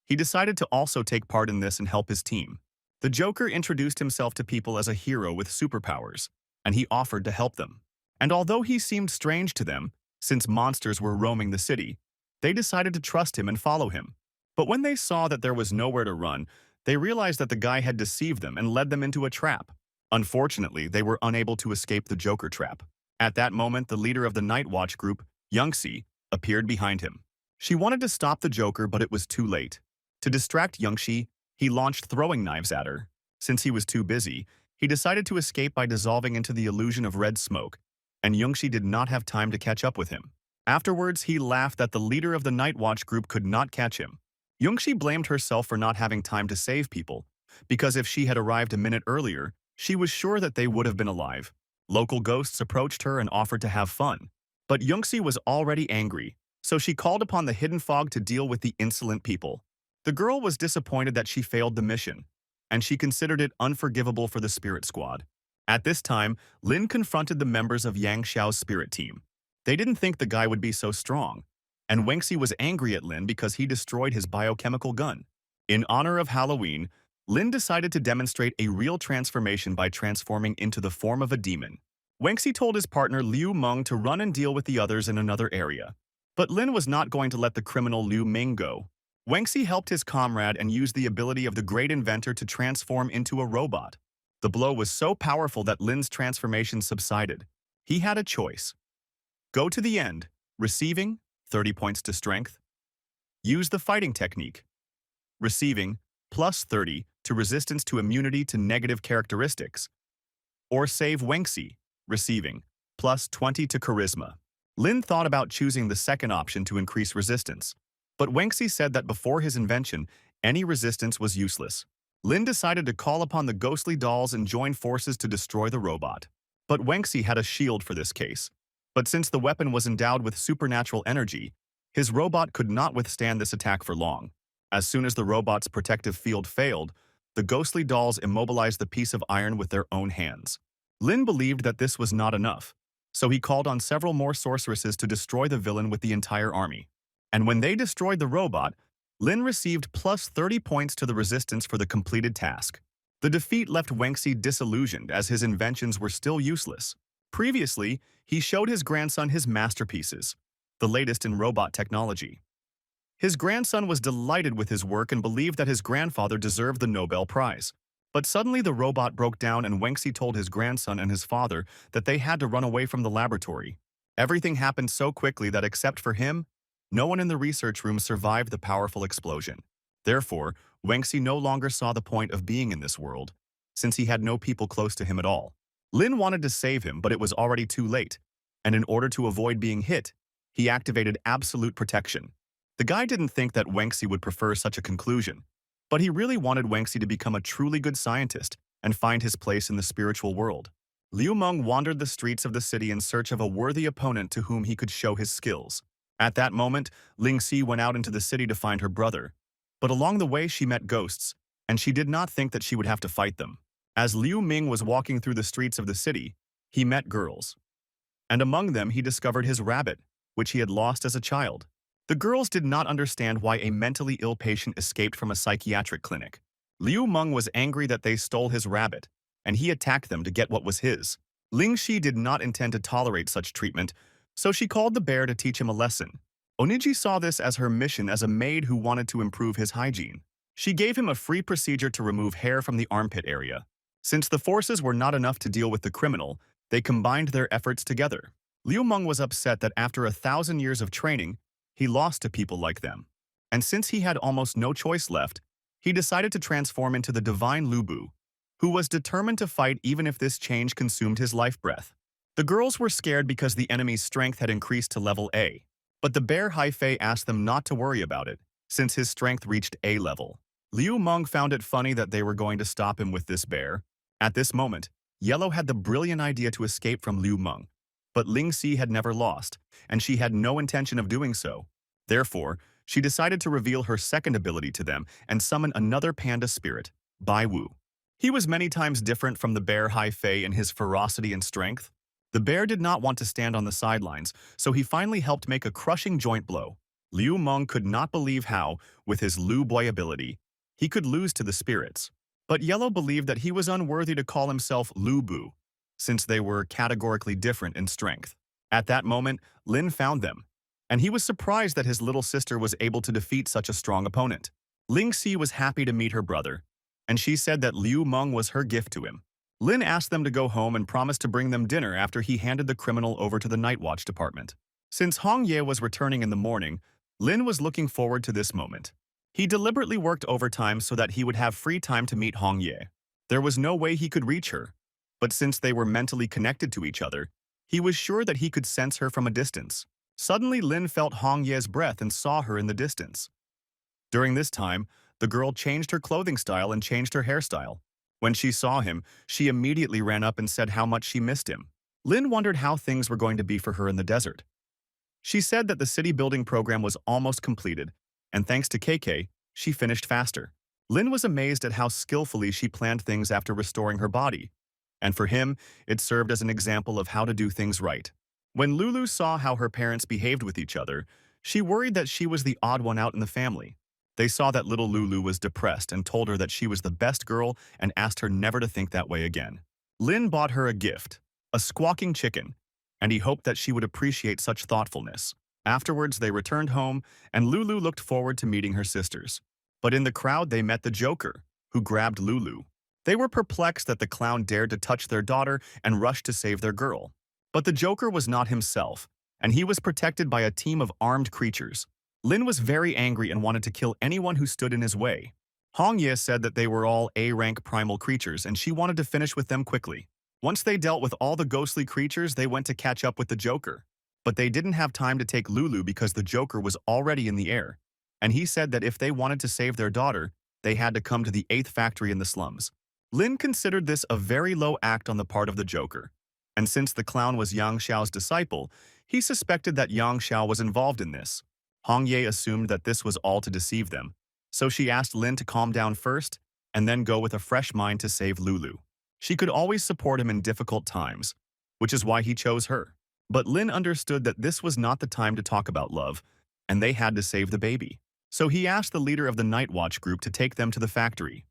He decided to also take part in this and help his team. The Joker introduced himself to people as a hero with superpowers, and he offered to help them. And although he seemed strange to them, since monsters were roaming the city, they decided to trust him and follow him. But when they saw that there was nowhere to run, they realized that the guy had deceived them and led them into a trap. Unfortunately, they were unable to escape the Joker trap. At that moment, the leader of the Night Watch group, Youngxi, appeared behind him. She wanted to stop the Joker, but it was too late. To distract Youngxi, he launched throwing knives at her. Since he was too busy, he decided to escape by dissolving into the illusion of red smoke, and Youngxi did not have time to catch up with him. Afterwards, he laughed that the leader of the Night Watch group could not catch him. Youngxi blamed herself for not having time to save people, because if she had arrived a minute earlier, she was sure that they would have been alive. Local ghosts approached her and offered to have fun. But Youngxi was already angry, so she called upon the hidden fog to deal with the insolent people. The girl was disappointed that she failed the mission, and she considered it unforgivable for the spirit squad. At this time, Lin confronted the members of Yang Xiao's spirit team. They didn't think the guy would be so strong, and Wangxi was angry at Lin because he destroyed his biochemical gun. In honor of Halloween, Lin decided to demonstrate a real transformation by transforming into the form of a demon. Wangxi told his partner Liu Meng to run and deal with the others in another area. But Lin was not going to let the criminal Liu Ming go. Wangxi helped his comrade and used the ability of the great inventor to transform into a robot. The blow was so powerful that Lin's transformation subsided. He had a choice. Go to the end, receiving 30 points to strength. Use the fighting technique, receiving plus 30 to resistance to immunity to negative characteristics. Or save Wangxi, receiving plus 20 to charisma. Lin thought about choosing the second option to increase resistance, but Wangxi said that before his invention, any resistance was useless. Lin decided to call upon the ghostly dolls and join forces to destroy the robot. But Wangxi had a shield for this case. But since the weapon was endowed with supernatural energy, his robot could not withstand this attack for long. As soon as the robot's protective field failed, the ghostly dolls immobilized the piece of iron with their own hands. Lin believed that this was not enough, so he called on several more sorceresses to destroy the villain with the entire army. And when they destroyed the robot, Lin received plus 30 points to the resistance for the completed task. The defeat left Wangxi disillusioned as his inventions were still useless. Previously, he showed his grandson his masterpieces, the latest in robot technology. His grandson was delighted with his work and believed that his grandfather deserved the Nobel Prize. But suddenly the robot broke down and Wangxi told his grandson and his father that they had to run away from the laboratory. Everything happened so quickly that except for him, no one in the research room survived the powerful explosion. Therefore, Wangxi no longer saw the point of being in this world, since he had no people close to him at all. Lin wanted to save him, but it was already too late, and in order to avoid being hit, he activated absolute protection. The guy didn't think that Wangxi would prefer such a conclusion, but he really wanted Wangxi to become a truly good scientist and find his place in the spiritual world. Liu Meng wandered the streets of the city in search of a worthy opponent to whom he could show his skills. At that moment, Ling Si went out into the city to find her brother, but along the way she met ghosts, and she did not think that she would have to fight them. As Liu Ming was walking through the streets of the city, he met girls, and among them he discovered his rabbit. which he had lost as a child. The girls did not understand why a mentally ill patient escaped from a psychiatric clinic. Liu Meng was angry that they stole his rabbit, and he attacked them to get what was his. Ling Shi did not intend to tolerate such treatment, so she called the bear to teach him a lesson. Oniji saw this as her mission as a maid who wanted to improve his hygiene. She gave him a free procedure to remove hair from the armpit area. Since the forces were not enough to deal with the criminal, they combined their efforts together. Liu Meng was upset that after 1,000 years of training, he lost to people like them. And since he had almost no choice left, he decided to transform into the divine Lu Bu, who was determined to fight even if this change consumed his life breath. The girls were scared because the enemy's strength had increased to level A, but the bear Haifei asked them not to worry about it, since his strength reached A level. Liu Meng found it funny that they were going to stop him with this bear. At this moment, Yellow had the brilliant idea to escape from Liu Meng, but Ling Si had never lost, and she had no intention of doing so. Therefore, she decided to reveal her second ability to them and summon another panda spirit, Bai Wu. He was many times different from the bear Haifei in his ferocity and strength. The bear did not want to stand on the sidelines, so he finally helped make a crushing joint blow. Liu Meng could not believe how, with his Lu Boy ability, he could lose to the spirits. But Yellow believed that he was unworthy to call himself Lu Bu, since they were categorically different in strength. At that moment, Lynn found them, and he was surprised that his little sister was able to defeat such a strong opponent. Ling Si was happy to meet her brother, and she said that Liu Meng was her gift to him. Lynn asked them to go home and promised to bring them dinner after he handed the criminal over to the Night Watch department. Since Hong Ye was returning in the morning, Lin was looking forward to this moment. He deliberately worked overtime so that he would have free time to meet Hong Ye. There was no way he could reach her, but since they were mentally connected to each other, he was sure that he could sense her from a distance. Suddenly, Lin felt Hong Ye's breath and saw her in the distance. During this time, the girl changed her clothing style and changed her hairstyle. When she saw him, she immediately ran up and said how much she missed him. Lin wondered how things were going to be for her in the desert. She said that the city building program was almost completed, and thanks to KK, she finished faster. Lin was amazed at how skillfully she planned things after restoring her body, and for him, it served as an example of how to do things right. When Lulu saw how her parents behaved with each other, she worried that she was the odd one out in the family. They saw that little Lulu was depressed and told her that she was the best girl and asked her never to think that way again. Lin bought her a gift, a squawking chicken, and he hoped that she would appreciate such thoughtfulness. Afterwards, they returned home, and Lulu looked forward to meeting her sisters. But in the crowd, they met the Joker, who grabbed Lulu. They were perplexed that the clown dared to touch their daughter and rushed to save their girl. But the Joker was not himself, and he was protected by a team of armed creatures. Lin was very angry and wanted to kill anyone who stood in his way. Hong Ye said that they were all A-rank primal creatures and she wanted to finish with them quickly. Once they dealt with all the ghostly creatures, they went to catch up with the Joker. But they didn't have time to take Lulu because the Joker was already in the air, and he said that if they wanted to save their daughter, they had to come to the 8th factory in the slums. Lin considered this a very low act on the part of the Joker, and since the clown was Yang Xiao's disciple, he suspected that Yang Xiao was involved in this. Hong Ye assumed that this was all to deceive them, so she asked Lin to calm down first and then go with a fresh mind to save Lulu. She could always support him in difficult times, which is why he chose her. But Lin understood that this was not the time to talk about love, and they had to save the baby. So he asked the leader of the Night Watch group to take them to the factory.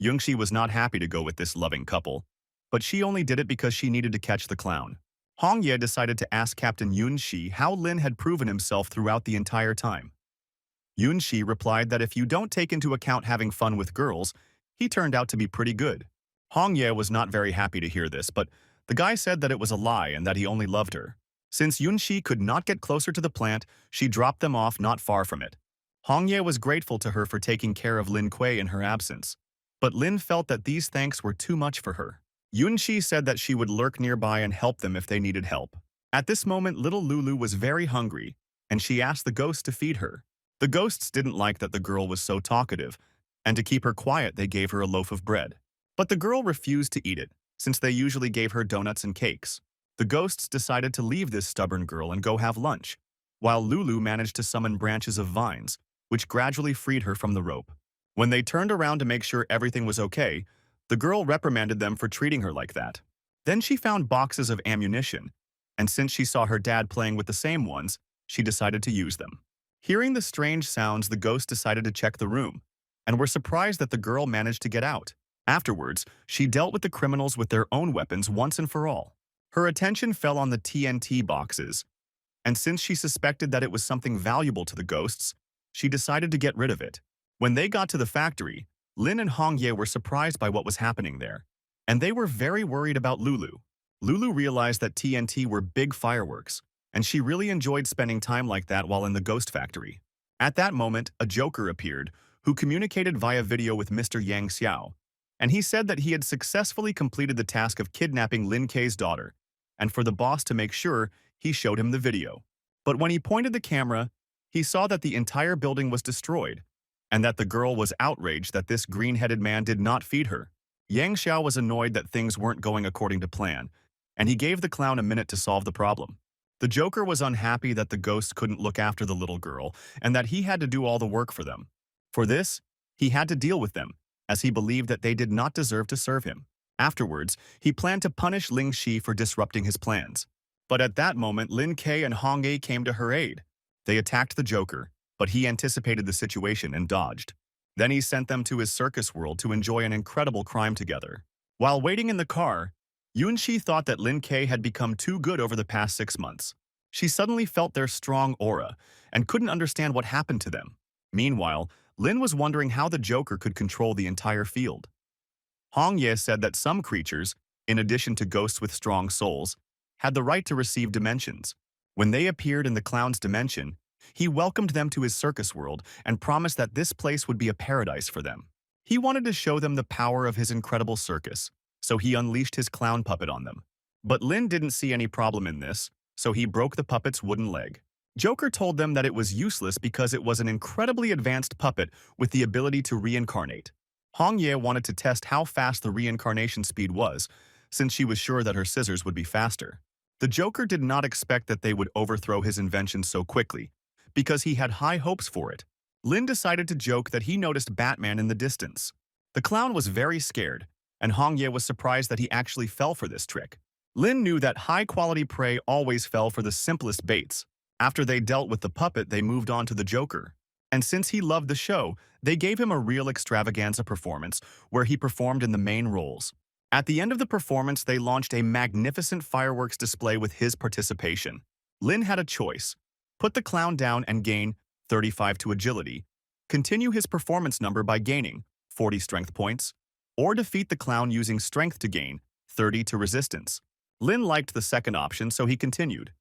Yungxi was not happy to go with this loving couple, but she only did it because she needed to catch the clown. Hong Ye decided to ask Captain Yunxi how Lin had proven himself throughout the entire time. Yunxi replied that if you don't take into account having fun with girls, he turned out to be pretty good. Hong Ye was not very happy to hear this, but the guy said that it was a lie and that he only loved her. Since Yunxi could not get closer to the plant, she dropped them off not far from it. Hong Ye was grateful to her for taking care of Lin Kuei in her absence, but Lin felt that these thanks were too much for her. Yunxi said that she would lurk nearby and help them if they needed help. At this moment, little Lulu was very hungry, and she asked the ghosts to feed her. The ghosts didn't like that the girl was so talkative, and to keep her quiet, they gave her a loaf of bread. But the girl refused to eat it, since they usually gave her donuts and cakes. The ghosts decided to leave this stubborn girl and go have lunch, while Lulu managed to summon branches of vines, which gradually freed her from the rope. When they turned around to make sure everything was okay, the girl reprimanded them for treating her like that. Then she found boxes of ammunition, and since she saw her dad playing with the same ones, she decided to use them. Hearing the strange sounds, the ghost decided to check the room, and were surprised that the girl managed to get out. Afterwards, she dealt with the criminals with their own weapons once and for all. Her attention fell on the TNT boxes, and since she suspected that it was something valuable to the ghosts, she decided to get rid of it. When they got to the factory, Lynn and Hongye were surprised by what was happening there, and they were very worried about Lulu. Lulu realized that TNT were big fireworks, and she really enjoyed spending time like that while in the ghost factory. At that moment, a joker appeared, who communicated via video with Mr. Yang Xiao, and he said that he had successfully completed the task of kidnapping Lin Kei's daughter, and for the boss to make sure, he showed him the video. But when he pointed the camera, he saw that the entire building was destroyed, and that the girl was outraged that this green-headed man did not feed her. Yang Xiao was annoyed that things weren't going according to plan, and he gave the clown a minute to solve the problem. The Joker was unhappy that the ghost couldn't look after the little girl and that he had to do all the work for them. For this, he had to deal with them, as he believed that they did not deserve to serve him. Afterwards, he planned to punish Ling Shi for disrupting his plans. But at that moment, Lin Kei and Hong Yi came to her aid. They attacked the Joker, but he anticipated the situation and dodged. Then he sent them to his circus world to enjoy an incredible crime together. While waiting in the car, Yunxi thought that Lin Kei had become too good over the past 6 months. She suddenly felt their strong aura and couldn't understand what happened to them. Meanwhile, Lin was wondering how the Joker could control the entire field. Hong Ye said that some creatures, in addition to ghosts with strong souls, had the right to receive dimensions. When they appeared in the clown's dimension, he welcomed them to his circus world and promised that this place would be a paradise for them. He wanted to show them the power of his incredible circus, so he unleashed his clown puppet on them. But Lin didn't see any problem in this, so he broke the puppet's wooden leg. Joker told them that it was useless because it was an incredibly advanced puppet with the ability to reincarnate. Hong Ye wanted to test how fast the reincarnation speed was, since she was sure that her scissors would be faster. The Joker did not expect that they would overthrow his invention so quickly, because he had high hopes for it. Lin decided to joke that he noticed Batman in the distance. The clown was very scared, and Hong Ye was surprised that he actually fell for this trick. Lin knew that high-quality prey always fell for the simplest baits. After they dealt with the puppet, they moved on to the Joker. And since he loved the show, they gave him a real extravaganza performance where he performed in the main roles. At the end of the performance, they launched a magnificent fireworks display with his participation. Lin had a choice: put the clown down and gain 35 to agility, continue his performance number by gaining 40 strength points, or defeat the clown using strength to gain 30 to resistance. Lin liked the second option, so he continued.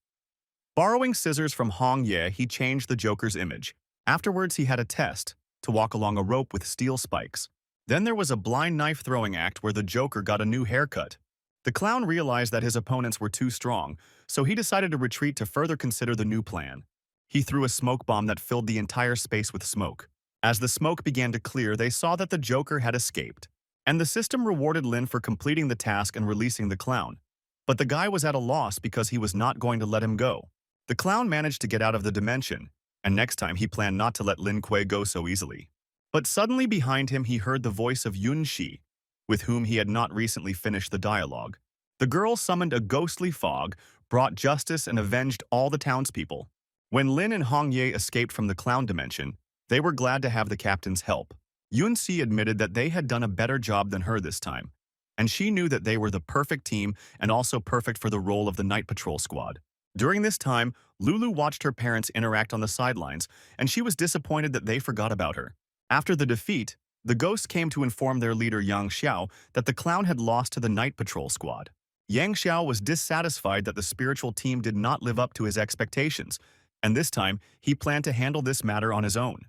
Borrowing scissors from Hong Ye, he changed the Joker's image. Afterwards, he had a test to walk along a rope with steel spikes. Then there was a blind knife-throwing act where the Joker got a new haircut. The clown realized that his opponents were too strong, so he decided to retreat to further consider the new plan. He threw a smoke bomb that filled the entire space with smoke. As the smoke began to clear, they saw that the Joker had escaped, and the system rewarded Lin for completing the task and releasing the clown. But the guy was at a loss because he was not going to let him go. The clown managed to get out of the dimension, and next time he planned not to let Lin Kuei go so easily. But suddenly behind him he heard the voice of Yun Shi, with whom he had not recently finished the dialogue. The girl summoned a ghostly fog, brought justice, and avenged all the townspeople. When Lin and Hong Ye escaped from the clown dimension, they were glad to have the captain's help. Yun Si admitted that they had done a better job than her this time, and she knew that they were the perfect team and also perfect for the role of the night patrol squad. During this time, Lulu watched her parents interact on the sidelines, and she was disappointed that they forgot about her. After the defeat, the ghosts came to inform their leader Yang Xiao that the clown had lost to the night patrol squad. Yang Xiao was dissatisfied that the spiritual team did not live up to his expectations, and this time he planned to handle this matter on his own.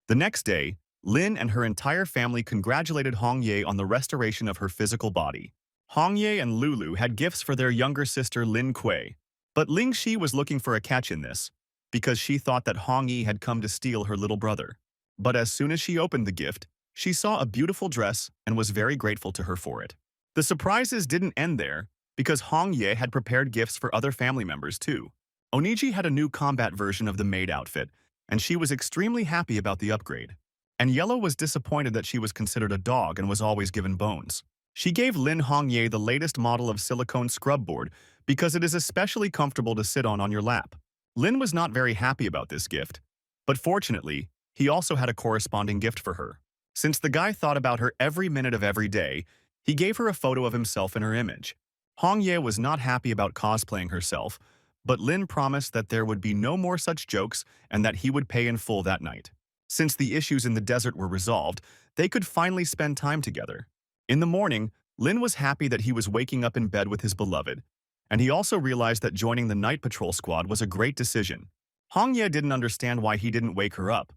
The next day, Lin and her entire family congratulated Hong Ye on the restoration of her physical body. Hong Ye and Lulu had gifts for their younger sister Lin Kuei, but Ling Shi was looking for a catch in this, because she thought that Hong Yi had come to steal her little brother. But as soon as she opened the gift, she saw a beautiful dress and was very grateful to her for it. The surprises didn't end there, because Hong Ye had prepared gifts for other family members too. Oniji had a new combat version of the maid outfit, and she was extremely happy about the upgrade. And Yellow was disappointed that she was considered a dog and was always given bones. She gave Lin Hongye the latest model of silicone scrub board because it is especially comfortable to sit on your lap. Lin was not very happy about this gift, but fortunately, he also had a corresponding gift for her. Since the guy thought about her every minute of every day, he gave her a photo of himself in her image. Hongye was not happy about cosplaying herself, but Lin promised that there would be no more such jokes and that he would pay in full that night. Since the issues in the desert were resolved, they could finally spend time together. In the morning, Lin was happy that he was waking up in bed with his beloved, and he also realized that joining the night patrol squad was a great decision. Hongye didn't understand why he didn't wake her up,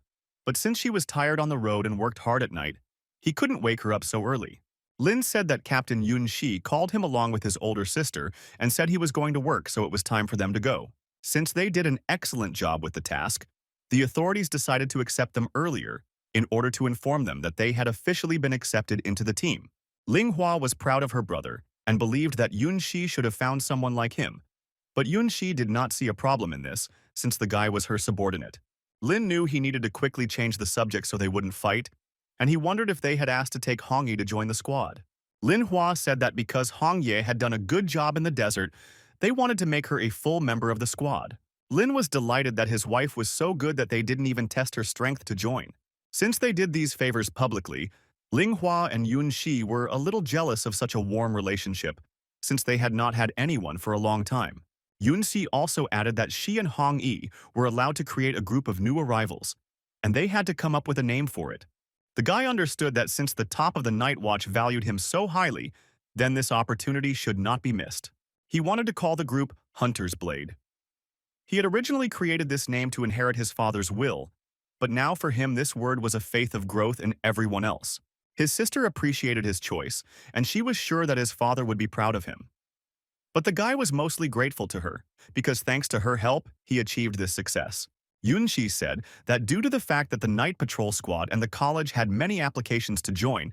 but since she was tired on the road and worked hard at night, he couldn't wake her up so early. Lin said that Captain Yun Shi called him along with his older sister and said he was going to work, so it was time for them to go. Since they did an excellent job with the task, the authorities decided to accept them earlier in order to inform them that they had officially been accepted into the team. Ling Hua was proud of her brother and believed that Yun Shi should have found someone like him. But Yun Shi did not see a problem in this, since the guy was her subordinate. Lin knew he needed to quickly change the subject so they wouldn't fight, and he wondered if they had asked to take Hongye to join the squad. Lin Hua said that because Hongye had done a good job in the desert, they wanted to make her a full member of the squad. Lin was delighted that his wife was so good that they didn't even test her strength to join. Since they did these favors publicly, Ling Hua and Yun Shi were a little jealous of such a warm relationship, since they had not had anyone for a long time. Yun Shi also added that she and Hong Yi were allowed to create a group of new arrivals, and they had to come up with a name for it. The guy understood that since the top of the Night Watch valued him so highly, then this opportunity should not be missed. He wanted to call the group Hunter's Blade. He had originally created this name to inherit his father's will, but now for him this word was a faith of growth in everyone else. His sister appreciated his choice, and she was sure that his father would be proud of him. But the guy was mostly grateful to her, because thanks to her help, he achieved this success. Yun Shi said that due to the fact that the night patrol squad and the college had many applications to join,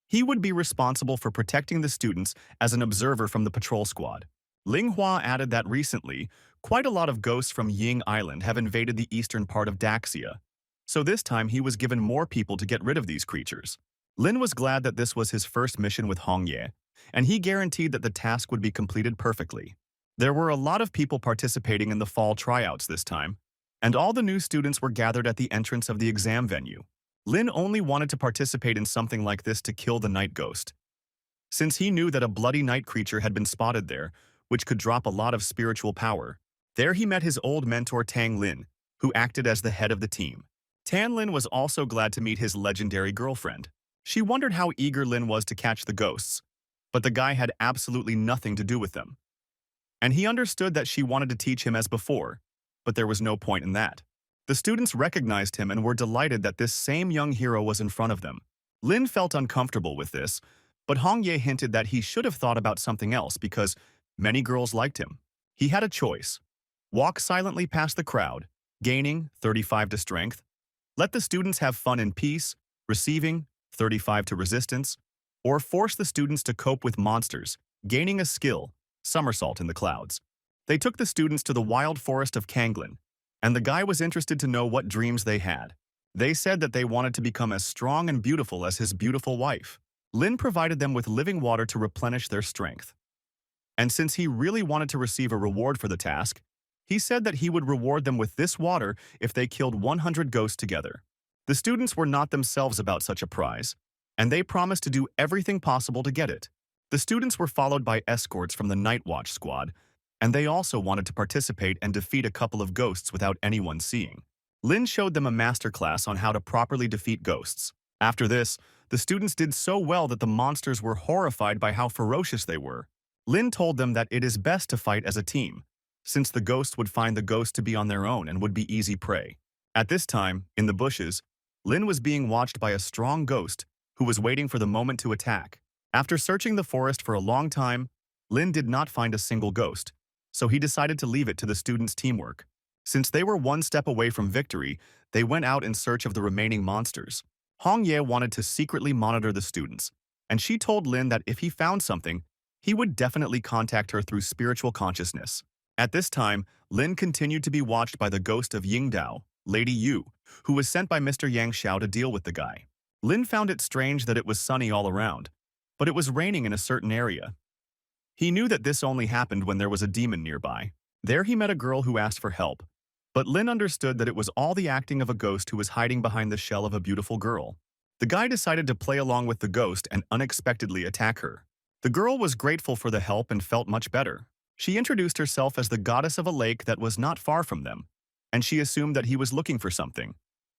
he would be responsible for protecting the students as an observer from the patrol squad. Ling Hua added that recently, quite a lot of ghosts from Ying Island have invaded the eastern part of Daxia, so this time he was given more people to get rid of these creatures. Lin was glad that this was his first mission with Hongye, and he guaranteed that the task would be completed perfectly. There were a lot of people participating in the fall tryouts this time, and all the new students were gathered at the entrance of the exam venue. Lin only wanted to participate in something like this to kill the night ghost, since he knew that a bloody night creature had been spotted there, which could drop a lot of spiritual power. There he met his old mentor Tang Lin, who acted as the head of the team. Tan Lin was also glad to meet his legendary girlfriend. She wondered how eager Lin was to catch the ghosts, but the guy had absolutely nothing to do with them. And he understood that she wanted to teach him as before, but there was no point in that. The students recognized him and were delighted that this same young hero was in front of them. Lin felt uncomfortable with this, but Hongye hinted that he should have thought about something else because many girls liked him. He had a choice: walk silently past the crowd, gaining 35 to strength, let the students have fun in peace, receiving 35 to resistance, or force the students to cope with monsters, gaining a skill, somersault in the clouds. They took the students to the wild forest of Kanglin, and the guy was interested to know what dreams they had. They said that they wanted to become as strong and beautiful as his beautiful wife. Lin provided them with living water to replenish their strength. And since he really wanted to receive a reward for the task, he said that he would reward them with this water if they killed 100 ghosts together. The students were not themselves about such a prize, and they promised to do everything possible to get it. The students were followed by escorts from the Night Watch squad, and they also wanted to participate and defeat a couple of ghosts without anyone seeing. Lin showed them a masterclass on how to properly defeat ghosts. After this, the students did so well that the monsters were horrified by how ferocious they were. Lin told them that it is best to fight as a team, since the ghosts would find the ghost to be on their own and would be easy prey. At this time, in the bushes, Lin was being watched by a strong ghost who was waiting for the moment to attack. After searching the forest for a long time, Lin did not find a single ghost, so he decided to leave it to the students' teamwork. Since they were one step away from victory, they went out in search of the remaining monsters. Hongye wanted to secretly monitor the students, and she told Lin that if he found something, he would definitely contact her through spiritual consciousness. At this time, Lin continued to be watched by the ghost of Yingdao, Lady Yu, who was sent by Mr. Yang Xiao to deal with the guy. Lin found it strange that it was sunny all around, but it was raining in a certain area. He knew that this only happened when there was a demon nearby. There he met a girl who asked for help, but Lynn understood that it was all the acting of a ghost who was hiding behind the shell of a beautiful girl. The guy decided to play along with the ghost and unexpectedly attack her. The girl was grateful for the help and felt much better. She introduced herself as the goddess of a lake that was not far from them, and she assumed that he was looking for something.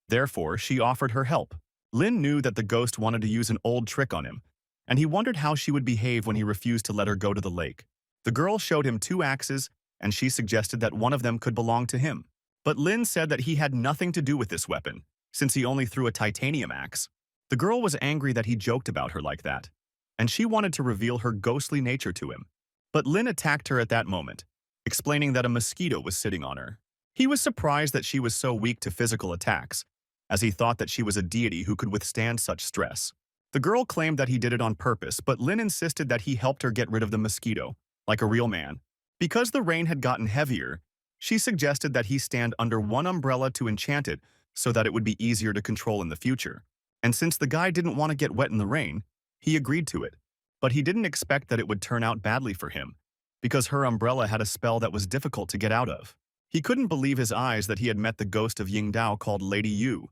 Therefore, she offered her help. Lynn knew that the ghost wanted to use an old trick on him, and he wondered how she would behave when he refused to let her go to the lake. The girl showed him 2 axes, and she suggested that one of them could belong to him. But Lynn said that he had nothing to do with this weapon, since he only threw a titanium axe. The girl was angry that he joked about her like that, and she wanted to reveal her ghostly nature to him. But Lynn attacked her at that moment, explaining that a mosquito was sitting on her. He was surprised that she was so weak to physical attacks, as he thought that she was a deity who could withstand such stress. The girl claimed that he did it on purpose, but Lynn insisted that he helped her get rid of the mosquito, like a real man. Because the rain had gotten heavier, she suggested that he stand under one umbrella to enchant it so that it would be easier to control in the future. And since the guy didn't want to get wet in the rain, he agreed to it. But he didn't expect that it would turn out badly for him, because her umbrella had a spell that was difficult to get out of. He couldn't believe his eyes that he had met the ghost of Yingdao called Lady Yu.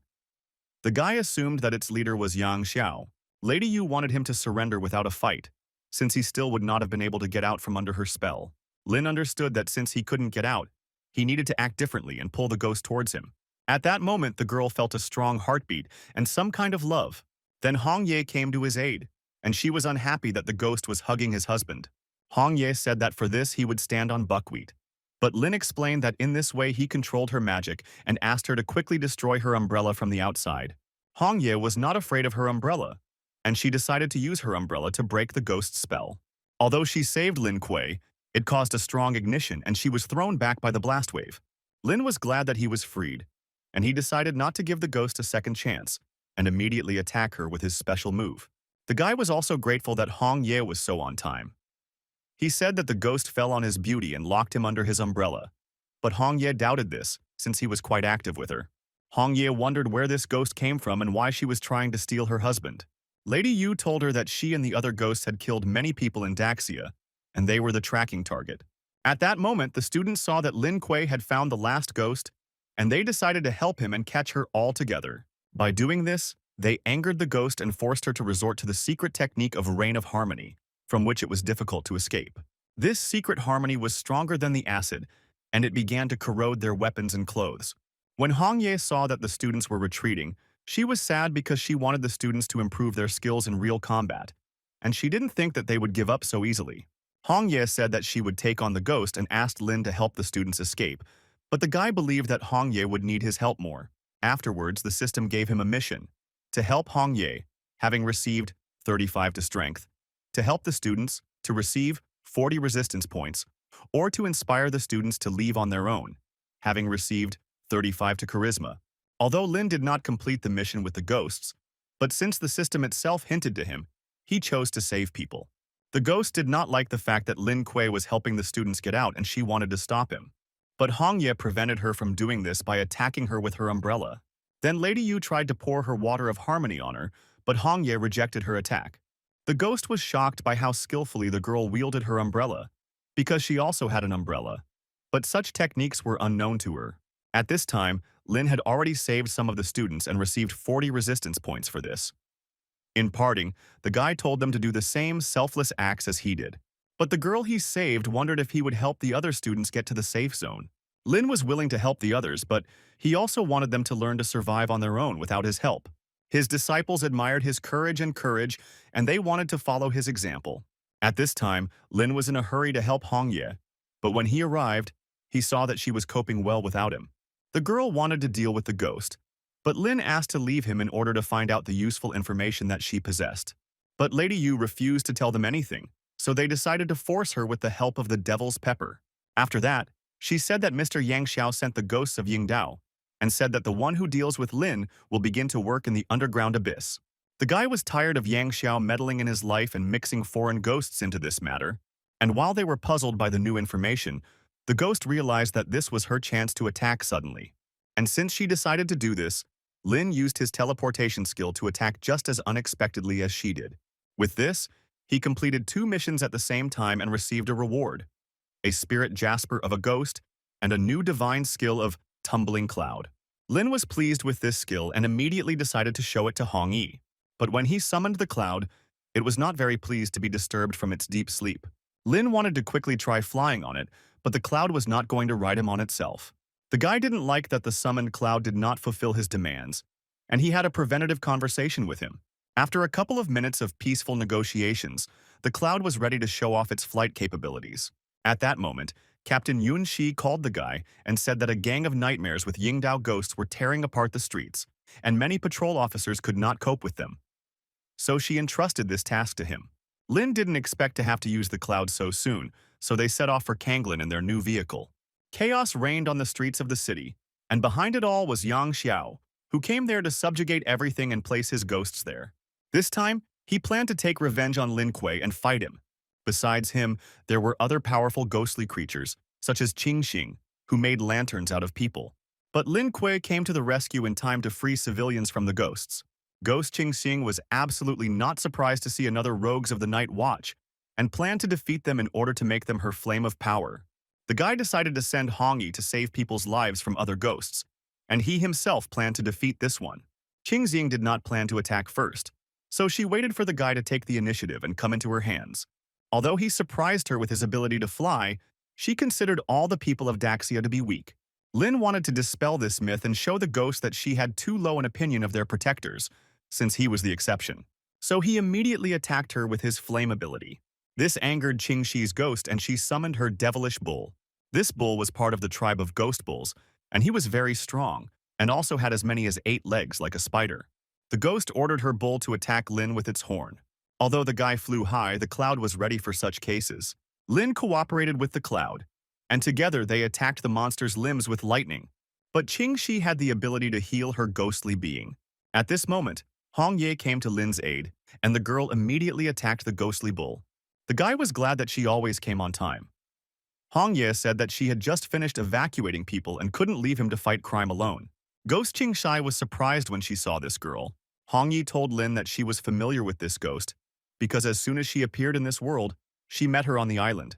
The guy assumed that its leader was Yang Xiao. Lady Yu wanted him to surrender without a fight, since he still would not have been able to get out from under her spell. Lin understood that since he couldn't get out, he needed to act differently and pull the ghost towards him. At that moment, the girl felt a strong heartbeat and some kind of love. Then Hong Ye came to his aid, and she was unhappy that the ghost was hugging his husband. Hong Ye said that for this he would stand on buckwheat. But Lin explained that in this way he controlled her magic and asked her to quickly destroy her umbrella from the outside. Hong Ye was not afraid of her umbrella, and she decided to use her umbrella to break the ghost's spell. Although she saved Lin Kuei, it caused a strong ignition and she was thrown back by the blast wave. Lin was glad that he was freed, and he decided not to give the ghost a second chance and immediately attack her with his special move. The guy was also grateful that Hong Ye was so on time. He said that the ghost fell on his beauty and locked him under his umbrella. But Hong Ye doubted this, since he was quite active with her. Hong Ye wondered where this ghost came from and why she was trying to steal her husband. Lady Yu told her that she and the other ghosts had killed many people in Daxia, and they were the tracking target. At that moment, the students saw that Lin Kuei had found the last ghost, and they decided to help him and catch her all together. By doing this, they angered the ghost and forced her to resort to the secret technique of Rain of Harmony, from which it was difficult to escape. This secret harmony was stronger than the acid, and it began to corrode their weapons and clothes. When Hong Ye saw that the students were retreating, she was sad because she wanted the students to improve their skills in real combat, and she didn't think that they would give up so easily. Hong Ye said that she would take on the ghost and asked Lin to help the students escape, but the guy believed that Hong Ye would need his help more. Afterwards, the system gave him a mission to help Hong Ye, having received 35 to strength, to help the students to receive 40 resistance points, or to inspire the students to leave on their own, having received 35 to charisma. Although Lin did not complete the mission with the ghosts, but since the system itself hinted to him, he chose to save people. The ghost did not like the fact that Lin Kuei was helping the students get out and she wanted to stop him. But Hong Ye prevented her from doing this by attacking her with her umbrella. Then Lady Yu tried to pour her water of harmony on her, but Hong Ye rejected her attack. The ghost was shocked by how skillfully the girl wielded her umbrella, because she also had an umbrella. But such techniques were unknown to her. At this time, Lin had already saved some of the students and received 40 resistance points for this. In parting, the guy told them to do the same selfless acts as he did. But the girl he saved wondered if he would help the other students get to the safe zone. Lin was willing to help the others, but he also wanted them to learn to survive on their own without his help. His disciples admired his courage, and they wanted to follow his example. At this time, Lin was in a hurry to help Hong Ye, but when he arrived, he saw that she was coping well without him. The girl wanted to deal with the ghost, but Lin asked to leave him in order to find out the useful information that she possessed. But Lady Yu refused to tell them anything, so they decided to force her with the help of the devil's pepper. After that, she said that Mr. Yang Xiao sent the ghosts of Yingdao, and said that the one who deals with Lin will begin to work in the underground abyss. The guy was tired of Yang Xiao meddling in his life and mixing foreign ghosts into this matter, and while they were puzzled by the new information, the ghost realized that this was her chance to attack suddenly. And since she decided to do this, Lin used his teleportation skill to attack just as unexpectedly as she did. With this, He completed 2 missions at the same time and received a reward, a spirit jasper of a ghost, and a new divine skill of tumbling cloud. Lin was pleased with this skill and immediately decided to show it to Hong Yi. But when he summoned the cloud, it was not very pleased to be disturbed from its deep sleep. Lin wanted to quickly try flying on it, but the cloud was not going to ride him on itself. The guy didn't like that the summoned cloud did not fulfill his demands, and he had a preventative conversation with him. After a couple of minutes of peaceful negotiations, the cloud was ready to show off its flight capabilities. At that moment, Captain Yun Shi called the guy and said that a gang of nightmares with Yingdao ghosts were tearing apart the streets, and many patrol officers could not cope with them. So she entrusted this task to him. Lin didn't expect to have to use the cloud so soon, so they set off for Kanglin in their new vehicle. Chaos reigned on the streets of the city, and behind it all was Yang Xiao, who came there to subjugate everything and place his ghosts there. This time, he planned to take revenge on Lin Kuei and fight him. Besides him, there were other powerful ghostly creatures, such as Qing Xing, who made lanterns out of people. But Lin Kuei came to the rescue in time to free civilians from the ghosts. Ghost Qing Xing was absolutely not surprised to see another Rogues of the Night Watch, and planned to defeat them in order to make them her flame of power. The guy decided to send Hong Yi to save people's lives from other ghosts, and he himself planned to defeat this one. Qing Xing did not plan to attack first, so she waited for the guy to take the initiative and come into her hands. Although he surprised her with his ability to fly, she considered all the people of Daxia to be weak. Lin wanted to dispel this myth and show the ghost that she had too low an opinion of their protectors, since he was the exception. So he immediately attacked her with his flame ability. This angered Qing Shi's ghost and she summoned her devilish bull. This bull was part of the tribe of ghost bulls, and he was very strong, and also had as many as 8 legs like a spider. The ghost ordered her bull to attack Lin with its horn. Although the guy flew high, the cloud was ready for such cases. Lin cooperated with the cloud, and together they attacked the monster's limbs with lightning. But Qing Shi had the ability to heal her ghostly being. At this moment, Hong Ye came to Lin's aid, and the girl immediately attacked the ghostly bull. The guy was glad that she always came on time. Hong Ye said that she had just finished evacuating people and couldn't leave him to fight crime alone. Ghost Qing Shi was surprised when she saw this girl. Hong Yi told Lin that she was familiar with this ghost, because as soon as she appeared in this world, she met her on the island,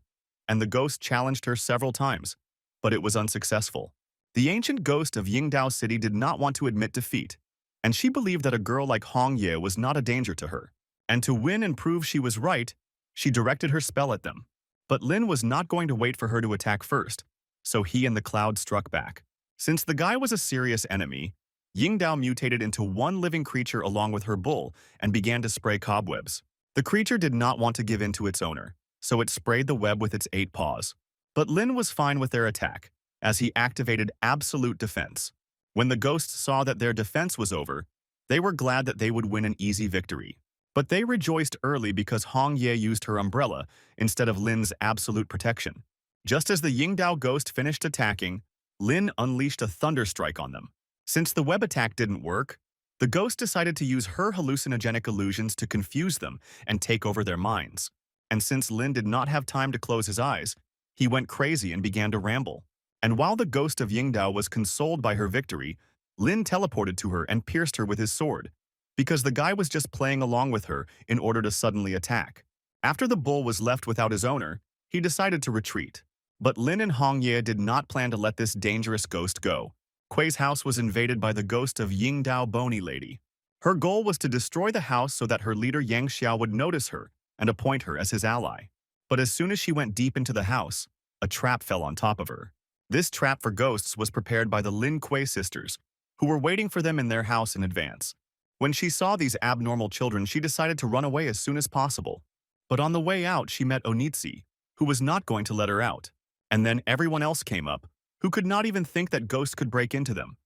and the ghost challenged her several times, but it was unsuccessful. The ancient ghost of Yingdao City did not want to admit defeat, and she believed that a girl like Hong Ye was not a danger to her. And to win and prove she was right, she directed her spell at them. But Lin was not going to wait for her to attack first, so he and the cloud struck back. Since the guy was a serious enemy, Yingdao mutated into one living creature along with her bull and began to spray cobwebs. The creature did not want to give in to its owner, so it sprayed the web with its 8 paws. But Lin was fine with their attack, as he activated absolute defense. When the ghosts saw that their defense was over, they were glad that they would win an easy victory. But they rejoiced early because Hong Ye used her umbrella instead of Lin's absolute protection. Just as the Yingdao ghost finished attacking, Lin unleashed a thunderstrike on them. Since the web attack didn't work, the ghost decided to use her hallucinogenic illusions to confuse them and take over their minds. And since Lin did not have time to close his eyes, he went crazy and began to ramble. And while the ghost of Yingdao was consoled by her victory, Lin teleported to her and pierced her with his sword, because the guy was just playing along with her in order to suddenly attack. After the bull was left without his owner, he decided to retreat. But Lin and Hong Ye did not plan to let this dangerous ghost go. Kuei's house was invaded by the ghost of Yingdao Bony Lady. Her goal was to destroy the house so that her leader Yang Xiao would notice her and appoint her as his ally. But as soon as she went deep into the house, a trap fell on top of her. This trap for ghosts was prepared by the Lin Kuei sisters, who were waiting for them in their house in advance. When she saw these abnormal children, she decided to run away as soon as possible. But on the way out, she met Onitsi, who was not going to let her out. And then everyone else came up, who could not even think that ghosts could break into them.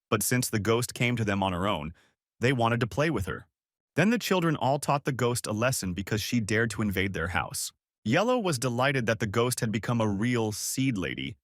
But since the ghost came to them on her own, they wanted to play with her. Then the children all taught the ghost a lesson because she dared to invade their house. Yellow was delighted that the ghost had become a real seed lady,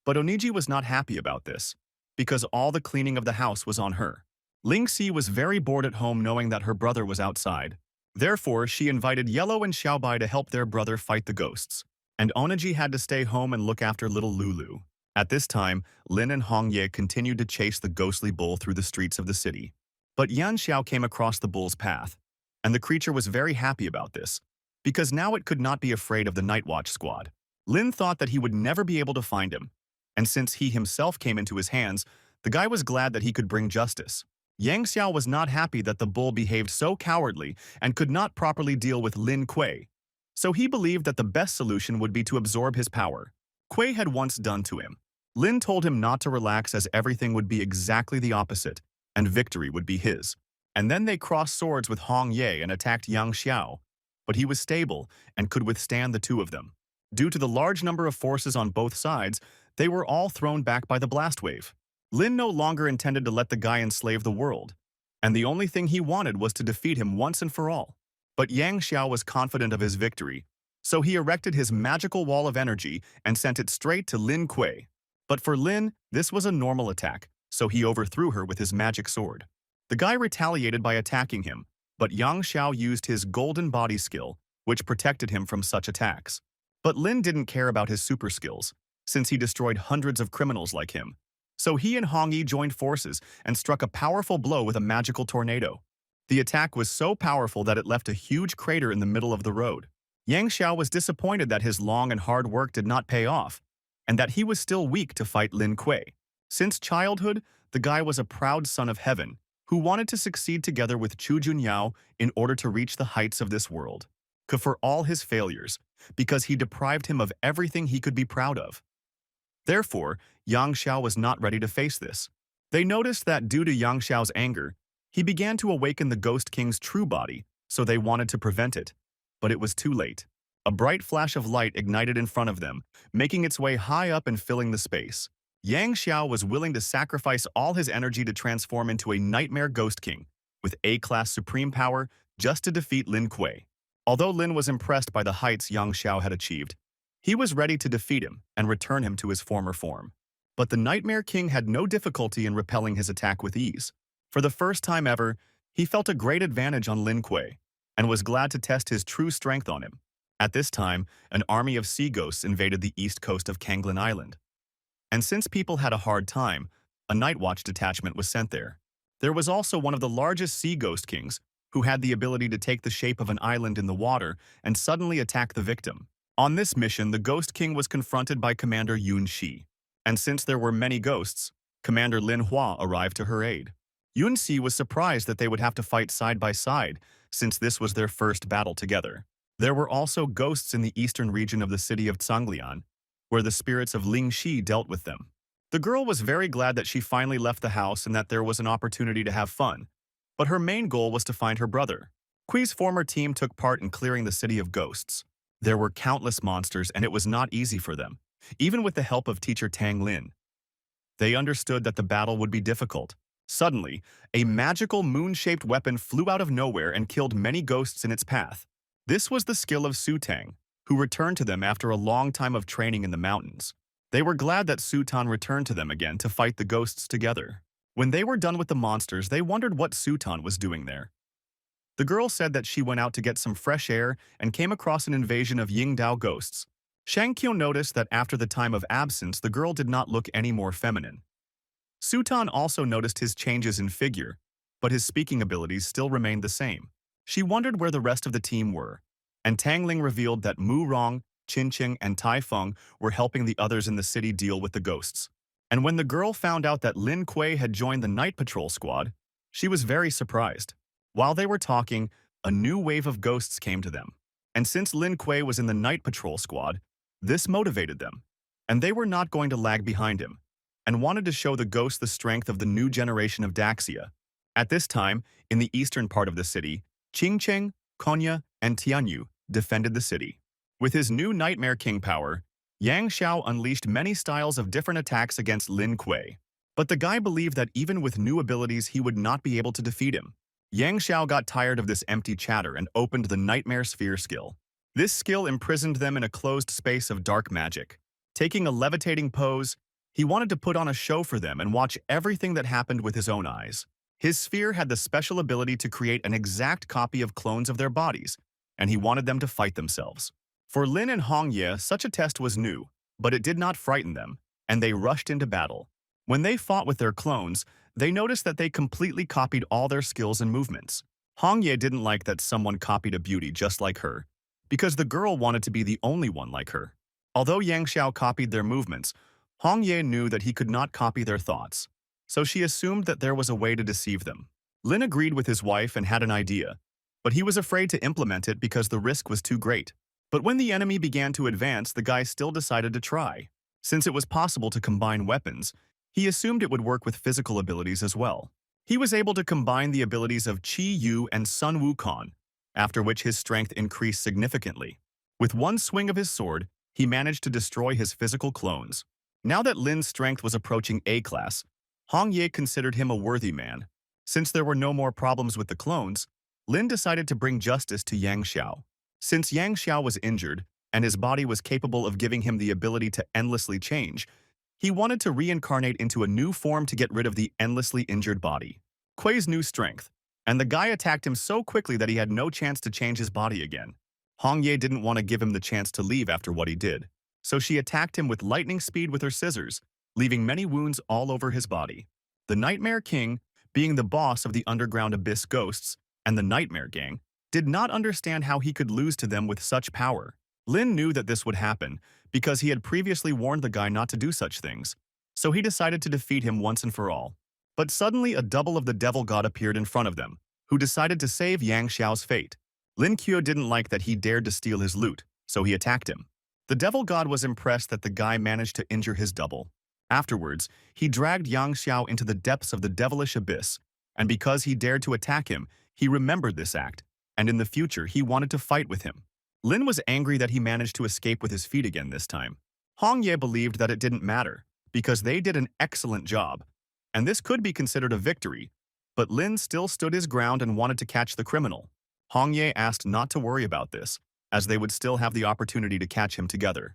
but Oniji was not happy about this, because all the cleaning of the house was on her. Lingxi was very bored at home knowing that her brother was outside. Therefore, she invited Yellow and Xiaobai to help their brother fight the ghosts, and Oniji had to stay home and look after little Lulu. At this time, Lin and Hong Ye continued to chase the ghostly bull through the streets of the city. But Yan Xiao came across the bull's path, and the creature was very happy about this, because now it could not be afraid of the Night Watch squad. Lin thought that he would never be able to find him, and since he himself came into his hands, the guy was glad that he could bring justice. Yang Xiao was not happy that the bull behaved so cowardly and could not properly deal with Lin Kuei, so he believed that the best solution would be to absorb his power. Kuei had once done to him. Lin told him not to relax as everything would be exactly the opposite, and victory would be his. And then they crossed swords with Hong Ye and attacked Yang Xiao, but he was stable and could withstand the two of them. Due to the large number of forces on both sides, they were all thrown back by the blast wave. Lin no longer intended to let the guy enslave the world, and the only thing he wanted was to defeat him once and for all. But Yang Xiao was confident of his victory, so he erected his magical wall of energy and sent it straight to Lin Kuei. But for Lin, this was a normal attack, so he overthrew her with his magic sword. The guy retaliated by attacking him, but Yang Xiao used his golden body skill, which protected him from such attacks. But Lin didn't care about his super skills, since he destroyed hundreds of criminals like him. So he and Hong Yi joined forces and struck a powerful blow with a magical tornado. The attack was so powerful that it left a huge crater in the middle of the road. Yang Xiao was disappointed that his long and hard work did not pay off, and that he was still weak to fight Lin Kuei. Since childhood, the guy was a proud son of heaven, who wanted to succeed together with Chu Junyao in order to reach the heights of this world. For all his failures, because he deprived him of everything he could be proud of. Therefore, Yang Xiao was not ready to face this. They noticed that due to Yang Xiao's anger, he began to awaken the Ghost King's true body, so they wanted to prevent it. But it was too late. A bright flash of light ignited in front of them, making its way high up and filling the space. Yang Xiao was willing to sacrifice all his energy to transform into a nightmare Ghost King, with A-class supreme power, just to defeat Lin Kuei. Although Lin was impressed by the heights Yang Xiao had achieved, he was ready to defeat him and return him to his former form. But the Nightmare King had no difficulty in repelling his attack with ease. For the first time ever, he felt a great advantage on Lin Kuei, and was glad to test his true strength on him. At this time, an army of sea ghosts invaded the east coast of Kanglin Island. And since people had a hard time, a night watch detachment was sent there. There was also one of the largest sea ghost kings, who had the ability to take the shape of an island in the water and suddenly attack the victim. On this mission, the Ghost King was confronted by Commander Yun Shi. And since there were many ghosts, Commander Lin Hua arrived to her aid. Yun Shi was surprised that they would have to fight side by side, since this was their first battle together. There were also ghosts in the eastern region of the city of Zhanglian, where the spirits of Ling Shi dealt with them. The girl was very glad that she finally left the house and that there was an opportunity to have fun, but her main goal was to find her brother. Kui's former team took part in clearing the city of ghosts. There were countless monsters and it was not easy for them, even with the help of teacher Tang Lin. They understood that the battle would be difficult. Suddenly, a magical moon-shaped weapon flew out of nowhere and killed many ghosts in its path. This was the skill of Su Tang, who returned to them after a long time of training in the mountains. They were glad that Su Tan returned to them again to fight the ghosts together. When they were done with the monsters, they wondered what Su Tan was doing there. The girl said that she went out to get some fresh air and came across an invasion of Yingdao ghosts. Shang Qiu noticed that after the time of absence, the girl did not look any more feminine. Su Tan also noticed his changes in figure, but his speaking abilities still remained the same. She wondered where the rest of the team were, and Tang Ling revealed that Mu Rong, Qin Qing, and Tai Feng were helping the others in the city deal with the ghosts. And when the girl found out that Lin Kuei had joined the night patrol squad, she was very surprised. While they were talking, a new wave of ghosts came to them. And since Lin Kuei was in the night patrol squad, this motivated them. And they were not going to lag behind him, and wanted to show the ghosts the strength of the new generation of Daxia. At this time, in the eastern part of the city, Qingcheng, Konya, and Tianyu defended the city. With his new Nightmare King power, Yang Xiao unleashed many styles of different attacks against Lin Kuei. But the guy believed that even with new abilities he would not be able to defeat him. Yang Xiao got tired of this empty chatter and opened the Nightmare Sphere skill. This skill imprisoned them in a closed space of dark magic. Taking a levitating pose, he wanted to put on a show for them and watch everything that happened with his own eyes. His sphere had the special ability to create an exact copy of clones of their bodies, and he wanted them to fight themselves. For Lin and Hong Ye, such a test was new, but it did not frighten them, and they rushed into battle. When they fought with their clones, they noticed that they completely copied all their skills and movements. Hong Ye didn't like that someone copied a beauty just like her, because the girl wanted to be the only one like her. Although Yang Xiao copied their movements, Hong Ye knew that he could not copy their thoughts, so she assumed that there was a way to deceive them. Lin agreed with his wife and had an idea, but he was afraid to implement it because the risk was too great. But when the enemy began to advance, the guy still decided to try. Since it was possible to combine weapons, he assumed it would work with physical abilities as well. He was able to combine the abilities of Qi Yu and Sun Wukong, after which his strength increased significantly. With one swing of his sword, he managed to destroy his physical clones. Now that Lin's strength was approaching A-class, Hong Ye considered him a worthy man. Since there were no more problems with the clones, Lin decided to bring justice to Yang Xiao. Since Yang Xiao was injured, and his body was capable of giving him the ability to endlessly change, he wanted to reincarnate into a new form to get rid of the endlessly injured body. Kuei's new strength, and the guy attacked him so quickly that he had no chance to change his body again. Hong Ye didn't want to give him the chance to leave after what he did, so she attacked him with lightning speed with her scissors, leaving many wounds all over his body. The Nightmare King, being the boss of the underground abyss ghosts and the Nightmare Gang, did not understand how he could lose to them with such power. Lin knew that this would happen because he had previously warned the guy not to do such things, so he decided to defeat him once and for all. But suddenly a double of the devil god appeared in front of them, who decided to save Yang Xiao's fate. Lin Qiu didn't like that he dared to steal his loot, so he attacked him. The devil god was impressed that the guy managed to injure his double. Afterwards, he dragged Yang Xiao into the depths of the devilish abyss, and because he dared to attack him, he remembered this act, and in the future he wanted to fight with him. Lin was angry that he managed to escape with his feet again this time. Hong Ye believed that it didn't matter, because they did an excellent job, and this could be considered a victory, but Lin still stood his ground and wanted to catch the criminal. Hong Ye asked not to worry about this, as they would still have the opportunity to catch him together.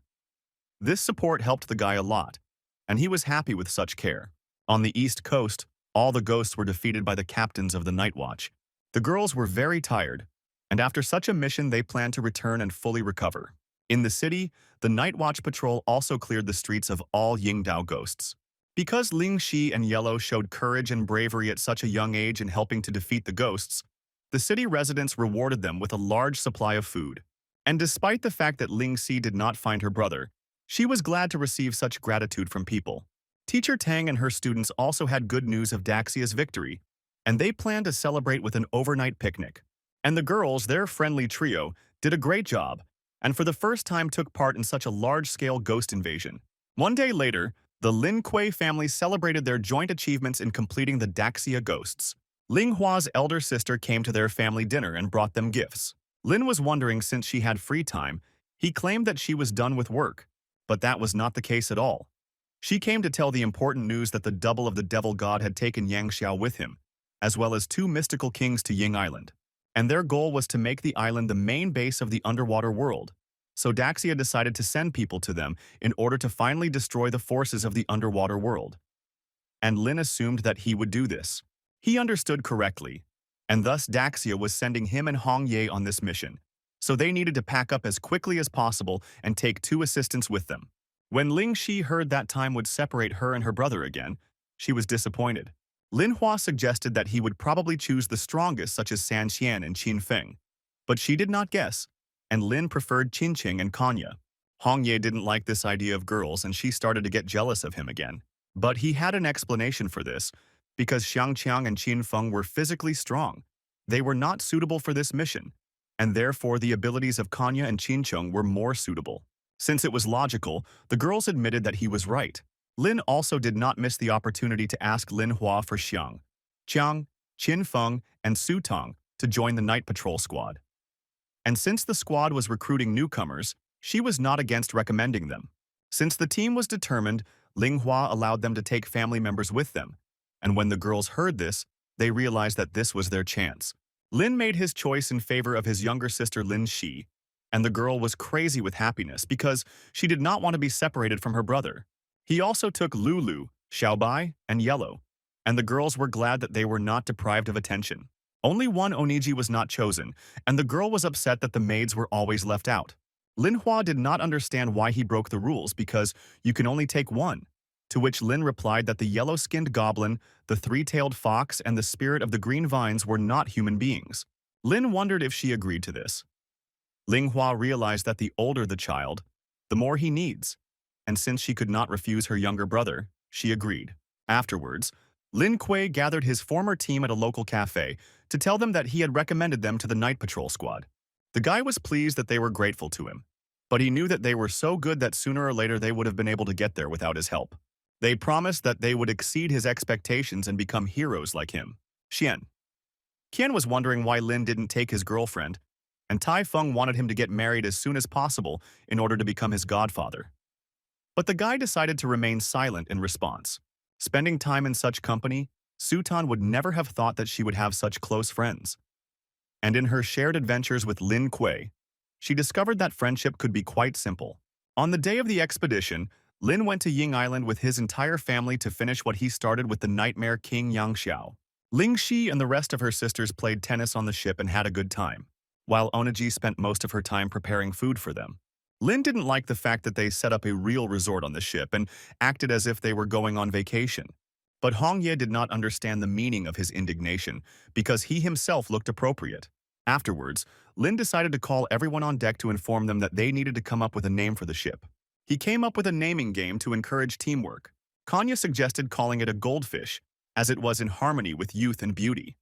This support helped the guy a lot, and he was happy with such care. On the East Coast, all the ghosts were defeated by the captains of the Night Watch. The girls were very tired, and after such a mission they planned to return and fully recover. In the city, the Night Watch patrol also cleared the streets of all Yingdao ghosts. Because Ling Shi and Yellow showed courage and bravery at such a young age in helping to defeat the ghosts, the city residents rewarded them with a large supply of food. And despite the fact that Ling Xi did not find her brother, she was glad to receive such gratitude from people. Teacher Tang and her students also had good news of Daxia's victory, and they planned to celebrate with an overnight picnic. And the girls, their friendly trio, did a great job, and for the first time took part in such a large-scale ghost invasion. One day later, the Lin Kuei family celebrated their joint achievements in completing the Daxia ghosts. Ling Hua's elder sister came to their family dinner and brought them gifts. Lin was wondering since she had free time. He claimed that she was done with work, but that was not the case at all. She came to tell the important news that the double of the devil god had taken Yang Xiao with him, as well as 2 mystical kings to Ying Island. And their goal was to make the island the main base of the underwater world. So Daxia decided to send people to them in order to finally destroy the forces of the underwater world. And Lin assumed that he would do this. He understood correctly, and thus Daxia was sending him and Hong Ye on this mission. So they needed to pack up as quickly as possible and take 2 assistants with them. When Ling Shi heard that time would separate her and her brother again, she was disappointed. Lin Hua suggested that he would probably choose the strongest such as San Qian and Qin Feng. But she did not guess, and Lin preferred Qin Qing and Kanya. Hong Ye didn't like this idea of girls and she started to get jealous of him again. But he had an explanation for this, because Xiang Qiang and Qin Feng were physically strong. They were not suitable for this mission, and therefore the abilities of Kanya and Qin Cheng were more suitable. Since it was logical, the girls admitted that he was right. Lin also did not miss the opportunity to ask Lin Hua for Xiang, Qiang, Qin Feng, and Su Tong to join the night patrol squad. And since the squad was recruiting newcomers, she was not against recommending them. Since the team was determined, Ling Hua allowed them to take family members with them, and when the girls heard this, they realized that this was their chance. Lin made his choice in favor of his younger sister Lin Shi, and the girl was crazy with happiness because she did not want to be separated from her brother. He also took Lulu, Xiaobai, and Yellow, and the girls were glad that they were not deprived of attention. Only one Oniji was not chosen, and the girl was upset that the maids were always left out. Lin Hua did not understand why he broke the rules because you can only take one, to which Lin replied that the yellow-skinned goblin, the 3-tailed fox, and the spirit of the green vines were not human beings. Lin wondered if she agreed to this. Ling Hua realized that the older the child, the more he needs, and since she could not refuse her younger brother, she agreed. Afterwards, Lin Kuei gathered his former team at a local cafe to tell them that he had recommended them to the night patrol squad. The guy was pleased that they were grateful to him, but he knew that they were so good that sooner or later they would have been able to get there without his help. They promised that they would exceed his expectations and become heroes like him. Xian. Qian was wondering why Lin didn't take his girlfriend, and Tai Feng wanted him to get married as soon as possible in order to become his godfather. But the guy decided to remain silent in response. Spending time in such company, Sutan would never have thought that she would have such close friends. And in her shared adventures with Lin Kuei, she discovered that friendship could be quite simple. On the day of the expedition, Lin went to Ying Island with his entire family to finish what he started with the Nightmare King Yang Xiao. Ling Shi and the rest of her sisters played tennis on the ship and had a good time, while Onaji spent most of her time preparing food for them. Lin didn't like the fact that they set up a real resort on the ship and acted as if they were going on vacation. But Hong Ye did not understand the meaning of his indignation because he himself looked appropriate. Afterwards, Lin decided to call everyone on deck to inform them that they needed to come up with a name for the ship. He came up with a naming game to encourage teamwork. Kanya suggested calling it a goldfish, as it was in harmony with youth and beauty.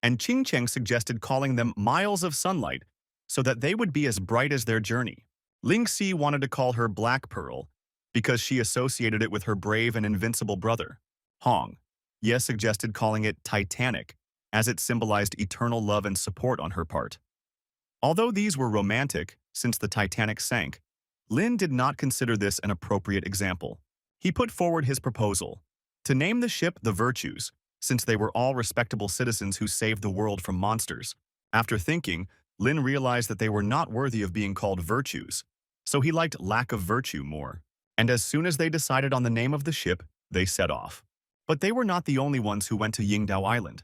And Qing Cheng suggested calling them miles of sunlight so that they would be as bright as their journey. Ling Si wanted to call her Black Pearl because she associated it with her brave and invincible brother. Hong Ye suggested calling it Titanic, as it symbolized eternal love and support on her part. Although these were romantic, since the Titanic sank, Lin did not consider this an appropriate example. He put forward his proposal to name the ship the Virtues, since they were all respectable citizens who saved the world from monsters. After thinking, Lin realized that they were not worthy of being called virtues, so he liked lack of virtue more. And as soon as they decided on the name of the ship, they set off. But they were not the only ones who went to Yingdao Island.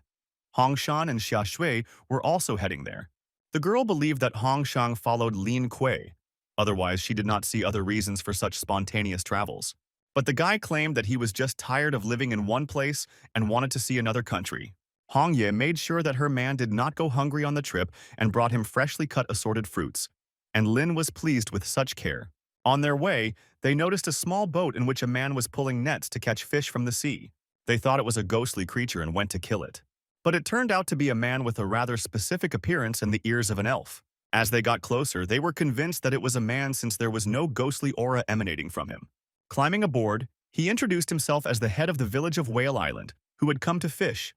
Hong Shan and Xia Shui were also heading there. The girl believed that Hong Shang followed Lin Kuei. Otherwise, she did not see other reasons for such spontaneous travels. But the guy claimed that he was just tired of living in one place and wanted to see another country. Hong Ye made sure that her man did not go hungry on the trip and brought him freshly cut assorted fruits. And Lin was pleased with such care. On their way, they noticed a small boat in which a man was pulling nets to catch fish from the sea. They thought it was a ghostly creature and went to kill it. But it turned out to be a man with a rather specific appearance and the ears of an elf. As they got closer, they were convinced that it was a man since there was no ghostly aura emanating from him. Climbing aboard, he introduced himself as the head of the village of Whale Island, who had come to fish.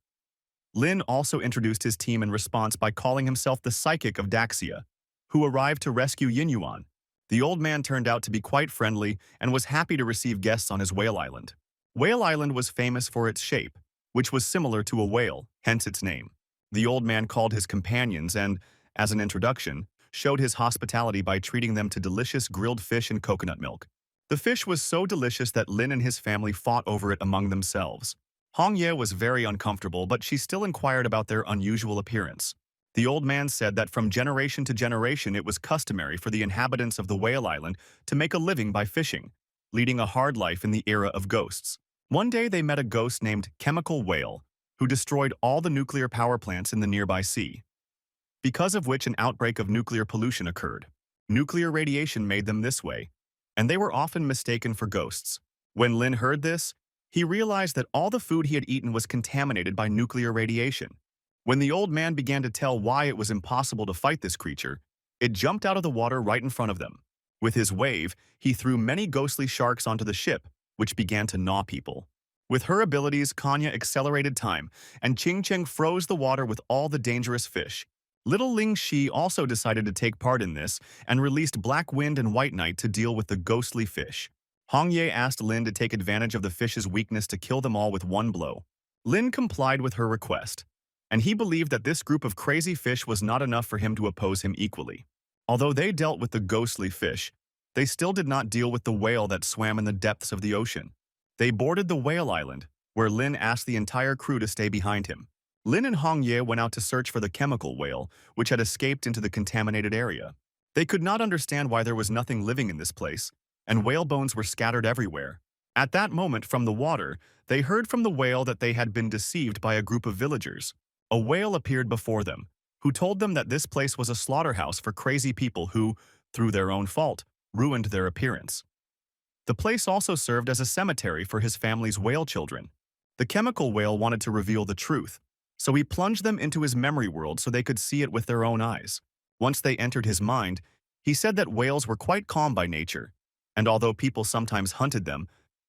Lin also introduced his team in response by calling himself the Psychic of Daxia, who arrived to rescue Yin Yuan. The old man turned out to be quite friendly and was happy to receive guests on his Whale Island. Whale Island was famous for its shape, which was similar to a whale, hence its name. The old man called his companions and, as an introduction, showed his hospitality by treating them to delicious grilled fish and coconut milk. The fish was so delicious that Lin and his family fought over it among themselves. Hong Ye was very uncomfortable, but she still inquired about their unusual appearance. The old man said that from generation to generation it was customary for the inhabitants of the Whale Island to make a living by fishing, leading a hard life in the era of ghosts. One day they met a ghost named Chemical Whale, who destroyed all the nuclear power plants in the nearby sea, because of which an outbreak of nuclear pollution occurred. Nuclear radiation made them this way, and they were often mistaken for ghosts. When Lin heard this, he realized that all the food he had eaten was contaminated by nuclear radiation. When the old man began to tell why it was impossible to fight this creature, it jumped out of the water right in front of them. With his wave, he threw many ghostly sharks onto the ship, which began to gnaw people. With her abilities, Kanya accelerated time, and Qing Cheng froze the water with all the dangerous fish. Little Ling Shi also decided to take part in this and released Black Wind and White Night to deal with the ghostly fish. Hong Ye asked Lin to take advantage of the fish's weakness to kill them all with one blow. Lin complied with her request, and he believed that this group of crazy fish was not enough for him to oppose him equally. Although they dealt with the ghostly fish, they still did not deal with the whale that swam in the depths of the ocean. They boarded the Whale Island, where Lin asked the entire crew to stay behind him. Lin and Hong Ye went out to search for the chemical whale, which had escaped into the contaminated area. They could not understand why there was nothing living in this place, and whale bones were scattered everywhere. At that moment, from the water, they heard from the whale that they had been deceived by a group of villagers. A whale appeared before them, who told them that this place was a slaughterhouse for crazy people who, through their own fault, ruined their appearance. The place also served as a cemetery for his family's whale children. The chemical whale wanted to reveal the truth, so he plunged them into his memory world so they could see it with their own eyes. Once they entered his mind, he said that whales were quite calm by nature, and although people sometimes hunted them,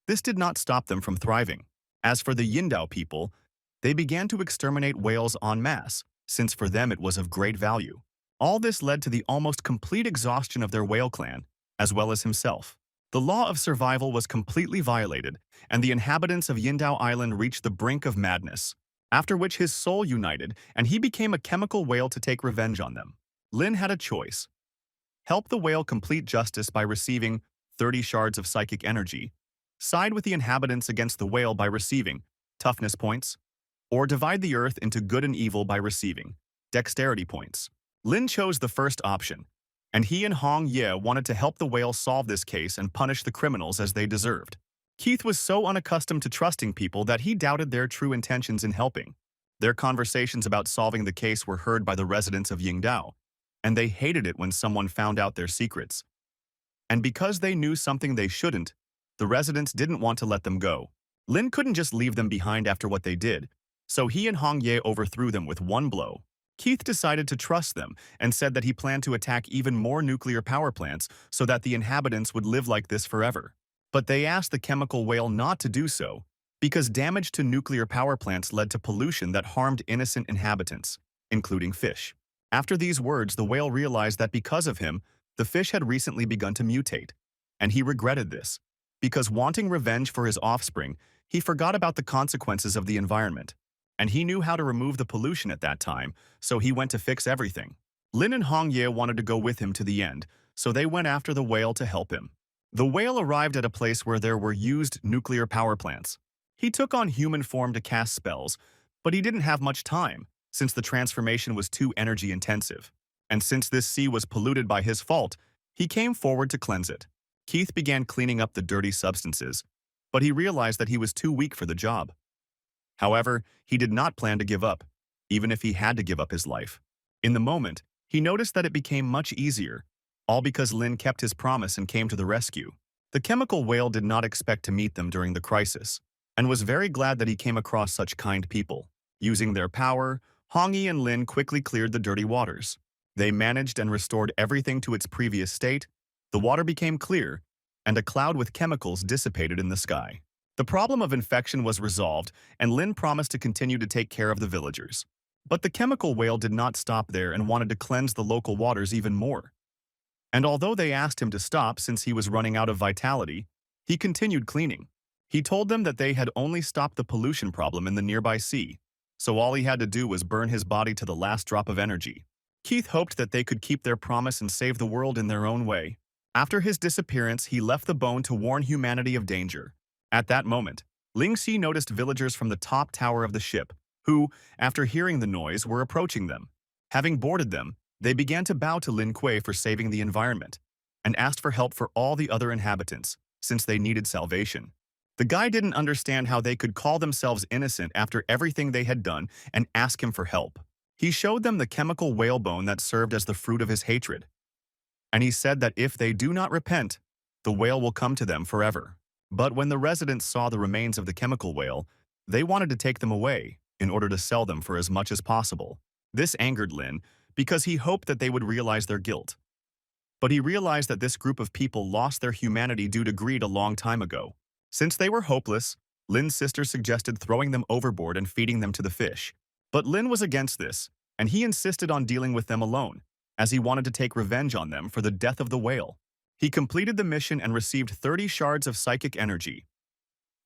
this did not stop them from thriving. As for the Yindao people, they began to exterminate whales en masse, since for them it was of great value. All this led to the almost complete exhaustion of their whale clan, as well as himself. The law of survival was completely violated, and the inhabitants of Yindao Island reached the brink of madness, after which his soul united and he became a chemical whale to take revenge on them. Lynn had a choice. Help the whale complete justice by receiving 30 shards of psychic energy, side with the inhabitants against the whale by receiving toughness points, or divide the earth into good and evil by receiving dexterity points. Lin chose the first option, and he and Hong Ye wanted to help the whale solve this case and punish the criminals as they deserved. Keith was so unaccustomed to trusting people that he doubted their true intentions in helping. Their conversations about solving the case were heard by the residents of Yingdao, and they hated it when someone found out their secrets. And because they knew something they shouldn't, the residents didn't want to let them go. Lin couldn't just leave them behind after what they did, so he and Hong Ye overthrew them with one blow. Keith decided to trust them and said that he planned to attack even more nuclear power plants so that the inhabitants would live like this forever. But they asked the chemical whale not to do so, because damage to nuclear power plants led to pollution that harmed innocent inhabitants, including fish. After these words, the whale realized that because of him, the fish had recently begun to mutate, and he regretted this. Because wanting revenge for his offspring, he forgot about the consequences of the environment, and he knew how to remove the pollution at that time, so he went to fix everything. Lin and Hong Ye wanted to go with him to the end, so they went after the whale to help him. The whale arrived at a place where there were used nuclear power plants. He took on human form to cast spells, but he didn't have much time, since the transformation was too energy-intensive. And since this sea was polluted by his fault, he came forward to cleanse it. Keith began cleaning up the dirty substances, but he realized that he was too weak for the job. However, he did not plan to give up, even if he had to give up his life. In the moment, he noticed that it became much easier, all because Lin kept his promise and came to the rescue. The chemical whale did not expect to meet them during the crisis, and was very glad that he came across such kind people. Using their power, Hong Yi and Lin quickly cleared the dirty waters. They managed and restored everything to its previous state. The water became clear, and a cloud with chemicals dissipated in the sky. The problem of infection was resolved, and Lin promised to continue to take care of the villagers. But the chemical whale did not stop there and wanted to cleanse the local waters even more. And although they asked him to stop since he was running out of vitality, he continued cleaning. He told them that they had only stopped the pollution problem in the nearby sea, so all he had to do was burn his body to the last drop of energy. Keith hoped that they could keep their promise and save the world in their own way. After his disappearance, he left the bone to warn humanity of danger. At that moment, Ling Xi noticed villagers from the top tower of the ship, who, after hearing the noise, were approaching them. Having boarded them, they began to bow to Lin Kuei for saving the environment, and asked for help for all the other inhabitants, since they needed salvation. The guy didn't understand how they could call themselves innocent after everything they had done and ask him for help. He showed them the chemical whalebone that served as the fruit of his hatred. And he said that if they do not repent, the whale will come to them forever. But when the residents saw the remains of the chemical whale, they wanted to take them away in order to sell them for as much as possible. This angered Lin because he hoped that they would realize their guilt. But he realized that this group of people lost their humanity due to greed a long time ago. Since they were hopeless, Lin's sister suggested throwing them overboard and feeding them to the fish. But Lin was against this, and he insisted on dealing with them alone, as he wanted to take revenge on them for the death of the whale. He completed the mission and received 30 shards of psychic energy.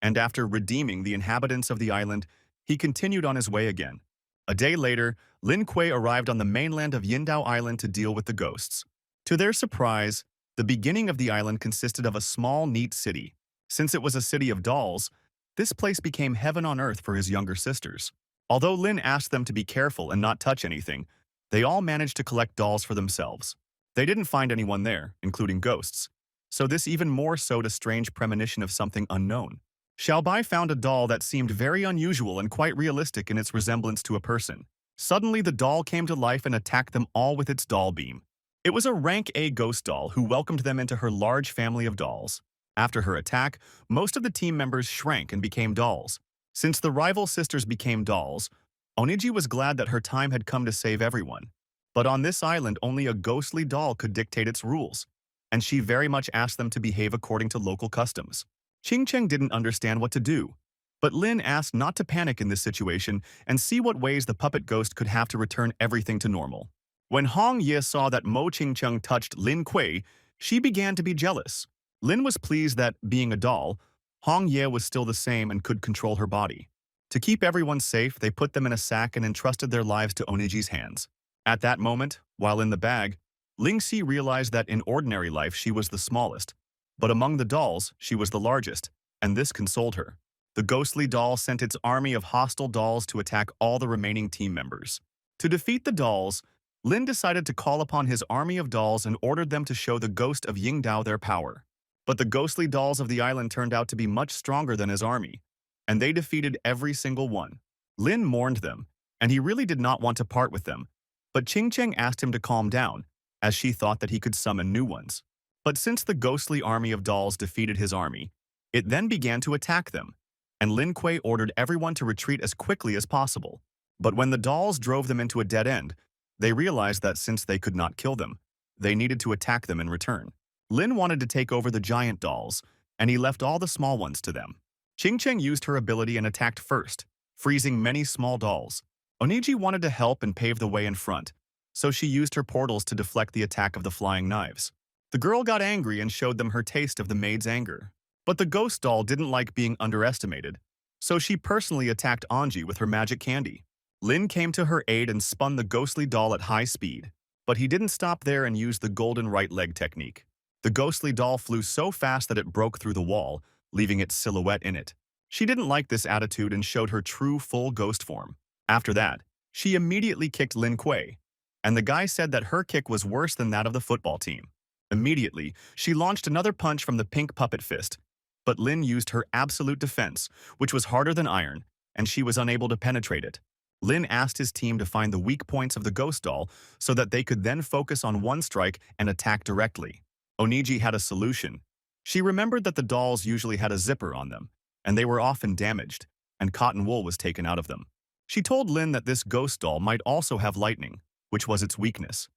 And after redeeming the inhabitants of the island, he continued on his way again. A day later, Lin Kuei arrived on the mainland of Yindao Island to deal with the ghosts. To their surprise, the beginning of the island consisted of a small, neat city. Since it was a city of dolls, this place became heaven on earth for his younger sisters. Although Lin asked them to be careful and not touch anything, they all managed to collect dolls for themselves. They didn't find anyone there, including ghosts, so this even more sowed a strange premonition of something unknown. Xiaobai found a doll that seemed very unusual and quite realistic in its resemblance to a person. Suddenly, the doll came to life and attacked them all with its doll beam. It was a rank A ghost doll who welcomed them into her large family of dolls. After her attack, most of the team members shrank and became dolls. Since the rival sisters became dolls, Oniji was glad that her time had come to save everyone. But on this island, only a ghostly doll could dictate its rules, and she very much asked them to behave according to local customs. Ching Cheng didn't understand what to do, but Lin asked not to panic in this situation and see what ways the puppet ghost could have to return everything to normal. When Hong Ye saw that Mo Ching Cheng touched Lin Kuei, she began to be jealous. Lin was pleased that, being a doll, Hong Ye was still the same and could control her body. To keep everyone safe, they put them in a sack and entrusted their lives to Oniji's hands. At that moment, while in the bag, Ling Si realized that in ordinary life she was the smallest, but among the dolls she was the largest, and this consoled her. The ghostly doll sent its army of hostile dolls to attack all the remaining team members. To defeat the dolls, Lin decided to call upon his army of dolls and ordered them to show the ghost of Yingdao their power. But the ghostly dolls of the island turned out to be much stronger than his army, and they defeated every single one. Lin mourned them, and he really did not want to part with them, but Ching Cheng asked him to calm down, as she thought that he could summon new ones. But since the ghostly army of dolls defeated his army, it then began to attack them, and Lin Kuei ordered everyone to retreat as quickly as possible. But when the dolls drove them into a dead end, they realized that since they could not kill them, they needed to attack them in return. Lin wanted to take over the giant dolls, and he left all the small ones to them. Ching Cheng used her ability and attacked first, freezing many small dolls. Oniji wanted to help and pave the way in front, so she used her portals to deflect the attack of the flying knives. The girl got angry and showed them her taste of the maid's anger. But the ghost doll didn't like being underestimated, so she personally attacked Anji with her magic candy. Lin came to her aid and spun the ghostly doll at high speed, but he didn't stop there and used the golden right leg technique. The ghostly doll flew so fast that it broke through the wall, leaving its silhouette in it. She didn't like this attitude and showed her true full ghost form. After that, she immediately kicked Lin Kuei, and the guy said that her kick was worse than that of the football team. Immediately, she launched another punch from the pink puppet fist, but Lin used her absolute defense, which was harder than iron, and she was unable to penetrate it. Lin asked his team to find the weak points of the ghost doll so that they could then focus on one strike and attack directly. Oniji had a solution. She remembered that the dolls usually had a zipper on them, and they were often damaged, and cotton wool was taken out of them. She told Lin that this ghost doll might also have lightning, which was its weakness.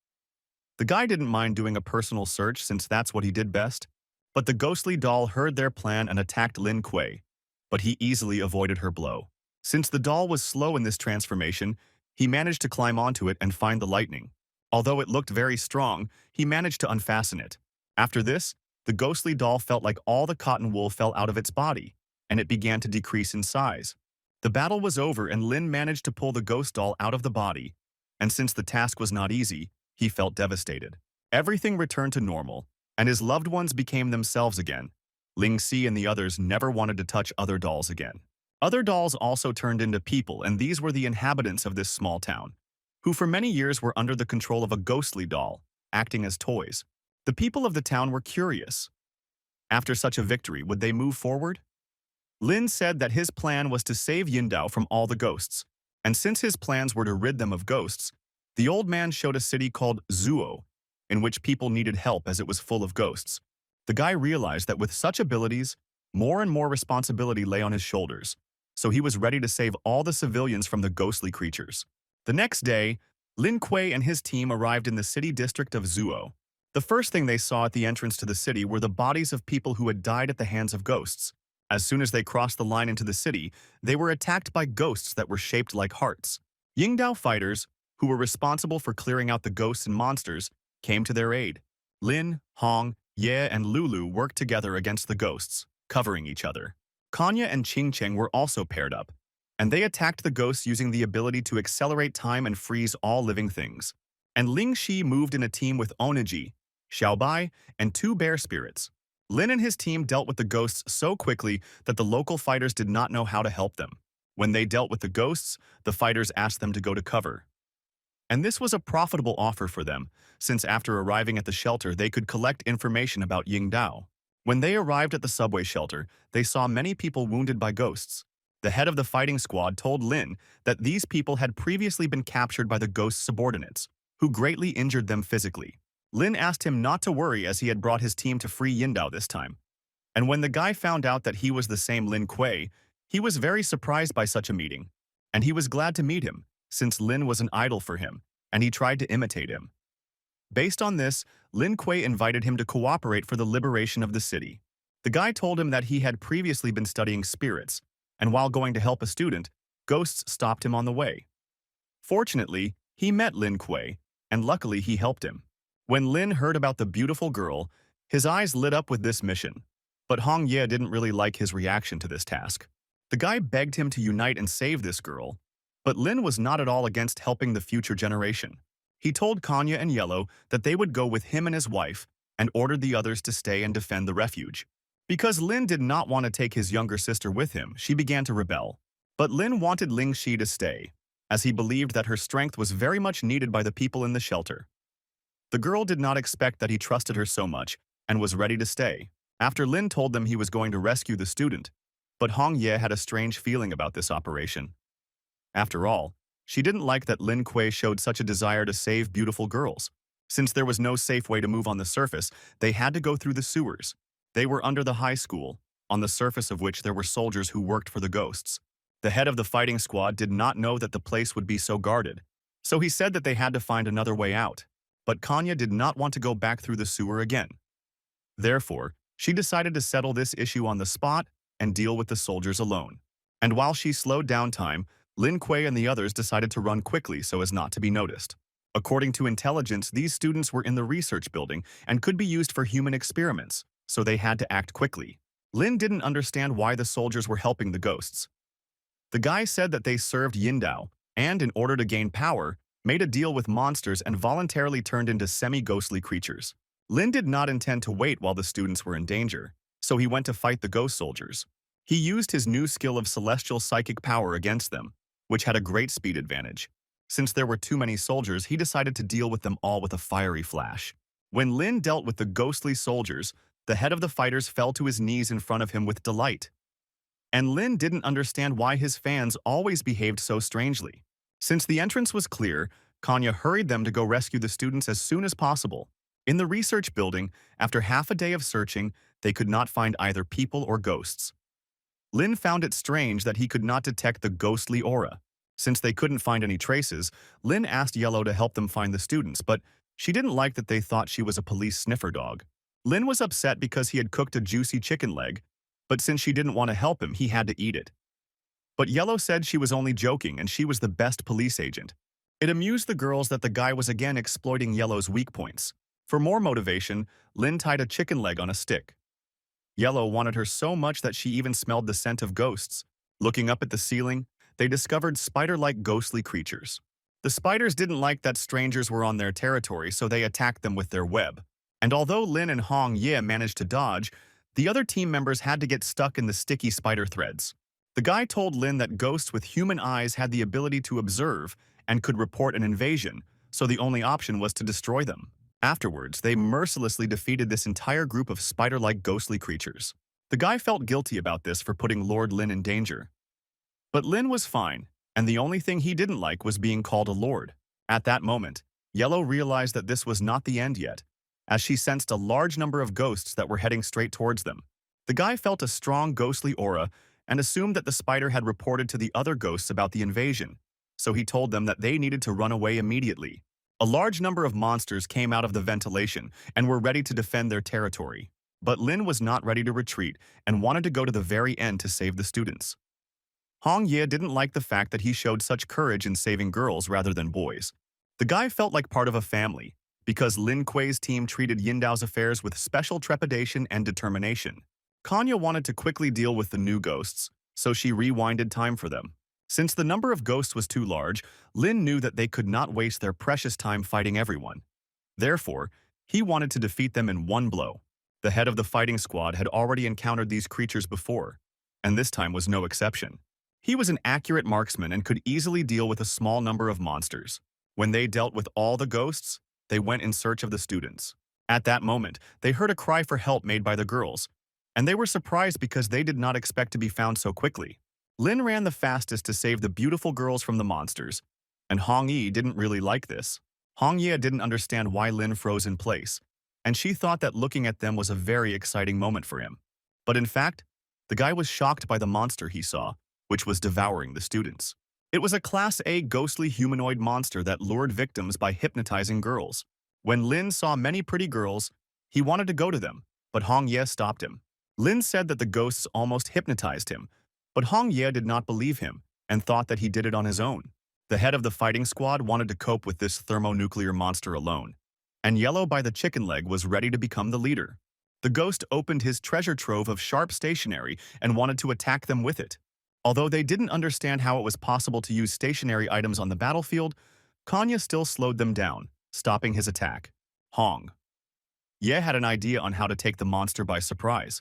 The guy didn't mind doing a personal search since that's what he did best, but the ghostly doll heard their plan and attacked Lin Kuei, but he easily avoided her blow. Since the doll was slow in this transformation, he managed to climb onto it and find the lightning. Although it looked very strong, he managed to unfasten it. After this, the ghostly doll felt like all the cotton wool fell out of its body, and it began to decrease in size. The battle was over and Lin managed to pull the ghost doll out of the body, and since the task was not easy, he felt devastated. Everything returned to normal, and his loved ones became themselves again. Ling Si and the others never wanted to touch other dolls again. Other dolls also turned into people, and these were the inhabitants of this small town, who for many years were under the control of a ghostly doll, acting as toys. The people of the town were curious. After such a victory, would they move forward? Lin said that his plan was to save Yindao from all the ghosts, and since his plans were to rid them of ghosts, the old man showed a city called Zuo, in which people needed help as it was full of ghosts. The guy realized that with such abilities, more and more responsibility lay on his shoulders, so he was ready to save all the civilians from the ghostly creatures. The next day, Lin Kuei and his team arrived in the city district of Zuo. The first thing they saw at the entrance to the city were the bodies of people who had died at the hands of ghosts. As soon as they crossed the line into the city, they were attacked by ghosts that were shaped like hearts. Yingdao fighters, who were responsible for clearing out the ghosts and monsters, came to their aid. Lin, Hong, Ye, and Lulu worked together against the ghosts, covering each other. Kanya and Ching Cheng were also paired up, and they attacked the ghosts using the ability to accelerate time and freeze all living things. And Ling Shi moved in a team with Oniji, Xiaobai, and 2 bear spirits. Lin and his team dealt with the ghosts so quickly that the local fighters did not know how to help them. When they dealt with the ghosts, the fighters asked them to go to cover. And this was a profitable offer for them, since after arriving at the shelter they could collect information about Yingdao. When they arrived at the subway shelter, they saw many people wounded by ghosts. The head of the fighting squad told Lynn that these people had previously been captured by the ghost's subordinates, who greatly injured them physically. Lynn asked him not to worry as he had brought his team to free Yindao this time. And when the guy found out that he was the same Lin Kuei, he was very surprised by such a meeting. And he was glad to meet him, since Lin was an idol for him, and he tried to imitate him. Based on this, Lin Kuei invited him to cooperate for the liberation of the city. The guy told him that he had previously been studying spirits, and while going to help a student, ghosts stopped him on the way. Fortunately, he met Lin Kuei, and luckily he helped him. When Lin heard about the beautiful girl, his eyes lit up with this mission. But Hong Ye didn't really like his reaction to this task. The guy begged him to unite and save this girl, but Lin was not at all against helping the future generation. He told Kanya and Yellow that they would go with him and his wife, and ordered the others to stay and defend the refuge. Because Lin did not want to take his younger sister with him, she began to rebel. But Lin wanted Ling Shi to stay, as he believed that her strength was very much needed by the people in the shelter. The girl did not expect that he trusted her so much, and was ready to stay. After Lin told them he was going to rescue the student, but Hong Ye had a strange feeling about this operation. After all, she didn't like that Lin Kuei showed such a desire to save beautiful girls. Since there was no safe way to move on the surface, they had to go through the sewers. They were under the high school, on the surface of which there were soldiers who worked for the ghosts. The head of the fighting squad did not know that the place would be so guarded, so he said that they had to find another way out. But Kanya did not want to go back through the sewer again. Therefore, she decided to settle this issue on the spot and deal with the soldiers alone. And while she slowed down time, Lin Kuei and the others decided to run quickly so as not to be noticed. According to intelligence, these students were in the research building and could be used for human experiments, so they had to act quickly. Lin didn't understand why the soldiers were helping the ghosts. The guy said that they served Yindao, and in order to gain power, made a deal with monsters and voluntarily turned into semi-ghostly creatures. Lin did not intend to wait while the students were in danger, so he went to fight the ghost soldiers. He used his new skill of celestial psychic power against them, which had a great speed advantage. Since there were too many soldiers, he decided to deal with them all with a fiery flash. When Lin dealt with the ghostly soldiers, the head of the fighters fell to his knees in front of him with delight. And Lin didn't understand why his fans always behaved so strangely. Since the entrance was clear, Kanya hurried them to go rescue the students as soon as possible. In the research building, after half a day of searching, they could not find either people or ghosts. Lin found it strange that he could not detect the ghostly aura. Since they couldn't find any traces, Lin asked Yellow to help them find the students, but she didn't like that they thought she was a police sniffer dog. Lin was upset because he had cooked a juicy chicken leg, but since she didn't want to help him, he had to eat it. But Yellow said she was only joking and she was the best police agent. It amused the girls that the guy was again exploiting Yellow's weak points. For more motivation, Lin tied a chicken leg on a stick. Yellow wanted her so much that she even smelled the scent of ghosts. Looking up at the ceiling, they discovered spider-like ghostly creatures. The spiders didn't like that strangers were on their territory, so they attacked them with their web. And although Lin and Hong Ye managed to dodge, the other team members had to get stuck in the sticky spider threads. The guy told Lin that ghosts with human eyes had the ability to observe and could report an invasion, so the only option was to destroy them. Afterwards, they mercilessly defeated this entire group of spider-like ghostly creatures. The guy felt guilty about this for putting Lord Lin in danger. But Lin was fine, and the only thing he didn't like was being called a lord. At that moment, Yellow realized that this was not the end yet, as she sensed a large number of ghosts that were heading straight towards them. The guy felt a strong ghostly aura and assumed that the spider had reported to the other ghosts about the invasion, so he told them that they needed to run away immediately. A large number of monsters came out of the ventilation and were ready to defend their territory. But Lin was not ready to retreat and wanted to go to the very end to save the students. Hong Ye didn't like the fact that he showed such courage in saving girls rather than boys. The guy felt like part of a family, because Lin Kuei's team treated Yindao's affairs with special trepidation and determination. Kanya wanted to quickly deal with the new ghosts, so she rewinded time for them. Since the number of ghosts was too large, Lin knew that they could not waste their precious time fighting everyone. Therefore, he wanted to defeat them in one blow. The head of the fighting squad had already encountered these creatures before, and this time was no exception. He was an accurate marksman and could easily deal with a small number of monsters. When they dealt with all the ghosts, they went in search of the students. At that moment, they heard a cry for help made by the girls, and they were surprised because they did not expect to be found so quickly. Lin ran the fastest to save the beautiful girls from the monsters, and Hong Yi didn't really like this. Hong Ye didn't understand why Lin froze in place, and she thought that looking at them was a very exciting moment for him. But in fact, the guy was shocked by the monster he saw, which was devouring the students. It was a Class A ghostly humanoid monster that lured victims by hypnotizing girls. When Lin saw many pretty girls, he wanted to go to them, but Hong Ye stopped him. Lin said that the ghosts almost hypnotized him, but Hong Ye did not believe him and thought that he did it on his own. The head of the fighting squad wanted to cope with this thermonuclear monster alone, and Yellow by the chicken leg was ready to become the leader. The ghost opened his treasure trove of sharp stationery and wanted to attack them with it. Although they didn't understand how it was possible to use stationary items on the battlefield, Kanya still slowed them down, stopping his attack. Hong Ye had an idea on how to take the monster by surprise.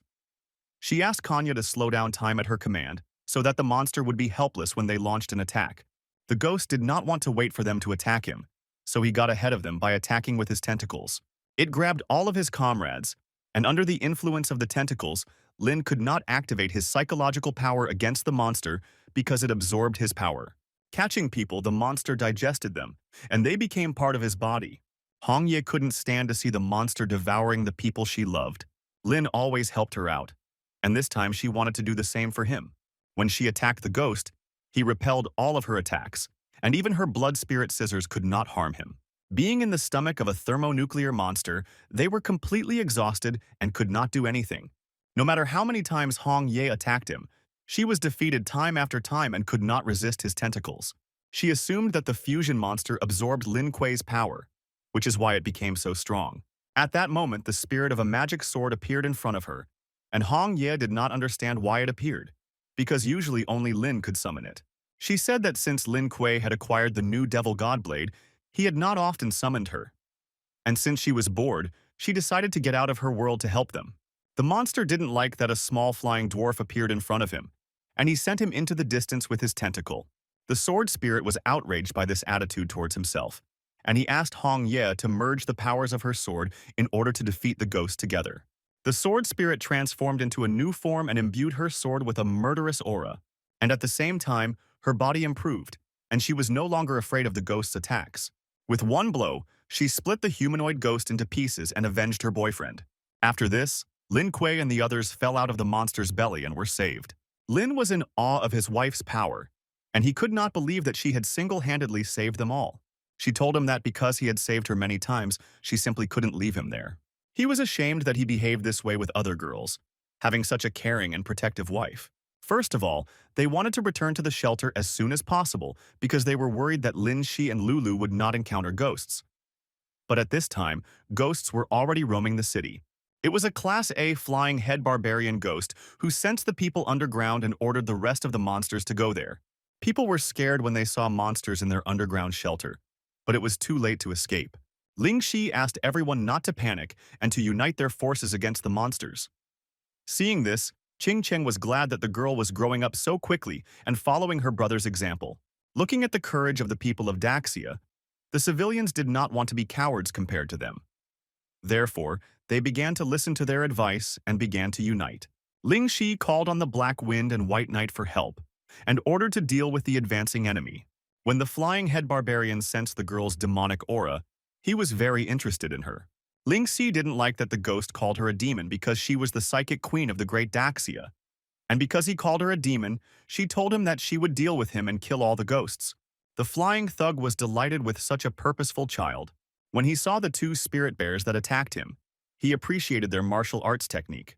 She asked Kanya to slow down time at her command so that the monster would be helpless when they launched an attack. The ghost did not want to wait for them to attack him, so he got ahead of them by attacking with his tentacles. It grabbed all of his comrades, and under the influence of the tentacles, Lin could not activate his psychological power against the monster because it absorbed his power. Catching people, the monster digested them, and they became part of his body. Hong Ye couldn't stand to see the monster devouring the people she loved. Lin always helped her out, and this time she wanted to do the same for him. When she attacked the ghost, he repelled all of her attacks, and even her blood spirit scissors could not harm him. Being in the stomach of a thermonuclear monster, they were completely exhausted and could not do anything. No matter how many times Hong Ye attacked him, she was defeated time after time and could not resist his tentacles. She assumed that the fusion monster absorbed Lin Kuei's power, which is why it became so strong. At that moment, the spirit of a magic sword appeared in front of her, and Hong Ye did not understand why it appeared, because usually only Lin could summon it. She said that since Lin Kuei had acquired the new Devil God Blade, he had not often summoned her. And since she was bored, she decided to get out of her world to help them. The monster didn't like that a small flying dwarf appeared in front of him, and he sent him into the distance with his tentacle. The sword spirit was outraged by this attitude towards himself, and he asked Hong Ye to merge the powers of her sword in order to defeat the ghost together. The sword spirit transformed into a new form and imbued her sword with a murderous aura, and at the same time, her body improved, and she was no longer afraid of the ghost's attacks. With one blow, she split the humanoid ghost into pieces and avenged her boyfriend. After this, Lin Kuei and the others fell out of the monster's belly and were saved. Lin was in awe of his wife's power, and he could not believe that she had single-handedly saved them all. She told him that because he had saved her many times, she simply couldn't leave him there. He was ashamed that he behaved this way with other girls, having such a caring and protective wife. First of all, they wanted to return to the shelter as soon as possible because they were worried that Lin Shi and Lulu would not encounter ghosts. But at this time, ghosts were already roaming the city. It was a Class A flying head barbarian ghost who sensed the people underground and ordered the rest of the monsters to go there. People were scared when they saw monsters in their underground shelter, but it was too late to escape. Ling Shi asked everyone not to panic and to unite their forces against the monsters. Seeing this, Qing Cheng was glad that the girl was growing up so quickly and following her brother's example. Looking at the courage of the people of Daxia, the civilians did not want to be cowards compared to them. Therefore, they began to listen to their advice and began to unite. Ling Shi called on the Black Wind and White Knight for help and ordered to deal with the advancing enemy. When the flying head barbarian sensed the girl's demonic aura, he was very interested in her. Ling Xi didn't like that the ghost called her a demon because she was the psychic queen of the great Daxia. And because he called her a demon, she told him that she would deal with him and kill all the ghosts. The flying thug was delighted with such a purposeful child. When he saw the two spirit bears that attacked him, he appreciated their martial arts technique.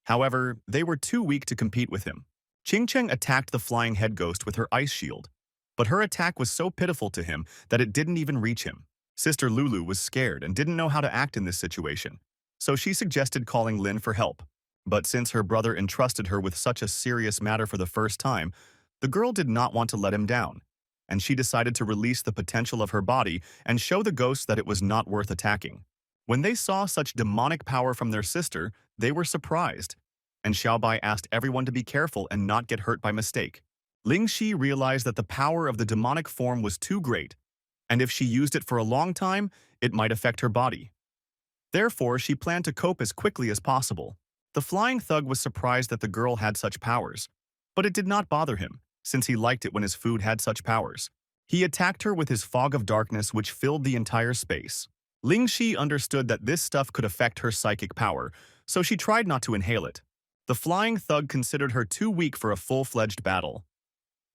However, they were too weak to compete with him. Qing Cheng attacked the flying head ghost with her ice shield, but her attack was so pitiful to him that it didn't even reach him. Sister Lulu was scared and didn't know how to act in this situation, so she suggested calling Lin for help. But since her brother entrusted her with such a serious matter for the first time, the girl did not want to let him down, and she decided to release the potential of her body and show the ghosts that it was not worth attacking. When they saw such demonic power from their sister, they were surprised, and Xiaobai asked everyone to be careful and not get hurt by mistake. Ling Shi realized that the power of the demonic form was too great, and if she used it for a long time, it might affect her body. Therefore, she planned to cope as quickly as possible. The flying thug was surprised that the girl had such powers, But it did not bother him, since he liked it when his food had such powers. He attacked her with his fog of darkness which filled the entire space. Ling Shi understood that this stuff could affect her psychic power, so she tried not to inhale it. The flying thug considered her too weak for a full-fledged battle.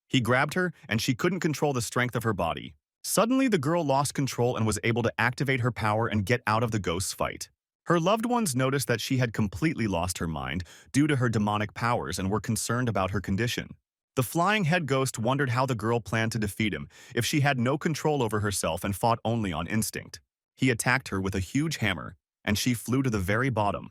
He grabbed her, and she couldn't control the strength of her body. Suddenly, the girl lost control and was able to activate her power and get out of the ghost's fight. Her loved ones noticed that she had completely lost her mind due to her demonic powers and were concerned about her condition. The flying head ghost wondered how the girl planned to defeat him if she had no control over herself and fought only on instinct. He attacked her with a huge hammer, and she flew to the very bottom.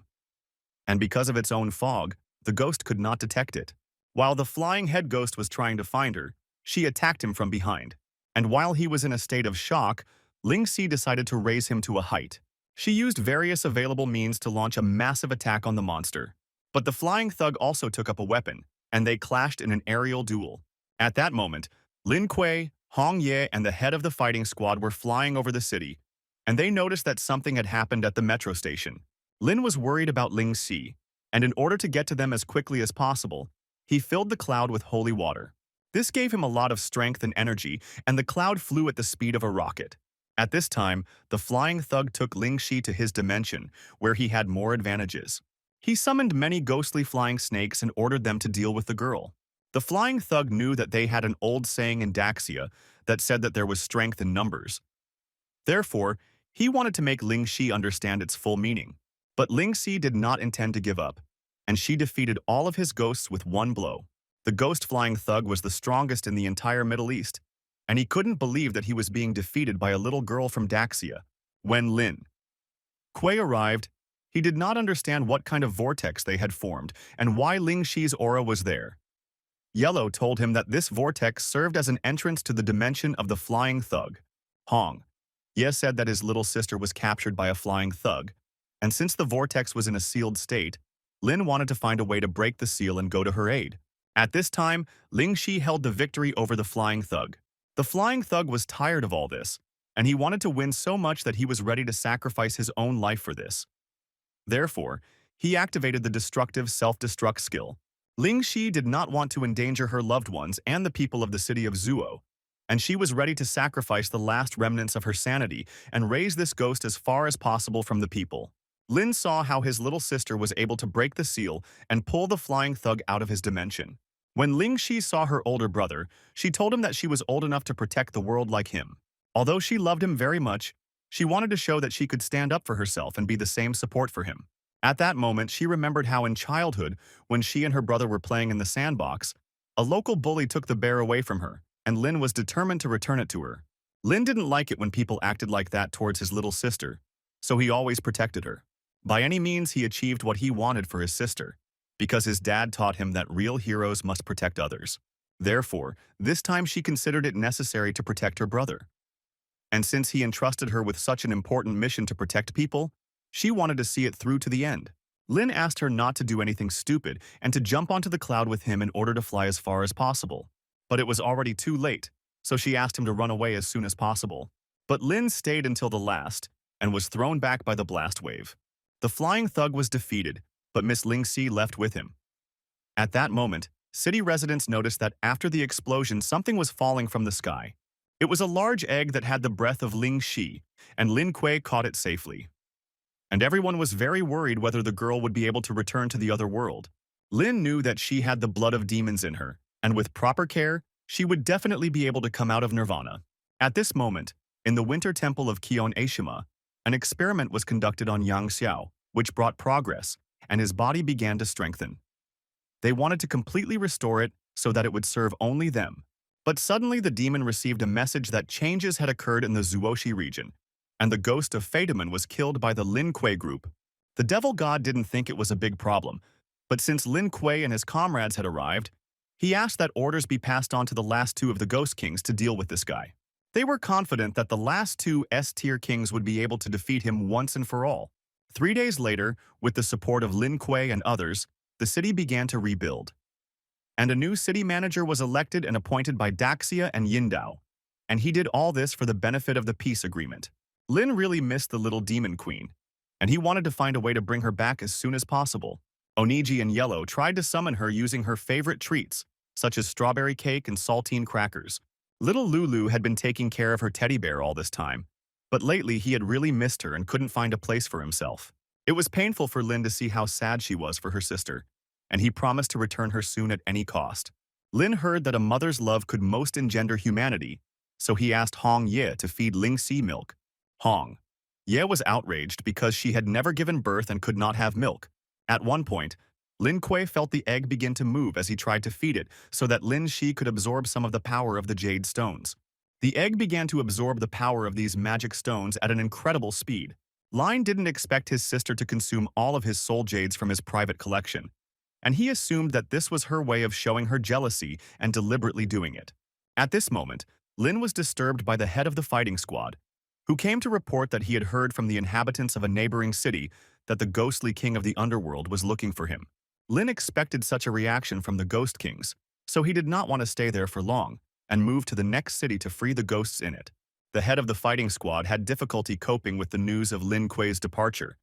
And because of its own fog, the ghost could not detect it. While the flying head ghost was trying to find her, she attacked him from behind. And while he was in a state of shock, Ling Si decided to raise him to a height. She used various available means to launch a massive attack on the monster. But the flying thug also took up a weapon, and they clashed in an aerial duel. At that moment, Lin Kuei, Hong Ye, and the head of the fighting squad were flying over the city, and they noticed that something had happened at the metro station. Lin was worried about Ling Si, and in order to get to them as quickly as possible, he filled the cloud with holy water. This gave him a lot of strength and energy, and the cloud flew at the speed of a rocket. At this time, the flying thug took Ling Shi to his dimension, where he had more advantages. He summoned many ghostly flying snakes and ordered them to deal with the girl. The flying thug knew that they had an old saying in Daxia that said that there was strength in numbers. Therefore, he wanted to make Ling Shi understand its full meaning. But Ling Si did not intend to give up, and she defeated all of his ghosts with one blow. The ghost flying thug was the strongest in the entire Middle East, and he couldn't believe that he was being defeated by a little girl from Daxia. When Lin Kuei arrived, he did not understand what kind of vortex they had formed and why Ling Shi's aura was there. Yellow told him that this vortex served as an entrance to the dimension of the flying thug. Hong Ye said that his little sister was captured by a flying thug, and since the vortex was in a sealed state, Lin wanted to find a way to break the seal and go to her aid. At this time, Ling Shi held the victory over the flying thug. The flying thug was tired of all this, and he wanted to win so much that he was ready to sacrifice his own life for this. Therefore, he activated the destructive self-destruct skill. Ling Shi did not want to endanger her loved ones and the people of the city of Zuo, and she was ready to sacrifice the last remnants of her sanity and raise this ghost as far as possible from the people. Lin saw how his little sister was able to break the seal and pull the flying thug out of his dimension. When Ling Shi saw her older brother, she told him that she was old enough to protect the world like him. Although she loved him very much, she wanted to show that she could stand up for herself and be the same support for him. At that moment, she remembered how in childhood, when she and her brother were playing in the sandbox, a local bully took the bear away from her, and Lin was determined to return it to her. Lin didn't like it when people acted like that towards his little sister, so he always protected her. By any means, he achieved what he wanted for his sister, because his dad taught him that real heroes must protect others. Therefore, this time she considered it necessary to protect her brother. And since he entrusted her with such an important mission to protect people, she wanted to see it through to the end. Lin asked her not to do anything stupid and to jump onto the cloud with him in order to fly as far as possible. But it was already too late, so she asked him to run away as soon as possible. But Lin stayed until the last and was thrown back by the blast wave. The flying thug was defeated, but Miss Ling Si left with him. At that moment, city residents noticed that after the explosion something was falling from the sky. It was a large egg that had the breath of Ling Shi, and Lin Kuei caught it safely. And everyone was very worried whether the girl would be able to return to the other world. Lin knew that she had the blood of demons in her, and with proper care, she would definitely be able to come out of nirvana. At this moment, in the winter temple of Kion Ashima, an experiment was conducted on Yang Xiao, which brought progress, and his body began to strengthen. They wanted to completely restore it so that it would serve only them. But suddenly the demon received a message that changes had occurred in the Zuoshi region, and the ghost of Fataman was killed by the Lin Kuei group. The devil god didn't think it was a big problem, but since Lin Kuei and his comrades had arrived, he asked that orders be passed on to the last two of the ghost kings to deal with this guy. They were confident that the last two S-tier kings would be able to defeat him once and for all. 3 days later, with the support of Lin Kuei and others, the city began to rebuild. And a new city manager was elected and appointed by Daxia and Yindao, and he did all this for the benefit of the peace agreement. Lin really missed the little demon queen, and he wanted to find a way to bring her back as soon as possible. Oniji and Yellow tried to summon her using her favorite treats, such as strawberry cake and saltine crackers. Little Lulu had been taking care of her teddy bear all this time, but lately he had really missed her and couldn't find a place for himself. It was painful for Lynn to see how sad she was for her sister, and he promised to return her soon at any cost. Lin heard that a mother's love could most engender humanity, so he asked Hong Ye to feed Ling Si milk. Hong Ye was outraged because she had never given birth and could not have milk. At one point, Lin Kuei felt the egg begin to move as he tried to feed it so that Lin Shi could absorb some of the power of the jade stones. The egg began to absorb the power of these magic stones at an incredible speed. Lin didn't expect his sister to consume all of his soul jades from his private collection, and he assumed that this was her way of showing her jealousy and deliberately doing it. At this moment, Lin was disturbed by the head of the fighting squad, who came to report that he had heard from the inhabitants of a neighboring city that the ghostly king of the underworld was looking for him. Lin expected such a reaction from the Ghost Kings, so he did not want to stay there for long and moved to the next city to free the ghosts in it. The head of the fighting squad had difficulty coping with the news of Lin Kuei's departure,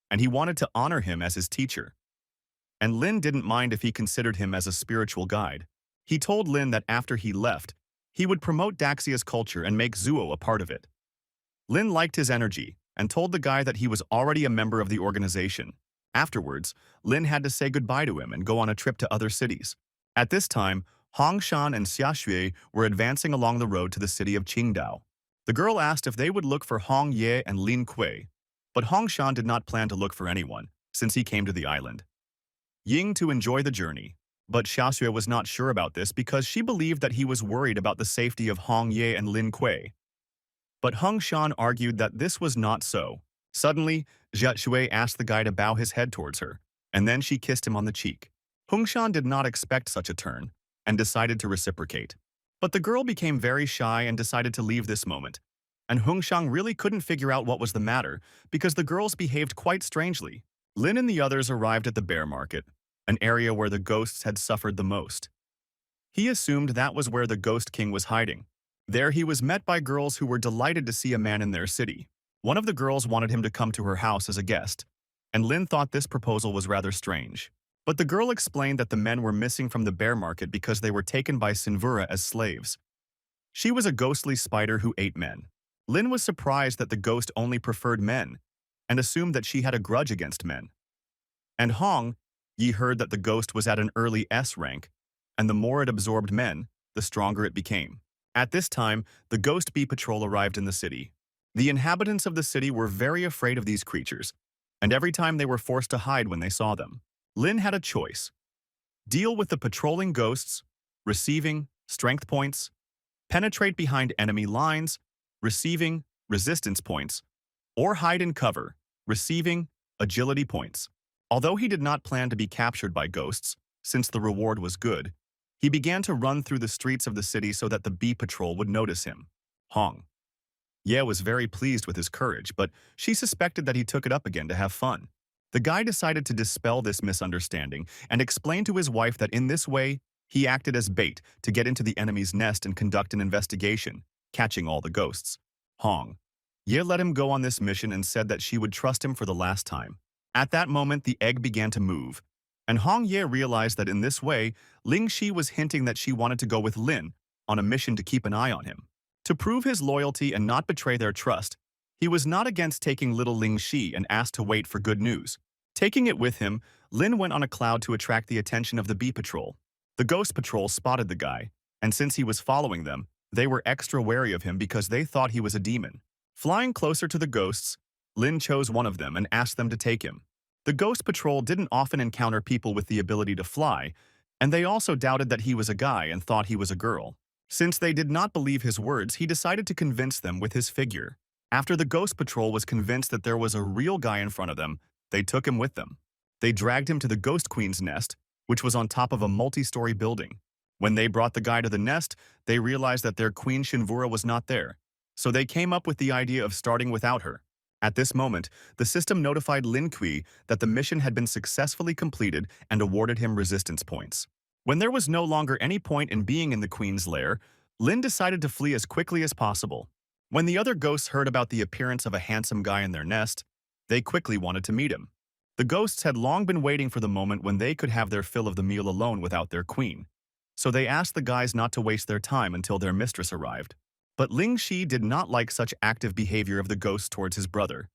and he wanted to honor him as his teacher. And Lin didn't mind if he considered him as a spiritual guide. He told Lin that after he left, he would promote Daxia's culture and make Zuo a part of it. Lin liked his energy and told the guy that he was already a member of the organization. Afterwards, Lin had to say goodbye to him and go on a trip to other cities. At this time, Hong Shan and Xia Shui were advancing along the road to the city of Qingdao. The girl asked if they would look for Hong Ye and Lin Kuei, but Hong Shan did not plan to look for anyone since he came to the island. Ying to enjoy the journey, but Xia Shui was not sure about this because she believed that he was worried about the safety of Hong Ye and Lin Kuei. But Hong Shan argued that this was not so. Suddenly, Xia Shui asked the guy to bow his head towards her, and then she kissed him on the cheek. Hong Shan did not expect such a turn and decided to reciprocate. But the girl became very shy and decided to leave this moment, and Hong Shan really couldn't figure out what was the matter because the girls behaved quite strangely. Lin and the others arrived at the bear market, an area where the ghosts had suffered the most. He assumed that was where the Ghost King was hiding. There he was met by girls who were delighted to see a man in their city. One of the girls wanted him to come to her house as a guest, and Lin thought this proposal was rather strange. But the girl explained that the men were missing from the bear market because they were taken by Sinvura as slaves. She was a ghostly spider who ate men. Lin was surprised that the ghost only preferred men, and assumed that she had a grudge against men. And Hong Yi heard that the ghost was at an early S rank, and the more it absorbed men, the stronger it became. At this time, the Ghost Bee Patrol arrived in the city. The inhabitants of the city were very afraid of these creatures, and every time they were forced to hide when they saw them. Lin had a choice: deal with the patrolling ghosts, receiving strength points, penetrate behind enemy lines, receiving resistance points, or hide in cover, receiving agility points. Although he did not plan to be captured by ghosts, since the reward was good, he began to run through the streets of the city so that the bee patrol would notice him. Hong Ye was very pleased with his courage, but she suspected that he took it up again to have fun. The guy decided to dispel this misunderstanding and explain to his wife that in this way, he acted as bait to get into the enemy's nest and conduct an investigation, catching all the ghosts. Hong Ye let him go on this mission and said that she would trust him for the last time. At that moment, the egg began to move, and Hong Ye realized that in this way, Ling Shi was hinting that she wanted to go with Lin on a mission to keep an eye on him. To prove his loyalty and not betray their trust, he was not against taking little Ling Shi and asked to wait for good news. Taking it with him, Lin went on a cloud to attract the attention of the bee patrol. The ghost patrol spotted the guy, and since he was following them, they were extra wary of him because they thought he was a demon. Flying closer to the ghosts, Lin chose one of them and asked them to take him. The ghost patrol didn't often encounter people with the ability to fly, and they also doubted that he was a guy and thought he was a girl. Since they did not believe his words, he decided to convince them with his figure. After the ghost patrol was convinced that there was a real guy in front of them, they took him with them. They dragged him to the Ghost Queen's nest, which was on top of a multi-story building. When they brought the guy to the nest, they realized that their queen Shinvura was not there, so they came up with the idea of starting without her. At this moment, the system notified Lin Kui that the mission had been successfully completed and awarded him resistance points. When there was no longer any point in being in the queen's lair, Lin decided to flee as quickly as possible. When the other ghosts heard about the appearance of a handsome guy in their nest, they quickly wanted to meet him. The ghosts had long been waiting for the moment when they could have their fill of the meal alone without their queen. so they asked the guys not to waste their time until their mistress arrived. But Ling Shi did not like such active behavior of the ghost towards his brother.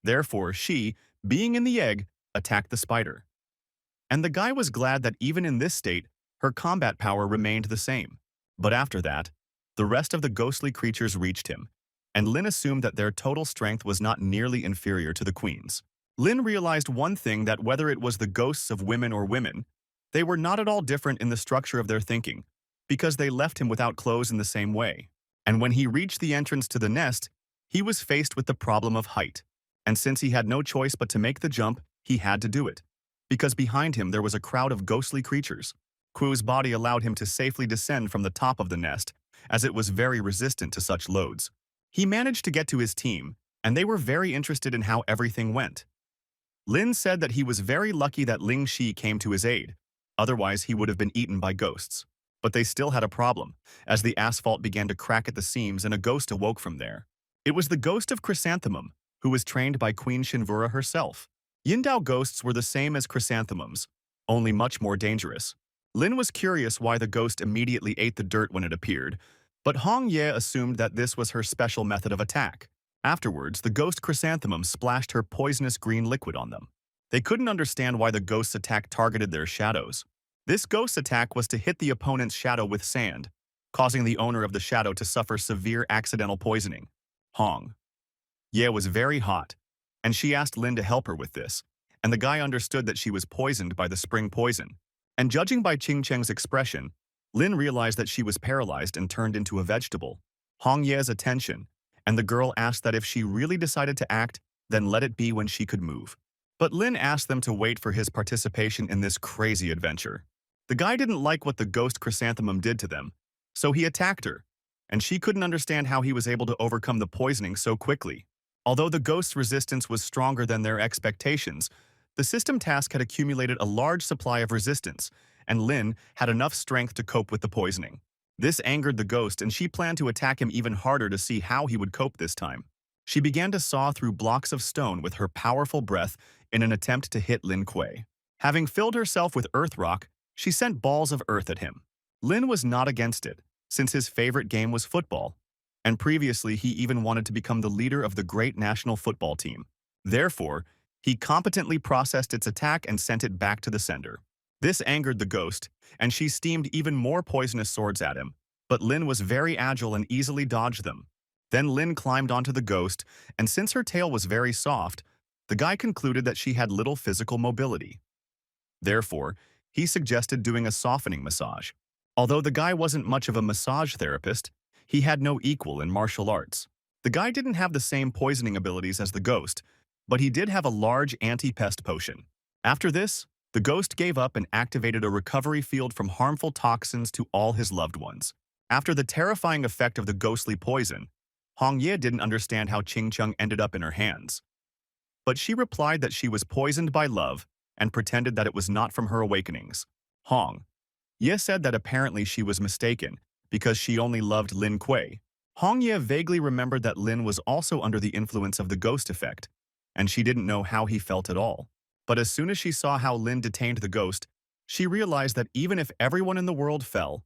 Therefore, she, being in the egg, attacked the spider. And the guy was glad that even in this state, her combat power remained the same. But after that, the rest of the ghostly creatures reached him, and Lin assumed that their total strength was not nearly inferior to the queen's. Lin realized one thing, that whether it was the ghosts of women or women, they were not at all different in the structure of their thinking, because they left him without clothes in the same way. And when he reached the entrance to the nest, he was faced with the problem of height. And since he had no choice but to make the jump, he had to do it. Because behind him there was a crowd of ghostly creatures. Ku's body allowed him to safely descend from the top of the nest, as it was very resistant to such loads. He managed to get to his team, and they were very interested in how everything went. Lin said that he was very lucky that Ling Shi came to his aid, otherwise he would have been eaten by ghosts. But they still had a problem, as the asphalt began to crack at the seams and a ghost awoke from there. It was the ghost of Chrysanthemum, who was trained by Queen Shinvura herself. Yindao ghosts were the same as chrysanthemums, only much more dangerous. Lin was curious why the ghost immediately ate the dirt when it appeared, but Hong Ye assumed that this was her special method of attack. Afterwards, the ghost chrysanthemum splashed her poisonous green liquid on them. They couldn't understand why the ghost's attack targeted their shadows. This ghost's attack was to hit the opponent's shadow with sand, causing the owner of the shadow to suffer severe accidental poisoning. Hong Ye was very hot, and she asked Lin to help her with this, and the guy understood that she was poisoned by the spring poison. And judging by Qing Cheng's expression, Lin realized that she was paralyzed and turned into a vegetable. Hong Ye's attention, and the girl asked that if she really decided to act, then let it be when she could move. But Lin asked them to wait for his participation in this crazy adventure. The guy didn't like what the ghost chrysanthemum did to them, so he attacked her, and she couldn't understand how he was able to overcome the poisoning so quickly. Although the ghost's resistance was stronger than their expectations, the system task had accumulated a large supply of resistance, and Lin had enough strength to cope with the poisoning. This angered the ghost, and she planned to attack him even harder to see how he would cope this time. She began to saw through blocks of stone with her powerful breath in an attempt to hit Lin Kuei. Having filled herself with earth rock, she sent balls of earth at him. Lin was not against it, since his favorite game was football, and previously he even wanted to become the leader of the great national football team. Therefore, he competently processed its attack and sent it back to the sender. This angered the ghost, and she steamed even more poisonous swords at him, but Lin was very agile and easily dodged them. Then Lin climbed onto the ghost, and since her tail was very soft, the guy concluded that she had little physical mobility. Therefore, he suggested doing a softening massage. Although the guy wasn't much of a massage therapist, he had no equal in martial arts. The guy didn't have the same poisoning abilities as the ghost, but he did have a large anti-pest potion. After this, the ghost gave up and activated a recovery field from harmful toxins to all his loved ones. After the terrifying effect of the ghostly poison, Hong Ye didn't understand how Qing Cheng ended up in her hands. But she replied that she was poisoned by love and pretended that it was not from her awakenings. Hong Ye said that apparently she was mistaken because she only loved Lin Kuei. Hong Ye vaguely remembered that Lin was also under the influence of the ghost effect, and she didn't know how he felt at all. But as soon as she saw how Lin detained the ghost, she realized that even if everyone in the world fell,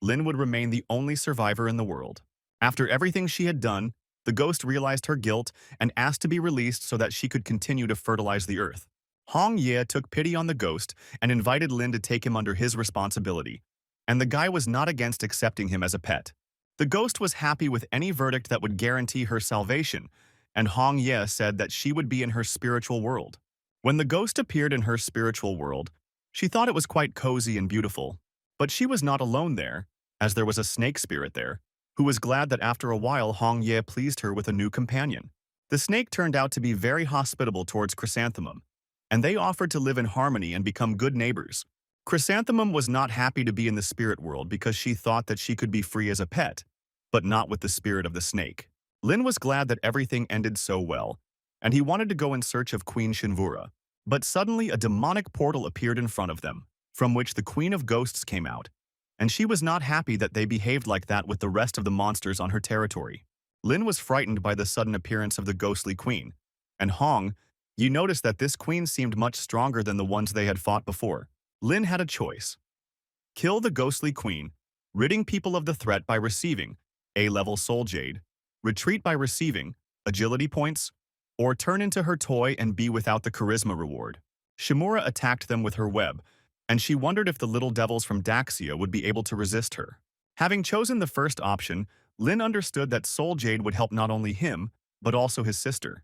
Lin would remain the only survivor in the world. After everything she had done, the ghost realized her guilt and asked to be released so that she could continue to fertilize the earth. Hong Ye took pity on the ghost and invited Lin to take him under his responsibility, and the guy was not against accepting him as a pet. The ghost was happy with any verdict that would guarantee her salvation, and Hong Ye said that she would be in her spiritual world. When the ghost appeared in her spiritual world, she thought it was quite cozy and beautiful. But she was not alone there, as there was a snake spirit there, who was glad that after a while Hong Ye pleased her with a new companion. The snake turned out to be very hospitable towards Chrysanthemum, and they offered to live in harmony and become good neighbors. Chrysanthemum was not happy to be in the spirit world because she thought that she could be free as a pet, but not with the spirit of the snake. Lin was glad that everything ended so well, and he wanted to go in search of Queen Shinvura. But suddenly a demonic portal appeared in front of them, from which the Queen of Ghosts came out, and she was not happy that they behaved like that with the rest of the monsters on her territory. Lin was frightened by the sudden appearance of the ghostly queen, and Hong, you noticed that this queen seemed much stronger than the ones they had fought before. Lin had a choice. Kill the ghostly queen, ridding people of the threat by receiving A-level soul jade, retreat by receiving agility points, or turn into her toy and be without the charisma reward. Shimura attacked them with her web, and she wondered if the little devils from Daxia would be able to resist her. Having chosen the first option, Lynn understood that soul jade would help not only him, but also his sister.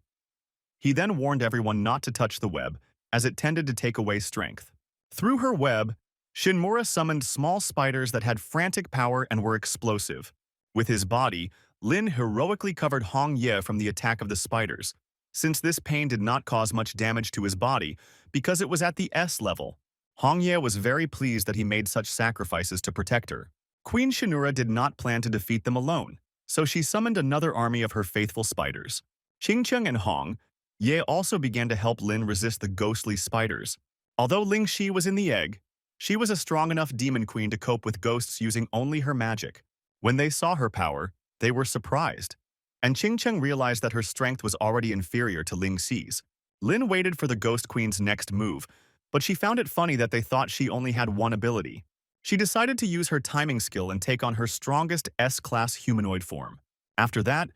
He then warned everyone not to touch the web, as it tended to take away strength. Through her web, Shinmura summoned small spiders that had frantic power and were explosive. With his body, Lin heroically covered Hong Ye from the attack of the spiders, since this pain did not cause much damage to his body because it was at the S level. Hong Ye was very pleased that he made such sacrifices to protect her. Queen Shinura did not plan to defeat them alone, so she summoned another army of her faithful spiders. Qingcheng and Hong Ye also began to help Lin resist the ghostly spiders. Although Ling Shi was in the egg, she was a strong enough demon queen to cope with ghosts using only her magic. When they saw her power, they were surprised, and Qingcheng realized that her strength was already inferior to Ling Xi's. Lin waited for the Ghost Queen's next move, but she found it funny that they thought she only had one ability. She decided to use her timing skill and take on her strongest S-class humanoid form. After that,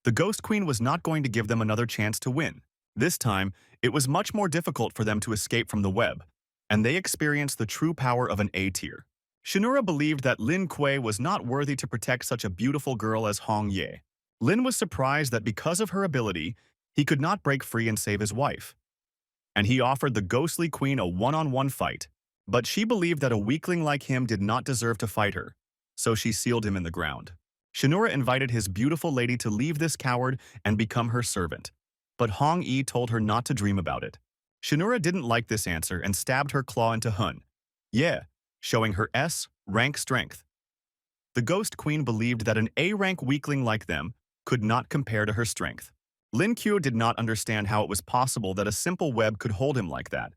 the Ghost Queen was not going to give them another chance to win. This time, it was much more difficult for them to escape from the web, and they experienced the true power of an A-tier. Shinura believed that Lin Kuei was not worthy to protect such a beautiful girl as Hong Ye. Lin was surprised that because of her ability, he could not break free and save his wife. And he offered the ghostly queen a one-on-one fight. But she believed that a weakling like him did not deserve to fight her, so she sealed him in the ground. Shinura invited his beautiful lady to leave this coward and become her servant. But Hong Yi told her not to dream about it. Shinura didn't like this answer and stabbed her claw into Hun Ye, showing her S-rank strength. The Ghost Queen believed that an A-rank weakling like them could not compare to her strength. Lin Qiu did not understand how it was possible that a simple web could hold him like that,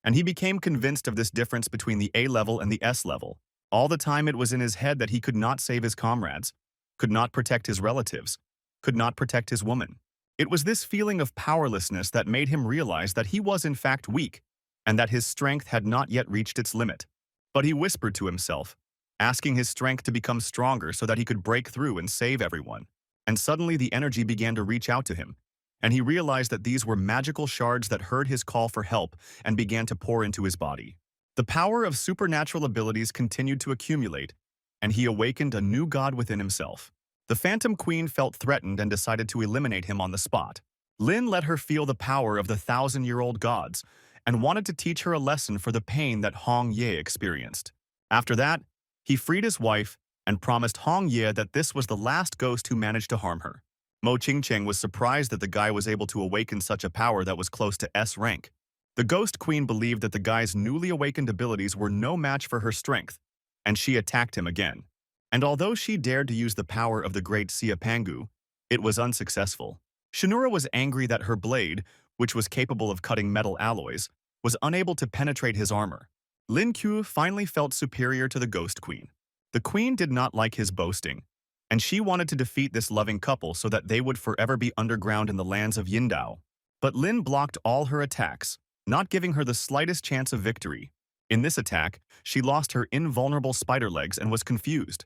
and he became convinced of this difference between the A-level and the S-level. All the time it was in his head that he could not save his comrades, could not protect his relatives, could not protect his woman. It was this feeling of powerlessness that made him realize that he was in fact weak, and that his strength had not yet reached its limit. But he whispered to himself, asking his strength to become stronger so that he could break through and save everyone. And suddenly the energy began to reach out to him, and he realized that these were magical shards that heard his call for help and began to pour into his body. The power of supernatural abilities continued to accumulate, and he awakened a new god within himself. The Phantom Queen felt threatened and decided to eliminate him on the spot. Lin let her feel the power of the 1,000-year-old gods and wanted to teach her a lesson for the pain that Hong Ye experienced. After that, he freed his wife and promised Hong Ye that this was the last ghost who managed to harm her. Mo Qingcheng was surprised that the guy was able to awaken such a power that was close to S rank. The Ghost Queen believed that the guy's newly awakened abilities were no match for her strength, and she attacked him again. And although she dared to use the power of the great Sia Pangu, it was unsuccessful. Shinura was angry that her blade, which was capable of cutting metal alloys, was unable to penetrate his armor. Lin Qiu finally felt superior to the Ghost Queen. The queen did not like his boasting, and she wanted to defeat this loving couple so that they would forever be underground in the lands of Yindao. But Lin blocked all her attacks, not giving her the slightest chance of victory. In this attack, she lost her invulnerable spider legs and was confused.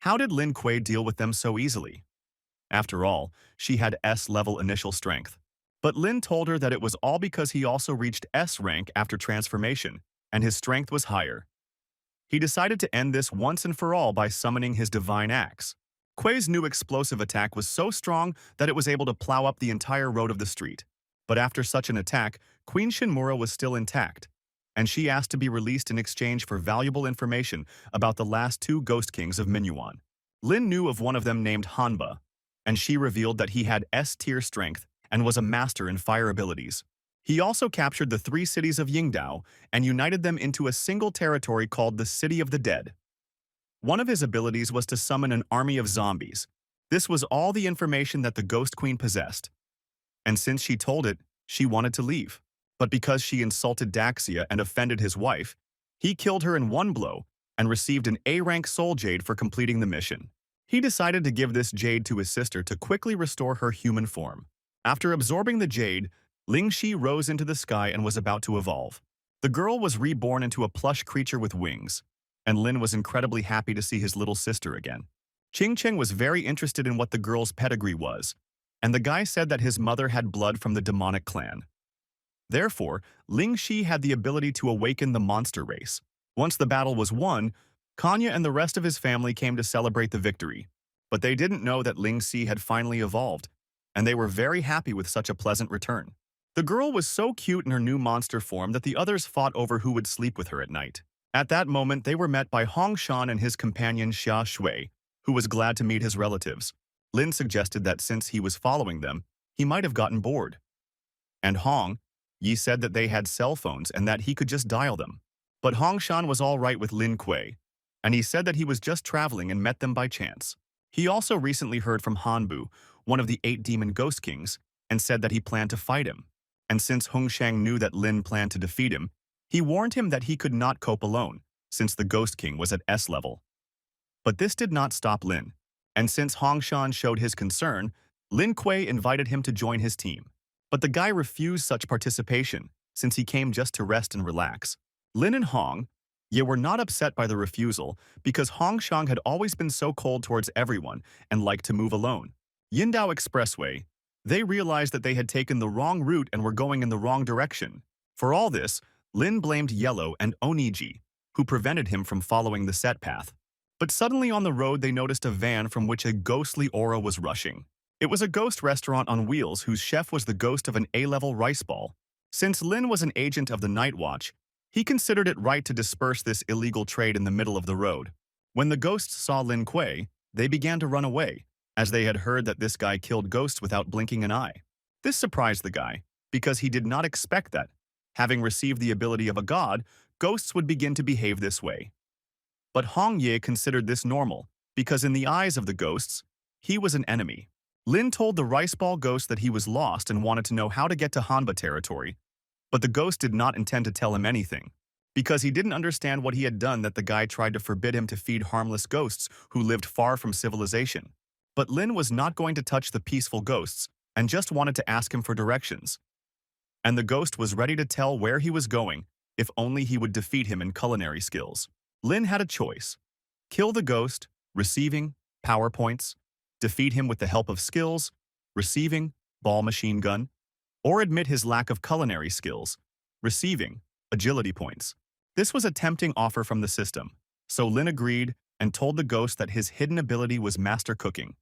How did Lin Kuei deal with them so easily? After all, she had S-level initial strength. But Lin told her that it was all because he also reached S rank after transformation, and his strength was higher. He decided to end this once and for all by summoning his divine axe. Kuei's new explosive attack was so strong that it was able to plow up the entire road of the street. But after such an attack, Queen Shinmura was still intact, and she asked to be released in exchange for valuable information about the last two Ghost Kings of Minyuan. Lin knew of one of them named Hanba, and she revealed that he had S-tier strength and was a master in fire abilities. He also captured the 3 cities of Yingdao and united them into a single territory called the City of the Dead. One of his abilities was to summon an army of zombies. This was all the information that the Ghost Queen possessed. And since she told it, she wanted to leave. But because she insulted Daxia and offended his wife, he killed her in one blow and received an A-rank soul jade for completing the mission. He decided to give this jade to his sister to quickly restore her human form. After absorbing the jade, Ling Shi rose into the sky and was about to evolve. The girl was reborn into a plush creature with wings, and Lin was incredibly happy to see his little sister again. Ching Cheng was very interested in what the girl's pedigree was, and the guy said that his mother had blood from the demonic clan. Therefore, Ling Shi had the ability to awaken the monster race. Once the battle was won, Kanya and the rest of his family came to celebrate the victory. But they didn't know that Ling Shi had finally evolved, and they were very happy with such a pleasant return. The girl was so cute in her new monster form that the others fought over who would sleep with her at night. At that moment, they were met by Hong Shan and his companion Xia Shui, who was glad to meet his relatives. Lin suggested that since he was following them, he might have gotten bored. And Hong Yi said that they had cell phones and that he could just dial them. But Hong Shan was all right with Lin Kuei, and he said that he was just traveling and met them by chance. He also recently heard from Hanbu, one of the 8 demon ghost kings, and said that he planned to fight him. And since Hong Shang knew that Lin planned to defeat him, he warned him that he could not cope alone, since the Ghost King was at S level. But this did not stop Lin, and since Hong Shan showed his concern, Lin Kuei invited him to join his team. But the guy refused such participation, since he came just to rest and relax. Lin and Hong Ye were not upset by the refusal, because Hong Shang had always been so cold towards everyone and liked to move alone. Yindao Expressway, they realized that they had taken the wrong route and were going in the wrong direction. For all this, Lin blamed Yellow and Oniji, who prevented him from following the set path. But suddenly on the road they noticed a van from which a ghostly aura was rushing. It was a ghost restaurant on wheels whose chef was the ghost of an A-level rice ball. Since Lin was an agent of the Night Watch, he considered it right to disperse this illegal trade in the middle of the road. When the ghosts saw Lin Kuei, they began to run away, as they had heard that this guy killed ghosts without blinking an eye. This surprised the guy, because he did not expect that, having received the ability of a god, ghosts would begin to behave this way. But Hong Ye considered this normal, because in the eyes of the ghosts, he was an enemy. Lin told the rice ball ghost that he was lost and wanted to know how to get to Hanba territory, but the ghost did not intend to tell him anything, because he didn't understand what he had done that the guy tried to forbid him to feed harmless ghosts who lived far from civilization. But Lin was not going to touch the peaceful ghosts and just wanted to ask him for directions. And the ghost was ready to tell where he was going if only he would defeat him in culinary skills. Lin had a choice: kill the ghost, receiving power points, defeat him with the help of skills, receiving ball machine gun, or admit his lack of culinary skills, receiving agility points. This was a tempting offer from the system, so Lin agreed and told the ghost that his hidden ability was master cooking,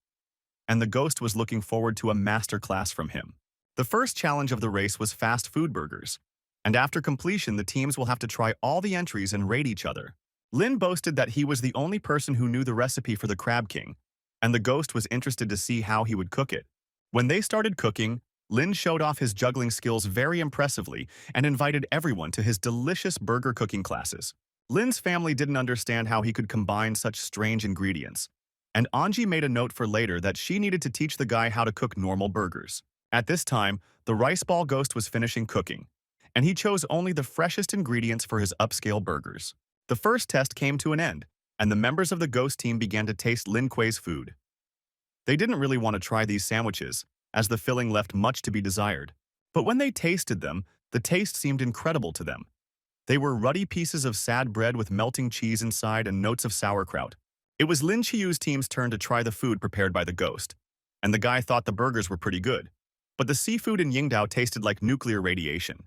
and the ghost was looking forward to a master class from him. The first challenge of the race was fast food burgers, and after completion the teams will have to try all the entries and rate each other. Lin boasted that he was the only person who knew the recipe for the Crab King, and the ghost was interested to see how he would cook it. When they started cooking, Lin showed off his juggling skills very impressively and invited everyone to his delicious burger cooking classes. Lin's family didn't understand how he could combine such strange ingredients, and Anji made a note for later that she needed to teach the guy how to cook normal burgers. At this time, the rice ball ghost was finishing cooking, and he chose only the freshest ingredients for his upscale burgers. The first test came to an end, and the members of the ghost team began to taste Lin Kuei's food. They didn't really want to try these sandwiches, as the filling left much to be desired. But when they tasted them, the taste seemed incredible to them. They were ruddy pieces of sad bread with melting cheese inside and notes of sauerkraut. It was Lin Chiu's team's turn to try the food prepared by the ghost, and the guy thought the burgers were pretty good. But the seafood in Yingdao tasted like nuclear radiation.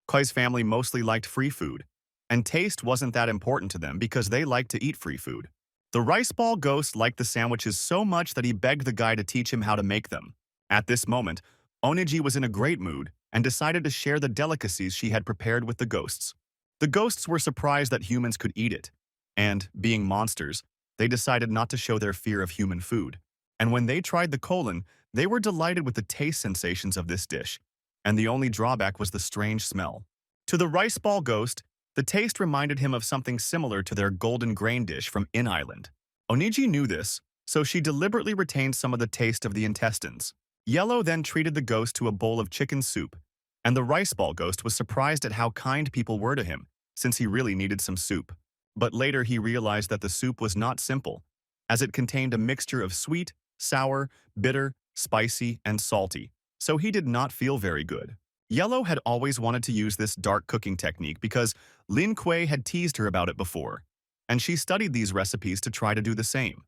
Kuei's family mostly liked free food, and taste wasn't that important to them because they liked to eat free food. The rice ball ghost liked the sandwiches so much that he begged the guy to teach him how to make them. At this moment, Oniji was in a great mood and decided to share the delicacies she had prepared with the ghosts. The ghosts were surprised that humans could eat it, and, being monsters, they decided not to show their fear of human food. And when they tried the colon, they were delighted with the taste sensations of this dish, and the only drawback was the strange smell. To the rice ball ghost, the taste reminded him of something similar to their golden grain dish from In Island. Oniji knew this, so she deliberately retained some of the taste of the intestines. Yellow then treated the ghost to a bowl of chicken soup, and the rice ball ghost was surprised at how kind people were to him, since he really needed some soup. But later he realized that the soup was not simple, as it contained a mixture of sweet, sour, bitter, spicy, and salty, so he did not feel very good. Yellow had always wanted to use this dark cooking technique because Lin Kuei had teased her about it before, and she studied these recipes to try to do the same.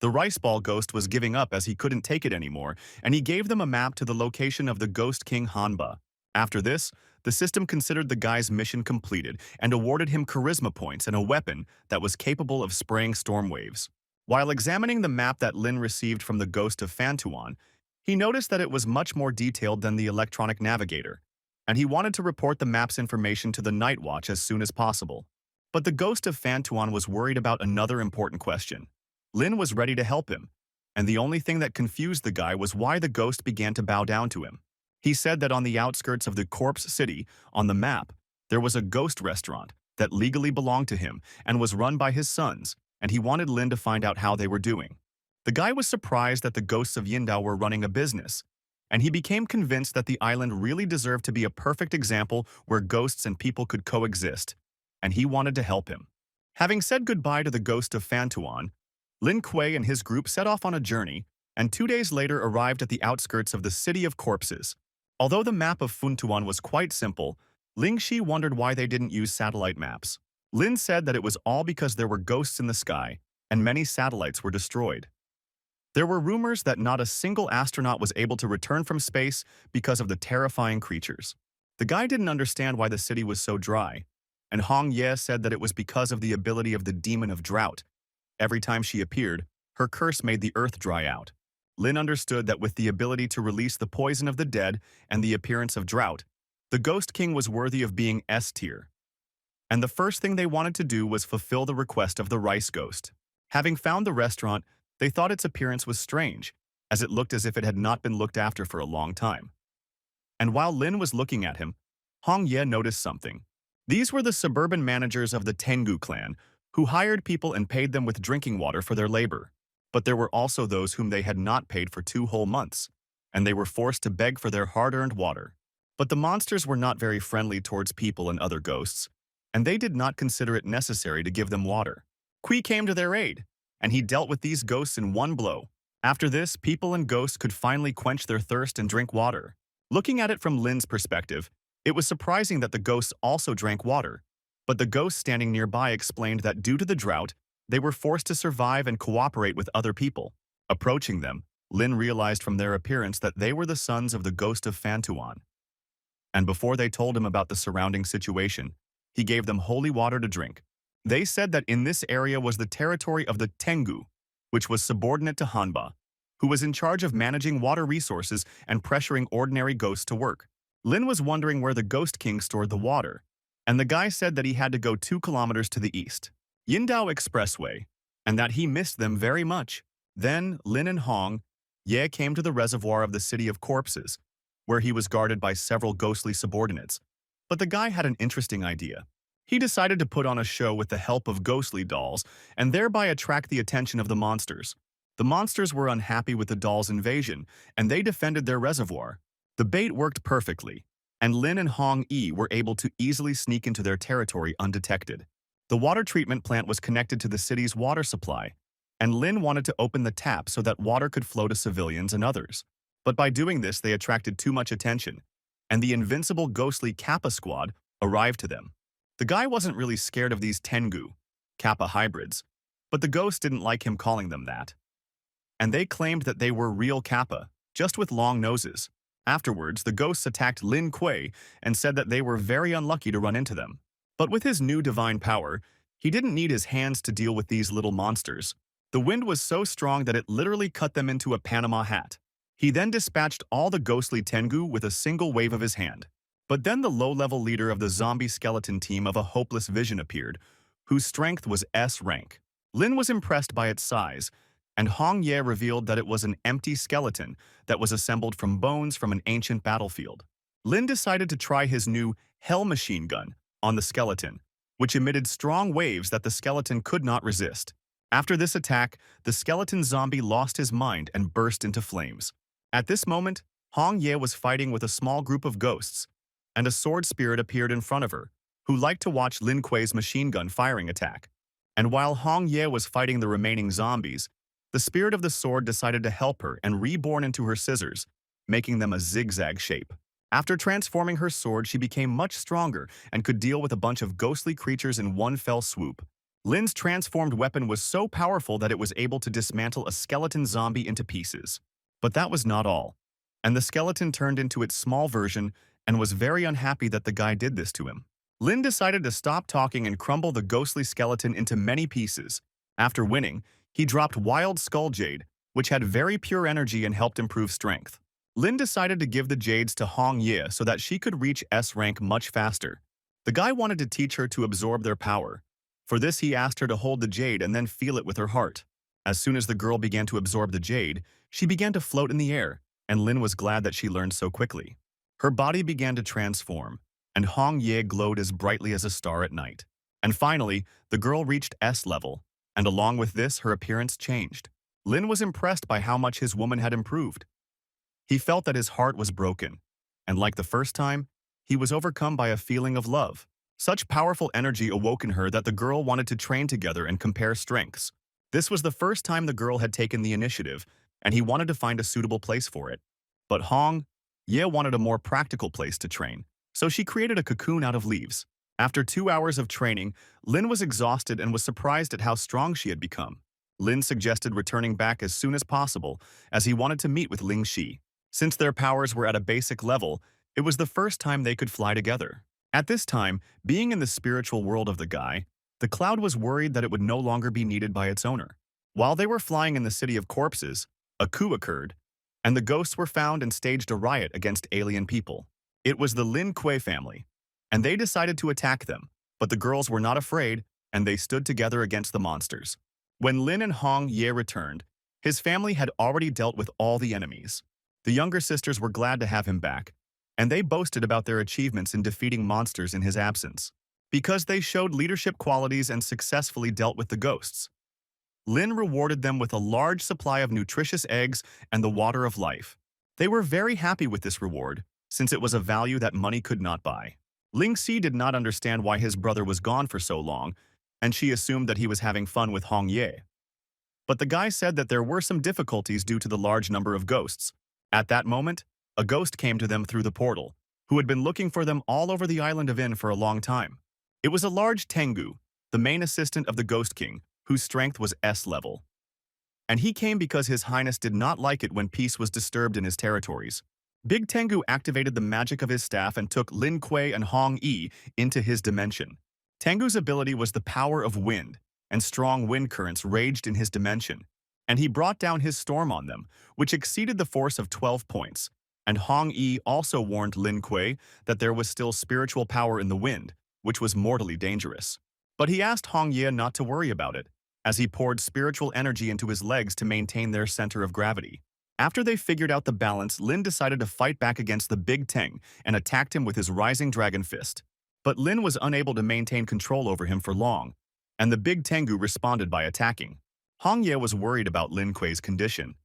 The rice ball ghost was giving up as he couldn't take it anymore, and he gave them a map to the location of the Ghost King Hanba. After this, the system considered the guy's mission completed and awarded him charisma points and a weapon that was capable of spraying storm waves. While examining the map that Lynn received from the ghost of Fantuan, he noticed that it was much more detailed than the electronic navigator, and he wanted to report the map's information to the Night Watch as soon as possible. But the ghost of Fantuan was worried about another important question. Lynn was ready to help him, and the only thing that confused the guy was why the ghost began to bow down to him. He said that on the outskirts of the corpse city, on the map, there was a ghost restaurant that legally belonged to him and was run by his sons, and he wanted Lynn to find out how they were doing. The guy was surprised that the ghosts of Yindao were running a business, and he became convinced that the island really deserved to be a perfect example where ghosts and people could coexist, and he wanted to help him. Having said goodbye to the ghost of Fantuan, Lin Kuei and his group set off on a journey, and 2 days later arrived at the outskirts of the City of Corpses. Although the map of Funtuan was quite simple, Ling Shi wondered why they didn't use satellite maps. Lin said that it was all because there were ghosts in the sky, and many satellites were destroyed. There were rumors that not a single astronaut was able to return from space because of the terrifying creatures. The guy didn't understand why the city was so dry, and Hong Ye said that it was because of the ability of the demon of drought. Every time she appeared, her curse made the earth dry out. Lin understood that with the ability to release the poison of the dead and the appearance of drought, the Ghost King was worthy of being S-tier. And the first thing they wanted to do was fulfill the request of the rice ghost. Having found the restaurant, they thought its appearance was strange, as it looked as if it had not been looked after for a long time. And while Lin was looking at him, Hong Ye noticed something. These were the suburban managers of the Tengu clan, who hired people and paid them with drinking water for their labor. But there were also those whom they had not paid for 2 whole months, and they were forced to beg for their hard-earned water. But the monsters were not very friendly towards people and other ghosts, and they did not consider it necessary to give them water. Kui came to their aid, and he dealt with these ghosts in one blow. After this, people and ghosts could finally quench their thirst and drink water. Looking at it from Lin's perspective, it was surprising that the ghosts also drank water, but the ghost standing nearby explained that due to the drought, they were forced to survive and cooperate with other people. Approaching them, Lin realized from their appearance that they were the sons of the ghost of Fantuan. And before they told him about the surrounding situation, he gave them holy water to drink. They said that in this area was the territory of the Tengu, which was subordinate to Hanba, who was in charge of managing water resources and pressuring ordinary ghosts to work. Lin was wondering where the Ghost King stored the water, and the guy said that he had to go 2 kilometers to the east, Yindao Expressway, and that he missed them very much. Then Lin and Hong Ye came to the reservoir of the City of Corpses, where he was guarded by several ghostly subordinates. But the guy had an interesting idea. He decided to put on a show with the help of ghostly dolls and thereby attract the attention of the monsters. The monsters were unhappy with the dolls' invasion, and they defended their reservoir. The bait worked perfectly, and Lin and Hong Yi were able to easily sneak into their territory undetected. The water treatment plant was connected to the city's water supply, and Lin wanted to open the tap so that water could flow to civilians and others. But by doing this, they attracted too much attention, and the invincible ghostly Kappa squad arrived to them. The guy wasn't really scared of these Tengu, Kappa hybrids, but the ghosts didn't like him calling them that. And they claimed that they were real Kappa, just with long noses. Afterwards, the ghosts attacked Lin Kuei and said that they were very unlucky to run into them. But with his new divine power, he didn't need his hands to deal with these little monsters. The wind was so strong that it literally cut them into a Panama hat. He then dispatched all the ghostly Tengu with a single wave of his hand. But then the low-level leader of the zombie skeleton team of a hopeless vision appeared, whose strength was S rank. Lin was impressed by its size, and Hong Ye revealed that it was an empty skeleton that was assembled from bones from an ancient battlefield. Lin decided to try his new Hell machine gun on the skeleton, which emitted strong waves that the skeleton could not resist. After this attack, the skeleton zombie lost his mind and burst into flames. At this moment, Hong Ye was fighting with a small group of ghosts, and a sword spirit appeared in front of her, who liked to watch Lin Kuei's machine gun firing attack. And while Hong Ye was fighting the remaining zombies, the spirit of the sword decided to help her and reborn into her scissors, making them a zigzag shape. After transforming her sword, she became much stronger and could deal with a bunch of ghostly creatures in one fell swoop. Lynn's transformed weapon was so powerful that it was able to dismantle a skeleton zombie into pieces. But that was not all. And the skeleton turned into its small version and was very unhappy that the guy did this to him. Lynn decided to stop talking and crumble the ghostly skeleton into many pieces. After winning, he dropped Wild Skull Jade, which had very pure energy and helped improve strength. Lynn decided to give the jades to Hong Ye so that she could reach S rank much faster. The guy wanted to teach her to absorb their power. For this, he asked her to hold the jade and then feel it with her heart. As soon as the girl began to absorb the jade, she began to float in the air, and Lynn was glad that she learned so quickly. Her body began to transform, and Hong Ye glowed as brightly as a star at night. And finally, the girl reached S level, and along with this, her appearance changed. Lynn was impressed by how much his woman had improved. He felt that his heart was broken, and like the first time, he was overcome by a feeling of love. Such powerful energy awoke in her that the girl wanted to train together and compare strengths. This was the first time the girl had taken the initiative, and he wanted to find a suitable place for it. But Hong Ye wanted a more practical place to train, so she created a cocoon out of leaves. After 2 hours of training, Lynn was exhausted and was surprised at how strong she had become. Lynn suggested returning back as soon as possible, as he wanted to meet with Ling Shi. Since their powers were at a basic level, it was the first time they could fly together. At this time, being in the spiritual world of the guy, the cloud was worried that it would no longer be needed by its owner. While they were flying in the city of corpses, a coup occurred, and the ghosts were found and staged a riot against alien people. It was the Lin Kuei family, and they decided to attack them, but the girls were not afraid, and they stood together against the monsters. When Lin and Hong Ye returned, his family had already dealt with all the enemies. The younger sisters were glad to have him back, and they boasted about their achievements in defeating monsters in his absence, because they showed leadership qualities and successfully dealt with the ghosts. Lin rewarded them with a large supply of nutritious eggs and the water of life. They were very happy with this reward, since it was a value that money could not buy. Ling Xi did not understand why his brother was gone for so long, and she assumed that he was having fun with Hong Ye. But the guy said that there were some difficulties due to the large number of ghosts. At that moment, a ghost came to them through the portal, who had been looking for them all over the island of In for a long time. It was a large Tengu, the main assistant of the Ghost King, whose strength was S level. And he came because His Highness did not like it when peace was disturbed in his territories. Big Tengu activated the magic of his staff and took Lin Kuei and Hong Yi into his dimension. Tengu's ability was the power of wind, and strong wind currents raged in his dimension, and he brought down his storm on them, which exceeded the force of 12 points. And Hong Yi also warned Lin Kuei that there was still spiritual power in the wind, which was mortally dangerous. But he asked Hong Ye not to worry about it, as he poured spiritual energy into his legs to maintain their center of gravity. After they figured out the balance, Lin decided to fight back against the Big Teng and attacked him with his rising dragon fist. But Lin was unable to maintain control over him for long, and the Big Tengu responded by attacking. Hong Ye was worried about Lin Kuei's condition,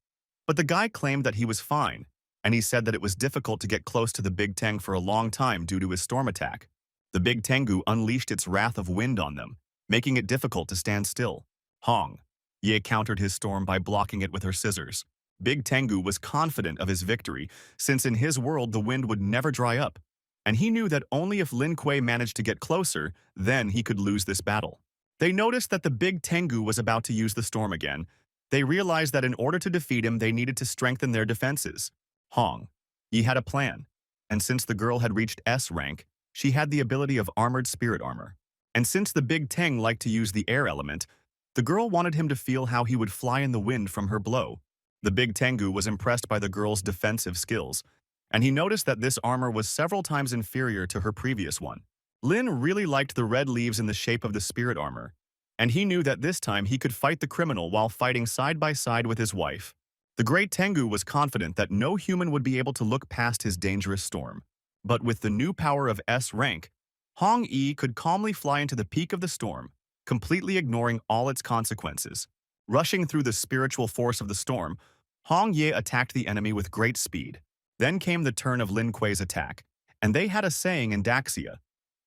but the guy claimed that he was fine, and he said that it was difficult to get close to the Big Teng for a long time due to his storm attack. The Big Tengu unleashed its wrath of wind on them, making it difficult to stand still. Hong Ye countered his storm by blocking it with her scissors. Big Tengu was confident of his victory, since in his world the wind would never dry up, and he knew that only if Lin Kuei managed to get closer, then he could lose this battle. They noticed that the Big Tengu was about to use the storm again. They realized that in order to defeat him, they needed to strengthen their defenses. Hong Ye had a plan, and since the girl had reached S rank, she had the ability of armored spirit armor. And since the Big Teng liked to use the air element, the girl wanted him to feel how he would fly in the wind from her blow. The Big Tengu was impressed by the girl's defensive skills, and he noticed that this armor was several times inferior to her previous one. Lin really liked the red leaves in the shape of the spirit armor, and he knew that this time he could fight the criminal while fighting side by side with his wife. The Great Tengu was confident that no human would be able to look past his dangerous storm. But with the new power of S rank, Hong Yi could calmly fly into the peak of the storm, completely ignoring all its consequences. Rushing through the spiritual force of the storm, Hong Ye attacked the enemy with great speed. Then came the turn of Lin Kuei's attack, and they had a saying in Daxia,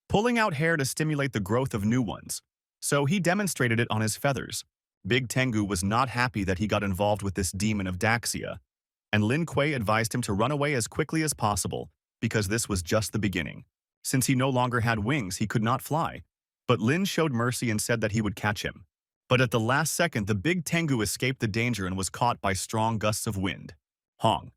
pulling out hair to stimulate the growth of new ones. So he demonstrated it on his feathers. Big Tengu was not happy that he got involved with this demon of Daxia, and Lin Kuei advised him to run away as quickly as possible, because this was just the beginning. Since he no longer had wings, he could not fly. But Lin showed mercy and said that he would catch him. But at the last second, the big Tengu escaped the danger and was caught by strong gusts of wind. Hong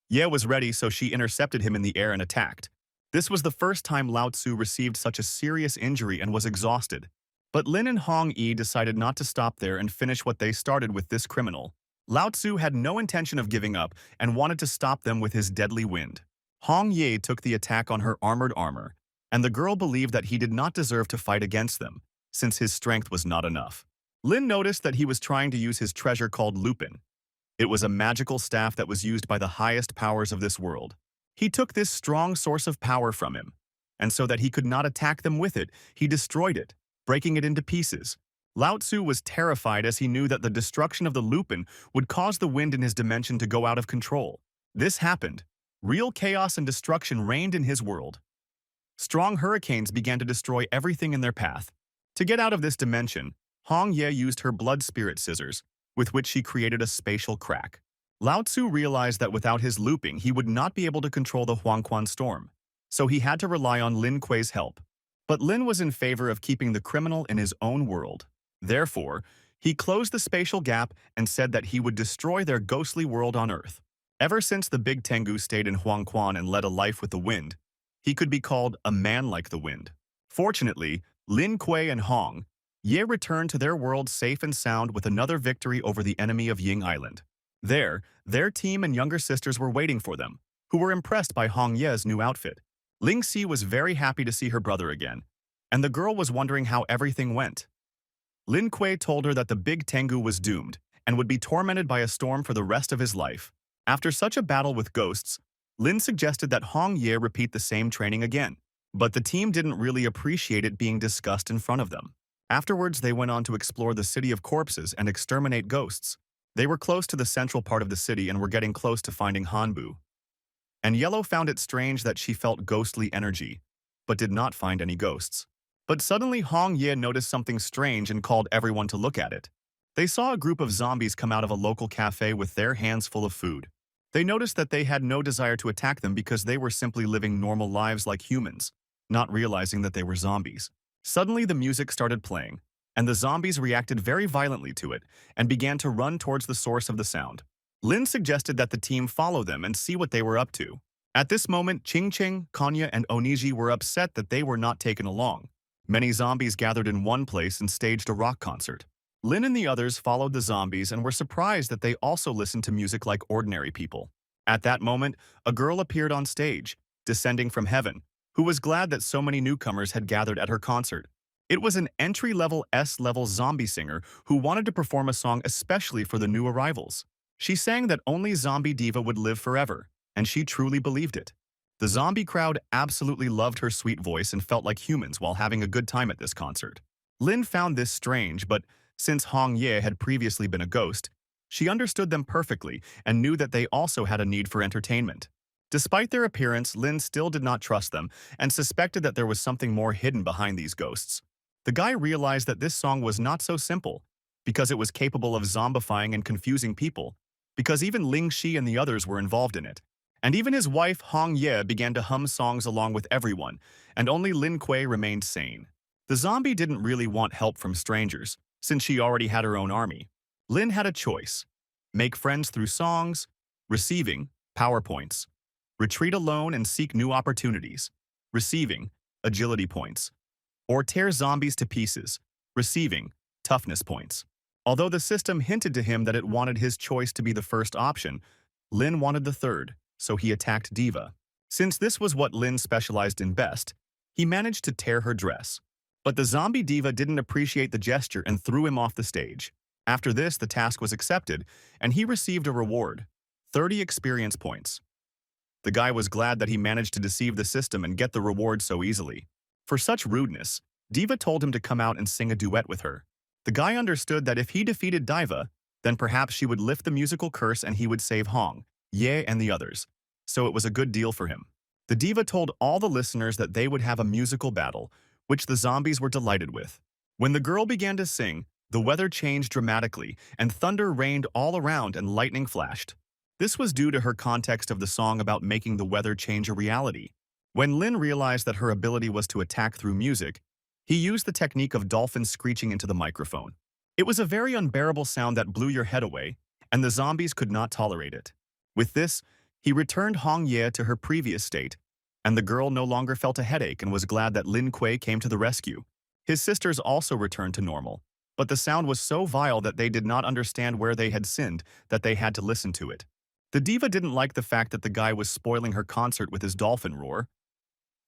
Ye was ready, so she intercepted him in the air and attacked. This was the first time Lao Tzu received such a serious injury and was exhausted. But Lin and Hong Yi decided not to stop there and finish what they started with this criminal. Lao Tzu had no intention of giving up and wanted to stop them with his deadly wind. Hong Ye took the attack on her armored armor, and the girl believed that he did not deserve to fight against them, since his strength was not enough. Lin noticed that he was trying to use his treasure called Lupin. It was a magical staff that was used by the highest powers of this world. He took this strong source of power from him, and so that he could not attack them with it, he destroyed it, breaking it into pieces. Lao Tzu was terrified as he knew that the destruction of the Lupin would cause the wind in his dimension to go out of control. This happened. Real chaos and destruction reigned in his world. Strong hurricanes began to destroy everything in their path. To get out of this dimension, Hong Ye used her blood spirit scissors, with which she created a spatial crack. Lao Tzu realized that without his looping, he would not be able to control the Huangquan storm, so he had to rely on Lin Kuei's help. But Lin was in favor of keeping the criminal in his own world. Therefore, he closed the spatial gap and said that he would destroy their ghostly world on Earth. Ever since the big Tengu stayed in Huangquan and led a life with the wind, he could be called a man like the wind. Fortunately, Lin Kuei and Hong Ye returned to their world safe and sound with another victory over the enemy of Ying Island. There, their team and younger sisters were waiting for them, who were impressed by Hong Ye's new outfit. Ling Si was very happy to see her brother again, and the girl was wondering how everything went. Lin Kuei told her that the big Tengu was doomed and would be tormented by a storm for the rest of his life. After such a battle with ghosts, Lin suggested that Hong Ye repeat the same training again, but the team didn't really appreciate it being discussed in front of them. Afterwards, they went on to explore the city of corpses and exterminate ghosts. They were close to the central part of the city and were getting close to finding Hanbu. And Yellow found it strange that she felt ghostly energy, but did not find any ghosts. But suddenly Hong Ye noticed something strange and called everyone to look at it. They saw a group of zombies come out of a local cafe with their hands full of food. They noticed that they had no desire to attack them because they were simply living normal lives like humans, not realizing that they were zombies. Suddenly the music started playing, and the zombies reacted very violently to it and began to run towards the source of the sound. Lin suggested that the team follow them and see what they were up to. At this moment, Ching Ching, Konya, and Oniji were upset that they were not taken along. Many zombies gathered in one place and staged a rock concert. Lin and the others followed the zombies and were surprised that they also listened to music like ordinary people. At that moment, a girl appeared on stage, descending from heaven, who was glad that so many newcomers had gathered at her concert. It was an entry-level S-level zombie singer who wanted to perform a song especially for the new arrivals. She sang that only Zombie Diva would live forever, and she truly believed it. The zombie crowd absolutely loved her sweet voice and felt like humans while having a good time at this concert. Lin found this strange, but since Hong Ye had previously been a ghost, she understood them perfectly and knew that they also had a need for entertainment. Despite their appearance, Lin still did not trust them and suspected that there was something more hidden behind these ghosts. The guy realized that this song was not so simple, because it was capable of zombifying and confusing people, because even Ling Shi and the others were involved in it. And even his wife Hong Ye began to hum songs along with everyone, and only Lin Kuei remained sane. The zombie didn't really want help from strangers, since she already had her own army. Lin had a choice: make friends through songs, receiving, PowerPoints, retreat alone and seek new opportunities, receiving, agility points, or tear zombies to pieces, receiving, toughness points. Although the system hinted to him that it wanted his choice to be the first option, Lin wanted the third, so he attacked Diva. Since this was what Lin specialized in best, he managed to tear her dress. But the zombie Diva didn't appreciate the gesture and threw him off the stage. After this, the task was accepted, and he received a reward: 30 experience points. The guy was glad that he managed to deceive the system and get the reward so easily. For such rudeness, Diva told him to come out and sing a duet with her. The guy understood that if he defeated Diva, then perhaps she would lift the musical curse and he would save Hong Ye and the others. So it was a good deal for him. The Diva told all the listeners that they would have a musical battle, which the zombies were delighted with. When the girl began to sing, the weather changed dramatically, and thunder rained all around and lightning flashed. This was due to her context of the song about making the weather change a reality. When Lin realized that her ability was to attack through music, He used the technique of dolphins screeching into the microphone. It was a very unbearable sound that blew your head away, and the zombies could not tolerate it. With this, he returned Hong Ye to her previous state, and the girl no longer felt a headache and was glad that Lin Kuei came to the rescue. His sisters also returned to normal, but the sound was so vile that they did not understand where they had sinned that they had to listen to it. The diva didn't like the fact that the guy was spoiling her concert with his dolphin roar,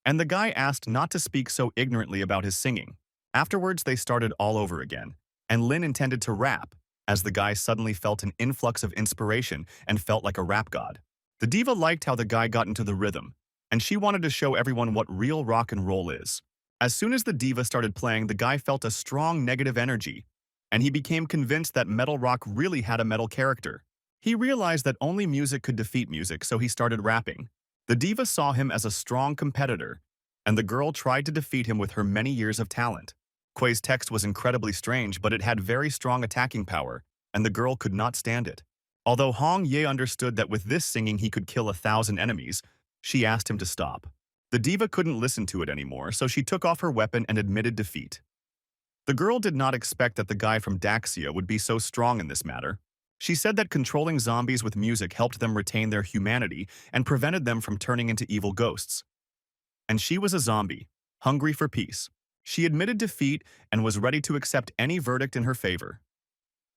and the guy asked not to speak so ignorantly about his singing. Afterwards, they started all over again, and Lin intended to rap, as the guy suddenly felt an influx of inspiration and felt like a rap god. The diva liked how the guy got into the rhythm, and she wanted to show everyone what real rock and roll is. As soon as the diva started playing, the guy felt a strong negative energy, and he became convinced that metal rock really had a metal character. He realized that only music could defeat music, so he started rapping. The diva saw him as a strong competitor, and the girl tried to defeat him with her many years of talent. Kuei's text was incredibly strange, but it had very strong attacking power, and the girl could not stand it. Although Hong Ye understood that with this singing he could kill 1,000 enemies, she asked him to stop. The diva couldn't listen to it anymore, so she took off her weapon and admitted defeat. The girl did not expect that the guy from Daxia would be so strong in this matter. She said that controlling zombies with music helped them retain their humanity and prevented them from turning into evil ghosts. And she was a zombie, hungry for peace. She admitted defeat and was ready to accept any verdict in her favor.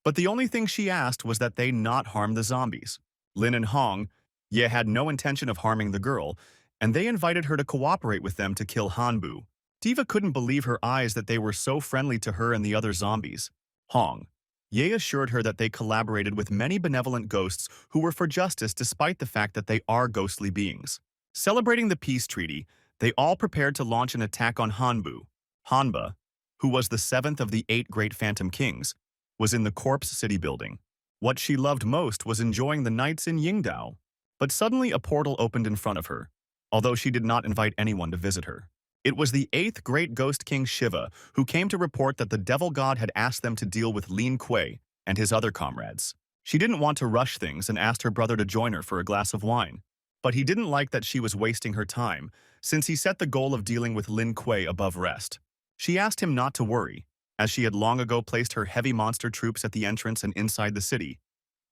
But the only thing she asked was that they not harm the zombies. Lin and Hong Ye had no intention of harming the girl, and they invited her to cooperate with them to kill Hanbu. Diva couldn't believe her eyes that they were so friendly to her and the other zombies. Hong Ye assured her that they collaborated with many benevolent ghosts who were for justice despite the fact that they are ghostly beings. Celebrating the peace treaty, they all prepared to launch an attack on Hanbu. Hanba, who was the 7th of the 8 great phantom kings, was in the corpse city building. What she loved most was enjoying the nights in Yingdao. But suddenly a portal opened in front of her, although she did not invite anyone to visit her. It was the 8th great ghost king Shiva who came to report that the devil god had asked them to deal with Lin Kuei and his other comrades. She didn't want to rush things and asked her brother to join her for a glass of wine. But he didn't like that she was wasting her time, since he set the goal of dealing with Lin Kuei above rest. She asked him not to worry, as she had long ago placed her heavy monster troops at the entrance and inside the city.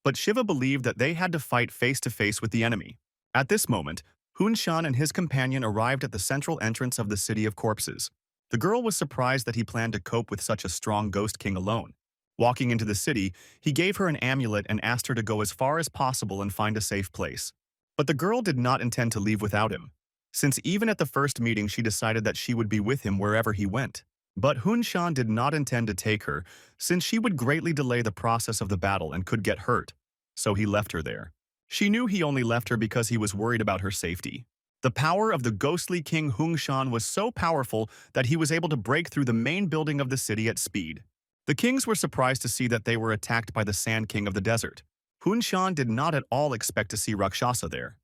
But Shiva believed that they had to fight face-to-face with the enemy. At this moment, Hun Shan and his companion arrived at the central entrance of the City of Corpses. The girl was surprised that he planned to cope with such a strong ghost king alone. Walking into the city, he gave her an amulet and asked her to go as far as possible and find a safe place. But the girl did not intend to leave without him, since even at the first meeting she decided that she would be with him wherever he went. But Hun Shan did not intend to take her, since she would greatly delay the process of the battle and could get hurt, so he left her there. She knew he only left her because he was worried about her safety. The power of the ghostly king Hun Shan was so powerful that he was able to break through the main building of the city at speed. The kings were surprised to see that they were attacked by the Sand King of the Desert. Hun Shan did not at all expect to see Rakshasa there.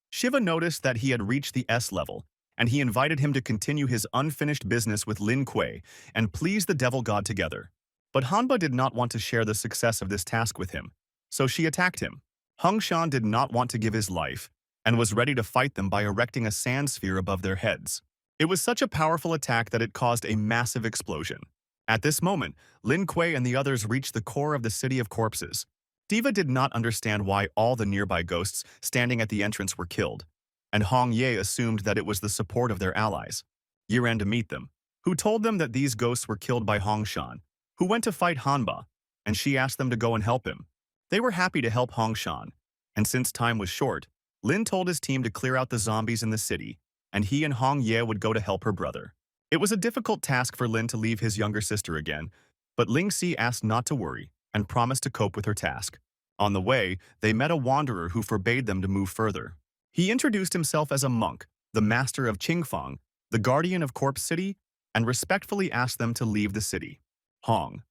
Shiva noticed that he had reached the S level, and he invited him to continue his unfinished business with Lin Kuei and please the devil god together. But Hanba did not want to share the success of this task with him, so she attacked him. Hung Shan did not want to give his life, and was ready to fight them by erecting a sand sphere above their heads. It was such a powerful attack that it caused a massive explosion. At this moment, Lin Kuei and the others reached the core of the City of Corpses. Diva did not understand why all the nearby ghosts standing at the entrance were killed, and Hong Ye assumed that it was the support of their allies. Ye ran to meet them, who told them that these ghosts were killed by Hong Shan, who went to fight Hanba, and she asked them to go and help him. They were happy to help Hong Shan, and since time was short, Lin told his team to clear out the zombies in the city, and he and Hong Ye would go to help her brother. It was a difficult task for Lin to leave his younger sister again, but Ling Si asked not to worry and promised to cope with her task. On the way, they met a wanderer who forbade them to move further. He introduced himself as a monk, the master of Qingfang, the guardian of Corpse City, and respectfully asked them to leave the city. Hong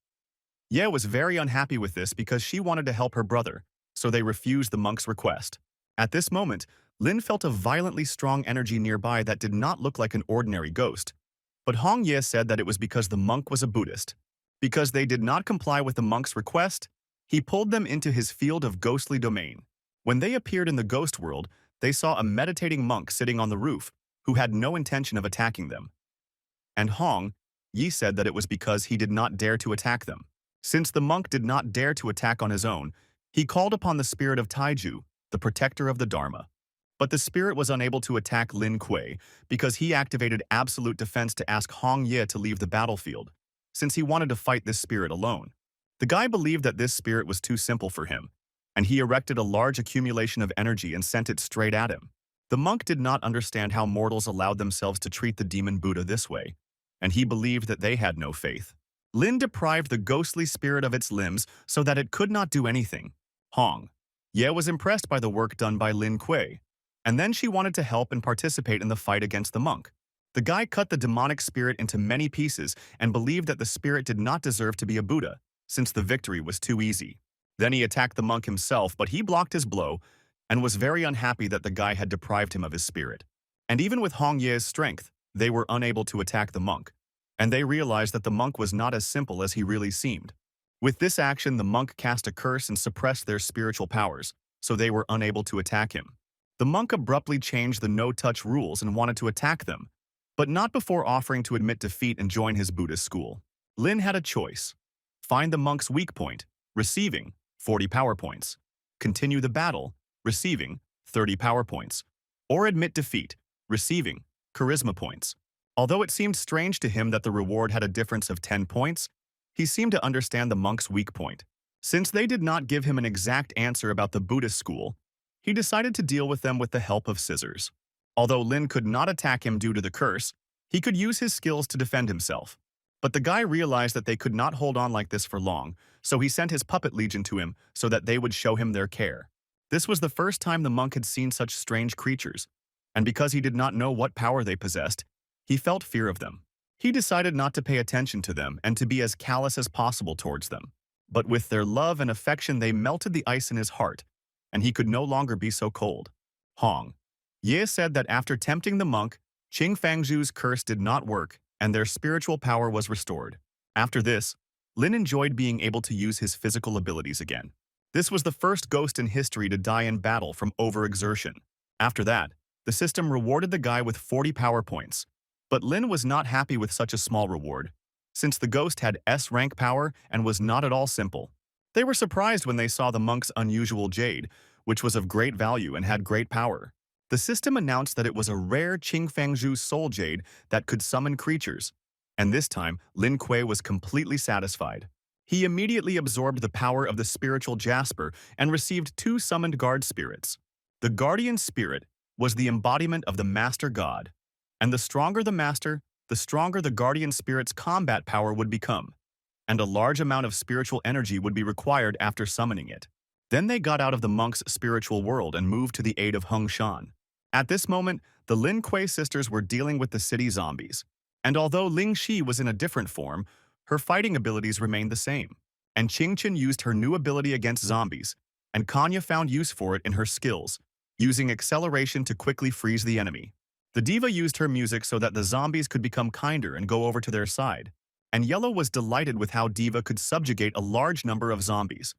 Ye was very unhappy with this because she wanted to help her brother, so they refused the monk's request. At this moment, Lin felt a violently strong energy nearby that did not look like an ordinary ghost. But Hong Ye said that it was because the monk was a Buddhist. Because they did not comply with the monk's request, he pulled them into his field of ghostly domain. When they appeared in the ghost world, they saw a meditating monk sitting on the roof, who had no intention of attacking them. And Hong Yi said that it was because he did not dare to attack them. Since the monk did not dare to attack on his own, he called upon the spirit of Taiju, the protector of the Dharma. But the spirit was unable to attack Lin Kuei because he activated absolute defense to ask Hong Ye to leave the battlefield, since he wanted to fight this spirit alone. The guy believed that this spirit was too simple for him, and he erected a large accumulation of energy and sent it straight at him. The monk did not understand how mortals allowed themselves to treat the demon Buddha this way, and he believed that they had no faith. Lin deprived the ghostly spirit of its limbs so that it could not do anything. Hong Ye was impressed by the work done by Lin Kuei, and then she wanted to help and participate in the fight against the monk. The guy cut the demonic spirit into many pieces and believed that the spirit did not deserve to be a Buddha, since the victory was too easy. Then he attacked the monk himself, but he blocked his blow and was very unhappy that the guy had deprived him of his spirit. And even with Hong Ye's strength, they were unable to attack the monk, and they realized that the monk was not as simple as he really seemed. With this action, the monk cast a curse and suppressed their spiritual powers, so they were unable to attack him. The monk abruptly changed the no-touch rules and wanted to attack them, but not before offering to admit defeat and join his Buddhist school. Lin had a choice. Find the monk's weak point, receiving 40 power points. Continue the battle, receiving 30 power points. Or admit defeat, receiving charisma points. Although it seemed strange to him that the reward had a difference of 10 points, he seemed to understand the monk's weak point. Since they did not give him an exact answer about the Buddhist school, he decided to deal with them with the help of scissors. Although Lin could not attack him due to the curse, he could use his skills to defend himself. But the guy realized that they could not hold on like this for long, so he sent his puppet legion to him so that they would show him their care. This was the first time the monk had seen such strange creatures, and because he did not know what power they possessed, he felt fear of them. He decided not to pay attention to them and to be as callous as possible towards them. But with their love and affection, they melted the ice in his heart, and he could no longer be so cold. Hong Ye said that after tempting the monk, Qing Fangzhu's curse did not work, and their spiritual power was restored. After this, Lin enjoyed being able to use his physical abilities again. This was the first ghost in history to die in battle from overexertion. After that, the system rewarded the guy with 40 power points. But Lin was not happy with such a small reward, since the ghost had S-rank power and was not at all simple. They were surprised when they saw the monk's unusual jade, which was of great value and had great power. The system announced that it was a rare Qing Fangzhu soul jade that could summon creatures, and this time Lin Kuei was completely satisfied. He immediately absorbed the power of the spiritual Jasper and received 2 summoned guard spirits. The guardian spirit was the embodiment of the master god, and the stronger the master, the stronger the guardian spirit's combat power would become, and a large amount of spiritual energy would be required after summoning it. Then they got out of the monk's spiritual world and moved to the aid of Hung Shan. At this moment, the Lin Kuei sisters were dealing with the city zombies, and although Ling Shi was in a different form, her fighting abilities remained the same. And Qing Chen used her new ability against zombies, and Kanya found use for it in her skills, using acceleration to quickly freeze the enemy. The diva used her music so that the zombies could become kinder and go over to their side, and Yellow was delighted with how Diva could subjugate a large number of zombies.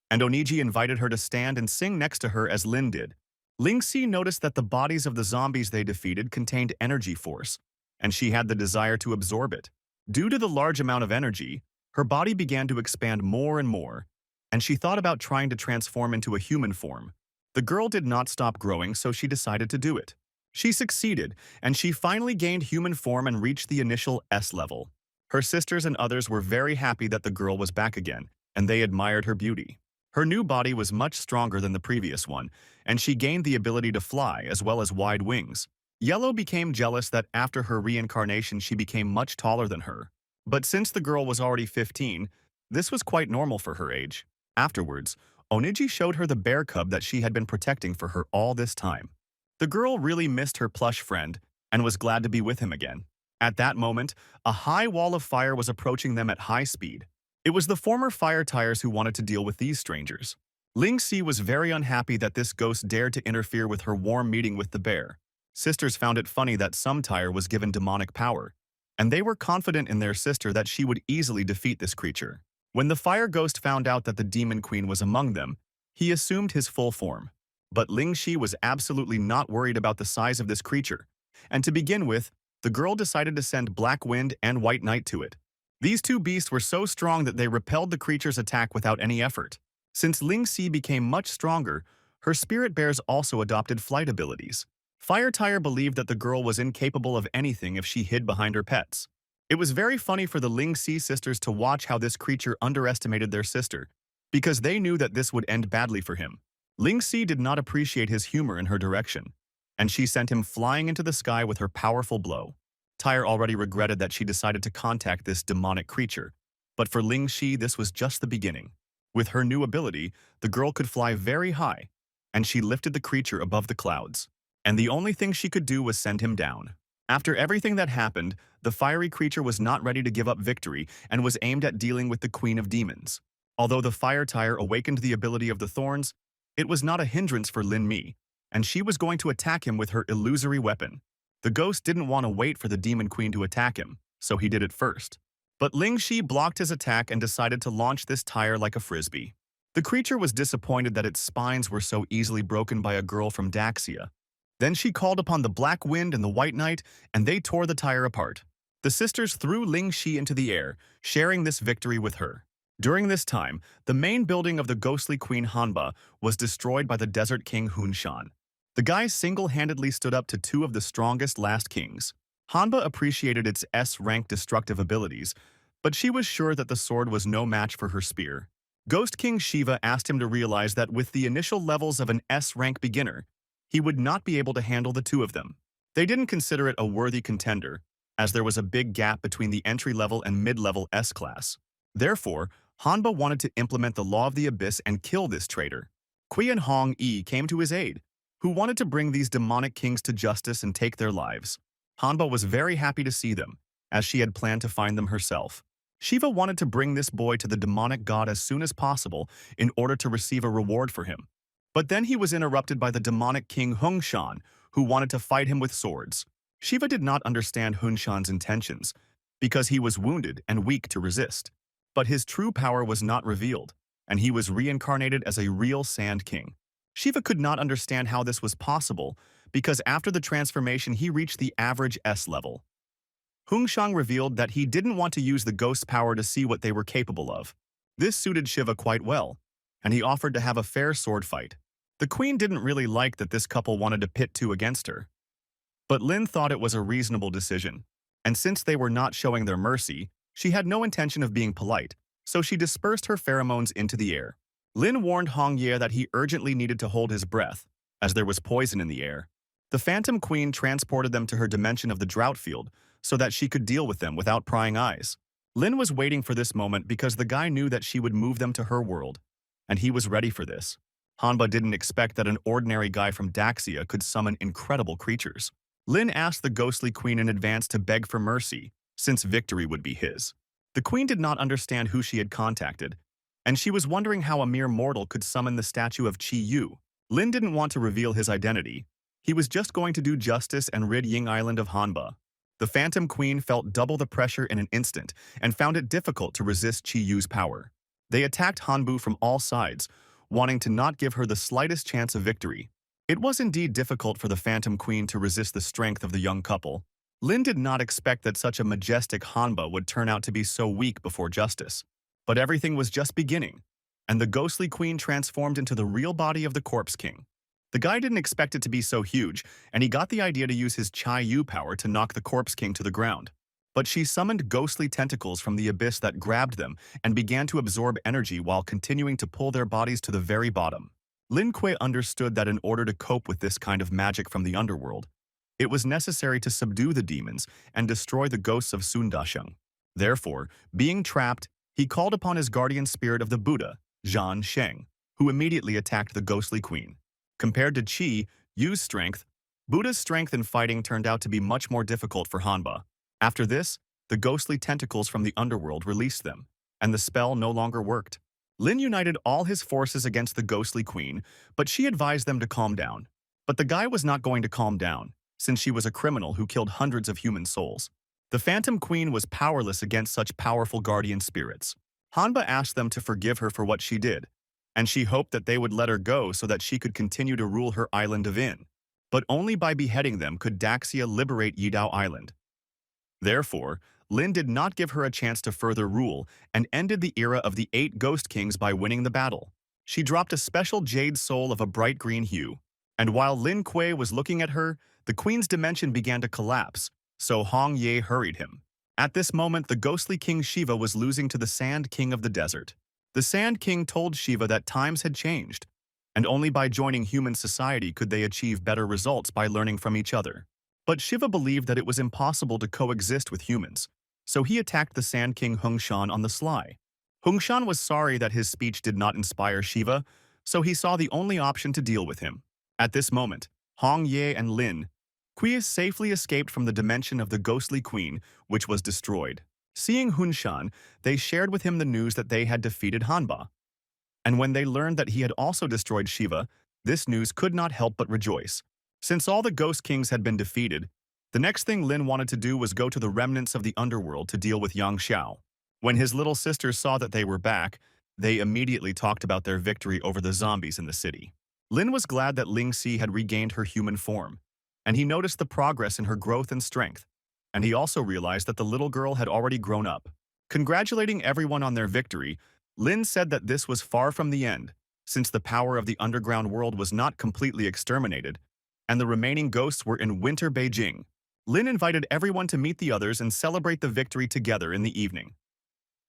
And Oniji invited her to stand and sing next to her as Lin did. Lingxi noticed that the bodies of the zombies they defeated contained energy force, and she had the desire to absorb it. Due to the large amount of energy, her body began to expand more and more, and she thought about trying to transform into a human form. The girl did not stop growing, so she decided to do it. She succeeded, and she finally gained human form and reached the initial S level. Her sisters and others were very happy that the girl was back again, and they admired her beauty. Her new body was much stronger than the previous one, and she gained the ability to fly as well as wide wings. Yellow became jealous that after her reincarnation she became much taller than her. But since the girl was already 15, this was quite normal for her age. Afterwards, Oniji showed her the bear cub that she had been protecting for her all this time. The girl really missed her plush friend and was glad to be with him again. At that moment, a high wall of fire was approaching them at high speed. It was the former fire tires who wanted to deal with these strangers. Ling Si was very unhappy that this ghost dared to interfere with her warm meeting with the bear. Sisters found it funny that some tire was given demonic power, and they were confident in their sister that she would easily defeat this creature. When the fire ghost found out that the demon queen was among them, he assumed his full form. But Ling Shi was absolutely not worried about the size of this creature, and to begin with, the girl decided to send Black Wind and White Knight to it. These two beasts were so strong that they repelled the creature's attack without any effort. Since Ling Si became much stronger, her spirit bears also adopted flight abilities. Fire Tire believed that the girl was incapable of anything if she hid behind her pets. It was very funny for the Ling Si sisters to watch how this creature underestimated their sister, because they knew that this would end badly for him. Ling Si did not appreciate his humor in her direction, and she sent him flying into the sky with her powerful blow. Tyre already regretted that she decided to contact this demonic creature, but for Ling Si this was just the beginning. With her new ability, the girl could fly very high, and she lifted the creature above the clouds. And the only thing she could do was send him down. After everything that happened, the fiery creature was not ready to give up victory and was aimed at dealing with the Queen of Demons. Although the Fire Tire awakened the ability of the Thorns, it was not a hindrance for Lin Mi, and she was going to attack him with her illusory weapon. The ghost didn't want to wait for the Demon Queen to attack him, so he did it first. But Ling Shi blocked his attack and decided to launch this tire like a frisbee. The creature was disappointed that its spines were so easily broken by a girl from Daxia. Then she called upon the Black Wind and the White Knight, and they tore the tire apart. The sisters threw Ling Shi into the air, sharing this victory with her. During this time, the main building of the ghostly Queen Hanba was destroyed by the Desert King Hunshan. The guy single-handedly stood up to two of the strongest last kings. Hanba appreciated its S-rank destructive abilities, but she was sure that the sword was no match for her spear. Ghost King Shiva asked him to realize that with the initial levels of an S-rank beginner, he would not be able to handle the two of them. They didn't consider it a worthy contender, as there was a big gap between the entry-level and mid-level S-class. Therefore, Hanba wanted to implement the Law of the Abyss and kill this traitor. Qian Hong Yi came to his aid, who wanted to bring these demonic kings to justice and take their lives. Hanba was very happy to see them, as she had planned to find them herself. Shiva wanted to bring this boy to the demonic god as soon as possible in order to receive a reward for him. But then he was interrupted by the demonic king Hunshan, who wanted to fight him with swords. Shiva did not understand Hunshan's intentions, because he was wounded and weak to resist. But his true power was not revealed, and he was reincarnated as a real Sand King. Shiva could not understand how this was possible, because after the transformation he reached the average S level. Hunshan revealed that he didn't want to use the ghost's power to see what they were capable of. This suited Shiva quite well, and he offered to have a fair sword fight. The queen didn't really like that this couple wanted to pit two against her. But Lynn thought it was a reasonable decision, and since they were not showing their mercy, she had no intention of being polite, so she dispersed her pheromones into the air. Lin warned Hong Ye that he urgently needed to hold his breath, as there was poison in the air. The Phantom Queen transported them to her dimension of the drought field so that she could deal with them without prying eyes. Lin was waiting for this moment because the guy knew that she would move them to her world, and he was ready for this. Hanba didn't expect that an ordinary guy from Daxia could summon incredible creatures. Lin asked the ghostly queen in advance to beg for mercy, since victory would be his. The queen did not understand who she had contacted, and she was wondering how a mere mortal could summon the statue of Qi Yu. Lin didn't want to reveal his identity. He was just going to do justice and rid Ying Island of Hanba. The Phantom Queen felt double the pressure in an instant and found it difficult to resist Qi Yu's power. They attacked Hanbu from all sides, wanting to not give her the slightest chance of victory. It was indeed difficult for the Phantom Queen to resist the strength of the young couple. Lin did not expect that such a majestic Hanba would turn out to be so weak before justice. But everything was just beginning, and the ghostly queen transformed into the real body of the Corpse King. The guy didn't expect it to be so huge, and he got the idea to use his Chai Yu power to knock the Corpse King to the ground. But she summoned ghostly tentacles from the abyss that grabbed them and began to absorb energy while continuing to pull their bodies to the very bottom. Lin Kuei understood that in order to cope with this kind of magic from the underworld, it was necessary to subdue the demons and destroy the ghosts of Sun Dasheng. Therefore, being trapped, he called upon his guardian spirit of the Buddha, Zhan Sheng, who immediately attacked the ghostly queen. Compared to Qi Yu's strength, Buddha's strength in fighting turned out to be much more difficult for Hanba. After this, the ghostly tentacles from the underworld released them, and the spell no longer worked. Lin united all his forces against the ghostly queen, but she advised them to calm down. But the guy was not going to calm down, since she was a criminal who killed hundreds of human souls. The Phantom Queen was powerless against such powerful guardian spirits. Hanba asked them to forgive her for what she did, and she hoped that they would let her go so that she could continue to rule her island of In. But only by beheading them could Daxia liberate Yidao Island. Therefore, Lynn did not give her a chance to further rule and ended the era of the 8 Ghost Kings by winning the battle. She dropped a special jade soul of a bright green hue, and while Lin Kuei was looking at her, the queen's dimension began to collapse, so Hong Ye hurried him. At this moment, the ghostly king Shiva was losing to the Sand King of the Desert. The Sand King told Shiva that times had changed, and only by joining human society could they achieve better results by learning from each other. But Shiva believed that it was impossible to coexist with humans, so he attacked the Sand King Hungshan on the sly. Hungshan was sorry that his speech did not inspire Shiva, so he saw the only option to deal with him. At this moment, Hong Ye and Lin Kuei safely escaped from the dimension of the ghostly queen, which was destroyed. Seeing Hunshan, they shared with him the news that they had defeated Hanba. And when they learned that he had also destroyed Shiva, this news could not help but rejoice. Since all the Ghost Kings had been defeated, the next thing Lin wanted to do was go to the remnants of the underworld to deal with Yang Xiao. When his little sisters saw that they were back, they immediately talked about their victory over the zombies in the city. Lin was glad that Ling Si had regained her human form, and he noticed the progress in her growth and strength. And he also realized that the little girl had already grown up. Congratulating everyone on their victory, Lin said that this was far from the end, since the power of the underground world was not completely exterminated, and the remaining ghosts were in Winter Beijing. Lin invited everyone to meet the others and celebrate the victory together in the evening.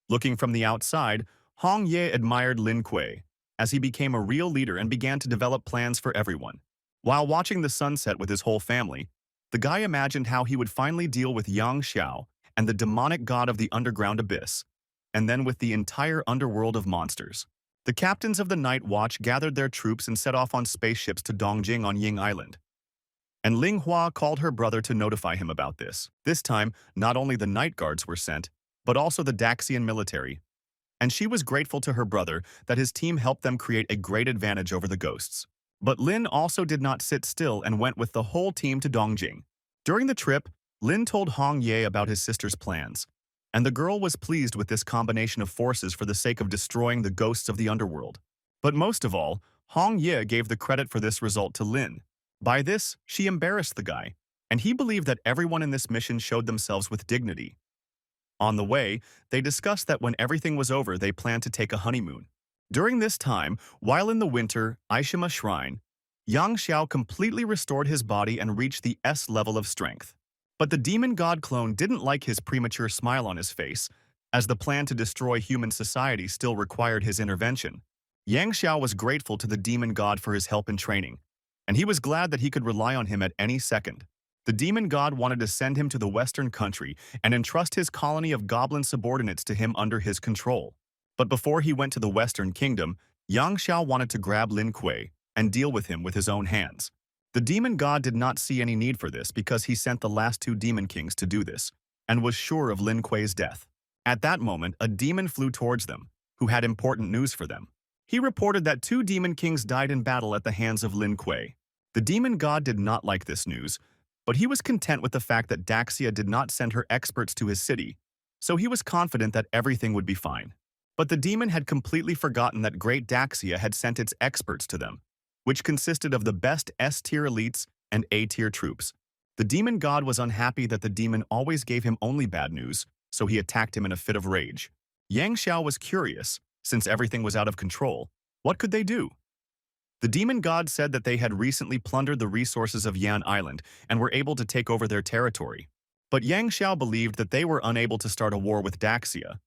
Looking from the outside, Hong Ye admired Lin Kuei, as he became a real leader and began to develop plans for everyone. While watching the sunset with his whole family, the guy imagined how he would finally deal with Yang Xiao and the demonic god of the underground abyss, and then with the entire underworld of monsters. The captains of the Night Watch gathered their troops and set off on spaceships to Dongjing on Ying Island. And Ling Hua called her brother to notify him about this. This time, not only the Night Guards were sent, but also the Daxian military. And she was grateful to her brother that his team helped them create a great advantage over the ghosts. But Lin also did not sit still and went with the whole team to Dongjing. During the trip, Lin told Hong Ye about his sister's plans, and the girl was pleased with this combination of forces for the sake of destroying the ghosts of the underworld. But most of all, Hong Ye gave the credit for this result to Lin. By this, she embarrassed the guy, and he believed that everyone in this mission showed themselves with dignity. On the way, they discussed that when everything was over, they planned to take a honeymoon. During this time, while in the winter Aishima Shrine, Yang Xiao completely restored his body and reached the S level of strength. But the demon god clone didn't like his premature smile on his face, as the plan to destroy human society still required his intervention. Yang Xiao was grateful to the demon god for his help in training, and he was glad that he could rely on him at any second. The demon god wanted to send him to the western country and entrust his colony of goblin subordinates to him under his control. But before he went to the western kingdom, Yang Xiao wanted to grab Lin Kuei and deal with him with his own hands. The demon god did not see any need for this because he sent the last 2 demon kings to do this, and was sure of Lin Kuei's death. At that moment, a demon flew towards them, who had important news for them. He reported that 2 demon kings died in battle at the hands of Lin Kuei. The demon god did not like this news, but he was content with the fact that Daxia did not send her experts to his city, so he was confident that everything would be fine. But the demon had completely forgotten that Great Daxia had sent its experts to them, which consisted of the best S-tier elites and A-tier troops. The demon god was unhappy that the demon always gave him only bad news, so he attacked him in a fit of rage. Yang Xiao was curious, since everything was out of control. What could they do? The demon god said that they had recently plundered the resources of Yan Island and were able to take over their territory. But Yang Xiao believed that they were unable to start a war with Daxia.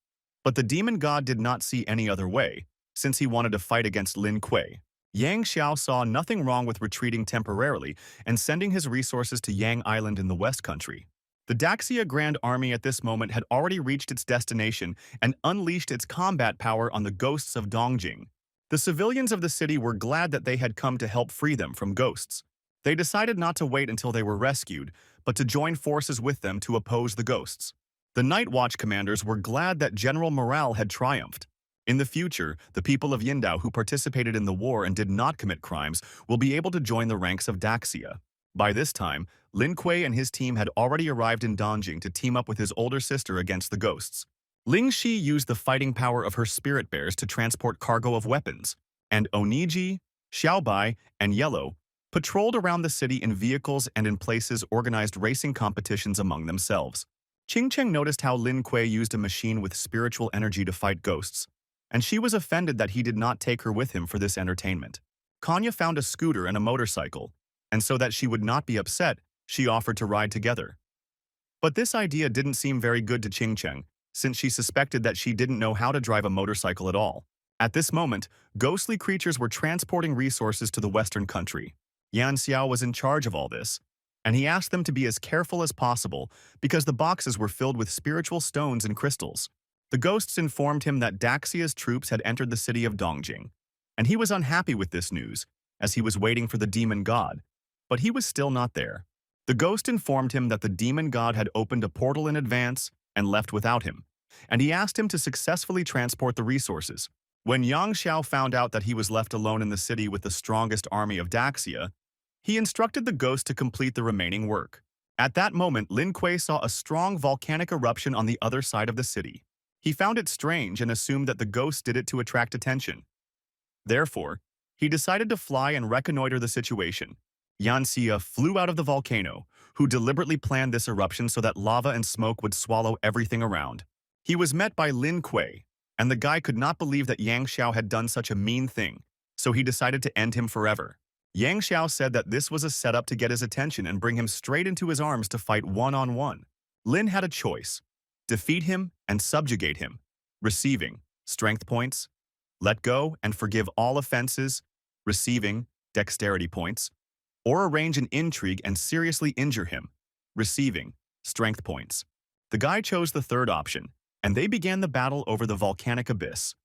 But the demon god did not see any other way, since he wanted to fight against Lin Kuei. Yang Xiao saw nothing wrong with retreating temporarily and sending his resources to Yang Island in the West Country. The Daxia Grand Army at this moment had already reached its destination and unleashed its combat power on the ghosts of Dongjing. The civilians of the city were glad that they had come to help free them from ghosts. They decided not to wait until they were rescued, but to join forces with them to oppose the ghosts. The Night Watch commanders were glad that general morale had triumphed. In the future, the people of Yindao who participated in the war and did not commit crimes will be able to join the ranks of Daxia. By this time, Lin Kuei and his team had already arrived in Dongjing to team up with his older sister against the ghosts. Ling Shi used the fighting power of her spirit bears to transport cargo of weapons, and Oniji, Xiaobai, and Yellow patrolled around the city in vehicles and in places organized racing competitions among themselves. Qing Cheng noticed how Lin Kuei used a machine with spiritual energy to fight ghosts, and she was offended that he did not take her with him for this entertainment. Kanya found a scooter and a motorcycle, and so that she would not be upset, she offered to ride together. But this idea didn't seem very good to Qing Cheng, since she suspected that she didn't know how to drive a motorcycle at all. At this moment, ghostly creatures were transporting resources to the western country. Yan Xiao was in charge of all this, and he asked them to be as careful as possible because the boxes were filled with spiritual stones and crystals. The ghosts informed him that Daxia's troops had entered the city of Dongjing, and he was unhappy with this news, as he was waiting for the demon god, but he was still not there. The ghost informed him that the demon god had opened a portal in advance and left without him, and he asked him to successfully transport the resources. When Yang Xiao found out that he was left alone in the city with the strongest army of Daxia, he instructed the ghost to complete the remaining work. At that moment, Lin Kuei saw a strong volcanic eruption on the other side of the city. He found it strange and assumed that the ghost did it to attract attention. Therefore, he decided to fly and reconnoiter the situation. Yan Xia flew out of the volcano, who deliberately planned this eruption so that lava and smoke would swallow everything around. He was met by Lin Kuei, and the guy could not believe that Yang Xiao had done such a mean thing, so he decided to end him forever. Yang Xiao said that this was a setup to get his attention and bring him straight into his arms to fight one-on-one. Lin had a choice: defeat him and subjugate him, receiving strength points, let go and forgive all offenses, receiving dexterity points, or arrange an intrigue and seriously injure him, receiving strength points. The guy chose the third option, and they began the battle over the volcanic abyss.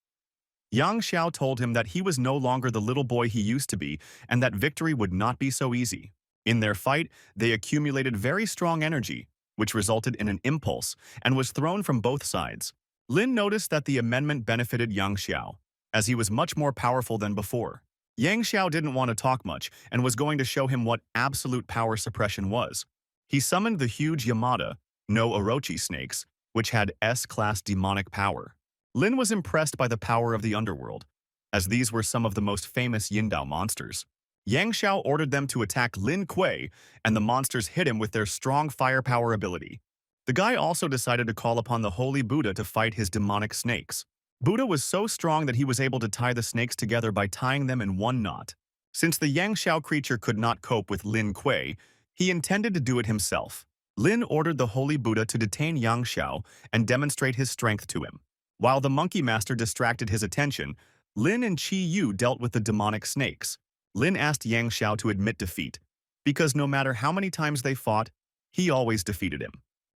Yang Xiao told him that he was no longer the little boy he used to be and that victory would not be so easy. In their fight, they accumulated very strong energy, which resulted in an impulse and was thrown from both sides. Lin noticed that the amendment benefited Yang Xiao, as he was much more powerful than before. Yang Xiao didn't want to talk much and was going to show him what absolute power suppression was. He summoned the huge Yamada, no Orochi snakes, which had S-class demonic power. Lin was impressed by the power of the underworld, as these were some of the most famous Yindao monsters. Yang Xiao ordered them to attack Lin Kuei, and the monsters hit him with their strong firepower ability. The guy also decided to call upon the Holy Buddha to fight his demonic snakes. Buddha was so strong that he was able to tie the snakes together by tying them in one knot. Since the Yang Xiao creature could not cope with Lin Kuei, he intended to do it himself. Lin ordered the Holy Buddha to detain Yang Xiao and demonstrate his strength to him. While the monkey master distracted his attention, Lin and Qi Yu dealt with the demonic snakes. Lin asked Yang Xiao to admit defeat, because no matter how many times they fought, he always defeated him.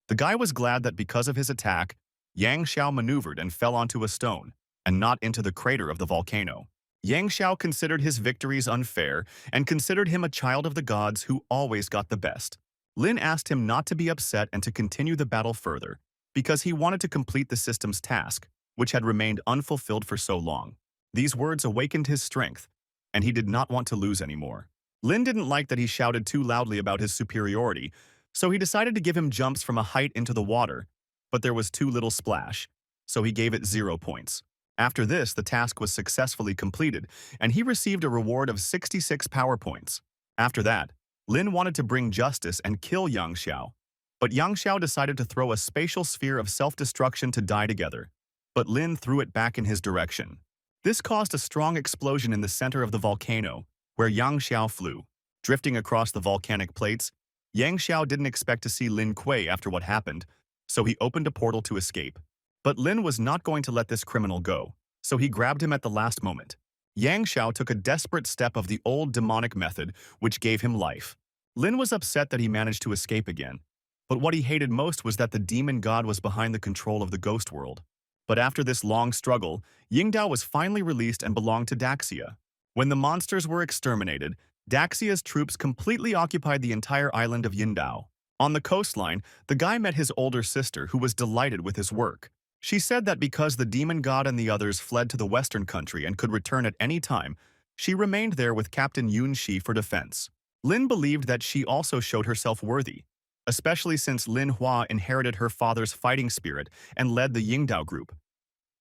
The guy was glad that because of his attack, Yang Xiao maneuvered and fell onto a stone, and not into the crater of the volcano. Yang Xiao considered his victories unfair and considered him a child of the gods who always got the best. Lin asked him not to be upset and to continue the battle further, because he wanted to complete the system's task, which had remained unfulfilled for so long. These words awakened his strength, and he did not want to lose anymore. Lin didn't like that he shouted too loudly about his superiority, so he decided to give him jumps from a height into the water, but there was too little splash, so he gave it 0 points. After this, the task was successfully completed, and he received a reward of 66 power points. After that, Lin wanted to bring justice and kill Yang Xiao, but Yang Xiao decided to throw a spatial sphere of self-destruction to die together, but Lin threw it back in his direction. This caused a strong explosion in the center of the volcano, where Yang Xiao flew. Drifting across the volcanic plates, Yang Xiao didn't expect to see Lin Kuei after what happened, so he opened a portal to escape. But Lin was not going to let this criminal go, so he grabbed him at the last moment. Yang Xiao took a desperate step of the old demonic method, which gave him life. Lin was upset that he managed to escape again, but what he hated most was that the demon god was behind the control of the ghost world. But after this long struggle, Yingdao was finally released and belonged to Daxia. When the monsters were exterminated, Daxia's troops completely occupied the entire island of Yingdao. On the coastline, the guy met his older sister, who was delighted with his work. She said that because the demon god and the others fled to the western country and could return at any time, she remained there with Captain Yun Shi for defense. Lin believed that she also showed herself worthy, especially since Lin Hua inherited her father's fighting spirit and led the Yingdao group.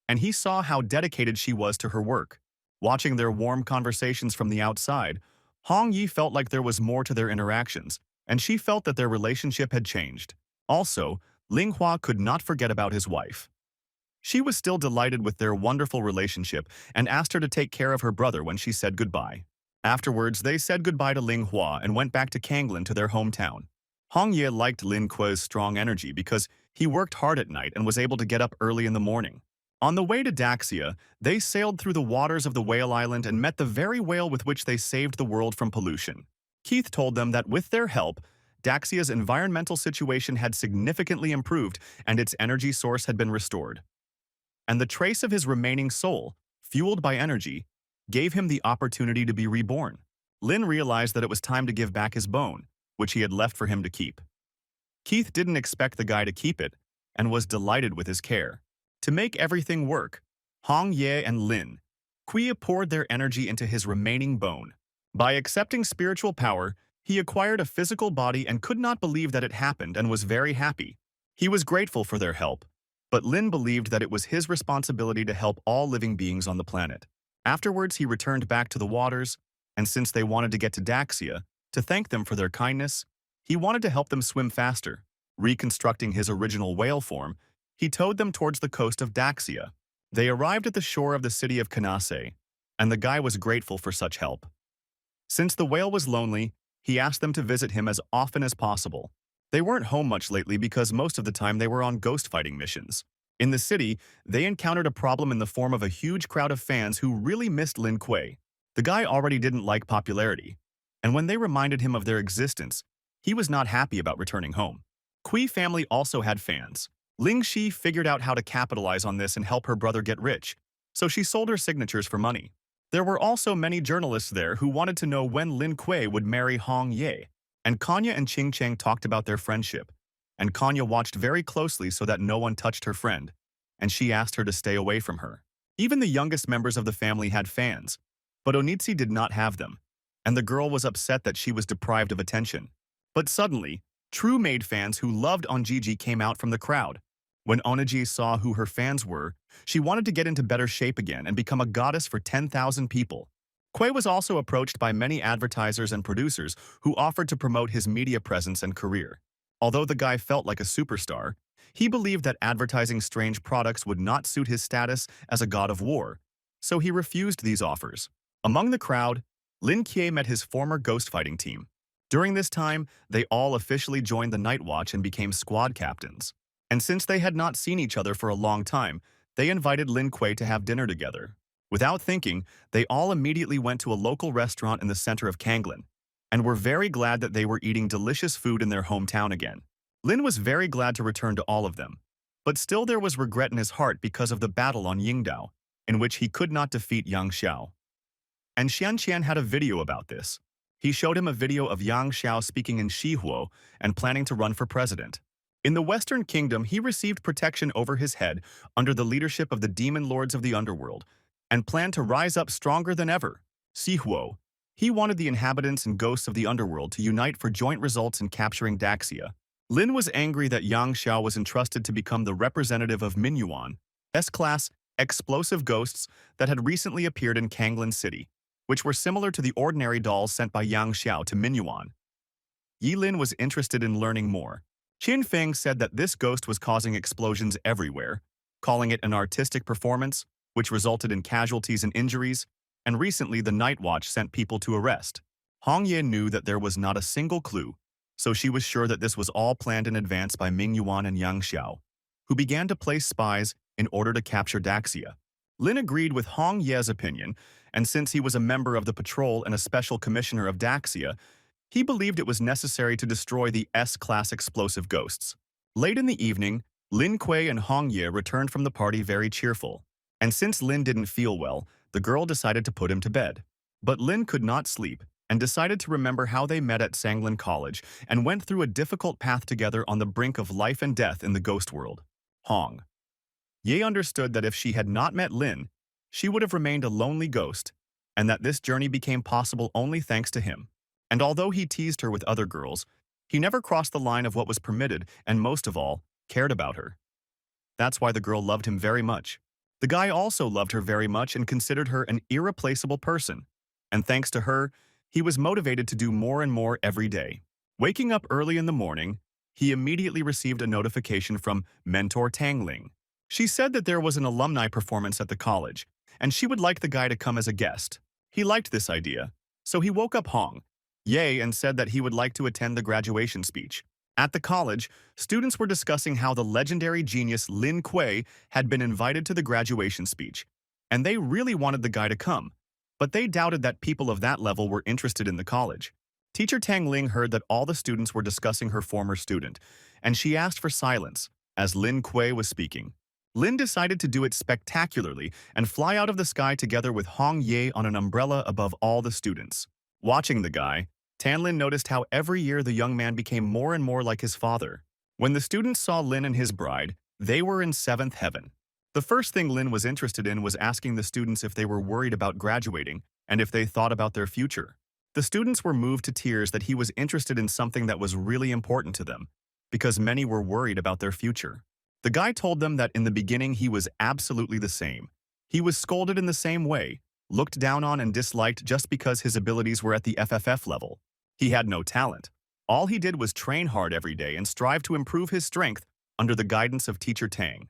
And he saw how dedicated she was to her work. Watching their warm conversations from the outside, Hong Yi felt like there was more to their interactions, and she felt that their relationship had changed. Also, Ling Hua could not forget about his wife. She was still delighted with their wonderful relationship and asked her to take care of her brother when she said goodbye. Afterwards, they said goodbye to Ling Hua and went back to Kanglan to their hometown. Hong Ye liked Lin Kuei's strong energy because he worked hard at night and was able to get up early in the morning. On the way to Daxia, they sailed through the waters of the Whale Island and met the very whale with which they saved the world from pollution. Keith told them that with their help, Daxia's environmental situation had significantly improved and its energy source had been restored. And the trace of his remaining soul, fueled by energy, gave him the opportunity to be reborn. Lynn realized that it was time to give back his bone, which he had left for him to keep. Keith didn't expect the guy to keep it and was delighted with his care. To make everything work, Hong Ye and Lin Kuei poured their energy into his remaining bone. By accepting spiritual power, he acquired a physical body and could not believe that it happened and was very happy. He was grateful for their help, but Lin believed that it was his responsibility to help all living beings on the planet. Afterwards, he returned back to the waters, and since they wanted to get to Daxia, to thank them for their kindness, he wanted to help them swim faster. Reconstructing his original whale form, he towed them towards the coast of Daxia. They arrived at the shore of the city of Kanase, and the guy was grateful for such help. Since the whale was lonely, he asked them to visit him as often as possible. They weren't home much lately because most of the time they were on ghost fighting missions. In the city, they encountered a problem in the form of a huge crowd of fans who really missed Lin Kuei. The guy already didn't like popularity, and when they reminded him of their existence, he was not happy about returning home. Kuei family also had fans. Ling Shi figured out how to capitalize on this and help her brother get rich, so she sold her signatures for money. There were also many journalists there who wanted to know when Lin Kuei would marry Hong Ye, and Kanya and Qing Cheng talked about their friendship, and Kanya watched very closely so that no one touched her friend, and she asked her to stay away from her. Even the youngest members of the family had fans, but Onitsi did not have them, and the girl was upset that she was deprived of attention. But suddenly, true maid fans who loved Onjiji came out from the crowd. When Onaji saw who her fans were, she wanted to get into better shape again and become a goddess for 10,000 people. Kuei was also approached by many advertisers and producers who offered to promote his media presence and career. Although the guy felt like a superstar, he believed that advertising strange products would not suit his status as a god of war, so he refused these offers. Among the crowd, Lin Kuei met his former ghost fighting team. During this time, they all officially joined the Night Watch and became squad captains. And since they had not seen each other for a long time, they invited Lin Kuei to have dinner together. Without thinking, they all immediately went to a local restaurant in the center of Kanglan, and were very glad that they were eating delicious food in their hometown again. Lin was very glad to return to all of them, but still there was regret in his heart because of the battle on Yingdao, in which he could not defeat Yang Xiao. And Xian Qian had a video about this. He showed him a video of Yang Xiao speaking in Shihuo and planning to run for president. In the Western Kingdom, he received protection over his head under the leadership of the demon lords of the underworld and planned to rise up stronger than ever. Shihuo. He wanted the inhabitants and ghosts of the underworld to unite for joint results in capturing Daxia. Lin was angry that Yang Xiao was entrusted to become the representative of Minyuan, S-class explosive ghosts that had recently appeared in Kanglan City, which were similar to the ordinary dolls sent by Yang Xiao to Minyuan. Yi Lin was interested in learning more. Qin Feng said that this ghost was causing explosions everywhere, calling it an artistic performance, which resulted in casualties and injuries, and recently the Night Watch sent people to arrest. Hong Ye knew that there was not a single clue, so she was sure that this was all planned in advance by Ming Yuan and Yang Xiao, who began to place spies in order to capture Daxia. Lin agreed with Hong Ye's opinion, and since he was a member of the patrol and a special commissioner of Daxia, he believed it was necessary to destroy the S-class explosive ghosts. Late in the evening, Lin Kuei and Hong Ye returned from the party very cheerful, and since Lin didn't feel well, the girl decided to put him to bed. But Lin could not sleep and decided to remember how they met at Sanglin College and went through a difficult path together on the brink of life and death in the ghost world. Hong Ye understood that if she had not met Lin, she would have remained a lonely ghost, and that this journey became possible only thanks to him. And although he teased her with other girls, he never crossed the line of what was permitted and, most of all, cared about her. That's why the girl loved him very much. The guy also loved her very much and considered her an irreplaceable person. And thanks to her, he was motivated to do more and more every day. Waking up early in the morning, he immediately received a notification from mentor Tang Ling. She said that there was an alumni performance at the college, and she would like the guy to come as a guest. He liked this idea, so he woke up Hong Ye and said that he would like to attend the graduation speech. At the college, students were discussing how the legendary genius Lin Kuei had been invited to the graduation speech, and they really wanted the guy to come, but they doubted that people of that level were interested in the college. Teacher Tang Ling heard that all the students were discussing her former student, and she asked for silence as Lin Kuei was speaking. Lin decided to do it spectacularly and fly out of the sky together with Hong Ye on an umbrella above all the students. Watching the guy, Tan Lin noticed how every year the young man became more and more like his father. When the students saw Lin and his bride, they were in seventh heaven. The first thing Lin was interested in was asking the students if they were worried about graduating and if they thought about their future. The students were moved to tears that he was interested in something that was really important to them, because many were worried about their future. The guy told them that in the beginning he was absolutely the same. He was scolded in the same way, looked down on and disliked just because his abilities were at the FFF level. He had no talent. All he did was train hard every day and strive to improve his strength under the guidance of Teacher Tang.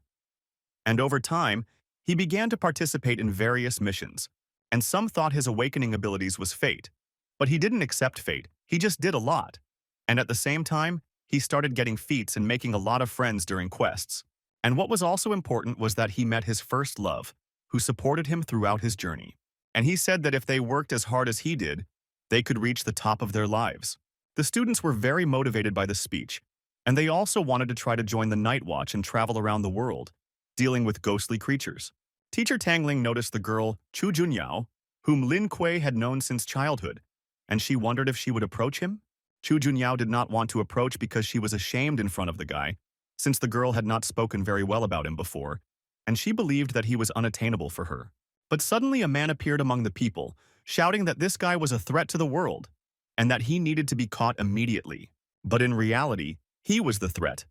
And over time, he began to participate in various missions, and some thought his awakening abilities was fate. But he didn't accept fate, he just did a lot. And at the same time, he started getting feats and making a lot of friends during quests. And what was also important was that he met his first love, who supported him throughout his journey. And he said that if they worked as hard as he did, they could reach the top of their lives. The students were very motivated by the speech, and they also wanted to try to join the Night Watch and travel around the world, dealing with ghostly creatures. Teacher Tang Ling noticed the girl, Chu Junyao, whom Lin Kuei had known since childhood, and she wondered if she would approach him. Chu Junyao did not want to approach because she was ashamed in front of the guy, since the girl had not spoken very well about him before, and she believed that he was unattainable for her. But suddenly a man appeared among the people, shouting that this guy was a threat to the world, and that he needed to be caught immediately. But in reality, he was the threat,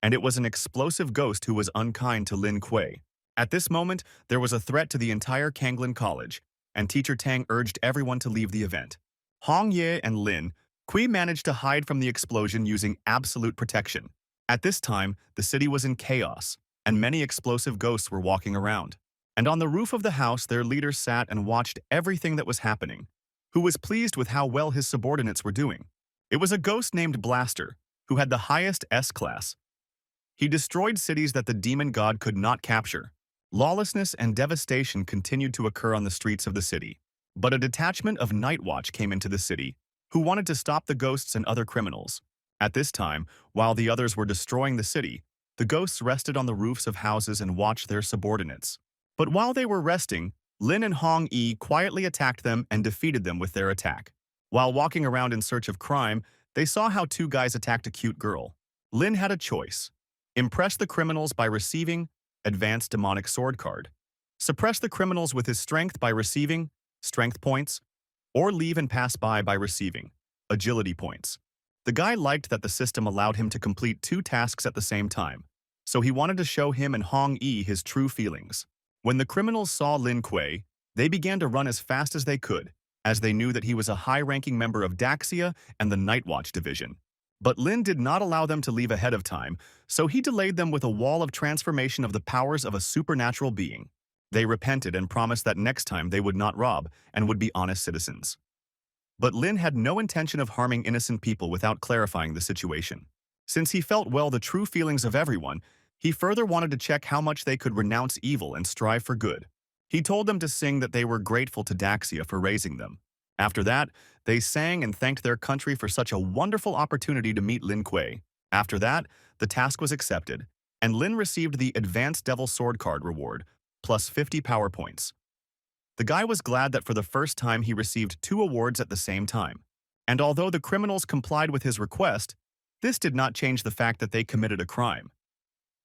and it was an explosive ghost who was unkind to Lin Kuei. At this moment, there was a threat to the entire Kanglin College, and Teacher Tang urged everyone to leave the event. Hong Ye and Lin Kuei managed to hide from the explosion using absolute protection. At this time, the city was in chaos, and many explosive ghosts were walking around. And on the roof of the house, their leader sat and watched everything that was happening, who was pleased with how well his subordinates were doing. It was a ghost named Blaster, who had the highest S-class. He destroyed cities that the demon god could not capture. Lawlessness and devastation continued to occur on the streets of the city. But a detachment of Night Watch came into the city, who wanted to stop the ghosts and other criminals. At this time, while the others were destroying the city, the ghosts rested on the roofs of houses and watched their subordinates. But while they were resting, Lin and Hong Yi quietly attacked them and defeated them with their attack. While walking around in search of crime, they saw how two guys attacked a cute girl. Lin had a choice: impress the criminals by receiving Advanced Demonic Sword card, suppress the criminals with his strength by receiving Strength points, or leave and pass by receiving Agility points. The guy liked that the system allowed him to complete two tasks at the same time, so he wanted to show him and Hong Yi his true feelings. When the criminals saw Lin Kuei, they began to run as fast as they could, as they knew that he was a high-ranking member of Daxia and the Night Watch division. But Lin did not allow them to leave ahead of time, so he delayed them with a wall of transformation of the powers of a supernatural being. They repented and promised that next time they would not rob and would be honest citizens. But Lin had no intention of harming innocent people without clarifying the situation. Since he felt well the true feelings of everyone, he further wanted to check how much they could renounce evil and strive for good. He told them to sing that they were grateful to Daxia for raising them. After that, they sang and thanked their country for such a wonderful opportunity to meet Lin Kuei. After that, the task was accepted, and Lin received the Advanced Devil Sword card reward, plus 50 power points. The guy was glad that for the first time he received 2 awards at the same time. And although the criminals complied with his request, this did not change the fact that they committed a crime.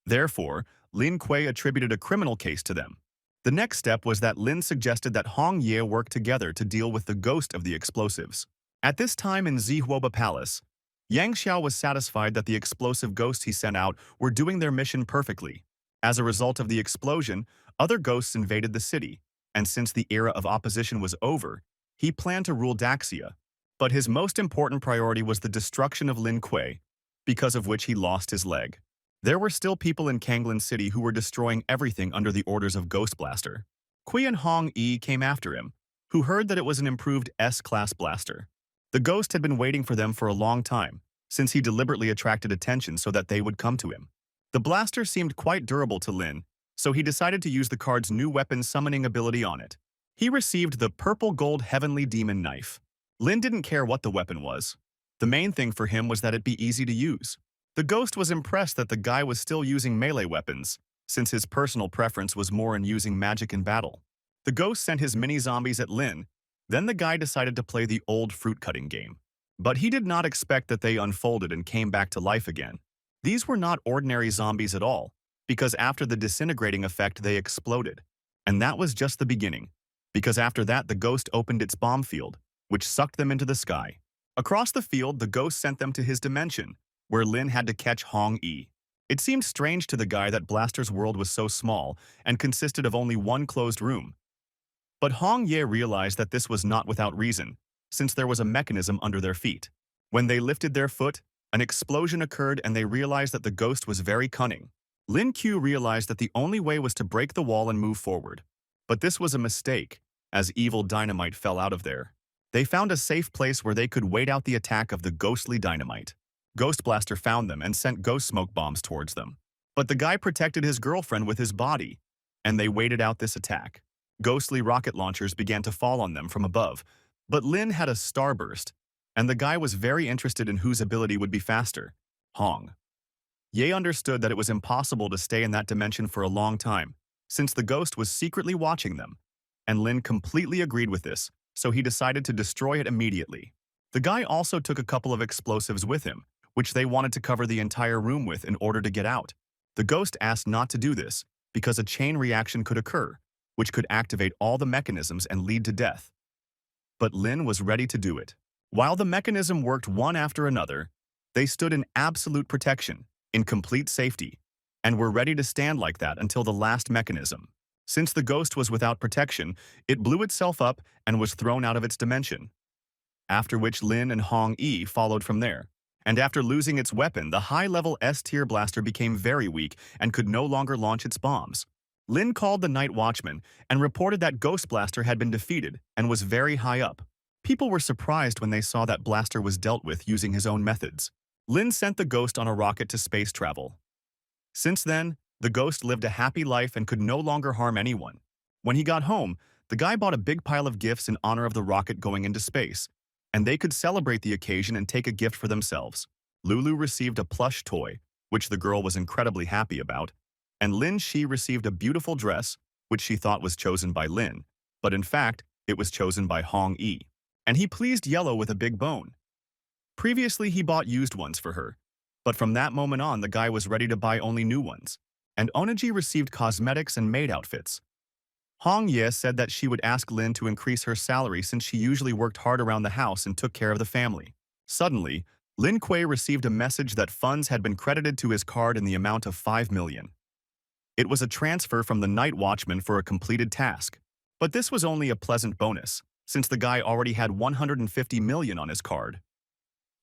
Therefore, Lin Kuei attributed a criminal case to them. The next step was that Lin suggested that Hong Ye work together to deal with the ghost of the explosives. At this time in Zihuoba Palace, Yang Xiao was satisfied that the explosive ghosts he sent out were doing their mission perfectly. As a result of the explosion, other ghosts invaded the city, and since the era of opposition was over, he planned to rule Daxia. But his most important priority was the destruction of Lin Kuei. because of which he lost his leg. There were still people in Kanglan City who were destroying everything under the orders of Ghost Blaster. Kui and Hong Yi came after him, who heard that it was an improved S-class blaster. The ghost had been waiting for them for a long time, since he deliberately attracted attention so that they would come to him. The blaster seemed quite durable to Lynn, so he decided to use the card's new weapon summoning ability on it. He received the Purple Gold Heavenly Demon Knife. Lynn didn't care what the weapon was. The main thing for him was that it be easy to use. The ghost was impressed that the guy was still using melee weapons, since his personal preference was more in using magic in battle. The ghost sent his mini-zombies at Lynn, then the guy decided to play the old fruit-cutting game. But he did not expect that they unfolded and came back to life again. These were not ordinary zombies at all, because after the disintegrating effect they exploded. And that was just the beginning, because after that the ghost opened its bomb field, which sucked them into the sky. Across the field, the ghost sent them to his dimension, where Lynn had to catch Hong Yi. It seemed strange to the guy that Blaster's world was so small and consisted of only one closed room. But Hong Ye realized that this was not without reason, since there was a mechanism under their feet. When they lifted their foot, an explosion occurred and they realized that the ghost was very cunning. Lin Q realized that the only way was to break the wall and move forward. But this was a mistake, as evil dynamite fell out of there. They found a safe place where they could wait out the attack of the ghostly dynamite. Ghost Blaster found them and sent ghost smoke bombs towards them. But the guy protected his girlfriend with his body, and they waited out this attack. Ghostly rocket launchers began to fall on them from above, but Lin had a starburst, and the guy was very interested in whose ability would be faster. Hong Ye understood that it was impossible to stay in that dimension for a long time, since the ghost was secretly watching them, and Lin completely agreed with this, so he decided to destroy it immediately. The guy also took a couple of explosives with him, which they wanted to cover the entire room with in order to get out. The ghost asked not to do this, because a chain reaction could occur, which could activate all the mechanisms and lead to death. But Lin was ready to do it. While the mechanism worked one after another, they stood in absolute protection, in complete safety, and were ready to stand like that until the last mechanism. Since the ghost was without protection, it blew itself up and was thrown out of its dimension. After which Lin and Hong Yi followed from there. And after losing its weapon, the high-level S-tier blaster became very weak and could no longer launch its bombs. Lin called the Night Watchman and reported that Ghost Blaster had been defeated and was very high up. People were surprised when they saw that Blaster was dealt with using his own methods. Lin sent the ghost on a rocket to space travel. Since then, the ghost lived a happy life and could no longer harm anyone. When he got home, the guy bought a big pile of gifts in honor of the rocket going into space, and they could celebrate the occasion and take a gift for themselves. Lulu received a plush toy, which the girl was incredibly happy about, and Lin Shi received a beautiful dress, which she thought was chosen by Lin, but in fact, it was chosen by Hong Yi. And he pleased Yellow with a big bone. Previously, he bought used ones for her, but from that moment on, the guy was ready to buy only new ones. And Onaji received cosmetics and maid outfits. Hong Ye said that she would ask Lin to increase her salary since she usually worked hard around the house and took care of the family. Suddenly, Lin Kuei received a message that funds had been credited to his card in the amount of 5 million. It was a transfer from the Night Watchman for a completed task. But this was only a pleasant bonus, since the guy already had 150 million on his card.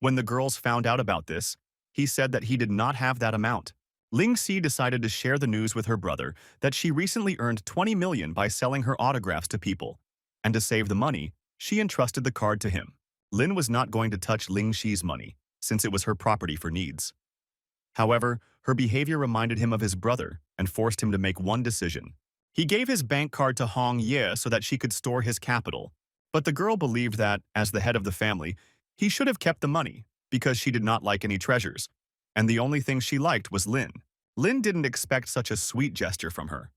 When the girls found out about this, he said that he did not have that amount. Ling Si decided to share the news with her brother that she recently earned 20 million by selling her autographs to people, and to save the money, she entrusted the card to him. Lin was not going to touch Ling Xi's money, since it was her property for needs. However, her behavior reminded him of his brother and forced him to make one decision. He gave his bank card to Hong Ye so that she could store his capital, but the girl believed that, as the head of the family, he should have kept the money because she did not like any treasures, and the only thing she liked was Lin. Lin didn't expect such a sweet gesture from her.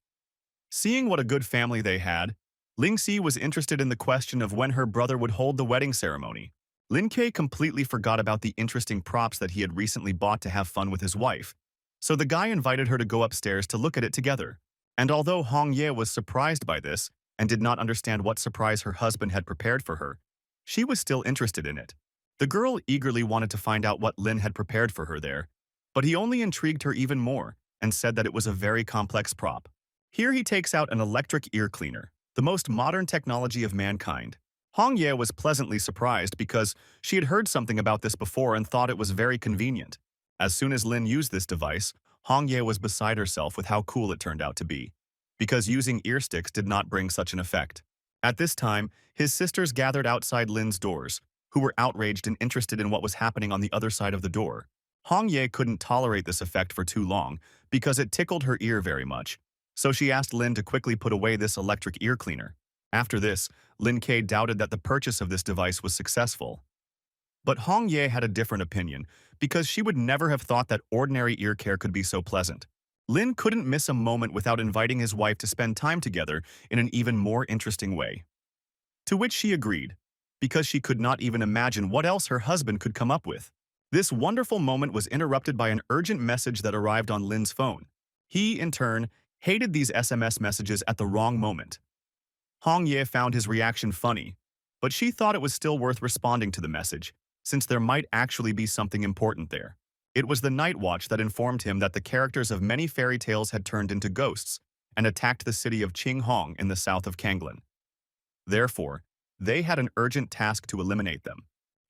Seeing what a good family they had, Ling Si was interested in the question of when her brother would hold the wedding ceremony. Lin Kei completely forgot about the interesting props that he had recently bought to have fun with his wife, so the guy invited her to go upstairs to look at it together. And although Hong Ye was surprised by this and did not understand what surprise her husband had prepared for her, she was still interested in it. The girl eagerly wanted to find out what Lin had prepared for her there, but he only intrigued her even more and said that it was a very complex prop. Here he takes out an electric ear cleaner, the most modern technology of mankind. Hong Ye was pleasantly surprised because she had heard something about this before and thought it was very convenient. As soon as Lynn used this device, Hong Ye was beside herself with how cool it turned out to be, because using ear sticks did not bring such an effect. At this time, his sisters gathered outside Lynn's doors, who were outraged and interested in what was happening on the other side of the door. Hong Ye couldn't tolerate this effect for too long because it tickled her ear very much, so she asked Lynn to quickly put away this electric ear cleaner. After this, Lin K doubted that the purchase of this device was successful. But Hong Ye had a different opinion because she would never have thought that ordinary ear care could be so pleasant. Lin couldn't miss a moment without inviting his wife to spend time together in an even more interesting way. To which she agreed, because she could not even imagine what else her husband could come up with. This wonderful moment was interrupted by an urgent message that arrived on Lin's phone. He, in turn, hated these SMS messages at the wrong moment. Hong Ye found his reaction funny, but she thought it was still worth responding to the message, since there might actually be something important there. It was the Night Watch that informed him that the characters of many fairy tales had turned into ghosts and attacked the city of Qinghong in the south of Kanglan. Therefore, they had an urgent task to eliminate them.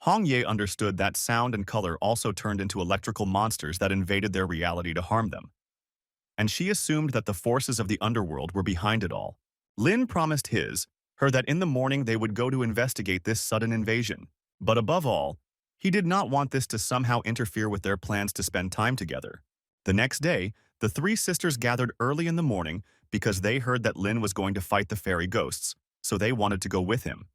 Hong Ye understood that sound and color also turned into electrical monsters that invaded their reality to harm them. And she assumed that the forces of the underworld were behind it all. Lin promised her that in the morning they would go to investigate this sudden invasion. But above all, he did not want this to somehow interfere with their plans to spend time together. The next day, the three sisters gathered early in the morning because they heard that Lin was going to fight the fairy ghosts, so they wanted to go with him.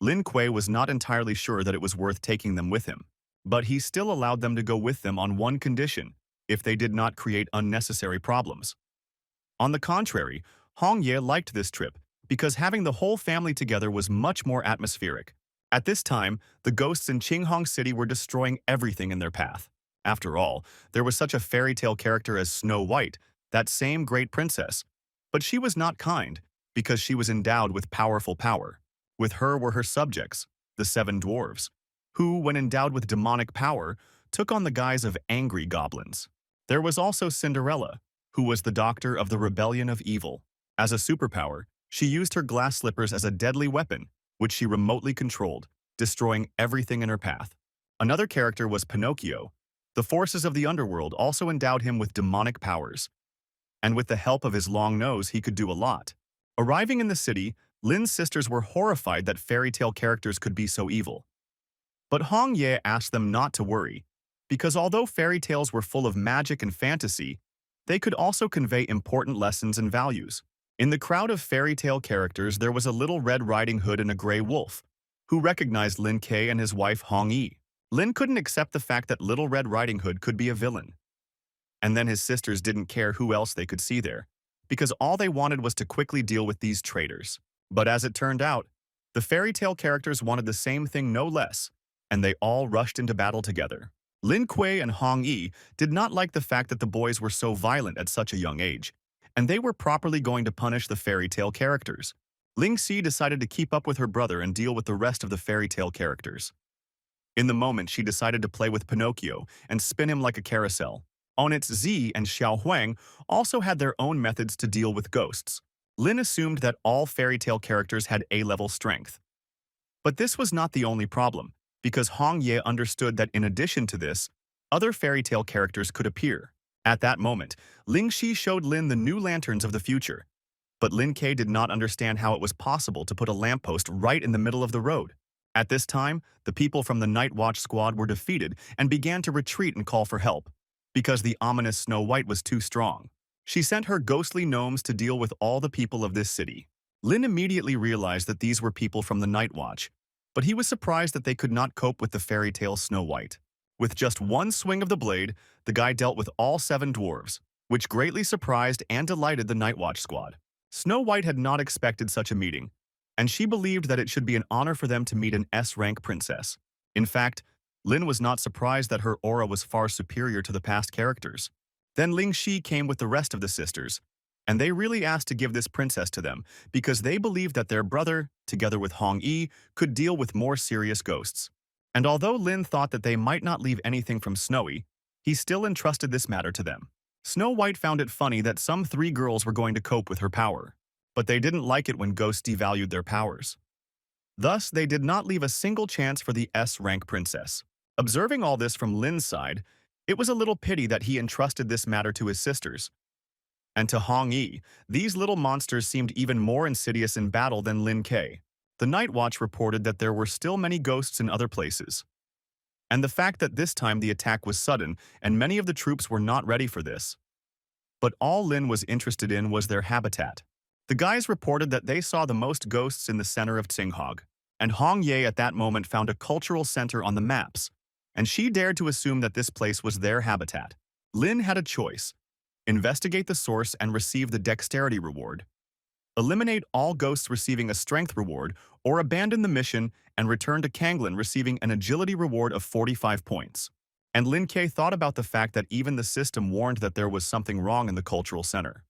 Lin Kuei was not entirely sure that it was worth taking them with him, but he still allowed them to go with them on one condition: if they did not create unnecessary problems. On the contrary, Hong Ye liked this trip because having the whole family together was much more atmospheric. At this time, the ghosts in Qinghong City were destroying everything in their path. After all, there was such a fairy tale character as Snow White, that same great princess. But she was not kind because she was endowed with powerful power. With her were her subjects, the 7 dwarves, who, when endowed with demonic power, took on the guise of angry goblins. There was also Cinderella, who was the doctor of the rebellion of evil. As a superpower, she used her glass slippers as a deadly weapon, which she remotely controlled, destroying everything in her path. Another character was Pinocchio. The forces of the underworld also endowed him with demonic powers, and with the help of his long nose he could do a lot. Arriving in the city, Lin's sisters were horrified that fairy tale characters could be so evil. But Hong Ye asked them not to worry, because although fairy tales were full of magic and fantasy, they could also convey important lessons and values. In the crowd of fairy tale characters, there was a little Red Riding Hood and a gray wolf, who recognized Lin Kei and his wife Hong Yi. Lin couldn't accept the fact that Little Red Riding Hood could be a villain. And then his sisters didn't care who else they could see there, because all they wanted was to quickly deal with these traitors. But as it turned out, the fairy tale characters wanted the same thing no less, and they all rushed into battle together. Lin Kuei and Hong Yi did not like the fact that the boys were so violent at such a young age, and they were properly going to punish the fairy tale characters. Ling Si decided to keep up with her brother and deal with the rest of the fairy tale characters. In the moment, she decided to play with Pinocchio and spin him like a carousel. Onitz Zi and Xiao Huang also had their own methods to deal with ghosts. Lin assumed that all fairy tale characters had A-level strength. But this was not the only problem, because Hong Ye understood that in addition to this, other fairy tale characters could appear. At that moment, Ling Shi showed Lin the new lanterns of the future. But Lin Kei did not understand how it was possible to put a lamppost right in the middle of the road. At this time, the people from the Night Watch squad were defeated and began to retreat and call for help, because the ominous Snow White was too strong. She sent her ghostly gnomes to deal with all the people of this city. Lin immediately realized that these were people from the Night Watch, but he was surprised that they could not cope with the fairy tale Snow White. With just one swing of the blade, the guy dealt with all 7 dwarves, which greatly surprised and delighted the Night Watch squad. Snow White had not expected such a meeting, and she believed that it should be an honor for them to meet an S-rank princess. In fact, Lin was not surprised that her aura was far superior to the past characters. Then Ling Shi came with the rest of the sisters, and they really asked to give this princess to them because they believed that their brother, together with Hong Yi, could deal with more serious ghosts. And although Lin thought that they might not leave anything from Snowy, he still entrusted this matter to them. Snow White found it funny that some 3 girls were going to cope with her power, but they didn't like it when ghosts devalued their powers. Thus, they did not leave a single chance for the S-rank princess. Observing all this from Lin's side, It was a little pity that he entrusted this matter to his sisters. And to Hong Yi, these little monsters seemed even more insidious in battle than Lin Ke. The Night Watch reported that there were still many ghosts in other places. And the fact that this time the attack was sudden and many of the troops were not ready for this. But all Lin was interested in was their habitat. The guys reported that they saw the most ghosts in the center of Tsinghog, and Hong Ye at that moment found a cultural center on the maps, and she dared to assume that this place was their habitat. Lin had a choice: investigate the source and receive the dexterity reward, eliminate all ghosts receiving a strength reward, or abandon the mission and return to Kanglin receiving an agility reward of 45 points. And Lin Ke thought about the fact that even the system warned that there was something wrong in the cultural center.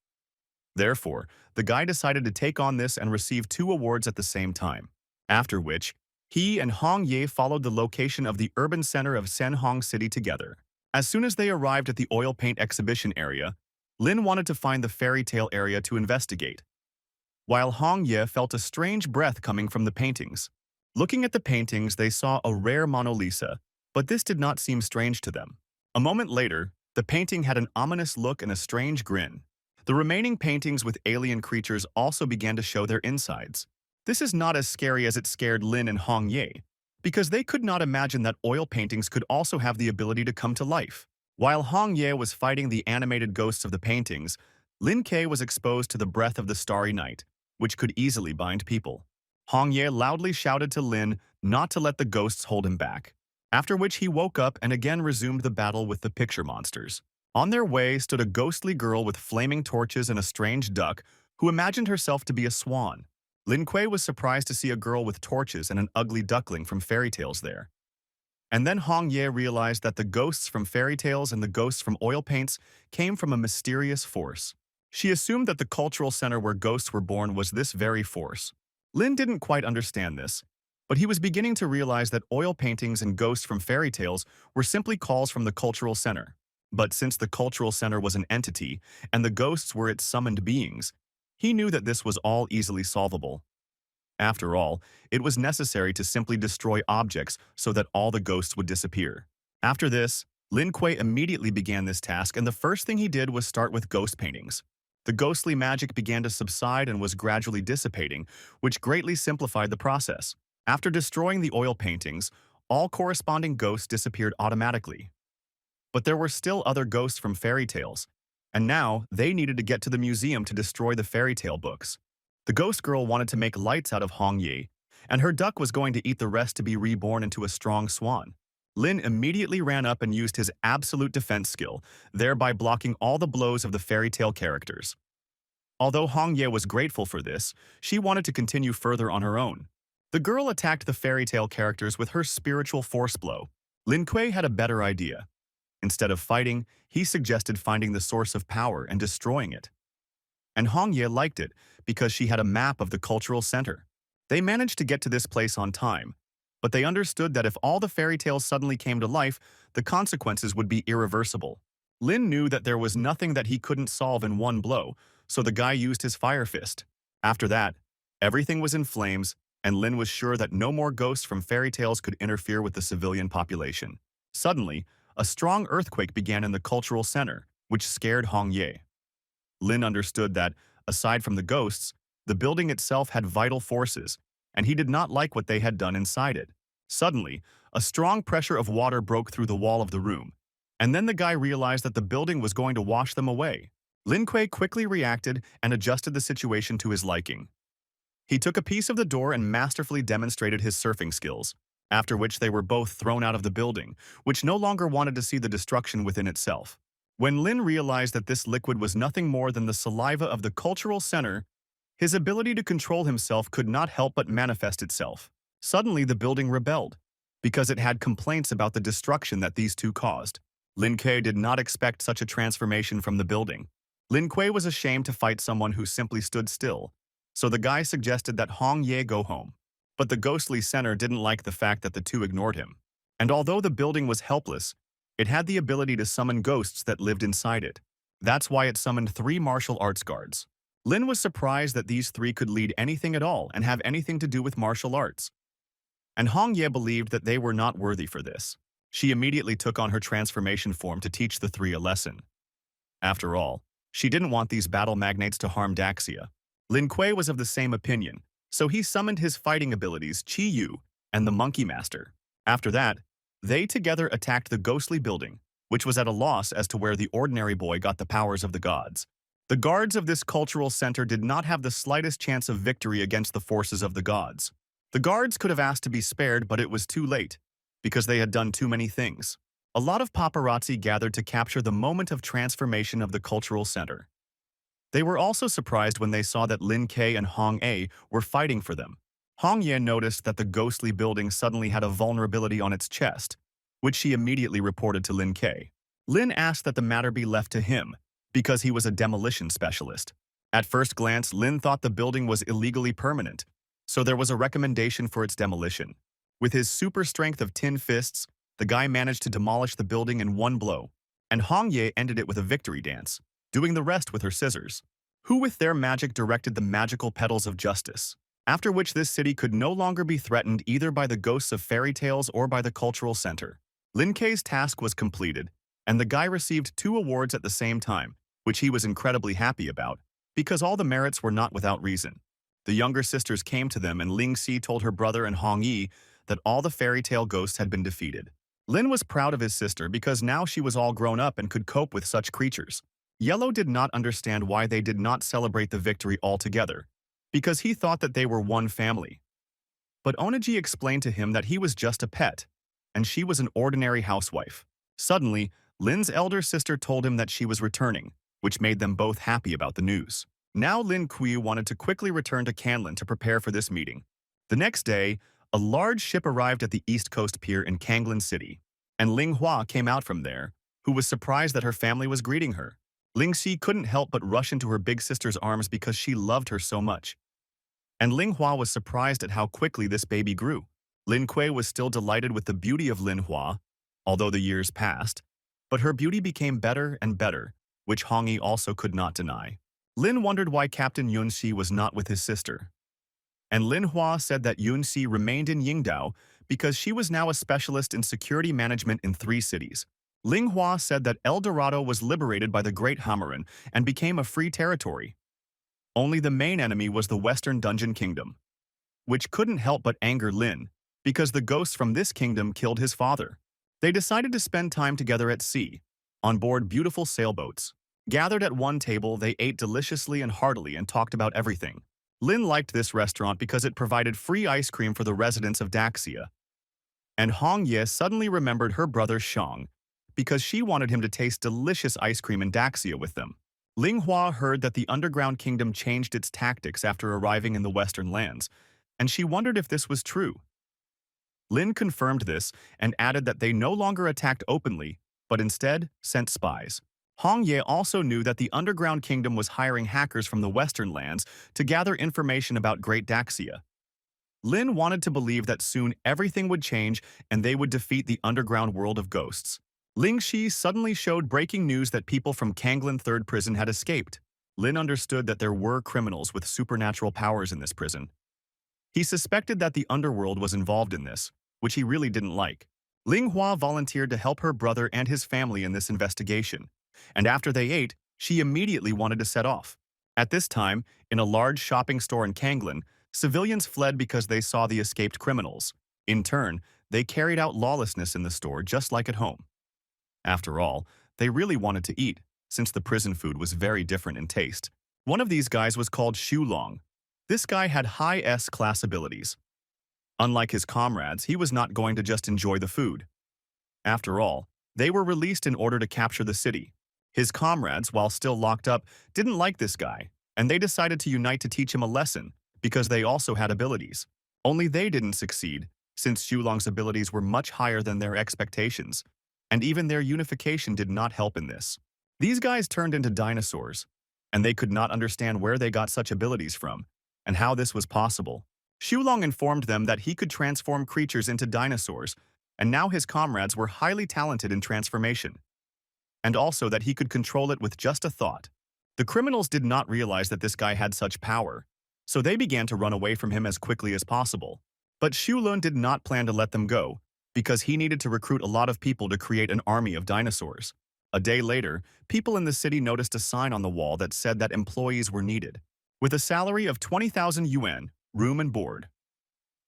Therefore, the guy decided to take on this and receive 2 awards at the same time, after which he and Hong Ye followed the location of the urban center of Senhong City together. As soon as they arrived at the oil paint exhibition area, Lin wanted to find the fairy tale area to investigate, while Hong Ye felt a strange breath coming from the paintings. Looking at the paintings, they saw a rare Mona Lisa, but this did not seem strange to them. A moment later, the painting had an ominous look and a strange grin. The remaining paintings with alien creatures also began to show their insides. This is not as scary as it scared Lin and Hong Ye, because they could not imagine that oil paintings could also have the ability to come to life. While Hong Ye was fighting the animated ghosts of the paintings, Lin Ke was exposed to the breath of the starry night, which could easily bind people. Hong Ye loudly shouted to Lin not to let the ghosts hold him back, after which he woke up and again resumed the battle with the picture monsters. On their way stood a ghostly girl with flaming torches and a strange duck who imagined herself to be a swan. Lin Kuei was surprised to see a girl with torches and an ugly duckling from fairy tales there. And then Hong Ye realized that the ghosts from fairy tales and the ghosts from oil paints came from a mysterious force. She assumed that the cultural center where ghosts were born was this very force. Lin didn't quite understand this, but he was beginning to realize that oil paintings and ghosts from fairy tales were simply calls from the cultural center. But since the cultural center was an entity, and the ghosts were its summoned beings, he knew that this was all easily solvable. After all, it was necessary to simply destroy objects so that all the ghosts would disappear. After this, Lin Kuei immediately began this task, and the first thing he did was start with ghost paintings. The ghostly magic began to subside and was gradually dissipating, which greatly simplified the process. After destroying the oil paintings, all corresponding ghosts disappeared automatically. But there were still other ghosts from fairy tales, and now they needed to get to the museum to destroy the fairy tale books. The ghost girl wanted to make lights out of Hong Yi, and her duck was going to eat the rest to be reborn into a strong swan. Lin immediately ran up and used his absolute defense skill, thereby blocking all the blows of the fairy tale characters. Although Hong Ye was grateful for this, she wanted to continue further on her own. The girl attacked the fairy tale characters with her spiritual force blow. Lin Kuei had a better idea. Instead of fighting, he suggested finding the source of power and destroying it. And Hong Ye liked it because she had a map of the cultural center. They managed to get to this place on time, but they understood that if all the fairy tales suddenly came to life, the consequences would be irreversible. Lin knew that there was nothing that he couldn't solve in one blow, so the guy used his fire fist. After that, everything was in flames, and Lin was sure that no more ghosts from fairy tales could interfere with the civilian population. Suddenly, a strong earthquake began in the cultural center, which scared Hong Ye. Lin understood that, aside from the ghosts, the building itself had vital forces, and he did not like what they had done inside it. Suddenly, a strong pressure of water broke through the wall of the room, and then the guy realized that the building was going to wash them away. Lin Kuei quickly reacted and adjusted the situation to his liking. He took a piece of the door and masterfully demonstrated his surfing skills, after which they were both thrown out of the building, which no longer wanted to see the destruction within itself. When Lin realized that this liquid was nothing more than the saliva of the cultural center, his ability to control himself could not help but manifest itself. Suddenly, the building rebelled, because it had complaints about the destruction that these two caused. Lin Kuei did not expect such a transformation from the building. Lin Kuei was ashamed to fight someone who simply stood still, so the guy suggested that Hong Ye go home. But the ghostly center didn't like the fact that the two ignored him. And although the building was helpless, it had the ability to summon ghosts that lived inside it. That's why it summoned 3 martial arts guards. Lin was surprised that these 3 could lead anything at all and have anything to do with martial arts. And Hong Ye believed that they were not worthy for this. She immediately took on her transformation form to teach the three a lesson. After all, she didn't want these battle magnates to harm Daxia. Lin Kuei was of the same opinion, so he summoned his fighting abilities Chi Yu and the Monkey Master. After that, they together attacked the ghostly building, which was at a loss as to where the ordinary boy got the powers of the gods. The guards of this cultural center did not have the slightest chance of victory against the forces of the gods. The guards could have asked to be spared, but it was too late, because they had done too many things. A lot of paparazzi gathered to capture the moment of transformation of the cultural center. They were also surprised when they saw that Lin Kuei and Hong A were fighting for them. Hong Ye noticed that the ghostly building suddenly had a vulnerability on its chest, which she immediately reported to Lin Kuei. Lin asked that the matter be left to him, because he was a demolition specialist. At first glance, Lin thought the building was illegally permanent, so there was a recommendation for its demolition. With his super strength of 10 fists, the guy managed to demolish the building in one blow, and Hong Ye ended it with a victory dance, doing the rest with her scissors, who with their magic directed the magical petals of justice, after which this city could no longer be threatened either by the ghosts of fairy tales or by the cultural center. Lin Kuei's task was completed, and the guy received 2 awards at the same time, which he was incredibly happy about, because all the merits were not without reason. The younger sisters came to them and Ling Si told her brother and Hong Yi that all the fairy tale ghosts had been defeated. Lin was proud of his sister because now she was all grown up and could cope with such creatures. Yellow did not understand why they did not celebrate the victory altogether, because he thought that they were one family. But Onaji explained to him that he was just a pet, and she was an ordinary housewife. Suddenly, Lin's elder sister told him that she was returning, which made them both happy about the news. Now Lin Kuei wanted to quickly return to Canlin to prepare for this meeting. The next day, a large ship arrived at the East Coast Pier in Kanglin City, and Ling Hua came out from there, who was surprised that her family was greeting her. Ling Si couldn't help but rush into her big sister's arms because she loved her so much. And Ling Hua was surprised at how quickly this baby grew. Lin Kuei was still delighted with the beauty of Lin Hua, although the years passed, but her beauty became better and better, which Hong Yi also could not deny. Lin wondered why Captain Yun Si was not with his sister. And Lin Hua said that Yun Si remained in Yingdao because she was now a specialist in security management in 3 cities. Ling Hua said that El Dorado was liberated by the Great Hamaran and became a free territory. Only the main enemy was the Western Dungeon Kingdom, which couldn't help but anger Lin, because the ghosts from this kingdom killed his father. They decided to spend time together at sea, on board beautiful sailboats. Gathered at one table, they ate deliciously and heartily and talked about everything. Lin liked this restaurant because it provided free ice cream for the residents of Daxia. And Hong Ye suddenly remembered her brother Shang, because she wanted him to taste delicious ice cream in Daxia with them. Ling Hua heard that the underground kingdom changed its tactics after arriving in the western lands, and she wondered if this was true. Lin confirmed this and added that they no longer attacked openly, but instead sent spies. Hong Ye also knew that the underground kingdom was hiring hackers from the western lands to gather information about Great Daxia. Lin wanted to believe that soon everything would change and they would defeat the underground world of ghosts. Ling Shi suddenly showed breaking news that people from Kanglin 3rd Prison had escaped. Lin understood that there were criminals with supernatural powers in this prison. He suspected that the underworld was involved in this, which he really didn't like. Ling Hua volunteered to help her brother and his family in this investigation, and after they ate, she immediately wanted to set off. At this time, in a large shopping store in Kanglin, civilians fled because they saw the escaped criminals. In turn, they carried out lawlessness in the store just like at home. After all, they really wanted to eat, since the prison food was very different in taste. One of these guys was called Xu Long. This guy had high S-class abilities. Unlike his comrades, he was not going to just enjoy the food. After all, they were released in order to capture the city. His comrades, while still locked up, didn't like this guy, and they decided to unite to teach him a lesson, because they also had abilities. Only they didn't succeed, since Xu Long's abilities were much higher than their expectations, and even their unification did not help in this. These guys turned into dinosaurs, and they could not understand where they got such abilities from, and how this was possible. Xu Long informed them that he could transform creatures into dinosaurs, and now his comrades were highly talented in transformation, and also that he could control it with just a thought. The criminals did not realize that this guy had such power, so they began to run away from him as quickly as possible. But Xu Lun did not plan to let them go, because he needed to recruit a lot of people to create an army of dinosaurs. A day later, people in the city noticed a sign on the wall that said that employees were needed, with a salary of 20,000 yuan, room and board.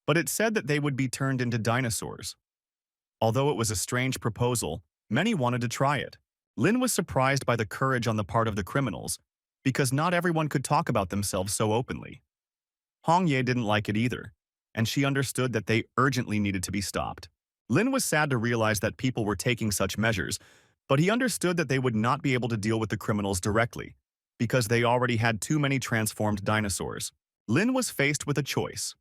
But it said that they would be turned into dinosaurs. Although it was a strange proposal, many wanted to try it. Lynn was surprised by the courage on the part of the criminals, because not everyone could talk about themselves so openly. Hong Ye didn't like it either, and she understood that they urgently needed to be stopped. Lin was sad to realize that people were taking such measures, but he understood that they would not be able to deal with the criminals directly, because they already had too many transformed dinosaurs. Lin was faced with a choice: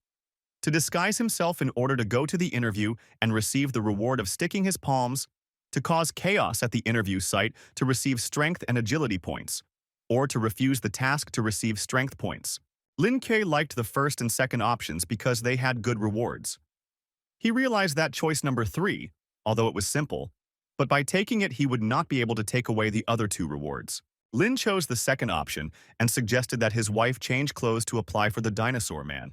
to disguise himself in order to go to the interview and receive the reward of sticking his palms, to cause chaos at the interview site to receive strength and agility points, or to refuse the task to receive strength points. Lin Ke liked the first and second options because they had good rewards. He realized that choice number 3, although it was simple, but by taking it he would not be able to take away the other 2 rewards. Lin chose the second option and suggested that his wife change clothes to apply for the dinosaur man.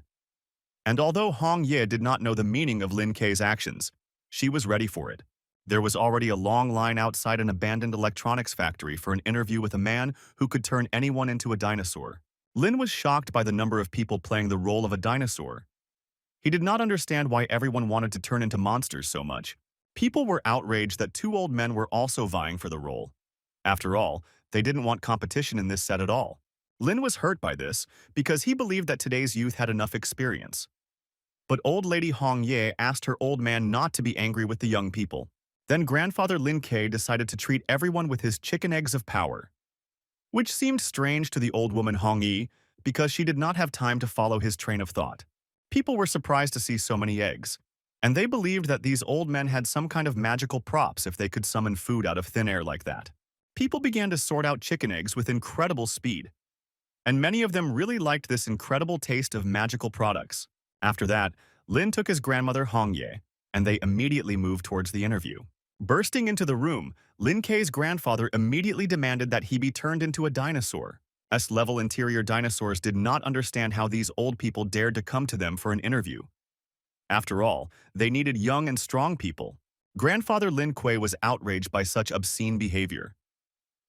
And although Hong Ye did not know the meaning of Lin Ke's actions, she was ready for it. There was already a long line outside an abandoned electronics factory for an interview with a man who could turn anyone into a dinosaur. Lin was shocked by the number of people playing the role of a dinosaur. He did not understand why everyone wanted to turn into monsters so much. People were outraged that 2 old men were also vying for the role. After all, they didn't want competition in this set at all. Lin was hurt by this because he believed that today's youth had enough experience. But old lady Hong Ye asked her old man not to be angry with the young people. Then grandfather Lin Ke decided to treat everyone with his chicken eggs of power, which seemed strange to the old woman Hong Yi because she did not have time to follow his train of thought. People were surprised to see so many eggs, and they believed that these old men had some kind of magical props if they could summon food out of thin air like that. People began to sort out chicken eggs with incredible speed, and many of them really liked this incredible taste of magical products. After that, Lin took his grandmother Hong Ye, and they immediately moved towards the interview. Bursting into the room, Lin Ke's grandfather immediately demanded that he be turned into a dinosaur. S-level interior dinosaurs did not understand how these old people dared to come to them for an interview. After all, they needed young and strong people. Grandfather Lin Kuei was outraged by such obscene behavior.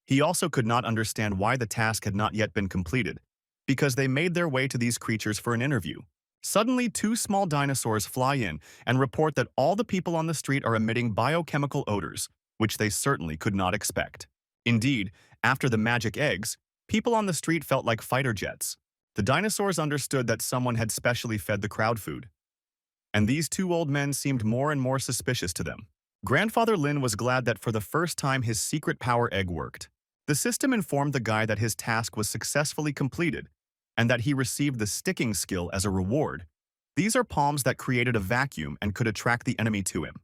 He also could not understand why the task had not yet been completed, because they made their way to these creatures for an interview. Suddenly, 2 small dinosaurs fly in and report that all the people on the street are emitting biochemical odors, which they certainly could not expect. Indeed, after the magic eggs, people on the street felt like fighter jets. The dinosaurs understood that someone had specially fed the crowd food, and these 2 old men seemed more and more suspicious to them. Grandfather Lin was glad that for the first time his secret power egg worked. The system informed the guy that his task was successfully completed, and that he received the sticking skill as a reward. These are palms that created a vacuum and could attract the enemy to him.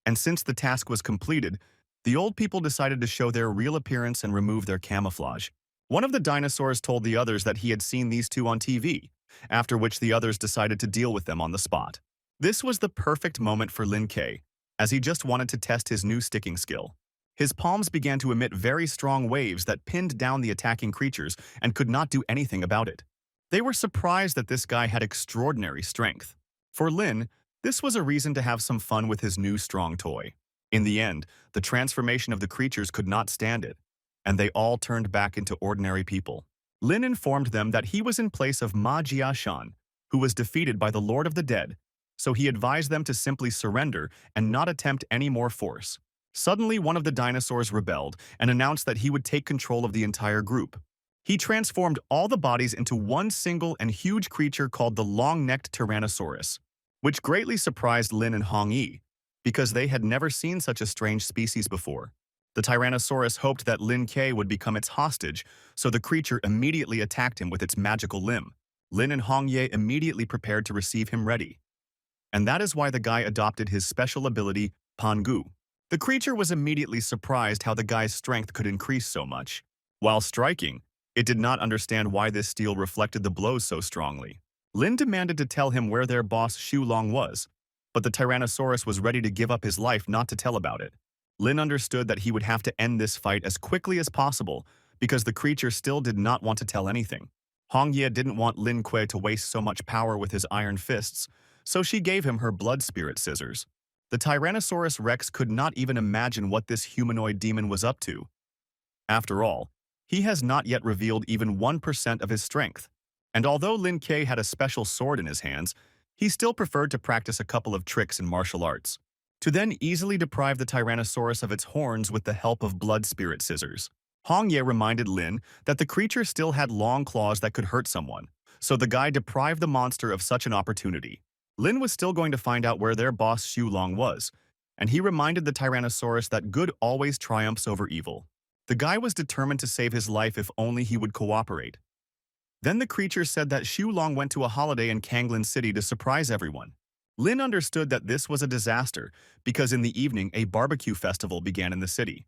And since the task was completed, the old people decided to show their real appearance and remove their camouflage. One of the dinosaurs told the others that he had seen these 2 on TV, after which the others decided to deal with them on the spot. This was the perfect moment for Lin Ke, as he just wanted to test his new sticking skill. His palms began to emit very strong waves that pinned down the attacking creatures and could not do anything about it. They were surprised that this guy had extraordinary strength. For Lin, this was a reason to have some fun with his new strong toy. In the end, the transformation of the creatures could not stand it, and they all turned back into ordinary people. Lin informed them that he was in place of Ma Jiashan, who was defeated by the Lord of the Dead, so he advised them to simply surrender and not attempt any more force. Suddenly, one of the dinosaurs rebelled and announced that he would take control of the entire group. He transformed all the bodies into one single and huge creature called the long-necked Tyrannosaurus, which greatly surprised Lin and Hong Yi, because they had never seen such a strange species before. The Tyrannosaurus hoped that Lin Ke would become its hostage, so the creature immediately attacked him with its magical limb. Lin and Hong Ye immediately prepared to receive him ready. And that is why the guy adopted his special ability, Pangu. The creature was immediately surprised how the guy's strength could increase so much. While striking, it did not understand why this steel reflected the blows so strongly. Lin demanded to tell him where their boss Xu Long was, but the Tyrannosaurus was ready to give up his life not to tell about it. Lin understood that he would have to end this fight as quickly as possible because the creature still did not want to tell anything. Hong Ye didn't want Lin Kuei to waste so much power with his iron fists, so she gave him her blood spirit scissors. The Tyrannosaurus Rex could not even imagine what this humanoid demon was up to. After all, he has not yet revealed even 1% of his strength. And although Lin Kuei had a special sword in his hands, he still preferred to practice a couple of tricks in martial arts, to then easily deprive the Tyrannosaurus of its horns with the help of blood spirit scissors. Hong Ye reminded Lin that the creature still had long claws that could hurt someone, so the guy deprived the monster of such an opportunity. Lin was still going to find out where their boss Xu Long was, and he reminded the Tyrannosaurus that good always triumphs over evil. The guy was determined to save his life if only he would cooperate. Then the creature said that Xu Long went to a holiday in Kanglin City to surprise everyone. Lin understood that this was a disaster because in the evening a barbecue festival began in the city.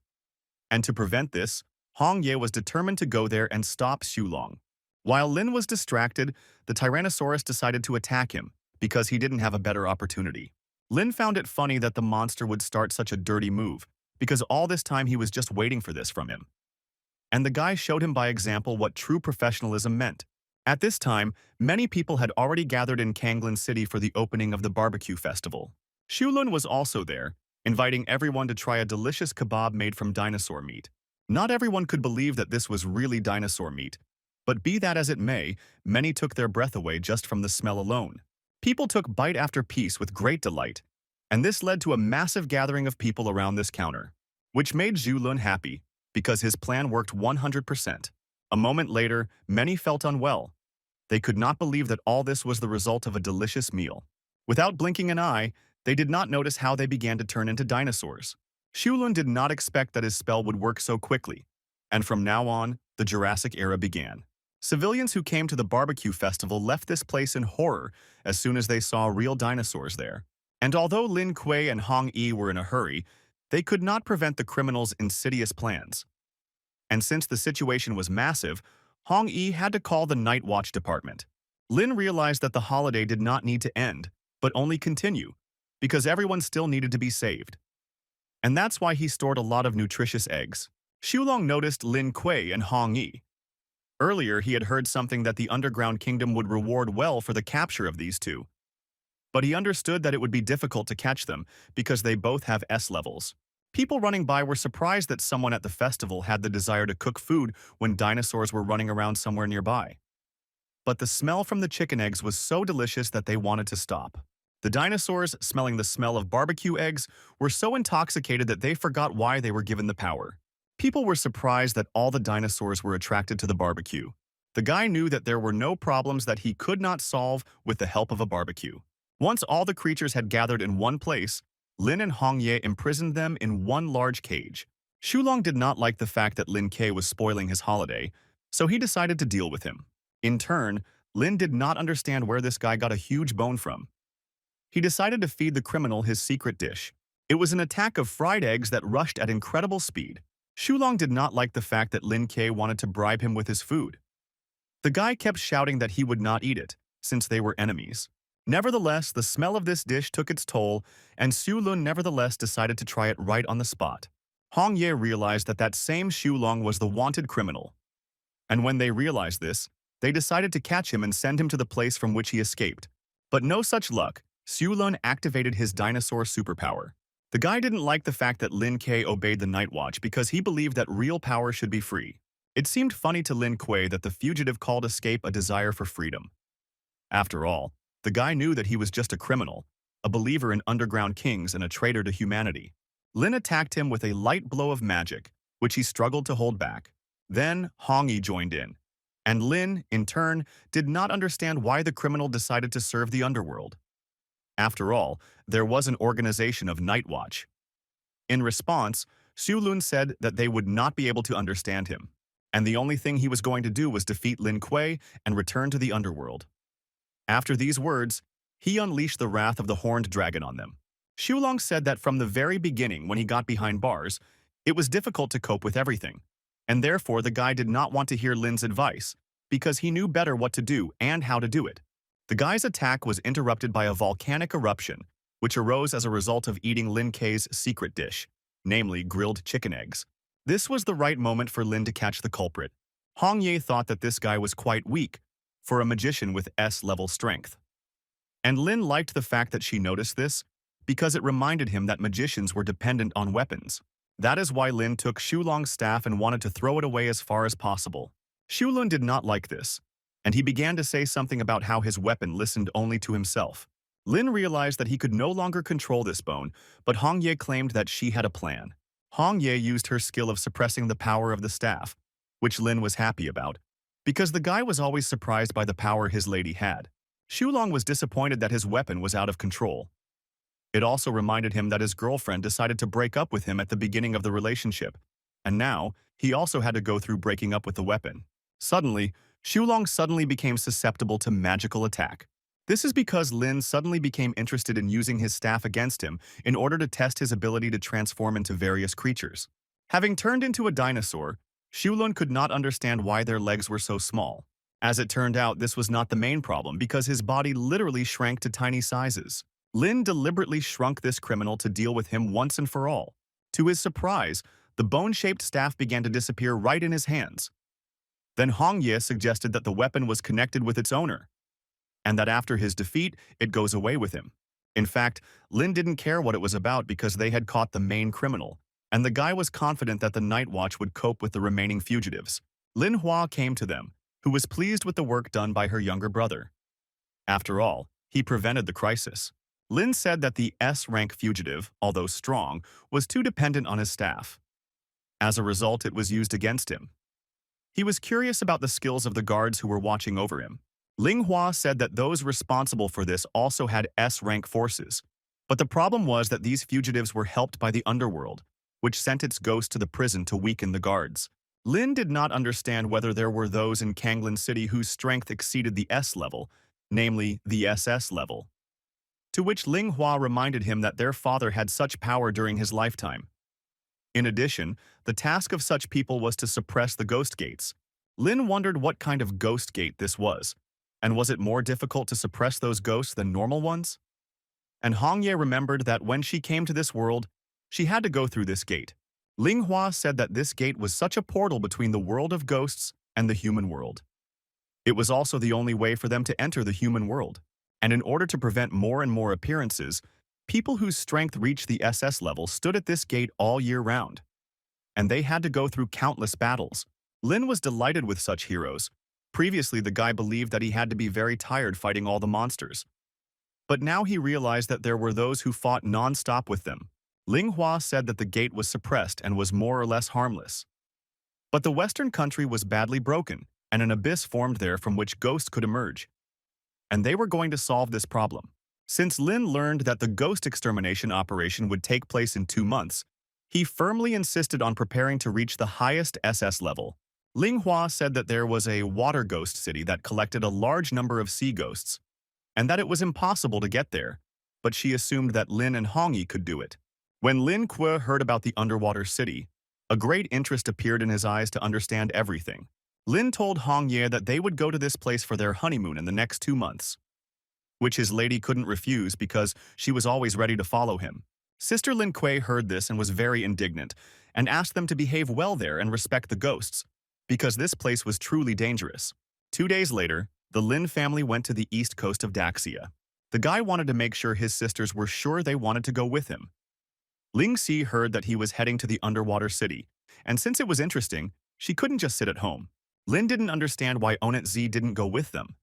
And to prevent this, Hong Ye was determined to go there and stop Xu Long. While Lin was distracted, the Tyrannosaurus decided to attack him because he didn't have a better opportunity. Lin found it funny that the monster would start such a dirty move, because all this time he was just waiting for this from him. And the guy showed him by example what true professionalism meant. At this time, many people had already gathered in Kanglin City for the opening of the barbecue festival. Xulun was also there, inviting everyone to try a delicious kebab made from dinosaur meat. Not everyone could believe that this was really dinosaur meat, but be that as it may, many took their breath away just from the smell alone. People took bite after piece with great delight, and this led to a massive gathering of people around this counter, which made Xulun happy because his plan worked 100%. A moment later, many felt unwell. They could not believe that all this was the result of a delicious meal. Without blinking an eye, they did not notice how they began to turn into dinosaurs. Xulun did not expect that his spell would work so quickly, and from now on, the Jurassic era began. Civilians who came to the barbecue festival left this place in horror as soon as they saw real dinosaurs there. And although Lin Kuei and Hong Yi were in a hurry, they could not prevent the criminals' insidious plans. And since the situation was massive, Hong Yi had to call the Night Watch department. Lin realized that the holiday did not need to end, but only continue, because everyone still needed to be saved. And that's why he stored a lot of nutritious eggs. Xulong noticed Lin Kuei and Hong Yi. Earlier, he had heard something that the Underground Kingdom would reward well for the capture of these two. But he understood that it would be difficult to catch them because they both have S levels. People running by were surprised that someone at the festival had the desire to cook food when dinosaurs were running around somewhere nearby. But the smell from the chicken eggs was so delicious that they wanted to stop. The dinosaurs, smelling the smell of barbecue eggs, were so intoxicated that they forgot why they were given the power. People were surprised that all the dinosaurs were attracted to the barbecue. The guy knew that there were no problems that he could not solve with the help of a barbecue. Once all the creatures had gathered in one place, Lin and Hong Ye imprisoned them in one large cage. Xulong did not like the fact that Lin Kuei was spoiling his holiday, so he decided to deal with him. In turn, Lin did not understand where this guy got a huge bone from. He decided to feed the criminal his secret dish. It was an attack of fried eggs that rushed at incredible speed. Xulong did not like the fact that Lin Kuei wanted to bribe him with his food. The guy kept shouting that he would not eat it, since they were enemies. Nevertheless, the smell of this dish took its toll, and Xulun nevertheless decided to try it right on the spot. Hong Ye realized that that same Xulong was the wanted criminal. And when they realized this, they decided to catch him and send him to the place from which he escaped. But no such luck. Xulun activated his dinosaur superpower. The guy didn't like the fact that Lin Kuei obeyed the Night Watch because he believed that real power should be free. It seemed funny to Lin Kuei that the fugitive called escape a desire for freedom. After all, the guy knew that he was just a criminal, a believer in underground kings and a traitor to humanity. Lin attacked him with a light blow of magic, which he struggled to hold back. Then Hong Yi joined in, and Lin, in turn, did not understand why the criminal decided to serve the underworld. After all, there was an organization of Night Watch. In response, Xulun said that they would not be able to understand him, and the only thing he was going to do was defeat Lin Kuei and return to the underworld. After these words, he unleashed the wrath of the horned dragon on them. Xulong said that from the very beginning when he got behind bars, it was difficult to cope with everything, and therefore the guy did not want to hear Lin's advice because he knew better what to do and how to do it. The guy's attack was interrupted by a volcanic eruption, which arose as a result of eating Lin Kuei's secret dish, namely grilled chicken eggs. This was the right moment for Lin to catch the culprit. Hong Ye thought that this guy was quite weak for a magician with S-level strength. And Lin liked the fact that she noticed this, because it reminded him that magicians were dependent on weapons. That is why Lin took Xulong's staff and wanted to throw it away as far as possible. Xulong did not like this, and he began to say something about how his weapon listened only to himself. Lin realized that he could no longer control this bone, but Hong Ye claimed that she had a plan. Hong Ye used her skill of suppressing the power of the staff, which Lin was happy about, because the guy was always surprised by the power his lady had. Xulong was disappointed that his weapon was out of control. It also reminded him that his girlfriend decided to break up with him at the beginning of the relationship, and now he also had to go through breaking up with the weapon. Suddenly, Xulong suddenly became susceptible to magical attack. This is because Lin suddenly became interested in using his staff against him in order to test his ability to transform into various creatures. Having turned into a dinosaur, Xulong could not understand why their legs were so small. As it turned out, this was not the main problem because his body literally shrank to tiny sizes. Lin deliberately shrunk this criminal to deal with him once and for all. To his surprise, the bone-shaped staff began to disappear right in his hands. Then Hong Ye suggested that the weapon was connected with its owner, and that after his defeat, it goes away with him. In fact, Lin didn't care what it was about because they had caught the main criminal, and the guy was confident that the Night Watch would cope with the remaining fugitives. Lin Hua came to them, who was pleased with the work done by her younger brother. After all, he prevented the crisis. Lin said that the S-rank fugitive, although strong, was too dependent on his staff. As a result, it was used against him. He was curious about the skills of the guards who were watching over him. Ling Hua said that those responsible for this also had S-rank forces, but the problem was that these fugitives were helped by the underworld, which sent its ghost to the prison to weaken the guards. Lin did not understand whether there were those in Kanglin City whose strength exceeded the S level, namely the SS level. To which Ling Hua reminded him that their father had such power during his lifetime. In addition, the task of such people was to suppress the ghost gates. Lin wondered what kind of ghost gate this was, and was it more difficult to suppress those ghosts than normal ones? And Hong Ye remembered that when she came to this world, she had to go through this gate. Ling Hua said that this gate was such a portal between the world of ghosts and the human world. It was also the only way for them to enter the human world. And in order to prevent more and more appearances, people whose strength reached the SS level stood at this gate all year round. And they had to go through countless battles. Lin was delighted with such heroes. Previously, the guy believed that he had to be very tired fighting all the monsters. But now he realized that there were those who fought non-stop with them. Ling Hua said that the gate was suppressed and was more or less harmless. But the western country was badly broken, and an abyss formed there from which ghosts could emerge. And they were going to solve this problem. Since Lin learned that the ghost extermination operation would take place in 2 months, he firmly insisted on preparing to reach the highest SS level. Ling Hua said that there was a water ghost city that collected a large number of sea ghosts, and that it was impossible to get there, but she assumed that Lin and Hongyi could do it. When Lin Kuo heard about the underwater city, a great interest appeared in his eyes to understand everything. Lin told Hong Ye that they would go to this place for their honeymoon in the next 2 months, which his lady couldn't refuse because she was always ready to follow him. Sister Lin Kuei heard this and was very indignant, and asked them to behave well there and respect the ghosts, because this place was truly dangerous. 2 days later, the Lin family went to the east coast of Daxia. The guy wanted to make sure his sisters were sure they wanted to go with him. Ling Si heard that he was heading to the underwater city, and since it was interesting, she couldn't just sit at home. Lin didn't understand why Onet Z didn't go with them,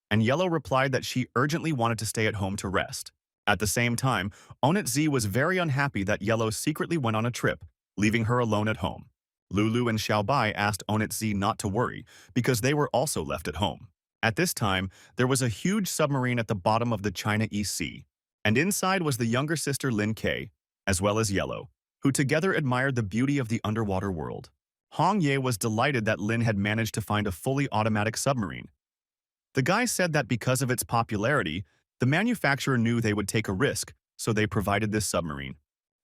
and Yellow replied that she urgently wanted to stay at home to rest. At the same time, Onet Z was very unhappy that Yellow secretly went on a trip, leaving her alone at home. Lulu and Xiaobai asked Onet Z not to worry, because they were also left at home. At this time, there was a huge submarine at the bottom of the China East Sea, and inside was the younger sister Lin Kei, as well as Yellow, who together admired the beauty of the underwater world. Hong Ye was delighted that Lin had managed to find a fully automatic submarine. The guy said that because of its popularity, the manufacturer knew they would take a risk, so they provided this submarine.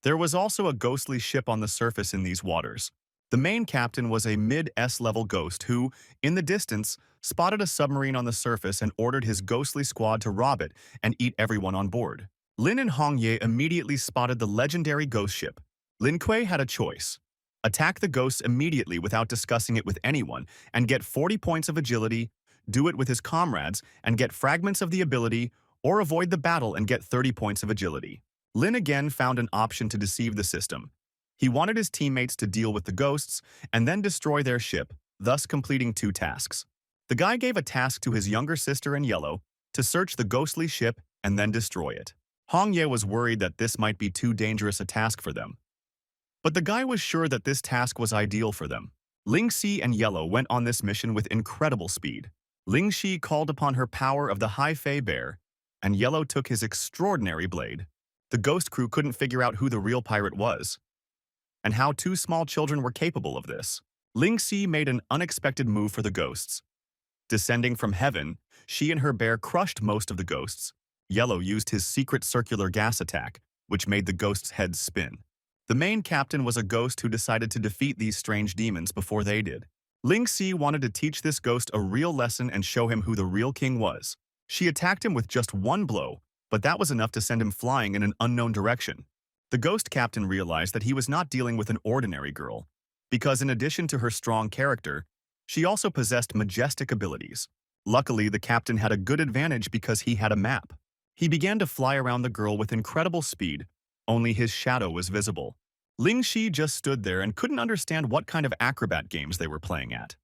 There was also a ghostly ship on the surface in these waters. The main captain was a mid-S level ghost who, in the distance, spotted a submarine on the surface and ordered his ghostly squad to rob it and eat everyone on board. Lin and Hong Ye immediately spotted the legendary ghost ship. Lin Kuei had a choice: attack the ghosts immediately without discussing it with anyone and get 40 points of agility, do it with his comrades and get fragments of the ability, or avoid the battle and get 30 points of agility. Lin again found an option to deceive the system. He wanted his teammates to deal with the ghosts and then destroy their ship, thus completing two tasks. The guy gave a task to his younger sister in yellow to search the ghostly ship and then destroy it. Hong Ye was worried that this might be too dangerous a task for them. But the guy was sure that this task was ideal for them. Ling Xi and Yellow went on this mission with incredible speed. Ling Xi called upon her power of the High Fei Bear, and Yellow took his extraordinary blade. The ghost crew couldn't figure out who the real pirate was, and how two small children were capable of this. Ling Xi made an unexpected move for the ghosts. Descending from heaven, she and her bear crushed most of the ghosts. Yellow used his secret circular gas attack, which made the ghosts' heads spin. The main captain was a ghost who decided to defeat these strange demons before they did. Ling Xi wanted to teach this ghost a real lesson and show him who the real king was. She attacked him with just one blow, but that was enough to send him flying in an unknown direction. The ghost captain realized that he was not dealing with an ordinary girl, because in addition to her strong character, she also possessed majestic abilities. Luckily, the captain had a good advantage because he had a map. He began to fly around the girl with incredible speed, only his shadow was visible. Ling Xi just stood there and couldn't understand what kind of acrobat games they were playing at.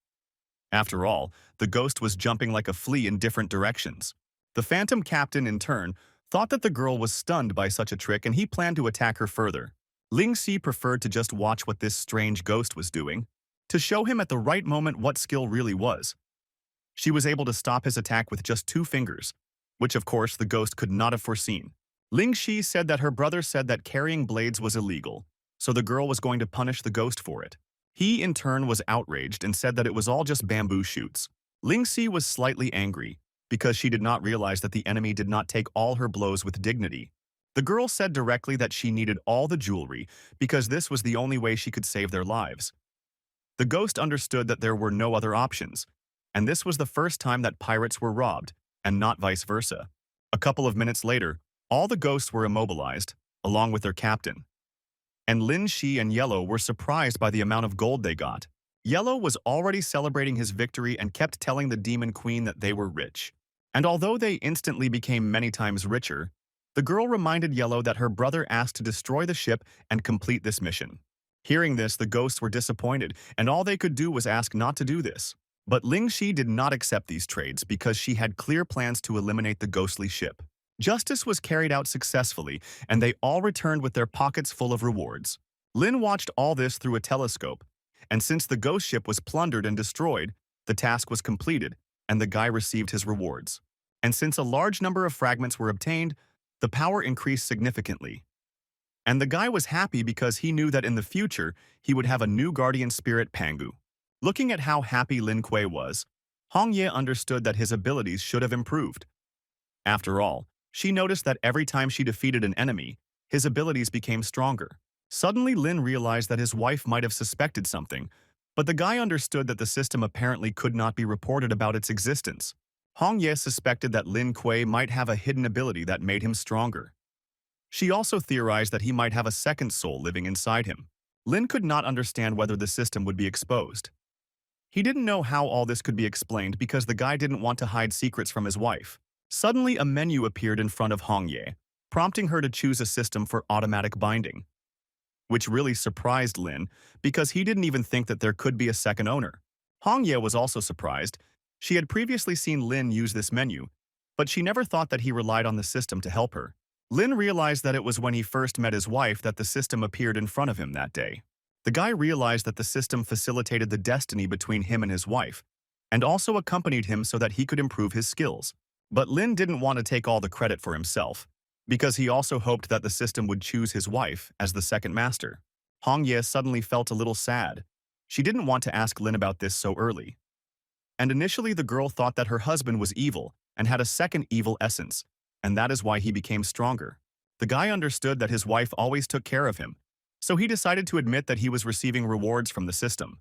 After all, the ghost was jumping like a flea in different directions. The phantom captain, in turn, thought that the girl was stunned by such a trick and he planned to attack her further. Ling Xi preferred to just watch what this strange ghost was doing, to show him at the right moment what skill really was. She was able to stop his attack with just 2 fingers, which of course the ghost could not have foreseen. Ling Xi said that her brother said that carrying blades was illegal, so the girl was going to punish the ghost for it. He, in turn, was outraged and said that it was all just bamboo shoots. Ling Xi was slightly angry, because she did not realize that the enemy did not take all her blows with dignity. The girl said directly that she needed all the jewelry, because this was the only way she could save their lives. The ghost understood that there were no other options, and this was the first time that pirates were robbed, and not vice versa. A couple of minutes later, all the ghosts were immobilized, along with their captain. And Lin Xi and Yellow were surprised by the amount of gold they got. Yellow was already celebrating his victory and kept telling the demon queen that they were rich. And although they instantly became many times richer, the girl reminded Yellow that her brother asked to destroy the ship and complete this mission. Hearing this, the ghosts were disappointed, and all they could do was ask not to do this. But Ling Xi did not accept these trades because she had clear plans to eliminate the ghostly ship. Justice was carried out successfully, and they all returned with their pockets full of rewards. Lin watched all this through a telescope, and since the ghost ship was plundered and destroyed, the task was completed, and the guy received his rewards. And since a large number of fragments were obtained, the power increased significantly. And the guy was happy because he knew that in the future, he would have a new guardian spirit, Pangu. Looking at how happy Lin Kuei was, Hong Ye understood that his abilities should have improved. After all, she noticed that every time she defeated an enemy, his abilities became stronger. Suddenly, Lin realized that his wife might have suspected something, but the guy understood that the system apparently could not be reported about its existence. Hong Ye suspected that Lin Kuei might have a hidden ability that made him stronger. She also theorized that he might have a second soul living inside him. Lin could not understand whether the system would be exposed. He didn't know how all this could be explained because the guy didn't want to hide secrets from his wife. Suddenly, a menu appeared in front of Hong Ye, prompting her to choose a system for automatic binding, which really surprised Lin because he didn't even think that there could be a second owner. Hong Ye was also surprised. She had previously seen Lin use this menu, but she never thought that he relied on the system to help her. Lin realized that it was when he first met his wife that the system appeared in front of him that day. The guy realized that the system facilitated the destiny between him and his wife, and also accompanied him so that he could improve his skills. But Lin didn't want to take all the credit for himself, because he also hoped that the system would choose his wife as the second master. Hong Ye suddenly felt a little sad. She didn't want to ask Lin about this so early. And initially the girl thought that her husband was evil and had a second evil essence, and that is why he became stronger. The guy understood that his wife always took care of him, so he decided to admit that he was receiving rewards from the system.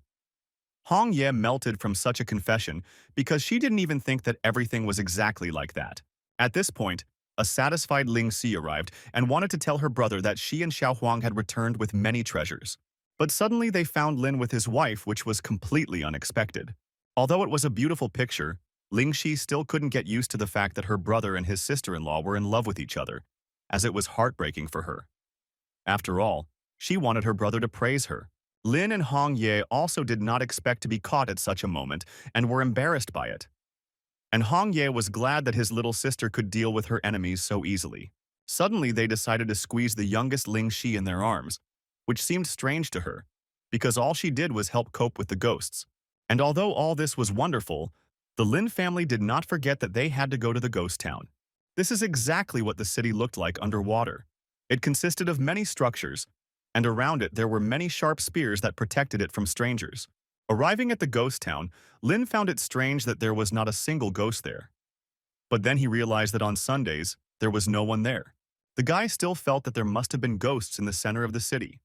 Hong Ye melted from such a confession because she didn't even think that everything was exactly like that. At this point, a satisfied Ling Xi arrived and wanted to tell her brother that she and Xiao Huang had returned with many treasures. But suddenly they found Lin with his wife, which was completely unexpected. Although it was a beautiful picture, Ling Xi still couldn't get used to the fact that her brother and his sister-in-law were in love with each other, as it was heartbreaking for her. After all, she wanted her brother to praise her. Lin and Hong Ye also did not expect to be caught at such a moment and were embarrassed by it. And Hong Ye was glad that his little sister could deal with her enemies so easily. Suddenly, they decided to squeeze the youngest Ling Shi in their arms, which seemed strange to her, because all she did was help cope with the ghosts. And although all this was wonderful, the Lin family did not forget that they had to go to the ghost town. This is exactly what the city looked like underwater. It consisted of many structures, and around it there were many sharp spears that protected it from strangers. Arriving at the ghost town, Lin found it strange that there was not a single ghost there. But then he realized that on Sundays, there was no one there. The guy still felt that there must have been ghosts in the center of the city.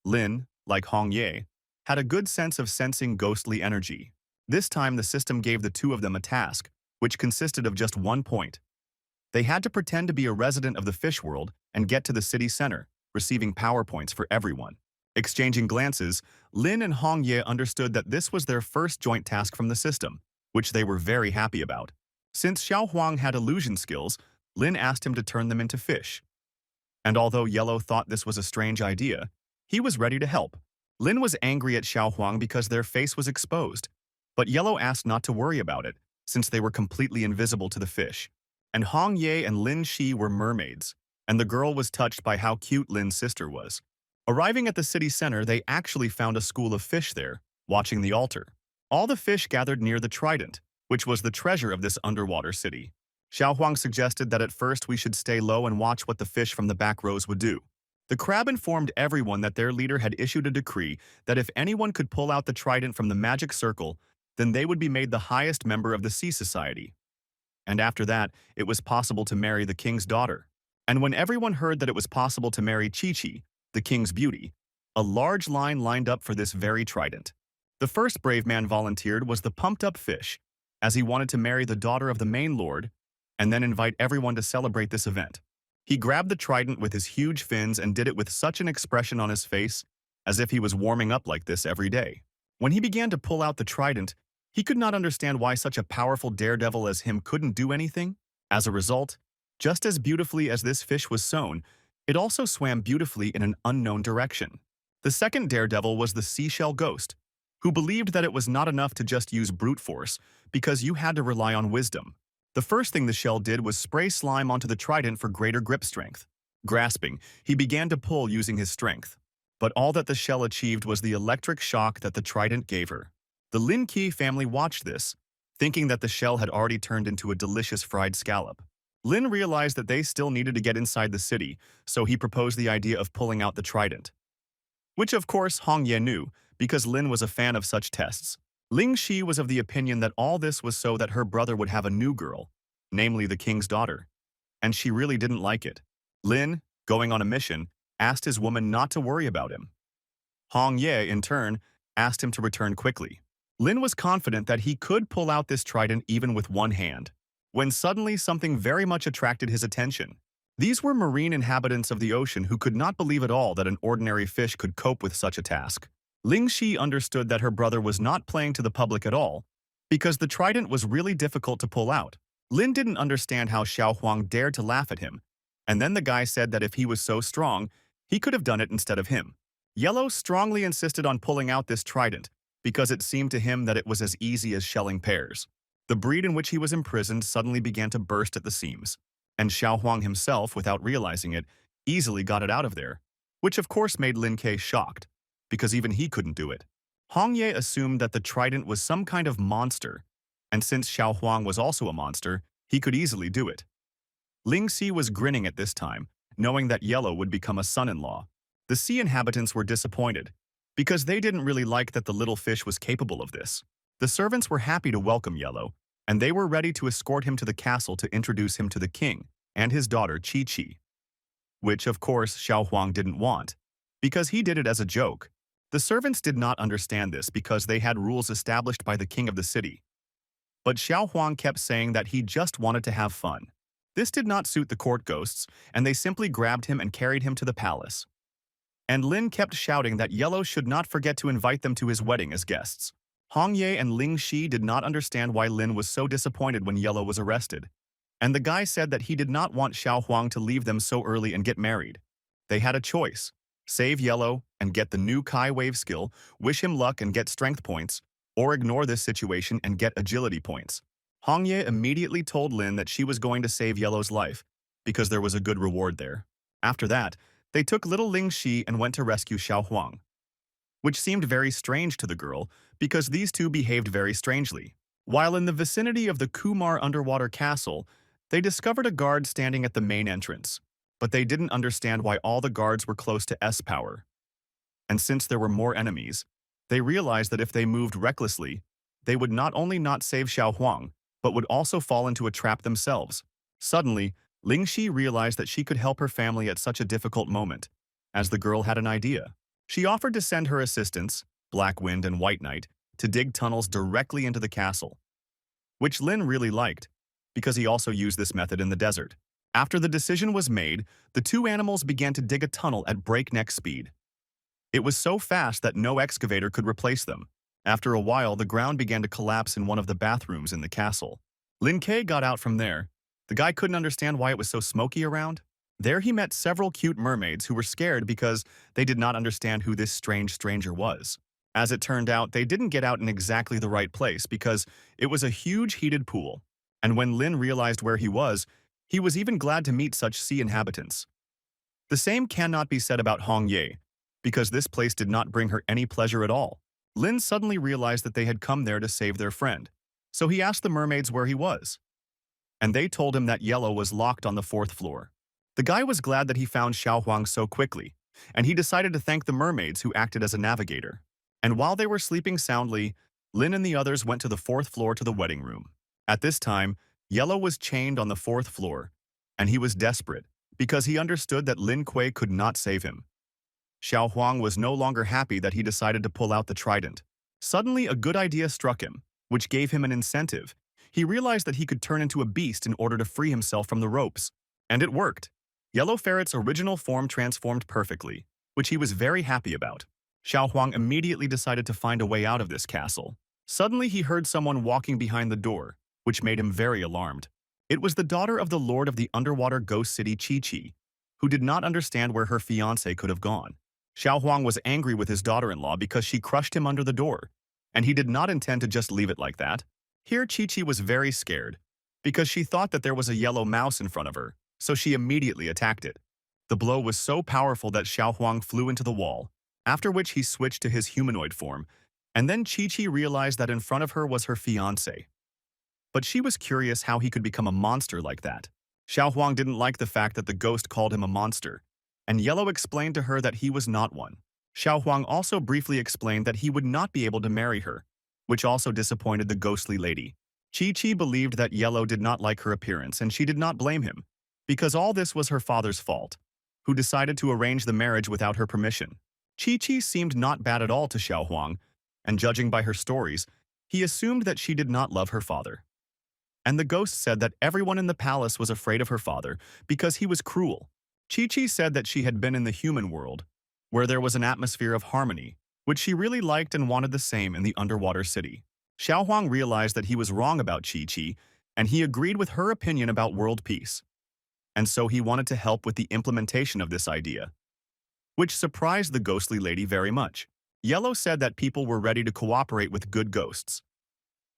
Lin, like Hong Ye, had a good sense of sensing ghostly energy. This time the system gave the two of them a task, which consisted of just one point. They had to pretend to be a resident of the fish world and get to the city center, receiving power points for everyone. Exchanging glances, Lin and Hong Ye understood that this was their first joint task from the system, which they were very happy about. Since Xiao Huang had illusion skills, Lin asked him to turn them into fish. And although Yellow thought this was a strange idea, he was ready to help. Lin was angry at Xiao Huang because their face was exposed, but Yellow asked not to worry about it, since they were completely invisible to the fish. And Hong Ye and Lin Shi were mermaids, and the girl was touched by how cute Lin's sister was. Arriving at the city center, they actually found a school of fish there, watching the altar. All the fish gathered near the trident, which was the treasure of this underwater city. Xiao Huang suggested that at first we should stay low and watch what the fish from the back rows would do. The crab informed everyone that their leader had issued a decree that if anyone could pull out the trident from the magic circle, then they would be made the highest member of the Sea Society. And after that, it was possible to marry the king's daughter. And when everyone heard that it was possible to marry Chi-Chi, the king's beauty, a large line lined up for this very trident. The first brave man volunteered was the pumped-up fish, as he wanted to marry the daughter of the main lord and then invite everyone to celebrate this event. He grabbed the trident with his huge fins and did it with such an expression on his face, as if he was warming up like this every day. When he began to pull out the trident, he could not understand why such a powerful daredevil as him couldn't do anything. As a result, just as beautifully as this fish was sewn, it also swam beautifully in an unknown direction. The second daredevil was the seashell ghost, who believed that it was not enough to just use brute force because you had to rely on wisdom. The first thing the shell did was spray slime onto the trident for greater grip strength. Grasping, he began to pull using his strength. But all that the shell achieved was the electric shock that the trident gave her. The Lin Qi family watched this, thinking that the shell had already turned into a delicious fried scallop. Lin realized that they still needed to get inside the city, so he proposed the idea of pulling out the trident. Which of course Hong Ye knew, because Lin was a fan of such tests. Ling Shi was of the opinion that all this was so that her brother would have a new girl, namely the king's daughter. And she really didn't like it. Lin, going on a mission, asked his woman not to worry about him. Hong Ye, in turn, asked him to return quickly. Lin was confident that he could pull out this trident even with one hand, when suddenly something very much attracted his attention. These were marine inhabitants of the ocean who could not believe at all that an ordinary fish could cope with such a task. Ling Shi understood that her brother was not playing to the public at all, because the trident was really difficult to pull out. Lin didn't understand how Xiao Huang dared to laugh at him, and then the guy said that if he was so strong, he could have done it instead of him. Yellow strongly insisted on pulling out this trident, because it seemed to him that it was as easy as shelling pears. The breed in which he was imprisoned suddenly began to burst at the seams, and Xiao Huang himself, without realizing it, easily got it out of there, which of course made Lin Ke shocked, because even he couldn't do it. Hong Ye assumed that the trident was some kind of monster, and since Xiao Huang was also a monster, he could easily do it. Ling Si was grinning at this time, knowing that Yellow would become a son-in-law. The sea inhabitants were disappointed, because they didn't really like that the little fish was capable of this. The servants were happy to welcome Yellow, and they were ready to escort him to the castle to introduce him to the king and his daughter Chi-Chi. Which, of course, Xiao Huang didn't want, because he did it as a joke. The servants did not understand this because they had rules established by the king of the city. But Xiao Huang kept saying that he just wanted to have fun. This did not suit the court ghosts, and they simply grabbed him and carried him to the palace. And Lin kept shouting that Yellow should not forget to invite them to his wedding as guests. Hong Ye and Ling Shi did not understand why Lin was so disappointed when Yellow was arrested. And the guy said that he did not want Xiao Huang to leave them so early and get married. They had a choice: save Yellow and get the new Kai Wave skill, wish him luck and get strength points, or ignore this situation and get agility points. Hong Ye immediately told Lin that she was going to save Yellow's life, because there was a good reward there. After that, they took little Ling Shi and went to rescue Xiao Huang, which seemed very strange to the girl because these two behaved very strangely. While in the vicinity of the Kumar underwater castle, they discovered a guard standing at the main entrance, but they didn't understand why all the guards were close to S power. And since there were more enemies, they realized that if they moved recklessly, they would not only not save Xiao Huang, but would also fall into a trap themselves. Suddenly, Ling Shi realized that she could help her family at such a difficult moment, as the girl had an idea. She offered to send her assistants, Black Wind and White Knight, to dig tunnels directly into the castle, which Lin really liked, because he also used this method in the desert. After the decision was made, the two animals began to dig a tunnel at breakneck speed. It was so fast that no excavator could replace them. After a while, the ground began to collapse in one of the bathrooms in the castle. Lin K got out from there. The guy couldn't understand why it was so smoky around. There he met several cute mermaids who were scared because they did not understand who this strange stranger was. As it turned out, they didn't get out in exactly the right place because it was a huge heated pool. And when Lin realized where he was even glad to meet such sea inhabitants. The same cannot be said about Hong Ye, because this place did not bring her any pleasure at all. Lin suddenly realized that they had come there to save their friend, so he asked the mermaids where he was. And they told him that Yellow was locked on the 4th floor. The guy was glad that he found Xiao Huang so quickly, and he decided to thank the mermaids who acted as a navigator. And while they were sleeping soundly, Lin and the others went to the 4th floor to the wedding room. At this time, Yellow was chained on the 4th floor, and he was desperate because he understood that Lin Kuei could not save him. Xiao Huang was no longer happy that he decided to pull out the trident. Suddenly, a good idea struck him, which gave him an incentive. He realized that he could turn into a beast in order to free himself from the ropes. And it worked. Yellow Ferret's original form transformed perfectly, which he was very happy about. Xiao Huang immediately decided to find a way out of this castle. Suddenly, he heard someone walking behind the door, which made him very alarmed. It was the daughter of the Lord of the Underwater Ghost City, Chi-Chi, who did not understand where her fiancé could have gone. Xiao Huang was angry with his daughter-in-law because she crushed him under the door, and he did not intend to just leave it like that. Here Chi-Chi was very scared, because she thought that there was a yellow mouse in front of her, so she immediately attacked it. The blow was so powerful that Xiao Huang flew into the wall, after which he switched to his humanoid form, and then Chi-Chi realized that in front of her was her fiancé. But she was curious how he could become a monster like that. Xiao Huang didn't like the fact that the ghost called him a monster, and Yellow explained to her that he was not one. Xiao Huang also briefly explained that he would not be able to marry her, which also disappointed the ghostly lady. Chi-Chi believed that Yellow did not like her appearance, and she did not blame him, because all this was her father's fault, who decided to arrange the marriage without her permission. Chi-Chi seemed not bad at all to Xiao Huang, and judging by her stories, he assumed that she did not love her father. And the ghost said that everyone in the palace was afraid of her father because he was cruel. Chi-Chi said that she had been in the human world, where there was an atmosphere of harmony, which she really liked and wanted the same in the underwater city. Xiao Huang realized that he was wrong about Chi-Chi, and he agreed with her opinion about world peace. And so he wanted to help with the implementation of this idea, which surprised the ghostly lady very much. Yellow said that people were ready to cooperate with good ghosts.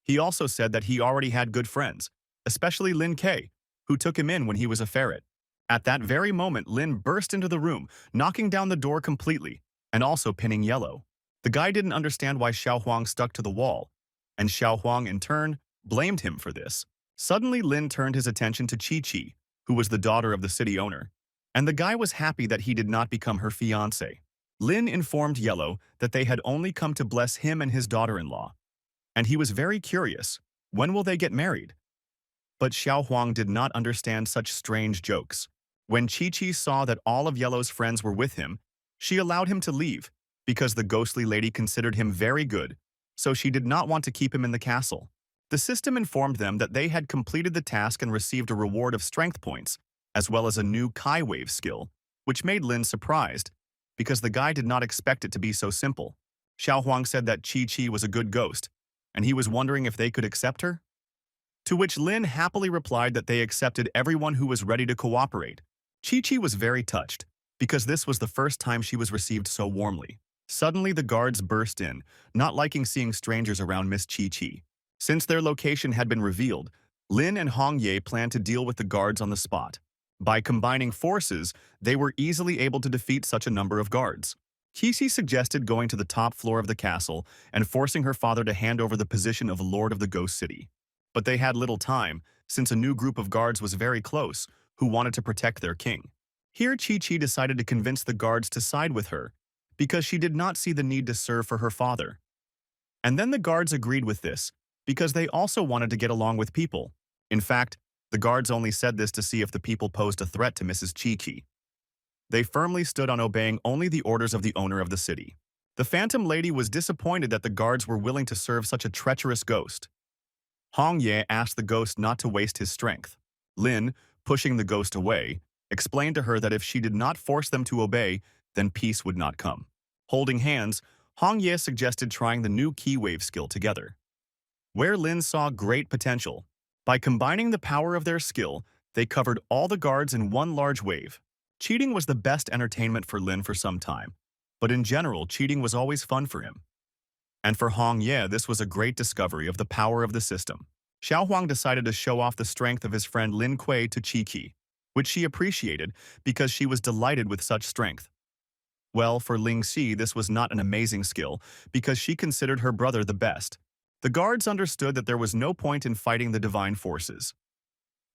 He also said that he already had good friends, especially Lin K, who took him in when he was a ferret. At that very moment, Lin burst into the room, knocking down the door completely, and also pinning Yellow. The guy didn't understand why Xiao Huang stuck to the wall, and Xiao Huang, in turn, blamed him for this. Suddenly, Lin turned his attention to Chi-Chi, who was the daughter of the city owner, and the guy was happy that he did not become her fiancé. Lin informed Yellow that they had only come to bless him and his daughter-in-law, and he was very curious, when will they get married? But Xiao Huang did not understand such strange jokes. When Chi-Chi saw that all of Yellow's friends were with him, she allowed him to leave, because the ghostly lady considered him very good, so she did not want to keep him in the castle. The system informed them that they had completed the task and received a reward of strength points, as well as a new Kai Wave skill, which made Lin surprised, because the guy did not expect it to be so simple. Xiao Huang said that Chi-Chi was a good ghost, and he was wondering if they could accept her. To which Lynn happily replied that they accepted everyone who was ready to cooperate. Chi-Chi was very touched, because this was the first time she was received so warmly. Suddenly the guards burst in, not liking seeing strangers around Miss Chi-Chi. Since their location had been revealed, Lin and Hong Ye planned to deal with the guards on the spot. By combining forces, they were easily able to defeat such a number of guards. Kisi suggested going to the top floor of the castle and forcing her father to hand over the position of Lord of the Ghost City. But they had little time, since a new group of guards was very close, who wanted to protect their king. Here Chi-Chi decided to convince the guards to side with her, because she did not see the need to serve for her father. And then the guards agreed with this, because they also wanted to get along with people. In fact, the guards only said this to see if the people posed a threat to Mrs. Chi-Chi. They firmly stood on obeying only the orders of the owner of the city. The Phantom Lady was disappointed that the guards were willing to serve such a treacherous ghost. Hong Ye asked the ghost not to waste his strength. Lin, pushing the ghost away, explained to her that if she did not force them to obey, then peace would not come. Holding hands, Hong Ye suggested trying the new key wave skill together, where Lin saw great potential. By combining the power of their skill, they covered all the guards in one large wave. Cheating was the best entertainment for Lin for some time, but in general, cheating was always fun for him. And for Hong Ye, this was a great discovery of the power of the system. Xiao Huang decided to show off the strength of his friend Lin Kuei to Chi-Chi, which she appreciated because she was delighted with such strength. Well, for Ling Xi, this was not an amazing skill because she considered her brother the best. The guards understood that there was no point in fighting the divine forces.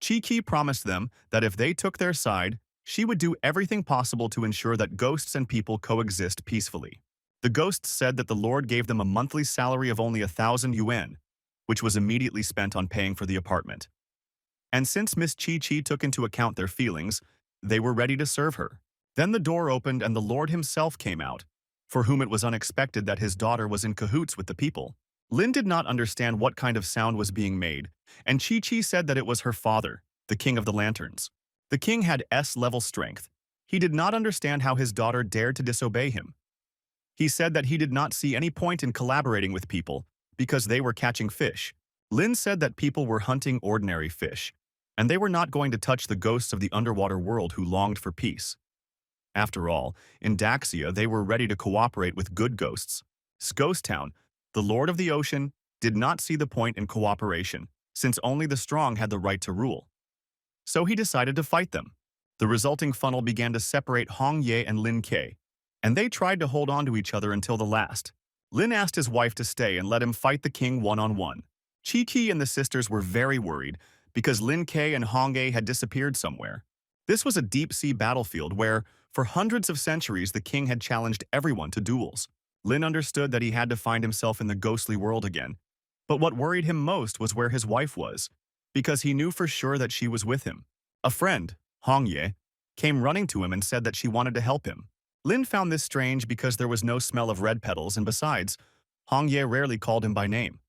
Chi-Chi promised them that if they took their side, she would do everything possible to ensure that ghosts and people coexist peacefully. The ghosts said that the Lord gave them a monthly salary of only 1,000 yuan, which was immediately spent on paying for the apartment. And since Miss Chi-Chi took into account their feelings, they were ready to serve her. Then the door opened and the Lord himself came out, for whom it was unexpected that his daughter was in cahoots with the people. Lin did not understand what kind of sound was being made, and Chi-Chi said that it was her father, the King of the Lanterns. The king had S-level strength. He did not understand how his daughter dared to disobey him. He said that he did not see any point in collaborating with people because they were catching fish. Lin said that people were hunting ordinary fish, and they were not going to touch the ghosts of the underwater world who longed for peace. After all, in Daxia, they were ready to cooperate with good ghosts. Ghost Town, the Lord of the Ocean, did not see the point in cooperation, since only the strong had the right to rule. So he decided to fight them. The resulting funnel began to separate Hong Ye and Lin Kei, and they tried to hold on to each other until the last. Lin asked his wife to stay and let him fight the king one-on-one. Chi-Chi and the sisters were very worried because Lin Kei and Hong Ye had disappeared somewhere. This was a deep-sea battlefield where, for hundreds of centuries, the king had challenged everyone to duels. Lin understood that he had to find himself in the ghostly world again. But what worried him most was where his wife was, because he knew for sure that she was with him. A friend, Hong Ye, came running to him and said that she wanted to help him. Lin found this strange because there was no smell of red petals, and besides, Hong Ye rarely called him by name.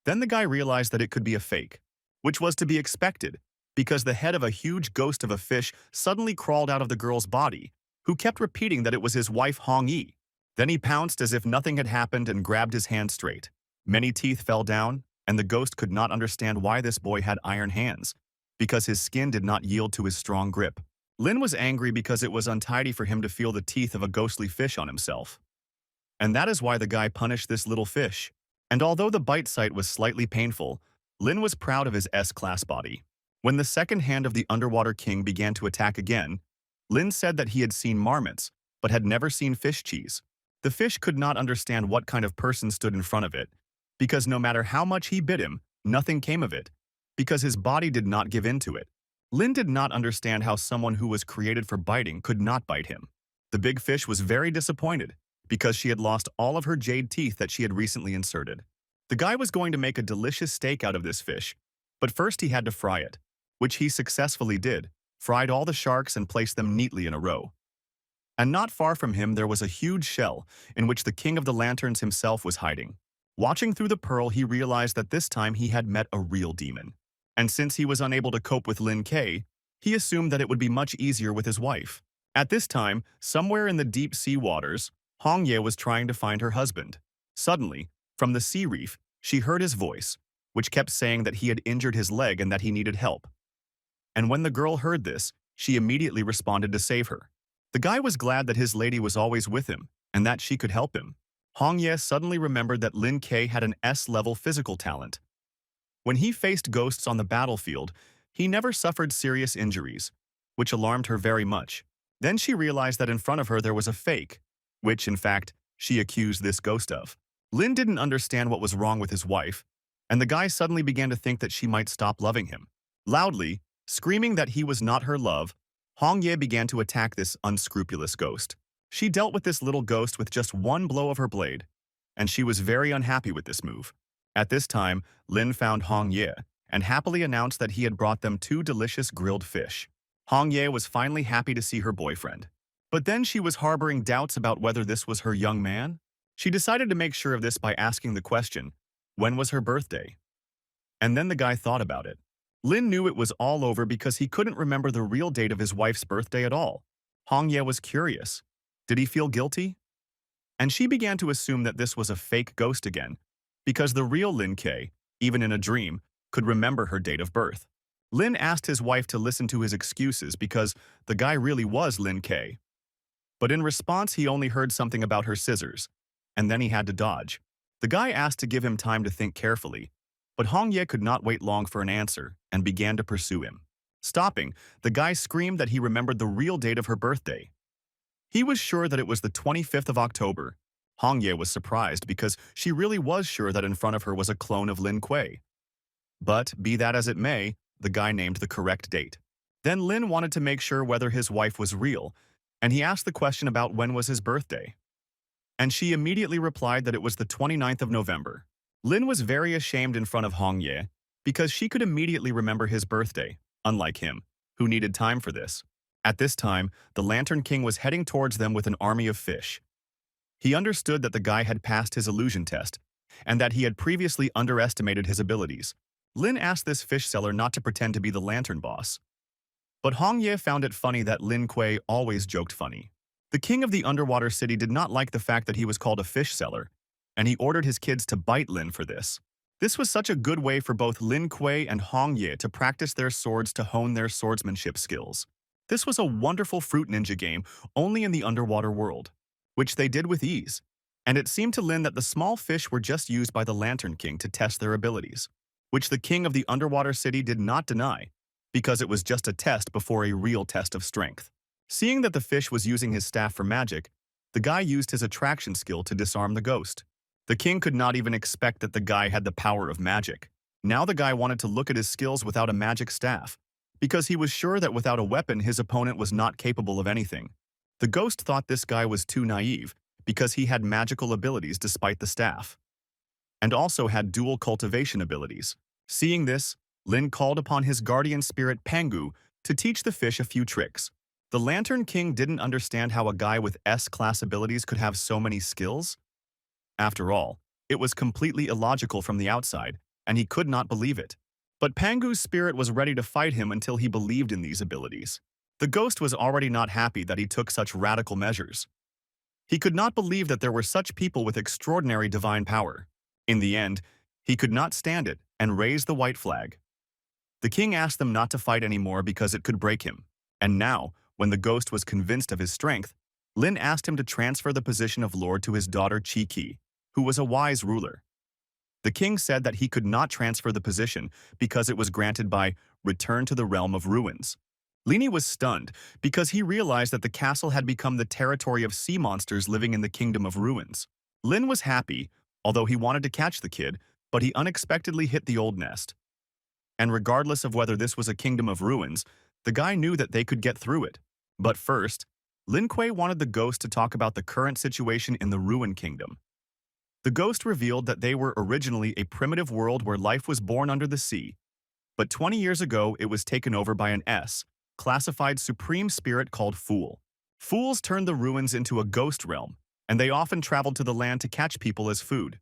Then the guy realized that it could be a fake, which was to be expected, because the head of a huge ghost of a fish suddenly crawled out of the girl's body, who kept repeating that it was his wife Hong Yi. Then he pounced as if nothing had happened and grabbed his hand straight. Many teeth fell down, and the ghost could not understand why this boy had iron hands, because his skin did not yield to his strong grip. Lin was angry because it was untidy for him to feel the teeth of a ghostly fish on himself. And that is why the guy punished this little fish. And although the bite site was slightly painful, Lin was proud of his S-class body. When the second hand of the underwater king began to attack again, Lin said that he had seen marmots, but had never seen fish cheese. The fish could not understand what kind of person stood in front of it, because no matter how much he bit him, nothing came of it, because his body did not give in to it. Lin did not understand how someone who was created for biting could not bite him. The big fish was very disappointed, because she had lost all of her jade teeth that she had recently inserted. The guy was going to make a delicious steak out of this fish, but first he had to fry it, which he successfully did, fried all the sharks and placed them neatly in a row. And not far from him there was a huge shell in which the King of the Lanterns himself was hiding. Watching through the pearl, he realized that this time he had met a real demon. And since he was unable to cope with Lin Kei, he assumed that it would be much easier with his wife. At this time, somewhere in the deep sea waters, Hong Ye was trying to find her husband. Suddenly, from the sea reef, she heard his voice, which kept saying that he had injured his leg and that he needed help. And when the girl heard this, she immediately responded to save her. The guy was glad that his lady was always with him and that she could help him. Hong Ye suddenly remembered that Lin K had an S-level physical talent. When he faced ghosts on the battlefield, he never suffered serious injuries, which alarmed her very much. Then she realized that in front of her there was a fake, which, in fact, she accused this ghost of. Lin didn't understand what was wrong with his wife, and the guy suddenly began to think that she might stop loving him. Loudly, screaming that he was not her love, Hong Ye began to attack this unscrupulous ghost. She dealt with this little ghost with just one blow of her blade, and she was very unhappy with this move. At this time, Lin found Hong Ye and happily announced that he had brought them 2 delicious grilled fish. Hong Ye was finally happy to see her boyfriend. But then she was harboring doubts about whether this was her young man. She decided to make sure of this by asking the question, when was her birthday? And then the guy thought about it. Lin knew it was all over because he couldn't remember the real date of his wife's birthday at all. Hong Ye was curious. Did he feel guilty? And she began to assume that this was a fake ghost again, because the real Lin K, even in a dream, could remember her date of birth. Lin asked his wife to listen to his excuses because the guy really was Lin K. But in response, he only heard something about her scissors, and then he had to dodge. The guy asked to give him time to think carefully, but Hong Ye could not wait long for an answer and began to pursue him. Stopping, the guy screamed that he remembered the real date of her birthday. He was sure that it was the 25th of October. Hong Ye was surprised because she really was sure that in front of her was a clone of Lin Kuei. But, be that as it may, the guy named the correct date. Then Lin wanted to make sure whether his wife was real, and he asked the question about when was his birthday. And she immediately replied that it was the 29th of November. Lin was very ashamed in front of Hong Ye because she could immediately remember his birthday, unlike him, who needed time for this. At this time, the Lantern King was heading towards them with an army of fish. He understood that the guy had passed his illusion test, and that he had previously underestimated his abilities. Lin asked this fish seller not to pretend to be the lantern boss. But Hong Ye found it funny that Lin Kuei always joked funny. The king of the underwater city did not like the fact that he was called a fish seller, and he ordered his kids to bite Lin for this. This was such a good way for both Lin Kuei and Hong Ye to practice their swords to hone their swordsmanship skills. This was a wonderful fruit ninja game only in the underwater world, which they did with ease, and it seemed to Lin that the small fish were just used by the Lantern King to test their abilities, which the king of the underwater city did not deny, because it was just a test before a real test of strength. Seeing that the fish was using his staff for magic, the guy used his attraction skill to disarm the ghost. The king could not even expect that the guy had the power of magic. Now the guy wanted to look at his skills without a magic staff, because he was sure that without a weapon his opponent was not capable of anything. The ghost thought this guy was too naive, because he had magical abilities despite the staff, and also had dual cultivation abilities. Seeing this, Lin called upon his guardian spirit Pangu to teach the fish a few tricks. The Lantern King didn't understand how a guy with S-class abilities could have so many skills. After all, it was completely illogical from the outside, and he could not believe it. But Pangu's spirit was ready to fight him until he believed in these abilities. The ghost was already not happy that he took such radical measures. He could not believe that there were such people with extraordinary divine power. In the end, he could not stand it and raised the white flag. The king asked them not to fight anymore because it could break him. And now, when the ghost was convinced of his strength, Lin asked him to transfer the position of lord to his daughter Chi Qi, who was a wise ruler. The king said that he could not transfer the position because it was granted by return to the realm of ruins. Lini was stunned because he realized that the castle had become the territory of sea monsters living in the kingdom of ruins. Lin was happy, although he wanted to catch the kid, but he unexpectedly hit the old nest. And regardless of whether this was a kingdom of ruins, the guy knew that they could get through it. But first, Lin Kuei wanted the ghost to talk about the current situation in the Ruin Kingdom. The ghost revealed that they were originally a primitive world where life was born under the sea, but 20 years ago it was taken over by an S-classified supreme spirit called Fool. Fools turned the ruins into a ghost realm, and they often traveled to the land to catch people as food.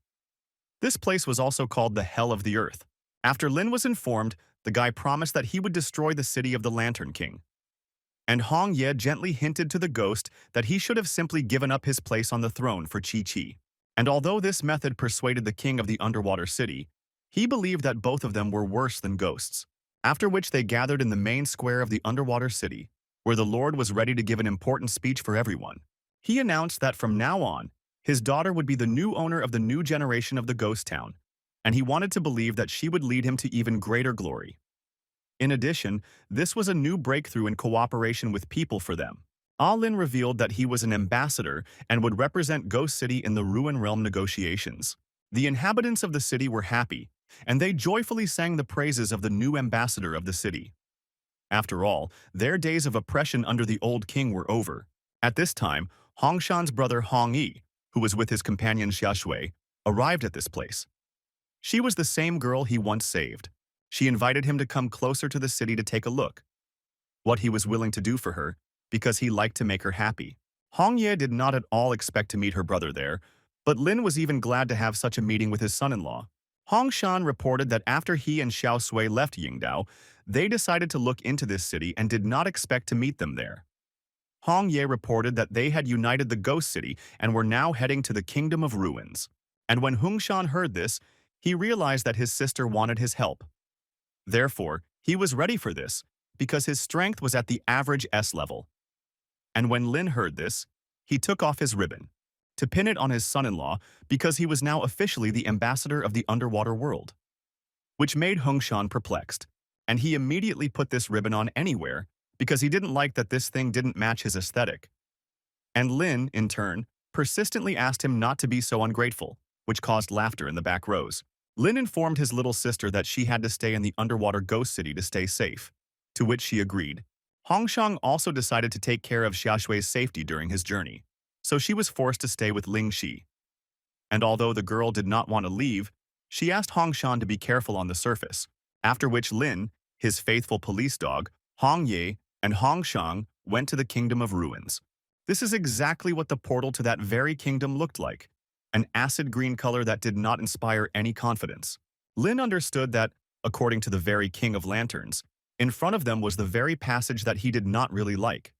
This place was also called the Hell of the Earth. After Lin was informed, the guy promised that he would destroy the city of the Lantern King. And Hong Ye gently hinted to the ghost that he should have simply given up his place on the throne for Chi Chi. And although this method persuaded the king of the underwater city, He believed that both of them were worse than ghosts, after which they gathered in the main square of the underwater city, where the Lord was ready to give an important speech for everyone. He announced that from now on, his daughter would be the new owner of the new generation of the ghost town, and he wanted to believe that she would lead him to even greater glory. In addition, this was a new breakthrough in cooperation with people for them. Lynn revealed that he was an ambassador and would represent Ghost City in the Ruin Realm negotiations. The inhabitants of the city were happy, and they joyfully sang the praises of the new ambassador of the city. After all, their days of oppression under the old king were over. At this time, Hongshan's brother Hong Yi, who was with his companion Xiaoshui, arrived at this place. She was the same girl he once saved. She invited him to come closer to the city to take a look. What he was willing to do for her, because he liked to make her happy. Hong Ye did not at all expect to meet her brother there, but Lin was even glad to have such a meeting with his son-in-law. Hong Shan reported that after he and Xiao Sui left Yingdao, they decided to look into this city and did not expect to meet them there. Hong Ye reported that they had united the ghost city and were now heading to the Kingdom of Ruins. And when Hong Shan heard this, he realized that his sister wanted his help. Therefore, he was ready for this, because his strength was at the average S level. And when Lin heard this, he took off his ribbon to pin it on his son-in-law because he was now officially the ambassador of the underwater world, which made Hong Shan perplexed, and he immediately put this ribbon on anywhere because he didn't like that this thing didn't match his aesthetic. And Lin, in turn, persistently asked him not to be so ungrateful, which caused laughter in the back rows. Lin informed his little sister that she had to stay in the underwater ghost city to stay safe, to which she agreed. Hong Shang also decided to take care of Xiaoshui's safety during his journey, so she was forced to stay with Ling Shi. And although the girl did not want to leave, she asked Hong Shan to be careful on the surface, after which Lin, his faithful police dog, Hong Ye, and Hong Shang went to the Kingdom of Ruins. This is exactly what the portal to that very kingdom looked like, an acid green color that did not inspire any confidence. Lin understood that, according to the very King of Lanterns, in front of them was the very passage that he did not really like.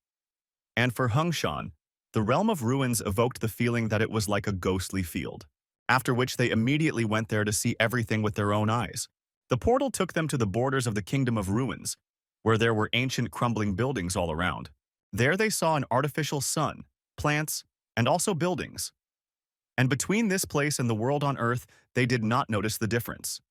And for Hong Shan, the realm of ruins evoked the feeling that it was like a ghostly field, after which they immediately went there to see everything with their own eyes. The portal took them to the borders of the Kingdom of Ruins, where there were ancient crumbling buildings all around. There they saw an artificial sun, plants, and also buildings. And between this place and the world on Earth, they did not notice the difference.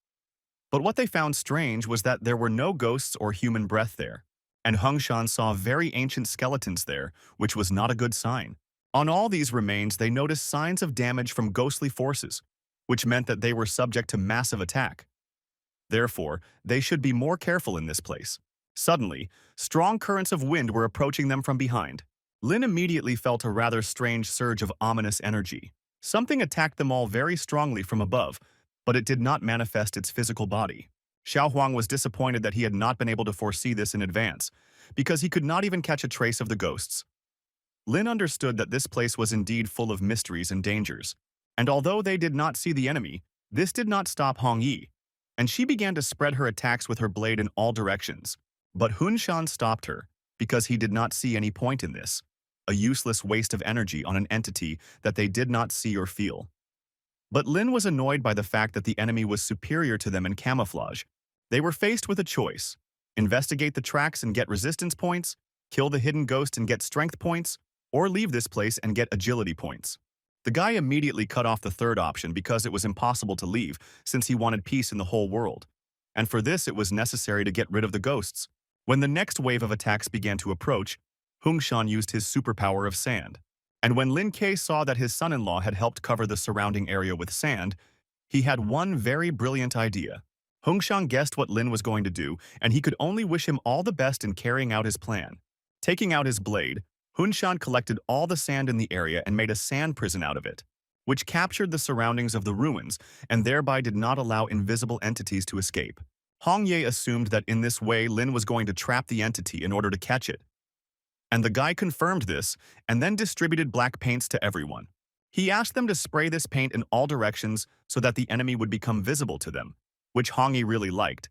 But what they found strange was that there were no ghosts or human breath there, and Hong Shan saw very ancient skeletons there, which was not a good sign. On all these remains, they noticed signs of damage from ghostly forces, which meant that they were subject to massive attack. Therefore, they should be more careful in this place. Suddenly, strong currents of wind were approaching them from behind. Lin immediately felt a rather strange surge of ominous energy. Something attacked them all very strongly from above, but it did not manifest its physical body. Xiao Huang was disappointed that he had not been able to foresee this in advance, because he could not even catch a trace of the ghosts. Lin understood that this place was indeed full of mysteries and dangers, and although they did not see the enemy, this did not stop Hong Yi, and she began to spread her attacks with her blade in all directions. But Hun Shan stopped her, because he did not see any point in this, a useless waste of energy on an entity that they did not see or feel. But Lin was annoyed by the fact that the enemy was superior to them in camouflage. They were faced with a choice: investigate the tracks and get resistance points, kill the hidden ghost and get strength points, or leave this place and get agility points. The guy immediately cut off the third option because it was impossible to leave, since he wanted peace in the whole world. And for this it was necessary to get rid of the ghosts. When the next wave of attacks began to approach, Hong Shan used his superpower of sand. And when Lin Kei saw that his son-in-law had helped cover the surrounding area with sand, he had one very brilliant idea. Hong Shan guessed what Lin was going to do, and he could only wish him all the best in carrying out his plan. Taking out his blade, Hun Shan collected all the sand in the area and made a sand prison out of it, which captured the surroundings of the ruins and thereby did not allow invisible entities to escape. Hong Ye assumed that in this way Lin was going to trap the entity in order to catch it. And the guy confirmed this and then distributed black paints to everyone. He asked them to spray this paint in all directions so that the enemy would become visible to them, which Hong Yi really liked.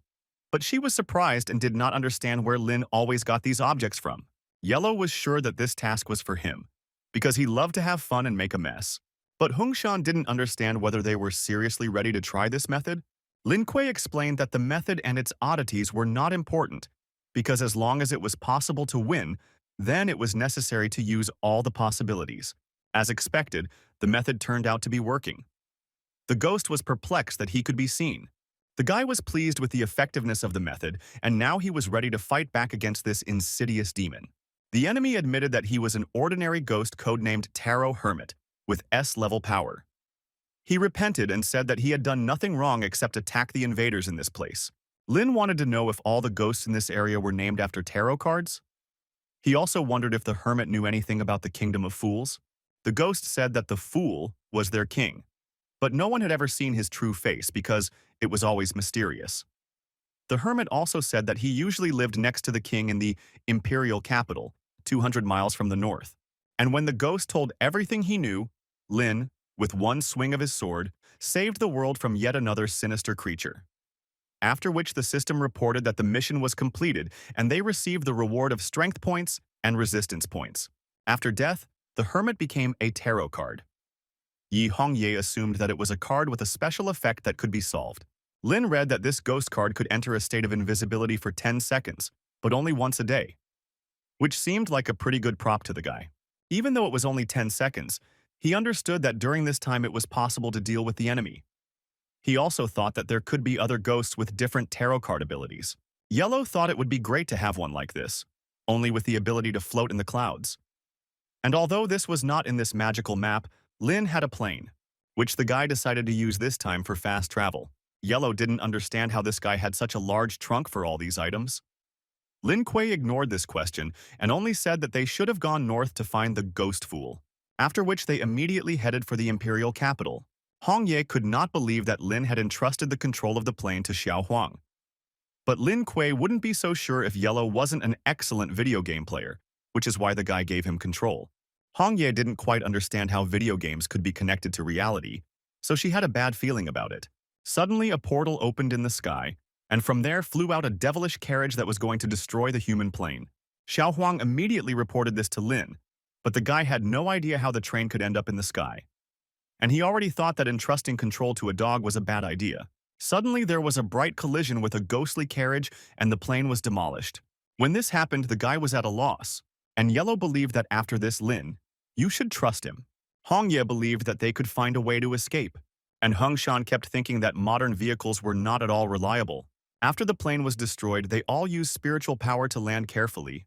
But she was surprised and did not understand where Lin always got these objects from. Yellow was sure that this task was for him, because he loved to have fun and make a mess. But Hong Shan didn't understand whether they were seriously ready to try this method, Lin Kuei explained that the method and its oddities were not important, because as long as it was possible to win, then it was necessary to use all the possibilities. As expected, the method turned out to be working. The ghost was perplexed that he could be seen. The guy was pleased with the effectiveness of the method, and now he was ready to fight back against this insidious demon. The enemy admitted that he was an ordinary ghost codenamed Tarot Hermit, with S-level power. He repented and said that he had done nothing wrong except attack the invaders in this place. Lin wanted to know if all the ghosts in this area were named after tarot cards. He also wondered if the hermit knew anything about the Kingdom of Fools. The ghost said that the fool was their king, but no one had ever seen his true face because it was always mysterious. The hermit also said that he usually lived next to the king in the imperial capital, 200 miles from the north. And when the ghost told everything he knew, Lin, with one swing of his sword, saved the world from yet another sinister creature. After which the system reported that the mission was completed and they received the reward of strength points and resistance points. After death, the hermit became a tarot card. Yi Hongye assumed that it was a card with a special effect that could be solved. Lin read that this ghost card could enter a state of invisibility for 10 seconds, but only once a day, which seemed like a pretty good prop to the guy. Even though it was only 10 seconds, he understood that during this time it was possible to deal with the enemy. He also thought that there could be other ghosts with different tarot card abilities. Yellow thought it would be great to have one like this, only with the ability to float in the clouds. And although this was not in this magical map, Lin had a plane, which the guy decided to use this time for fast travel. Yellow didn't understand how this guy had such a large trunk for all these items. Lin Kuei ignored this question and only said that they should have gone north to find the ghost fool, after which they immediately headed for the imperial capital. Hong Ye could not believe that Lin had entrusted the control of the plane to Xiao Huang. But Lin Kuei wouldn't be so sure if Yellow wasn't an excellent video game player, which is why the guy gave him control. Hong Ye didn't quite understand how video games could be connected to reality, so she had a bad feeling about it. Suddenly, a portal opened in the sky, and from there flew out a devilish carriage that was going to destroy the human plane. Xiao Huang immediately reported this to Lin, but the guy had no idea how the train could end up in the sky. And he already thought that entrusting control to a dog was a bad idea. Suddenly, there was a bright collision with a ghostly carriage, and the plane was demolished. When this happened, the guy was at a loss, and Yellow believed that after this, Lin, you should trust him. Hong Ye believed that they could find a way to escape, and Hung Shan kept thinking that modern vehicles were not at all reliable. After the plane was destroyed, they all used spiritual power to land carefully.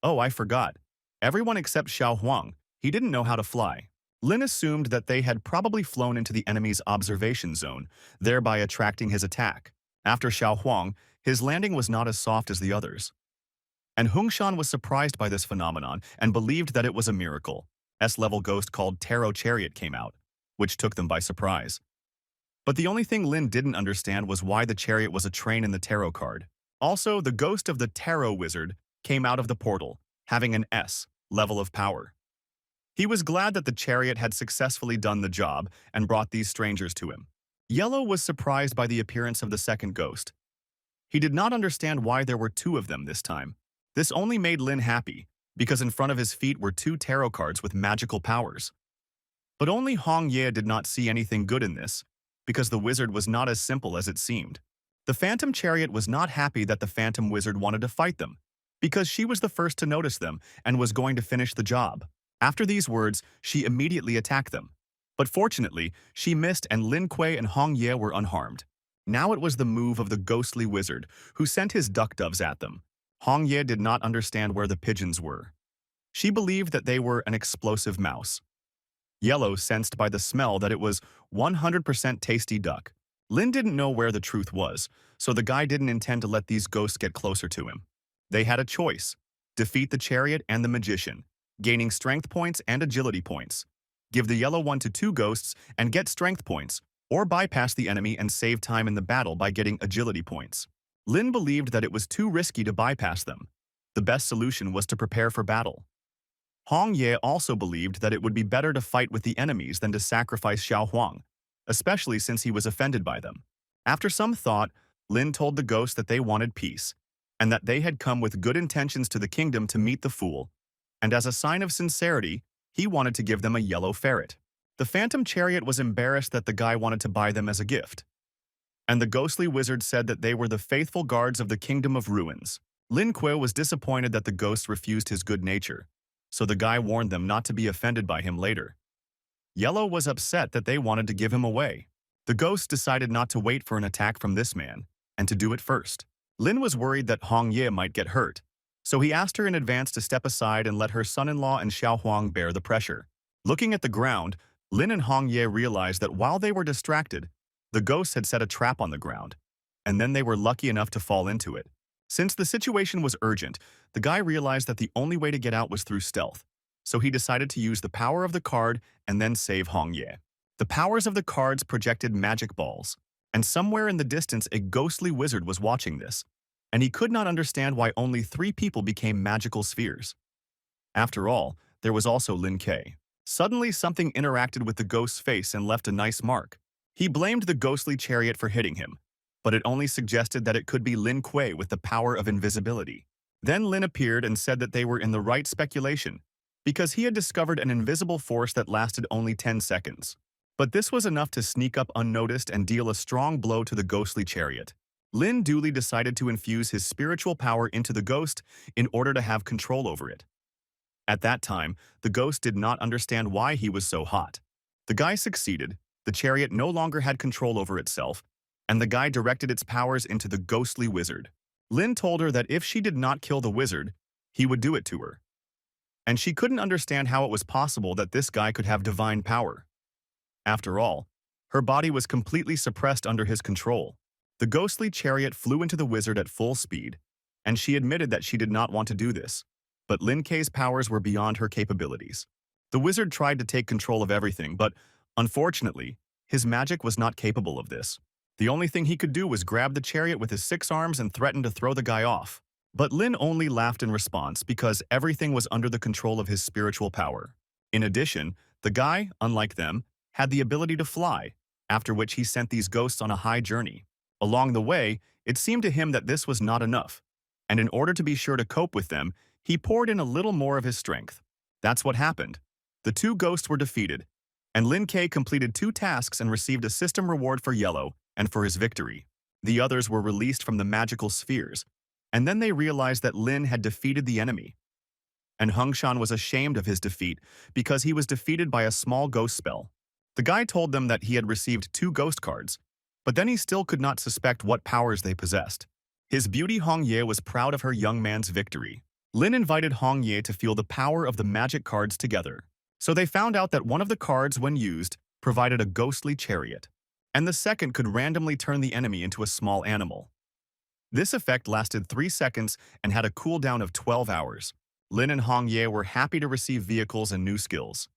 Oh, I forgot. Everyone except Xiao Huang, he didn't know how to fly. Lin assumed that they had probably flown into the enemy's observation zone, thereby attracting his attack. After Xiao Huang, his landing was not as soft as the others. And Hung Shan was surprised by this phenomenon and believed that it was a miracle. S-level ghost called Tarot Chariot came out, which took them by surprise. But the only thing Lin didn't understand was why the chariot was a train in the tarot card. Also, the ghost of the tarot wizard came out of the portal, having an S level of power. He was glad that the chariot had successfully done the job and brought these strangers to him. Yellow was surprised by the appearance of the second ghost. He did not understand why there were two of them this time. This only made Lin happy, because in front of his feet were two tarot cards with magical powers. But only Hong Ye did not see anything good in this, because the wizard was not as simple as it seemed. The Phantom Chariot was not happy that the Phantom Wizard wanted to fight them, because she was the first to notice them and was going to finish the job. After these words, she immediately attacked them. But fortunately, she missed and Lin Kuei and Hong Ye were unharmed. Now it was the move of the ghostly wizard, who sent his duck doves at them. Hong Ye did not understand where the pigeons were. She believed that they were an explosive mouse. Yellow sensed by the smell that it was 100% tasty duck. Lin didn't know where the truth was, so the guy didn't intend to let these ghosts get closer to him. They had a choice: defeat the chariot and the magician, gaining strength points and agility points. Give the yellow one to two ghosts and get strength points, or bypass the enemy and save time in the battle by getting agility points. Lin believed that it was too risky to bypass them. The best solution was to prepare for battle. Hong Ye also believed that it would be better to fight with the enemies than to sacrifice Xiao Huang, especially since he was offended by them. After some thought, Lin told the ghost that they wanted peace, and that they had come with good intentions to the kingdom to meet the fool, and as a sign of sincerity, he wanted to give them a yellow ferret. The Phantom Chariot was embarrassed that the guy wanted to buy them as a gift. and the ghostly wizard said that they were the faithful guards of the Kingdom of Ruins. Lin Kuei was disappointed that the ghost refused his good nature, so the guy warned them not to be offended by him later. Yellow was upset that they wanted to give him away. The ghost decided not to wait for an attack from this man, and to do it first. Lin was worried that Hong Ye might get hurt, so he asked her in advance to step aside and let her son-in-law and Xiao Huang bear the pressure. Looking at the ground, Lin and Hong Ye realized that while they were distracted, the ghost had set a trap on the ground, and then they were lucky enough to fall into it. Since the situation was urgent, the guy realized that the only way to get out was through stealth, so he decided to use the power of the card and then save Hong Ye. The powers of the cards projected magic balls, and somewhere in the distance a ghostly wizard was watching this, and he could not understand why only 3 people became magical spheres. After all, there was also Lin Kuei. Suddenly something interacted with the ghost's face and left a nice mark. He blamed the ghostly chariot for hitting him, but it only suggested that it could be Lin Kuei with the power of invisibility. Then Lin appeared and said that they were in the right speculation, because he had discovered an invisible force that lasted only 10 seconds. But this was enough to sneak up unnoticed and deal a strong blow to the ghostly chariot. Lin duly decided to infuse his spiritual power into the ghost in order to have control over it. At that time, the ghost did not understand why he was so hot. The guy succeeded, the chariot no longer had control over itself, and the guy directed its powers into the ghostly wizard. Lin told her that if she did not kill the wizard, he would do it to her. And she couldn't understand how it was possible that this guy could have divine power. After all, her body was completely suppressed under his control. The ghostly chariot flew into the wizard at full speed, and she admitted that she did not want to do this, but Lin Kuei's powers were beyond her capabilities. The wizard tried to take control of everything, but unfortunately, his magic was not capable of this. The only thing he could do was grab the chariot with his 6 arms and threaten to throw the guy off. But Lin only laughed in response because everything was under the control of his spiritual power. In addition, the guy, unlike them, had the ability to fly, after which he sent these ghosts on a high journey. Along the way, it seemed to him that this was not enough, and in order to be sure to cope with them, he poured in a little more of his strength. That's what happened. The 2 ghosts were defeated, and Lin Kuei completed 2 tasks and received a system reward for Yellow and for his victory. The others were released from the magical spheres, and then they realized that Lin had defeated the enemy. And Hung Shan was ashamed of his defeat because he was defeated by a small ghost spell. The guy told them that he had received 2 ghost cards, but then he still could not suspect what powers they possessed. His beauty Hong Ye was proud of her young man's victory. Lin invited Hong Ye to feel the power of the magic cards together. So they found out that one of the cards, when used, provided a ghostly chariot, and the second could randomly turn the enemy into a small animal. This effect lasted 3 seconds and had a cooldown of 12 hours. Lin and Hong Ye were happy to receive vehicles and new skills.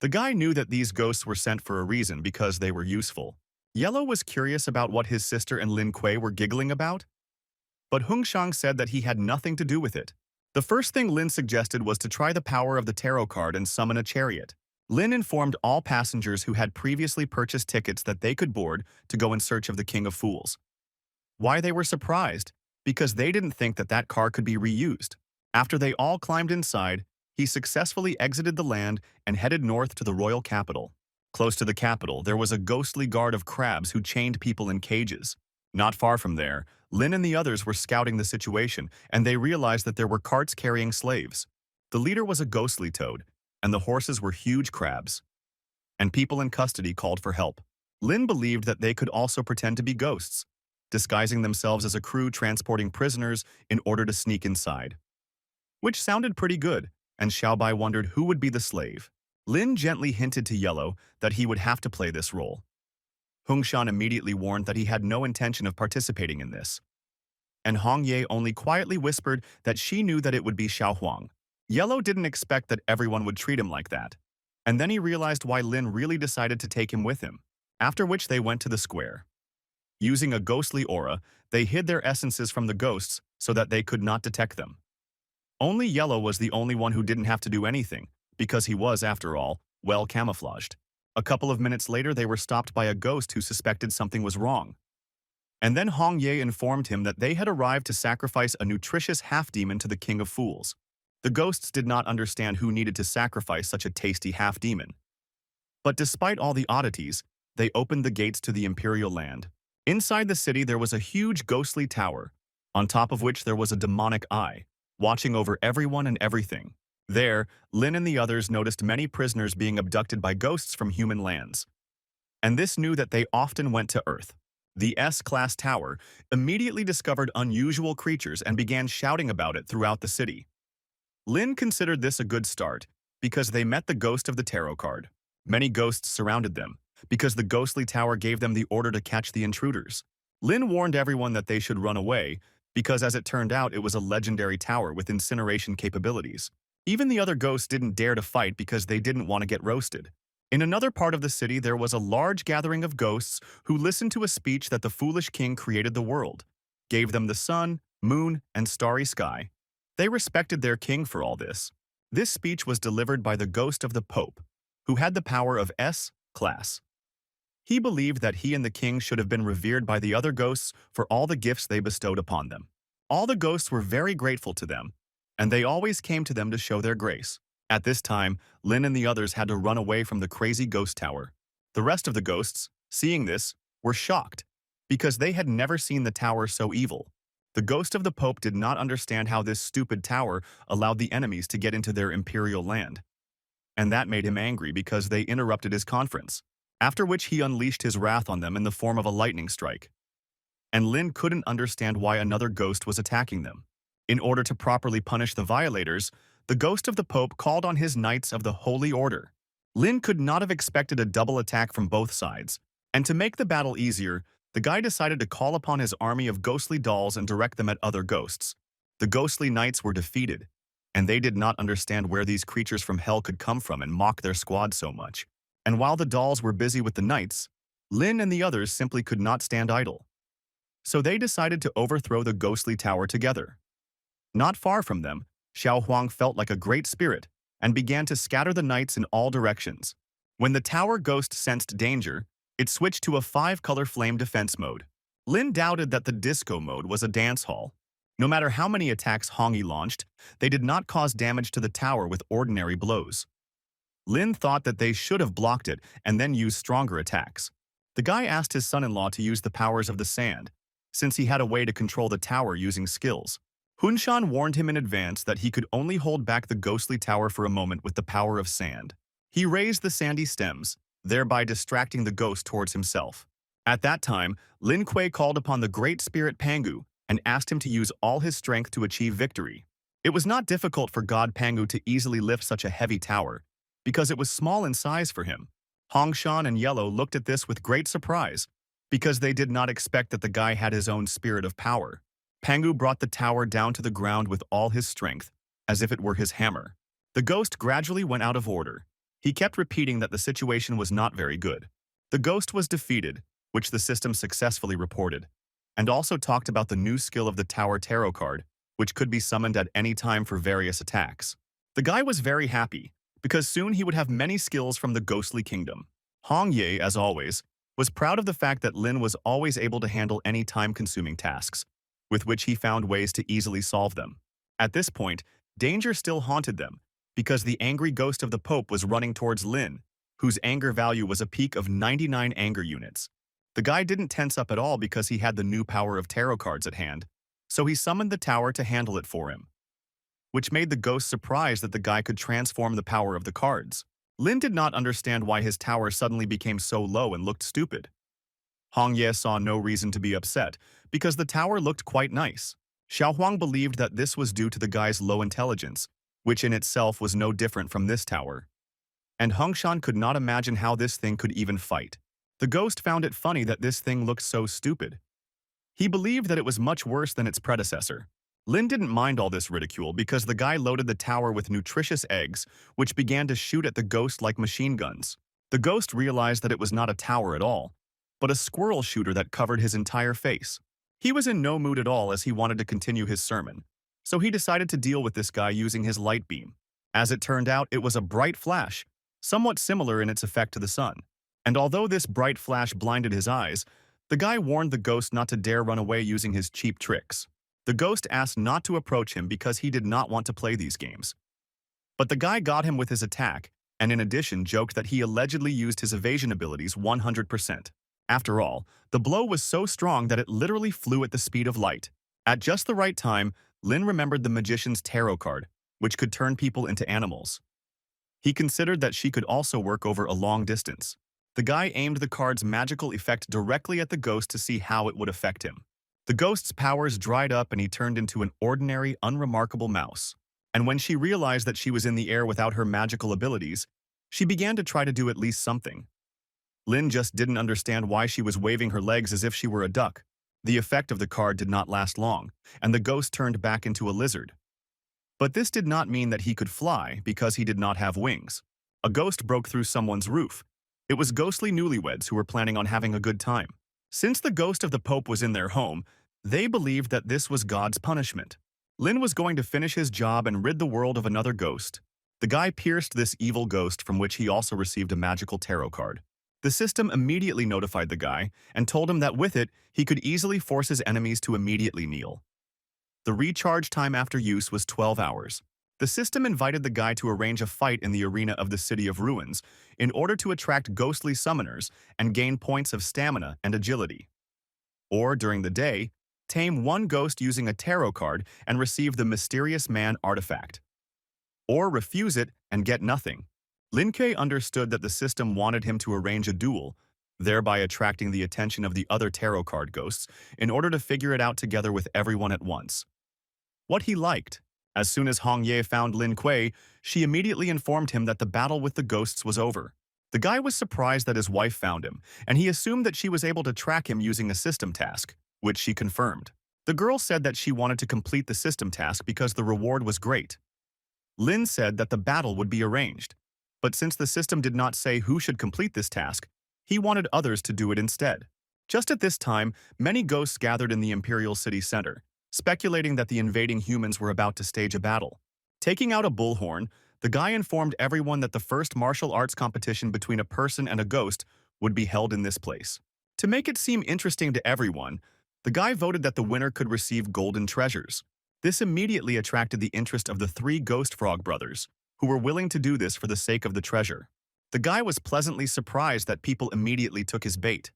The guy knew that these ghosts were sent for a reason because they were useful. Yellow was curious about what his sister and Lin Kuei were giggling about, but Hung Shang said that he had nothing to do with it. The first thing Lin suggested was to try the power of the tarot card and summon a chariot. Lin informed all passengers who had previously purchased tickets that they could board to go in search of the King of Fools. Why they were surprised? Because they didn't think that that car could be reused. After they all climbed inside, he successfully exited the land and headed north to the royal capital. Close to the capital, there was a ghostly guard of crabs who chained people in cages. Not far from there, Lin and the others were scouting the situation, and they realized that there were carts carrying slaves. The leader was a ghostly toad, and the horses were huge crabs. And people in custody called for help. Lin believed that they could also pretend to be ghosts, disguising themselves as a crew transporting prisoners in order to sneak inside. Which sounded pretty good, and Xiaobai wondered who would be the slave. Lin gently hinted to Yellow that he would have to play this role. Hung Shan immediately warned that he had no intention of participating in this. And Hong Ye only quietly whispered that she knew that it would be Xiao Huang. Yellow didn't expect that everyone would treat him like that. And then he realized why Lin really decided to take him with him, after which they went to the square. Using a ghostly aura, they hid their essences from the ghosts so that they could not detect them. Only Yellow was the only one who didn't have to do anything, because he was, after all, well camouflaged. A couple of minutes later, they were stopped by a ghost who suspected something was wrong. And then Hong Ye informed him that they had arrived to sacrifice a nutritious half-demon to the King of Fools. The ghosts did not understand who needed to sacrifice such a tasty half-demon. But despite all the oddities, they opened the gates to the imperial land. Inside the city, there was a huge ghostly tower, on top of which there was a demonic eye, watching over everyone and everything. There, Lynn and the others noticed many prisoners being abducted by ghosts from human lands, and this knew that they often went to Earth. The S-class tower immediately discovered unusual creatures and began shouting about it throughout the city. Lynn considered this a good start because they met the ghost of the tarot card. Many ghosts surrounded them because the ghostly tower gave them the order to catch the intruders. Lynn warned everyone that they should run away because, as it turned out, it was a legendary tower with incineration capabilities. Even the other ghosts didn't dare to fight because they didn't want to get roasted. In another part of the city, there was a large gathering of ghosts who listened to a speech that the foolish king created the world, gave them the sun, moon, and starry sky. They respected their king for all this. This speech was delivered by the ghost of the Pope, who had the power of S-class. He believed that he and the king should have been revered by the other ghosts for all the gifts they bestowed upon them. All the ghosts were very grateful to them, and they always came to them to show their grace. At this time, Lynn and the others had to run away from the crazy ghost tower. The rest of the ghosts, seeing this, were shocked because they had never seen the tower so evil. The ghost of the Pope did not understand how this stupid tower allowed the enemies to get into their imperial land. And that made him angry because they interrupted his conference, after which he unleashed his wrath on them in the form of a lightning strike. And Lynn couldn't understand why another ghost was attacking them. In order to properly punish the violators, the ghost of the Pope called on his Knights of the Holy Order. Lynn could not have expected a double attack from both sides, and to make the battle easier, the guy decided to call upon his army of ghostly dolls and direct them at other ghosts. The ghostly knights were defeated, and they did not understand where these creatures from hell could come from and mock their squad so much. And while the dolls were busy with the knights, Lynn and the others simply could not stand idle. So they decided to overthrow the ghostly tower together. Not far from them, Xiao Huang felt like a great spirit and began to scatter the knights in all directions. When the tower ghost sensed danger, it switched to a 5-color flame defense mode. Lynn doubted that the disco mode was a dance hall. No matter how many attacks Hongyi launched, they did not cause damage to the tower with ordinary blows. Lynn thought that they should have blocked it and then used stronger attacks. The guy asked his son-in-law to use the powers of the sand, since he had a way to control the tower using skills. Hunshan warned him in advance that he could only hold back the ghostly tower for a moment with the power of sand. He raised the sandy stems, thereby distracting the ghost towards himself. At that time, Lin Kuei called upon the great spirit Pangu and asked him to use all his strength to achieve victory. It was not difficult for God Pangu to easily lift such a heavy tower, because it was small in size for him. Hongshan and Yellow looked at this with great surprise, because they did not expect that the guy had his own spirit of power. Pangu brought the tower down to the ground with all his strength, as if it were his hammer. The ghost gradually went out of order. He kept repeating that the situation was not very good. The ghost was defeated, which the system successfully reported, and also talked about the new skill of the Tower Tarot card, which could be summoned at any time for various attacks. The guy was very happy, because soon he would have many skills from the ghostly kingdom. Hong Ye, as always, was proud of the fact that Lin was always able to handle any time-consuming tasks, with which he found ways to easily solve them. At this point, danger still haunted them, because the angry ghost of the Pope was running towards Lin, whose anger value was a peak of 99 anger units. The guy didn't tense up at all because he had the new power of tarot cards at hand, so he summoned the tower to handle it for him, which made the ghost surprised that the guy could transform the power of the cards. Lin did not understand why his tower suddenly became so low and looked stupid. Hong Ye saw no reason to be upset, because the tower looked quite nice. Xiao Huang believed that this was due to the guy's low intelligence, which in itself was no different from this tower. And Hongshan could not imagine how this thing could even fight. The ghost found it funny that this thing looked so stupid. He believed that it was much worse than its predecessor. Lin didn't mind all this ridicule because the guy loaded the tower with nutritious eggs, which began to shoot at the ghost like machine guns. The ghost realized that it was not a tower at all, but a squirrel shooter that covered his entire face. He was in no mood at all as he wanted to continue his sermon, so he decided to deal with this guy using his light beam. As it turned out, it was a bright flash, somewhat similar in its effect to the sun. And although this bright flash blinded his eyes, the guy warned the ghost not to dare run away using his cheap tricks. The ghost asked not to approach him because he did not want to play these games. But the guy got him with his attack, and in addition joked that he allegedly used his evasion abilities 100%. After all, the blow was so strong that it literally flew at the speed of light. At just the right time, Lynn remembered the magician's tarot card, which could turn people into animals. He considered that she could also work over a long distance. The guy aimed the card's magical effect directly at the ghost to see how it would affect him. The ghost's powers dried up and he turned into an ordinary, unremarkable mouse. And when she realized that she was in the air without her magical abilities, she began to try to do at least something. Lynn just didn't understand why she was waving her legs as if she were a duck. The effect of the card did not last long, and the ghost turned back into a lizard. But this did not mean that he could fly because he did not have wings. A ghost broke through someone's roof. It was ghostly newlyweds who were planning on having a good time. Since the ghost of the Pope was in their home, they believed that this was God's punishment. Lynn was going to finish his job and rid the world of another ghost. The guy pierced this evil ghost, from which he also received a magical tarot card. The system immediately notified the guy and told him that with it, he could easily force his enemies to immediately kneel. The recharge time after use was 12 hours. The system invited the guy to arrange a fight in the arena of the City of Ruins in order to attract ghostly summoners and gain points of stamina and agility. Or, during the day, tame one ghost using a tarot card and receive the Mysterious Man artifact. Or refuse it and get nothing. Lin Kuei understood that the system wanted him to arrange a duel, thereby attracting the attention of the other tarot card ghosts in order to figure it out together with everyone at once. What he liked. As soon as Hong Ye found Lin Kuei, she immediately informed him that the battle with the ghosts was over. The guy was surprised that his wife found him, and he assumed that she was able to track him using a system task, which she confirmed. The girl said that she wanted to complete the system task because the reward was great. Lin said that the battle would be arranged, but since the system did not say who should complete this task, he wanted others to do it instead. Just at this time, many ghosts gathered in the Imperial City Center, speculating that the invading humans were about to stage a battle. Taking out a bullhorn, the guy informed everyone that the first martial arts competition between a person and a ghost would be held in this place. To make it seem interesting to everyone, the guy voted that the winner could receive golden treasures. This immediately attracted the interest of the 3 Ghost Frog brothers, who were willing to do this for the sake of the treasure. The guy was pleasantly surprised that people immediately took his bait.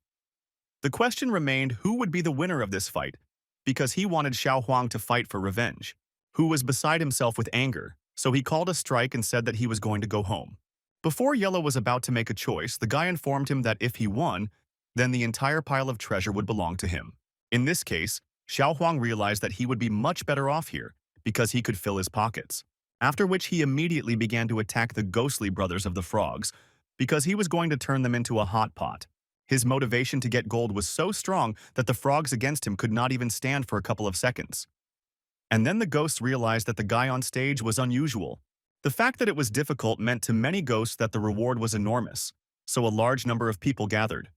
The question remained who would be the winner of this fight, because he wanted Xiao Huang to fight for revenge, who was beside himself with anger, so he called a strike and said that he was going to go home. Before Yellow was about to make a choice, the guy informed him that if he won, then the entire pile of treasure would belong to him. In this case, Xiao Huang realized that he would be much better off here because he could fill his pockets, after which he immediately began to attack the ghostly brothers of the frogs because he was going to turn them into a hot pot. His motivation to get gold was so strong that the frogs against him could not even stand for a couple of seconds. And then the ghosts realized that the guy on stage was unusual. The fact that it was difficult meant to many ghosts that the reward was enormous, so a large number of people gathered.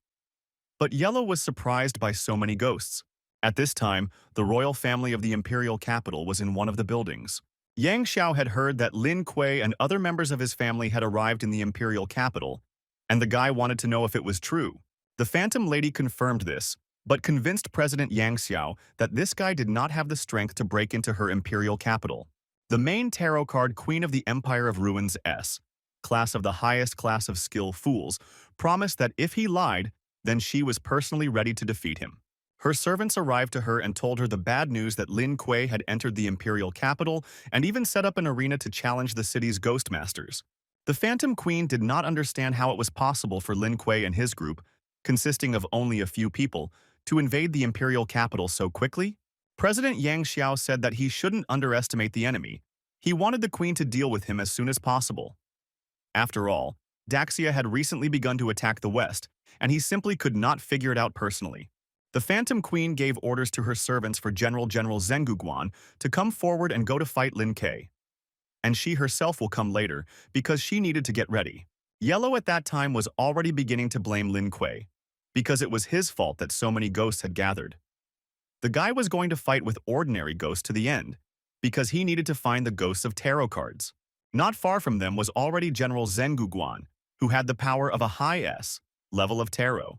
But Yellow was surprised by so many ghosts. At this time, the royal family of the imperial capital was in one of the buildings. Yang Xiao had heard that Lin Kuei and other members of his family had arrived in the imperial capital, and the guy wanted to know if it was true. The Phantom Lady confirmed this, but convinced President Yang Xiao that this guy did not have the strength to break into her imperial capital. The main tarot card Queen of the Empire of Ruins S-class of the highest class of skill fools promised that if he lied, then she was personally ready to defeat him. Her servants arrived to her and told her the bad news that Lin Kuei had entered the imperial capital and even set up an arena to challenge the city's ghost masters. The Phantom Queen did not understand how it was possible for Lin Kuei and his group, consisting of only a few people, to invade the imperial capital so quickly. President Yang Xiao said that he shouldn't underestimate the enemy. He wanted the queen to deal with him as soon as possible. After all, Daxia had recently begun to attack the west, and he simply could not figure it out personally. The Phantom Queen gave orders to her servants for General Zhenguguan to come forward and go to fight Lin Kuei. And she herself will come later, because she needed to get ready. Yellow at that time was already beginning to blame Lin Kuei, because it was his fault that so many ghosts had gathered. The guy was going to fight with ordinary ghosts to the end, because he needed to find the ghosts of tarot cards. Not far from them was already General Zhenguguan, who had the power of a high S level of tarot.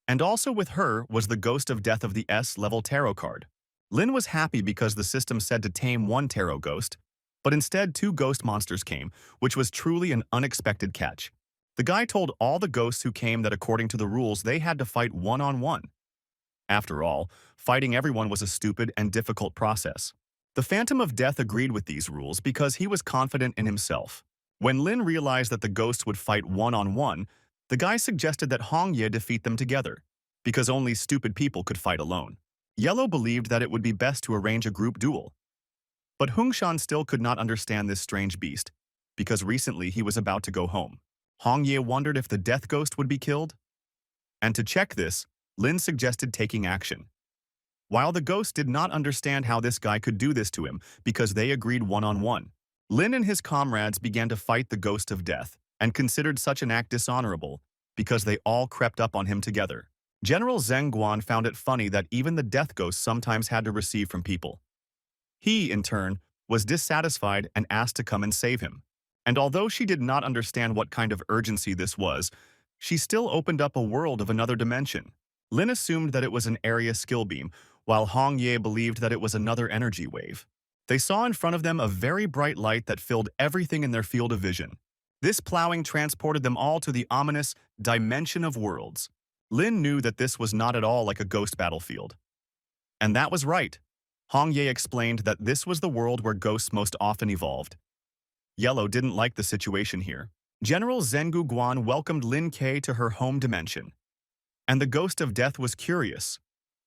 And also with her was the Ghost of Death of the S-level tarot card. Lin was happy because the system said to tame one tarot ghost, but instead 2 ghost monsters came, which was truly an unexpected catch. The guy told all the ghosts who came that according to the rules they had to fight one-on-one. After all, fighting everyone was a stupid and difficult process. The Phantom of Death agreed with these rules because he was confident in himself. When Lin realized that the ghosts would fight one-on-one, the guy suggested that Hong Ye defeat them together, because only stupid people could fight alone. Yellow believed that it would be best to arrange a group duel. But Hung Shan still could not understand this strange beast, because recently he was about to go home. Hong Ye wondered if the death ghost would be killed. And to check this, Lin suggested taking action. While the ghost did not understand how this guy could do this to him because they agreed one-on-one, Lin and his comrades began to fight the ghost of death and considered such an act dishonorable because they all crept up on him together. General Zheng Guan found it funny that even the death ghost sometimes had to receive from people. He, in turn, was dissatisfied and asked to come and save him. And although she did not understand what kind of urgency this was, she still opened up a world of another dimension. Lin assumed that it was an area skill beam, while Hong Ye believed that it was another energy wave. They saw in front of them a very bright light that filled everything in their field of vision. This plowing transported them all to the ominous dimension of worlds. Lin knew that this was not at all like a ghost battlefield. And that was right. Hong Ye explained that this was the world where ghosts most often evolved. Yellow didn't like the situation here. General Zhengu Guan welcomed Lin Ke to her home dimension. And the ghost of death was curious.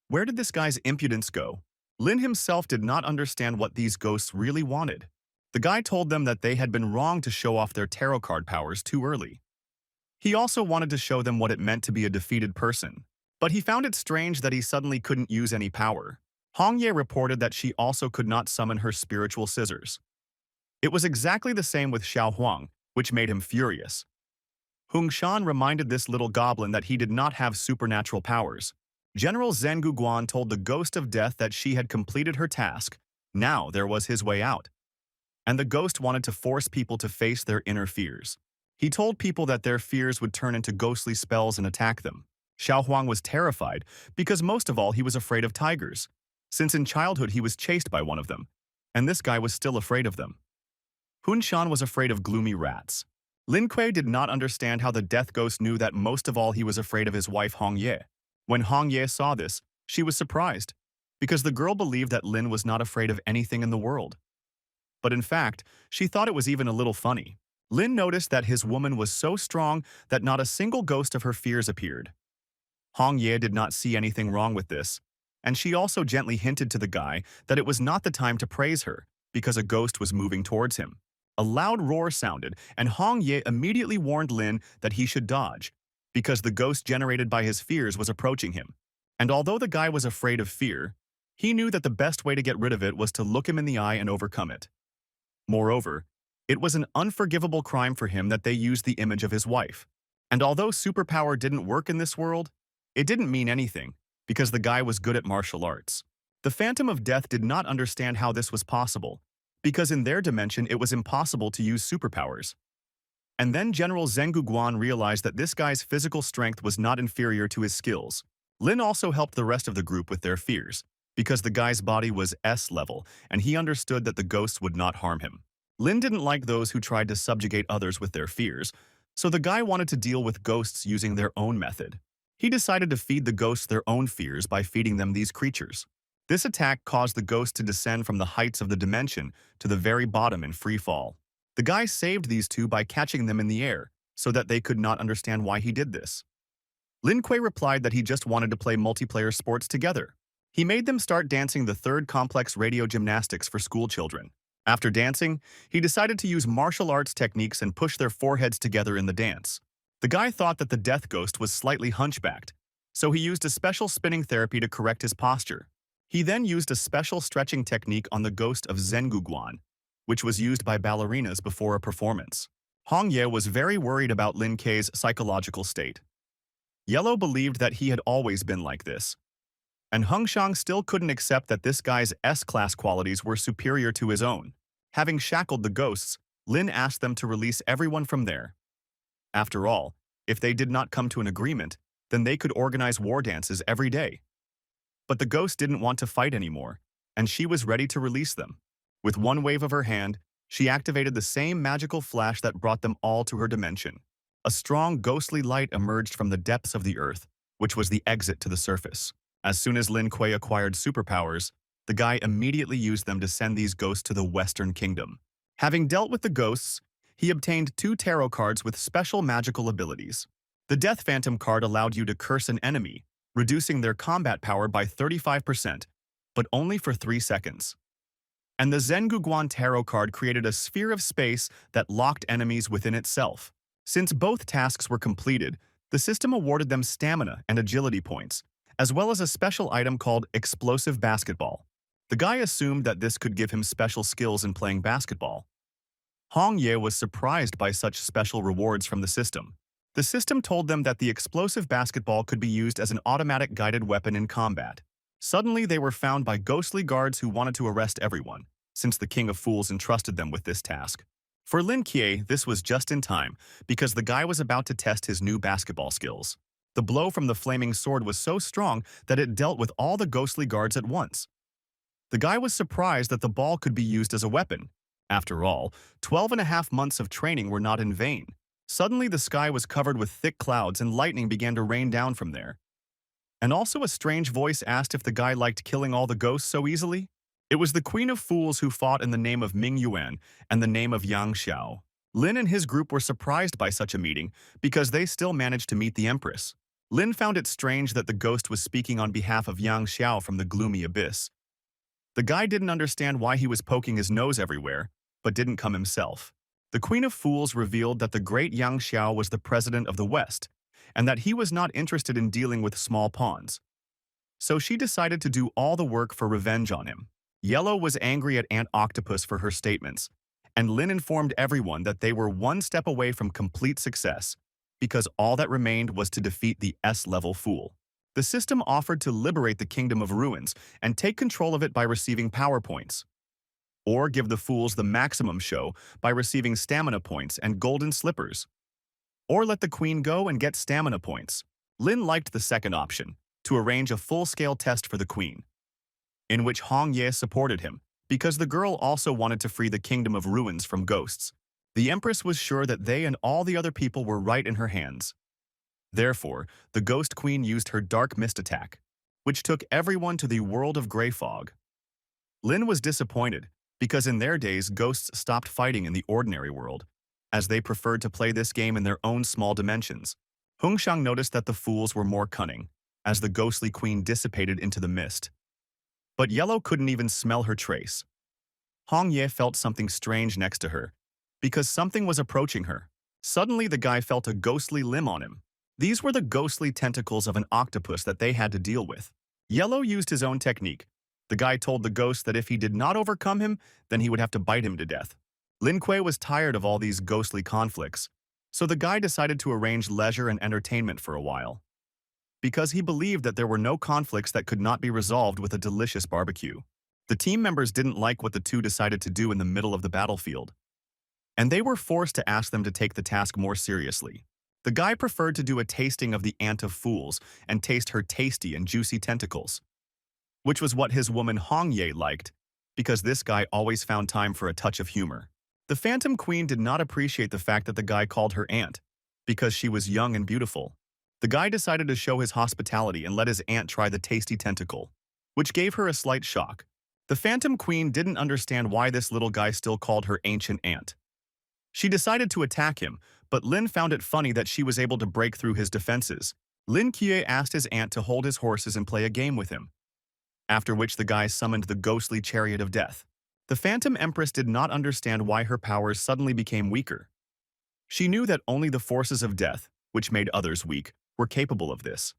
Where did this guy's impudence go? Lin himself did not understand what these ghosts really wanted. The guy told them that they had been wrong to show off their tarot card powers too early. He also wanted to show them what it meant to be a defeated person. But he found it strange that he suddenly couldn't use any power. Hong Ye reported that she also could not summon her spiritual scissors. It was exactly the same with Xiao Huang, which made him furious. Hung Shan reminded this little goblin that he did not have supernatural powers. General Zhengu Guan told the ghost of death that she had completed her task. Now there was his way out. And the ghost wanted to force people to face their inner fears. He told people that their fears would turn into ghostly spells and attack them. Xiao Huang was terrified because most of all he was afraid of tigers, since in childhood he was chased by one of them, and this guy was still afraid of them. Hun Shan was afraid of gloomy rats. Lin Kuei did not understand how the death ghost knew that most of all he was afraid of his wife Hong Ye. When Hong Ye saw this, she was surprised, because the girl believed that Lin was not afraid of anything in the world. But in fact, she thought it was even a little funny. Lin noticed that his woman was so strong that not a single ghost of her fears appeared. Hong Ye did not see anything wrong with this, and she also gently hinted to the guy that it was not the time to praise her, because a ghost was moving towards him. A loud roar sounded, and Hong Ye immediately warned Lin that he should dodge, because the ghost generated by his fears was approaching him. And although the guy was afraid of fear, he knew that the best way to get rid of it was to look him in the eye and overcome it. Moreover, it was an unforgivable crime for him that they used the image of his wife. And although superpower didn't work in this world, it didn't mean anything, because the guy was good at martial arts. The Phantom of Death did not understand how this was possible, because in their dimension it was impossible to use superpowers. And then General Zhengu Guan realized that this guy's physical strength was not inferior to his skills. Lin also helped the rest of the group with their fears, because the guy's body was S level, and he understood that the ghosts would not harm him. Lin didn't like those who tried to subjugate others with their fears, so the guy wanted to deal with ghosts using their own method. He decided to feed the ghosts their own fears by feeding them these creatures. This attack caused the ghost to descend from the heights of the dimension to the very bottom in free fall. The guy saved these two by catching them in the air, so that they could not understand why he did this. Lin Kuei replied that he just wanted to play multiplayer sports together. He made them start dancing the third complex radio gymnastics for school children. After dancing, he decided to use martial arts techniques and push their foreheads together in the dance. The guy thought that the death ghost was slightly hunchbacked, so he used a special spinning therapy to correct his posture. He then used a special stretching technique on the ghost of Zhengu Guan, which was used by ballerinas before a performance. Hong Ye was very worried about Lin Kei's psychological state. Yellow believed that he had always been like this, and Hung Shang still couldn't accept that this guy's S-class qualities were superior to his own. Having shackled the ghosts, Lin asked them to release everyone from there. After all, if they did not come to an agreement, then they could organize war dances every day. But the ghost didn't want to fight anymore, and she was ready to release them. With one wave of her hand, she activated the same magical flash that brought them all to her dimension. A strong, ghostly light emerged from the depths of the earth, which was the exit to the surface. As soon as Lin Kuei acquired superpowers, the guy immediately used them to send these ghosts to the Western Kingdom. Having dealt with the ghosts, he obtained 2 tarot cards with special magical abilities. The Death Phantom card allowed you to curse an enemy, reducing their combat power by 35%, but only for 3 seconds. And the Zenguguan Tarot card created a sphere of space that locked enemies within itself. Since both tasks were completed, the system awarded them stamina and agility points, as well as a special item called Explosive Basketball. The guy assumed that this could give him special skills in playing basketball. Hong Ye was surprised by such special rewards from the system. The system told them that the explosive basketball could be used as an automatic guided weapon in combat. Suddenly, they were found by ghostly guards who wanted to arrest everyone, since the King of Fools entrusted them with this task. For Lin Kie, this was just in time, because the guy was about to test his new basketball skills. The blow from the flaming sword was so strong that it dealt with all the ghostly guards at once. The guy was surprised that the ball could be used as a weapon. After all, 12.5 months of training were not in vain. Suddenly, the sky was covered with thick clouds and lightning began to rain down from there. And also a strange voice asked if the guy liked killing all the ghosts so easily. It was the Queen of Fools who fought in the name of Ming Yuan and the name of Yang Xiao. Lin and his group were surprised by such a meeting because they still managed to meet the Empress. Lin found it strange that the ghost was speaking on behalf of Yang Xiao from the gloomy abyss. The guy didn't understand why he was poking his nose everywhere, but didn't come himself. The Queen of Fools revealed that the great Yang Xiao was the president of the West, and that he was not interested in dealing with small pawns. So she decided to do all the work for revenge on him. Yellow was angry at Aunt Octopus for her statements, and Lin informed everyone that they were one step away from complete success, because all that remained was to defeat the S-level fool. The system offered to liberate the Kingdom of Ruins and take control of it by receiving power points, or give the fools the maximum show by receiving stamina points and golden slippers, or let the queen go and get stamina points. Lin liked the second option, to arrange a full-scale test for the queen, in which Hong Ye supported him, because the girl also wanted to free the Kingdom of Ruins from ghosts. The Empress was sure that they and all the other people were right in her hands. Therefore, the Ghost Queen used her Dark Mist attack, which took everyone to the world of Grey Fog. Lin was disappointed, because in their days ghosts stopped fighting in the ordinary world, as they preferred to play this game in their own small dimensions. Hung Shang noticed that the fools were more cunning, as the ghostly queen dissipated into the mist. But Yellow couldn't even smell her trace. Hong Ye felt something strange next to her, because something was approaching her. Suddenly the guy felt a ghostly limb on him. These were the ghostly tentacles of an octopus that they had to deal with. Yellow used his own technique. The guy told the ghost that if he did not overcome him, then he would have to bite him to death. Lin Kuei was tired of all these ghostly conflicts, so the guy decided to arrange leisure and entertainment for a while, because he believed that there were no conflicts that could not be resolved with a delicious barbecue. The team members didn't like what the two decided to do in the middle of the battlefield, and they were forced to ask them to take the task more seriously. The guy preferred to do a tasting of the Aunt of Fools and taste her tasty and juicy tentacles, which was what his woman Hong Ye liked, because this guy always found time for a touch of humor. The Phantom Queen did not appreciate the fact that the guy called her aunt, because she was young and beautiful. The guy decided to show his hospitality and let his aunt try the tasty tentacle, which gave her a slight shock. The Phantom Queen didn't understand why this little guy still called her ancient aunt. She decided to attack him, but Lin found it funny that she was able to break through his defenses. Lin Kie asked his aunt to hold his horses and play a game with him, after which the guy summoned the ghostly chariot of death. The Phantom Empress did not understand why her powers suddenly became weaker. She knew that only the forces of death, which made others weak, were capable of this.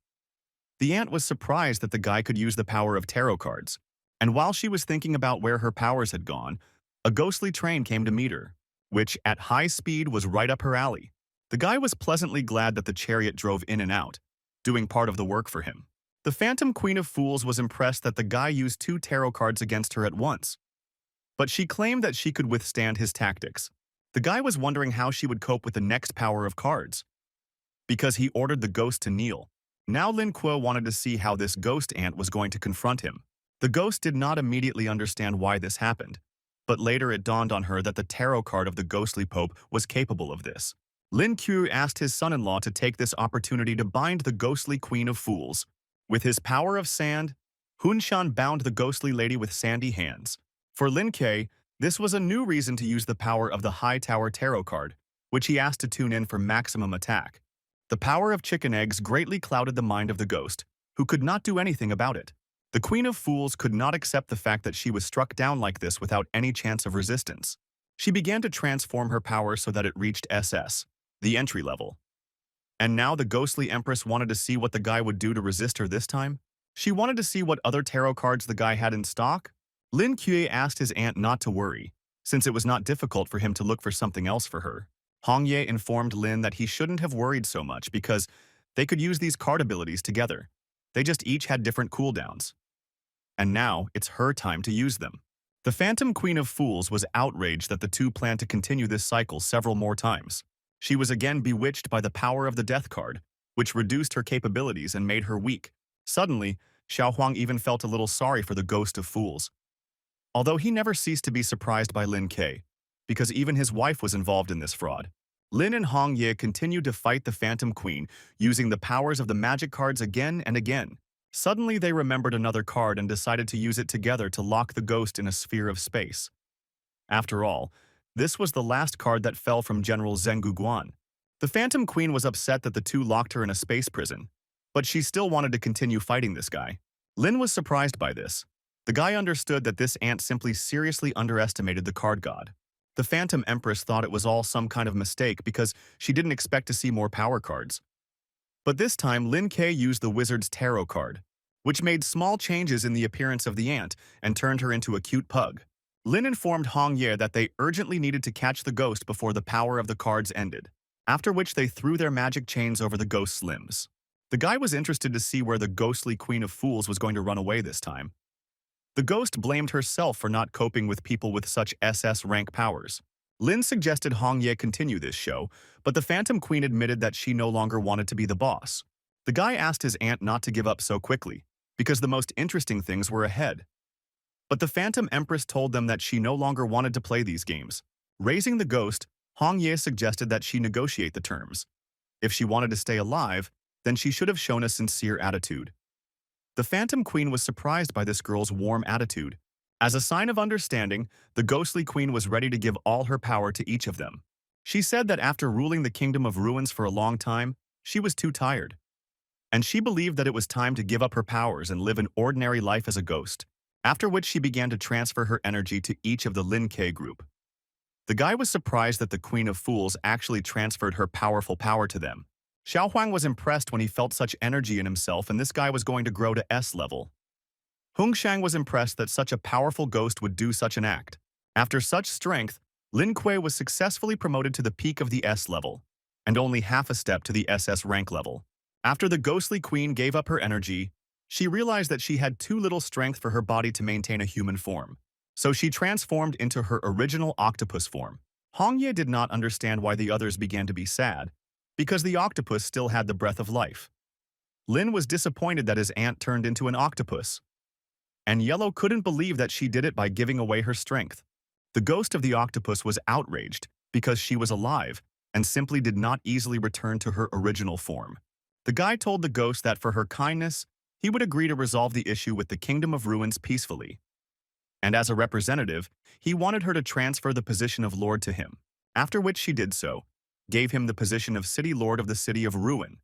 The aunt was surprised that the guy could use the power of tarot cards, and while she was thinking about where her powers had gone, a ghostly train came to meet her, which, at high speed, was right up her alley. The guy was pleasantly glad that the chariot drove in and out, doing part of the work for him. The Phantom Queen of Fools was impressed that the guy used 2 tarot cards against her at once, but she claimed that she could withstand his tactics. The guy was wondering how she would cope with the next power of cards, because he ordered the ghost to kneel. Now Lin Kuo wanted to see how this ghost aunt was going to confront him. The ghost did not immediately understand why this happened, but later it dawned on her that the tarot card of the ghostly pope was capable of this. Lin Qiu asked his son-in-law to take this opportunity to bind the ghostly Queen of Fools. With his power of sand, Hunshan bound the ghostly lady with sandy hands. For Lin Ke, this was a new reason to use the power of the High Tower Tarot card, which he asked to tune in for maximum attack. The power of chicken eggs greatly clouded the mind of the ghost, who could not do anything about it. The Queen of Fools could not accept the fact that she was struck down like this without any chance of resistance. She began to transform her power so that it reached SS, the entry level. And now the ghostly empress wanted to see what the guy would do to resist her this time? She wanted to see what other tarot cards the guy had in stock? Lin Qiu asked his aunt not to worry, since it was not difficult for him to look for something else for her. Hong Ye informed Lin that he shouldn't have worried so much because they could use these card abilities together. They just each had different cooldowns. And now it's her time to use them. The Phantom Queen of Fools was outraged that the two planned to continue this cycle several more times. She was again bewitched by the power of the Death card, which reduced her capabilities and made her weak. Suddenly, Xiao Huang even felt a little sorry for the Ghost of Fools. Although he never ceased to be surprised by Lin Ke, because even his wife was involved in this fraud. Lin and Hong Ye continued to fight the Phantom Queen, using the powers of the magic cards again and again. Suddenly they remembered another card and decided to use it together to lock the ghost in a sphere of space. After all, this was the last card that fell from General Zheng Guguan. The Phantom Queen was upset that the two locked her in a space prison, but she still wanted to continue fighting this guy. Lin was surprised by this. The guy understood that this aunt simply seriously underestimated the card god. The Phantom Empress thought it was all some kind of mistake because she didn't expect to see more power cards. But this time, Lin Ke used the Wizard's Tarot card, which made small changes in the appearance of the ant and turned her into a cute pug. Lin informed Hong Ye that they urgently needed to catch the ghost before the power of the cards ended, after which they threw their magic chains over the ghost's limbs. The guy was interested to see where the ghostly Queen of Fools was going to run away this time. The ghost blamed herself for not coping with people with such SS rank powers. Lin suggested Hong Ye continue this show, but the Phantom Queen admitted that she no longer wanted to be the boss. The guy asked his aunt not to give up so quickly, because the most interesting things were ahead. But the Phantom Empress told them that she no longer wanted to play these games. Raising the ghost, Hong Ye suggested that she negotiate the terms. If she wanted to stay alive, then she should have shown a sincere attitude. The Phantom Queen was surprised by this girl's warm attitude. As a sign of understanding, the ghostly queen was ready to give all her power to each of them. She said that after ruling the Kingdom of Ruins for a long time, she was too tired. And she believed that it was time to give up her powers and live an ordinary life as a ghost, after which she began to transfer her energy to each of the Lin Ke group. The guy was surprised that the Queen of Fools actually transferred her powerful power to them. Xiao Huang was impressed when he felt such energy in himself, and this guy was going to grow to S level. Hung Shang was impressed that such a powerful ghost would do such an act. After such strength, Lin Kuei was successfully promoted to the peak of the S level, and only half a step to the SS rank level. After the ghostly queen gave up her energy, she realized that she had too little strength for her body to maintain a human form. So she transformed into her original octopus form. Hong Ye did not understand why the others began to be sad, because the octopus still had the breath of life. Lin was disappointed that his aunt turned into an octopus. And Yellow couldn't believe that she did it by giving away her strength. The ghost of the octopus was outraged because she was alive and simply did not easily return to her original form. The guy told the ghost that for her kindness, he would agree to resolve the issue with the Kingdom of Ruins peacefully. And as a representative, he wanted her to transfer the position of Lord to him, after which she did so, gave him the position of City Lord of the City of Ruin.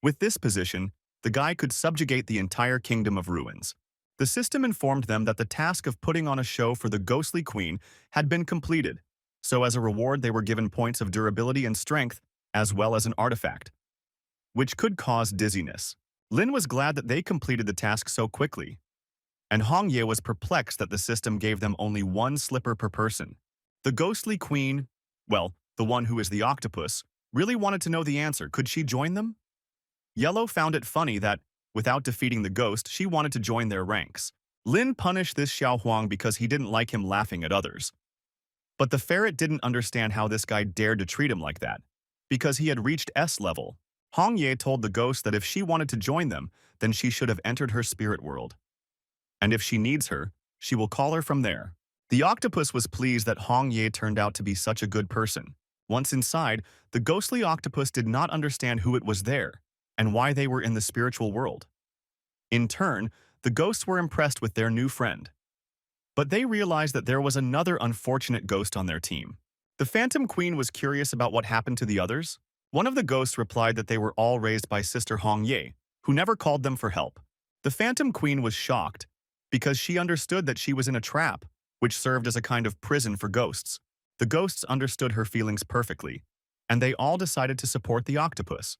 With this position, the guy could subjugate the entire Kingdom of Ruins. The system informed them that the task of putting on a show for the ghostly queen had been completed, so as a reward they were given points of durability and strength, as well as an artifact, which could cause dizziness. Lin was glad that they completed the task so quickly, and Hong Ye was perplexed that the system gave them only one slipper per person. The ghostly queen, well, the one who is the octopus, really wanted to know the answer. Could she join them? Yellow found it funny that, without defeating the ghost, she wanted to join their ranks. Lin punished this Xiao Huang because he didn't like him laughing at others. But the ferret didn't understand how this guy dared to treat him like that, because he had reached S level. Hong Ye told the ghost that if she wanted to join them, then she should have entered her spirit world. And if she needs her, she will call her from there. The octopus was pleased that Hong Ye turned out to be such a good person. Once inside, the ghostly octopus did not understand who it was there and why they were in the spiritual world. In turn, the ghosts were impressed with their new friend. But they realized that there was another unfortunate ghost on their team. The Phantom Queen was curious about what happened to the others. One of the ghosts replied that they were all raised by Sister Hong Ye, who never called them for help. The Phantom Queen was shocked because she understood that she was in a trap, which served as a kind of prison for ghosts. The ghosts understood her feelings perfectly, and they all decided to support the octopus.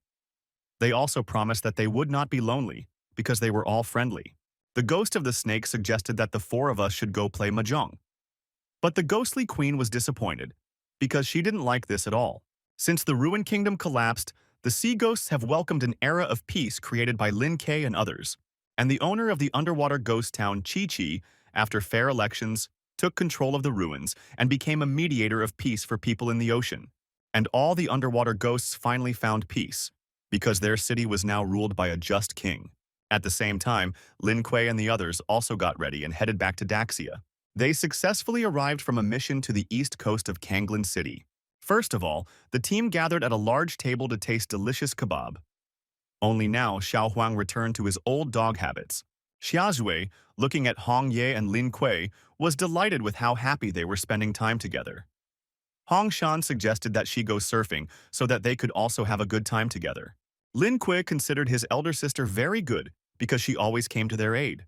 They also promised that they would not be lonely because they were all friendly. The ghost of the snake suggested that the four of us should go play mahjong. But the ghostly queen was disappointed because she didn't like this at all. Since the Ruined Kingdom collapsed, the sea ghosts have welcomed an era of peace created by Lynn and others, and the owner of the underwater ghost town Chi, after fair elections, took control of the ruins and became a mediator of peace for people in the ocean. And all the underwater ghosts finally found peace, because their city was now ruled by a just king. At the same time, Lin Kuei and the others also got ready and headed back to Daxia. They successfully arrived from a mission to the east coast of Kanglan City. First of all, the team gathered at a large table to taste delicious kebab. Only now, Xiao Huang returned to his old dog habits. Xia Zhui, looking at Hong Ye and Lin Kuei, was delighted with how happy they were spending time together. Hong Shan suggested that she go surfing so that they could also have a good time together. Lin Kuei considered his elder sister very good because she always came to their aid.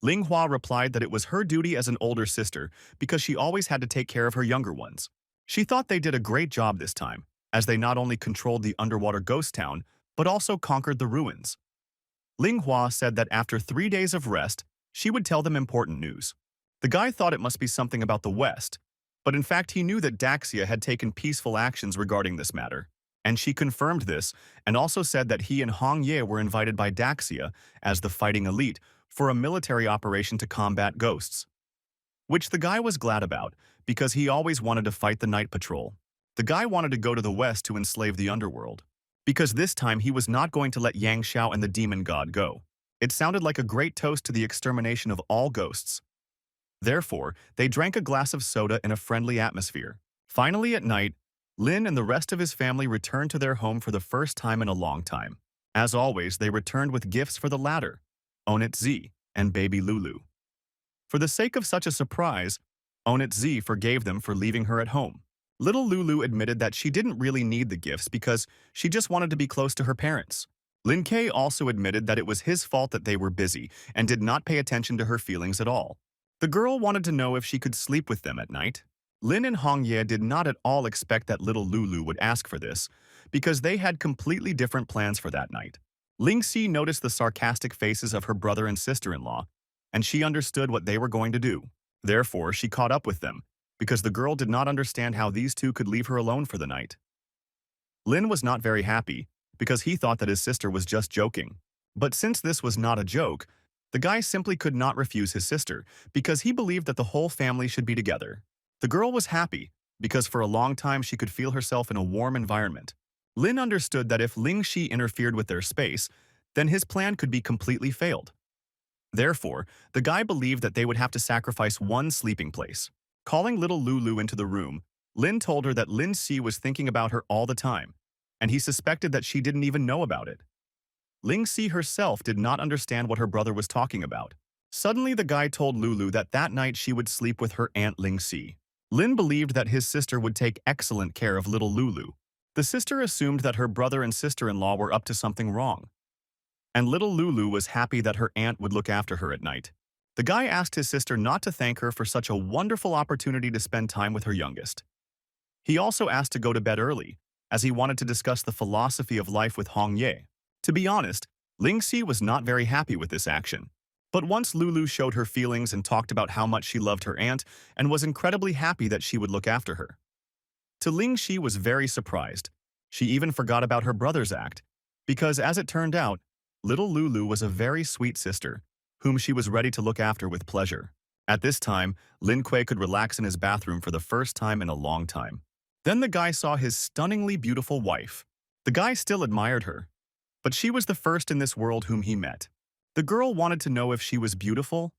Ling Hua replied that it was her duty as an older sister because she always had to take care of her younger ones. She thought they did a great job this time, as they not only controlled the underwater ghost town, but also conquered the ruins. Ling Hua said that after 3 days of rest, she would tell them important news. The guy thought it must be something about the West, but in fact he knew that Daxia had taken peaceful actions regarding this matter. And she confirmed this and also said that he and Hong Ye were invited by Daxia as the fighting elite for a military operation to combat ghosts. Which the guy was glad about because he always wanted to fight the night patrol. The guy wanted to go to the west to enslave the underworld, because this time he was not going to let Yang Xiao and the demon god go. It sounded like a great toast to the extermination of all ghosts. Therefore, they drank a glass of soda in a friendly atmosphere. Finally at night, Lin and the rest of his family returned to their home for the first time in a long time. As always, they returned with gifts for the latter, Onit Z and baby Lulu. For the sake of such a surprise, Onit Z forgave them for leaving her at home. Little Lulu admitted that she didn't really need the gifts because she just wanted to be close to her parents. Lin Kuei also admitted that it was his fault that they were busy and did not pay attention to her feelings at all. The girl wanted to know if she could sleep with them at night. Lin and Hong Ye did not at all expect that little Lulu would ask for this, because they had completely different plans for that night. Ling Si noticed the sarcastic faces of her brother and sister-in-law, and she understood what they were going to do. Therefore, she caught up with them, because the girl did not understand how these two could leave her alone for the night. Lin was not very happy, because he thought that his sister was just joking. But since this was not a joke, the guy simply could not refuse his sister, because he believed that the whole family should be together. The girl was happy, because for a long time she could feel herself in a warm environment. Lin understood that if Ling Shi interfered with their space, then his plan could be completely failed. Therefore, the guy believed that they would have to sacrifice one sleeping place. Calling little Lulu into the room, Lin told her that Lin Si was thinking about her all the time, and he suspected that she didn't even know about it. Ling Si herself did not understand what her brother was talking about. Suddenly, the guy told Lulu that that night she would sleep with her aunt Ling Si. Lin believed that his sister would take excellent care of little Lulu. The sister assumed that her brother and sister-in-law were up to something wrong. And little Lulu was happy that her aunt would look after her at night. The guy asked his sister not to thank her for such a wonderful opportunity to spend time with her youngest. He also asked to go to bed early, as he wanted to discuss the philosophy of life with Hong Ye. To be honest, Ling Si was not very happy with this action. But once Lulu showed her feelings and talked about how much she loved her aunt and was incredibly happy that she would look after her. To Ling Shi was very surprised. She even forgot about her brother's act, because as it turned out, little Lulu was a very sweet sister, whom she was ready to look after with pleasure. At this time, Lin Kuei could relax in his bathroom for the first time in a long time. Then the guy saw his stunningly beautiful wife. The guy still admired her, but she was the first in this world whom he met. The girl wanted to know if she was beautiful,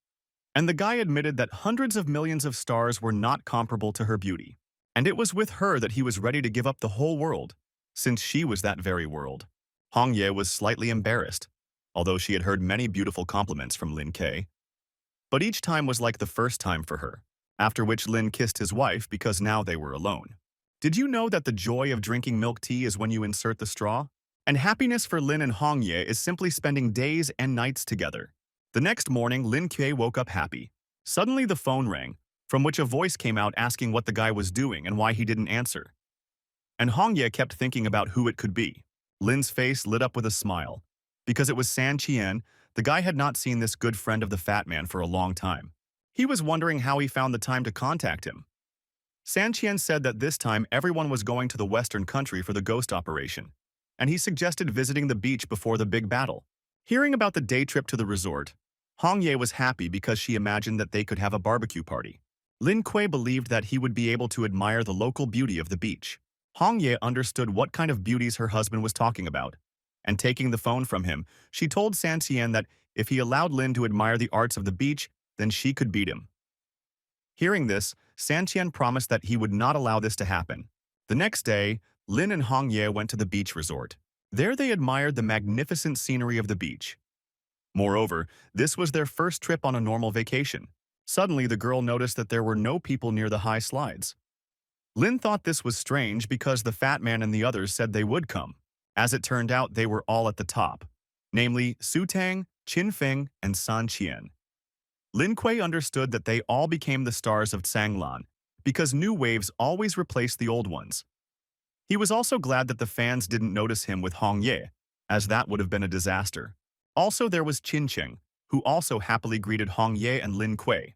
and the guy admitted that hundreds of millions of stars were not comparable to her beauty. And it was with her that he was ready to give up the whole world, since she was that very world. Hong Ye was slightly embarrassed, although she had heard many beautiful compliments from Lin Ke. But each time was like the first time for her, after which Lin kissed his wife because now they were alone. Did you know that the joy of drinking milk tea is when you insert the straw? And happiness for Lin and Hong Ye is simply spending days and nights together. The next morning, Lin Ke woke up happy. Suddenly the phone rang, from which a voice came out asking what the guy was doing and why he didn't answer. And Hong Ye kept thinking about who it could be. Lin's face lit up with a smile, because it was San Qian. The guy had not seen this good friend of the fat man for a long time. He was wondering how he found the time to contact him. San Qian said that this time everyone was going to the western country for the ghost operation, and he suggested visiting the beach before the big battle. Hearing about the day trip to the resort, Hong Ye was happy because she imagined that they could have a barbecue party. Lin Kuei believed that he would be able to admire the local beauty of the beach. Hong Ye understood what kind of beauties her husband was talking about, and taking the phone from him, she told San Qian that if he allowed Lin to admire the arts of the beach, then she could beat him. Hearing this, San Qian promised that he would not allow this to happen. The next day, Lin and Hong Ye went to the beach resort. There they admired the magnificent scenery of the beach. Moreover, this was their first trip on a normal vacation. Suddenly, the girl noticed that there were no people near the high slides. Lin thought this was strange because the fat man and the others said they would come. As it turned out, they were all at the top, namely Su Tang, Qin Feng, and San Qian. Lin Kuei understood that they all became the stars of Tsanglan because new waves always replaced the old ones. He was also glad that the fans didn't notice him with Hong Ye, as that would have been a disaster. Also, there was Qin Cheng, who also happily greeted Hong Ye and Lin Kuei.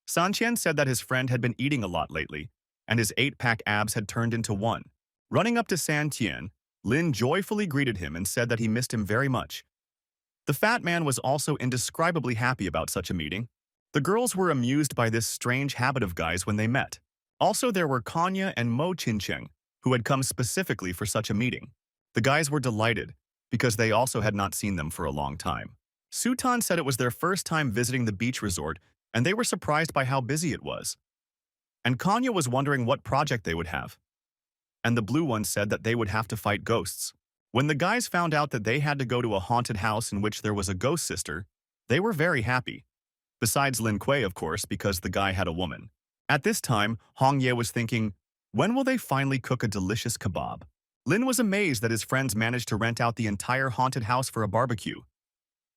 San Qian said that his friend had been eating a lot lately, and his 8-pack abs had turned into one. Running up to San Qian, Lin joyfully greeted him and said that he missed him very much. The fat man was also indescribably happy about such a meeting. The girls were amused by this strange habit of guys when they met. Also, there were Kanya and Mo Qincheng, who had come specifically for such a meeting. The guys were delighted, because they also had not seen them for a long time. Sutan said it was their first time visiting the beach resort, and they were surprised by how busy it was. And Kanya was wondering what project they would have. And the blue one said that they would have to fight ghosts. When the guys found out that they had to go to a haunted house in which there was a ghost sister, they were very happy. Besides Lin Kuei, of course, because the guy had a woman. At this time, Hong Ye was thinking, when will they finally cook a delicious kebab? Lin was amazed that his friends managed to rent out the entire haunted house for a barbecue.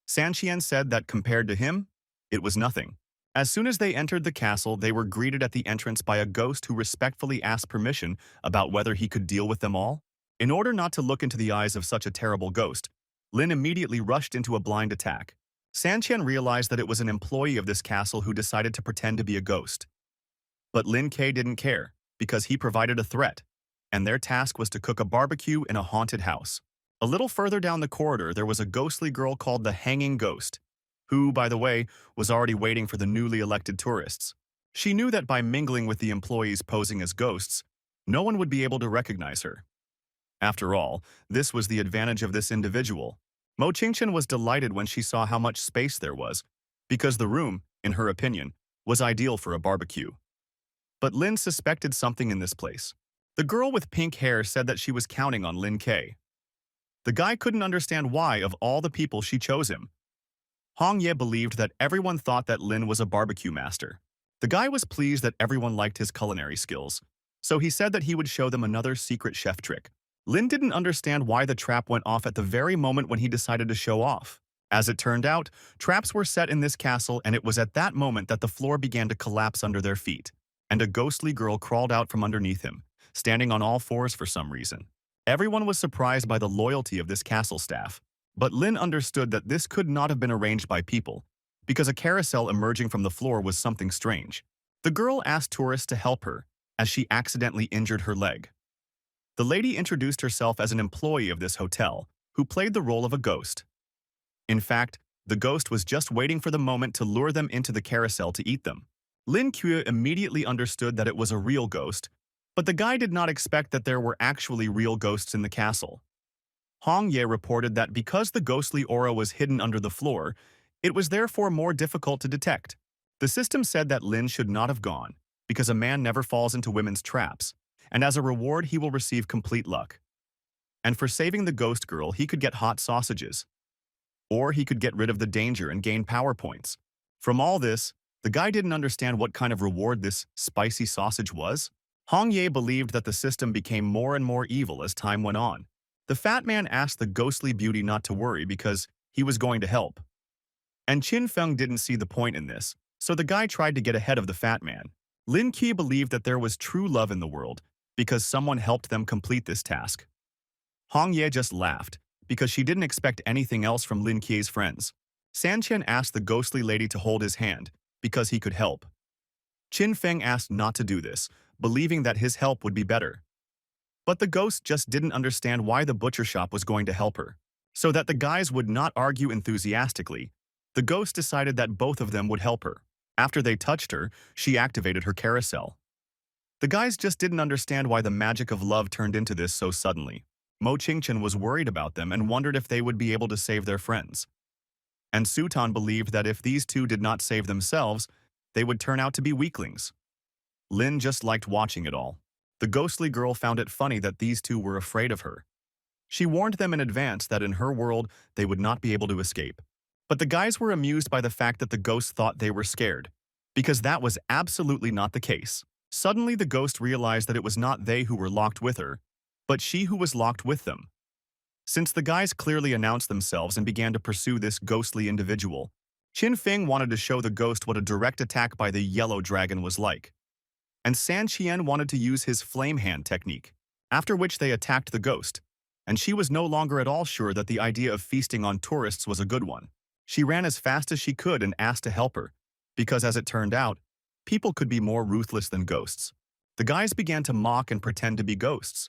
San Qian said that compared to him, it was nothing. As soon as they entered the castle, they were greeted at the entrance by a ghost who respectfully asked permission about whether he could deal with them all. In order not to look into the eyes of such a terrible ghost, Lin immediately rushed into a blind attack. San Qian realized that it was an employee of this castle who decided to pretend to be a ghost. But Lin Ke didn't care, because he provided a threat, and their task was to cook a barbecue in a haunted house. A little further down the corridor, there was a ghostly girl called the Hanging Ghost, who, by the way, was already waiting for the newly elected tourists. She knew that by mingling with the employees posing as ghosts, no one would be able to recognize her. After all, this was the advantage of this individual. Mo Qingchen was delighted when she saw how much space there was, because the room, in her opinion, was ideal for a barbecue. But Lin suspected something in this place. The girl with pink hair said that she was counting on Lin Ke. The guy couldn't understand why, of all the people, she chose him. Hong Ye believed that everyone thought that Lin was a barbecue master. The guy was pleased that everyone liked his culinary skills, so he said that he would show them another secret chef trick. Lin didn't understand why the trap went off at the very moment when he decided to show off. As it turned out, traps were set in this castle, and it was at that moment that the floor began to collapse under their feet, and a ghostly girl crawled out from underneath him, standing on all fours for some reason. Everyone was surprised by the loyalty of this castle staff, but Lin understood that this could not have been arranged by people, because a carousel emerging from the floor was something strange. The girl asked tourists to help her, as she accidentally injured her leg. The lady introduced herself as an employee of this hotel, who played the role of a ghost. In fact, the ghost was just waiting for the moment to lure them into the carousel to eat them. Lin Kuei immediately understood that it was a real ghost, but the guy did not expect that there were actually real ghosts in the castle. Hong Ye reported that because the ghostly aura was hidden under the floor, it was therefore more difficult to detect. The system said that Lin should not have gone, because a man never falls into women's traps, and as a reward he will receive complete luck. And for saving the ghost girl, he could get hot sausages. Or he could get rid of the danger and gain power points. From all this, the guy didn't understand what kind of reward this spicy sausage was. Hong Ye believed that the system became more and more evil as time went on. The fat man asked the ghostly beauty not to worry because he was going to help. And Qin Feng didn't see the point in this, so the guy tried to get ahead of the fat man. Lin Qi believed that there was true love in the world because someone helped them complete this task. Hong Ye just laughed because she didn't expect anything else from Lin Qi's friends. San Qian asked the ghostly lady to hold his hand because he could help. Qin Feng asked not to do this, believing that his help would be better. But the ghost just didn't understand why the butcher shop was going to help her. So that the guys would not argue enthusiastically, the ghost decided that both of them would help her. After they touched her, she activated her carousel. The guys just didn't understand why the magic of love turned into this so suddenly. Mo Qingchen was worried about them and wondered if they would be able to save their friends. And Sutan believed that if these two did not save themselves, they would turn out to be weaklings. Lin just liked watching it all. The ghostly girl found it funny that these two were afraid of her. She warned them in advance that in her world they would not be able to escape. But the guys were amused by the fact that the ghost thought they were scared, because that was absolutely not the case. Suddenly the ghost realized that it was not they who were locked with her, but she who was locked with them. Since the guys clearly announced themselves and began to pursue this ghostly individual, Qin Feng wanted to show the ghost what a direct attack by the yellow dragon was like. And San Qian wanted to use his flame hand technique, after which they attacked the ghost, and she was no longer at all sure that the idea of feasting on tourists was a good one. She ran as fast as she could and asked to help her, because as it turned out, people could be more ruthless than ghosts. The guys began to mock and pretend to be ghosts.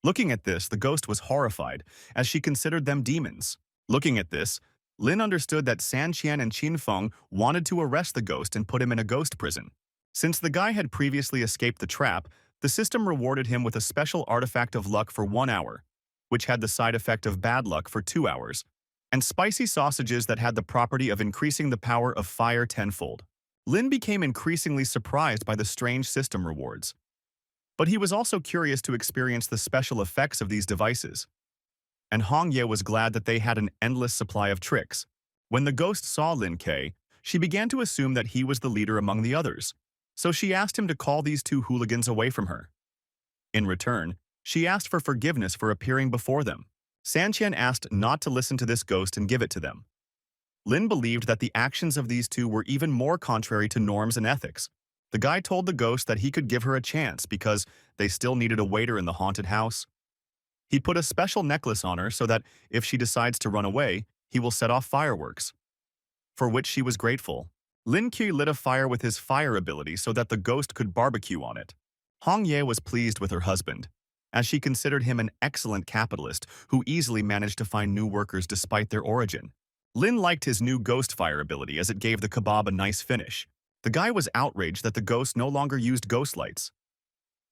Looking at this, the ghost was horrified, as she considered them demons. Looking at this, Lin understood that San Qian and Qin Feng wanted to arrest the ghost and put him in a ghost prison. Since the guy had previously escaped the trap, the system rewarded him with a special artifact of luck for 1 hour, which had the side effect of bad luck for 2 hours, and spicy sausages that had the property of increasing the power of fire tenfold. Lin became increasingly surprised by the strange system rewards. But he was also curious to experience the special effects of these devices. And Hong Ye was glad that they had an endless supply of tricks. When the ghost saw Lin Ke, she began to assume that he was the leader among the others, so she asked him to call these two hooligans away from her. In return, she asked for forgiveness for appearing before them. San Qian asked not to listen to this ghost and give it to them. Lin believed that the actions of these two were even more contrary to norms and ethics. The guy told the ghost that he could give her a chance because they still needed a waiter in the haunted house. He put a special necklace on her so that if she decides to run away, he will set off fireworks, for which she was grateful. Lin Qi lit a fire with his fire ability so that the ghost could barbecue on it. Hong Ye was pleased with her husband, as she considered him an excellent capitalist who easily managed to find new workers despite their origin. Lin liked his new ghost fire ability as it gave the kebab a nice finish. The guy was outraged that the ghost no longer used ghost lights,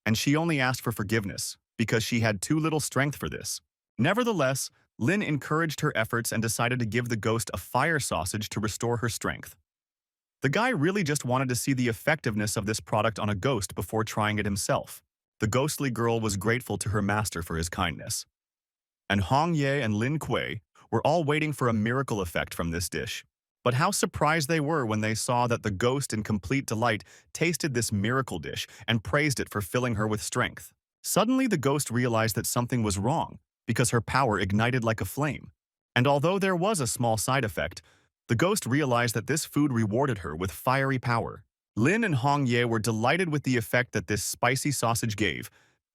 and she only asked for forgiveness because she had too little strength for this. Nevertheless, Lin encouraged her efforts and decided to give the ghost a fire sausage to restore her strength. The guy really just wanted to see the effectiveness of this product on a ghost before trying it himself. The ghostly girl was grateful to her master for his kindness. And Hong Ye and Lin Kuei were all waiting for a miracle effect from this dish. But how surprised they were when they saw that the ghost in complete delight tasted this miracle dish and praised it for filling her with strength. Suddenly the ghost realized that something was wrong because her power ignited like a flame. And although there was a small side effect, the ghost realized that this food rewarded her with fiery power. Lin and Hong Ye were delighted with the effect that this spicy sausage gave,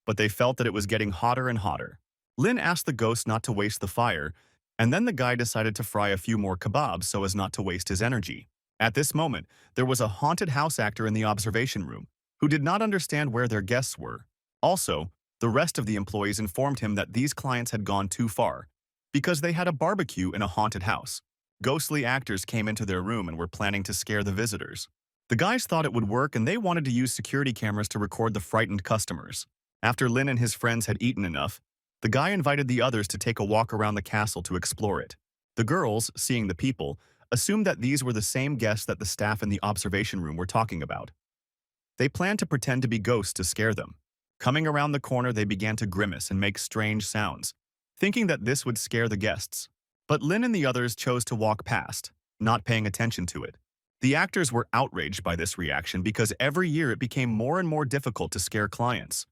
but they felt that it was getting hotter and hotter. Lin asked the ghost not to waste the fire, and then the guy decided to fry a few more kebabs so as not to waste his energy. At this moment, there was a haunted house actor in the observation room who did not understand where their guests were. Also, the rest of the employees informed him that these clients had gone too far because they had a barbecue in a haunted house. Ghostly actors came into their room and were planning to scare the visitors. The guys thought it would work and they wanted to use security cameras to record the frightened customers. After Lin and his friends had eaten enough, the guy invited the others to take a walk around the castle to explore it. The girls, seeing the people, assumed that these were the same guests that the staff in the observation room were talking about. They planned to pretend to be ghosts to scare them. Coming around the corner, they began to grimace and make strange sounds, thinking that this would scare the guests. But Lynn and the others chose to walk past, not paying attention to it. The actors were outraged by this reaction because every year it became more and more difficult to scare clients.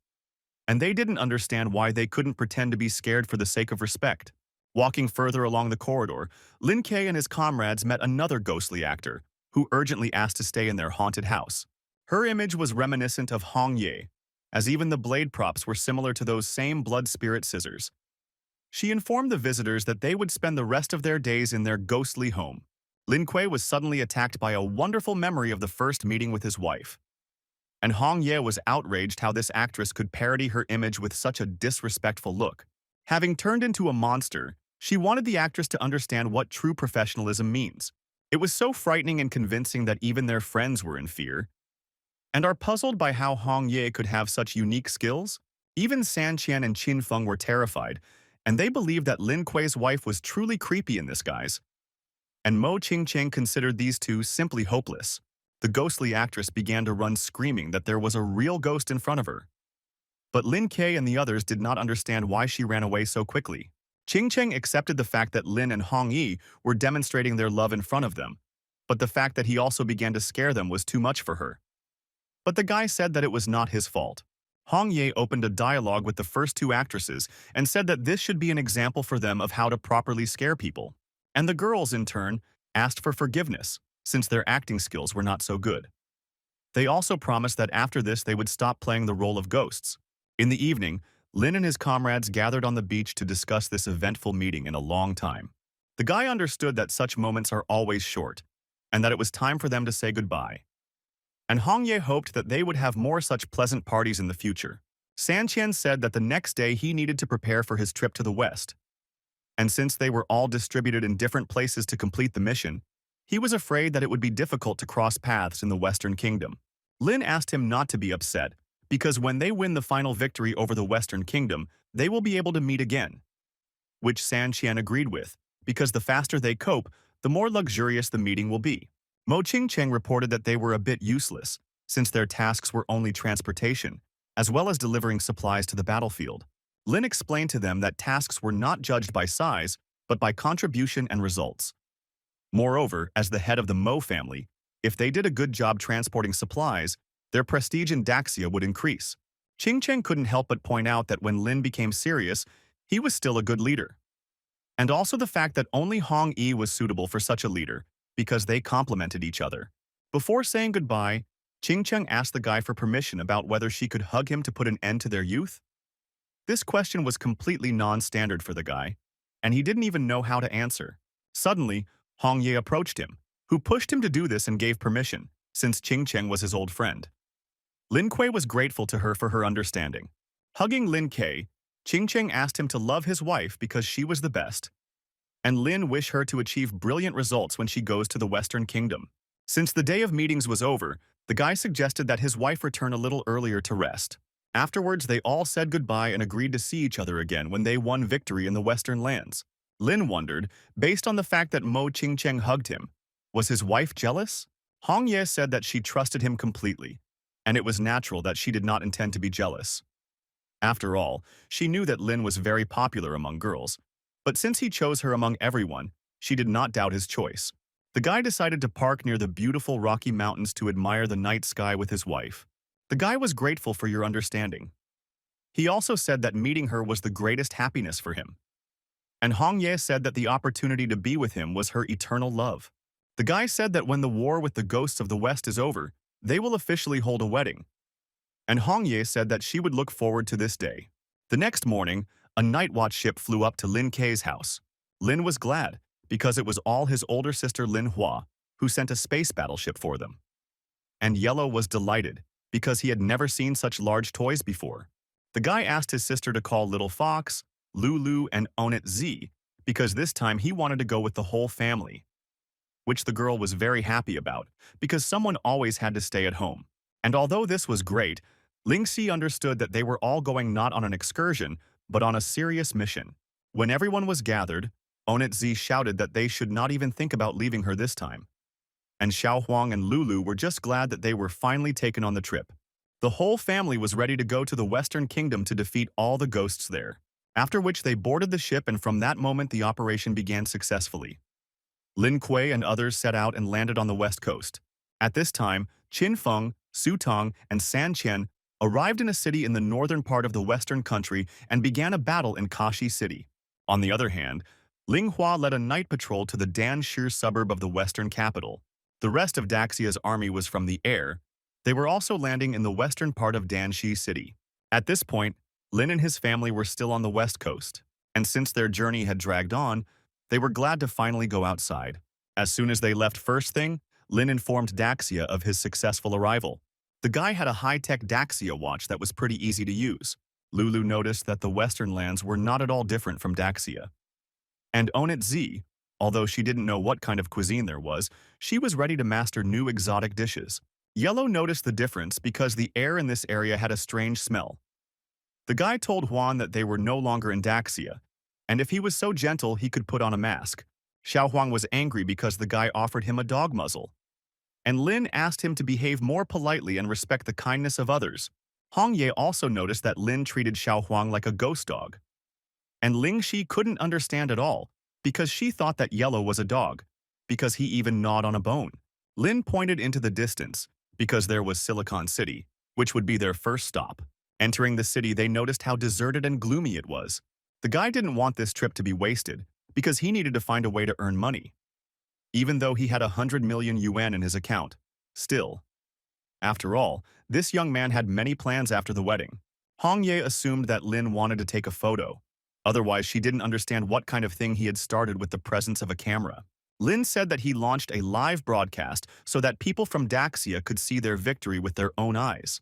And they didn't understand why they couldn't pretend to be scared for the sake of respect. Walking further along the corridor, Lin Kei and his comrades met another ghostly actor, who urgently asked to stay in their haunted house. Her image was reminiscent of Hong Ye, as even the blade props were similar to those same blood spirit scissors. She informed the visitors that they would spend the rest of their days in their ghostly home. Lin Kuei was suddenly attacked by a wonderful memory of the first meeting with his wife. And Hong Ye was outraged how this actress could parody her image with such a disrespectful look. Having turned into a monster, she wanted the actress to understand what true professionalism means. It was so frightening and convincing that even their friends were in fear, and are puzzled by how Hong Ye could have such unique skills. Even San Qian and Qin Feng were terrified, and they believed that Lin Kuei's wife was truly creepy in this guise. And Mo Qingcheng considered these two simply hopeless. The ghostly actress began to run screaming that there was a real ghost in front of her. But Lin Kei and the others did not understand why she ran away so quickly. Qingcheng accepted the fact that Lin and Hong Yi were demonstrating their love in front of them, but the fact that he also began to scare them was too much for her. But the guy said that it was not his fault. Hong Ye opened a dialogue with the first two actresses and said that this should be an example for them of how to properly scare people. And the girls, in turn, asked for forgiveness, since their acting skills were not so good. They also promised that after this they would stop playing the role of ghosts. In the evening, Lin and his comrades gathered on the beach to discuss this eventful meeting in a long time. The guy understood that such moments are always short, and that it was time for them to say goodbye. And Hong Ye hoped that they would have more such pleasant parties in the future. San Qian said that the next day he needed to prepare for his trip to the west. And since they were all distributed in different places to complete the mission, he was afraid that it would be difficult to cross paths in the Western Kingdom. Lin asked him not to be upset, because when they win the final victory over the Western Kingdom, they will be able to meet again. Which San Qian agreed with, because the faster they cope, the more luxurious the meeting will be. Mo Qingcheng reported that they were a bit useless, since their tasks were only transportation, as well as delivering supplies to the battlefield. Lin explained to them that tasks were not judged by size, but by contribution and results. Moreover, as the head of the Mo family, if they did a good job transporting supplies, their prestige in Daxia would increase. Qingcheng couldn't help but point out that when Lin became serious, he was still a good leader. And also the fact that only Hong Yi was suitable for such a leader, because they complemented each other. Before saying goodbye, Qingcheng asked the guy for permission about whether she could hug him to put an end to their youth. This question was completely non-standard for the guy, and he didn't even know how to answer. Suddenly, Hong Ye approached him, who pushed him to do this and gave permission, since Qingcheng was his old friend. Lin Kuei was grateful to her for her understanding. Hugging Lin Kei, Qingcheng asked him to love his wife because she was the best, and Lin wished her to achieve brilliant results when she goes to the Western Kingdom. Since the day of meetings was over, the guy suggested that his wife return a little earlier to rest. Afterwards, they all said goodbye and agreed to see each other again when they won victory in the Western lands. Lin wondered, based on the fact that Mo Qingcheng hugged him, was his wife jealous? Hong Ye said that she trusted him completely, and it was natural that she did not intend to be jealous. After all, she knew that Lin was very popular among girls, but since he chose her among everyone, she did not doubt his choice. The guy decided to park near the beautiful Rocky Mountains to admire the night sky with his wife. The guy was grateful for your understanding. He also said that meeting her was the greatest happiness for him. And Hong Ye said that the opportunity to be with him was her eternal love. The guy said that when the war with the ghosts of the West is over, they will officially hold a wedding. And Hong Ye said that she would look forward to this day. The next morning, a night watch ship flew up to Lin Kei's house. Lin was glad, because it was all his older sister Lin Hua, who sent a space battleship for them. And Yellow was delighted, because he had never seen such large toys before. The guy asked his sister to call Little Fox, Lulu, and Onet Z, because this time he wanted to go with the whole family, which the girl was very happy about, because someone always had to stay at home. And although this was great, Ling Si understood that they were all going not on an excursion, but on a serious mission. When everyone was gathered, Onet Z shouted that they should not even think about leaving her this time. and Xiao Huang and Lulu were just glad that they were finally taken on the trip. The whole family was ready to go to the Western Kingdom to defeat all the ghosts there, after which they boarded the ship, and from that moment the operation began successfully. Lin Kuei and others set out and landed on the west coast. At this time, Qin Feng, Su Tong, and San Qian arrived in a city in the northern part of the western country and began a battle in Kashi City. On the other hand, Ling Hua led a night patrol to the Danshi suburb of the western capital. The rest of Daxia's army was from the air. They were also landing in the western part of Danshi City. At this point, Lin and his family were still on the west coast, and since their journey had dragged on, they were glad to finally go outside. As soon as they left first thing, Lin informed Daxia of his successful arrival. The guy had a high-tech Daxia watch that was pretty easy to use. Lulu noticed that the western lands were not at all different from Daxia. And Onit Z, although she didn't know what kind of cuisine there was, she was ready to master new exotic dishes. Yellow noticed the difference because the air in this area had a strange smell. The guy told Juan that they were no longer in Daxia, and if he was so gentle he could put on a mask. Xiao Huang was angry because the guy offered him a dog muzzle. And Lin asked him to behave more politely and respect the kindness of others. Hong Ye also noticed that Lin treated Xiao Huang like a ghost dog. And Ling Shi couldn't understand at all, because she thought that Yellow was a dog, because he even gnawed on a bone. Lin pointed into the distance, because there was Silicon City, which would be their first stop. Entering the city, they noticed how deserted and gloomy it was. The guy didn't want this trip to be wasted, because he needed to find a way to earn money. Even though he had 100 million yuan in his account, still. After all, this young man had many plans after the wedding. Hong Ye assumed that Lin wanted to take a photo. Otherwise, she didn't understand what kind of thing he had started with the presence of a camera. Lin said that he launched a live broadcast so that people from Daxia could see their victory with their own eyes.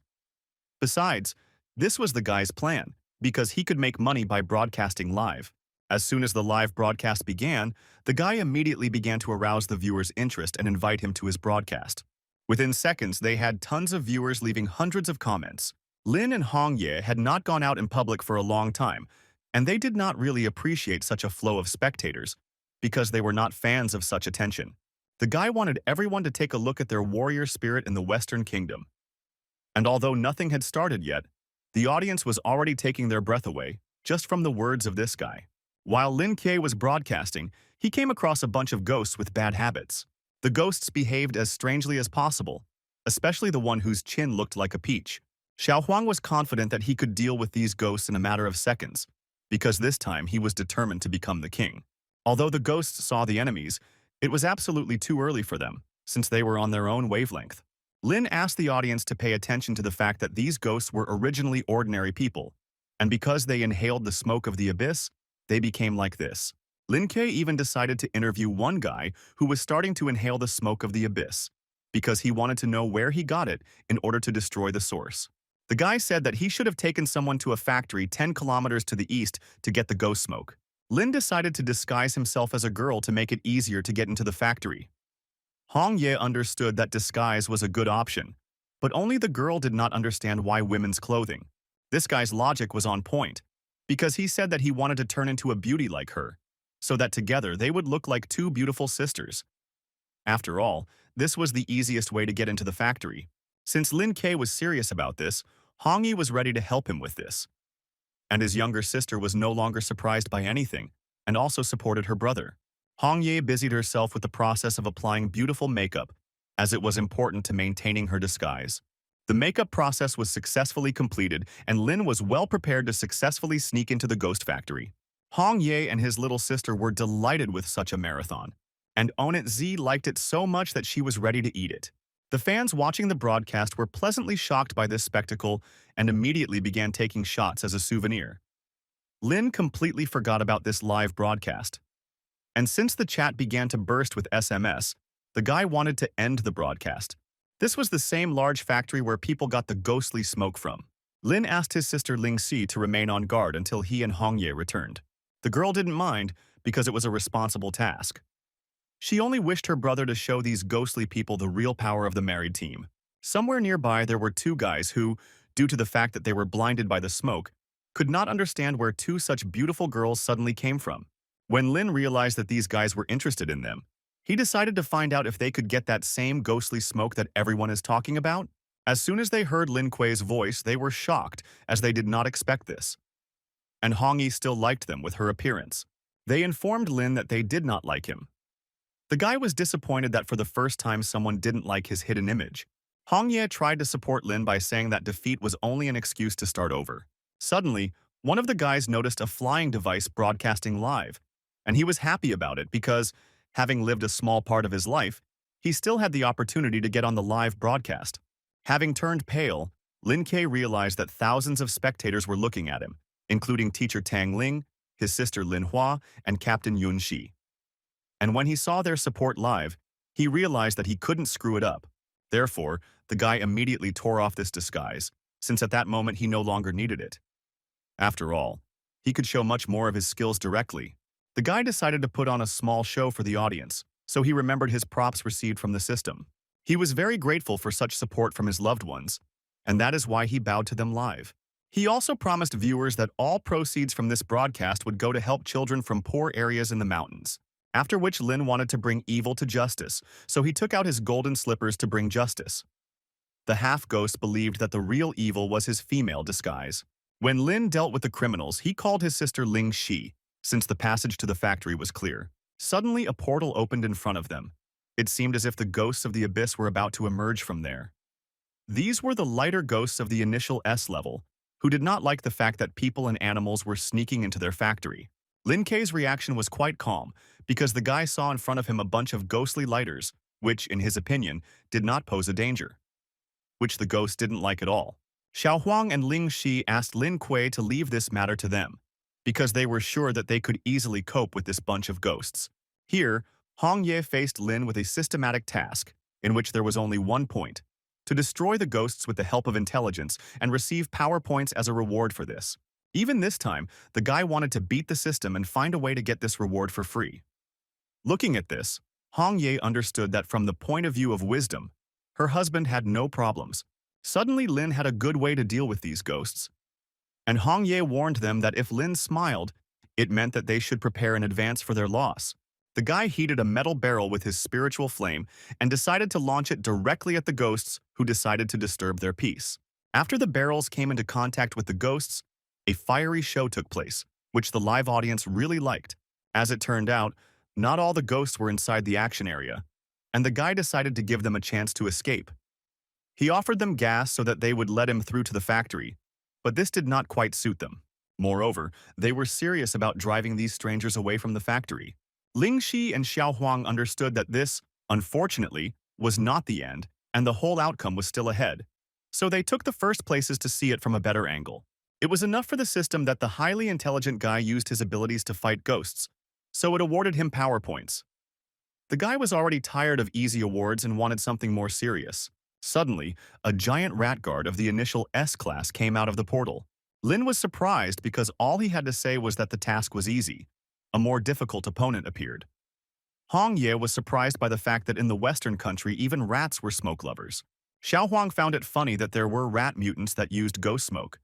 Besides, this was the guy's plan, because he could make money by broadcasting live. As soon as the live broadcast began, the guy immediately began to arouse the viewer's interest and invite him to his broadcast. Within seconds, they had tons of viewers leaving hundreds of comments. Lin and Hong Ye had not gone out in public for a long time, and they did not really appreciate such a flow of spectators, because they were not fans of such attention. The guy wanted everyone to take a look at their warrior spirit in the Western Kingdom. And although nothing had started yet, the audience was already taking their breath away, just from the words of this guy. While Lin Kei was broadcasting, he came across a bunch of ghosts with bad habits. The ghosts behaved as strangely as possible, especially the one whose chin looked like a peach. Xiao Huang was confident that he could deal with these ghosts in a matter of seconds, because this time he was determined to become the king. Although the ghosts saw the enemies, it was absolutely too early for them, since they were on their own wavelength. Lin asked the audience to pay attention to the fact that these ghosts were originally ordinary people, and because they inhaled the smoke of the abyss, they became like this. Lin Kei even decided to interview one guy who was starting to inhale the smoke of the abyss, because he wanted to know where he got it in order to destroy the source. The guy said that he should have taken someone to a factory 10 kilometers to the east to get the ghost smoke. Lin decided to disguise himself as a girl to make it easier to get into the factory. Hong Ye understood that disguise was a good option, but only the girl did not understand why women's clothing. This guy's logic was on point, because he said that he wanted to turn into a beauty like her, so that together they would look like two beautiful sisters. After all, this was the easiest way to get into the factory. Since Lin Kei was serious about this, Hong Yi was ready to help him with this. And his younger sister was no longer surprised by anything, and also supported her brother. Hong Ye busied herself with the process of applying beautiful makeup, as it was important to maintaining her disguise. The makeup process was successfully completed, and Lin was well prepared to successfully sneak into the ghost factory. Hong Ye and his little sister were delighted with such a marathon, and Onit Z liked it so much that she was ready to eat it. The fans watching the broadcast were pleasantly shocked by this spectacle and immediately began taking shots as a souvenir. Lin completely forgot about this live broadcast. And since the chat began to burst with SMS, the guy wanted to end the broadcast. This was the same large factory where people got the ghostly smoke from. Lin asked his sister Ling Si to remain on guard until he and Hong Ye returned. The girl didn't mind because it was a responsible task. She only wished her brother to show these ghostly people the real power of the married team. Somewhere nearby there were two guys who, due to the fact that they were blinded by the smoke, could not understand where two such beautiful girls suddenly came from. When Lin realized that these guys were interested in them, He decided to find out if they could get that same ghostly smoke that everyone is talking about. As soon as they heard Lin Kuei's voice, they were shocked, as they did not expect this. And Hong Yi still liked them with her appearance. They informed Lin that they did not like him. The guy was disappointed that for the first time someone didn't like his hidden image. Hong Ye tried to support Lin by saying that defeat was only an excuse to start over. Suddenly, one of the guys noticed a flying device broadcasting live, and he was happy about it because, having lived a small part of his life, he still had the opportunity to get on the live broadcast. Having turned pale, Lin Kuei realized that thousands of spectators were looking at him, including teacher Tang Ling, his sister Lin Hua, and Captain Yun Shi. And when he saw their support live, he realized that he couldn't screw it up. Therefore, the guy immediately tore off this disguise, since at that moment he no longer needed it. After all, he could show much more of his skills directly. The guy decided to put on a small show for the audience, so he remembered his props received from the system. He was very grateful for such support from his loved ones, and that is why he bowed to them live. He also promised viewers that all proceeds from this broadcast would go to help children from poor areas in the mountains. After which Lin wanted to bring evil to justice, so he took out his golden slippers to bring justice. The half-ghost believed that the real evil was his female disguise. When Lin dealt with the criminals, he called his sister Ling Shi, since the passage to the factory was clear. Suddenly, a portal opened in front of them. It seemed as if the ghosts of the abyss were about to emerge from there. These were the lighter ghosts of the initial S level, who did not like the fact that people and animals were sneaking into their factory. Lin Kuei's reaction was quite calm, because the guy saw in front of him a bunch of ghostly lighters, which, in his opinion, did not pose a danger, which the ghost didn't like at all. Xiao Huang and Ling Shi asked Lin Kuei to leave this matter to them, because they were sure that they could easily cope with this bunch of ghosts. Here, Hong Ye faced Lin with a systematic task, in which there was only one point: to destroy the ghosts with the help of intelligence and receive power points as a reward for this. Even this time, the guy wanted to beat the system and find a way to get this reward for free. Looking at this, Hong Ye understood that from the point of view of wisdom, her husband had no problems. Suddenly, Lin had a good way to deal with these ghosts. And Hong Ye warned them that if Lin smiled, it meant that they should prepare in advance for their loss. The guy heated a metal barrel with his spiritual flame and decided to launch it directly at the ghosts who decided to disturb their peace. After the barrels came into contact with the ghosts, a fiery show took place, which the live audience really liked. As it turned out, not all the ghosts were inside the action area, and the guy decided to give them a chance to escape. He offered them gas so that they would let him through to the factory, but this did not quite suit them. Moreover, they were serious about driving these strangers away from the factory. Ling Shi and Xiao Huang understood that this, unfortunately, was not the end, and the whole outcome was still ahead. So they took the first places to see it from a better angle. It was enough for the system that the highly intelligent guy used his abilities to fight ghosts, so it awarded him power points. The guy was already tired of easy awards and wanted something more serious. Suddenly, a giant rat guard of the initial S-class came out of the portal. Lin was surprised because all he had to say was that the task was easy. A more difficult opponent appeared. Hong Ye was surprised by the fact that in the Western country even rats were smoke lovers. Xiao Huang found it funny that there were rat mutants that used ghost smoke.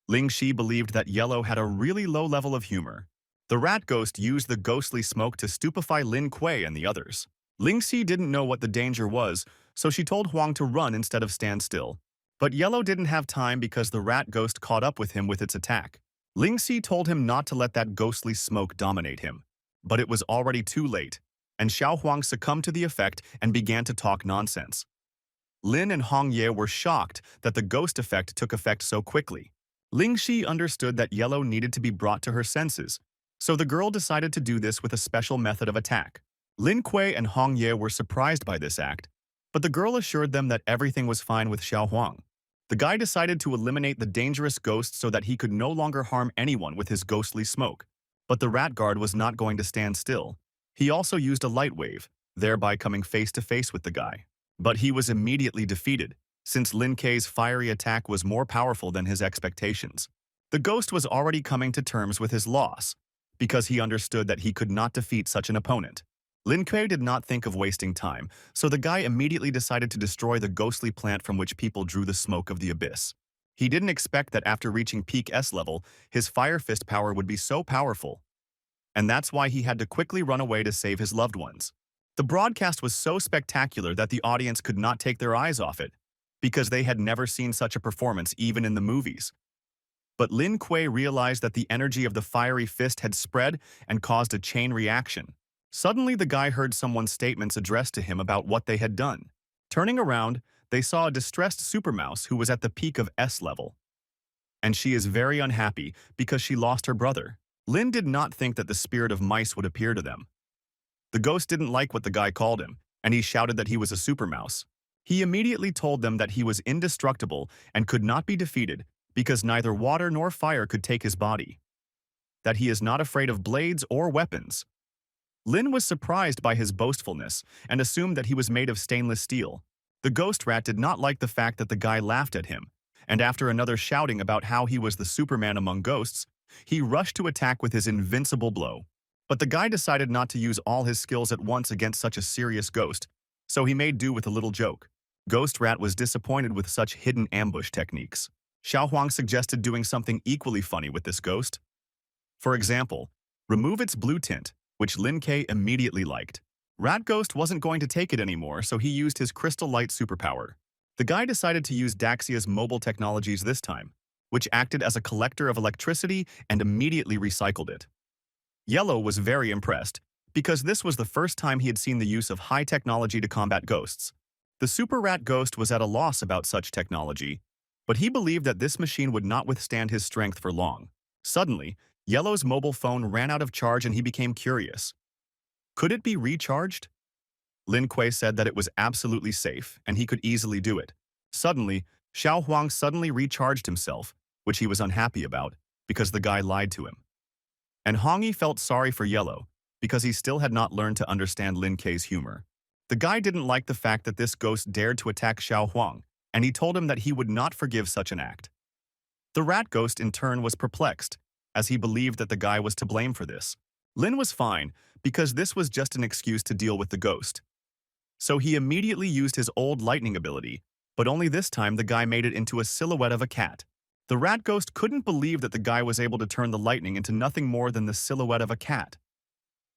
Ling Shi believed that Yellow had a really low level of humor. The rat ghost used the ghostly smoke to stupefy Lin Kuei and the others. Ling Shi didn't know what the danger was, so she told Huang to run instead of stand still. But Yellow didn't have time because the rat ghost caught up with him with its attack. Ling Shi told him not to let that ghostly smoke dominate him. But it was already too late, and Xiao Huang succumbed to the effect and began to talk nonsense. Lin and Hong Ye were shocked that the ghost effect took effect so quickly. Ling Shi understood that Yellow needed to be brought to her senses, so the girl decided to do this with a special method of attack. Lin Kuei and Hong Ye were surprised by this act, but the girl assured them that everything was fine with Xiao Huang. The guy decided to eliminate the dangerous ghost so that he could no longer harm anyone with his ghostly smoke. But the rat guard was not going to stand still. He also used a light wave, thereby coming face to face with the guy. But he was immediately defeated, since Lin Kuei's fiery attack was more powerful than his expectations. The ghost was already coming to terms with his loss, because he understood that he could not defeat such an opponent. Lin Kuei did not think of wasting time, so the guy immediately decided to destroy the ghostly plant from which people drew the smoke of the abyss. He didn't expect that after reaching peak S level, his fire fist power would be so powerful. And that's why he had to quickly run away to save his loved ones. The broadcast was so spectacular that the audience could not take their eyes off it, because they had never seen such a performance even in the movies. But Lin Kuei realized that the energy of the fiery fist had spread and caused a chain reaction. Suddenly, the guy heard someone's statements addressed to him about what they had done. Turning around, they saw a distressed supermouse who was at the peak of S level. And she is very unhappy because she lost her brother. Lin did not think that the spirit of mice would appear to them. The ghost didn't like what the guy called him, and he shouted that he was a supermouse. He immediately told them that he was indestructible and could not be defeated because neither water nor fire could take his body. That he is not afraid of blades or weapons. Lin was surprised by his boastfulness and assumed that he was made of stainless steel. The ghost rat did not like the fact that the guy laughed at him, and after another shouting about how he was the Superman among ghosts, he rushed to attack with his invincible blow. But the guy decided not to use all his skills at once against such a serious ghost, so he made do with a little joke. Ghost Rat was disappointed with such hidden ambush techniques. Xiao Huang suggested doing something equally funny with this ghost. For example, remove its blue tint, which Lin Kuei immediately liked. Rat Ghost wasn't going to take it anymore, so he used his crystal light superpower. The guy decided to use Daxia's mobile technologies this time, which acted as a collector of electricity and immediately recycled it. Yellow was very impressed, because this was the first time he had seen the use of high technology to combat ghosts. The Super Rat Ghost was at a loss about such technology, but he believed that this machine would not withstand his strength for long. Suddenly, Yellow's mobile phone ran out of charge and he became curious. Could it be recharged? Lin Kuei said that it was absolutely safe and he could easily do it. Suddenly, Xiao Huang suddenly recharged himself, which he was unhappy about, because the guy lied to him. And Hongyi felt sorry for Yellow, because he still had not learned to understand Lin Kuei's humor. The guy didn't like the fact that this ghost dared to attack Xiao Huang, and he told him that he would not forgive such an act. The rat ghost in turn was perplexed, as he believed that the guy was to blame for this. Lin was fine, because this was just an excuse to deal with the ghost. So he immediately used his old lightning ability, but only this time the guy made it into a silhouette of a cat. The rat ghost couldn't believe that the guy was able to turn the lightning into nothing more than the silhouette of a cat.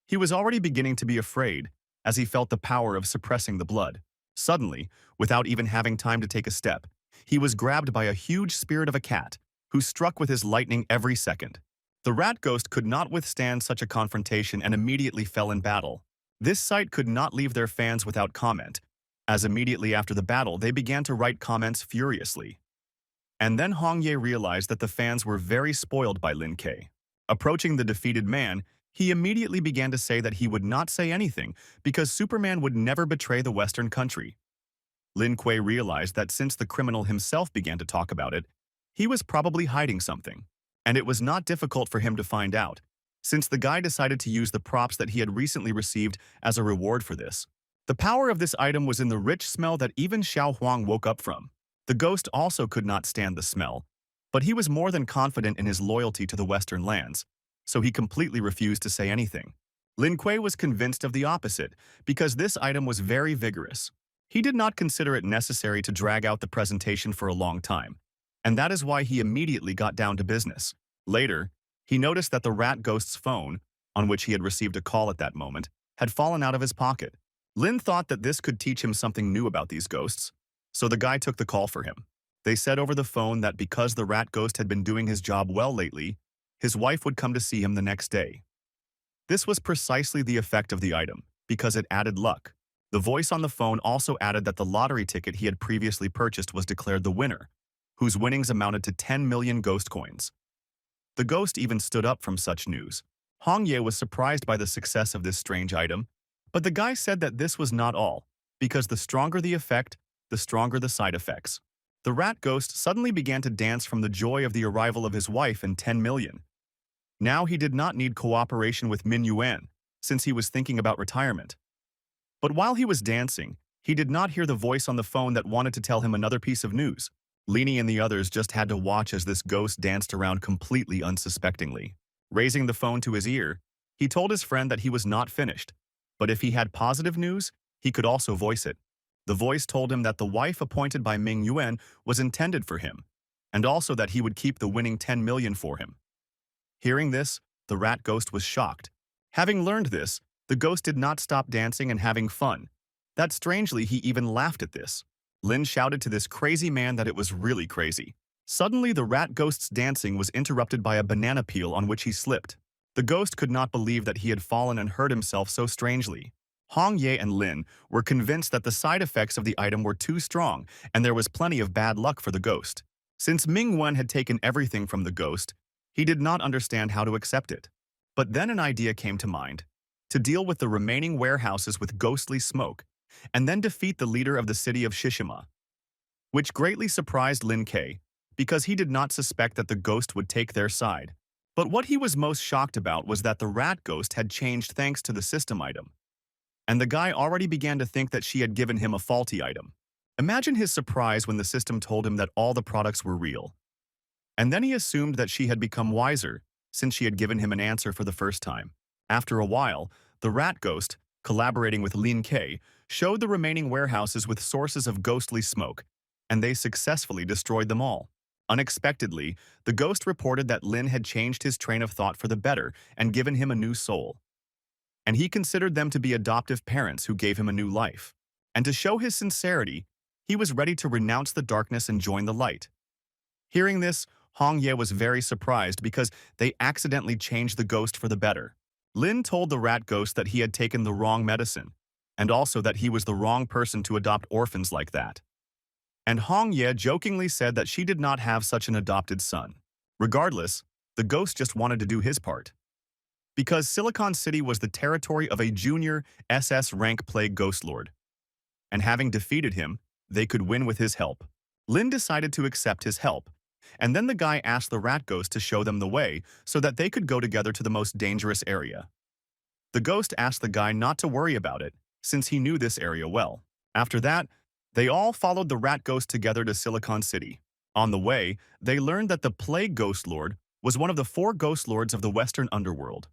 He was already beginning to be afraid, as he felt the power of suppressing the blood. Suddenly, without even having time to take a step, he was grabbed by a huge spirit of a cat, who struck with his lightning every second. The rat ghost could not withstand such a confrontation and immediately fell in battle. This sight could not leave their fans without comment, as immediately after the battle they began to write comments furiously. And then Hongye realized that the fans were very spoiled by Lin Kuei. Approaching the defeated man, he immediately began to say that he would not say anything because Superman would never betray the Western country. Lin Kuei realized that since the criminal himself began to talk about it, he was probably hiding something. And it was not difficult for him to find out, since the guy decided to use the props that he had recently received as a reward for this. The power of this item was in the rich smell that even Xiao Huang woke up from. The ghost also could not stand the smell, but he was more than confident in his loyalty to the Western lands, so he completely refused to say anything. Lin Kuei was convinced of the opposite, because this item was very vigorous. He did not consider it necessary to drag out the presentation for a long time, and that is why he immediately got down to business. Later, he noticed that the rat ghost's phone, on which he had received a call at that moment, had fallen out of his pocket. Lin thought that this could teach him something new about these ghosts, so the guy took the call for him. They said over the phone that because the rat ghost had been doing his job well lately, his wife would come to see him the next day. This was precisely the effect of the item, because it added luck. The voice on the phone also added that the lottery ticket he had previously purchased was declared the winner, whose winnings amounted to 10 million ghost coins. The ghost even stood up from such news. Hongye was surprised by the success of this strange item, but the guy said that this was not all, because the stronger the effect, the stronger the side effects. The rat ghost suddenly began to dance from the joy of the arrival of his wife and 10 million. Now he did not need cooperation with Min Yuan, since he was thinking about retirement. But while he was dancing, he did not hear the voice on the phone that wanted to tell him another piece of news. Lini and the others just had to watch as this ghost danced around completely unsuspectingly. Raising the phone to his ear, he told his friend that he was not finished, but if he had positive news, he could also voice it. The voice told him that the wife appointed by Ming Yuan was intended for him, and also that he would keep the winning 10 million for him. Hearing this, the rat ghost was shocked. Having learned this, The ghost did not stop dancing and having fun. That strangely, he even laughed at this. Lynn shouted to this crazy man that it was really crazy. Suddenly, the rat ghost's dancing was interrupted by a banana peel on which he slipped. The ghost could not believe that he had fallen and hurt himself so strangely. Hong Ye and Lin were convinced that the side effects of the item were too strong and there was plenty of bad luck for the ghost. Since Ming Wen had taken everything from the ghost, he did not understand how to accept it. But then an idea came to mind: to deal with the remaining warehouses with ghostly smoke, and then defeat the leader of the city of Shishima, which greatly surprised Lin Kei, because he did not suspect that the ghost would take their side. But what he was most shocked about was that the rat ghost had changed thanks to the system item. And the guy already began to think that she had given him a faulty item. Imagine his surprise when the system told him that all the products were real. And then he assumed that she had become wiser, since she had given him an answer for the first time. After a while, the rat ghost, collaborating with Lin Kei, showed the remaining warehouses with sources of ghostly smoke, and they successfully destroyed them all. Unexpectedly, the ghost reported that Lin had changed his train of thought for the better and given him a new soul. And he considered them to be adoptive parents who gave him a new life. And to show his sincerity, he was ready to renounce the darkness and join the light. Hearing this, Hong Ye was very surprised because they accidentally changed the ghost for the better. Lin told the rat ghost that he had taken the wrong medicine, and also that he was the wrong person to adopt orphans like that. And Hong Ye jokingly said that she did not have such an adopted son. Regardless, the ghost just wanted to do his part. Because Silicon City was the territory of a junior SS rank plague ghost lord. And having defeated him, they could win with his help. Lin decided to accept his help, and then the guy asked the rat ghost to show them the way so that they could go together to the most dangerous area. The ghost asked the guy not to worry about it, since he knew this area well. After that, they all followed the rat ghost together to Silicon City. On the way, they learned that the plague ghost lord was one of the 4 ghost lords of the Western underworld.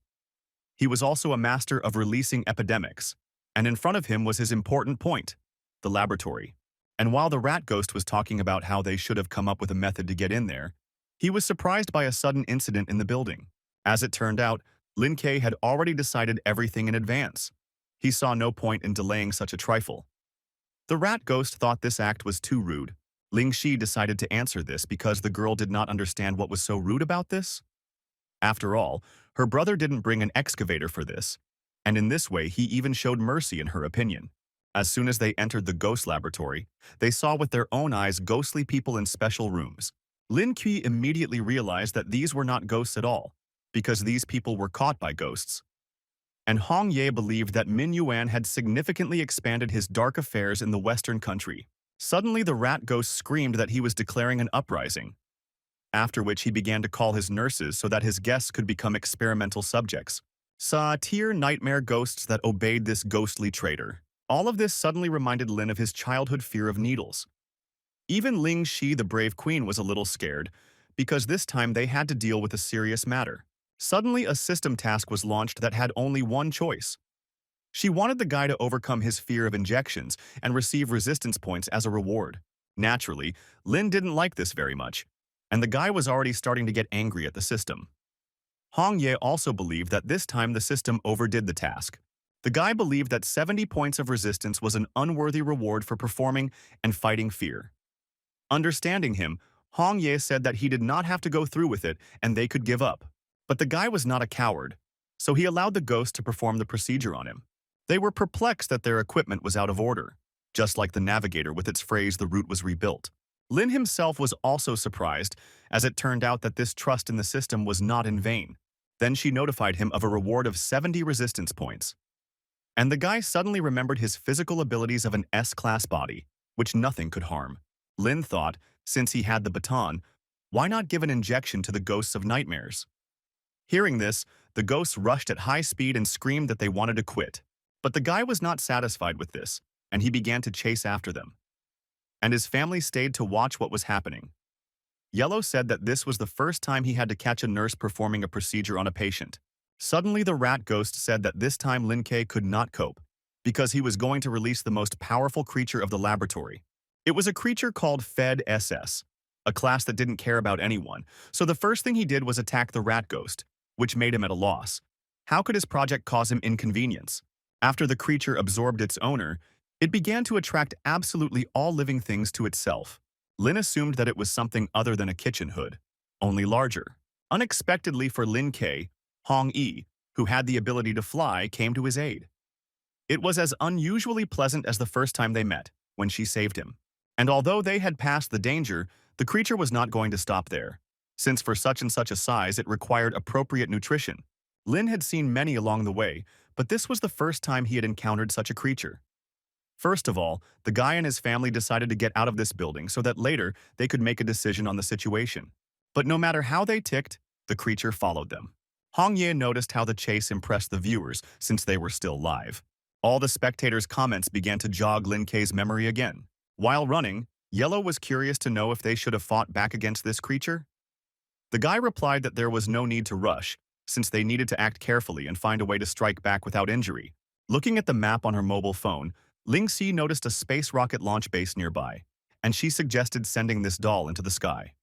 He was also a master of releasing epidemics, and in front of him was his important point, the laboratory. And while the rat ghost was talking about how they should have come up with a method to get in there, he was surprised by a sudden incident in the building. As it turned out, Lin Kei had already decided everything in advance. He saw no point in delaying such a trifle. The rat ghost thought this act was too rude. Ling Shi decided to answer this because the girl did not understand what was so rude about this. After all, her brother didn't bring an excavator for this, and in this way he even showed mercy in her opinion. As soon as they entered the ghost laboratory, they saw with their own eyes ghostly people in special rooms. Lin Qi immediately realized that these were not ghosts at all, because these people were caught by ghosts. And Hong Ye believed that Min Yuan had significantly expanded his dark affairs in the Western country. Suddenly the rat ghost screamed that he was declaring an uprising, after which he began to call his nurses so that his guests could become experimental subjects. Satir nightmare ghosts that obeyed this ghostly traitor. All of this suddenly reminded Lin of his childhood fear of needles. Even Ling Shi, the brave queen, was a little scared, because this time they had to deal with a serious matter. Suddenly, a system task was launched that had only one choice. She wanted the guy to overcome his fear of injections and receive resistance points as a reward. Naturally, Lin didn't like this very much, and the guy was already starting to get angry at the system. Hong Ye also believed that this time the system overdid the task. The guy believed that 70 points of resistance was an unworthy reward for performing and fighting fear. Understanding him, Hong Ye said that he did not have to go through with it and they could give up. But the guy was not a coward, so he allowed the ghost to perform the procedure on him. They were perplexed that their equipment was out of order, just like the navigator with its phrase "the route was rebuilt." Lin himself was also surprised, as it turned out that this trust in the system was not in vain. Then she notified him of a reward of 70 resistance points. And the guy suddenly remembered his physical abilities of an S-class body, which nothing could harm. Lin thought, since he had the baton, why not give an injection to the ghosts of nightmares? Hearing this, the ghosts rushed at high speed and screamed that they wanted to quit. But the guy was not satisfied with this, and he began to chase after them. And his family stayed to watch what was happening. Yellow said that this was the first time he had to catch a nurse performing a procedure on a patient. Suddenly, the rat ghost said that this time Lin Kei could not cope, because he was going to release the most powerful creature of the laboratory. It was a creature called Fed SS, a class that didn't care about anyone, so the first thing he did was attack the rat ghost, which made him at a loss. How could his project cause him inconvenience? After the creature absorbed its owner, it began to attract absolutely all living things to itself. Lin assumed that it was something other than a kitchen hood, only larger. Unexpectedly for Lin K, Hong Yi, who had the ability to fly, came to his aid. It was as unusually pleasant as the first time they met, when she saved him. And although they had passed the danger, the creature was not going to stop there. Since for such and such a size it required appropriate nutrition. Lin had seen many along the way, but this was the first time he had encountered such a creature. First of all, the guy and his family decided to get out of this building so that later they could make a decision on the situation. But no matter how they ticked, the creature followed them. Hong Ye noticed how the chase impressed the viewers since they were still live. All the spectators' comments began to jog Lin K's memory again. While running, Yellow was curious to know if they should have fought back against this creature. The guy replied that there was no need to rush, since they needed to act carefully and find a way to strike back without injury. Looking at the map on her mobile phone, Ling Si noticed a space rocket launch base nearby, and she suggested sending this doll into the sky.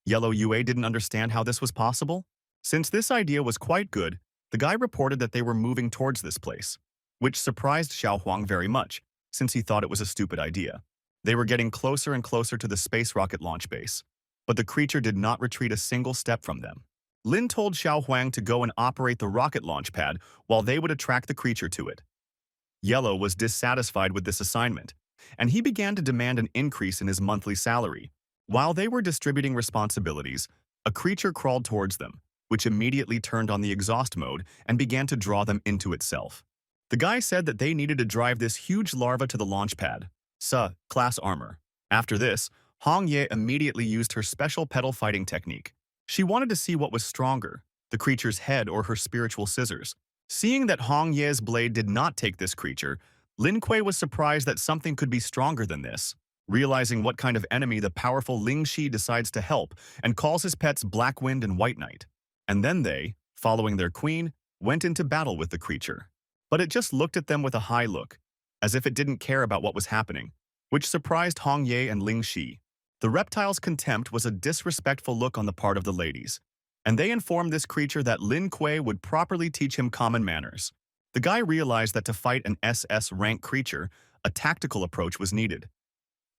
Yellow Yue didn't understand how this was possible. Since this idea was quite good, the guy reported that they were moving towards this place, which surprised Xiao Huang very much, since he thought it was a stupid idea. They were getting closer and closer to the space rocket launch base, but the creature did not retreat a single step from them. Lin told Xiao Huang to go and operate the rocket launch pad while they would attract the creature to it. Yellow was dissatisfied with this assignment, and he began to demand an increase in his monthly salary. While they were distributing responsibilities, a creature crawled towards them, which immediately turned on the exhaust mode and began to draw them into itself. The guy said that they needed to drive this huge larva to the launch pad. SSS-class armor. After this, Hong Ye immediately used her special petal fighting technique. She wanted to see what was stronger, the creature's head or her spiritual scissors. Seeing that Hong Ye's blade did not take this creature, Lin Kuei was surprised that something could be stronger than this. Realizing what kind of enemy the powerful Ling Shi decides to help and calls his pets Black Wind and White Knight. And then they, following their queen, went into battle with the creature. But it just looked at them with a high look, as if it didn't care about what was happening, which surprised Hong Ye and Ling Shi. The reptile's contempt was a disrespectful look on the part of the ladies, and they informed this creature that Lin Kuei would properly teach him common manners. The guy realized that to fight an SS rank creature, a tactical approach was needed,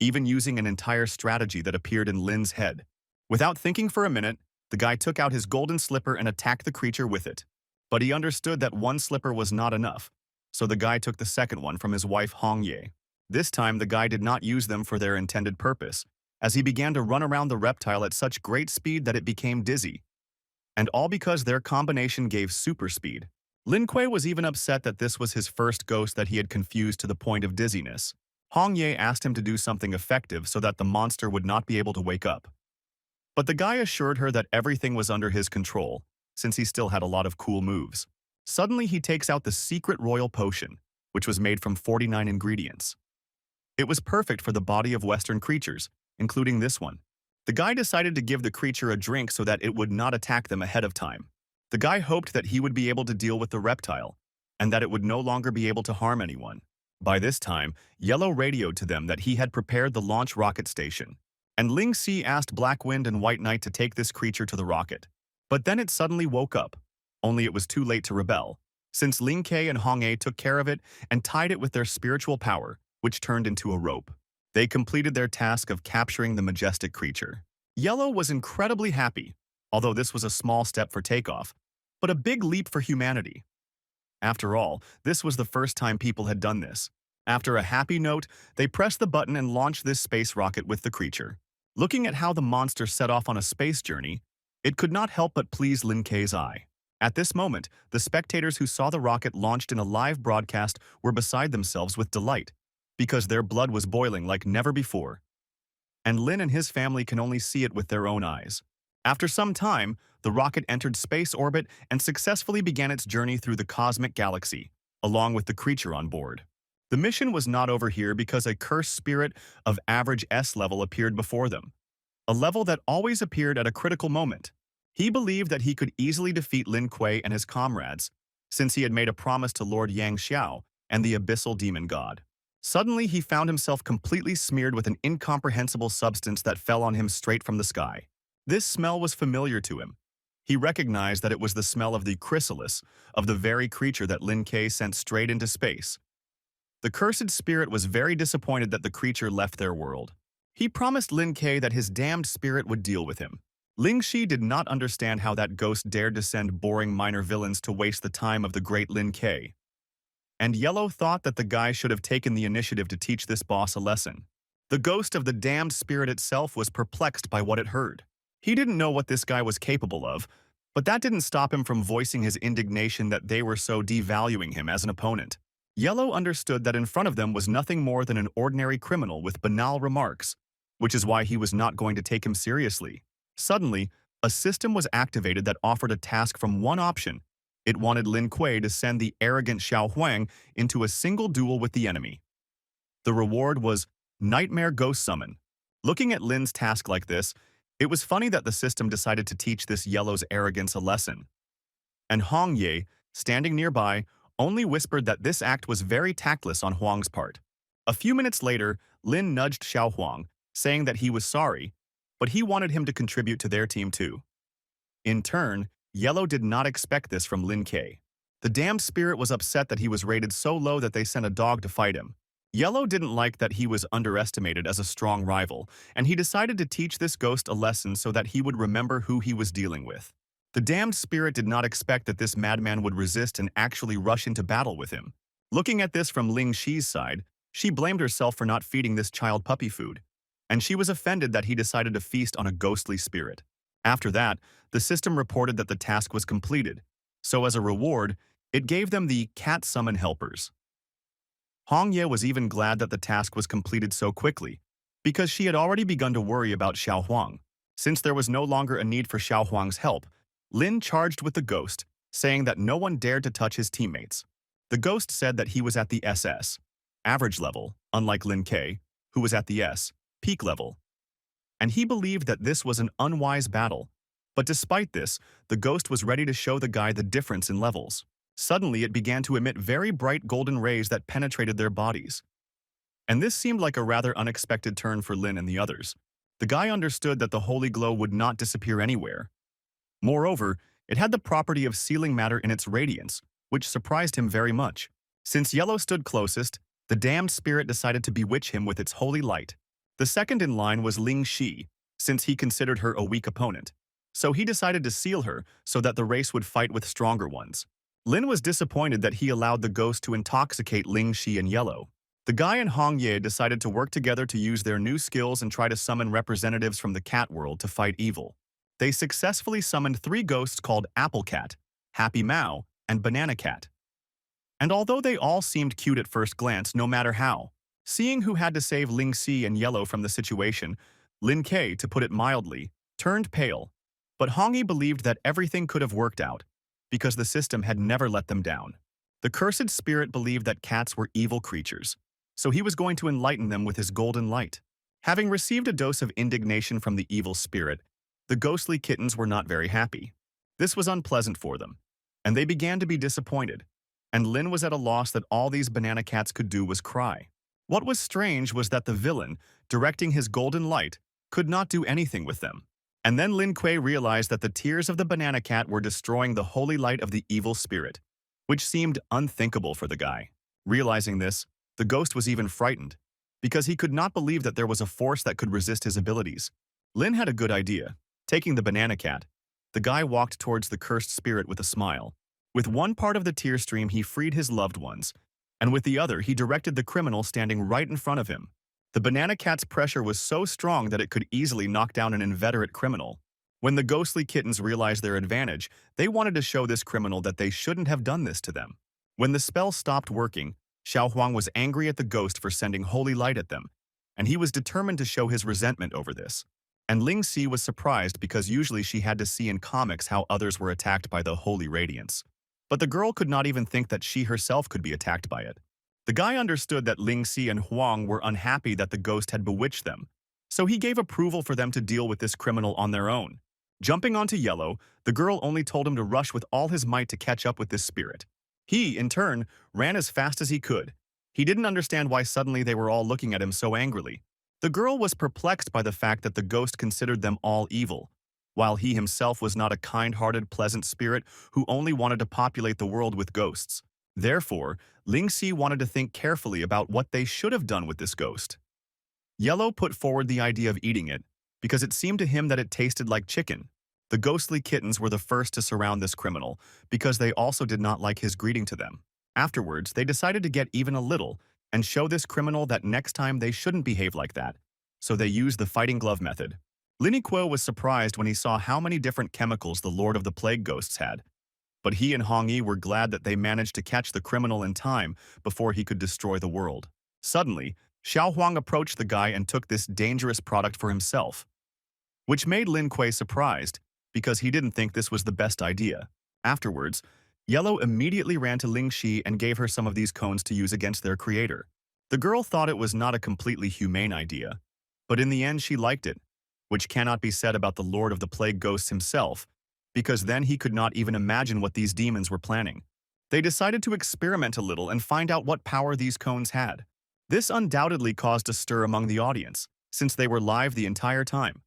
even using an entire strategy that appeared in Lin's head. Without thinking for a minute, the guy took out his golden slipper and attacked the creature with it. But he understood that one slipper was not enough, so the guy took the second one from his wife Hong Ye. This time the guy did not use them for their intended purpose, as he began to run around the reptile at such great speed that it became dizzy. And all because their combination gave super speed. Lin Kuei was even upset that this was his first ghost that he had confused to the point of dizziness. Hong Ye asked him to do something effective so that the monster would not be able to wake up. But the guy assured her that everything was under his control, since he still had a lot of cool moves. Suddenly he takes out the secret royal potion, which was made from 49 ingredients. It was perfect for the body of Western creatures, including this one. The guy decided to give the creature a drink so that it would not attack them ahead of time. The guy hoped that he would be able to deal with the reptile, and that it would no longer be able to harm anyone. By this time, Yellow radioed to them that he had prepared the launch rocket station, and Ling Si asked Black Wind and White Knight to take this creature to the rocket. But then it suddenly woke up, only it was too late to rebel, since Ling Ke and Hong A took care of it and tied it with their spiritual power, which turned into a rope. They completed their task of capturing the majestic creature. Yellow was incredibly happy, although this was a small step for takeoff, but a big leap for humanity. After all, this was the first time people had done this. After a happy note, they pressed the button and launched this space rocket with the creature. Looking at how the monster set off on a space journey, it could not help but please Lin Ke's eye. At this moment, the spectators who saw the rocket launched in a live broadcast were beside themselves with delight, because their blood was boiling like never before. And Lin and his family can only see it with their own eyes. After some time, the rocket entered space orbit and successfully began its journey through the cosmic galaxy, along with the creature on board. The mission was not over here because a cursed spirit of average S level appeared before them, a level that always appeared at a critical moment. He believed that he could easily defeat Lin Kuei and his comrades, since he had made a promise to Lord Yang Xiao and the abyssal demon god. Suddenly, he found himself completely smeared with an incomprehensible substance that fell on him straight from the sky. This smell was familiar to him, He recognized that it was the smell of the chrysalis, of the very creature that Lin Kuei sent straight into space. The cursed spirit was very disappointed that the creature left their world. He promised Lin Kuei that his damned spirit would deal with him. Ling Shi did not understand how that ghost dared to send boring minor villains to waste the time of the great Lin Kuei. And Yellow thought that the guy should have taken the initiative to teach this boss a lesson. The ghost of the damned spirit itself was perplexed by what it heard. He didn't know what this guy was capable of, but that didn't stop him from voicing his indignation that they were so devaluing him as an opponent. Yellow understood that in front of them was nothing more than an ordinary criminal with banal remarks, which is why he was not going to take him seriously. Suddenly, a system was activated that offered a task from one option. It wanted Lin Kuei to send the arrogant Xiao Huang into a single duel with the enemy. The reward was Nightmare Ghost Summon. Looking at Lin's task like this, it was funny that the system decided to teach this Yellow's arrogance a lesson. And Hong Ye, standing nearby, only whispered that this act was very tactless on Huang's part. A few minutes later, Lin nudged Xiao Huang, saying that he was sorry, but he wanted him to contribute to their team too. In turn, Yellow did not expect this from Lin Kuei. The damned spirit was upset that he was rated so low that they sent a dog to fight him. Yellow didn't like that he was underestimated as a strong rival, and he decided to teach this ghost a lesson so that he would remember who he was dealing with. The damned spirit did not expect that this madman would resist and actually rush into battle with him. Looking at this from Ling Shi's side, she blamed herself for not feeding this child puppy food, and she was offended that he decided to feast on a ghostly spirit. After that, the system reported that the task was completed, so as a reward, it gave them the cat summon helpers. Hong Ye was even glad that the task was completed so quickly, because she had already begun to worry about Xiao Huang. Since there was no longer a need for Xiao Huang's help, Lin charged with the ghost, saying that no one dared to touch his teammates. The ghost said that he was at the SS average level, unlike Lin Kuei, who was at the S peak level. And he believed that this was an unwise battle. But despite this, the ghost was ready to show the guy the difference in levels. Suddenly, it began to emit very bright golden rays that penetrated their bodies. And this seemed like a rather unexpected turn for Lin and the others. The guy understood that the holy glow would not disappear anywhere. Moreover, it had the property of sealing matter in its radiance, which surprised him very much. Since Yellow stood closest, the damned spirit decided to bewitch him with its holy light. The second in line was Ling Shi, since he considered her a weak opponent. So he decided to seal her so that the race would fight with stronger ones. Lin was disappointed that he allowed the ghost to intoxicate Ling Shi and Yellow. The guy and Hong Ye decided to work together to use their new skills and try to summon representatives from the cat world to fight evil. They successfully summoned 3 ghosts called Apple Cat, Happy Mao, and Banana Cat. And although they all seemed cute at first glance, no matter how, seeing who had to save Ling Shi and Yellow from the situation, Lin Kuei, to put it mildly, turned pale. But Hong Ye believed that everything could have worked out, because the system had never let them down. The cursed spirit believed that cats were evil creatures, so he was going to enlighten them with his golden light. Having received a dose of indignation from the evil spirit, the ghostly kittens were not very happy. This was unpleasant for them, and they began to be disappointed, and Lin was at a loss that all these banana cats could do was cry. What was strange was that the villain, directing his golden light, could not do anything with them. And then Lin Kuei realized that the tears of the banana cat were destroying the holy light of the evil spirit, which seemed unthinkable for the guy. Realizing this, the ghost was even frightened, because he could not believe that there was a force that could resist his abilities. Lin had a good idea. Taking the banana cat, the guy walked towards the cursed spirit with a smile. With one part of the tear stream, he freed his loved ones, and with the other, he directed the criminal standing right in front of him. The banana cat's pressure was so strong that it could easily knock down an inveterate criminal. When the ghostly kittens realized their advantage, they wanted to show this criminal that they shouldn't have done this to them. When the spell stopped working, Xiao Huang was angry at the ghost for sending holy light at them, and he was determined to show his resentment over this. And Ling Xi was surprised because usually she had to see in comics how others were attacked by the holy radiance. But the girl could not even think that she herself could be attacked by it. The guy understood that Ling Xi and Huang were unhappy that the ghost had bewitched them, so he gave approval for them to deal with this criminal on their own. Jumping onto Yellow, the girl only told him to rush with all his might to catch up with this spirit. He, in turn, ran as fast as he could. He didn't understand why suddenly they were all looking at him so angrily. The girl was perplexed by the fact that the ghost considered them all evil, while he himself was not a kind-hearted, pleasant spirit who only wanted to populate the world with ghosts. Therefore, Lingxi wanted to think carefully about what they should have done with this ghost. Yellow put forward the idea of eating it, because it seemed to him that it tasted like chicken. The ghostly kittens were the first to surround this criminal, because they also did not like his greeting to them. Afterwards, they decided to get even a little and show this criminal that next time they shouldn't behave like that, so they used the fighting glove method. Lin was surprised when he saw how many different chemicals the Lord of the Plague Ghosts had, but he and Hong Yi were glad that they managed to catch the criminal in time before he could destroy the world. Suddenly, Xiao Huang approached the guy and took this dangerous product for himself, which made Lin Kuei surprised because he didn't think this was the best idea. Afterwards, Yellow immediately ran to Ling Shi and gave her some of these cones to use against their creator. The girl thought it was not a completely humane idea, but in the end she liked it, which cannot be said about the Lord of the Plague Ghosts himself, because then he could not even imagine what these demons were planning. They decided to experiment a little and find out what power these cones had. This undoubtedly caused a stir among the audience, since they were live the entire time.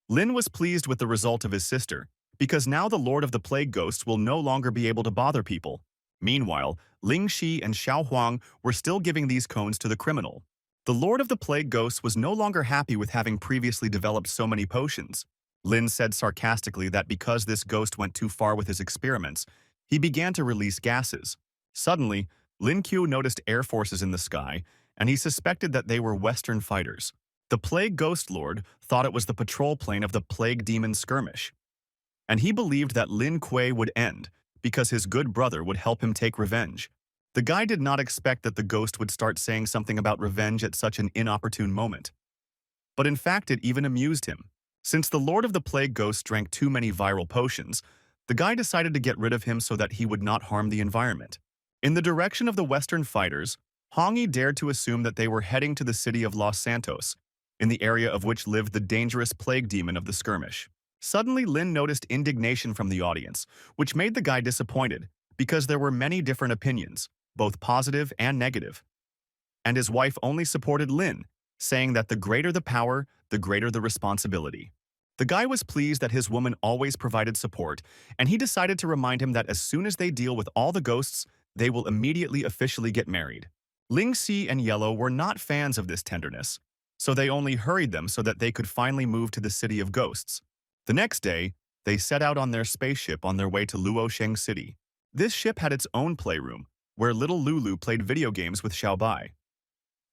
Lin was pleased with the result of his sister, because now the Lord of the Plague Ghosts will no longer be able to bother people. Meanwhile, Ling Shi and Xiao Huang were still giving these cones to the criminal. The Lord of the Plague Ghosts was no longer happy with having previously developed so many potions. Lin said sarcastically that because this ghost went too far with his experiments, he began to release gases. Suddenly, Lin Q noticed air forces in the sky, and he suspected that they were Western fighters. The Plague Ghost Lord thought it was the patrol plane of the Plague Demon Skirmish, and he believed that Lin Kuei would end because his good brother would help him take revenge. The guy did not expect that the ghost would start saying something about revenge at such an inopportune moment. But in fact, it even amused him. Since the Lord of the Plague Ghosts drank too many viral potions, the guy decided to get rid of him so that he would not harm the environment. In the direction of the Western fighters, Hong Yi dared to assume that they were heading to the city of Los Santos, in the area of which lived the dangerous plague demon of the skirmish. Suddenly, Lin noticed indignation from the audience, which made the guy disappointed, because there were many different opinions, both positive and negative. And his wife only supported Lin, saying that the greater the power, the greater the responsibility. The guy was pleased that his woman always provided support, and he decided to remind him that as soon as they deal with all the ghosts, they will immediately officially get married. Ling Si and Yellow were not fans of this tenderness, so they only hurried them so that they could finally move to the city of ghosts. The next day, they set out on their spaceship on their way to Luosheng City. This ship had its own playroom, where little Lulu played video games with Xiaobai,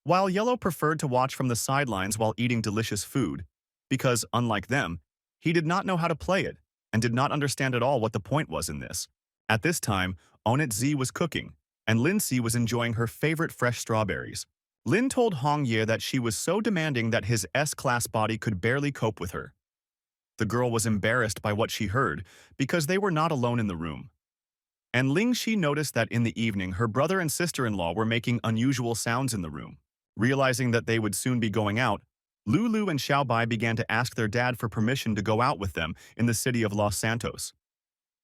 while Yellow preferred to watch from the sidelines while eating delicious food, because, unlike them, he did not know how to play it and did not understand at all what the point was in this. At this time, Onit Z was cooking, and Lin Si was enjoying her favorite fresh strawberries. Lin told Hong Ye that she was so demanding that his S-class body could barely cope with her. The girl was embarrassed by what she heard because they were not alone in the room. And Ling Shi noticed that in the evening her brother and sister-in-law were making unusual sounds in the room. Realizing that they would soon be going out, Lulu and Xiaobai began to ask their dad for permission to go out with them in the city of Los Santos.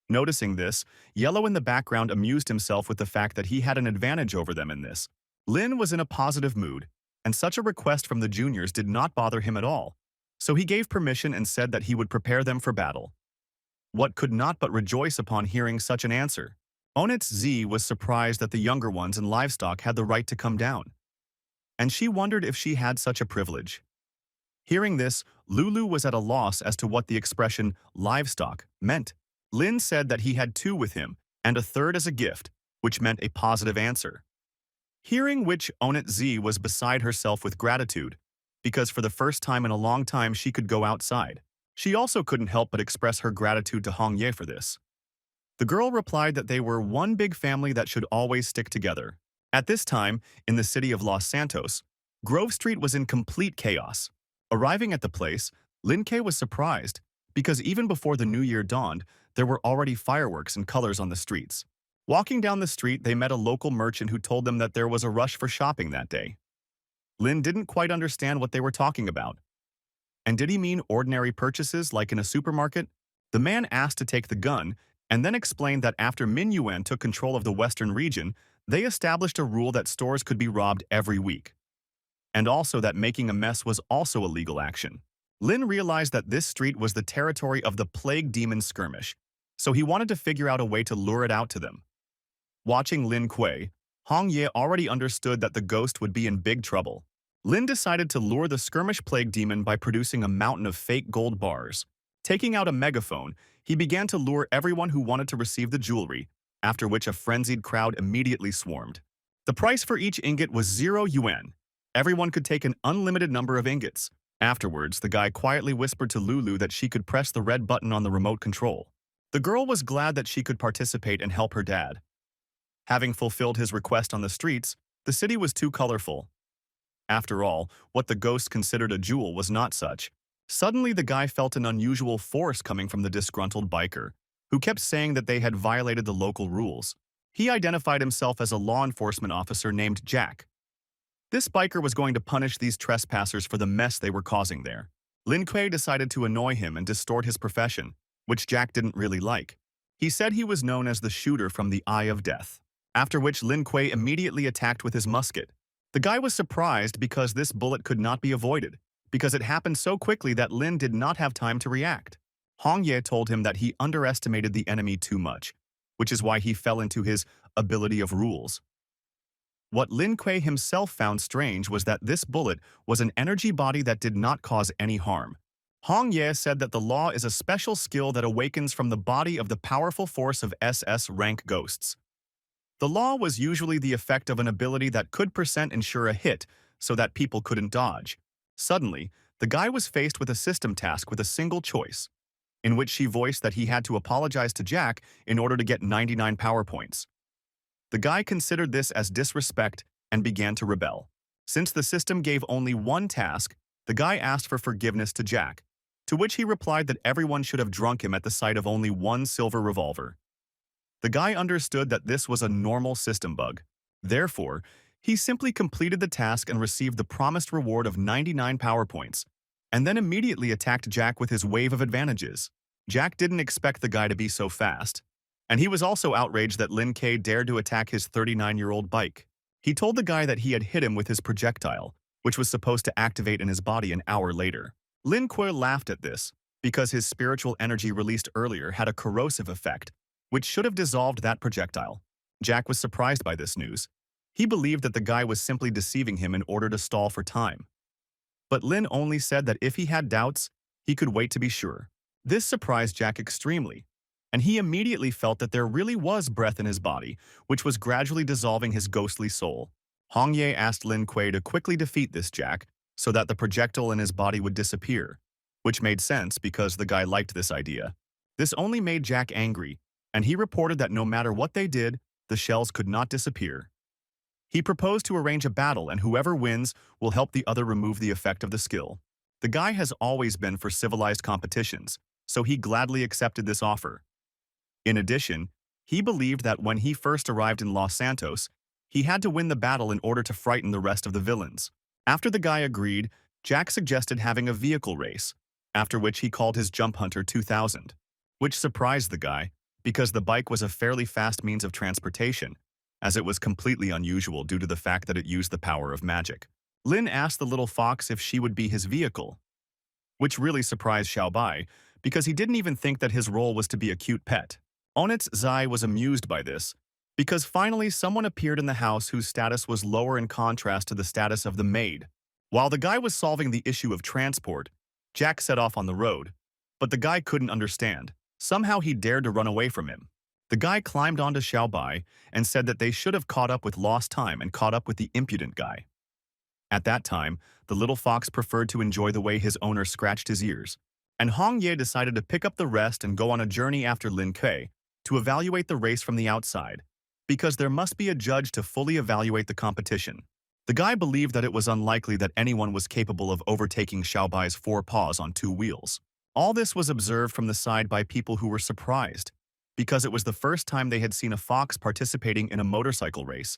Noticing this, Yellow in the background amused himself with the fact that he had an advantage over them in this. Lin was in a positive mood, and such a request from the juniors did not bother him at all, so he gave permission and said that he would prepare them for battle. What could not but rejoice upon hearing such an answer? Onitz Z was surprised that the younger ones and livestock had the right to come down, and she wondered if she had such a privilege. Hearing this, Lulu was at a loss as to what the expression livestock meant. Lin said that he had 2 with him and a third as a gift, which meant a positive answer. Hearing which, Onit Z was beside herself with gratitude, because for the first time in a long time she could go outside. She also couldn't help but express her gratitude to Hong Ye for this. The girl replied that they were one big family that should always stick together. At this time, in the city of Los Santos, Grove Street was in complete chaos. Arriving at the place, Lin Kei was surprised, because even before the new year dawned, there were already fireworks and colors on the streets. Walking down the street, they met a local merchant who told them that there was a rush for shopping that day. Lin didn't quite understand what they were talking about. And did he mean ordinary purchases like in a supermarket? The man asked to take the gun, and then explained that after Min Yuan took control of the western region, they established a rule that stores could be robbed every week. And also that making a mess was also a legal action. Lynn realized that this street was the territory of the plague demon skirmish, so he wanted to figure out a way to lure it out to them. Watching Lin Kuei, Hong Ye already understood that the ghost would be in big trouble. Lin decided to lure the skirmish plague demon by producing a mountain of fake gold bars. Taking out a megaphone, he began to lure everyone who wanted to receive the jewelry, after which a frenzied crowd immediately swarmed. The price for each ingot was 0 yuan. Everyone could take an unlimited number of ingots. Afterwards, the guy quietly whispered to Lulu that she could press the red button on the remote control. The girl was glad that she could participate and help her dad. Having fulfilled his request on the streets, the city was too colorful. After all, what the ghost considered a jewel was not such. Suddenly, the guy felt an unusual force coming from the disgruntled biker, who kept saying that they had violated the local rules. He identified himself as a law enforcement officer named Jack. This biker was going to punish these trespassers for the mess they were causing there. Lin Kuei decided to annoy him and distort his profession, which Jack didn't really like. He said he was known as the shooter from the Eye of Death, after which Lin Kuei immediately attacked with his musket. The guy was surprised because this bullet could not be avoided, because it happened so quickly that Lin did not have time to react. Hong Ye told him that he underestimated the enemy too much, which is why he fell into his ability of rules. What Lin Kuei himself found strange was that this bullet was an energy body that did not cause any harm. Hong Ye said that the law is a special skill that awakens from the body of the powerful force of SS rank ghosts. The law was usually the effect of an ability that could ensure a hit so that people couldn't dodge. Suddenly, the guy was faced with a system task with a single choice, in which she voiced that he had to apologize to Jack in order to get 99 power points. The guy considered this as disrespect and began to rebel. Since the system gave only one task, the guy asked for forgiveness to Jack, to which he replied that everyone should have drunk him at the sight of only one silver revolver. The guy understood that this was a normal system bug. Therefore, he simply completed the task and received the promised reward of 99 power points, and then immediately attacked Jack with his wave of advantages. Jack didn't expect the guy to be so fast, and he was also outraged that Lin Kuei dared to attack his 39-year-old bike. He told the guy that he had hit him with his projectile, which was supposed to activate in his body an hour later. Lin Kuei laughed at this, because his spiritual energy released earlier had a corrosive effect, which should have dissolved that projectile. Jack was surprised by this news. He believed that the guy was simply deceiving him in order to stall for time. But Lin only said that if he had doubts, he could wait to be sure. This surprised Jack extremely, and he immediately felt that there really was breath in his body, which was gradually dissolving his ghostly soul. Hong Ye asked Lin Kuei to quickly defeat this Jack so that the projectile in his body would disappear, which made sense because the guy liked this idea. This only made Jack angry, and he reported that no matter what they did, the shells could not disappear. He proposed to arrange a battle, and whoever wins will help the other remove the effect of the skill. The guy has always been for civilized competitions, so he gladly accepted this offer. In addition, he believed that when he first arrived in Los Santos, he had to win the battle in order to frighten the rest of the villains. After the guy agreed, Jack suggested having a vehicle race, after which he called his Jump Hunter 2000, which surprised the guy because the bike was a fairly fast means of transportation, as it was completely unusual due to the fact that it used the power of magic. Lin asked the little fox if she would be his vehicle, which really surprised Xiaobai because he didn't even think that his role was to be a cute pet. Onitz Zai was amused by this, because finally someone appeared in the house whose status was lower in contrast to the status of the maid. While the guy was solving the issue of transport, Jack set off on the road, but the guy couldn't understand. Somehow he dared to run away from him. The guy climbed onto Xiaobai and said that they should have caught up with lost time and caught up with the impudent guy. At that time, the little fox preferred to enjoy the way his owner scratched his ears, and Hong Ye decided to pick up the rest and go on a journey after Lin Kuei to evaluate the race from the outside, because there must be a judge to fully evaluate the competition. The guy believed that it was unlikely that anyone was capable of overtaking Xiaobai's 4 paws on 2 wheels. All this was observed from the side by people who were surprised, because it was the first time they had seen a fox participating in a motorcycle race,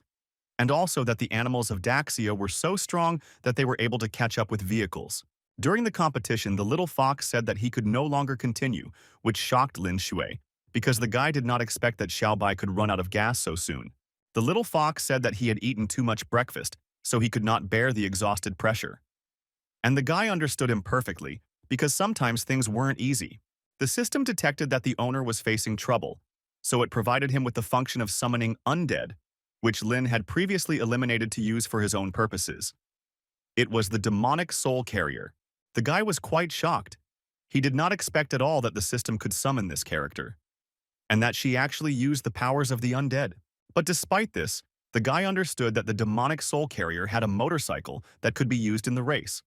and also that the animals of Daxia were so strong that they were able to catch up with vehicles. During the competition, the little fox said that he could no longer continue, which shocked Lin Shui, because the guy did not expect that Xiaobai could run out of gas so soon. The little fox said that he had eaten too much breakfast, so he could not bear the exhausted pressure. And the guy understood him perfectly, because sometimes things weren't easy. The system detected that the owner was facing trouble, so it provided him with the function of summoning undead, which Lynn had previously eliminated to use for his own purposes. It was the demonic soul carrier. The guy was quite shocked. He did not expect at all that the system could summon this character, and that she actually used the powers of the undead. But despite this, the guy understood that the demonic soul carrier had a motorcycle that could be used in the race.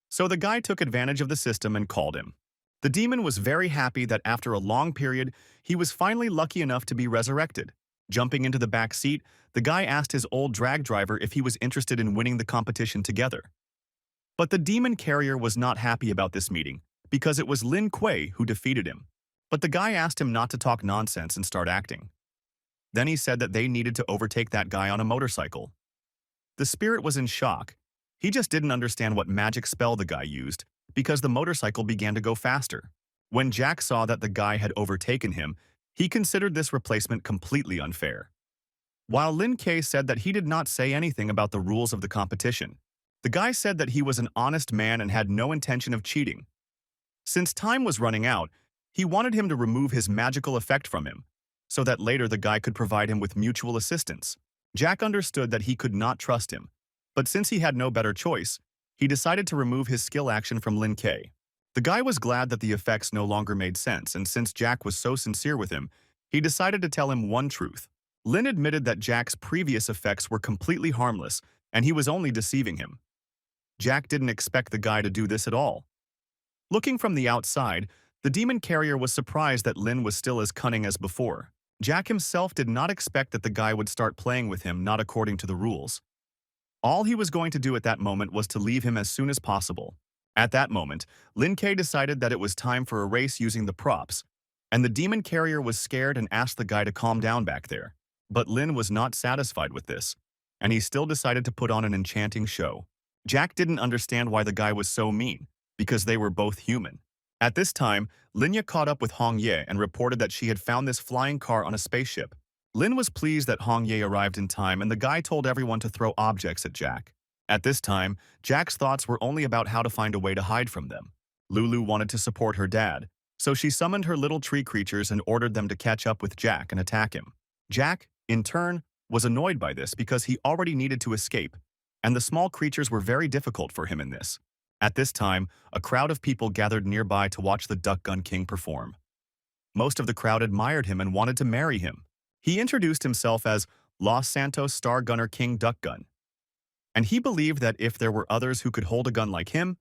So the guy took advantage of the system and called him. The demon was very happy that after a long period, he was finally lucky enough to be resurrected. Jumping into the back seat, the guy asked his old drag driver if he was interested in winning the competition together. But the demon carrier was not happy about this meeting, because it was Lin Kuei who defeated him. But the guy asked him not to talk nonsense and start acting. Then he said that they needed to overtake that guy on a motorcycle. The spirit was in shock. He just didn't understand what magic spell the guy used, because the motorcycle began to go faster. When Jack saw that the guy had overtaken him, he considered this replacement completely unfair. While Lin Kuei said that he did not say anything about the rules of the competition, the guy said that he was an honest man and had no intention of cheating. Since time was running out, he wanted him to remove his magical effect from him, so that later the guy could provide him with mutual assistance. Jack understood that he could not trust him, but since he had no better choice, he decided to remove his skill action from Lin Kuei. The guy was glad that the effects no longer made sense, and since Jack was so sincere with him, he decided to tell him one truth. Lin admitted that Jack's previous effects were completely harmless, and he was only deceiving him. Jack didn't expect the guy to do this at all. Looking from the outside, the demon carrier was surprised that Lin was still as cunning as before. Jack himself did not expect that the guy would start playing with him not according to the rules. All he was going to do at that moment was to leave him as soon as possible. At that moment, Lin Kuei decided that it was time for a race using the props, and the demon carrier was scared and asked the guy to calm down back there. But Lin was not satisfied with this, and he still decided to put on an enchanting show. Jack didn't understand why the guy was so mean, because they were both human. At this time, Linya caught up with Hong Ye and reported that she had found this flying car on a spaceship. Lin was pleased that Hong Ye arrived in time, and the guy told everyone to throw objects at Jack. At this time, Jack's thoughts were only about how to find a way to hide from them. Lulu wanted to support her dad, so she summoned her little tree creatures and ordered them to catch up with Jack and attack him. Jack, in turn, was annoyed by this because he already needed to escape, and the small creatures were very difficult for him in this. At this time, a crowd of people gathered nearby to watch the Duck Gun King perform. Most of the crowd admired him and wanted to marry him. He introduced himself as Los Santos Star Gunner King Duck Gun, and he believed that if there were others who could hold a gun like him,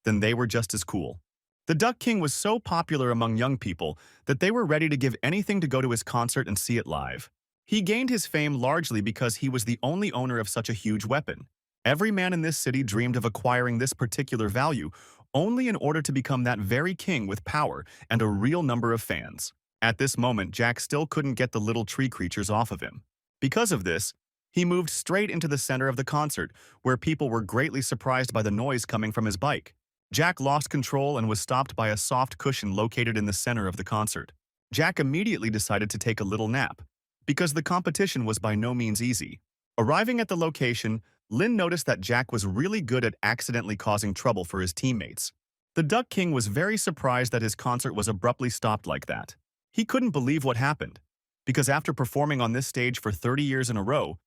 then they were just as cool. The Duck King was so popular among young people that they were ready to give anything to go to his concert and see it live. He gained his fame largely because he was the only owner of such a huge weapon. Every man in this city dreamed of acquiring this particular value only in order to become that very king with power and a real number of fans. At this moment, Jack still couldn't get the little tree creatures off of him. Because of this, he moved straight into the center of the concert, where people were greatly surprised by the noise coming from his bike. Jack lost control and was stopped by a soft cushion located in the center of the concert. Jack immediately decided to take a little nap, because the competition was by no means easy. Arriving at the location, Lynn noticed that Jack was really good at accidentally causing trouble for his teammates. The Duck King was very surprised that his concert was abruptly stopped like that. He couldn't believe what happened, because after performing on this stage for 30 years in a row,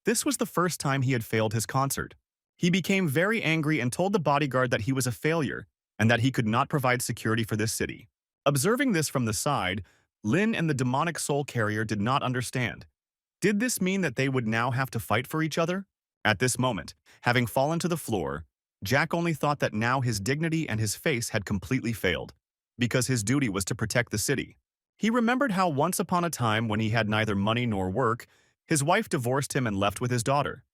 this was the first time he had failed his concert. He became very angry and told the bodyguard that he was a failure and that he could not provide security for this city. Observing this from the side, Lynn and the demonic soul carrier did not understand. Did this mean that they would now have to fight for each other? At this moment, having fallen to the floor, Jack only thought that now his dignity and his face had completely failed, because his duty was to protect the city. He remembered how once upon a time when he had neither money nor work, his wife divorced him and left with his daughter.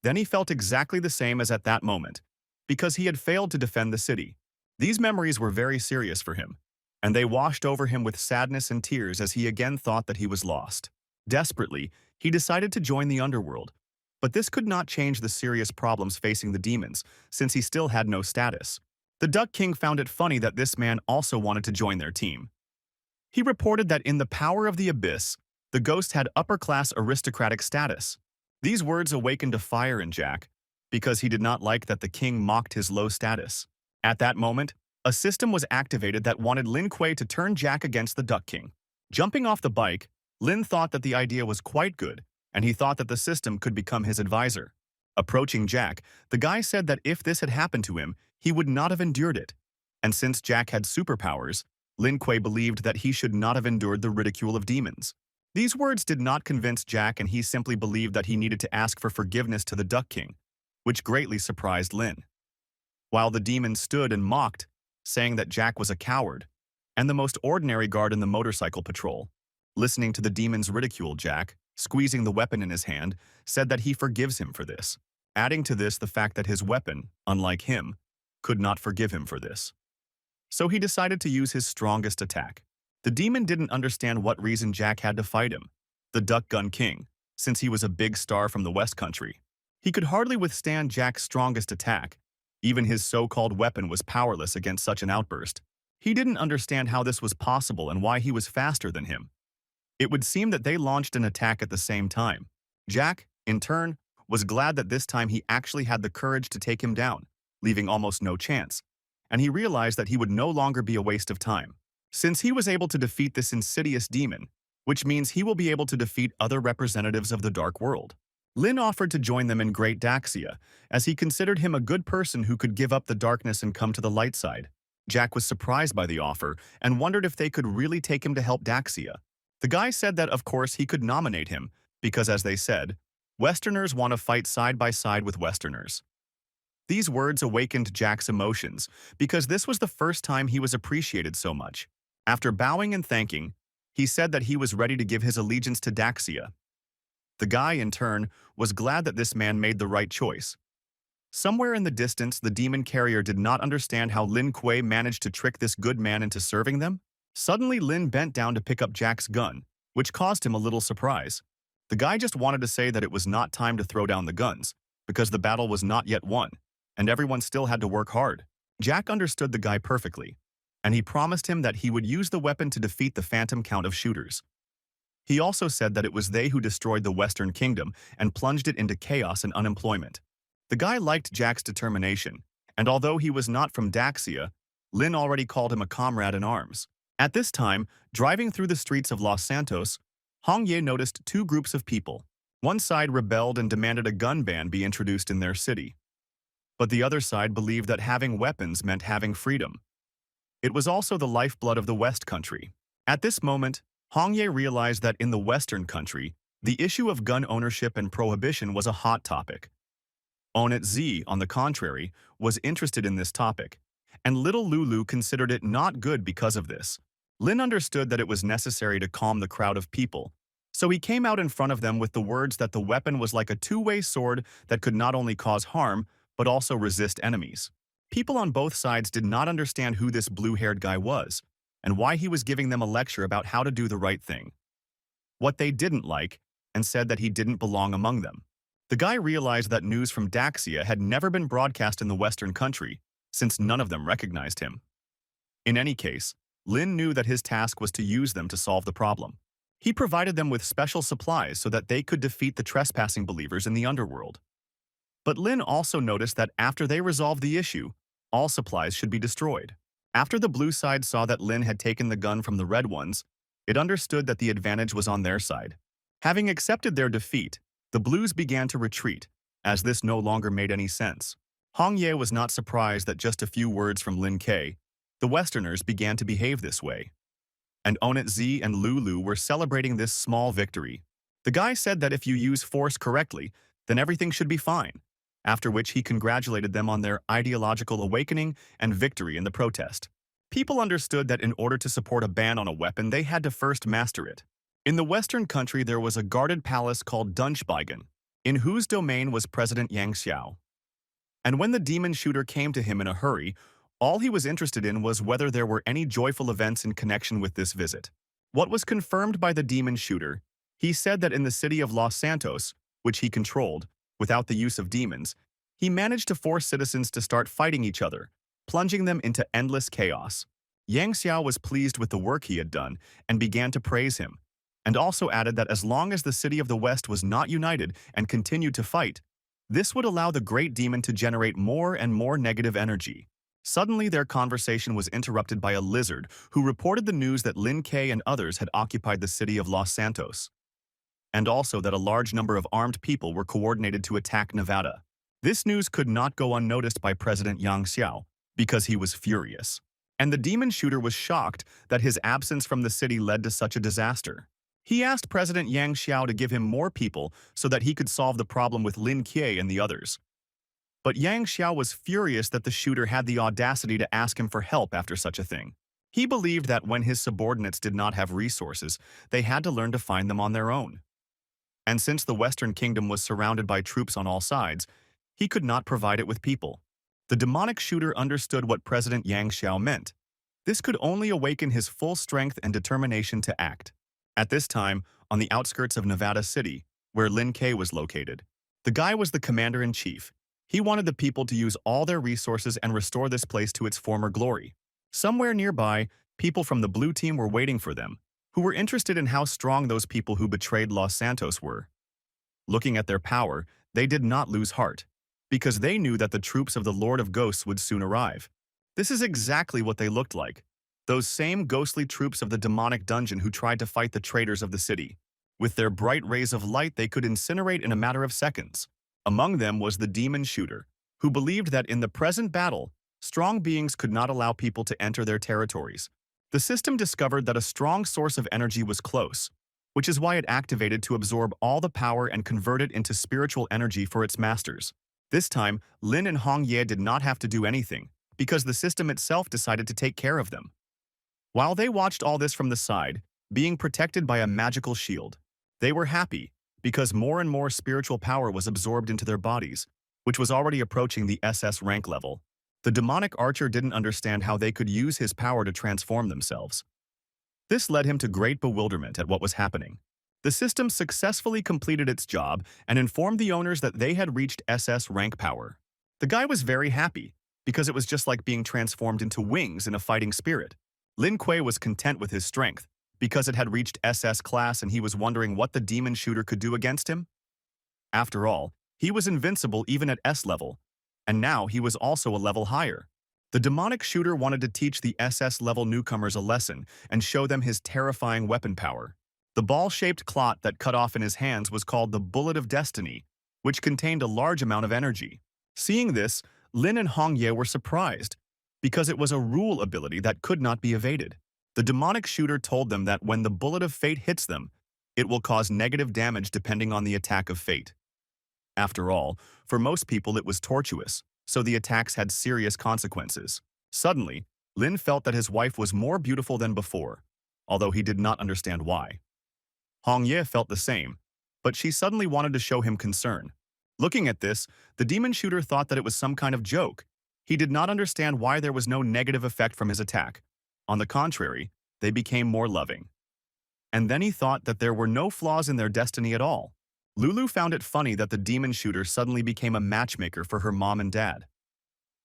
Then he felt exactly the same as at that moment, because he had failed to defend the city. These memories were very serious for him, and they washed over him with sadness and tears as he again thought that he was lost. Desperately, he decided to join the underworld, but this could not change the serious problems facing the demons, since he still had no status. The Duck King found it funny that this man also wanted to join their team. He reported that in the power of the abyss, the ghost had upper-class aristocratic status. These words awakened a fire in Jack, because he did not like that the king mocked his low status. At that moment, A system was activated that wanted Lin Kuei to turn Jack against the Duck King. Jumping off the bike, Lin thought that the idea was quite good, and he thought that the system could become his advisor. Approaching Jack, the guy said that if this had happened to him, he would not have endured it. And since Jack had superpowers, Lin Kuei believed that he should not have endured the ridicule of demons. These words did not convince Jack, and he simply believed that he needed to ask for forgiveness to the Duck King, which greatly surprised Lin. While the demon stood and mocked, saying that Jack was a coward, and the most ordinary guard in the motorcycle patrol, listening to the demon's ridicule, Jack, squeezing the weapon in his hand, said that he forgives him for this, adding to this the fact that his weapon, unlike him, could not forgive him for this. So he decided to use his strongest attack. The demon didn't understand what reason Jack had to fight him, the Duck Gun King, since he was a big star from the West Country. He could hardly withstand Jack's strongest attack. Even his so-called weapon was powerless against such an outburst. He didn't understand how this was possible and why he was faster than him. It would seem that they launched an attack at the same time. Jack, in turn, was glad that this time he actually had the courage to take him down, leaving almost no chance, and he realized that he would no longer be a waste of time. Since he was able to defeat this insidious demon, which means he will be able to defeat other representatives of the dark world. Lin offered to join them in Great Daxia, as he considered him a good person who could give up the darkness and come to the light side. Jack was surprised by the offer and wondered if they could really take him to help Daxia. The guy said that of course he could nominate him, because as they said, Westerners want to fight side by side with Westerners. These words awakened Jack's emotions, because this was the first time he was appreciated so much. After bowing and thanking, he said that he was ready to give his allegiance to Daxia. The guy, in turn, was glad that this man made the right choice. Somewhere in the distance, the demon carrier did not understand how Lin Kuei managed to trick this good man into serving them. Suddenly, Lin bent down to pick up Jack's gun, which caused him a little surprise. The guy just wanted to say that it was not time to throw down the guns, because the battle was not yet won, and everyone still had to work hard. Jack understood the guy perfectly, and he promised him that he would use the weapon to defeat the phantom count of shooters. He also said that it was they who destroyed the Western Kingdom and plunged it into chaos and unemployment. The guy liked Jack's determination, and although he was not from Daxia, Lin already called him a comrade in arms. At this time, driving through the streets of Los Santos, Hong Ye noticed two groups of people. One side rebelled and demanded a gun ban be introduced in their city, but the other side believed that having weapons meant having freedom. It was also the lifeblood of the West Country. At this moment, Hong Ye realized that in the Western Country, the issue of gun ownership and prohibition was a hot topic. Onet Z, on the contrary, was interested in this topic, and little Lulu considered it not good because of this. Lin understood that it was necessary to calm the crowd of people, so he came out in front of them with the words that the weapon was like a two-way sword that could not only cause harm, but also resist enemies. People on both sides did not understand who this blue-haired guy was, and why he was giving them a lecture about how to do the right thing. What they didn't like, and said that he didn't belong among them. The guy realized that news from Daxia had never been broadcast in the Western Country, since none of them recognized him. In any case, Lin knew that his task was to use them to solve the problem. He provided them with special supplies so that they could defeat the trespassing believers in the underworld. But Lin also noticed that after they resolved the issue, all supplies should be destroyed. After the blue side saw that Lin had taken the gun from the red ones, it understood that the advantage was on their side. Having accepted their defeat, the blues began to retreat, as this no longer made any sense. Hong Ye was not surprised that just a few words from Lin Kuei, the Westerners began to behave this way. And Onet Z and Lulu were celebrating this small victory. The guy said that if you use force correctly, then everything should be fine, after which he congratulated them on their ideological awakening and victory in the protest. People understood that in order to support a ban on a weapon, they had to first master it. In the Western Country, there was a guarded palace called Dunchbeigen, in whose domain was President Yang Xiao. And when the demon shooter came to him in a hurry, all he was interested in was whether there were any joyful events in connection with this visit. What was confirmed by the demon shooter, he said that in the city of Los Santos, which he controlled, without the use of demons, he managed to force citizens to start fighting each other, plunging them into endless chaos. Yang Xiao was pleased with the work he had done and began to praise him, and also added that as long as the city of the West was not united and continued to fight, this would allow the great demon to generate more and more negative energy. Suddenly, their conversation was interrupted by a lizard who reported the news that Lin K and others had occupied the city of Los Santos, and also that a large number of armed people were coordinated to attack Nevada. This news could not go unnoticed by President Yang Xiao, because he was furious. And the demon shooter was shocked that his absence from the city led to such a disaster. He asked President Yang Xiao to give him more people so that he could solve the problem with Lin Kie and the others. But Yang Xiao was furious that the shooter had the audacity to ask him for help after such a thing. He believed that when his subordinates did not have resources, they had to learn to find them on their own. And since the Western Kingdom was surrounded by troops on all sides, he could not provide it with people. The demonic shooter understood what President Yang Xiao meant. This could only awaken his full strength and determination to act. At this time, on the outskirts of Nevada City, where Lin K was located, the guy was the commander-in-chief. He wanted the people to use all their resources and restore this place to its former glory. Somewhere nearby, people from the blue team were waiting for them, who were interested in how strong those people who betrayed Los Santos were. Looking at their power, they did not lose heart, because they knew that the troops of the Lord of Ghosts would soon arrive. This is exactly what they looked like. Those same ghostly troops of the demonic dungeon who tried to fight the traitors of the city. With their bright rays of light, they could incinerate in a matter of seconds. Among them was the demon shooter, who believed that in the present battle, strong beings could not allow people to enter their territories. The system discovered that a strong source of energy was close, which is why it activated to absorb all the power and convert it into spiritual energy for its masters. This time, Lin and Hong Ye did not have to do anything, because the system itself decided to take care of them. While they watched all this from the side, being protected by a magical shield, they were happy, because more and more spiritual power was absorbed into their bodies, which was already approaching the SS rank level. The demonic archer didn't understand how they could use his power to transform themselves. This led him to great bewilderment at what was happening. The system successfully completed its job and informed the owners that they had reached SS rank power. The guy was very happy, because it was just like being transformed into wings in a fighting spirit. Lin Kuei was content with his strength, because it had reached SS-class and he was wondering what the demon shooter could do against him. After all, he was invincible even at S level, and now he was also a level higher. The demonic shooter wanted to teach the SS-level newcomers a lesson and show them his terrifying weapon power. The ball-shaped clot that cut off in his hands was called the Bullet of Destiny, which contained a large amount of energy. Seeing this, Lin and Hong Ye were surprised, because it was a rule ability that could not be evaded. The demonic shooter told them that when the bullet of fate hits them, it will cause negative damage depending on the attack of fate. After all, for most people it was tortuous, so the attacks had serious consequences. Suddenly, Lin felt that his wife was more beautiful than before, although he did not understand why. Hong Ye felt the same, but she suddenly wanted to show him concern. Looking at this, the demon shooter thought that it was some kind of joke. He did not understand why there was no negative effect from his attack. On the contrary, they became more loving. And then he thought that there were no flaws in their destiny at all. Lulu found it funny that the demon shooter suddenly became a matchmaker for her mom and dad.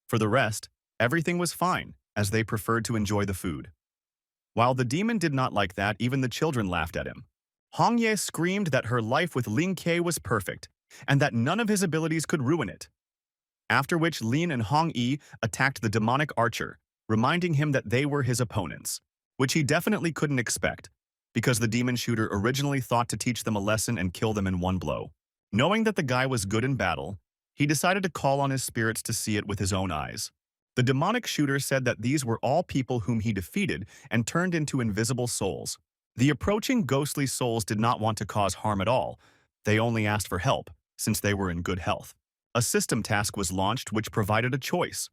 For the rest, everything was fine, as they preferred to enjoy the food. While the demon did not like that, even the children laughed at him. Hong Ye screamed that her life with Lin Ke was perfect, and that none of his abilities could ruin it. After which Lin and Hong Yi attacked the demonic archer, reminding him that they were his opponents, which he definitely couldn't expect, because the demon shooter originally thought to teach them a lesson and kill them in one blow. Knowing that the guy was good in battle, he decided to call on his spirits to see it with his own eyes. The demonic shooter said that these were all people whom he defeated and turned into invisible souls. The approaching ghostly souls did not want to cause harm at all. They only asked for help, since they were in good health. A system task was launched which provided a choice.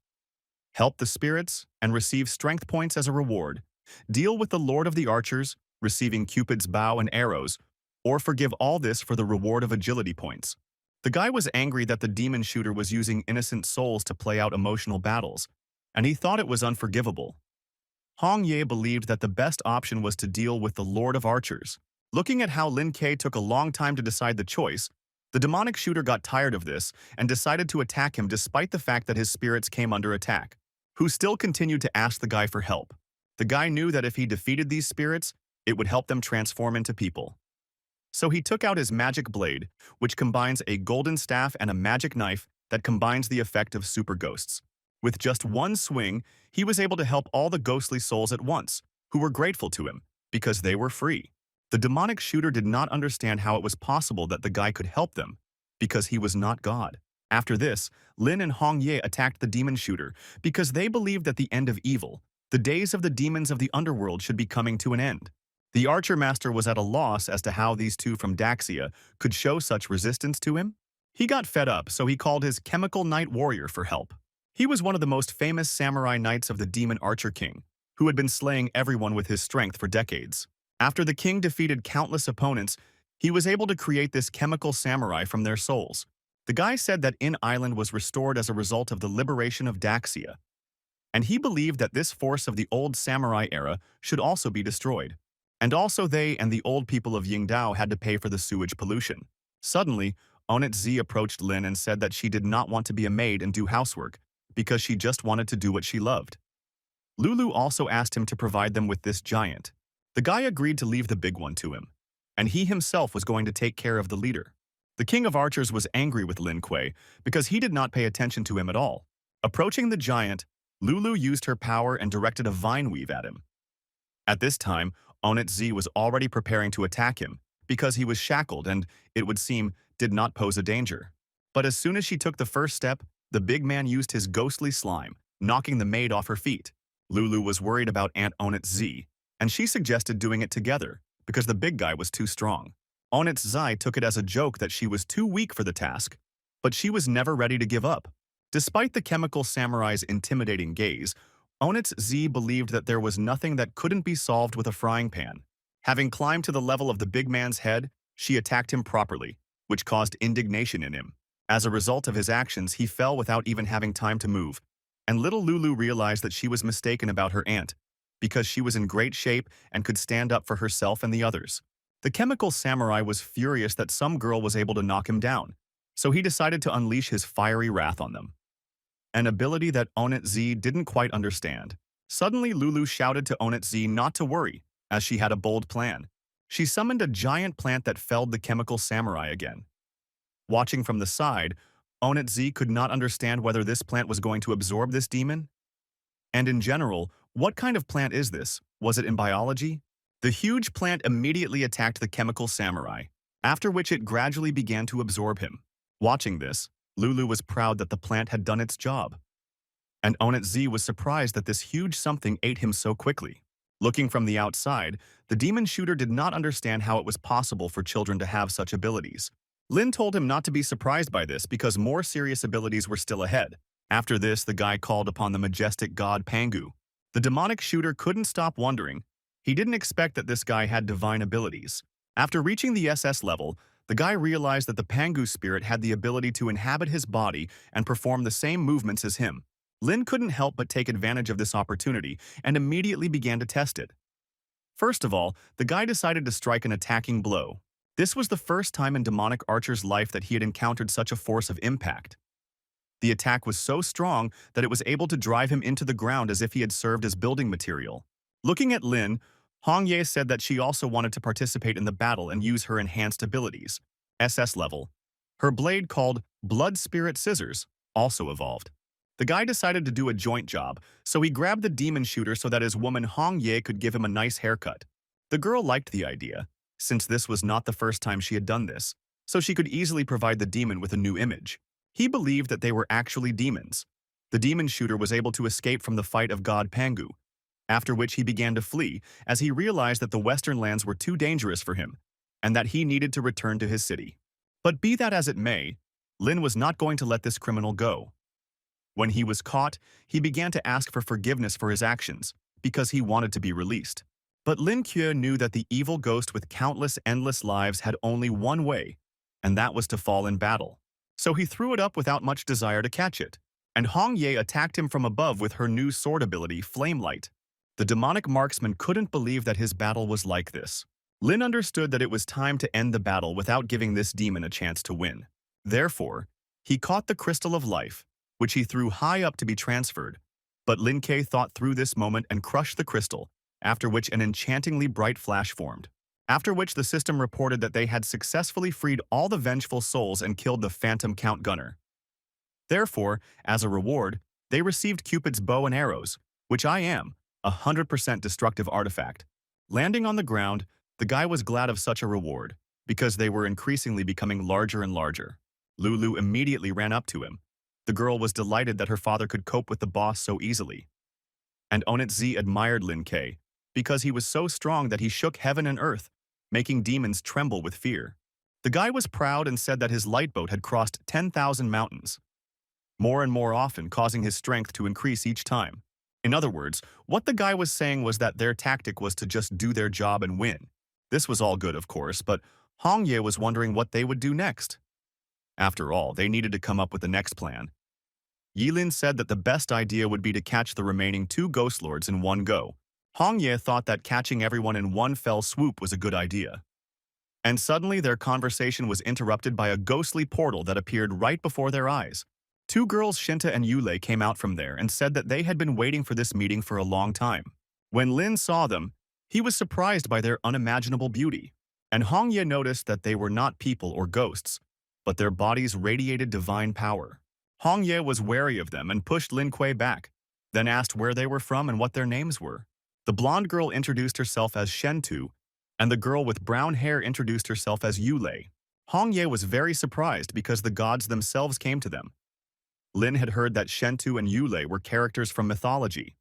Help the spirits and receive strength points as a reward. Deal with the Lord of the Archers, receiving Cupid's bow and arrows, or forgive all this for the reward of agility points. The guy was angry that the demon shooter was using innocent souls to play out emotional battles, and he thought it was unforgivable. Hong Ye believed that the best option was to deal with the Lord of Archers. Looking at how Lin Ke took a long time to decide the choice, the demonic shooter got tired of this and decided to attack him despite the fact that his spirits came under attack, who still continued to ask the guy for help. The guy knew that if he defeated these spirits, it would help them transform into people. So he took out his magic blade, which combines a golden staff and a magic knife that combines the effect of super ghosts. With just one swing, he was able to help all the ghostly souls at once, who were grateful to him, because they were free. The demonic shooter did not understand how it was possible that the guy could help them, because he was not God. After this, Lin and Hong Ye attacked the demon shooter, because they believed that the end of evil, the days of the demons of the underworld, should be coming to an end. The archer master was at a loss as to how these two from Daxia could show such resistance to him. He got fed up, so he called his chemical knight warrior for help. He was one of the most famous samurai knights of the demon archer king, who had been slaying everyone with his strength for decades. After the king defeated countless opponents, he was able to create this chemical samurai from their souls. The guy said that In Island was restored as a result of the liberation of Daxia, and he believed that this force of the old samurai era should also be destroyed. And also they and the old people of Yingdao had to pay for the sewage pollution. Suddenly, Onit Z approached Lin and said that she did not want to be a maid and do housework, because she just wanted to do what she loved. Lulu also asked him to provide them with this giant. The guy agreed to leave the big one to him, and he himself was going to take care of the leader. The king of archers was angry with Lin Kuei because he did not pay attention to him at all. Approaching the giant, Lulu used her power and directed a vine weave at him. At this time, Onit Z was already preparing to attack him because he was shackled and, it would seem, did not pose a danger. But as soon as she took the first step, the big man used his ghostly slime, knocking the maid off her feet. Lulu was worried about Aunt Onit Z, and she suggested doing it together because the big guy was too strong. Onit Z took it as a joke that she was too weak for the task, but she was never ready to give up. Despite the chemical samurai's intimidating gaze, Onit Z believed that there was nothing that couldn't be solved with a frying pan. Having climbed to the level of the big man's head, she attacked him properly, which caused indignation in him. As a result of his actions, he fell without even having time to move, and little Lulu realized that she was mistaken about her aunt, because she was in great shape and could stand up for herself and the others. The chemical samurai was furious that some girl was able to knock him down, so he decided to unleash his fiery wrath on them, an ability that Onit Z didn't quite understand. Suddenly, Lulu shouted to Onit Z not to worry, as she had a bold plan. She summoned a giant plant that felled the chemical samurai again. Watching from the side, Onit Z could not understand whether this plant was going to absorb this demon. And in general, what kind of plant is this? Was it in biology? The huge plant immediately attacked the chemical samurai, after which it gradually began to absorb him. Watching this, Lulu was proud that the plant had done its job. And Onit Z was surprised that this huge something ate him so quickly. Looking from the outside, the demon shooter did not understand how it was possible for children to have such abilities. Lin told him not to be surprised by this because more serious abilities were still ahead. After this, the guy called upon the majestic god Pangu. The demonic shooter couldn't stop wondering. He didn't expect that this guy had divine abilities. After reaching the SS level, the guy realized that the Pangu spirit had the ability to inhabit his body and perform the same movements as him. Lin couldn't help but take advantage of this opportunity and immediately began to test it. First of all, the guy decided to strike an attacking blow. This was the first time in demonic archer's life that he had encountered such a force of impact. The attack was so strong that it was able to drive him into the ground as if he had served as building material. Looking at Lin, Hong Ye said that she also wanted to participate in the battle and use her enhanced abilities, SS level. Her blade, called Blood Spirit Scissors, also evolved. The guy decided to do a joint job, so he grabbed the demon shooter so that his woman Hong Ye could give him a nice haircut. The girl liked the idea, since this was not the first time she had done this, so she could easily provide the demon with a new image. He believed that they were actually demons. The demon shooter was able to escape from the fight of God Pangu, after which he began to flee as he realized that the western lands were too dangerous for him and that he needed to return to his city. But be that as it may, Lin was not going to let this criminal go. When he was caught, he began to ask for forgiveness for his actions because he wanted to be released. But Lin Kuei knew that the evil ghost with countless endless lives had only one way, and that was to fall in battle. So he threw it up without much desire to catch it, and Hong Ye attacked him from above with her new sword ability, Flame Light. The demonic marksman couldn't believe that his battle was like this. Lin understood that it was time to end the battle without giving this demon a chance to win. Therefore, he caught the Crystal of Life, which he threw high up to be transferred. But Lin Kuei thought through this moment and crushed the crystal, after which an enchantingly bright flash formed. After which the system reported that they had successfully freed all the vengeful souls and killed the Phantom Count Gunner. Therefore, as a reward, They received Cupid's bow and arrows, which I am, 100% destructive artifact. Landing on the ground, the guy was glad of such a reward, because they were increasingly becoming larger and larger. Lulu immediately ran up to him. The girl was delighted that her father could cope with the boss so easily. And Onitz admired Lin K, because he was so strong that he shook heaven and earth, making demons tremble with fear. The guy was proud and said that his light boat had crossed 10,000 mountains, more and more often, causing his strength to increase each time. In other words, what the guy was saying was that their tactic was to just do their job and win. This was all good, of course, but Hong Ye was wondering what they would do next. After all, they needed to come up with the next plan. Yilin said that the best idea would be to catch the remaining 2 Ghost Lords in one go. Hong Ye thought that catching everyone in one fell swoop was a good idea. And suddenly their conversation was interrupted by a ghostly portal that appeared right before their eyes. 2 girls, Shinta and Yulei, came out from there and said that they had been waiting for this meeting for a long time. When Lin saw them, he was surprised by their unimaginable beauty. And Hong Ye noticed that they were not people or ghosts, but their bodies radiated divine power. Hong Ye was wary of them and pushed Lin Kuei back, then asked where they were from and what their names were. The blonde girl introduced herself as Shentu, and the girl with brown hair introduced herself as Yulei. Hong Ye was very surprised because the gods themselves came to them. Lin had heard that Shentu and Yulei were characters from mythology.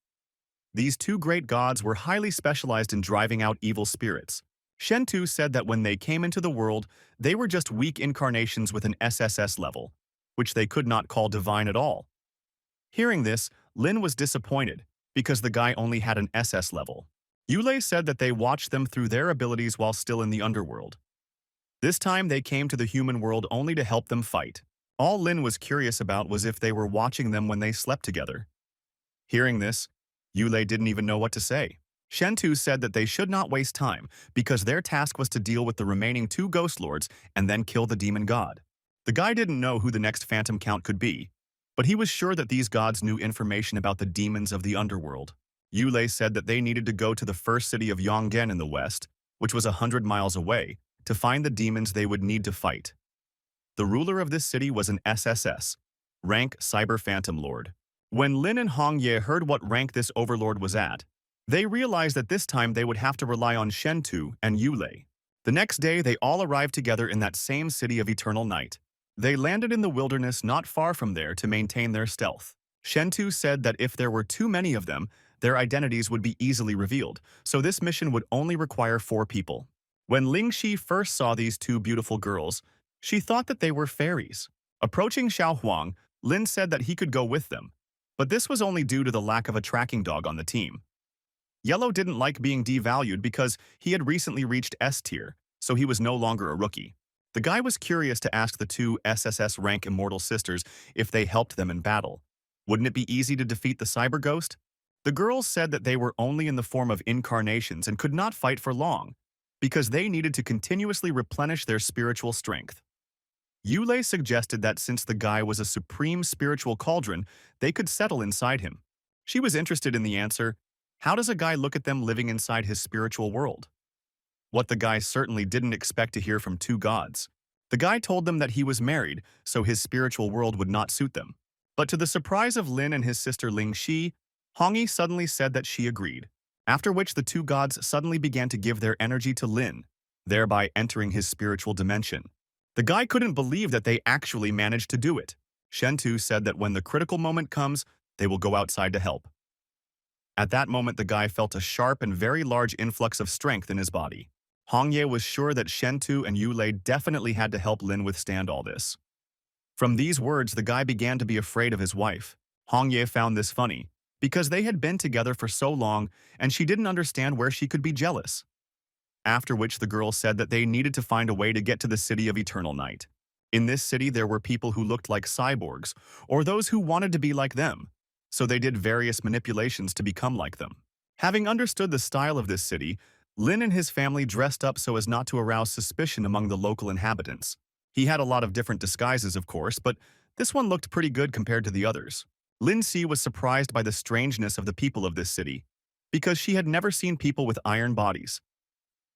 These 2 great gods were highly specialized in driving out evil spirits. Shentu said that when they came into the world, they were just weak incarnations with an SSS level, which they could not call divine at all. Hearing this, Lin was disappointed, because the guy only had an SS level. Yulei said that they watched them through their abilities while still in the underworld. This time they came to the human world only to help them fight. All Lin was curious about was if they were watching them when they slept together. Hearing this, Yulei didn't even know what to say. Shentu said that they should not waste time, because their task was to deal with the remaining 2 Ghost Lords and then kill the demon god. The guy didn't know who the next Phantom Count could be, but he was sure that these gods knew information about the demons of the underworld. Yulei said that they needed to go to the first city of Yonggen in the west, which was 100 miles away, to find the demons they would need to fight. The ruler of this city was an SSS, rank Cyber Phantom Lord. When Lin and Hong Ye heard what rank this overlord was at, they realized that this time they would have to rely on Shentu and Yulei. The next day, they all arrived together in that same city of eternal night. They landed in the wilderness not far from there to maintain their stealth. Shentu said that if there were too many of them, their identities would be easily revealed, so this mission would only require 4 people. When Lingxi first saw these 2 beautiful girls, she thought that they were fairies. Approaching Xiaohuang, Lin said that he could go with them, but this was only due to the lack of a tracking dog on the team. Yellow didn't like being devalued because he had recently reached S tier, so he was no longer a rookie. The guy was curious to ask the 2 SSS rank immortal sisters if they helped them in battle. Wouldn't it be easy to defeat the cyber ghost? The girls said that they were only in the form of incarnations and could not fight for long, because they needed to continuously replenish their spiritual strength. Yulei suggested that since the guy was a supreme spiritual cauldron, they could settle inside him. She was interested in the answer, how does a guy look at them living inside his spiritual world? What the guy certainly didn't expect to hear from 2 gods. The guy told them that he was married, so his spiritual world would not suit them. But to the surprise of Lin and his sister Lingxi, Hongyi suddenly said that she agreed, after which the 2 gods suddenly began to give their energy to Lin, thereby entering his spiritual dimension. The guy couldn't believe that they actually managed to do it. Shentu said that when the critical moment comes, they will go outside to help. At that moment, the guy felt a sharp and very large influx of strength in his body. Hongye was sure that Shentu and Yulei definitely had to help Lin withstand all this. From these words, the guy began to be afraid of his wife. Hongye found this funny, because they had been together for so long and she didn't understand where she could be jealous. After which the girl said that they needed to find a way to get to the city of eternal night. In this city there were people who looked like cyborgs, or those who wanted to be like them, so they did various manipulations to become like them. Having understood the style of this city, Lin and his family dressed up so as not to arouse suspicion among the local inhabitants. He had a lot of different disguises, of course, but this one looked pretty good compared to the others. Lin Si was surprised by the strangeness of the people of this city, because she had never seen people with iron bodies.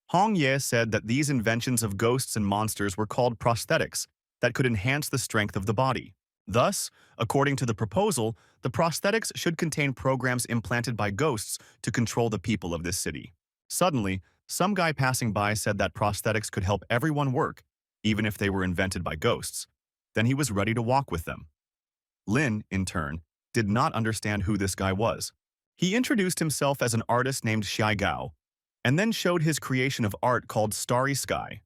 Hong Ye said that these inventions of ghosts and monsters were called prosthetics that could enhance the strength of the body. Thus, according to the proposal, the prosthetics should contain programs implanted by ghosts to control the people of this city. Suddenly, some guy passing by said that prosthetics could help everyone work, even if they were invented by ghosts. Then he was ready to walk with them. Lynn, in turn, did not understand who this guy was. He introduced himself as an artist named Shai Gao, and then showed his creation of art called Starry Sky.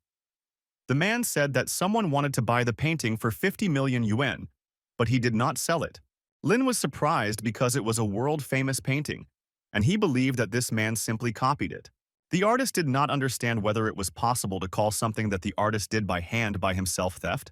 The man said that someone wanted to buy the painting for 50 million yuan, but he did not sell it. Lin was surprised because it was a world-famous painting, and he believed that this man simply copied it. The artist did not understand whether it was possible to call something that the artist did by hand by himself theft.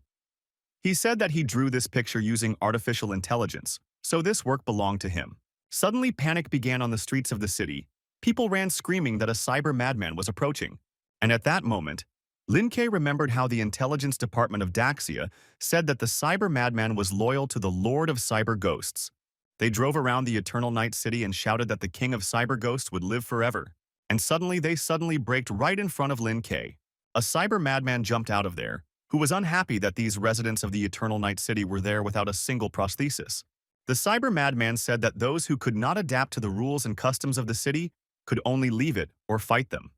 He said that he drew this picture using artificial intelligence, so this work belonged to him. Suddenly, panic began on the streets of the city. People ran screaming that a cyber madman was approaching. And at that moment, Lin K remembered how the intelligence department of Daxia said that the cyber madman was loyal to the Lord of Cyber Ghosts. They drove around the Eternal Night City and shouted that the King of Cyber Ghosts would live forever. And they suddenly braked right in front of Lin K. A cyber madman jumped out of there, who was unhappy that these residents of the Eternal Night City were there without a single prosthesis. The cyber madman said that those who could not adapt to the rules and customs of the city could only leave it or fight them.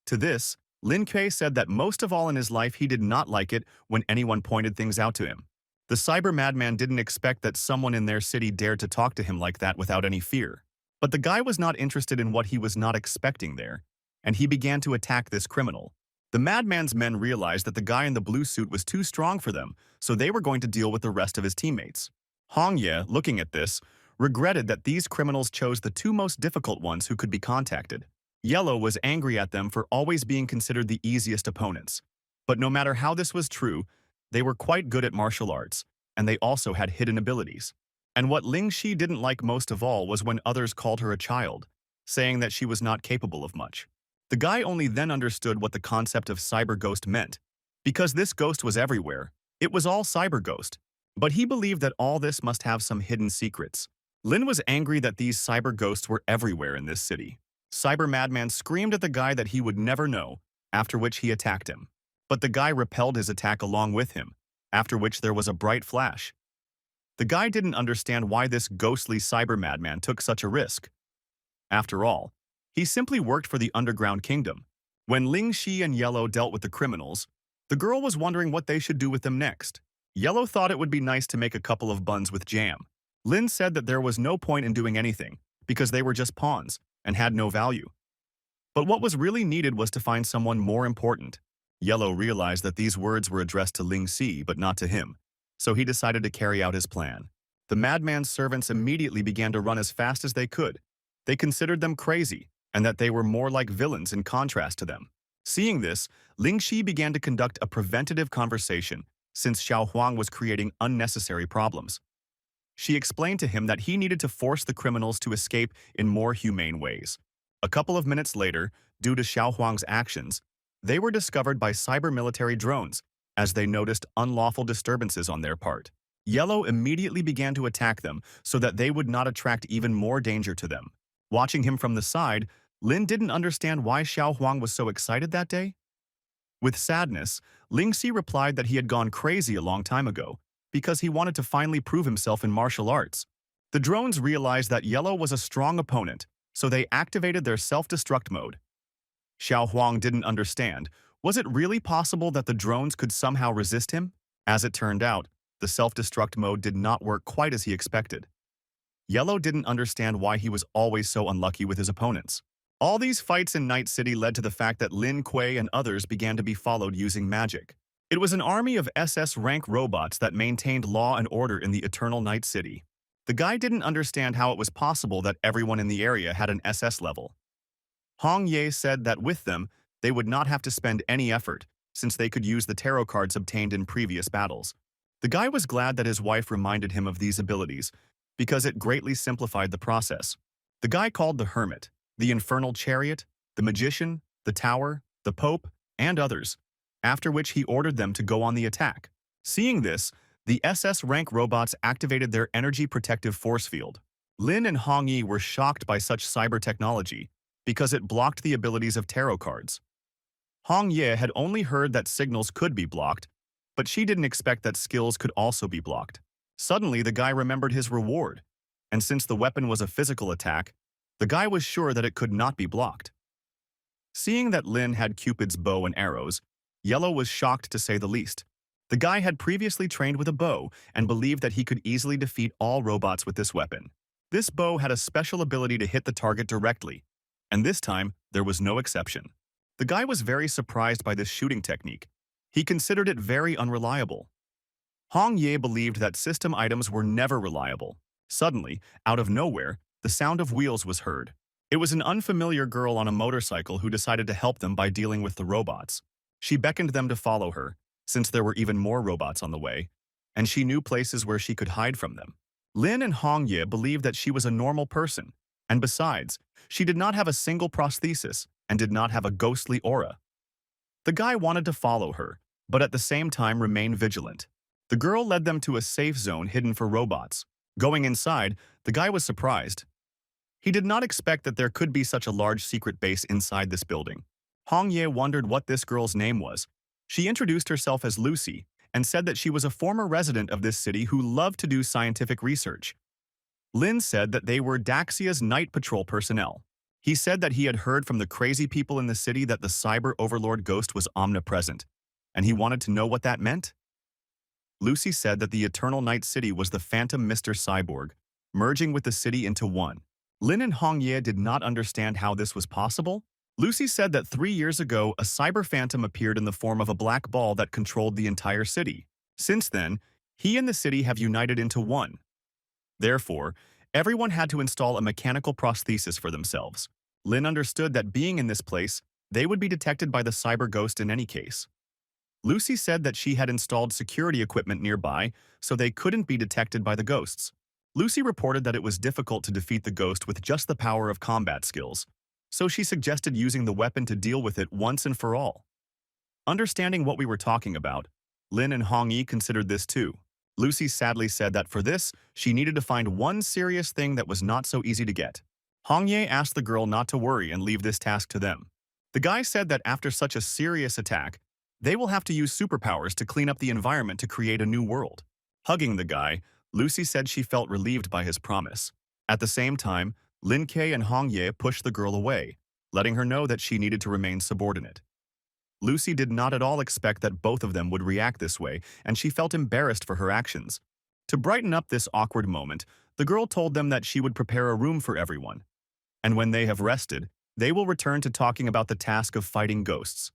To this, Lin Kuei said that most of all in his life he did not like it when anyone pointed things out to him. The cyber madman didn't expect that someone in their city dared to talk to him like that without any fear. But the guy was not interested in what he was not expecting there, and he began to attack this criminal. The madman's men realized that the guy in the blue suit was too strong for them, so they were going to deal with the rest of his teammates. Hong Ye, looking at this, regretted that these criminals chose the two most difficult ones who could be contacted. Yellow was angry at them for always being considered the easiest opponents. But no matter how this was true, they were quite good at martial arts, and they also had hidden abilities. And what Ling Shi didn't like most of all was when others called her a child, saying that she was not capable of much. The guy only then understood what the concept of cyber ghost meant, because this ghost was everywhere. It was all cyber ghost. But he believed that all this must have some hidden secrets. Lin was angry that these cyber ghosts were everywhere in this city. Cyber Madman screamed at the guy that he would never know, after which he attacked him. But the guy repelled his attack along with him, after which there was a bright flash. The guy didn't understand why this ghostly cyber madman took such a risk. After all, he simply worked for the underground kingdom. When Ling Shi and Yellow dealt with the criminals, the girl was wondering what they should do with them next. Yellow thought it would be nice to make a couple of buns with jam. Lin said that there was no point in doing anything, because they were just pawns and had no value. But what was really needed was to find someone more important. Yellow realized that these words were addressed to Ling Xi but not to him, so he decided to carry out his plan. The madman's servants immediately began to run as fast as they could. They considered them crazy, and that they were more like villains in contrast to them. Seeing this, Ling Xi began to conduct a preventative conversation, since Xiao Huang was creating unnecessary problems. She explained to him that he needed to force the criminals to escape in more humane ways. A couple of minutes later, due to Xiao Huang's actions, they were discovered by cyber-military drones, as they noticed unlawful disturbances on their part. Yellow immediately began to attack them so that they would not attract even more danger to them. Watching him from the side, Lin didn't understand why Xiao Huang was so excited that day. With sadness, Ling Xi replied that he had gone crazy a long time ago, because he wanted to finally prove himself in martial arts. The drones realized that Yellow was a strong opponent, so they activated their self-destruct mode. Xiao Huang didn't understand. Was it really possible that the drones could somehow resist him? As it turned out, the self-destruct mode did not work quite as he expected. Yellow didn't understand why he was always so unlucky with his opponents. All these fights in Night City led to the fact that Lin Kuei and others began to be followed using magic. It was an army of SS rank robots that maintained law and order in the Eternal Night City. The guy didn't understand how it was possible that everyone in the area had an SS level. Hong Ye said that with them, they would not have to spend any effort, since they could use the tarot cards obtained in previous battles. The guy was glad that his wife reminded him of these abilities, because it greatly simplified the process. The guy called the Hermit, the Infernal Chariot, the Magician, the Tower, the Pope, and others, after which he ordered them to go on the attack. Seeing this, the SS rank robots activated their energy protective force field. Lin and Hong Yi were shocked by such cyber technology because it blocked the abilities of tarot cards. Hong Ye had only heard that signals could be blocked, but she didn't expect that skills could also be blocked. Suddenly, the guy remembered his reward, and since the weapon was a physical attack, the guy was sure that it could not be blocked. Seeing that Lynn had Cupid's bow and arrows, Yellow was shocked to say the least. The guy had previously trained with a bow and believed that he could easily defeat all robots with this weapon. This bow had a special ability to hit the target directly, and this time there was no exception. The guy was very surprised by this shooting technique. He considered it very unreliable. Hong Ye believed that system items were never reliable. Suddenly, out of nowhere, the sound of wheels was heard. It was an unfamiliar girl on a motorcycle who decided to help them by dealing with the robots. She beckoned them to follow her, since there were even more robots on the way, and she knew places where she could hide from them. Lin and Hong Ye believed that she was a normal person, and besides, she did not have a single prosthesis and did not have a ghostly aura. The guy wanted to follow her, but at the same time remain vigilant. The girl led them to a safe zone hidden for robots. Going inside, the guy was surprised. He did not expect that there could be such a large secret base inside this building. Hong Ye wondered what this girl's name was. She introduced herself as Lucy and said that she was a former resident of this city who loved to do scientific research. Lynn said that they were Daxia's night patrol personnel. He said that he had heard from the crazy people in the city that the cyber overlord ghost was omnipresent, and he wanted to know what that meant. Lucy said that the Eternal Night City was the phantom Mr. Cyborg, merging with the city into one. Lin and Hong Ye did not understand how this was possible. Lucy said that 3 years ago, a cyber phantom appeared in the form of a black ball that controlled the entire city. Since then, he and the city have united into one. Therefore, everyone had to install a mechanical prosthesis for themselves. Lin understood that being in this place, they would be detected by the cyber ghost in any case. Lucy said that she had installed security equipment nearby so they couldn't be detected by the ghosts. Lucy reported that it was difficult to defeat the ghost with just the power of combat skills, so she suggested using the weapon to deal with it once and for all. Understanding what we were talking about, Lin and Hong Yi considered this too. Lucy sadly said that for this, she needed to find one serious thing that was not so easy to get. Hong Ye asked the girl not to worry and leave this task to them. The guy said that after such a serious attack, they will have to use superpowers to clean up the environment to create a new world. Hugging the guy, Lucy said she felt relieved by his promise. At the same time, Lin Kei and Hong Ye pushed the girl away, letting her know that she needed to remain subordinate. Lucy did not at all expect that both of them would react this way, and she felt embarrassed for her actions. To brighten up this awkward moment, the girl told them that she would prepare a room for everyone. And when they have rested, they will return to talking about the task of fighting ghosts.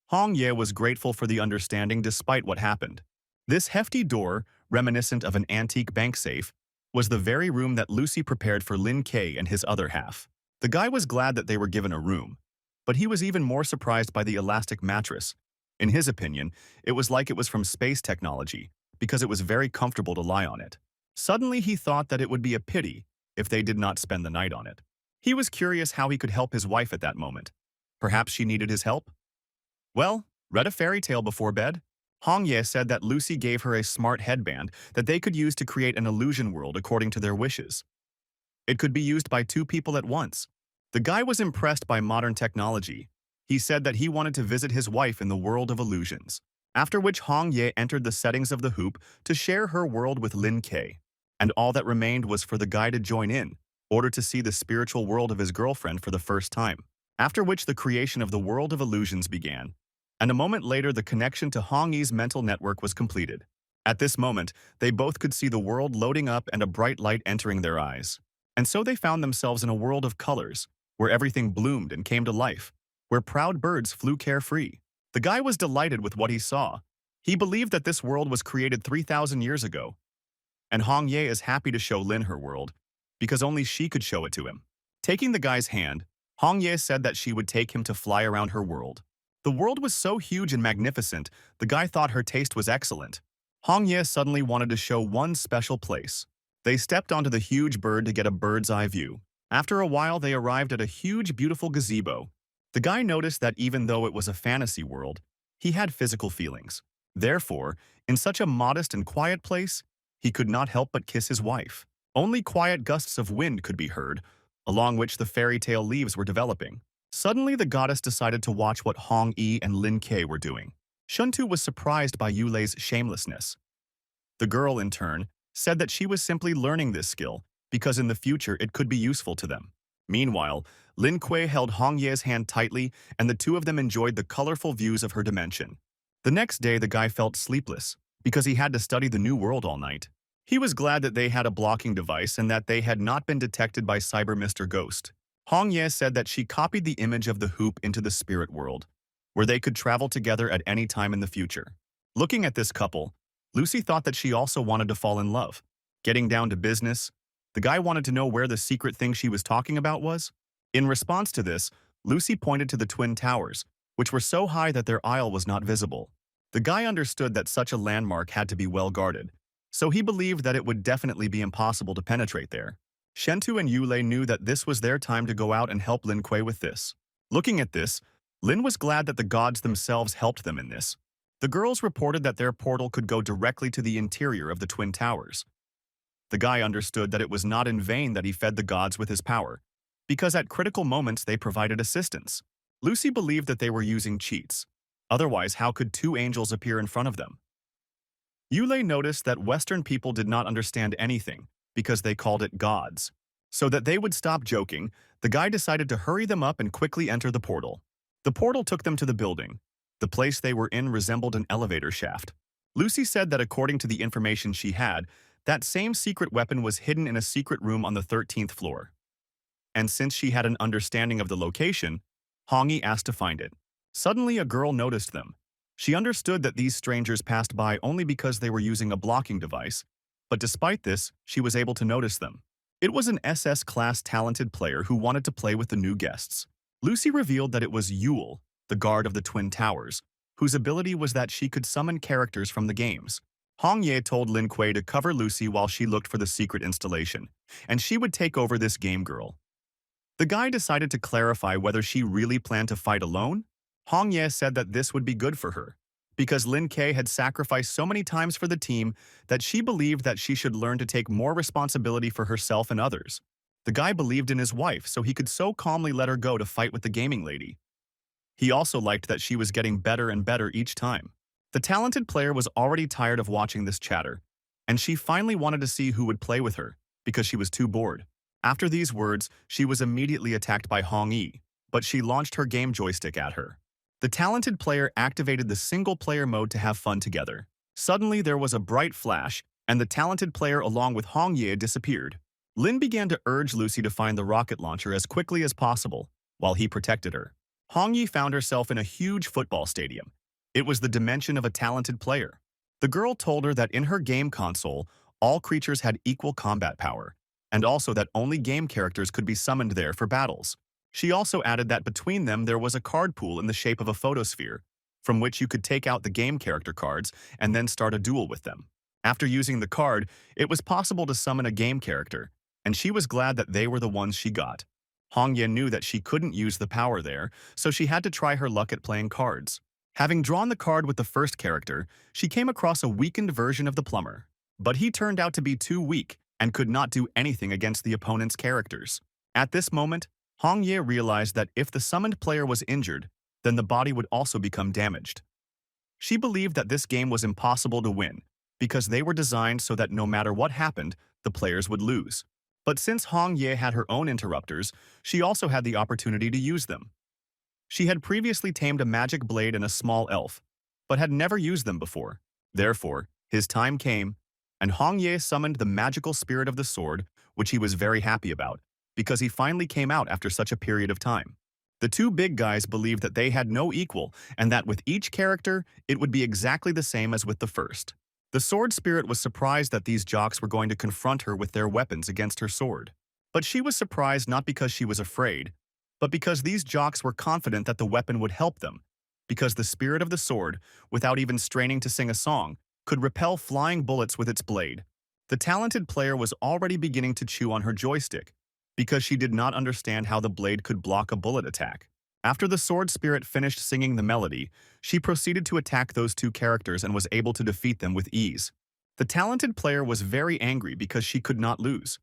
Hong Ye was grateful for the understanding despite what happened. This hefty door, reminiscent of an antique bank safe, was the very room that Lucy prepared for Lin Kei and his other half. The guy was glad that they were given a room, but he was even more surprised by the elastic mattress. In his opinion, it was like it was from space technology, because it was very comfortable to lie on it. Suddenly he thought that it would be a pity if they did not spend the night on it. He was curious how he could help his wife at that moment. Perhaps she needed his help? Well, read a fairy tale before bed? Hong Ye said that Lucy gave her a smart headband that they could use to create an illusion world according to their wishes. It could be used by 2 people at once. The guy was impressed by modern technology. He said that he wanted to visit his wife in the world of illusions. After which Hong Ye entered the settings of the hoop to share her world with Lin Kei. And all that remained was for the guy to join in order to see the spiritual world of his girlfriend for the first time. After which the creation of the world of illusions began. And a moment later, the connection to Hong Yi's mental network was completed. At this moment, they both could see the world loading up and a bright light entering their eyes. And so they found themselves in a world of colors, where everything bloomed and came to life, where proud birds flew carefree. The guy was delighted with what he saw. He believed that this world was created 3,000 years ago. And Hong Ye is happy to show Lin her world, because only she could show it to him. Taking the guy's hand, Hong Ye said that she would take him to fly around her world. The world was so huge and magnificent, the guy thought her taste was excellent. Hong Ye suddenly wanted to show one special place. They stepped onto the huge bird to get a bird's eye view. After a while, they arrived at a huge, beautiful gazebo. The guy noticed that even though it was a fantasy world, he had physical feelings. Therefore, in such a modest and quiet place, he could not help but kiss his wife. Only quiet gusts of wind could be heard, along which the fairy tale leaves were developing. Suddenly, the goddess decided to watch what Hong Yi and Lin Kei were doing. Shuntu was surprised by Yulei's shamelessness. The girl, in turn, said that she was simply learning this skill because in the future it could be useful to them. Meanwhile, Lin Kuei held Hong Ye's hand tightly and the two of them enjoyed the colorful views of her dimension. The next day the guy felt sleepless because he had to study the new world all night. He was glad that they had a blocking device and that they had not been detected by Cyber Mr. Ghost. Hong Ye said that she copied the image of the hoop into the spirit world, where they could travel together at any time in the future. Looking at this couple, Lucy thought that she also wanted to fall in love. Getting down to business, the guy wanted to know where the secret thing she was talking about was. In response to this, Lucy pointed to the Twin Towers, which were so high that their aisle was not visible. The guy understood that such a landmark had to be well guarded, so he believed that it would definitely be impossible to penetrate there. Shentu and Yulei knew that this was their time to go out and help Lin Kuei with this. Looking at this, Lin was glad that the gods themselves helped them in this. The girls reported that their portal could go directly to the interior of the Twin Towers. The guy understood that it was not in vain that he fed the gods with his power, because at critical moments they provided assistance. Lucy believed that they were using cheats. Otherwise, how could two angels appear in front of them? Yulei noticed that Western people did not understand anything because they called it gods. So that they would stop joking, the guy decided to hurry them up and quickly enter the portal. The portal took them to the building. The place they were in resembled an elevator shaft. Lucy said that according to the information she had, that same secret weapon was hidden in a secret room on the 13th floor. And since she had an understanding of the location, Hongyi asked to find it. Suddenly a girl noticed them. She understood that these strangers passed by only because they were using a blocking device, but despite this, she was able to notice them. It was an SS-class talented player who wanted to play with the new guests. Lucy revealed that it was Yule, the guard of the Twin Towers, whose ability was that she could summon characters from the games. Hong Ye told Lin Kuei to cover Lucy while she looked for the secret installation, and she would take over this game girl. The guy decided to clarify whether she really planned to fight alone. Hong Ye said that this would be good for her, because Lin Kuei had sacrificed so many times for the team that she believed that she should learn to take more responsibility for herself and others. The guy believed in his wife, so he could so calmly let her go to fight with the gaming lady. He also liked that she was getting better and better each time. The talented player was already tired of watching this chatter, and she finally wanted to see who would play with her, because she was too bored. After these words, she was immediately attacked by Hong Yi, but she launched her game joystick at her. The talented player activated the single-player mode to have fun together. Suddenly, there was a bright flash, and the talented player along with Hong Ye disappeared. Lin began to urge Lucy to find the rocket launcher as quickly as possible, while he protected her. Hong Yi found herself in a huge football stadium. It was the dimension of a talented player. The girl told her that in her game console, all creatures had equal combat power, and also that only game characters could be summoned there for battles. She also added that between them there was a card pool in the shape of a photosphere, from which you could take out the game character cards and then start a duel with them. After using the card, it was possible to summon a game character, and she was glad that they were the ones she got. Hong Ye knew that she couldn't use the power there, so she had to try her luck at playing cards. Having drawn the card with the first character, she came across a weakened version of the plumber. But he turned out to be too weak and could not do anything against the opponent's characters. At this moment, Hong Ye realized that if the summoned player was injured, then the body would also become damaged. She believed that this game was impossible to win, because they were designed so that no matter what happened, the players would lose. But since Hong Ye had her own interrupters, she also had the opportunity to use them. She had previously tamed a magic blade and a small elf, but had never used them before. Therefore, his time came, and Hong Ye summoned the magical spirit of the sword, which he was very happy about, because he finally came out after such a period of time. The two big guys believed that they had no equal and that with each character, it would be exactly the same as with the first. The sword spirit was surprised that these jocks were going to confront her with their weapons against her sword. But she was surprised not because she was afraid, but because these jocks were confident that the weapon would help them, because the spirit of the sword, without even straining to sing a song, could repel flying bullets with its blade. The talented player was already beginning to chew on her joystick, because she did not understand how the blade could block a bullet attack. After the sword spirit finished singing the melody, she proceeded to attack those two characters and was able to defeat them with ease. The talented player was very angry because she could not lose.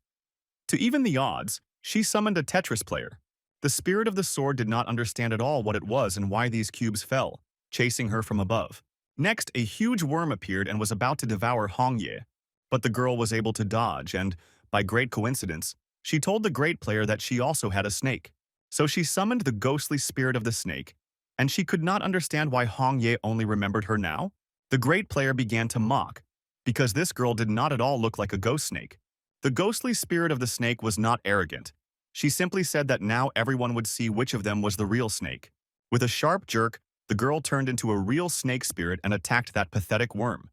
To even the odds, she summoned a Tetris player. The spirit of the sword did not understand at all what it was and why these cubes fell, chasing her from above. Next, a huge worm appeared and was about to devour Hong Ye. But the girl was able to dodge and, by great coincidence, she told the great player that she also had a snake. So she summoned the ghostly spirit of the snake, and she could not understand why Hong Ye only remembered her now. The great player began to mock, because this girl did not at all look like a ghost snake. The ghostly spirit of the snake was not arrogant. She simply said that now everyone would see which of them was the real snake. With a sharp jerk, the girl turned into a real snake spirit and attacked that pathetic worm.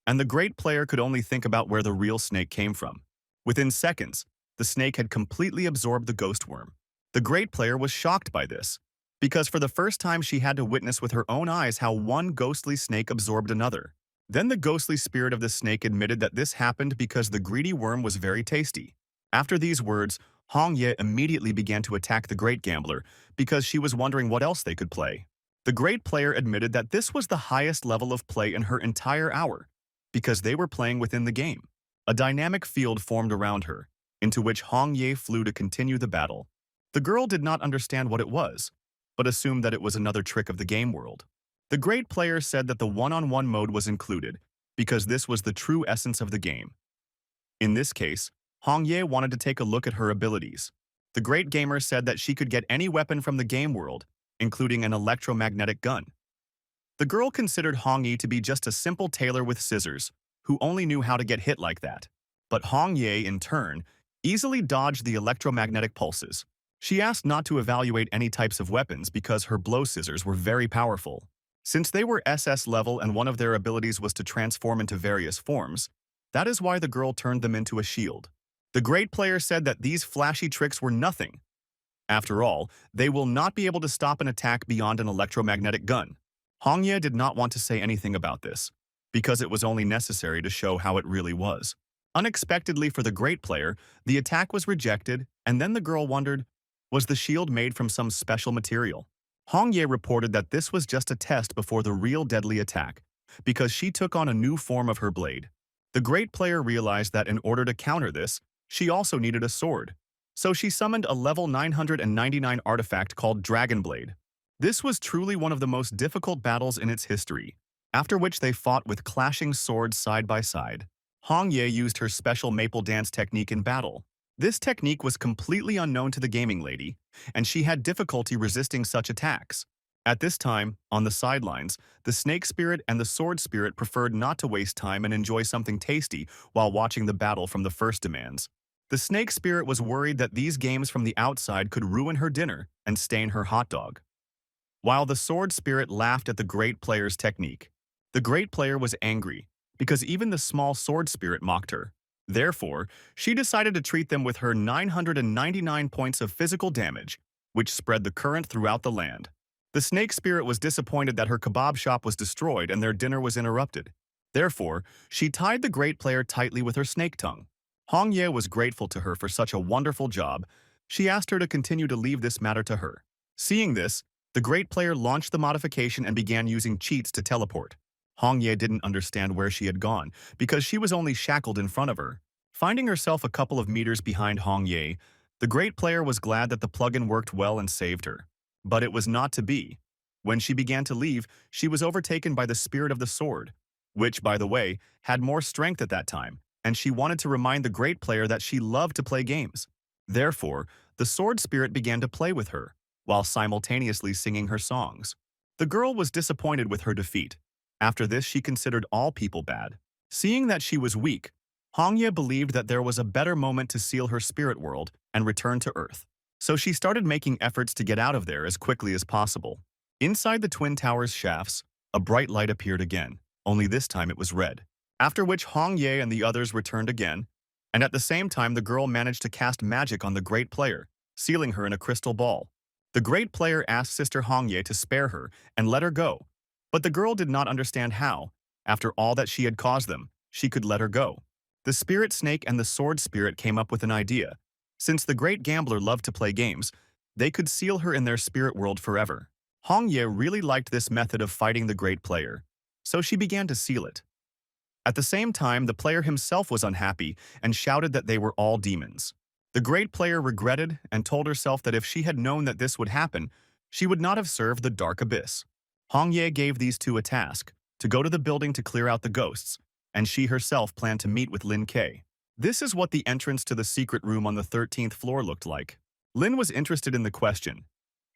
And the great player could only think about where the real snake came from. Within seconds, the snake had completely absorbed the ghost worm. The great player was shocked by this, because for the first time she had to witness with her own eyes how one ghostly snake absorbed another. Then the ghostly spirit of the snake admitted that this happened because the greedy worm was very tasty. After these words, Hong Ye immediately began to attack the great gambler because she was wondering what else they could play. The great player admitted that this was the highest level of play in her entire hour, because they were playing within the game. A dynamic field formed around her, into which Hong Ye flew to continue the battle. The girl did not understand what it was, but assumed that it was another trick of the game world. The great player said that the one-on-one mode was included, because this was the true essence of the game. In this case, Hong Ye wanted to take a look at her abilities. The great gamer said that she could get any weapon from the game world, including an electromagnetic gun. The girl considered Hong Ye to be just a simple tailor with scissors, who only knew how to get hit like that. But Hong Ye, in turn, easily dodged the electromagnetic pulses. She asked not to evaluate any types of weapons because her blow scissors were very powerful. Since they were SS level and one of their abilities was to transform into various forms, that is why the girl turned them into a shield. The great player said that these flashy tricks were nothing. After all, they will not be able to stop an attack beyond an electromagnetic gun. Hong Ye did not want to say anything about this, because it was only necessary to show how it really was. Unexpectedly for the great player, the attack was rejected, and then the girl wondered, was the shield made from some special material? Hong Ye reported that this was just a test before the real deadly attack, because she took on a new form of her blade. The great player realized that in order to counter this, she also needed a sword. So she summoned a level 999 artifact called Dragon Blade. This was truly one of the most difficult battles in its history, after which they fought with clashing swords side by side. Hong Ye used her special maple dance technique in battle. This technique was completely unknown to the gaming lady, and she had difficulty resisting such attacks. At this time, on the sidelines, the snake spirit and the sword spirit preferred not to waste time and enjoy something tasty while watching the battle from the first demands. The snake spirit was worried that these games from the outside could ruin her dinner and stain her hot dog, while the sword spirit laughed at the great player's technique. The great player was angry, because even the small sword spirit mocked her. Therefore, she decided to treat them with her 999 points of physical damage, which spread the current throughout the land. The snake spirit was disappointed that her kebab shop was destroyed and their dinner was interrupted. Therefore, she tied the great player tightly with her snake tongue. Hong Ye was grateful to her for such a wonderful job. She asked her to continue to leave this matter to her. Seeing this, the great player launched the modification and began using cheats to teleport. Hong Ye didn't understand where she had gone, because she was only shackled in front of her. Finding herself a couple of meters behind Hong Ye, the great player was glad that the plugin worked well and saved her. But it was not to be. When she began to leave, she was overtaken by the spirit of the sword, which, by the way, had more strength at that time, and she wanted to remind the great player that she loved to play games. Therefore, the sword spirit began to play with her, while simultaneously singing her songs. The girl was disappointed with her defeat. After this, she considered all people bad. Seeing that she was weak, Hong Ye believed that there was a better moment to seal her spirit world and return to Earth. So she started making efforts to get out of there as quickly as possible. Inside the Twin Towers shafts, a bright light appeared again, only this time it was red. After which Hong Ye and the others returned again, and at the same time the girl managed to cast magic on the great player, sealing her in a crystal ball. The great player asked Sister Hong Ye to spare her and let her go, but the girl did not understand how, after all that she had caused them, she could let her go. The spirit snake and the sword spirit came up with an idea. Since the great gambler loved to play games, they could seal her in their spirit world forever. Hong Ye really liked this method of fighting the great player, so she began to seal it. At the same time, the player himself was unhappy and shouted that they were all demons. The great player regretted and told herself that if she had known that this would happen, she would not have served the dark abyss. Hong Ye gave these two a task, to go to the building to clear out the ghosts, and she herself planned to meet with Lynn K. This is what the entrance to the secret room on the 13th floor looked like. Lynn was interested in the question.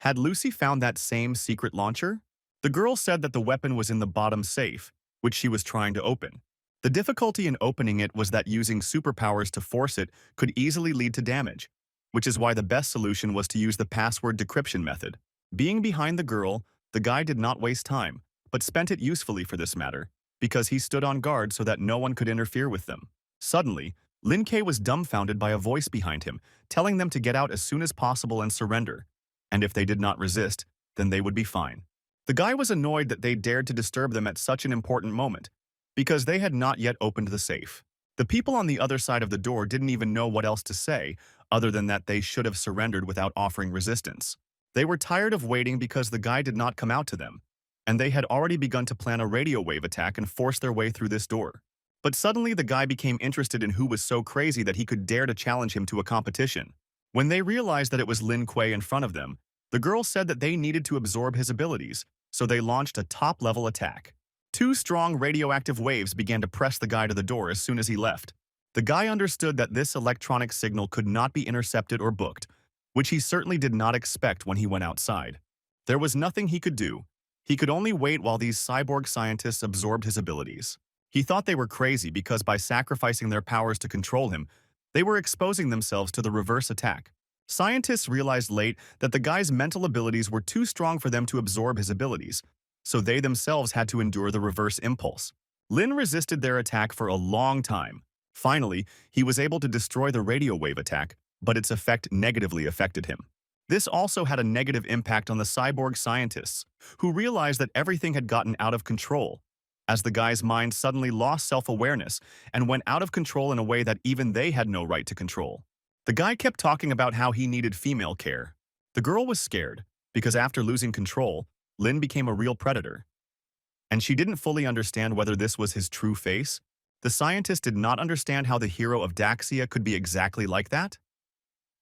Had Lucy found that same secret launcher? The girl said that the weapon was in the bottom safe, which she was trying to open. The difficulty in opening it was that using superpowers to force it could easily lead to damage, which is why the best solution was to use the password decryption method. Being behind the girl, the guy did not waste time, but spent it usefully for this matter, because he stood on guard so that no one could interfere with them. Suddenly, Lin K was dumbfounded by a voice behind him, telling them to get out as soon as possible and surrender, and if they did not resist, then they would be fine. The guy was annoyed that they dared to disturb them at such an important moment, because they had not yet opened the safe. The people on the other side of the door didn't even know what else to say, other than that they should have surrendered without offering resistance. They were tired of waiting because the guy did not come out to them, and they had already begun to plan a radio wave attack and force their way through this door. But suddenly the guy became interested in who was so crazy that he could dare to challenge him to a competition. When they realized that it was Lin Kuei in front of them, the girl said that they needed to absorb his abilities, so they launched a top-level attack. 2 strong radioactive waves began to press the guy to the door as soon as he left. The guy understood that this electronic signal could not be intercepted or booked, which he certainly did not expect when he went outside. There was nothing he could do. He could only wait while these cyborg scientists absorbed his abilities. He thought they were crazy because by sacrificing their powers to control him, they were exposing themselves to the reverse attack. Scientists realized late that the guy's mental abilities were too strong for them to absorb his abilities, so they themselves had to endure the reverse impulse. Lin resisted their attack for a long time. Finally, he was able to destroy the radio wave attack, but its effect negatively affected him. This also had a negative impact on the cyborg scientists, who realized that everything had gotten out of control, as the guy's mind suddenly lost self-awareness and went out of control in a way that even they had no right to control. The guy kept talking about how he needed female care. The girl was scared, because after losing control, Lin became a real predator. And she didn't fully understand whether this was his true face. The scientist did not understand how the hero of Daxia could be exactly like that,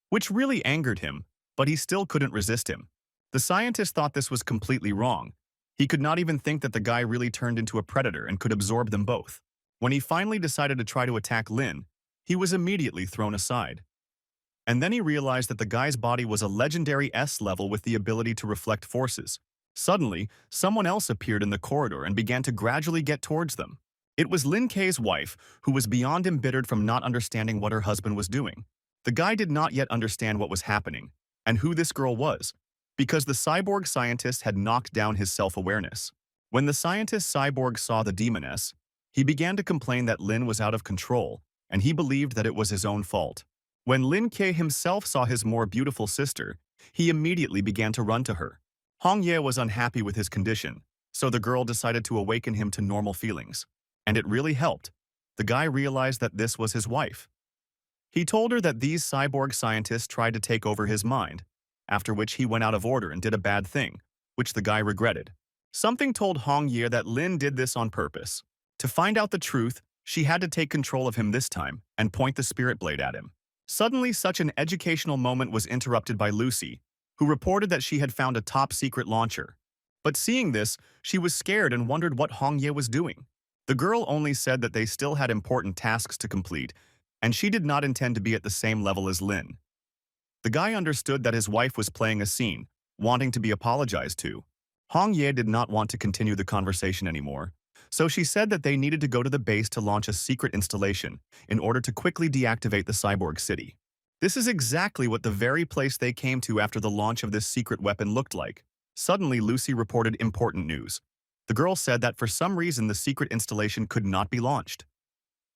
which really angered him, but he still couldn't resist him. The scientist thought this was completely wrong. He could not even think that the guy really turned into a predator and could absorb them both. When he finally decided to try to attack Lin, he was immediately thrown aside. And then he realized that the guy's body was a legendary S level with the ability to reflect forces. Suddenly, someone else appeared in the corridor and began to gradually get towards them. It was Lin Kei's wife, who was beyond embittered from not understanding what her husband was doing. The guy did not yet understand what was happening, and who this girl was, because the cyborg scientist had knocked down his self-awareness. When the scientist cyborg saw the demoness, he began to complain that Lin was out of control, and he believed that it was his own fault. When Lin Kei himself saw his more beautiful sister, he immediately began to run to her. Hong Ye was unhappy with his condition, so the girl decided to awaken him to normal feelings. And it really helped. The guy realized that this was his wife. He told her that these cyborg scientists tried to take over his mind, after which he went out of order and did a bad thing, which the guy regretted. Something told Hong Ye that Lin did this on purpose. To find out the truth, she had to take control of him this time and point the spirit blade at him. Suddenly, such an educational moment was interrupted by Lucy, who reported that she had found a top-secret launcher. But seeing this, she was scared and wondered what Hong Ye was doing. The girl only said that they still had important tasks to complete, and she did not intend to be at the same level as Lin. The guy understood that his wife was playing a scene, wanting to be apologized to. Hong Ye did not want to continue the conversation anymore, so she said that they needed to go to the base to launch a secret installation in order to quickly deactivate the cyborg city. This is exactly what the very place they came to after the launch of this secret weapon looked like. Suddenly, Lucy reported important news. The girl said that for some reason the secret installation could not be launched.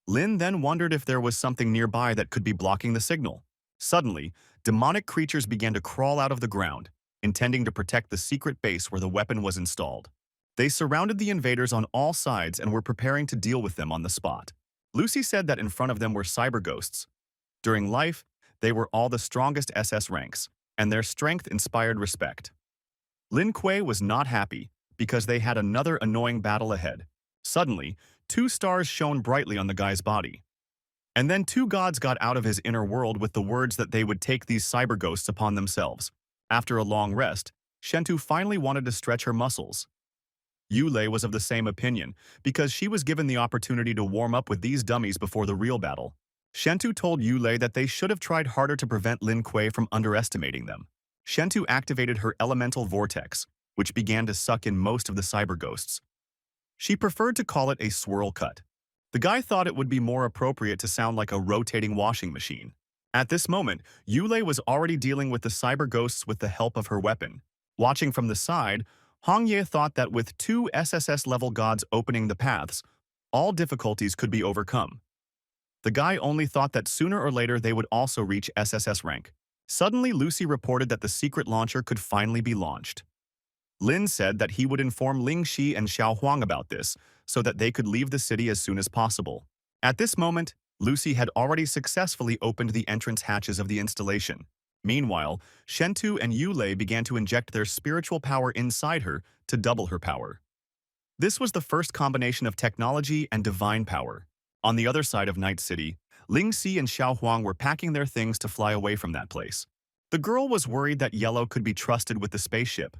Lin then wondered if there was something nearby that could be blocking the signal. Suddenly, demonic creatures began to crawl out of the ground, intending to protect the secret base where the weapon was installed. They surrounded the invaders on all sides and were preparing to deal with them on the spot. Lucy said that in front of them were cyber ghosts. During life, they were all the strongest SS ranks, and their strength inspired respect. Lin Kuei was not happy because they had another annoying battle ahead. Suddenly, 2 stars shone brightly on the guy's body. And then 2 gods got out of his inner world with the words that they would take these cyber ghosts upon themselves. After a long rest, Shentu finally wanted to stretch her muscles. Yulei was of the same opinion, because she was given the opportunity to warm up with these dummies before the real battle. Shentu told Yulei that they should have tried harder to prevent Lin Kuei from underestimating them. Shentu activated her elemental vortex, which began to suck in most of the cyber ghosts. She preferred to call it a swirl cut. The guy thought it would be more appropriate to sound like a rotating washing machine. At this moment, Yulei was already dealing with the cyber ghosts with the help of her weapon. Watching from the side, Hongye thought that with 2 SSS-level gods opening the paths, all difficulties could be overcome. The guy only thought that sooner or later they would also reach SSS rank. Suddenly, Lucy reported that the secret launcher could finally be launched. Lin said that he would inform Ling Shi and Xiao Huang about this, so that they could leave the city as soon as possible. At this moment, Lucy had already successfully opened the entrance hatches of the installation. Meanwhile, Shentu and Yulei began to inject their spiritual power inside her to double her power. This was the first combination of technology and divine power. On the other side of Night City, Ling Xi and Xiao Huang were packing their things to fly away from that place. The girl was worried that Yellow could be trusted with the spaceship.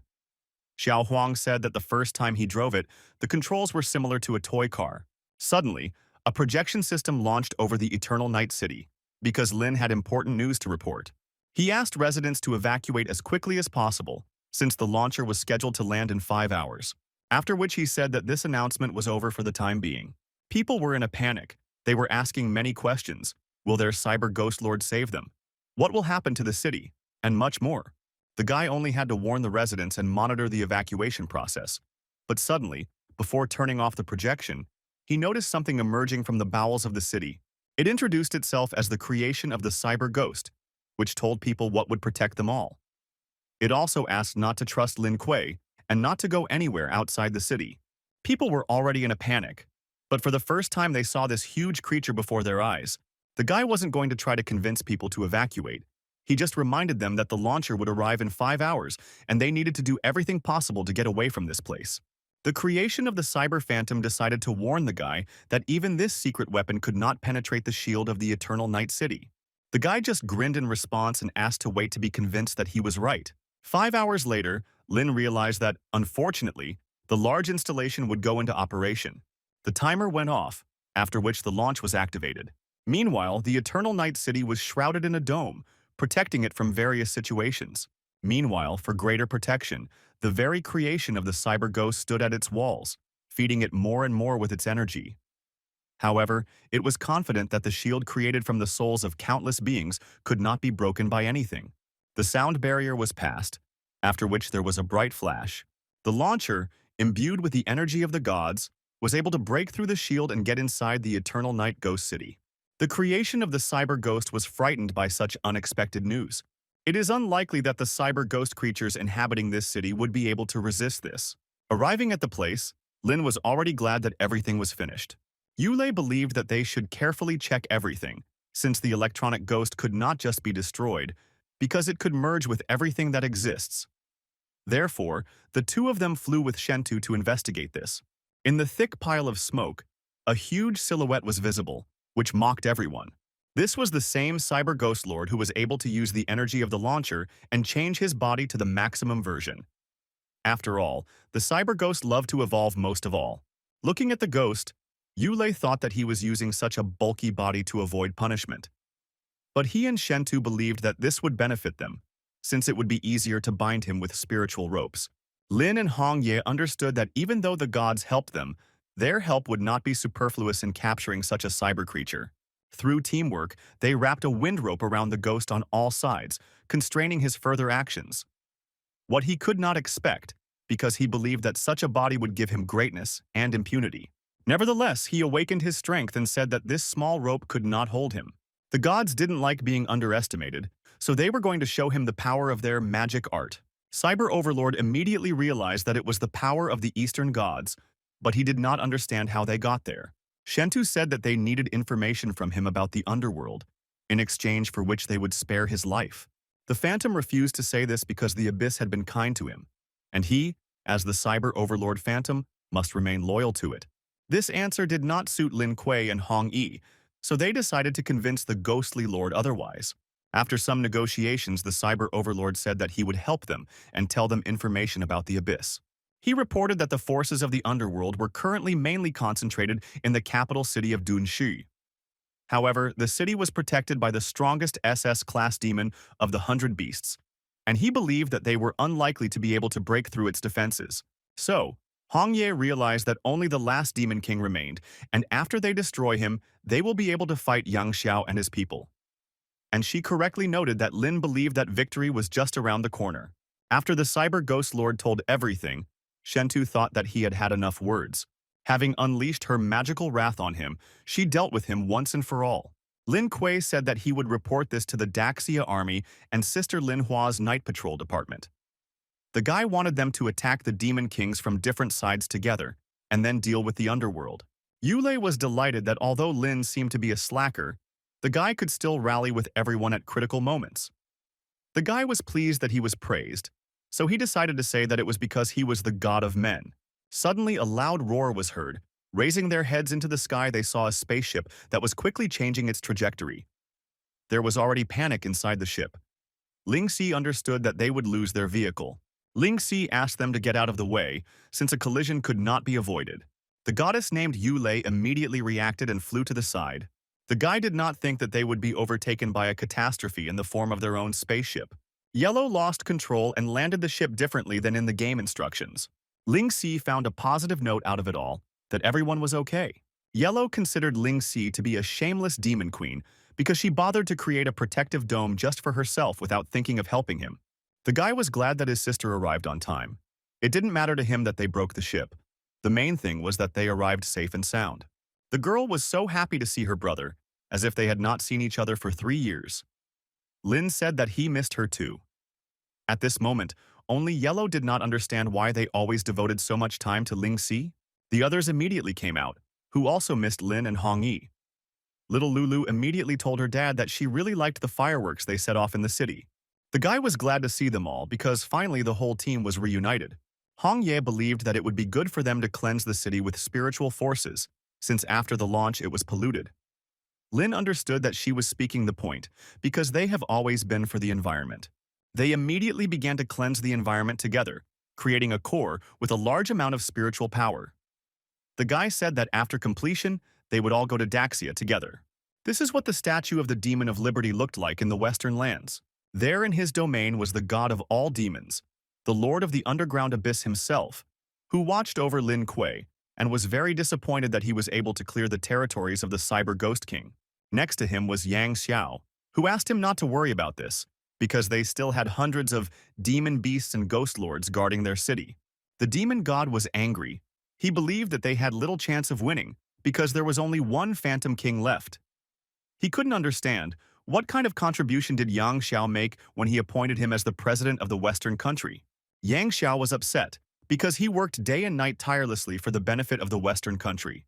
Xiao Huang said that the first time he drove it, the controls were similar to a toy car. Suddenly, a projection system launched over the Eternal Night City, because Lin had important news to report. He asked residents to evacuate as quickly as possible, since the launcher was scheduled to land in 5 hours, after which he said that this announcement was over for the time being. People were in a panic. They were asking many questions. Will their cyber ghost lord save them? What will happen to the city? And much more. The guy only had to warn the residents and monitor the evacuation process. But suddenly, before turning off the projection, he noticed something emerging from the bowels of the city. It introduced itself as the creation of the cyber ghost, which told people what would protect them all. It also asked not to trust Lin Kuei and not to go anywhere outside the city. People were already in a panic, but for the first time they saw this huge creature before their eyes. The guy wasn't going to try to convince people to evacuate. He just reminded them that the launcher would arrive in 5 hours and they needed to do everything possible to get away from this place. The creation of the Cyber Phantom decided to warn the guy that even this secret weapon could not penetrate the shield of the Eternal Night City. The guy just grinned in response and asked to wait to be convinced that he was right. 5 hours later, Lin realized that, unfortunately, the large installation would go into operation. The timer went off, after which the launch was activated. Meanwhile, the Eternal Night City was shrouded in a dome, protecting it from various situations. Meanwhile, for greater protection, the very creation of the cyber ghost stood at its walls, feeding it more and more with its energy. However, it was confident that the shield created from the souls of countless beings could not be broken by anything. The sound barrier was passed, after which there was a bright flash. The launcher, imbued with the energy of the gods, was able to break through the shield and get inside the Eternal Night Ghost City. The creation of the cyber ghost was frightened by such unexpected news. It is unlikely that the cyber ghost creatures inhabiting this city would be able to resist this. Arriving at the place, Lin was already glad that everything was finished. Yulei believed that they should carefully check everything, since the electronic ghost could not just be destroyed, because it could merge with everything that exists. Therefore, the two of them flew with Shentu to investigate this. In the thick pile of smoke, a huge silhouette was visible, which mocked everyone. This was the same cyber ghost lord who was able to use the energy of the launcher and change his body to the maximum version. After all, the cyber ghost loved to evolve most of all. Looking at the ghost, Yulei thought that he was using such a bulky body to avoid punishment. But he and Shentu believed that this would benefit them, since it would be easier to bind him with spiritual ropes. Lin and Hongye understood that even though the gods helped them, their help would not be superfluous in capturing such a cyber creature. Through teamwork, they wrapped a wind rope around the ghost on all sides, constraining his further actions. What he could not expect, because he believed that such a body would give him greatness and impunity. Nevertheless, he awakened his strength and said that this small rope could not hold him. The gods didn't like being underestimated, so they were going to show him the power of their magic art. Cyber Overlord immediately realized that it was the power of the Eastern gods, but he did not understand how they got there. Shentu said that they needed information from him about the underworld, in exchange for which they would spare his life. The Phantom refused to say this because the Abyss had been kind to him, and he, as the Cyber Overlord Phantom, must remain loyal to it. This answer did not suit Lin Kuei and Hong Yi, so they decided to convince the ghostly lord otherwise. After some negotiations, the Cyber Overlord said that he would help them and tell them information about the Abyss. He reported that the forces of the underworld were currently mainly concentrated in the capital city of Dunshi. However, the city was protected by the strongest SS-class demon of the 100 Beasts, and he believed that they were unlikely to be able to break through its defenses. So, Hongye realized that only the last Demon King remained, and after they destroy him, they will be able to fight Yang Xiao and his people. And she correctly noted that Lynn believed that victory was just around the corner. After the Cyber Ghost Lord told everything, Shentu thought that he had had enough words. Having unleashed her magical wrath on him, she dealt with him once and for all. Lin Kuei said that he would report this to the Daxia Army and Sister Lin Hua's Night Patrol Department. The guy wanted them to attack the Demon Kings from different sides together, and then deal with the underworld. Yulei was delighted that although Lin seemed to be a slacker, the guy could still rally with everyone at critical moments. The guy was pleased that he was praised, so he decided to say that it was because he was the god of men. Suddenly, a loud roar was heard. Raising their heads into the sky, they saw a spaceship that was quickly changing its trajectory. There was already panic inside the ship. Ling Si understood that they would lose their vehicle. Ling Si asked them to get out of the way, since a collision could not be avoided. The goddess named Yulei immediately reacted and flew to the side. The guy did not think that they would be overtaken by a catastrophe in the form of their own spaceship. Yellow lost control and landed the ship differently than in the game instructions. Ling Si found a positive note out of it all, that everyone was okay. Yellow considered Ling Si to be a shameless demon queen because she bothered to create a protective dome just for herself without thinking of helping him. The guy was glad that his sister arrived on time. It didn't matter to him that they broke the ship. The main thing was that they arrived safe and sound. The girl was so happy to see her brother, as if they had not seen each other for 3 years. Lin said that he missed her too. At this moment, only Yellow did not understand why they always devoted so much time to Ling Si. The others immediately came out, who also missed Lin and Hong Yi. Little Lulu immediately told her dad that she really liked the fireworks they set off in the city. The guy was glad to see them all because finally the whole team was reunited. Hong Ye believed that it would be good for them to cleanse the city with spiritual forces, since after the launch it was polluted. Lin understood that she was speaking the point because they have always been for the environment. They immediately began to cleanse the environment together, creating a core with a large amount of spiritual power. The guy said that after completion, they would all go to Daxia together. This is what the statue of the Demon of Liberty looked like in the Western lands. There in his domain was the god of all demons, the lord of the underground abyss himself, who watched over Lin Kuei and was very disappointed that he was able to clear the territories of the Cyber Ghost King. Next to him was Yang Xiao, who asked him not to worry about this, because they still had hundreds of demon beasts and ghost lords guarding their city. The demon god was angry. He believed that they had little chance of winning because there was only one Phantom King left. He couldn't understand what kind of contribution did Yang Xiao make when he appointed him as the president of the Western country. Yang Xiao was upset because he worked day and night tirelessly for the benefit of the Western country.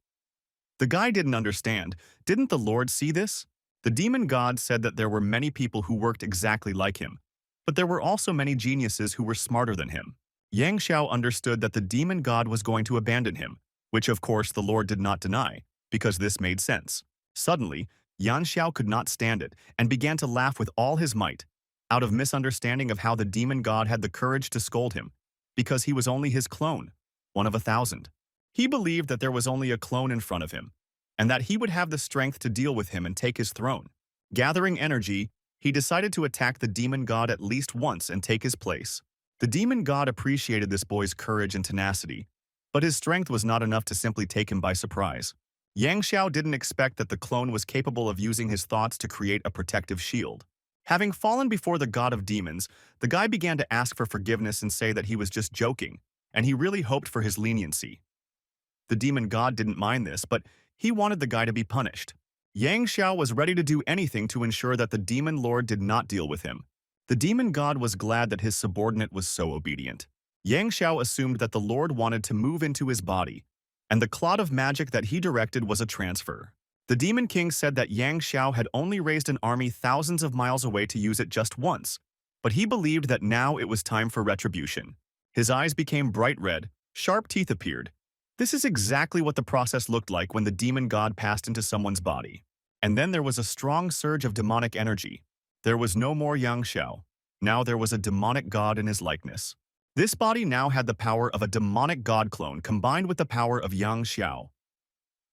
The guy didn't understand. Didn't the Lord see this? The demon god said that there were many people who worked exactly like him, but there were also many geniuses who were smarter than him. Yang Xiao understood that the demon god was going to abandon him, which of course the Lord did not deny, because this made sense. Suddenly, Yan Xiao could not stand it and began to laugh with all his might, out of misunderstanding of how the demon god had the courage to scold him, because he was only his clone, one of 1,000. He believed that there was only a clone in front of him, and that he would have the strength to deal with him and take his throne. Gathering energy, he decided to attack the demon god at least once and take his place. The demon god appreciated this boy's courage and tenacity, but his strength was not enough to simply take him by surprise. Yang Xiao didn't expect that the clone was capable of using his thoughts to create a protective shield. Having fallen before the god of demons, the guy began to ask for forgiveness and say that he was just joking, and he really hoped for his leniency. The demon god didn't mind this, but he wanted the guy to be punished. Yang Xiao was ready to do anything to ensure that the demon lord did not deal with him. The demon god was glad that his subordinate was so obedient. Yang Xiao assumed that the lord wanted to move into his body, and the cloud of magic that he directed was a transfer. The demon king said that Yang Xiao had only raised an army thousands of miles away to use it just once, but he believed that now it was time for retribution. His eyes became bright red, sharp teeth appeared. This is exactly what the process looked like when the demon god passed into someone's body. And then there was a strong surge of demonic energy. There was no more Yang Xiao. Now there was a demonic god in his likeness. This body now had the power of a demonic god clone combined with the power of Yang Xiao.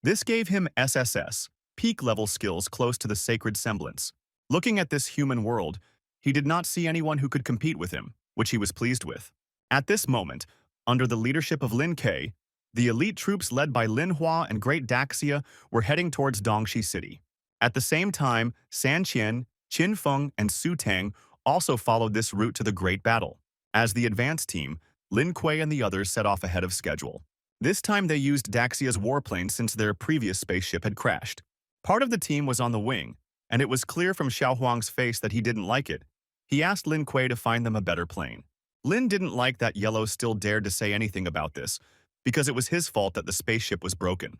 This gave him SSS, peak-level skills close to the sacred semblance. Looking at this human world, he did not see anyone who could compete with him, which he was pleased with. At this moment, under the leadership of Lin Ke, the elite troops led by Lin Hua and Great Daxia were heading towards Dongxi City. At the same time, San Qian, Qin Feng, and Su Tang also followed this route to the Great Battle. As the advance team, Lin Kuei and the others set off ahead of schedule. This time they used Daxia's warplane since their previous spaceship had crashed. Part of the team was on the wing, and it was clear from Xiao Huang's face that he didn't like it. He asked Lin Kuei to find them a better plane. Lin didn't like that Yellow still dared to say anything about this, because it was his fault that the spaceship was broken.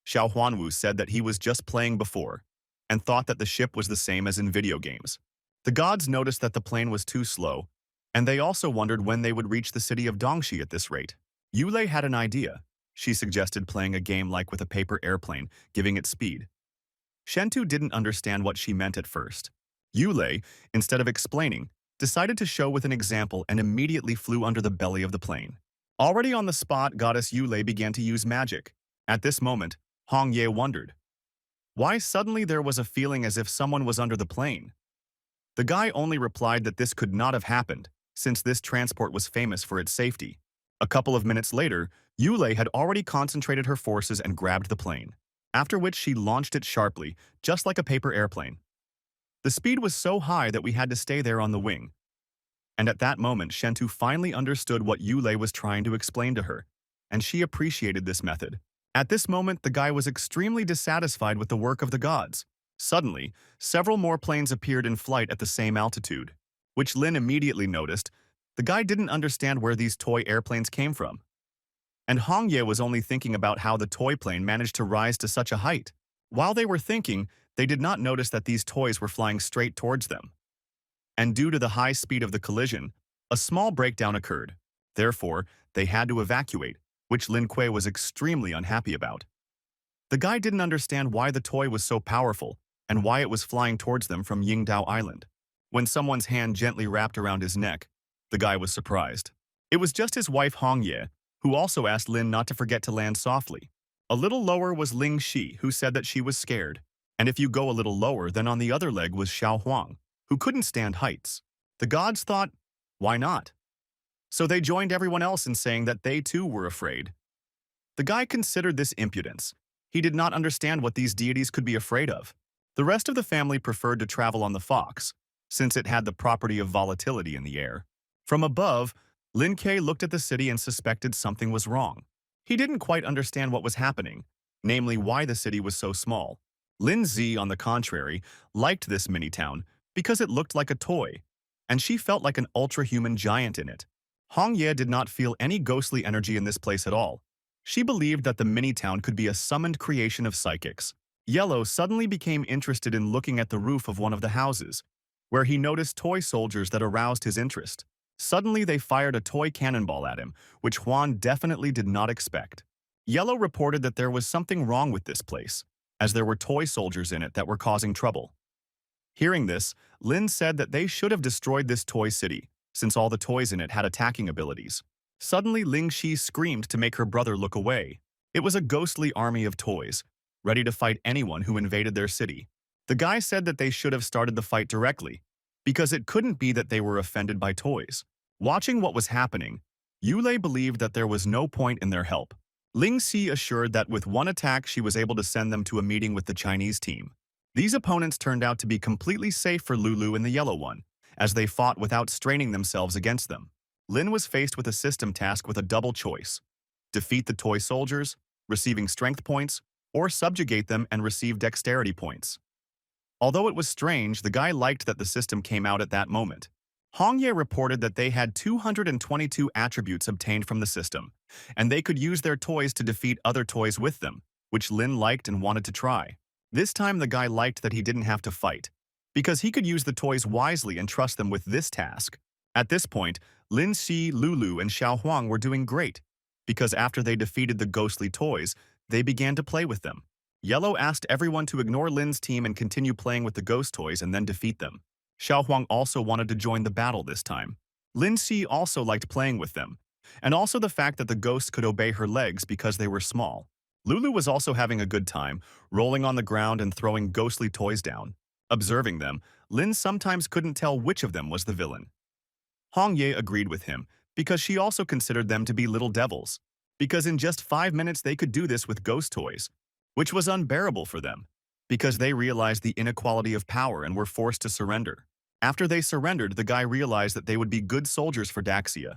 Xiao Huanwu said that he was just playing before, and thought that the ship was the same as in video games. The gods noticed that the plane was too slow, and they also wondered when they would reach the city of Dongxi at this rate. Yulei had an idea. She suggested playing a game like with a paper airplane, giving it speed. Shentu didn't understand what she meant at first. Yulei, instead of explaining, decided to show with an example and immediately flew under the belly of the plane. Already on the spot, Goddess Yulei began to use magic. At this moment, Hong Ye wondered why suddenly there was a feeling as if someone was under the plane. The guy only replied that this could not have happened, since this transport was famous for its safety. A couple of minutes later, Yulei had already concentrated her forces and grabbed the plane, after which she launched it sharply, just like a paper airplane. The speed was so high that we had to stay there on the wing. And at that moment, Shentu finally understood what Yulei was trying to explain to her, and she appreciated this method. At this moment, the guy was extremely dissatisfied with the work of the gods. Suddenly, several more planes appeared in flight at the same altitude, which Lin immediately noticed. The guy didn't understand where these toy airplanes came from. And Hong Ye was only thinking about how the toy plane managed to rise to such a height. While they were thinking, they did not notice that these toys were flying straight towards them. And due to the high speed of the collision, a small breakdown occurred. Therefore, they had to evacuate, which Lin Kuei was extremely unhappy about. The guy didn't understand why the toy was so powerful and why it was flying towards them from Yingdao Island. When someone's hand gently wrapped around his neck, the guy was surprised. It was just his wife Hong Ye, who also asked Lin not to forget to land softly. A little lower was Ling Shi, who said that she was scared. And if you go a little lower, then on the other leg was Xiao Huang, who couldn't stand heights. The gods thought, why not? So they joined everyone else in saying that they too were afraid. The guy considered this impudence. He did not understand what these deities could be afraid of. The rest of the family preferred to travel on the Fox, since it had the property of volatility in the air. From above, Lin Ke looked at the city and suspected something was wrong. He didn't quite understand what was happening, namely why the city was so small. Lin Zi, on the contrary, liked this mini-town because it looked like a toy, and she felt like an ultra-human giant in it. Hong Ye did not feel any ghostly energy in this place at all. She believed that the mini-town could be a summoned creation of psychics. Yellow suddenly became interested in looking at the roof of one of the houses, where he noticed toy soldiers that aroused his interest. Suddenly, they fired a toy cannonball at him, which Huan definitely did not expect. Yellow reported that there was something wrong with this place, as there were toy soldiers in it that were causing trouble. Hearing this, Lin said that they should have destroyed this toy city, since all the toys in it had attacking abilities. Suddenly, Ling Shi screamed to make her brother look away. It was a ghostly army of toys, ready to fight anyone who invaded their city. The guy said that they should have started the fight directly, because it couldn't be that they were offended by toys. Watching what was happening, Yulei believed that there was no point in their help. Ling Xi assured that with one attack she was able to send them to a meeting with the Chinese team. These opponents turned out to be completely safe for Lulu and the Yellow One, as they fought without straining themselves against them. Lin was faced with a system task with a double choice: defeat the toy soldiers, receiving strength points, or subjugate them and receive dexterity points. Although it was strange, the guy liked that the system came out at that moment. Hong Ye reported that they had 222 attributes obtained from the system, and they could use their toys to defeat other toys with them, which Lin liked and wanted to try. This time the guy liked that he didn't have to fight, because he could use the toys wisely and trust them with this task. At this point, Lin Xi, Lulu, and Xiao Huang were doing great, because after they defeated the ghostly toys, they began to play with them. Yellow asked everyone to ignore Lin's team and continue playing with the ghost toys and then defeat them. Xiao Huang also wanted to join the battle this time. Lin also liked playing with them, and also the fact that the ghosts could obey her legs because they were small. Lulu was also having a good time, rolling on the ground and throwing ghostly toys down. Observing them, Lin sometimes couldn't tell which of them was the villain. Hong-ye agreed with him, because she also considered them to be little devils, because in just 5 minutes they could do this with ghost toys, which was unbearable for them, because they realized the inequality of power and were forced to surrender. After they surrendered, the guy realized that they would be good soldiers for Daxia.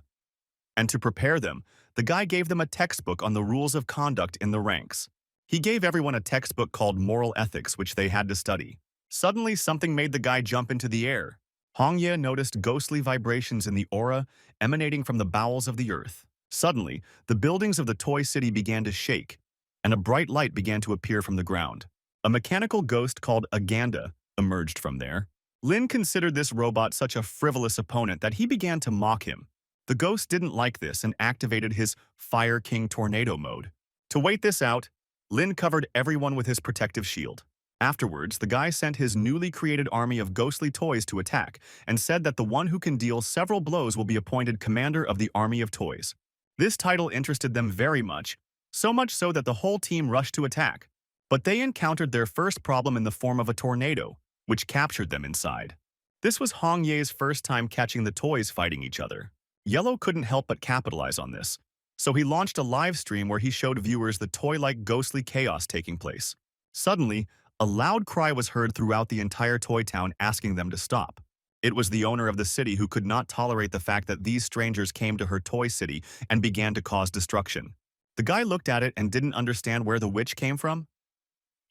And to prepare them, the guy gave them a textbook on the rules of conduct in the ranks. He gave everyone a textbook called Moral Ethics, which they had to study. Suddenly, something made the guy jump into the air. Hong-ye noticed ghostly vibrations in the aura emanating from the bowels of the earth. Suddenly, the buildings of the toy city began to shake, and a bright light began to appear from the ground. A mechanical ghost called Aganda emerged from there. Lin considered this robot such a frivolous opponent that he began to mock him. The ghost didn't like this and activated his Fire King Tornado mode. To wait this out, Lin covered everyone with his protective shield. Afterwards, the guy sent his newly created army of ghostly toys to attack and said that the one who can deal several blows will be appointed commander of the army of toys. This title interested them very much, so much so that the whole team rushed to attack. But they encountered their first problem in the form of a tornado, which captured them inside. This was Hong-ye's first time catching the toys fighting each other. Yellow couldn't help but capitalize on this, so he launched a live stream where he showed viewers the toy-like ghostly chaos taking place. Suddenly, a loud cry was heard throughout the entire toy town asking them to stop. It was the owner of the city who could not tolerate the fact that these strangers came to her toy city and began to cause destruction. The guy looked at it and didn't understand where the witch came from.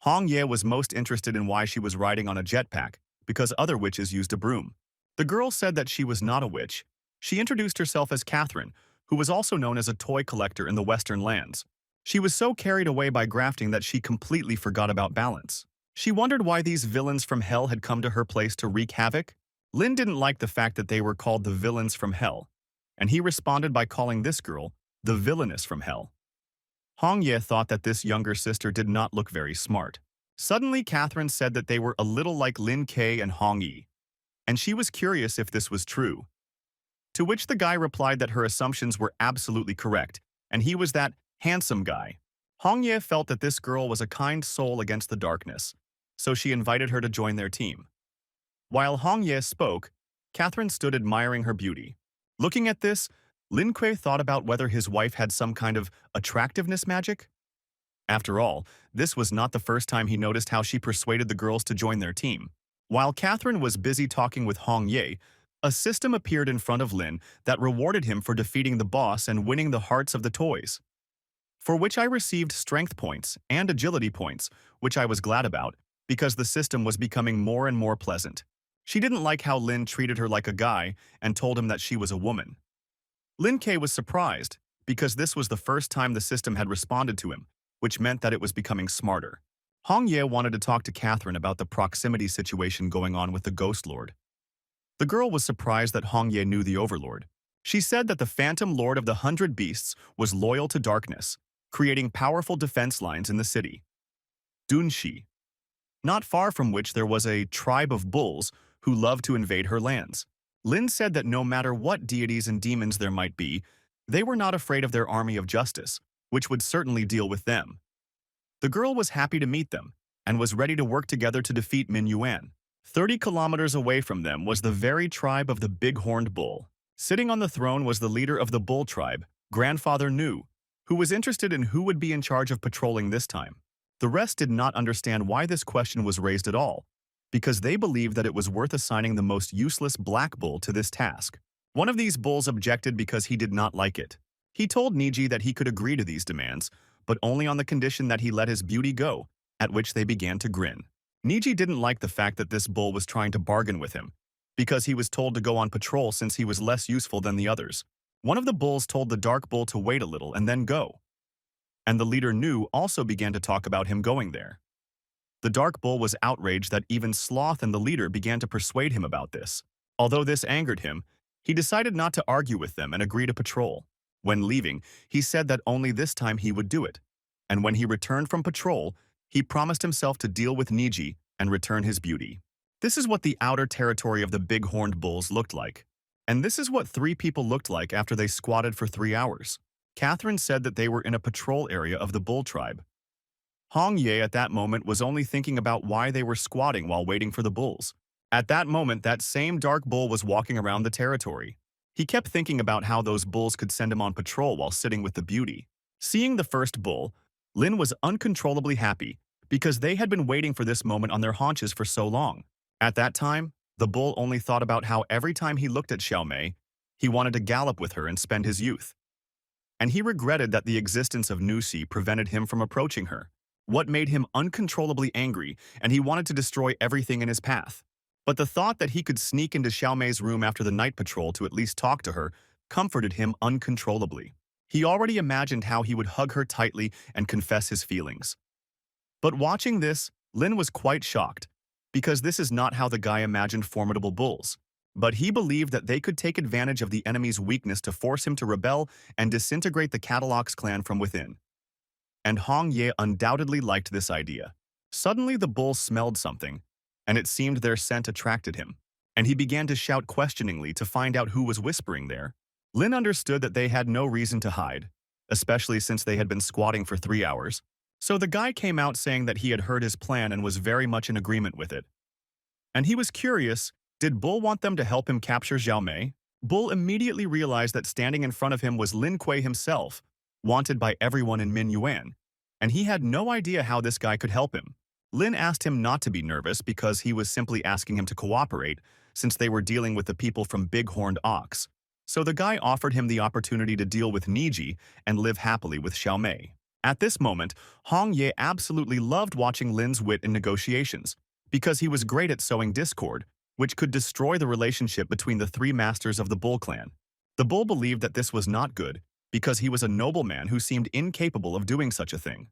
Hong-ye was most interested in why she was riding on a jetpack, because other witches used a broom. The girl said that she was not a witch. She introduced herself as Catherine, who was also known as a toy collector in the Western lands. She was so carried away by grafting that she completely forgot about balance. She wondered why these villains from hell had come to her place to wreak havoc. Lin didn't like the fact that they were called the villains from hell, and he responded by calling this girl the villainess from hell. Hong-ye thought that this younger sister did not look very smart. Suddenly, Catherine said that they were a little like Lin K and Hong-yi, and she was curious if this was true. To which the guy replied that her assumptions were absolutely correct, and he was that handsome guy. Hong-ye felt that this girl was a kind soul against the darkness, so she invited her to join their team. While Hong-ye spoke, Catherine stood admiring her beauty. Looking at this, Lin Kuei thought about whether his wife had some kind of attractiveness magic. After all, this was not the first time he noticed how she persuaded the girls to join their team. While Catherine was busy talking with Hong-ye, a system appeared in front of Lin that rewarded him for defeating the boss and winning the hearts of the toys, for which I received strength points and agility points, which I was glad about, because the system was becoming more and more pleasant. She didn't like how Lin treated her like a guy and told him that she was a woman. Lin K was surprised, because this was the first time the system had responded to him, which meant that it was becoming smarter. Hong-ye wanted to talk to Catherine about the proximity situation going on with the Ghost Lord. The girl was surprised that Hong-ye knew the Overlord. She said that the Phantom Lord of the 100 Beasts was loyal to darkness, creating powerful defense lines in the city. Dunshi, not far from which there was a tribe of bulls who loved to invade her lands. Lin said that no matter what deities and demons there might be, they were not afraid of their army of justice, which would certainly deal with them. The girl was happy to meet them, and was ready to work together to defeat Min Yuan. 30 kilometers away from them was the very tribe of the big-horned bull. Sitting on the throne was the leader of the bull tribe, Grandfather Nu, who was interested in who would be in charge of patrolling this time. The rest did not understand why this question was raised at all, because they believed that it was worth assigning the most useless black bull to this task. One of these bulls objected because he did not like it. He told Niji that he could agree to these demands, but only on the condition that he let his beauty go, at which they began to grin. Niji didn't like the fact that this bull was trying to bargain with him, because he was told to go on patrol since he was less useful than the others. One of the bulls told the dark bull to wait a little and then go. And the leader Nu also began to talk about him going there. The dark bull was outraged that even Sloth and the leader began to persuade him about this. Although this angered him, he decided not to argue with them and agree to patrol. When leaving, he said that only this time he would do it. And when he returned from patrol, he promised himself to deal with Niji and return his beauty. This is what the outer territory of the big-horned bulls looked like. And this is what three people looked like after they squatted for 3 hours. Catherine said that they were in a patrol area of the bull tribe. Hong Ye at that moment was only thinking about why they were squatting while waiting for the bulls. At that moment, that same dark bull was walking around the territory. He kept thinking about how those bulls could send him on patrol while sitting with the beauty. Seeing the first bull, Lynn was uncontrollably happy because they had been waiting for this moment on their haunches for so long. At that time, the bull only thought about how every time he looked at Xiaomei, he wanted to gallop with her and spend his youth. And he regretted that the existence of Nusi prevented him from approaching her. What made him uncontrollably angry, and he wanted to destroy everything in his path. But the thought that he could sneak into Xiaomei's room after the night patrol to at least talk to her comforted him uncontrollably. He already imagined how he would hug her tightly and confess his feelings. But watching this, Lin was quite shocked, because this is not how the guy imagined formidable bulls. But he believed that they could take advantage of the enemy's weakness to force him to rebel and disintegrate the Catalog's clan from within. And Hong Ye undoubtedly liked this idea. Suddenly the bulls smelled something, and it seemed their scent attracted him, and he began to shout questioningly to find out who was whispering there. Lin understood that they had no reason to hide, especially since they had been squatting for 3 hours. So the guy came out saying that he had heard his plan and was very much in agreement with it. And he was curious, did Bull want them to help him capture Xiaomei? Bull immediately realized that standing in front of him was Lin Kuei himself, wanted by everyone in Minyuan, and he had no idea how this guy could help him. Lin asked him not to be nervous because he was simply asking him to cooperate, since they were dealing with the people from Big-Horned Ox. So the guy offered him the opportunity to deal with Niji and live happily with Xiaomei. At this moment, Hong Ye absolutely loved watching Lin's wit in negotiations, because he was great at sowing discord, which could destroy the relationship between the three masters of the Bull clan. The Bull believed that this was not good, because he was a nobleman who seemed incapable of doing such a thing.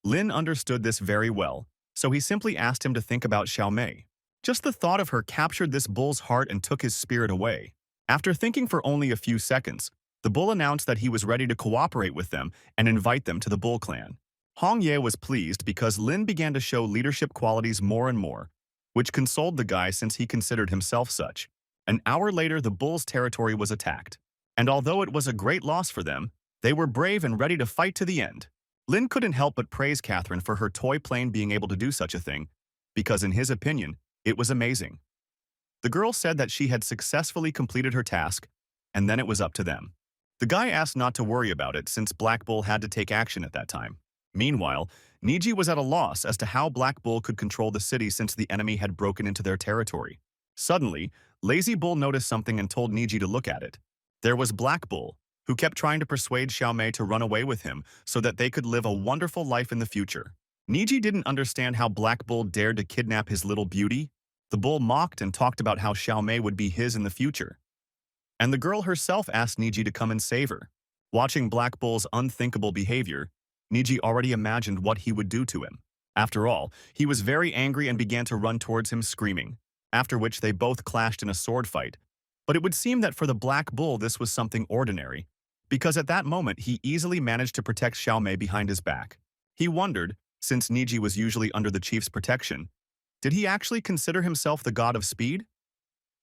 Lin understood this very well, so he simply asked him to think about Xiaomei. Just the thought of her captured this bull's heart and took his spirit away. After thinking for only a few seconds, the bull announced that he was ready to cooperate with them and invite them to the Bull clan. Hong Ye was pleased because Lin began to show leadership qualities more and more, which consoled the guy since he considered himself such. An hour later, the bull's territory was attacked. And although it was a great loss for them, they were brave and ready to fight to the end. Lin couldn't help but praise Catherine for her toy plane being able to do such a thing, because in his opinion, it was amazing. The girl said that she had successfully completed her task, and then it was up to them. The guy asked not to worry about it since Black Bull had to take action at that time. Meanwhile, Niji was at a loss as to how Black Bull could control the city since the enemy had broken into their territory. Suddenly, Lazy Bull noticed something and told Niji to look at it. There was Black Bull, who kept trying to persuade Xiaomei to run away with him so that they could live a wonderful life in the future. Niji didn't understand how Black Bull dared to kidnap his little beauty. The bull mocked and talked about how Xiaomei would be his in the future. And the girl herself asked Niji to come and save her. Watching Black Bull's unthinkable behavior, Niji already imagined what he would do to him. After all, he was very angry and began to run towards him screaming, after which they both clashed in a sword fight. But it would seem that for the Black Bull this was something ordinary, because at that moment he easily managed to protect Xiaomei behind his back. He wondered, since Niji was usually under the chief's protection, did he actually consider himself the god of speed?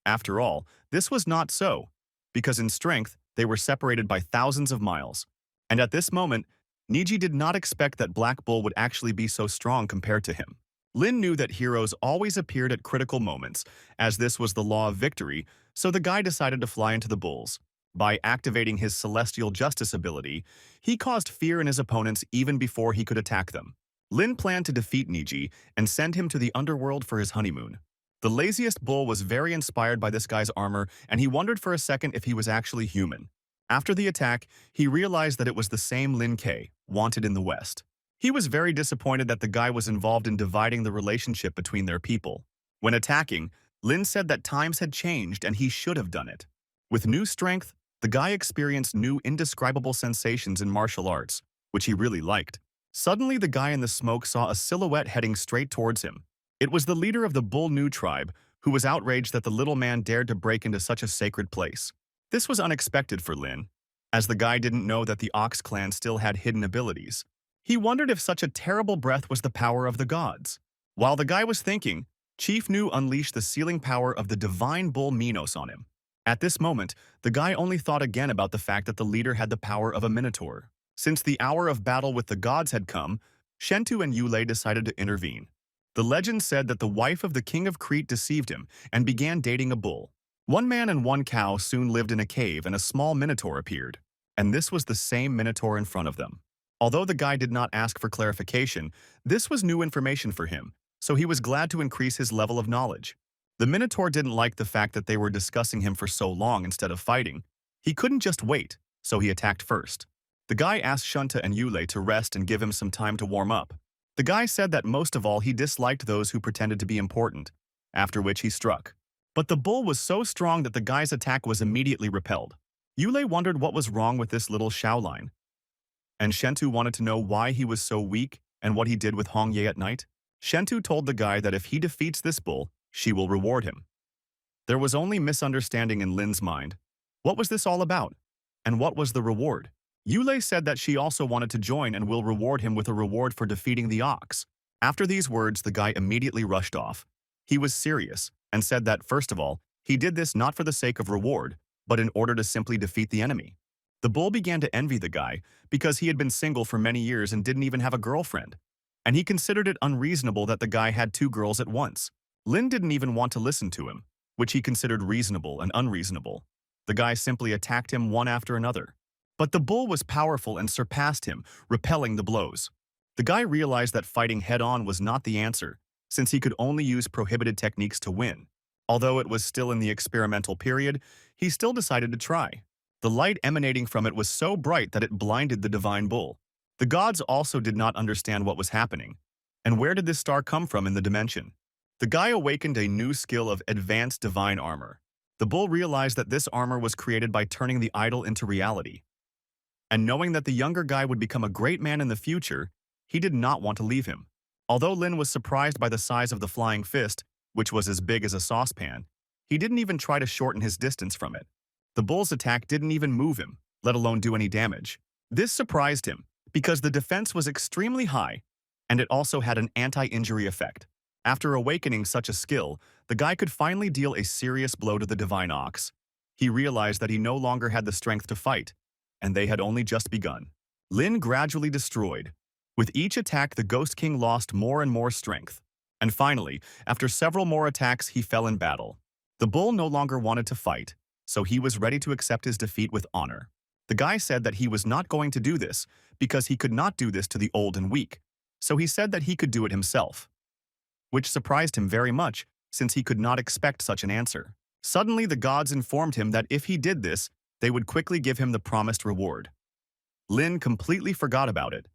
After all, this was not so, because in strength they were separated by thousands of miles. And at this moment, Niji did not expect that Black Bull would actually be so strong compared to him. Lin knew that heroes always appeared at critical moments, as this was the law of victory, so the guy decided to fly into the bulls. By activating his celestial justice ability, he caused fear in his opponents even before he could attack them. Lin planned to defeat Niji and send him to the underworld for his honeymoon. The laziest bull was very inspired by this guy's armor, and he wondered for a second if he was actually human. After the attack, he realized that it was the same Lin Kuei, wanted in the West. He was very disappointed that the guy was involved in dividing the relationship between their people. When attacking, Lin said that times had changed and he should have done it. With new strength, the guy experienced new indescribable sensations in martial arts, which he really liked. Suddenly, the guy in the smoke saw a silhouette heading straight towards him. It was the leader of the Bull Nu tribe, who was outraged that the little man dared to break into such a sacred place. This was unexpected for Lin, as the guy didn't know that the Ox clan still had hidden abilities. He wondered if such a terrible breath was the power of the gods. While the guy was thinking, Chief Nu unleashed the sealing power of the divine bull Minos on him. At this moment, the guy only thought again about the fact that the leader had the power of a minotaur. Since the hour of battle with the gods had come, Shentu and Yulei decided to intervene. The legend said that the wife of the king of Crete deceived him and began dating a bull. One man and one cow soon lived in a cave and a small minotaur appeared. And this was the same minotaur in front of them. Although the guy did not ask for clarification, this was new information for him, so he was glad to increase his level of knowledge. The minotaur didn't like the fact that they were discussing him for so long instead of fighting. He couldn't just wait, so he attacked first. The guy asked Shunta and Yulei to rest and give him some time to warm up. The guy said that most of all he disliked those who pretended to be important, after which he struck. But the bull was so strong that the guy's attack was immediately repelled. Yulei wondered what was wrong with this little Shaolin, and Shentu wanted to know why he was so weak and what he did with Hong Ye at night. Shentu told the guy that if he defeats this bull, she will reward him. There was only misunderstanding in Lynn's mind. What was this all about? And what was the reward? Yulei said that she also wanted to join and will reward him with a reward for defeating the ox. After these words, the guy immediately rushed off. He was serious and said that, first of all, he did this not for the sake of reward, but in order to simply defeat the enemy. The bull began to envy the guy because he had been single for many years and didn't even have a girlfriend. And he considered it unreasonable that the guy had two girls at once. Lynn didn't even want to listen to him, which he considered reasonable and unreasonable. The guy simply attacked him one after another. But the bull was powerful and surpassed him, repelling the blows. The guy realized that fighting head-on was not the answer, since he could only use prohibited techniques to win. Although it was still in the experimental period, he still decided to try. The light emanating from it was so bright that it blinded the divine bull. The gods also did not understand what was happening. And where did this star come from in the dimension? The guy awakened a new skill of advanced divine armor. The bull realized that this armor was created by turning the idol into reality. And knowing that the younger guy would become a great man in the future, he did not want to leave him. Although Lynn was surprised by the size of the flying fist, which was as big as a saucepan, he didn't even try to shorten his distance from it. The bull's attack didn't even move him, let alone do any damage. This surprised him, because the defense was extremely high, and it also had an anti-injury effect. After awakening such a skill, the guy could finally deal a serious blow to the divine ox. He realized that he no longer had the strength to fight, and they had only just begun. Lynn gradually destroyed. With each attack, the Ghost King lost more and more strength. And finally, after several more attacks, he fell in battle. The bull no longer wanted to fight, so he was ready to accept his defeat with honor. The guy said that he was not going to do this because he could not do this to the old and weak, so he said that he could do it himself, which surprised him very much since he could not expect such an answer. Suddenly, the gods informed him that if he did this, they would quickly give him the promised reward. Lynn completely forgot about it,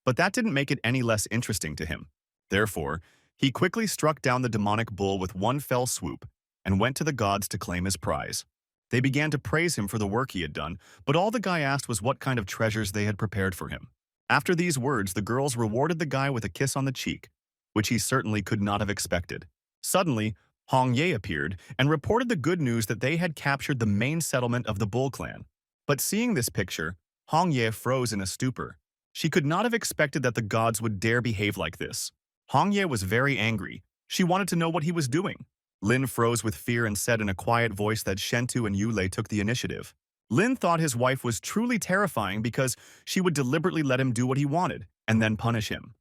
but that didn't make it any less interesting to him. Therefore, he quickly struck down the demonic bull with one fell swoop and went to the gods to claim his prize. They began to praise him for the work he had done, but all the guy asked was what kind of treasures they had prepared for him. After these words, the girls rewarded the guy with a kiss on the cheek, which he certainly could not have expected. Suddenly, Hong Ye appeared and reported the good news that they had captured the main settlement of the Bull clan. But seeing this picture, Hong Ye froze in a stupor. She could not have expected that the gods would dare behave like this. Hong Ye was very angry. She wanted to know what he was doing. Lin froze with fear and said in a quiet voice that Shentu and Yulei took the initiative. Lin thought his wife was truly terrifying because she would deliberately let him do what he wanted and then punish him.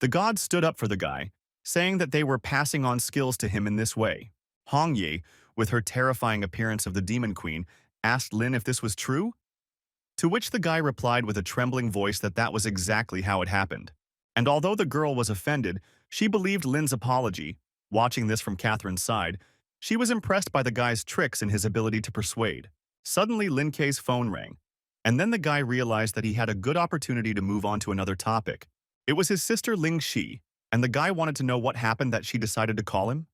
The gods stood up for the guy, saying that they were passing on skills to him in this way. Hong Ye, with her terrifying appearance of the Demon Queen, asked Lin if this was true, to which the guy replied with a trembling voice that that was exactly how it happened. And although the girl was offended, she believed Lin's apology. Watching this from Catherine's side, she was impressed by the guy's tricks and his ability to persuade. Suddenly, Lin Kei's phone rang, and then the guy realized that he had a good opportunity to move on to another topic. It was his sister Ling Shi, and the guy wanted to know what happened that she decided to call him.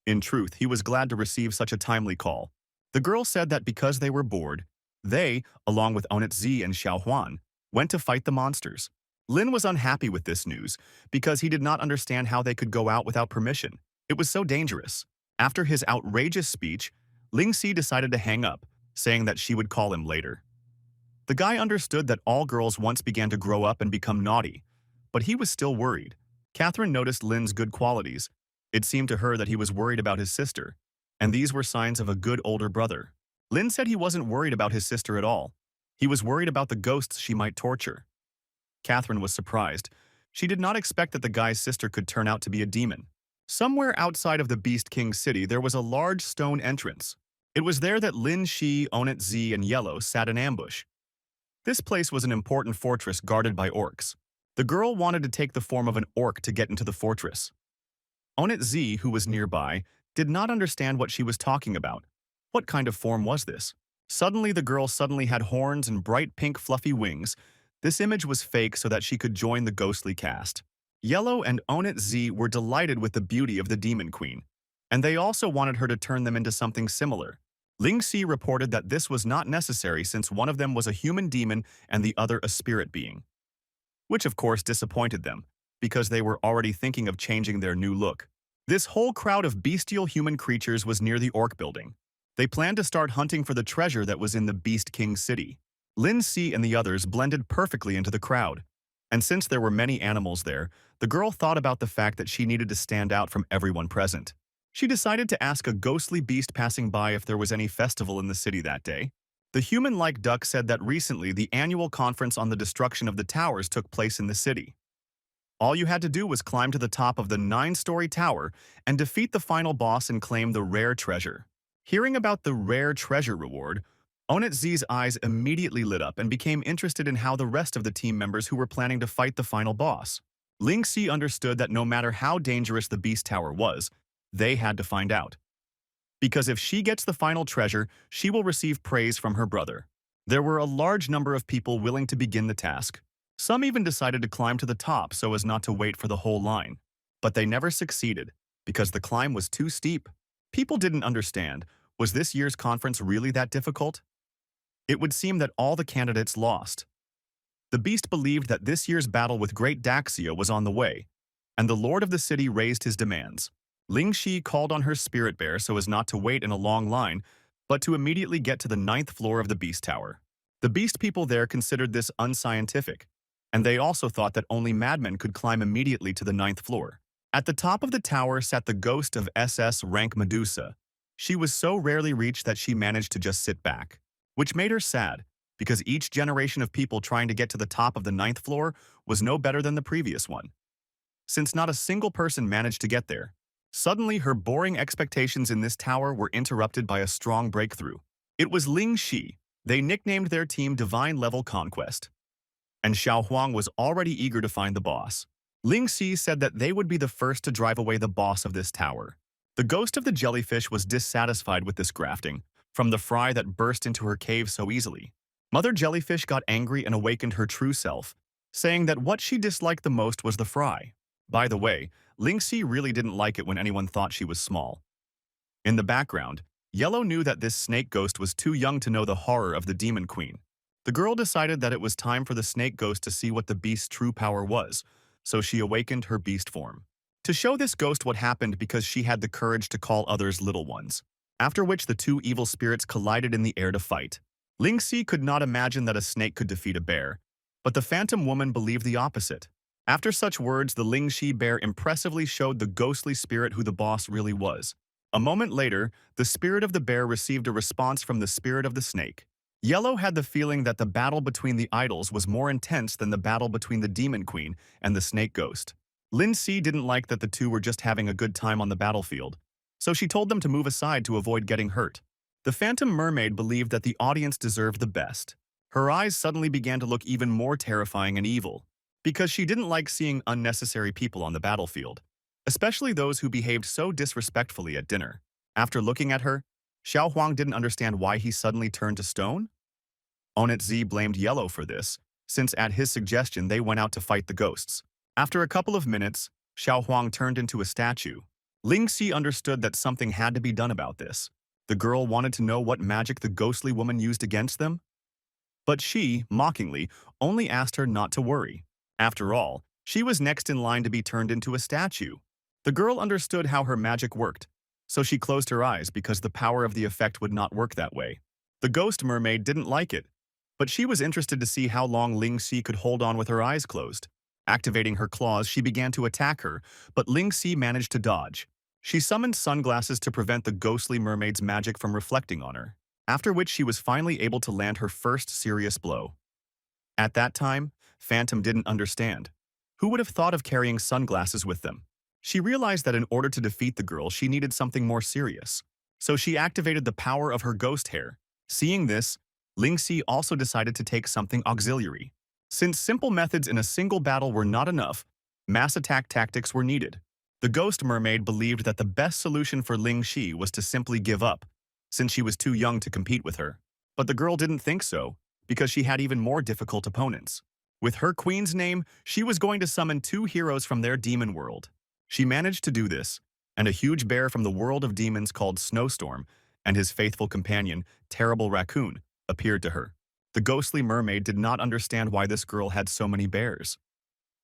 In truth, he was glad to receive such a timely call. The girl said that because they were bored, they, along with Onit Zi and Xiao Huan, went to fight the monsters. Lin was unhappy with this news because he did not understand how they could go out without permission. It was so dangerous. After his outrageous speech, Ling Xi decided to hang up, saying that she would call him later. The guy understood that all girls once began to grow up and become naughty, but he was still worried. Catherine noticed Lin's good qualities. It seemed to her that he was worried about his sister, and these were signs of a good older brother. Lynn said he wasn't worried about his sister at all. He was worried about the ghosts she might torture. Catherine was surprised. She did not expect that the guy's sister could turn out to be a demon. Somewhere outside of the Beast King city, there was a large stone entrance. It was there that Lin, Shi, Onet Z, and Yellow sat in ambush. This place was an important fortress guarded by orcs. The girl wanted to take the form of an orc to get into the fortress. Onet Z, who was nearby, did not understand what she was talking about. What kind of form was this? Suddenly, the girl had horns and bright pink fluffy wings. This image was fake so that she could join the ghostly cast. Yellow and Onet Z were delighted with the beauty of the demon queen, and they also wanted her to turn them into something similar. Ling Si reported that this was not necessary since one of them was a human demon and the other a spirit being. Which of course disappointed them, because they were already thinking of changing their new look. This whole crowd of bestial human creatures was near the orc building. They planned to start hunting for the treasure that was in the Beast King city. Lin Si and the others blended perfectly into the crowd. And since there were many animals there, the girl thought about the fact that she needed to stand out from everyone present. She decided to ask a ghostly beast passing by if there was any festival in the city that day. The human-like duck said that recently the annual conference on the destruction of the towers took place in the city. All you had to do was climb to the top of the 9-story tower and defeat the final boss and claim the rare treasure. Hearing about the rare treasure reward, Onet Z's eyes immediately lit up and became interested in how the rest of the team members who were planning to fight the final boss. Ling Si understood that no matter how dangerous the beast tower was, they had to find out. Because if she gets the final treasure, she will receive praise from her brother. There were a large number of people willing to begin the task. Some even decided to climb to the top so as not to wait for the whole line. But they never succeeded, because the climb was too steep. People didn't understand. Was this year's conference really that difficult? It would seem that all the candidates lost. The beast believed that this year's battle with Great Daxia was on the way, and the lord of the city raised his demands. Ling Shi called on her spirit bear so as not to wait in a long line, but to immediately get to the 9th floor of the beast tower. The beast people there considered this unscientific, and they also thought that only madmen could climb immediately to the 9th floor. At the top of the tower sat the ghost of SS rank Medusa. She was so rarely reached that she managed to just sit back, which made her sad, because each generation of people trying to get to the top of the 9th floor was no better than the previous one. Since not a single person managed to get there, suddenly her boring expectations in this tower were interrupted by a strong breakthrough. It was Ling Shi. They nicknamed their team Divine Level Conquest. And Xiao Huang was already eager to find the boss. Ling Si said that they would be the first to drive away the boss of this tower. The ghost of the jellyfish was dissatisfied with this grafting, from the fry that burst into her cave so easily. Mother Jellyfish got angry and awakened her true self, saying that what she disliked the most was the fry. By the way, Ling Si really didn't like it when anyone thought she was small. In the background, Yellow knew that this snake ghost was too young to know the horror of the demon queen. The girl decided that it was time for the snake ghost to see what the beast's true power was, so she awakened her beast form. To show this ghost what happened because she had the courage to call others little ones. After which the two evil spirits collided in the air to fight. Ling Si could not imagine that a snake could defeat a bear, but the phantom woman believed the opposite. After such words, the Ling Shi bear impressively showed the ghostly spirit who the boss really was. A moment later, the spirit of the bear received a response from the spirit of the snake. Yellow had the feeling that the battle between the idols was more intense than the battle between the demon queen and the snake ghost. Lin Si didn't like that the two were just having a good time on the battlefield, so she told them to move aside to avoid getting hurt. The Phantom Mermaid believed that the audience deserved the best. Her eyes suddenly began to look even more terrifying and evil, because she didn't like seeing unnecessary people on the battlefield, especially those who behaved so disrespectfully at dinner. After looking at her, Xiao Huang didn't understand why he suddenly turned to stone. Onet Z blamed Yellow for this, since at his suggestion they went out to fight the ghosts. After a couple of minutes, Xiao Huang turned into a statue. Ling Si understood that something had to be done about this. The girl wanted to know what magic the ghostly woman used against them. But she, mockingly, only asked her not to worry. After all, she was next in line to be turned into a statue. The girl understood how her magic worked, so she closed her eyes because the power of the effect would not work that way. The ghost mermaid didn't like it, but she was interested to see how long Ling Si could hold on with her eyes closed. Activating her claws, she began to attack her, but Ling Si managed to dodge. She summoned sunglasses to prevent the ghostly mermaid's magic from reflecting on her, after which she was finally able to land her first serious blow. At that time, Phantom didn't understand. Who would have thought of carrying sunglasses with them? She realized that in order to defeat the girl, she needed something more serious. So she activated the power of her ghost hair. Seeing this, Lingxi also decided to take something auxiliary. Since simple methods in a single battle were not enough, mass attack tactics were needed. The ghost mermaid believed that the best solution for Lingxi was to simply give up, since she was too young to compete with her. But the girl didn't think so, because she had even more difficult opponents. With her queen's name, she was going to summon two heroes from their demon world. She managed to do this, and a huge bear from the world of demons called Snowstorm and his faithful companion, Terrible Raccoon, appeared to her. The ghostly mermaid did not understand why this girl had so many bears.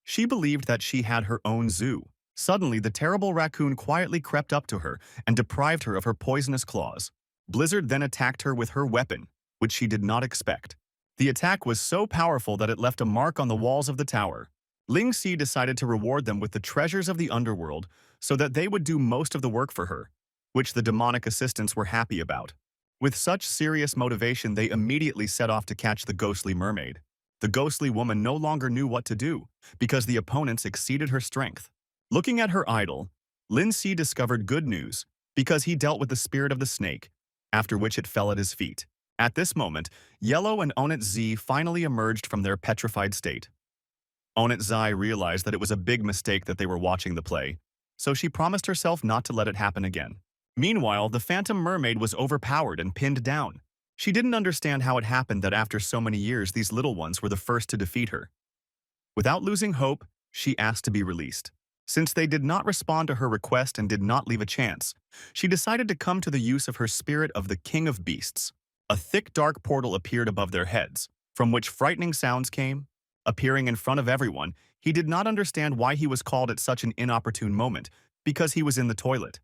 She believed that she had her own zoo. Suddenly, the terrible raccoon quietly crept up to her and deprived her of her poisonous claws. Blizzard then attacked her with her weapon, which she did not expect. The attack was so powerful that it left a mark on the walls of the tower. Lingxi decided to reward them with the treasures of the underworld so that they would do most of the work for her, which the demonic assistants were happy about. With such serious motivation, they immediately set off to catch the ghostly mermaid. The ghostly woman no longer knew what to do, because the opponents exceeded her strength. Looking at her idol, Lingxi discovered good news, because he dealt with the spirit of the snake, after which it fell at his feet. At this moment, Yellow and Onit Z finally emerged from their petrified state. Onit Z realized that it was a big mistake that they were watching the play, so she promised herself not to let it happen again. Meanwhile, the Phantom Mermaid was overpowered and pinned down. She didn't understand how it happened that after so many years these little ones were the first to defeat her. Without losing hope, she asked to be released. Since they did not respond to her request and did not leave a chance, she decided to come to the use of her spirit of the King of Beasts. A thick dark portal appeared above their heads, from which frightening sounds came. Appearing in front of everyone, he did not understand why he was called at such an inopportune moment, because he was in the toilet.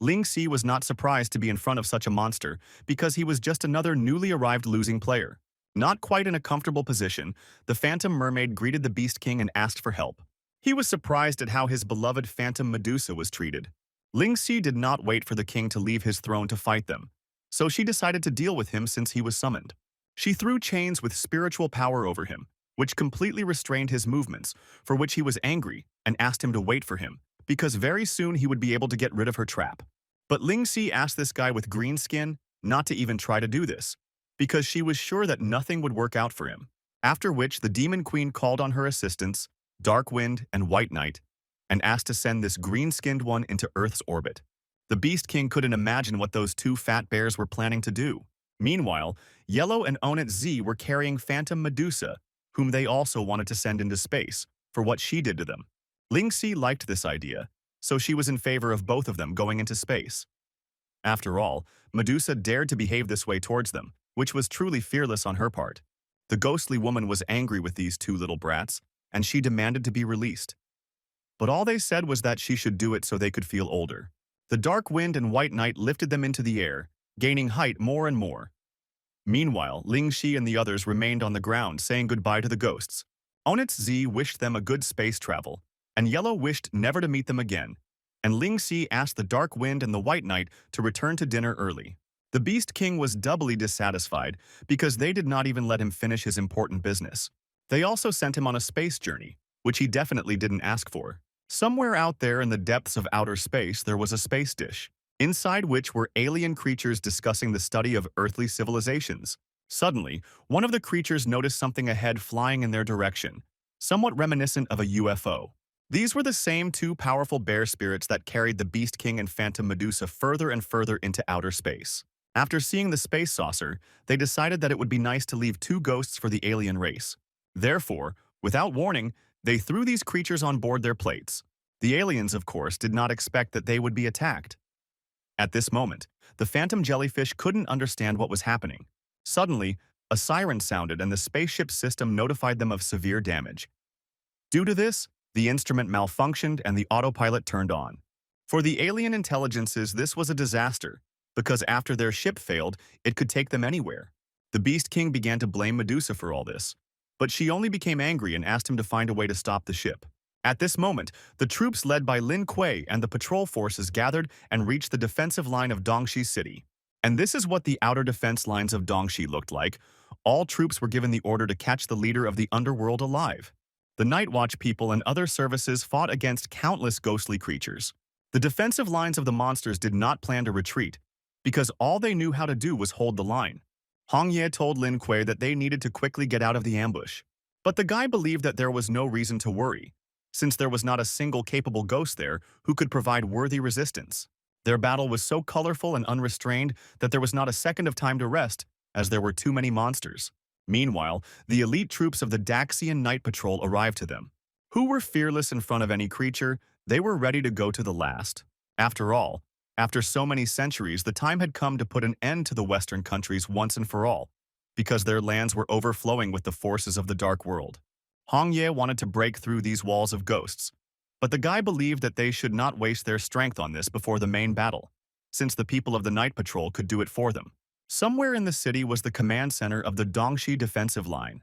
Lingxi was not surprised to be in front of such a monster, because he was just another newly arrived losing player. Not quite in a comfortable position, the Phantom Mermaid greeted the Beast King and asked for help. He was surprised at how his beloved Phantom Medusa was treated. Lingxi did not wait for the king to leave his throne to fight them, so she decided to deal with him since he was summoned. She threw chains with spiritual power over him, which completely restrained his movements, for which he was angry and asked him to wait for him, because very soon he would be able to get rid of her trap. But Lingxi asked this guy with green skin not to even try to do this, because she was sure that nothing would work out for him. After which the Demon Queen called on her assistants, Dark Wind and White Knight, and asked to send this green-skinned one into Earth's orbit. The Beast King couldn't imagine what those two fat bears were planning to do. Meanwhile, Yellow and Onit Z were carrying Phantom Medusa, whom they also wanted to send into space, for what she did to them. Lingxi liked this idea, so she was in favor of both of them going into space. After all, Medusa dared to behave this way towards them, which was truly fearless on her part. The ghostly woman was angry with these two little brats, and she demanded to be released. But all they said was that she should do it so they could feel older. The Dark Wind and White Knight lifted them into the air, gaining height more and more. Meanwhile, Lingxi and the others remained on the ground, saying goodbye to the ghosts. Onit Z wished them a good space travel, and Yellow wished never to meet them again, and Lingxi asked the Dark Wind and the White Knight to return to dinner early. The Beast King was doubly dissatisfied because they did not even let him finish his important business. They also sent him on a space journey, which he definitely didn't ask for. Somewhere out there in the depths of outer space, there was a space dish, inside which were alien creatures discussing the study of earthly civilizations. Suddenly, one of the creatures noticed something ahead flying in their direction, somewhat reminiscent of a UFO. These were the same two powerful bear spirits that carried the Beast King and Phantom Medusa further and further into outer space. After seeing the space saucer, they decided that it would be nice to leave two ghosts for the alien race. Therefore, without warning, they threw these creatures on board their plates. The aliens, of course, did not expect that they would be attacked. At this moment, the phantom jellyfish couldn't understand what was happening. Suddenly, a siren sounded and the spaceship system notified them of severe damage. Due to this, the instrument malfunctioned and the autopilot turned on. For the alien intelligences, this was a disaster, because after their ship failed, it could take them anywhere. The Beast King began to blame Medusa for all this, but she only became angry and asked him to find a way to stop the ship. At this moment, the troops led by Lin Kuei and the patrol forces gathered and reached the defensive line of Dongxi City. And this is what the outer defense lines of Dongxi looked like. All troops were given the order to catch the leader of the underworld alive. The Night Watch people and other services fought against countless ghostly creatures. The defensive lines of the monsters did not plan to retreat, because all they knew how to do was hold the line. Hong Ye told Lin Kuei that they needed to quickly get out of the ambush. But the guy believed that there was no reason to worry, since there was not a single capable ghost there who could provide worthy resistance. Their battle was so colorful and unrestrained that there was not a second of time to rest, as there were too many monsters. Meanwhile, the elite troops of the Daxian Night Patrol arrived to them. Who were fearless in front of any creature, they were ready to go to the last. After all, after so many centuries, the time had come to put an end to the Western countries once and for all, because their lands were overflowing with the forces of the Dark World. Hong Ye wanted to break through these walls of ghosts, but the guy believed that they should not waste their strength on this before the main battle, since the people of the Night Patrol could do it for them. Somewhere in the city was the command center of the Dongxi defensive line.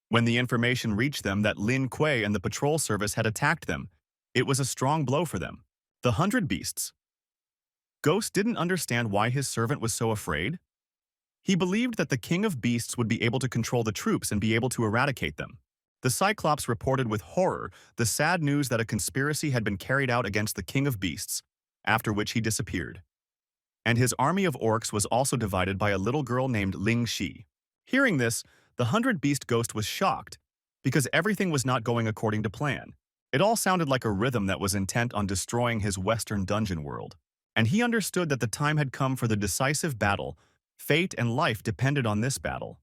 When the information reached them that Lin Kuei and the patrol service had attacked them, it was a strong blow for them. The 100 Beasts. Ghost didn't understand why his servant was so afraid. He believed that the King of Beasts would be able to control the troops and be able to eradicate them. The Cyclops reported with horror the sad news that a conspiracy had been carried out against the King of Beasts, after which he disappeared. And his army of orcs was also divided by a little girl named Ling Shi. Hearing this, the 100 Beast Ghost was shocked, because everything was not going according to plan. It all sounded like a rhythm that was intent on destroying his Western dungeon world. And he understood that the time had come for the decisive battle. Fate and life depended on this battle.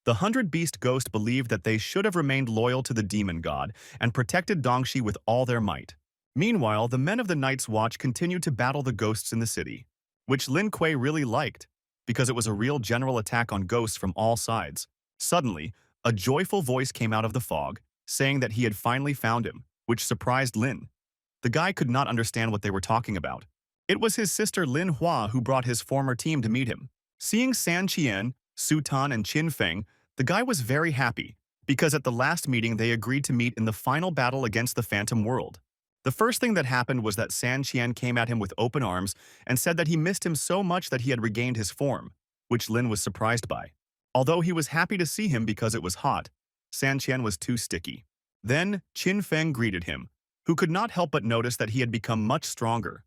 The 100 Beast Ghost believed that they should have remained loyal to the demon god and protected Dongxi with all their might. Meanwhile, the men of the Night's Watch continued to battle the ghosts in the city, which Lin Kuei really liked, because it was a real general attack on ghosts from all sides. Suddenly, a joyful voice came out of the fog, saying that he had finally found him, which surprised Lin. The guy could not understand what they were talking about. It was his sister Lin Hua who brought his former team to meet him. Seeing San Qian, Su Tan, and Qin Feng, the guy was very happy, because at the last meeting they agreed to meet in the final battle against the Phantom World. The first thing that happened was that San Qian came at him with open arms and said that he missed him so much that he had regained his form, which Lin was surprised by. Although he was happy to see him because it was hot, San Qian was too sticky. Then Qin Feng greeted him, who could not help but notice that he had become much stronger.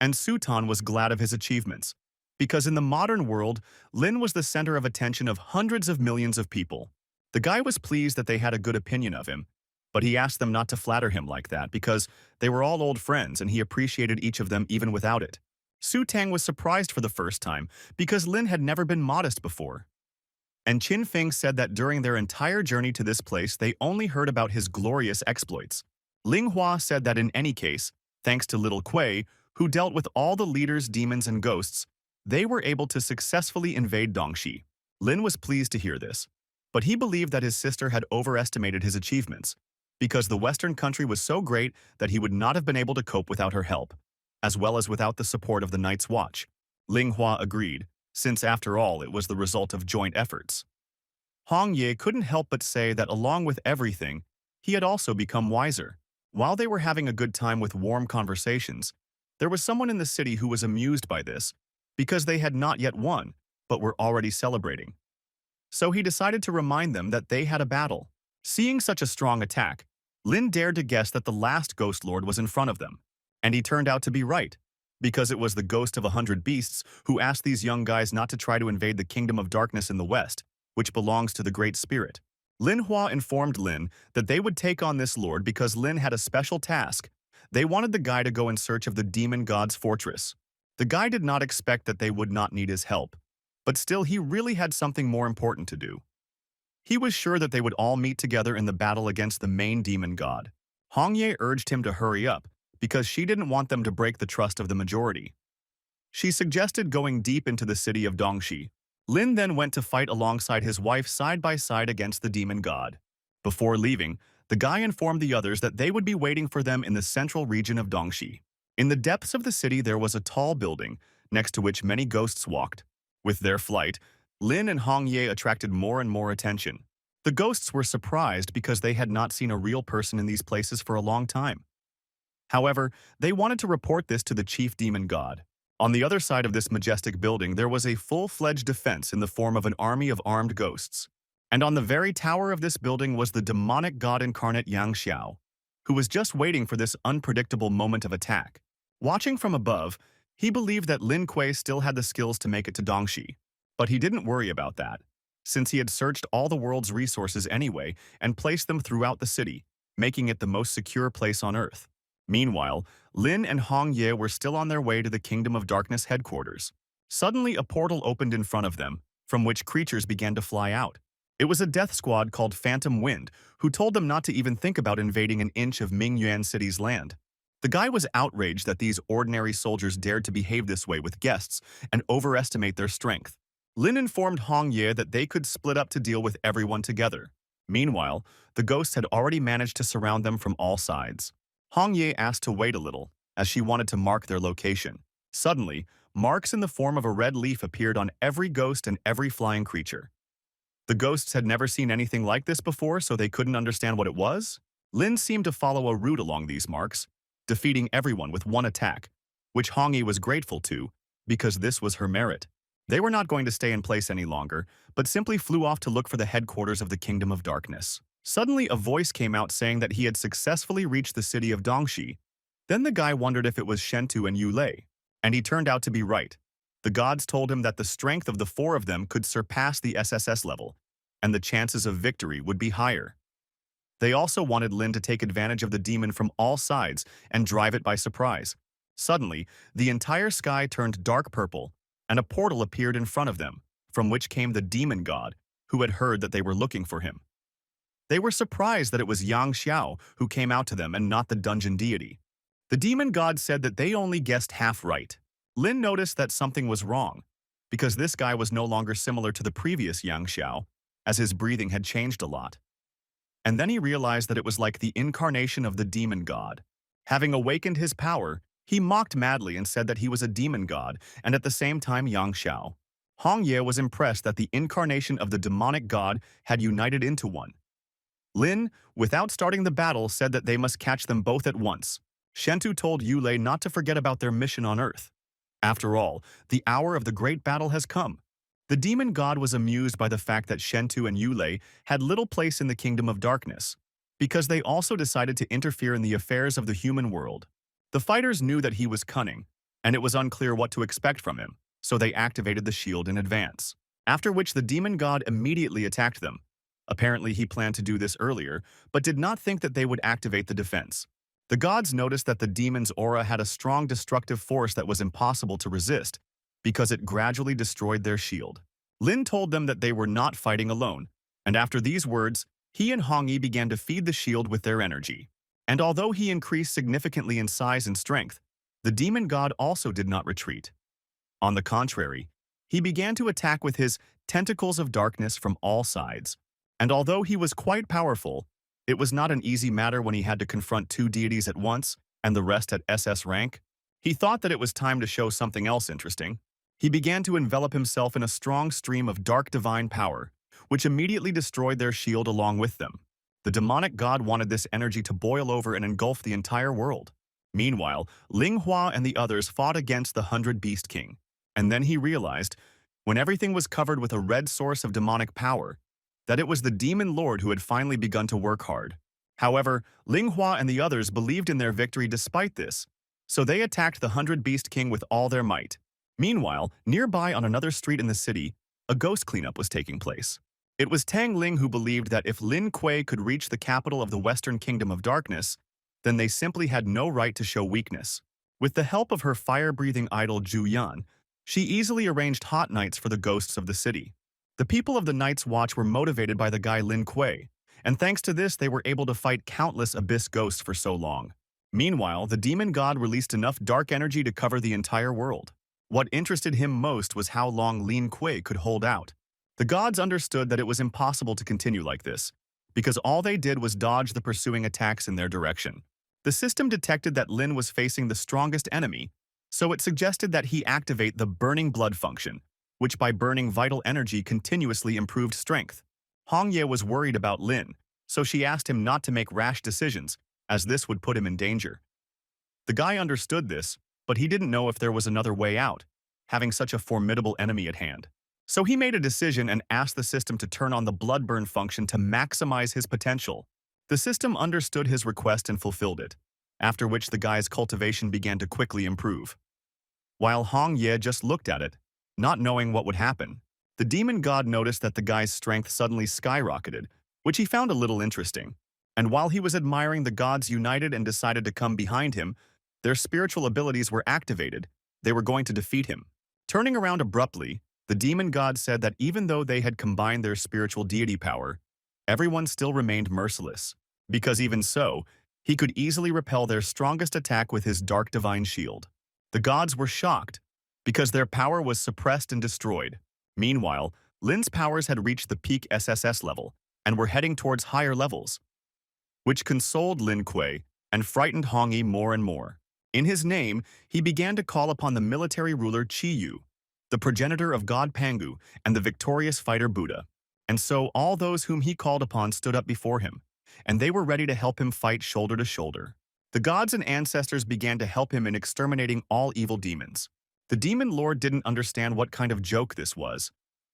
And Su Tan was glad of his achievements, because in the modern world, Lin was the center of attention of hundreds of millions of people. The guy was pleased that they had a good opinion of him, but he asked them not to flatter him like that because they were all old friends and he appreciated each of them even without it. Su Tang was surprised for the first time because Lin had never been modest before. And Qin Feng said that during their entire journey to this place they only heard about his glorious exploits. Ling Hua said that in any case, thanks to Little Kuei, who dealt with all the leaders, demons, and ghosts, they were able to successfully invade Dongxi. Lin was pleased to hear this, but he believed that his sister had overestimated his achievements, because the Western country was so great that he would not have been able to cope without her help, as well as without the support of the Night's Watch. Ling Hua agreed, since after all it was the result of joint efforts. Hong Ye couldn't help but say that along with everything, he had also become wiser. While they were having a good time with warm conversations, there was someone in the city who was amused by this, because they had not yet won, but were already celebrating. So he decided to remind them that they had a battle. Seeing such a strong attack, Lin dared to guess that the last Ghost Lord was in front of them. And he turned out to be right, because it was the ghost of 100 Beasts who asked these young guys not to try to invade the Kingdom of Darkness in the West, which belongs to the Great Spirit. Lin Hua informed Lin that they would take on this lord because Lin had a special task. They wanted the guy to go in search of the demon god's fortress. The guy did not expect that they would not need his help, but still he really had something more important to do. He was sure that they would all meet together in the battle against the main demon god. Hong Ye urged him to hurry up, because she didn't want them to break the trust of the majority. She suggested going deep into the city of Dongxi. Lin then went to fight alongside his wife side by side against the demon god. Before leaving, the guy informed the others that they would be waiting for them in the central region of Dongxi. In the depths of the city there was a tall building, next to which many ghosts walked. With their flight, Lin and Hong Ye attracted more and more attention. The ghosts were surprised because they had not seen a real person in these places for a long time. However, they wanted to report this to the chief demon god. On the other side of this majestic building, there was a full-fledged defense in the form of an army of armed ghosts. And on the very tower of this building was the demonic god incarnate Yang Xiao, who was just waiting for this unpredictable moment of attack. Watching from above, he believed that Lin Kuei still had the skills to make it to Dongxi. But he didn't worry about that, since he had searched all the world's resources anyway and placed them throughout the city, making it the most secure place on Earth. Meanwhile, Lin and Hong Ye were still on their way to the Kingdom of Darkness headquarters. Suddenly, a portal opened in front of them, from which creatures began to fly out. It was a death squad called Phantom Wind, who told them not to even think about invading an inch of Mingyuan City's land. The guy was outraged that these ordinary soldiers dared to behave this way with guests and overestimate their strength. Lin informed Hong Ye that they could split up to deal with everyone together. Meanwhile, the ghosts had already managed to surround them from all sides. Hong Ye asked to wait a little, as she wanted to mark their location. Suddenly, marks in the form of a red leaf appeared on every ghost and every flying creature. The ghosts had never seen anything like this before, so they couldn't understand what it was. Lin seemed to follow a route along these marks, defeating everyone with one attack, which Hong Ye was grateful to, because this was her merit. They were not going to stay in place any longer, but simply flew off to look for the headquarters of the Kingdom of Darkness. Suddenly, a voice came out saying that he had successfully reached the city of Dongxi. Then the guy wondered if it was Shentu and Yu Lei, and he turned out to be right. The gods told him that the strength of the four of them could surpass the SSS level, and the chances of victory would be higher. They also wanted Lin to take advantage of the demon from all sides and drive it by surprise. Suddenly, the entire sky turned dark purple, and a portal appeared in front of them, from which came the demon god, who had heard that they were looking for him. They were surprised that it was Yang Xiao who came out to them and not the dungeon deity. The demon god said that they only guessed half right. Lin noticed that something was wrong, because this guy was no longer similar to the previous Yang Xiao, as his breathing had changed a lot. And then he realized that it was like the incarnation of the demon god. Having awakened his power, he mocked madly and said that he was a demon god and at the same time Yang Xiao. Hong Ye was impressed that the incarnation of the demonic god had united into one. Lin, without starting the battle, said that they must catch them both at once. Shentu told Yu Lei not to forget about their mission on Earth. After all, the hour of the great battle has come. The demon god was amused by the fact that Shentu and Yu Lei had little place in the Kingdom of Darkness, because they also decided to interfere in the affairs of the human world. The fighters knew that he was cunning, and it was unclear what to expect from him, so they activated the shield in advance. After which the demon god immediately attacked them. Apparently he planned to do this earlier, but did not think that they would activate the defense. The gods noticed that the demon's aura had a strong destructive force that was impossible to resist, because it gradually destroyed their shield. Lin told them that they were not fighting alone, and after these words, he and Hong Yi began to feed the shield with their energy. And although he increased significantly in size and strength, the demon god also did not retreat. On the contrary, he began to attack with his tentacles of darkness from all sides. And although he was quite powerful, it was not an easy matter when he had to confront two deities at once and the rest at SS rank. He thought that it was time to show something else interesting. He began to envelop himself in a strong stream of dark divine power, which immediately destroyed their shield along with them. The demonic god wanted this energy to boil over and engulf the entire world. Meanwhile, Ling Hua and the others fought against the 100 Beast King. And then he realized, when everything was covered with a red source of demonic power, that it was the demon lord who had finally begun to work hard. However, Ling Hua and the others believed in their victory despite this, so they attacked the 100 Beast King with all their might. Meanwhile, nearby on another street in the city, a ghost cleanup was taking place. It was Tang Ling who believed that if Lin Kuei could reach the capital of the Western Kingdom of Darkness, then they simply had no right to show weakness. With the help of her fire-breathing idol Zhu Yan, she easily arranged hot nights for the ghosts of the city. The people of the Night's Watch were motivated by the guy Lin Kuei, and thanks to this they were able to fight countless abyss ghosts for so long. Meanwhile, the demon god released enough dark energy to cover the entire world. What interested him most was how long Lin Kuei could hold out. The gods understood that it was impossible to continue like this, because all they did was dodge the pursuing attacks in their direction. The system detected that Lin was facing the strongest enemy, so it suggested that he activate the burning blood function, which by burning vital energy continuously improved strength. Hong Ye was worried about Lin, so she asked him not to make rash decisions, as this would put him in danger. The guy understood this, but he didn't know if there was another way out, having such a formidable enemy at hand. So he made a decision and asked the system to turn on the blood burn function to maximize his potential. The system understood his request and fulfilled it, after which the guy's cultivation began to quickly improve. While Hong Ye just looked at it, not knowing what would happen, the demon god noticed that the guy's strength suddenly skyrocketed, which he found a little interesting. And while he was admiring the gods united and decided to come behind him, their spiritual abilities were activated. They were going to defeat him. Turning around abruptly, the demon god said that even though they had combined their spiritual deity power, everyone still remained merciless. Because even so, he could easily repel their strongest attack with his dark divine shield. The gods were shocked, because their power was suppressed and destroyed. Meanwhile, Lin's powers had reached the peak SSS level and were heading towards higher levels, which consoled Lin Kuei and frightened Hong Yi more and more. In his name, he began to call upon the military ruler Qi Yu, the progenitor of God Pangu and the victorious fighter Buddha. And so all those whom he called upon stood up before him, and they were ready to help him fight shoulder to shoulder. The gods and ancestors began to help him in exterminating all evil demons. The demon lord didn't understand what kind of joke this was.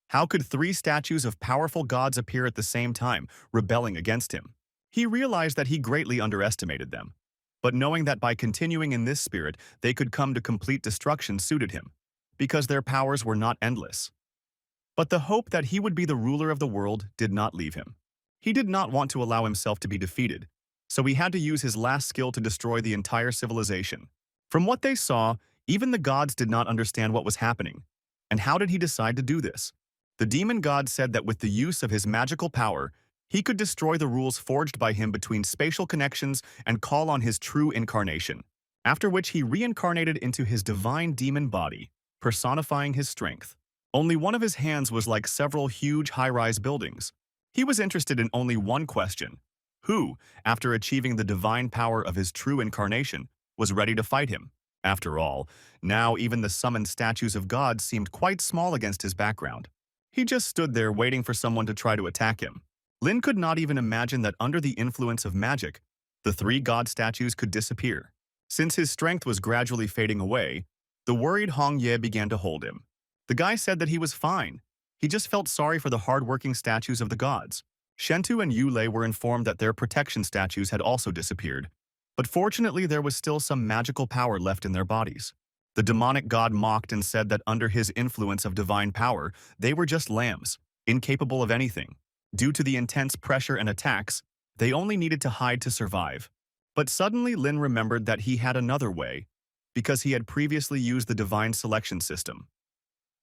How could 3 statues of powerful gods appear at the same time, rebelling against him? He realized that he greatly underestimated them. But knowing that by continuing in this spirit, they could come to complete destruction suited him, because their powers were not endless. But the hope that he would be the ruler of the world did not leave him. He did not want to allow himself to be defeated, so he had to use his last skill to destroy the entire civilization. From what they saw, even the gods did not understand what was happening. And how did he decide to do this? The demon god said that with the use of his magical power, he could destroy the rules forged by him between spatial connections and call on his true incarnation, after which he reincarnated into his divine demon body, personifying his strength. Only one of his hands was like several huge high-rise buildings. He was interested in only one question: who, after achieving the divine power of his true incarnation, was ready to fight him? After all, now even the summoned statues of gods seemed quite small against his background. He just stood there waiting for someone to try to attack him. Lin could not even imagine that under the influence of magic, the 3 god statues could disappear. Since his strength was gradually fading away, the worried Hong Ye began to hold him. The guy said that he was fine. He just felt sorry for the hard-working statues of the gods. Shentu and Yulei were informed that their protection statues had also disappeared, but fortunately there was still some magical power left in their bodies. The demonic god mocked and said that under his influence of divine power, they were just lambs, incapable of anything. Due to the intense pressure and attacks, they only needed to hide to survive. But suddenly Lin remembered that he had another way, because he had previously used the divine selection system.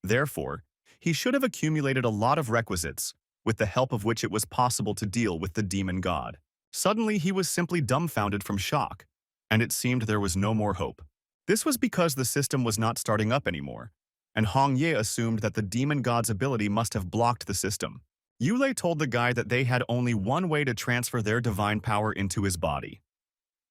Therefore, he should have accumulated a lot of requisites, with the help of which it was possible to deal with the demon god. Suddenly he was simply dumbfounded from shock, and it seemed there was no more hope. This was because the system was not starting up anymore, and Hong Ye assumed that the demon god's ability must have blocked the system. Yulei told the guy that they had only one way to transfer their divine power into his body,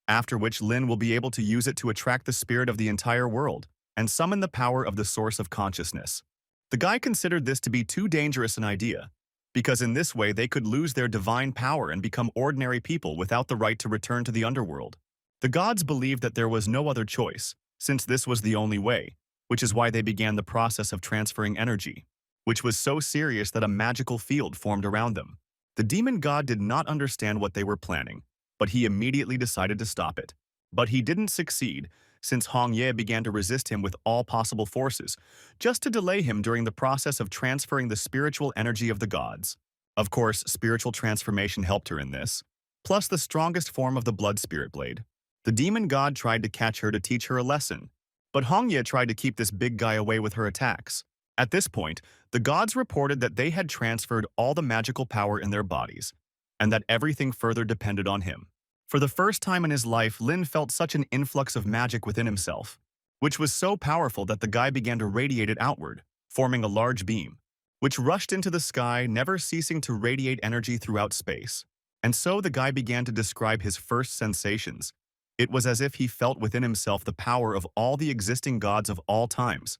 after which Lin will be able to use it to attract the spirit of the entire world and summon the power of the source of consciousness. The guy considered this to be too dangerous an idea, because in this way they could lose their divine power and become ordinary people without the right to return to the underworld. The gods believed that there was no other choice, since this was the only way, which is why they began the process of transferring energy, which was so serious that a magical field formed around them. The demon god did not understand what they were planning, but he immediately decided to stop it. But he didn't succeed, since Hong Ye began to resist him with all possible forces, just to delay him during the process of transferring the spiritual energy of the gods. Of course, spiritual transformation helped her in this, plus the strongest form of the blood spirit blade. The demon god tried to catch her to teach her a lesson, but Hong Ye tried to keep this big guy away with her attacks. At this point, the gods reported that they had transferred all the magical power in their bodies, and that everything further depended on him. For the first time in his life, Lin felt such an influx of magic within himself, which was so powerful that the guy began to radiate it outward, forming a large beam, which rushed into the sky, never ceasing to radiate energy throughout space. And so the guy began to describe his first sensations. It was as if he felt within himself the power of all the existing gods of all times.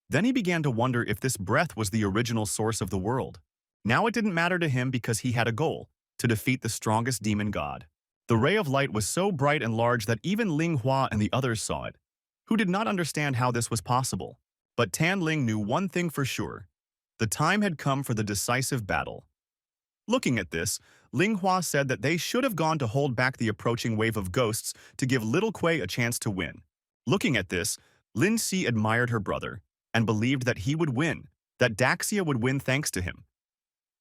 Then he began to wonder if this breath was the original source of the world. Now it didn't matter to him because he had a goal, to defeat the strongest demon god. The ray of light was so bright and large that even Ling Hua and the others saw it, who did not understand how this was possible. But Tan Ling knew one thing for sure. The time had come for the decisive battle. Looking at this, Ling Hua said that they should have gone to hold back the approaching wave of ghosts to give little Kuei a chance to win. Looking at this, Lin Si admired her brother and believed that he would win, that Daxia would win thanks to him.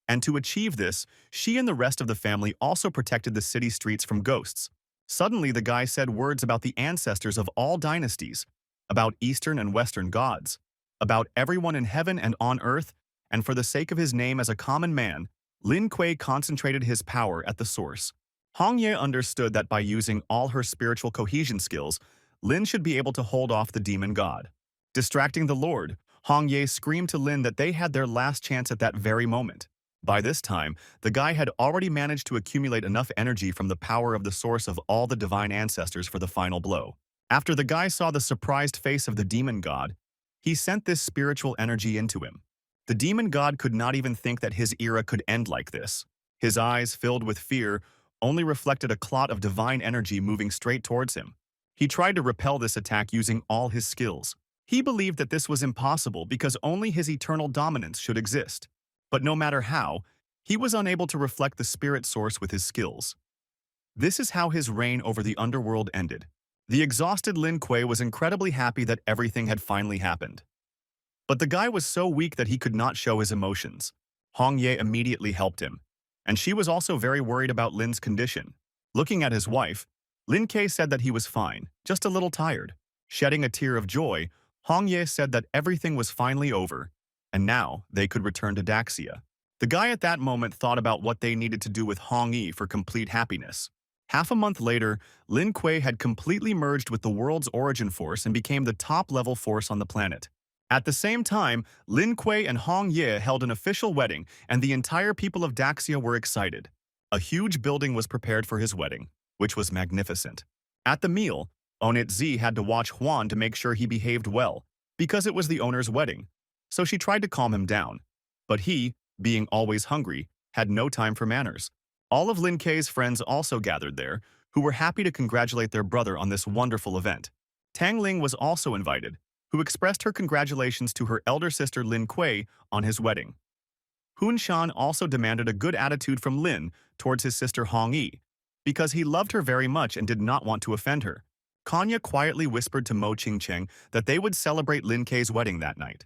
And to achieve this, she and the rest of the family also protected the city streets from ghosts. Suddenly, the guy said words about the ancestors of all dynasties, about Eastern and Western gods, about everyone in heaven and on earth, and for the sake of his name as a common man, Lin Kuei concentrated his power at the source. Hong Ye understood that by using all her spiritual cohesion skills, Lin should be able to hold off the demon god. Distracting the Lord, Hong Ye screamed to Lin that they had their last chance at that very moment. By this time, the guy had already managed to accumulate enough energy from the power of the source of all the divine ancestors for the final blow. After the guy saw the surprised face of the demon god, he sent this spiritual energy into him. The demon god could not even think that his era could end like this. His eyes, filled with fear, only reflected a clot of divine energy moving straight towards him. He tried to repel this attack using all his skills. He believed that this was impossible because only his eternal dominance should exist. But no matter how, he was unable to reflect the spirit source with his skills. This is how his reign over the underworld ended. The exhausted Lin Kuei was incredibly happy that everything had finally happened. But the guy was so weak that he could not show his emotions. Hong Ye immediately helped him, and she was also very worried about Lin's condition. Looking at his wife, Lin Kuei said that he was fine, just a little tired. Shedding a tear of joy, Hong Ye said that everything was finally over, and now they could return to Daxia. The guy at that moment thought about what they needed to do with Hong Yi for complete happiness. Half a month later, Lin Kuei had completely merged with the world's origin force and became the top-level force on the planet. At the same time, Lin Kuei and Hong Ye held an official wedding, and the entire people of Daxia were excited. A huge building was prepared for his wedding, which was magnificent. At the meal, Onitzi had to watch Huan to make sure he behaved well, because it was the owner's wedding. So she tried to calm him down. But he, being always hungry, had no time for manners. All of Lin Kuei's friends also gathered there, who were happy to congratulate their brother on this wonderful event. Tang Ling was also invited, who expressed her congratulations to her elder sister Lin Kuei on his wedding. Hun Shan also demanded a good attitude from Lin towards his sister Hong Yi, because he loved her very much and did not want to offend her. Kanya quietly whispered to Mo Qingcheng that they would celebrate Lin Kuei's wedding that night,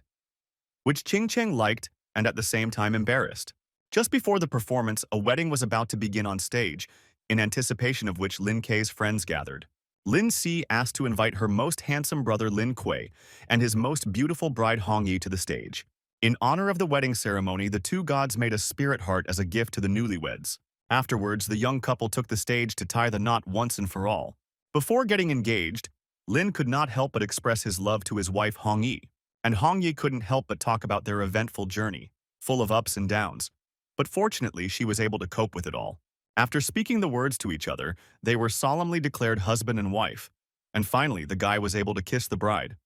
which Qingcheng liked and at the same time embarrassed. Just before the performance, a wedding was about to begin on stage, in anticipation of which Lin Kuei's friends gathered. Lin Si asked to invite her most handsome brother Lin Kuei and his most beautiful bride Hong Yi to the stage. In honor of the wedding ceremony, the two gods made a spirit heart as a gift to the newlyweds. Afterwards, the young couple took the stage to tie the knot once and for all. Before getting engaged, Lin could not help but express his love to his wife Hong Yi, and Hong Yi couldn't help but talk about their eventful journey, full of ups and downs. But fortunately, she was able to cope with it all. After speaking the words to each other, they were solemnly declared husband and wife. And finally, the guy was able to kiss the bride.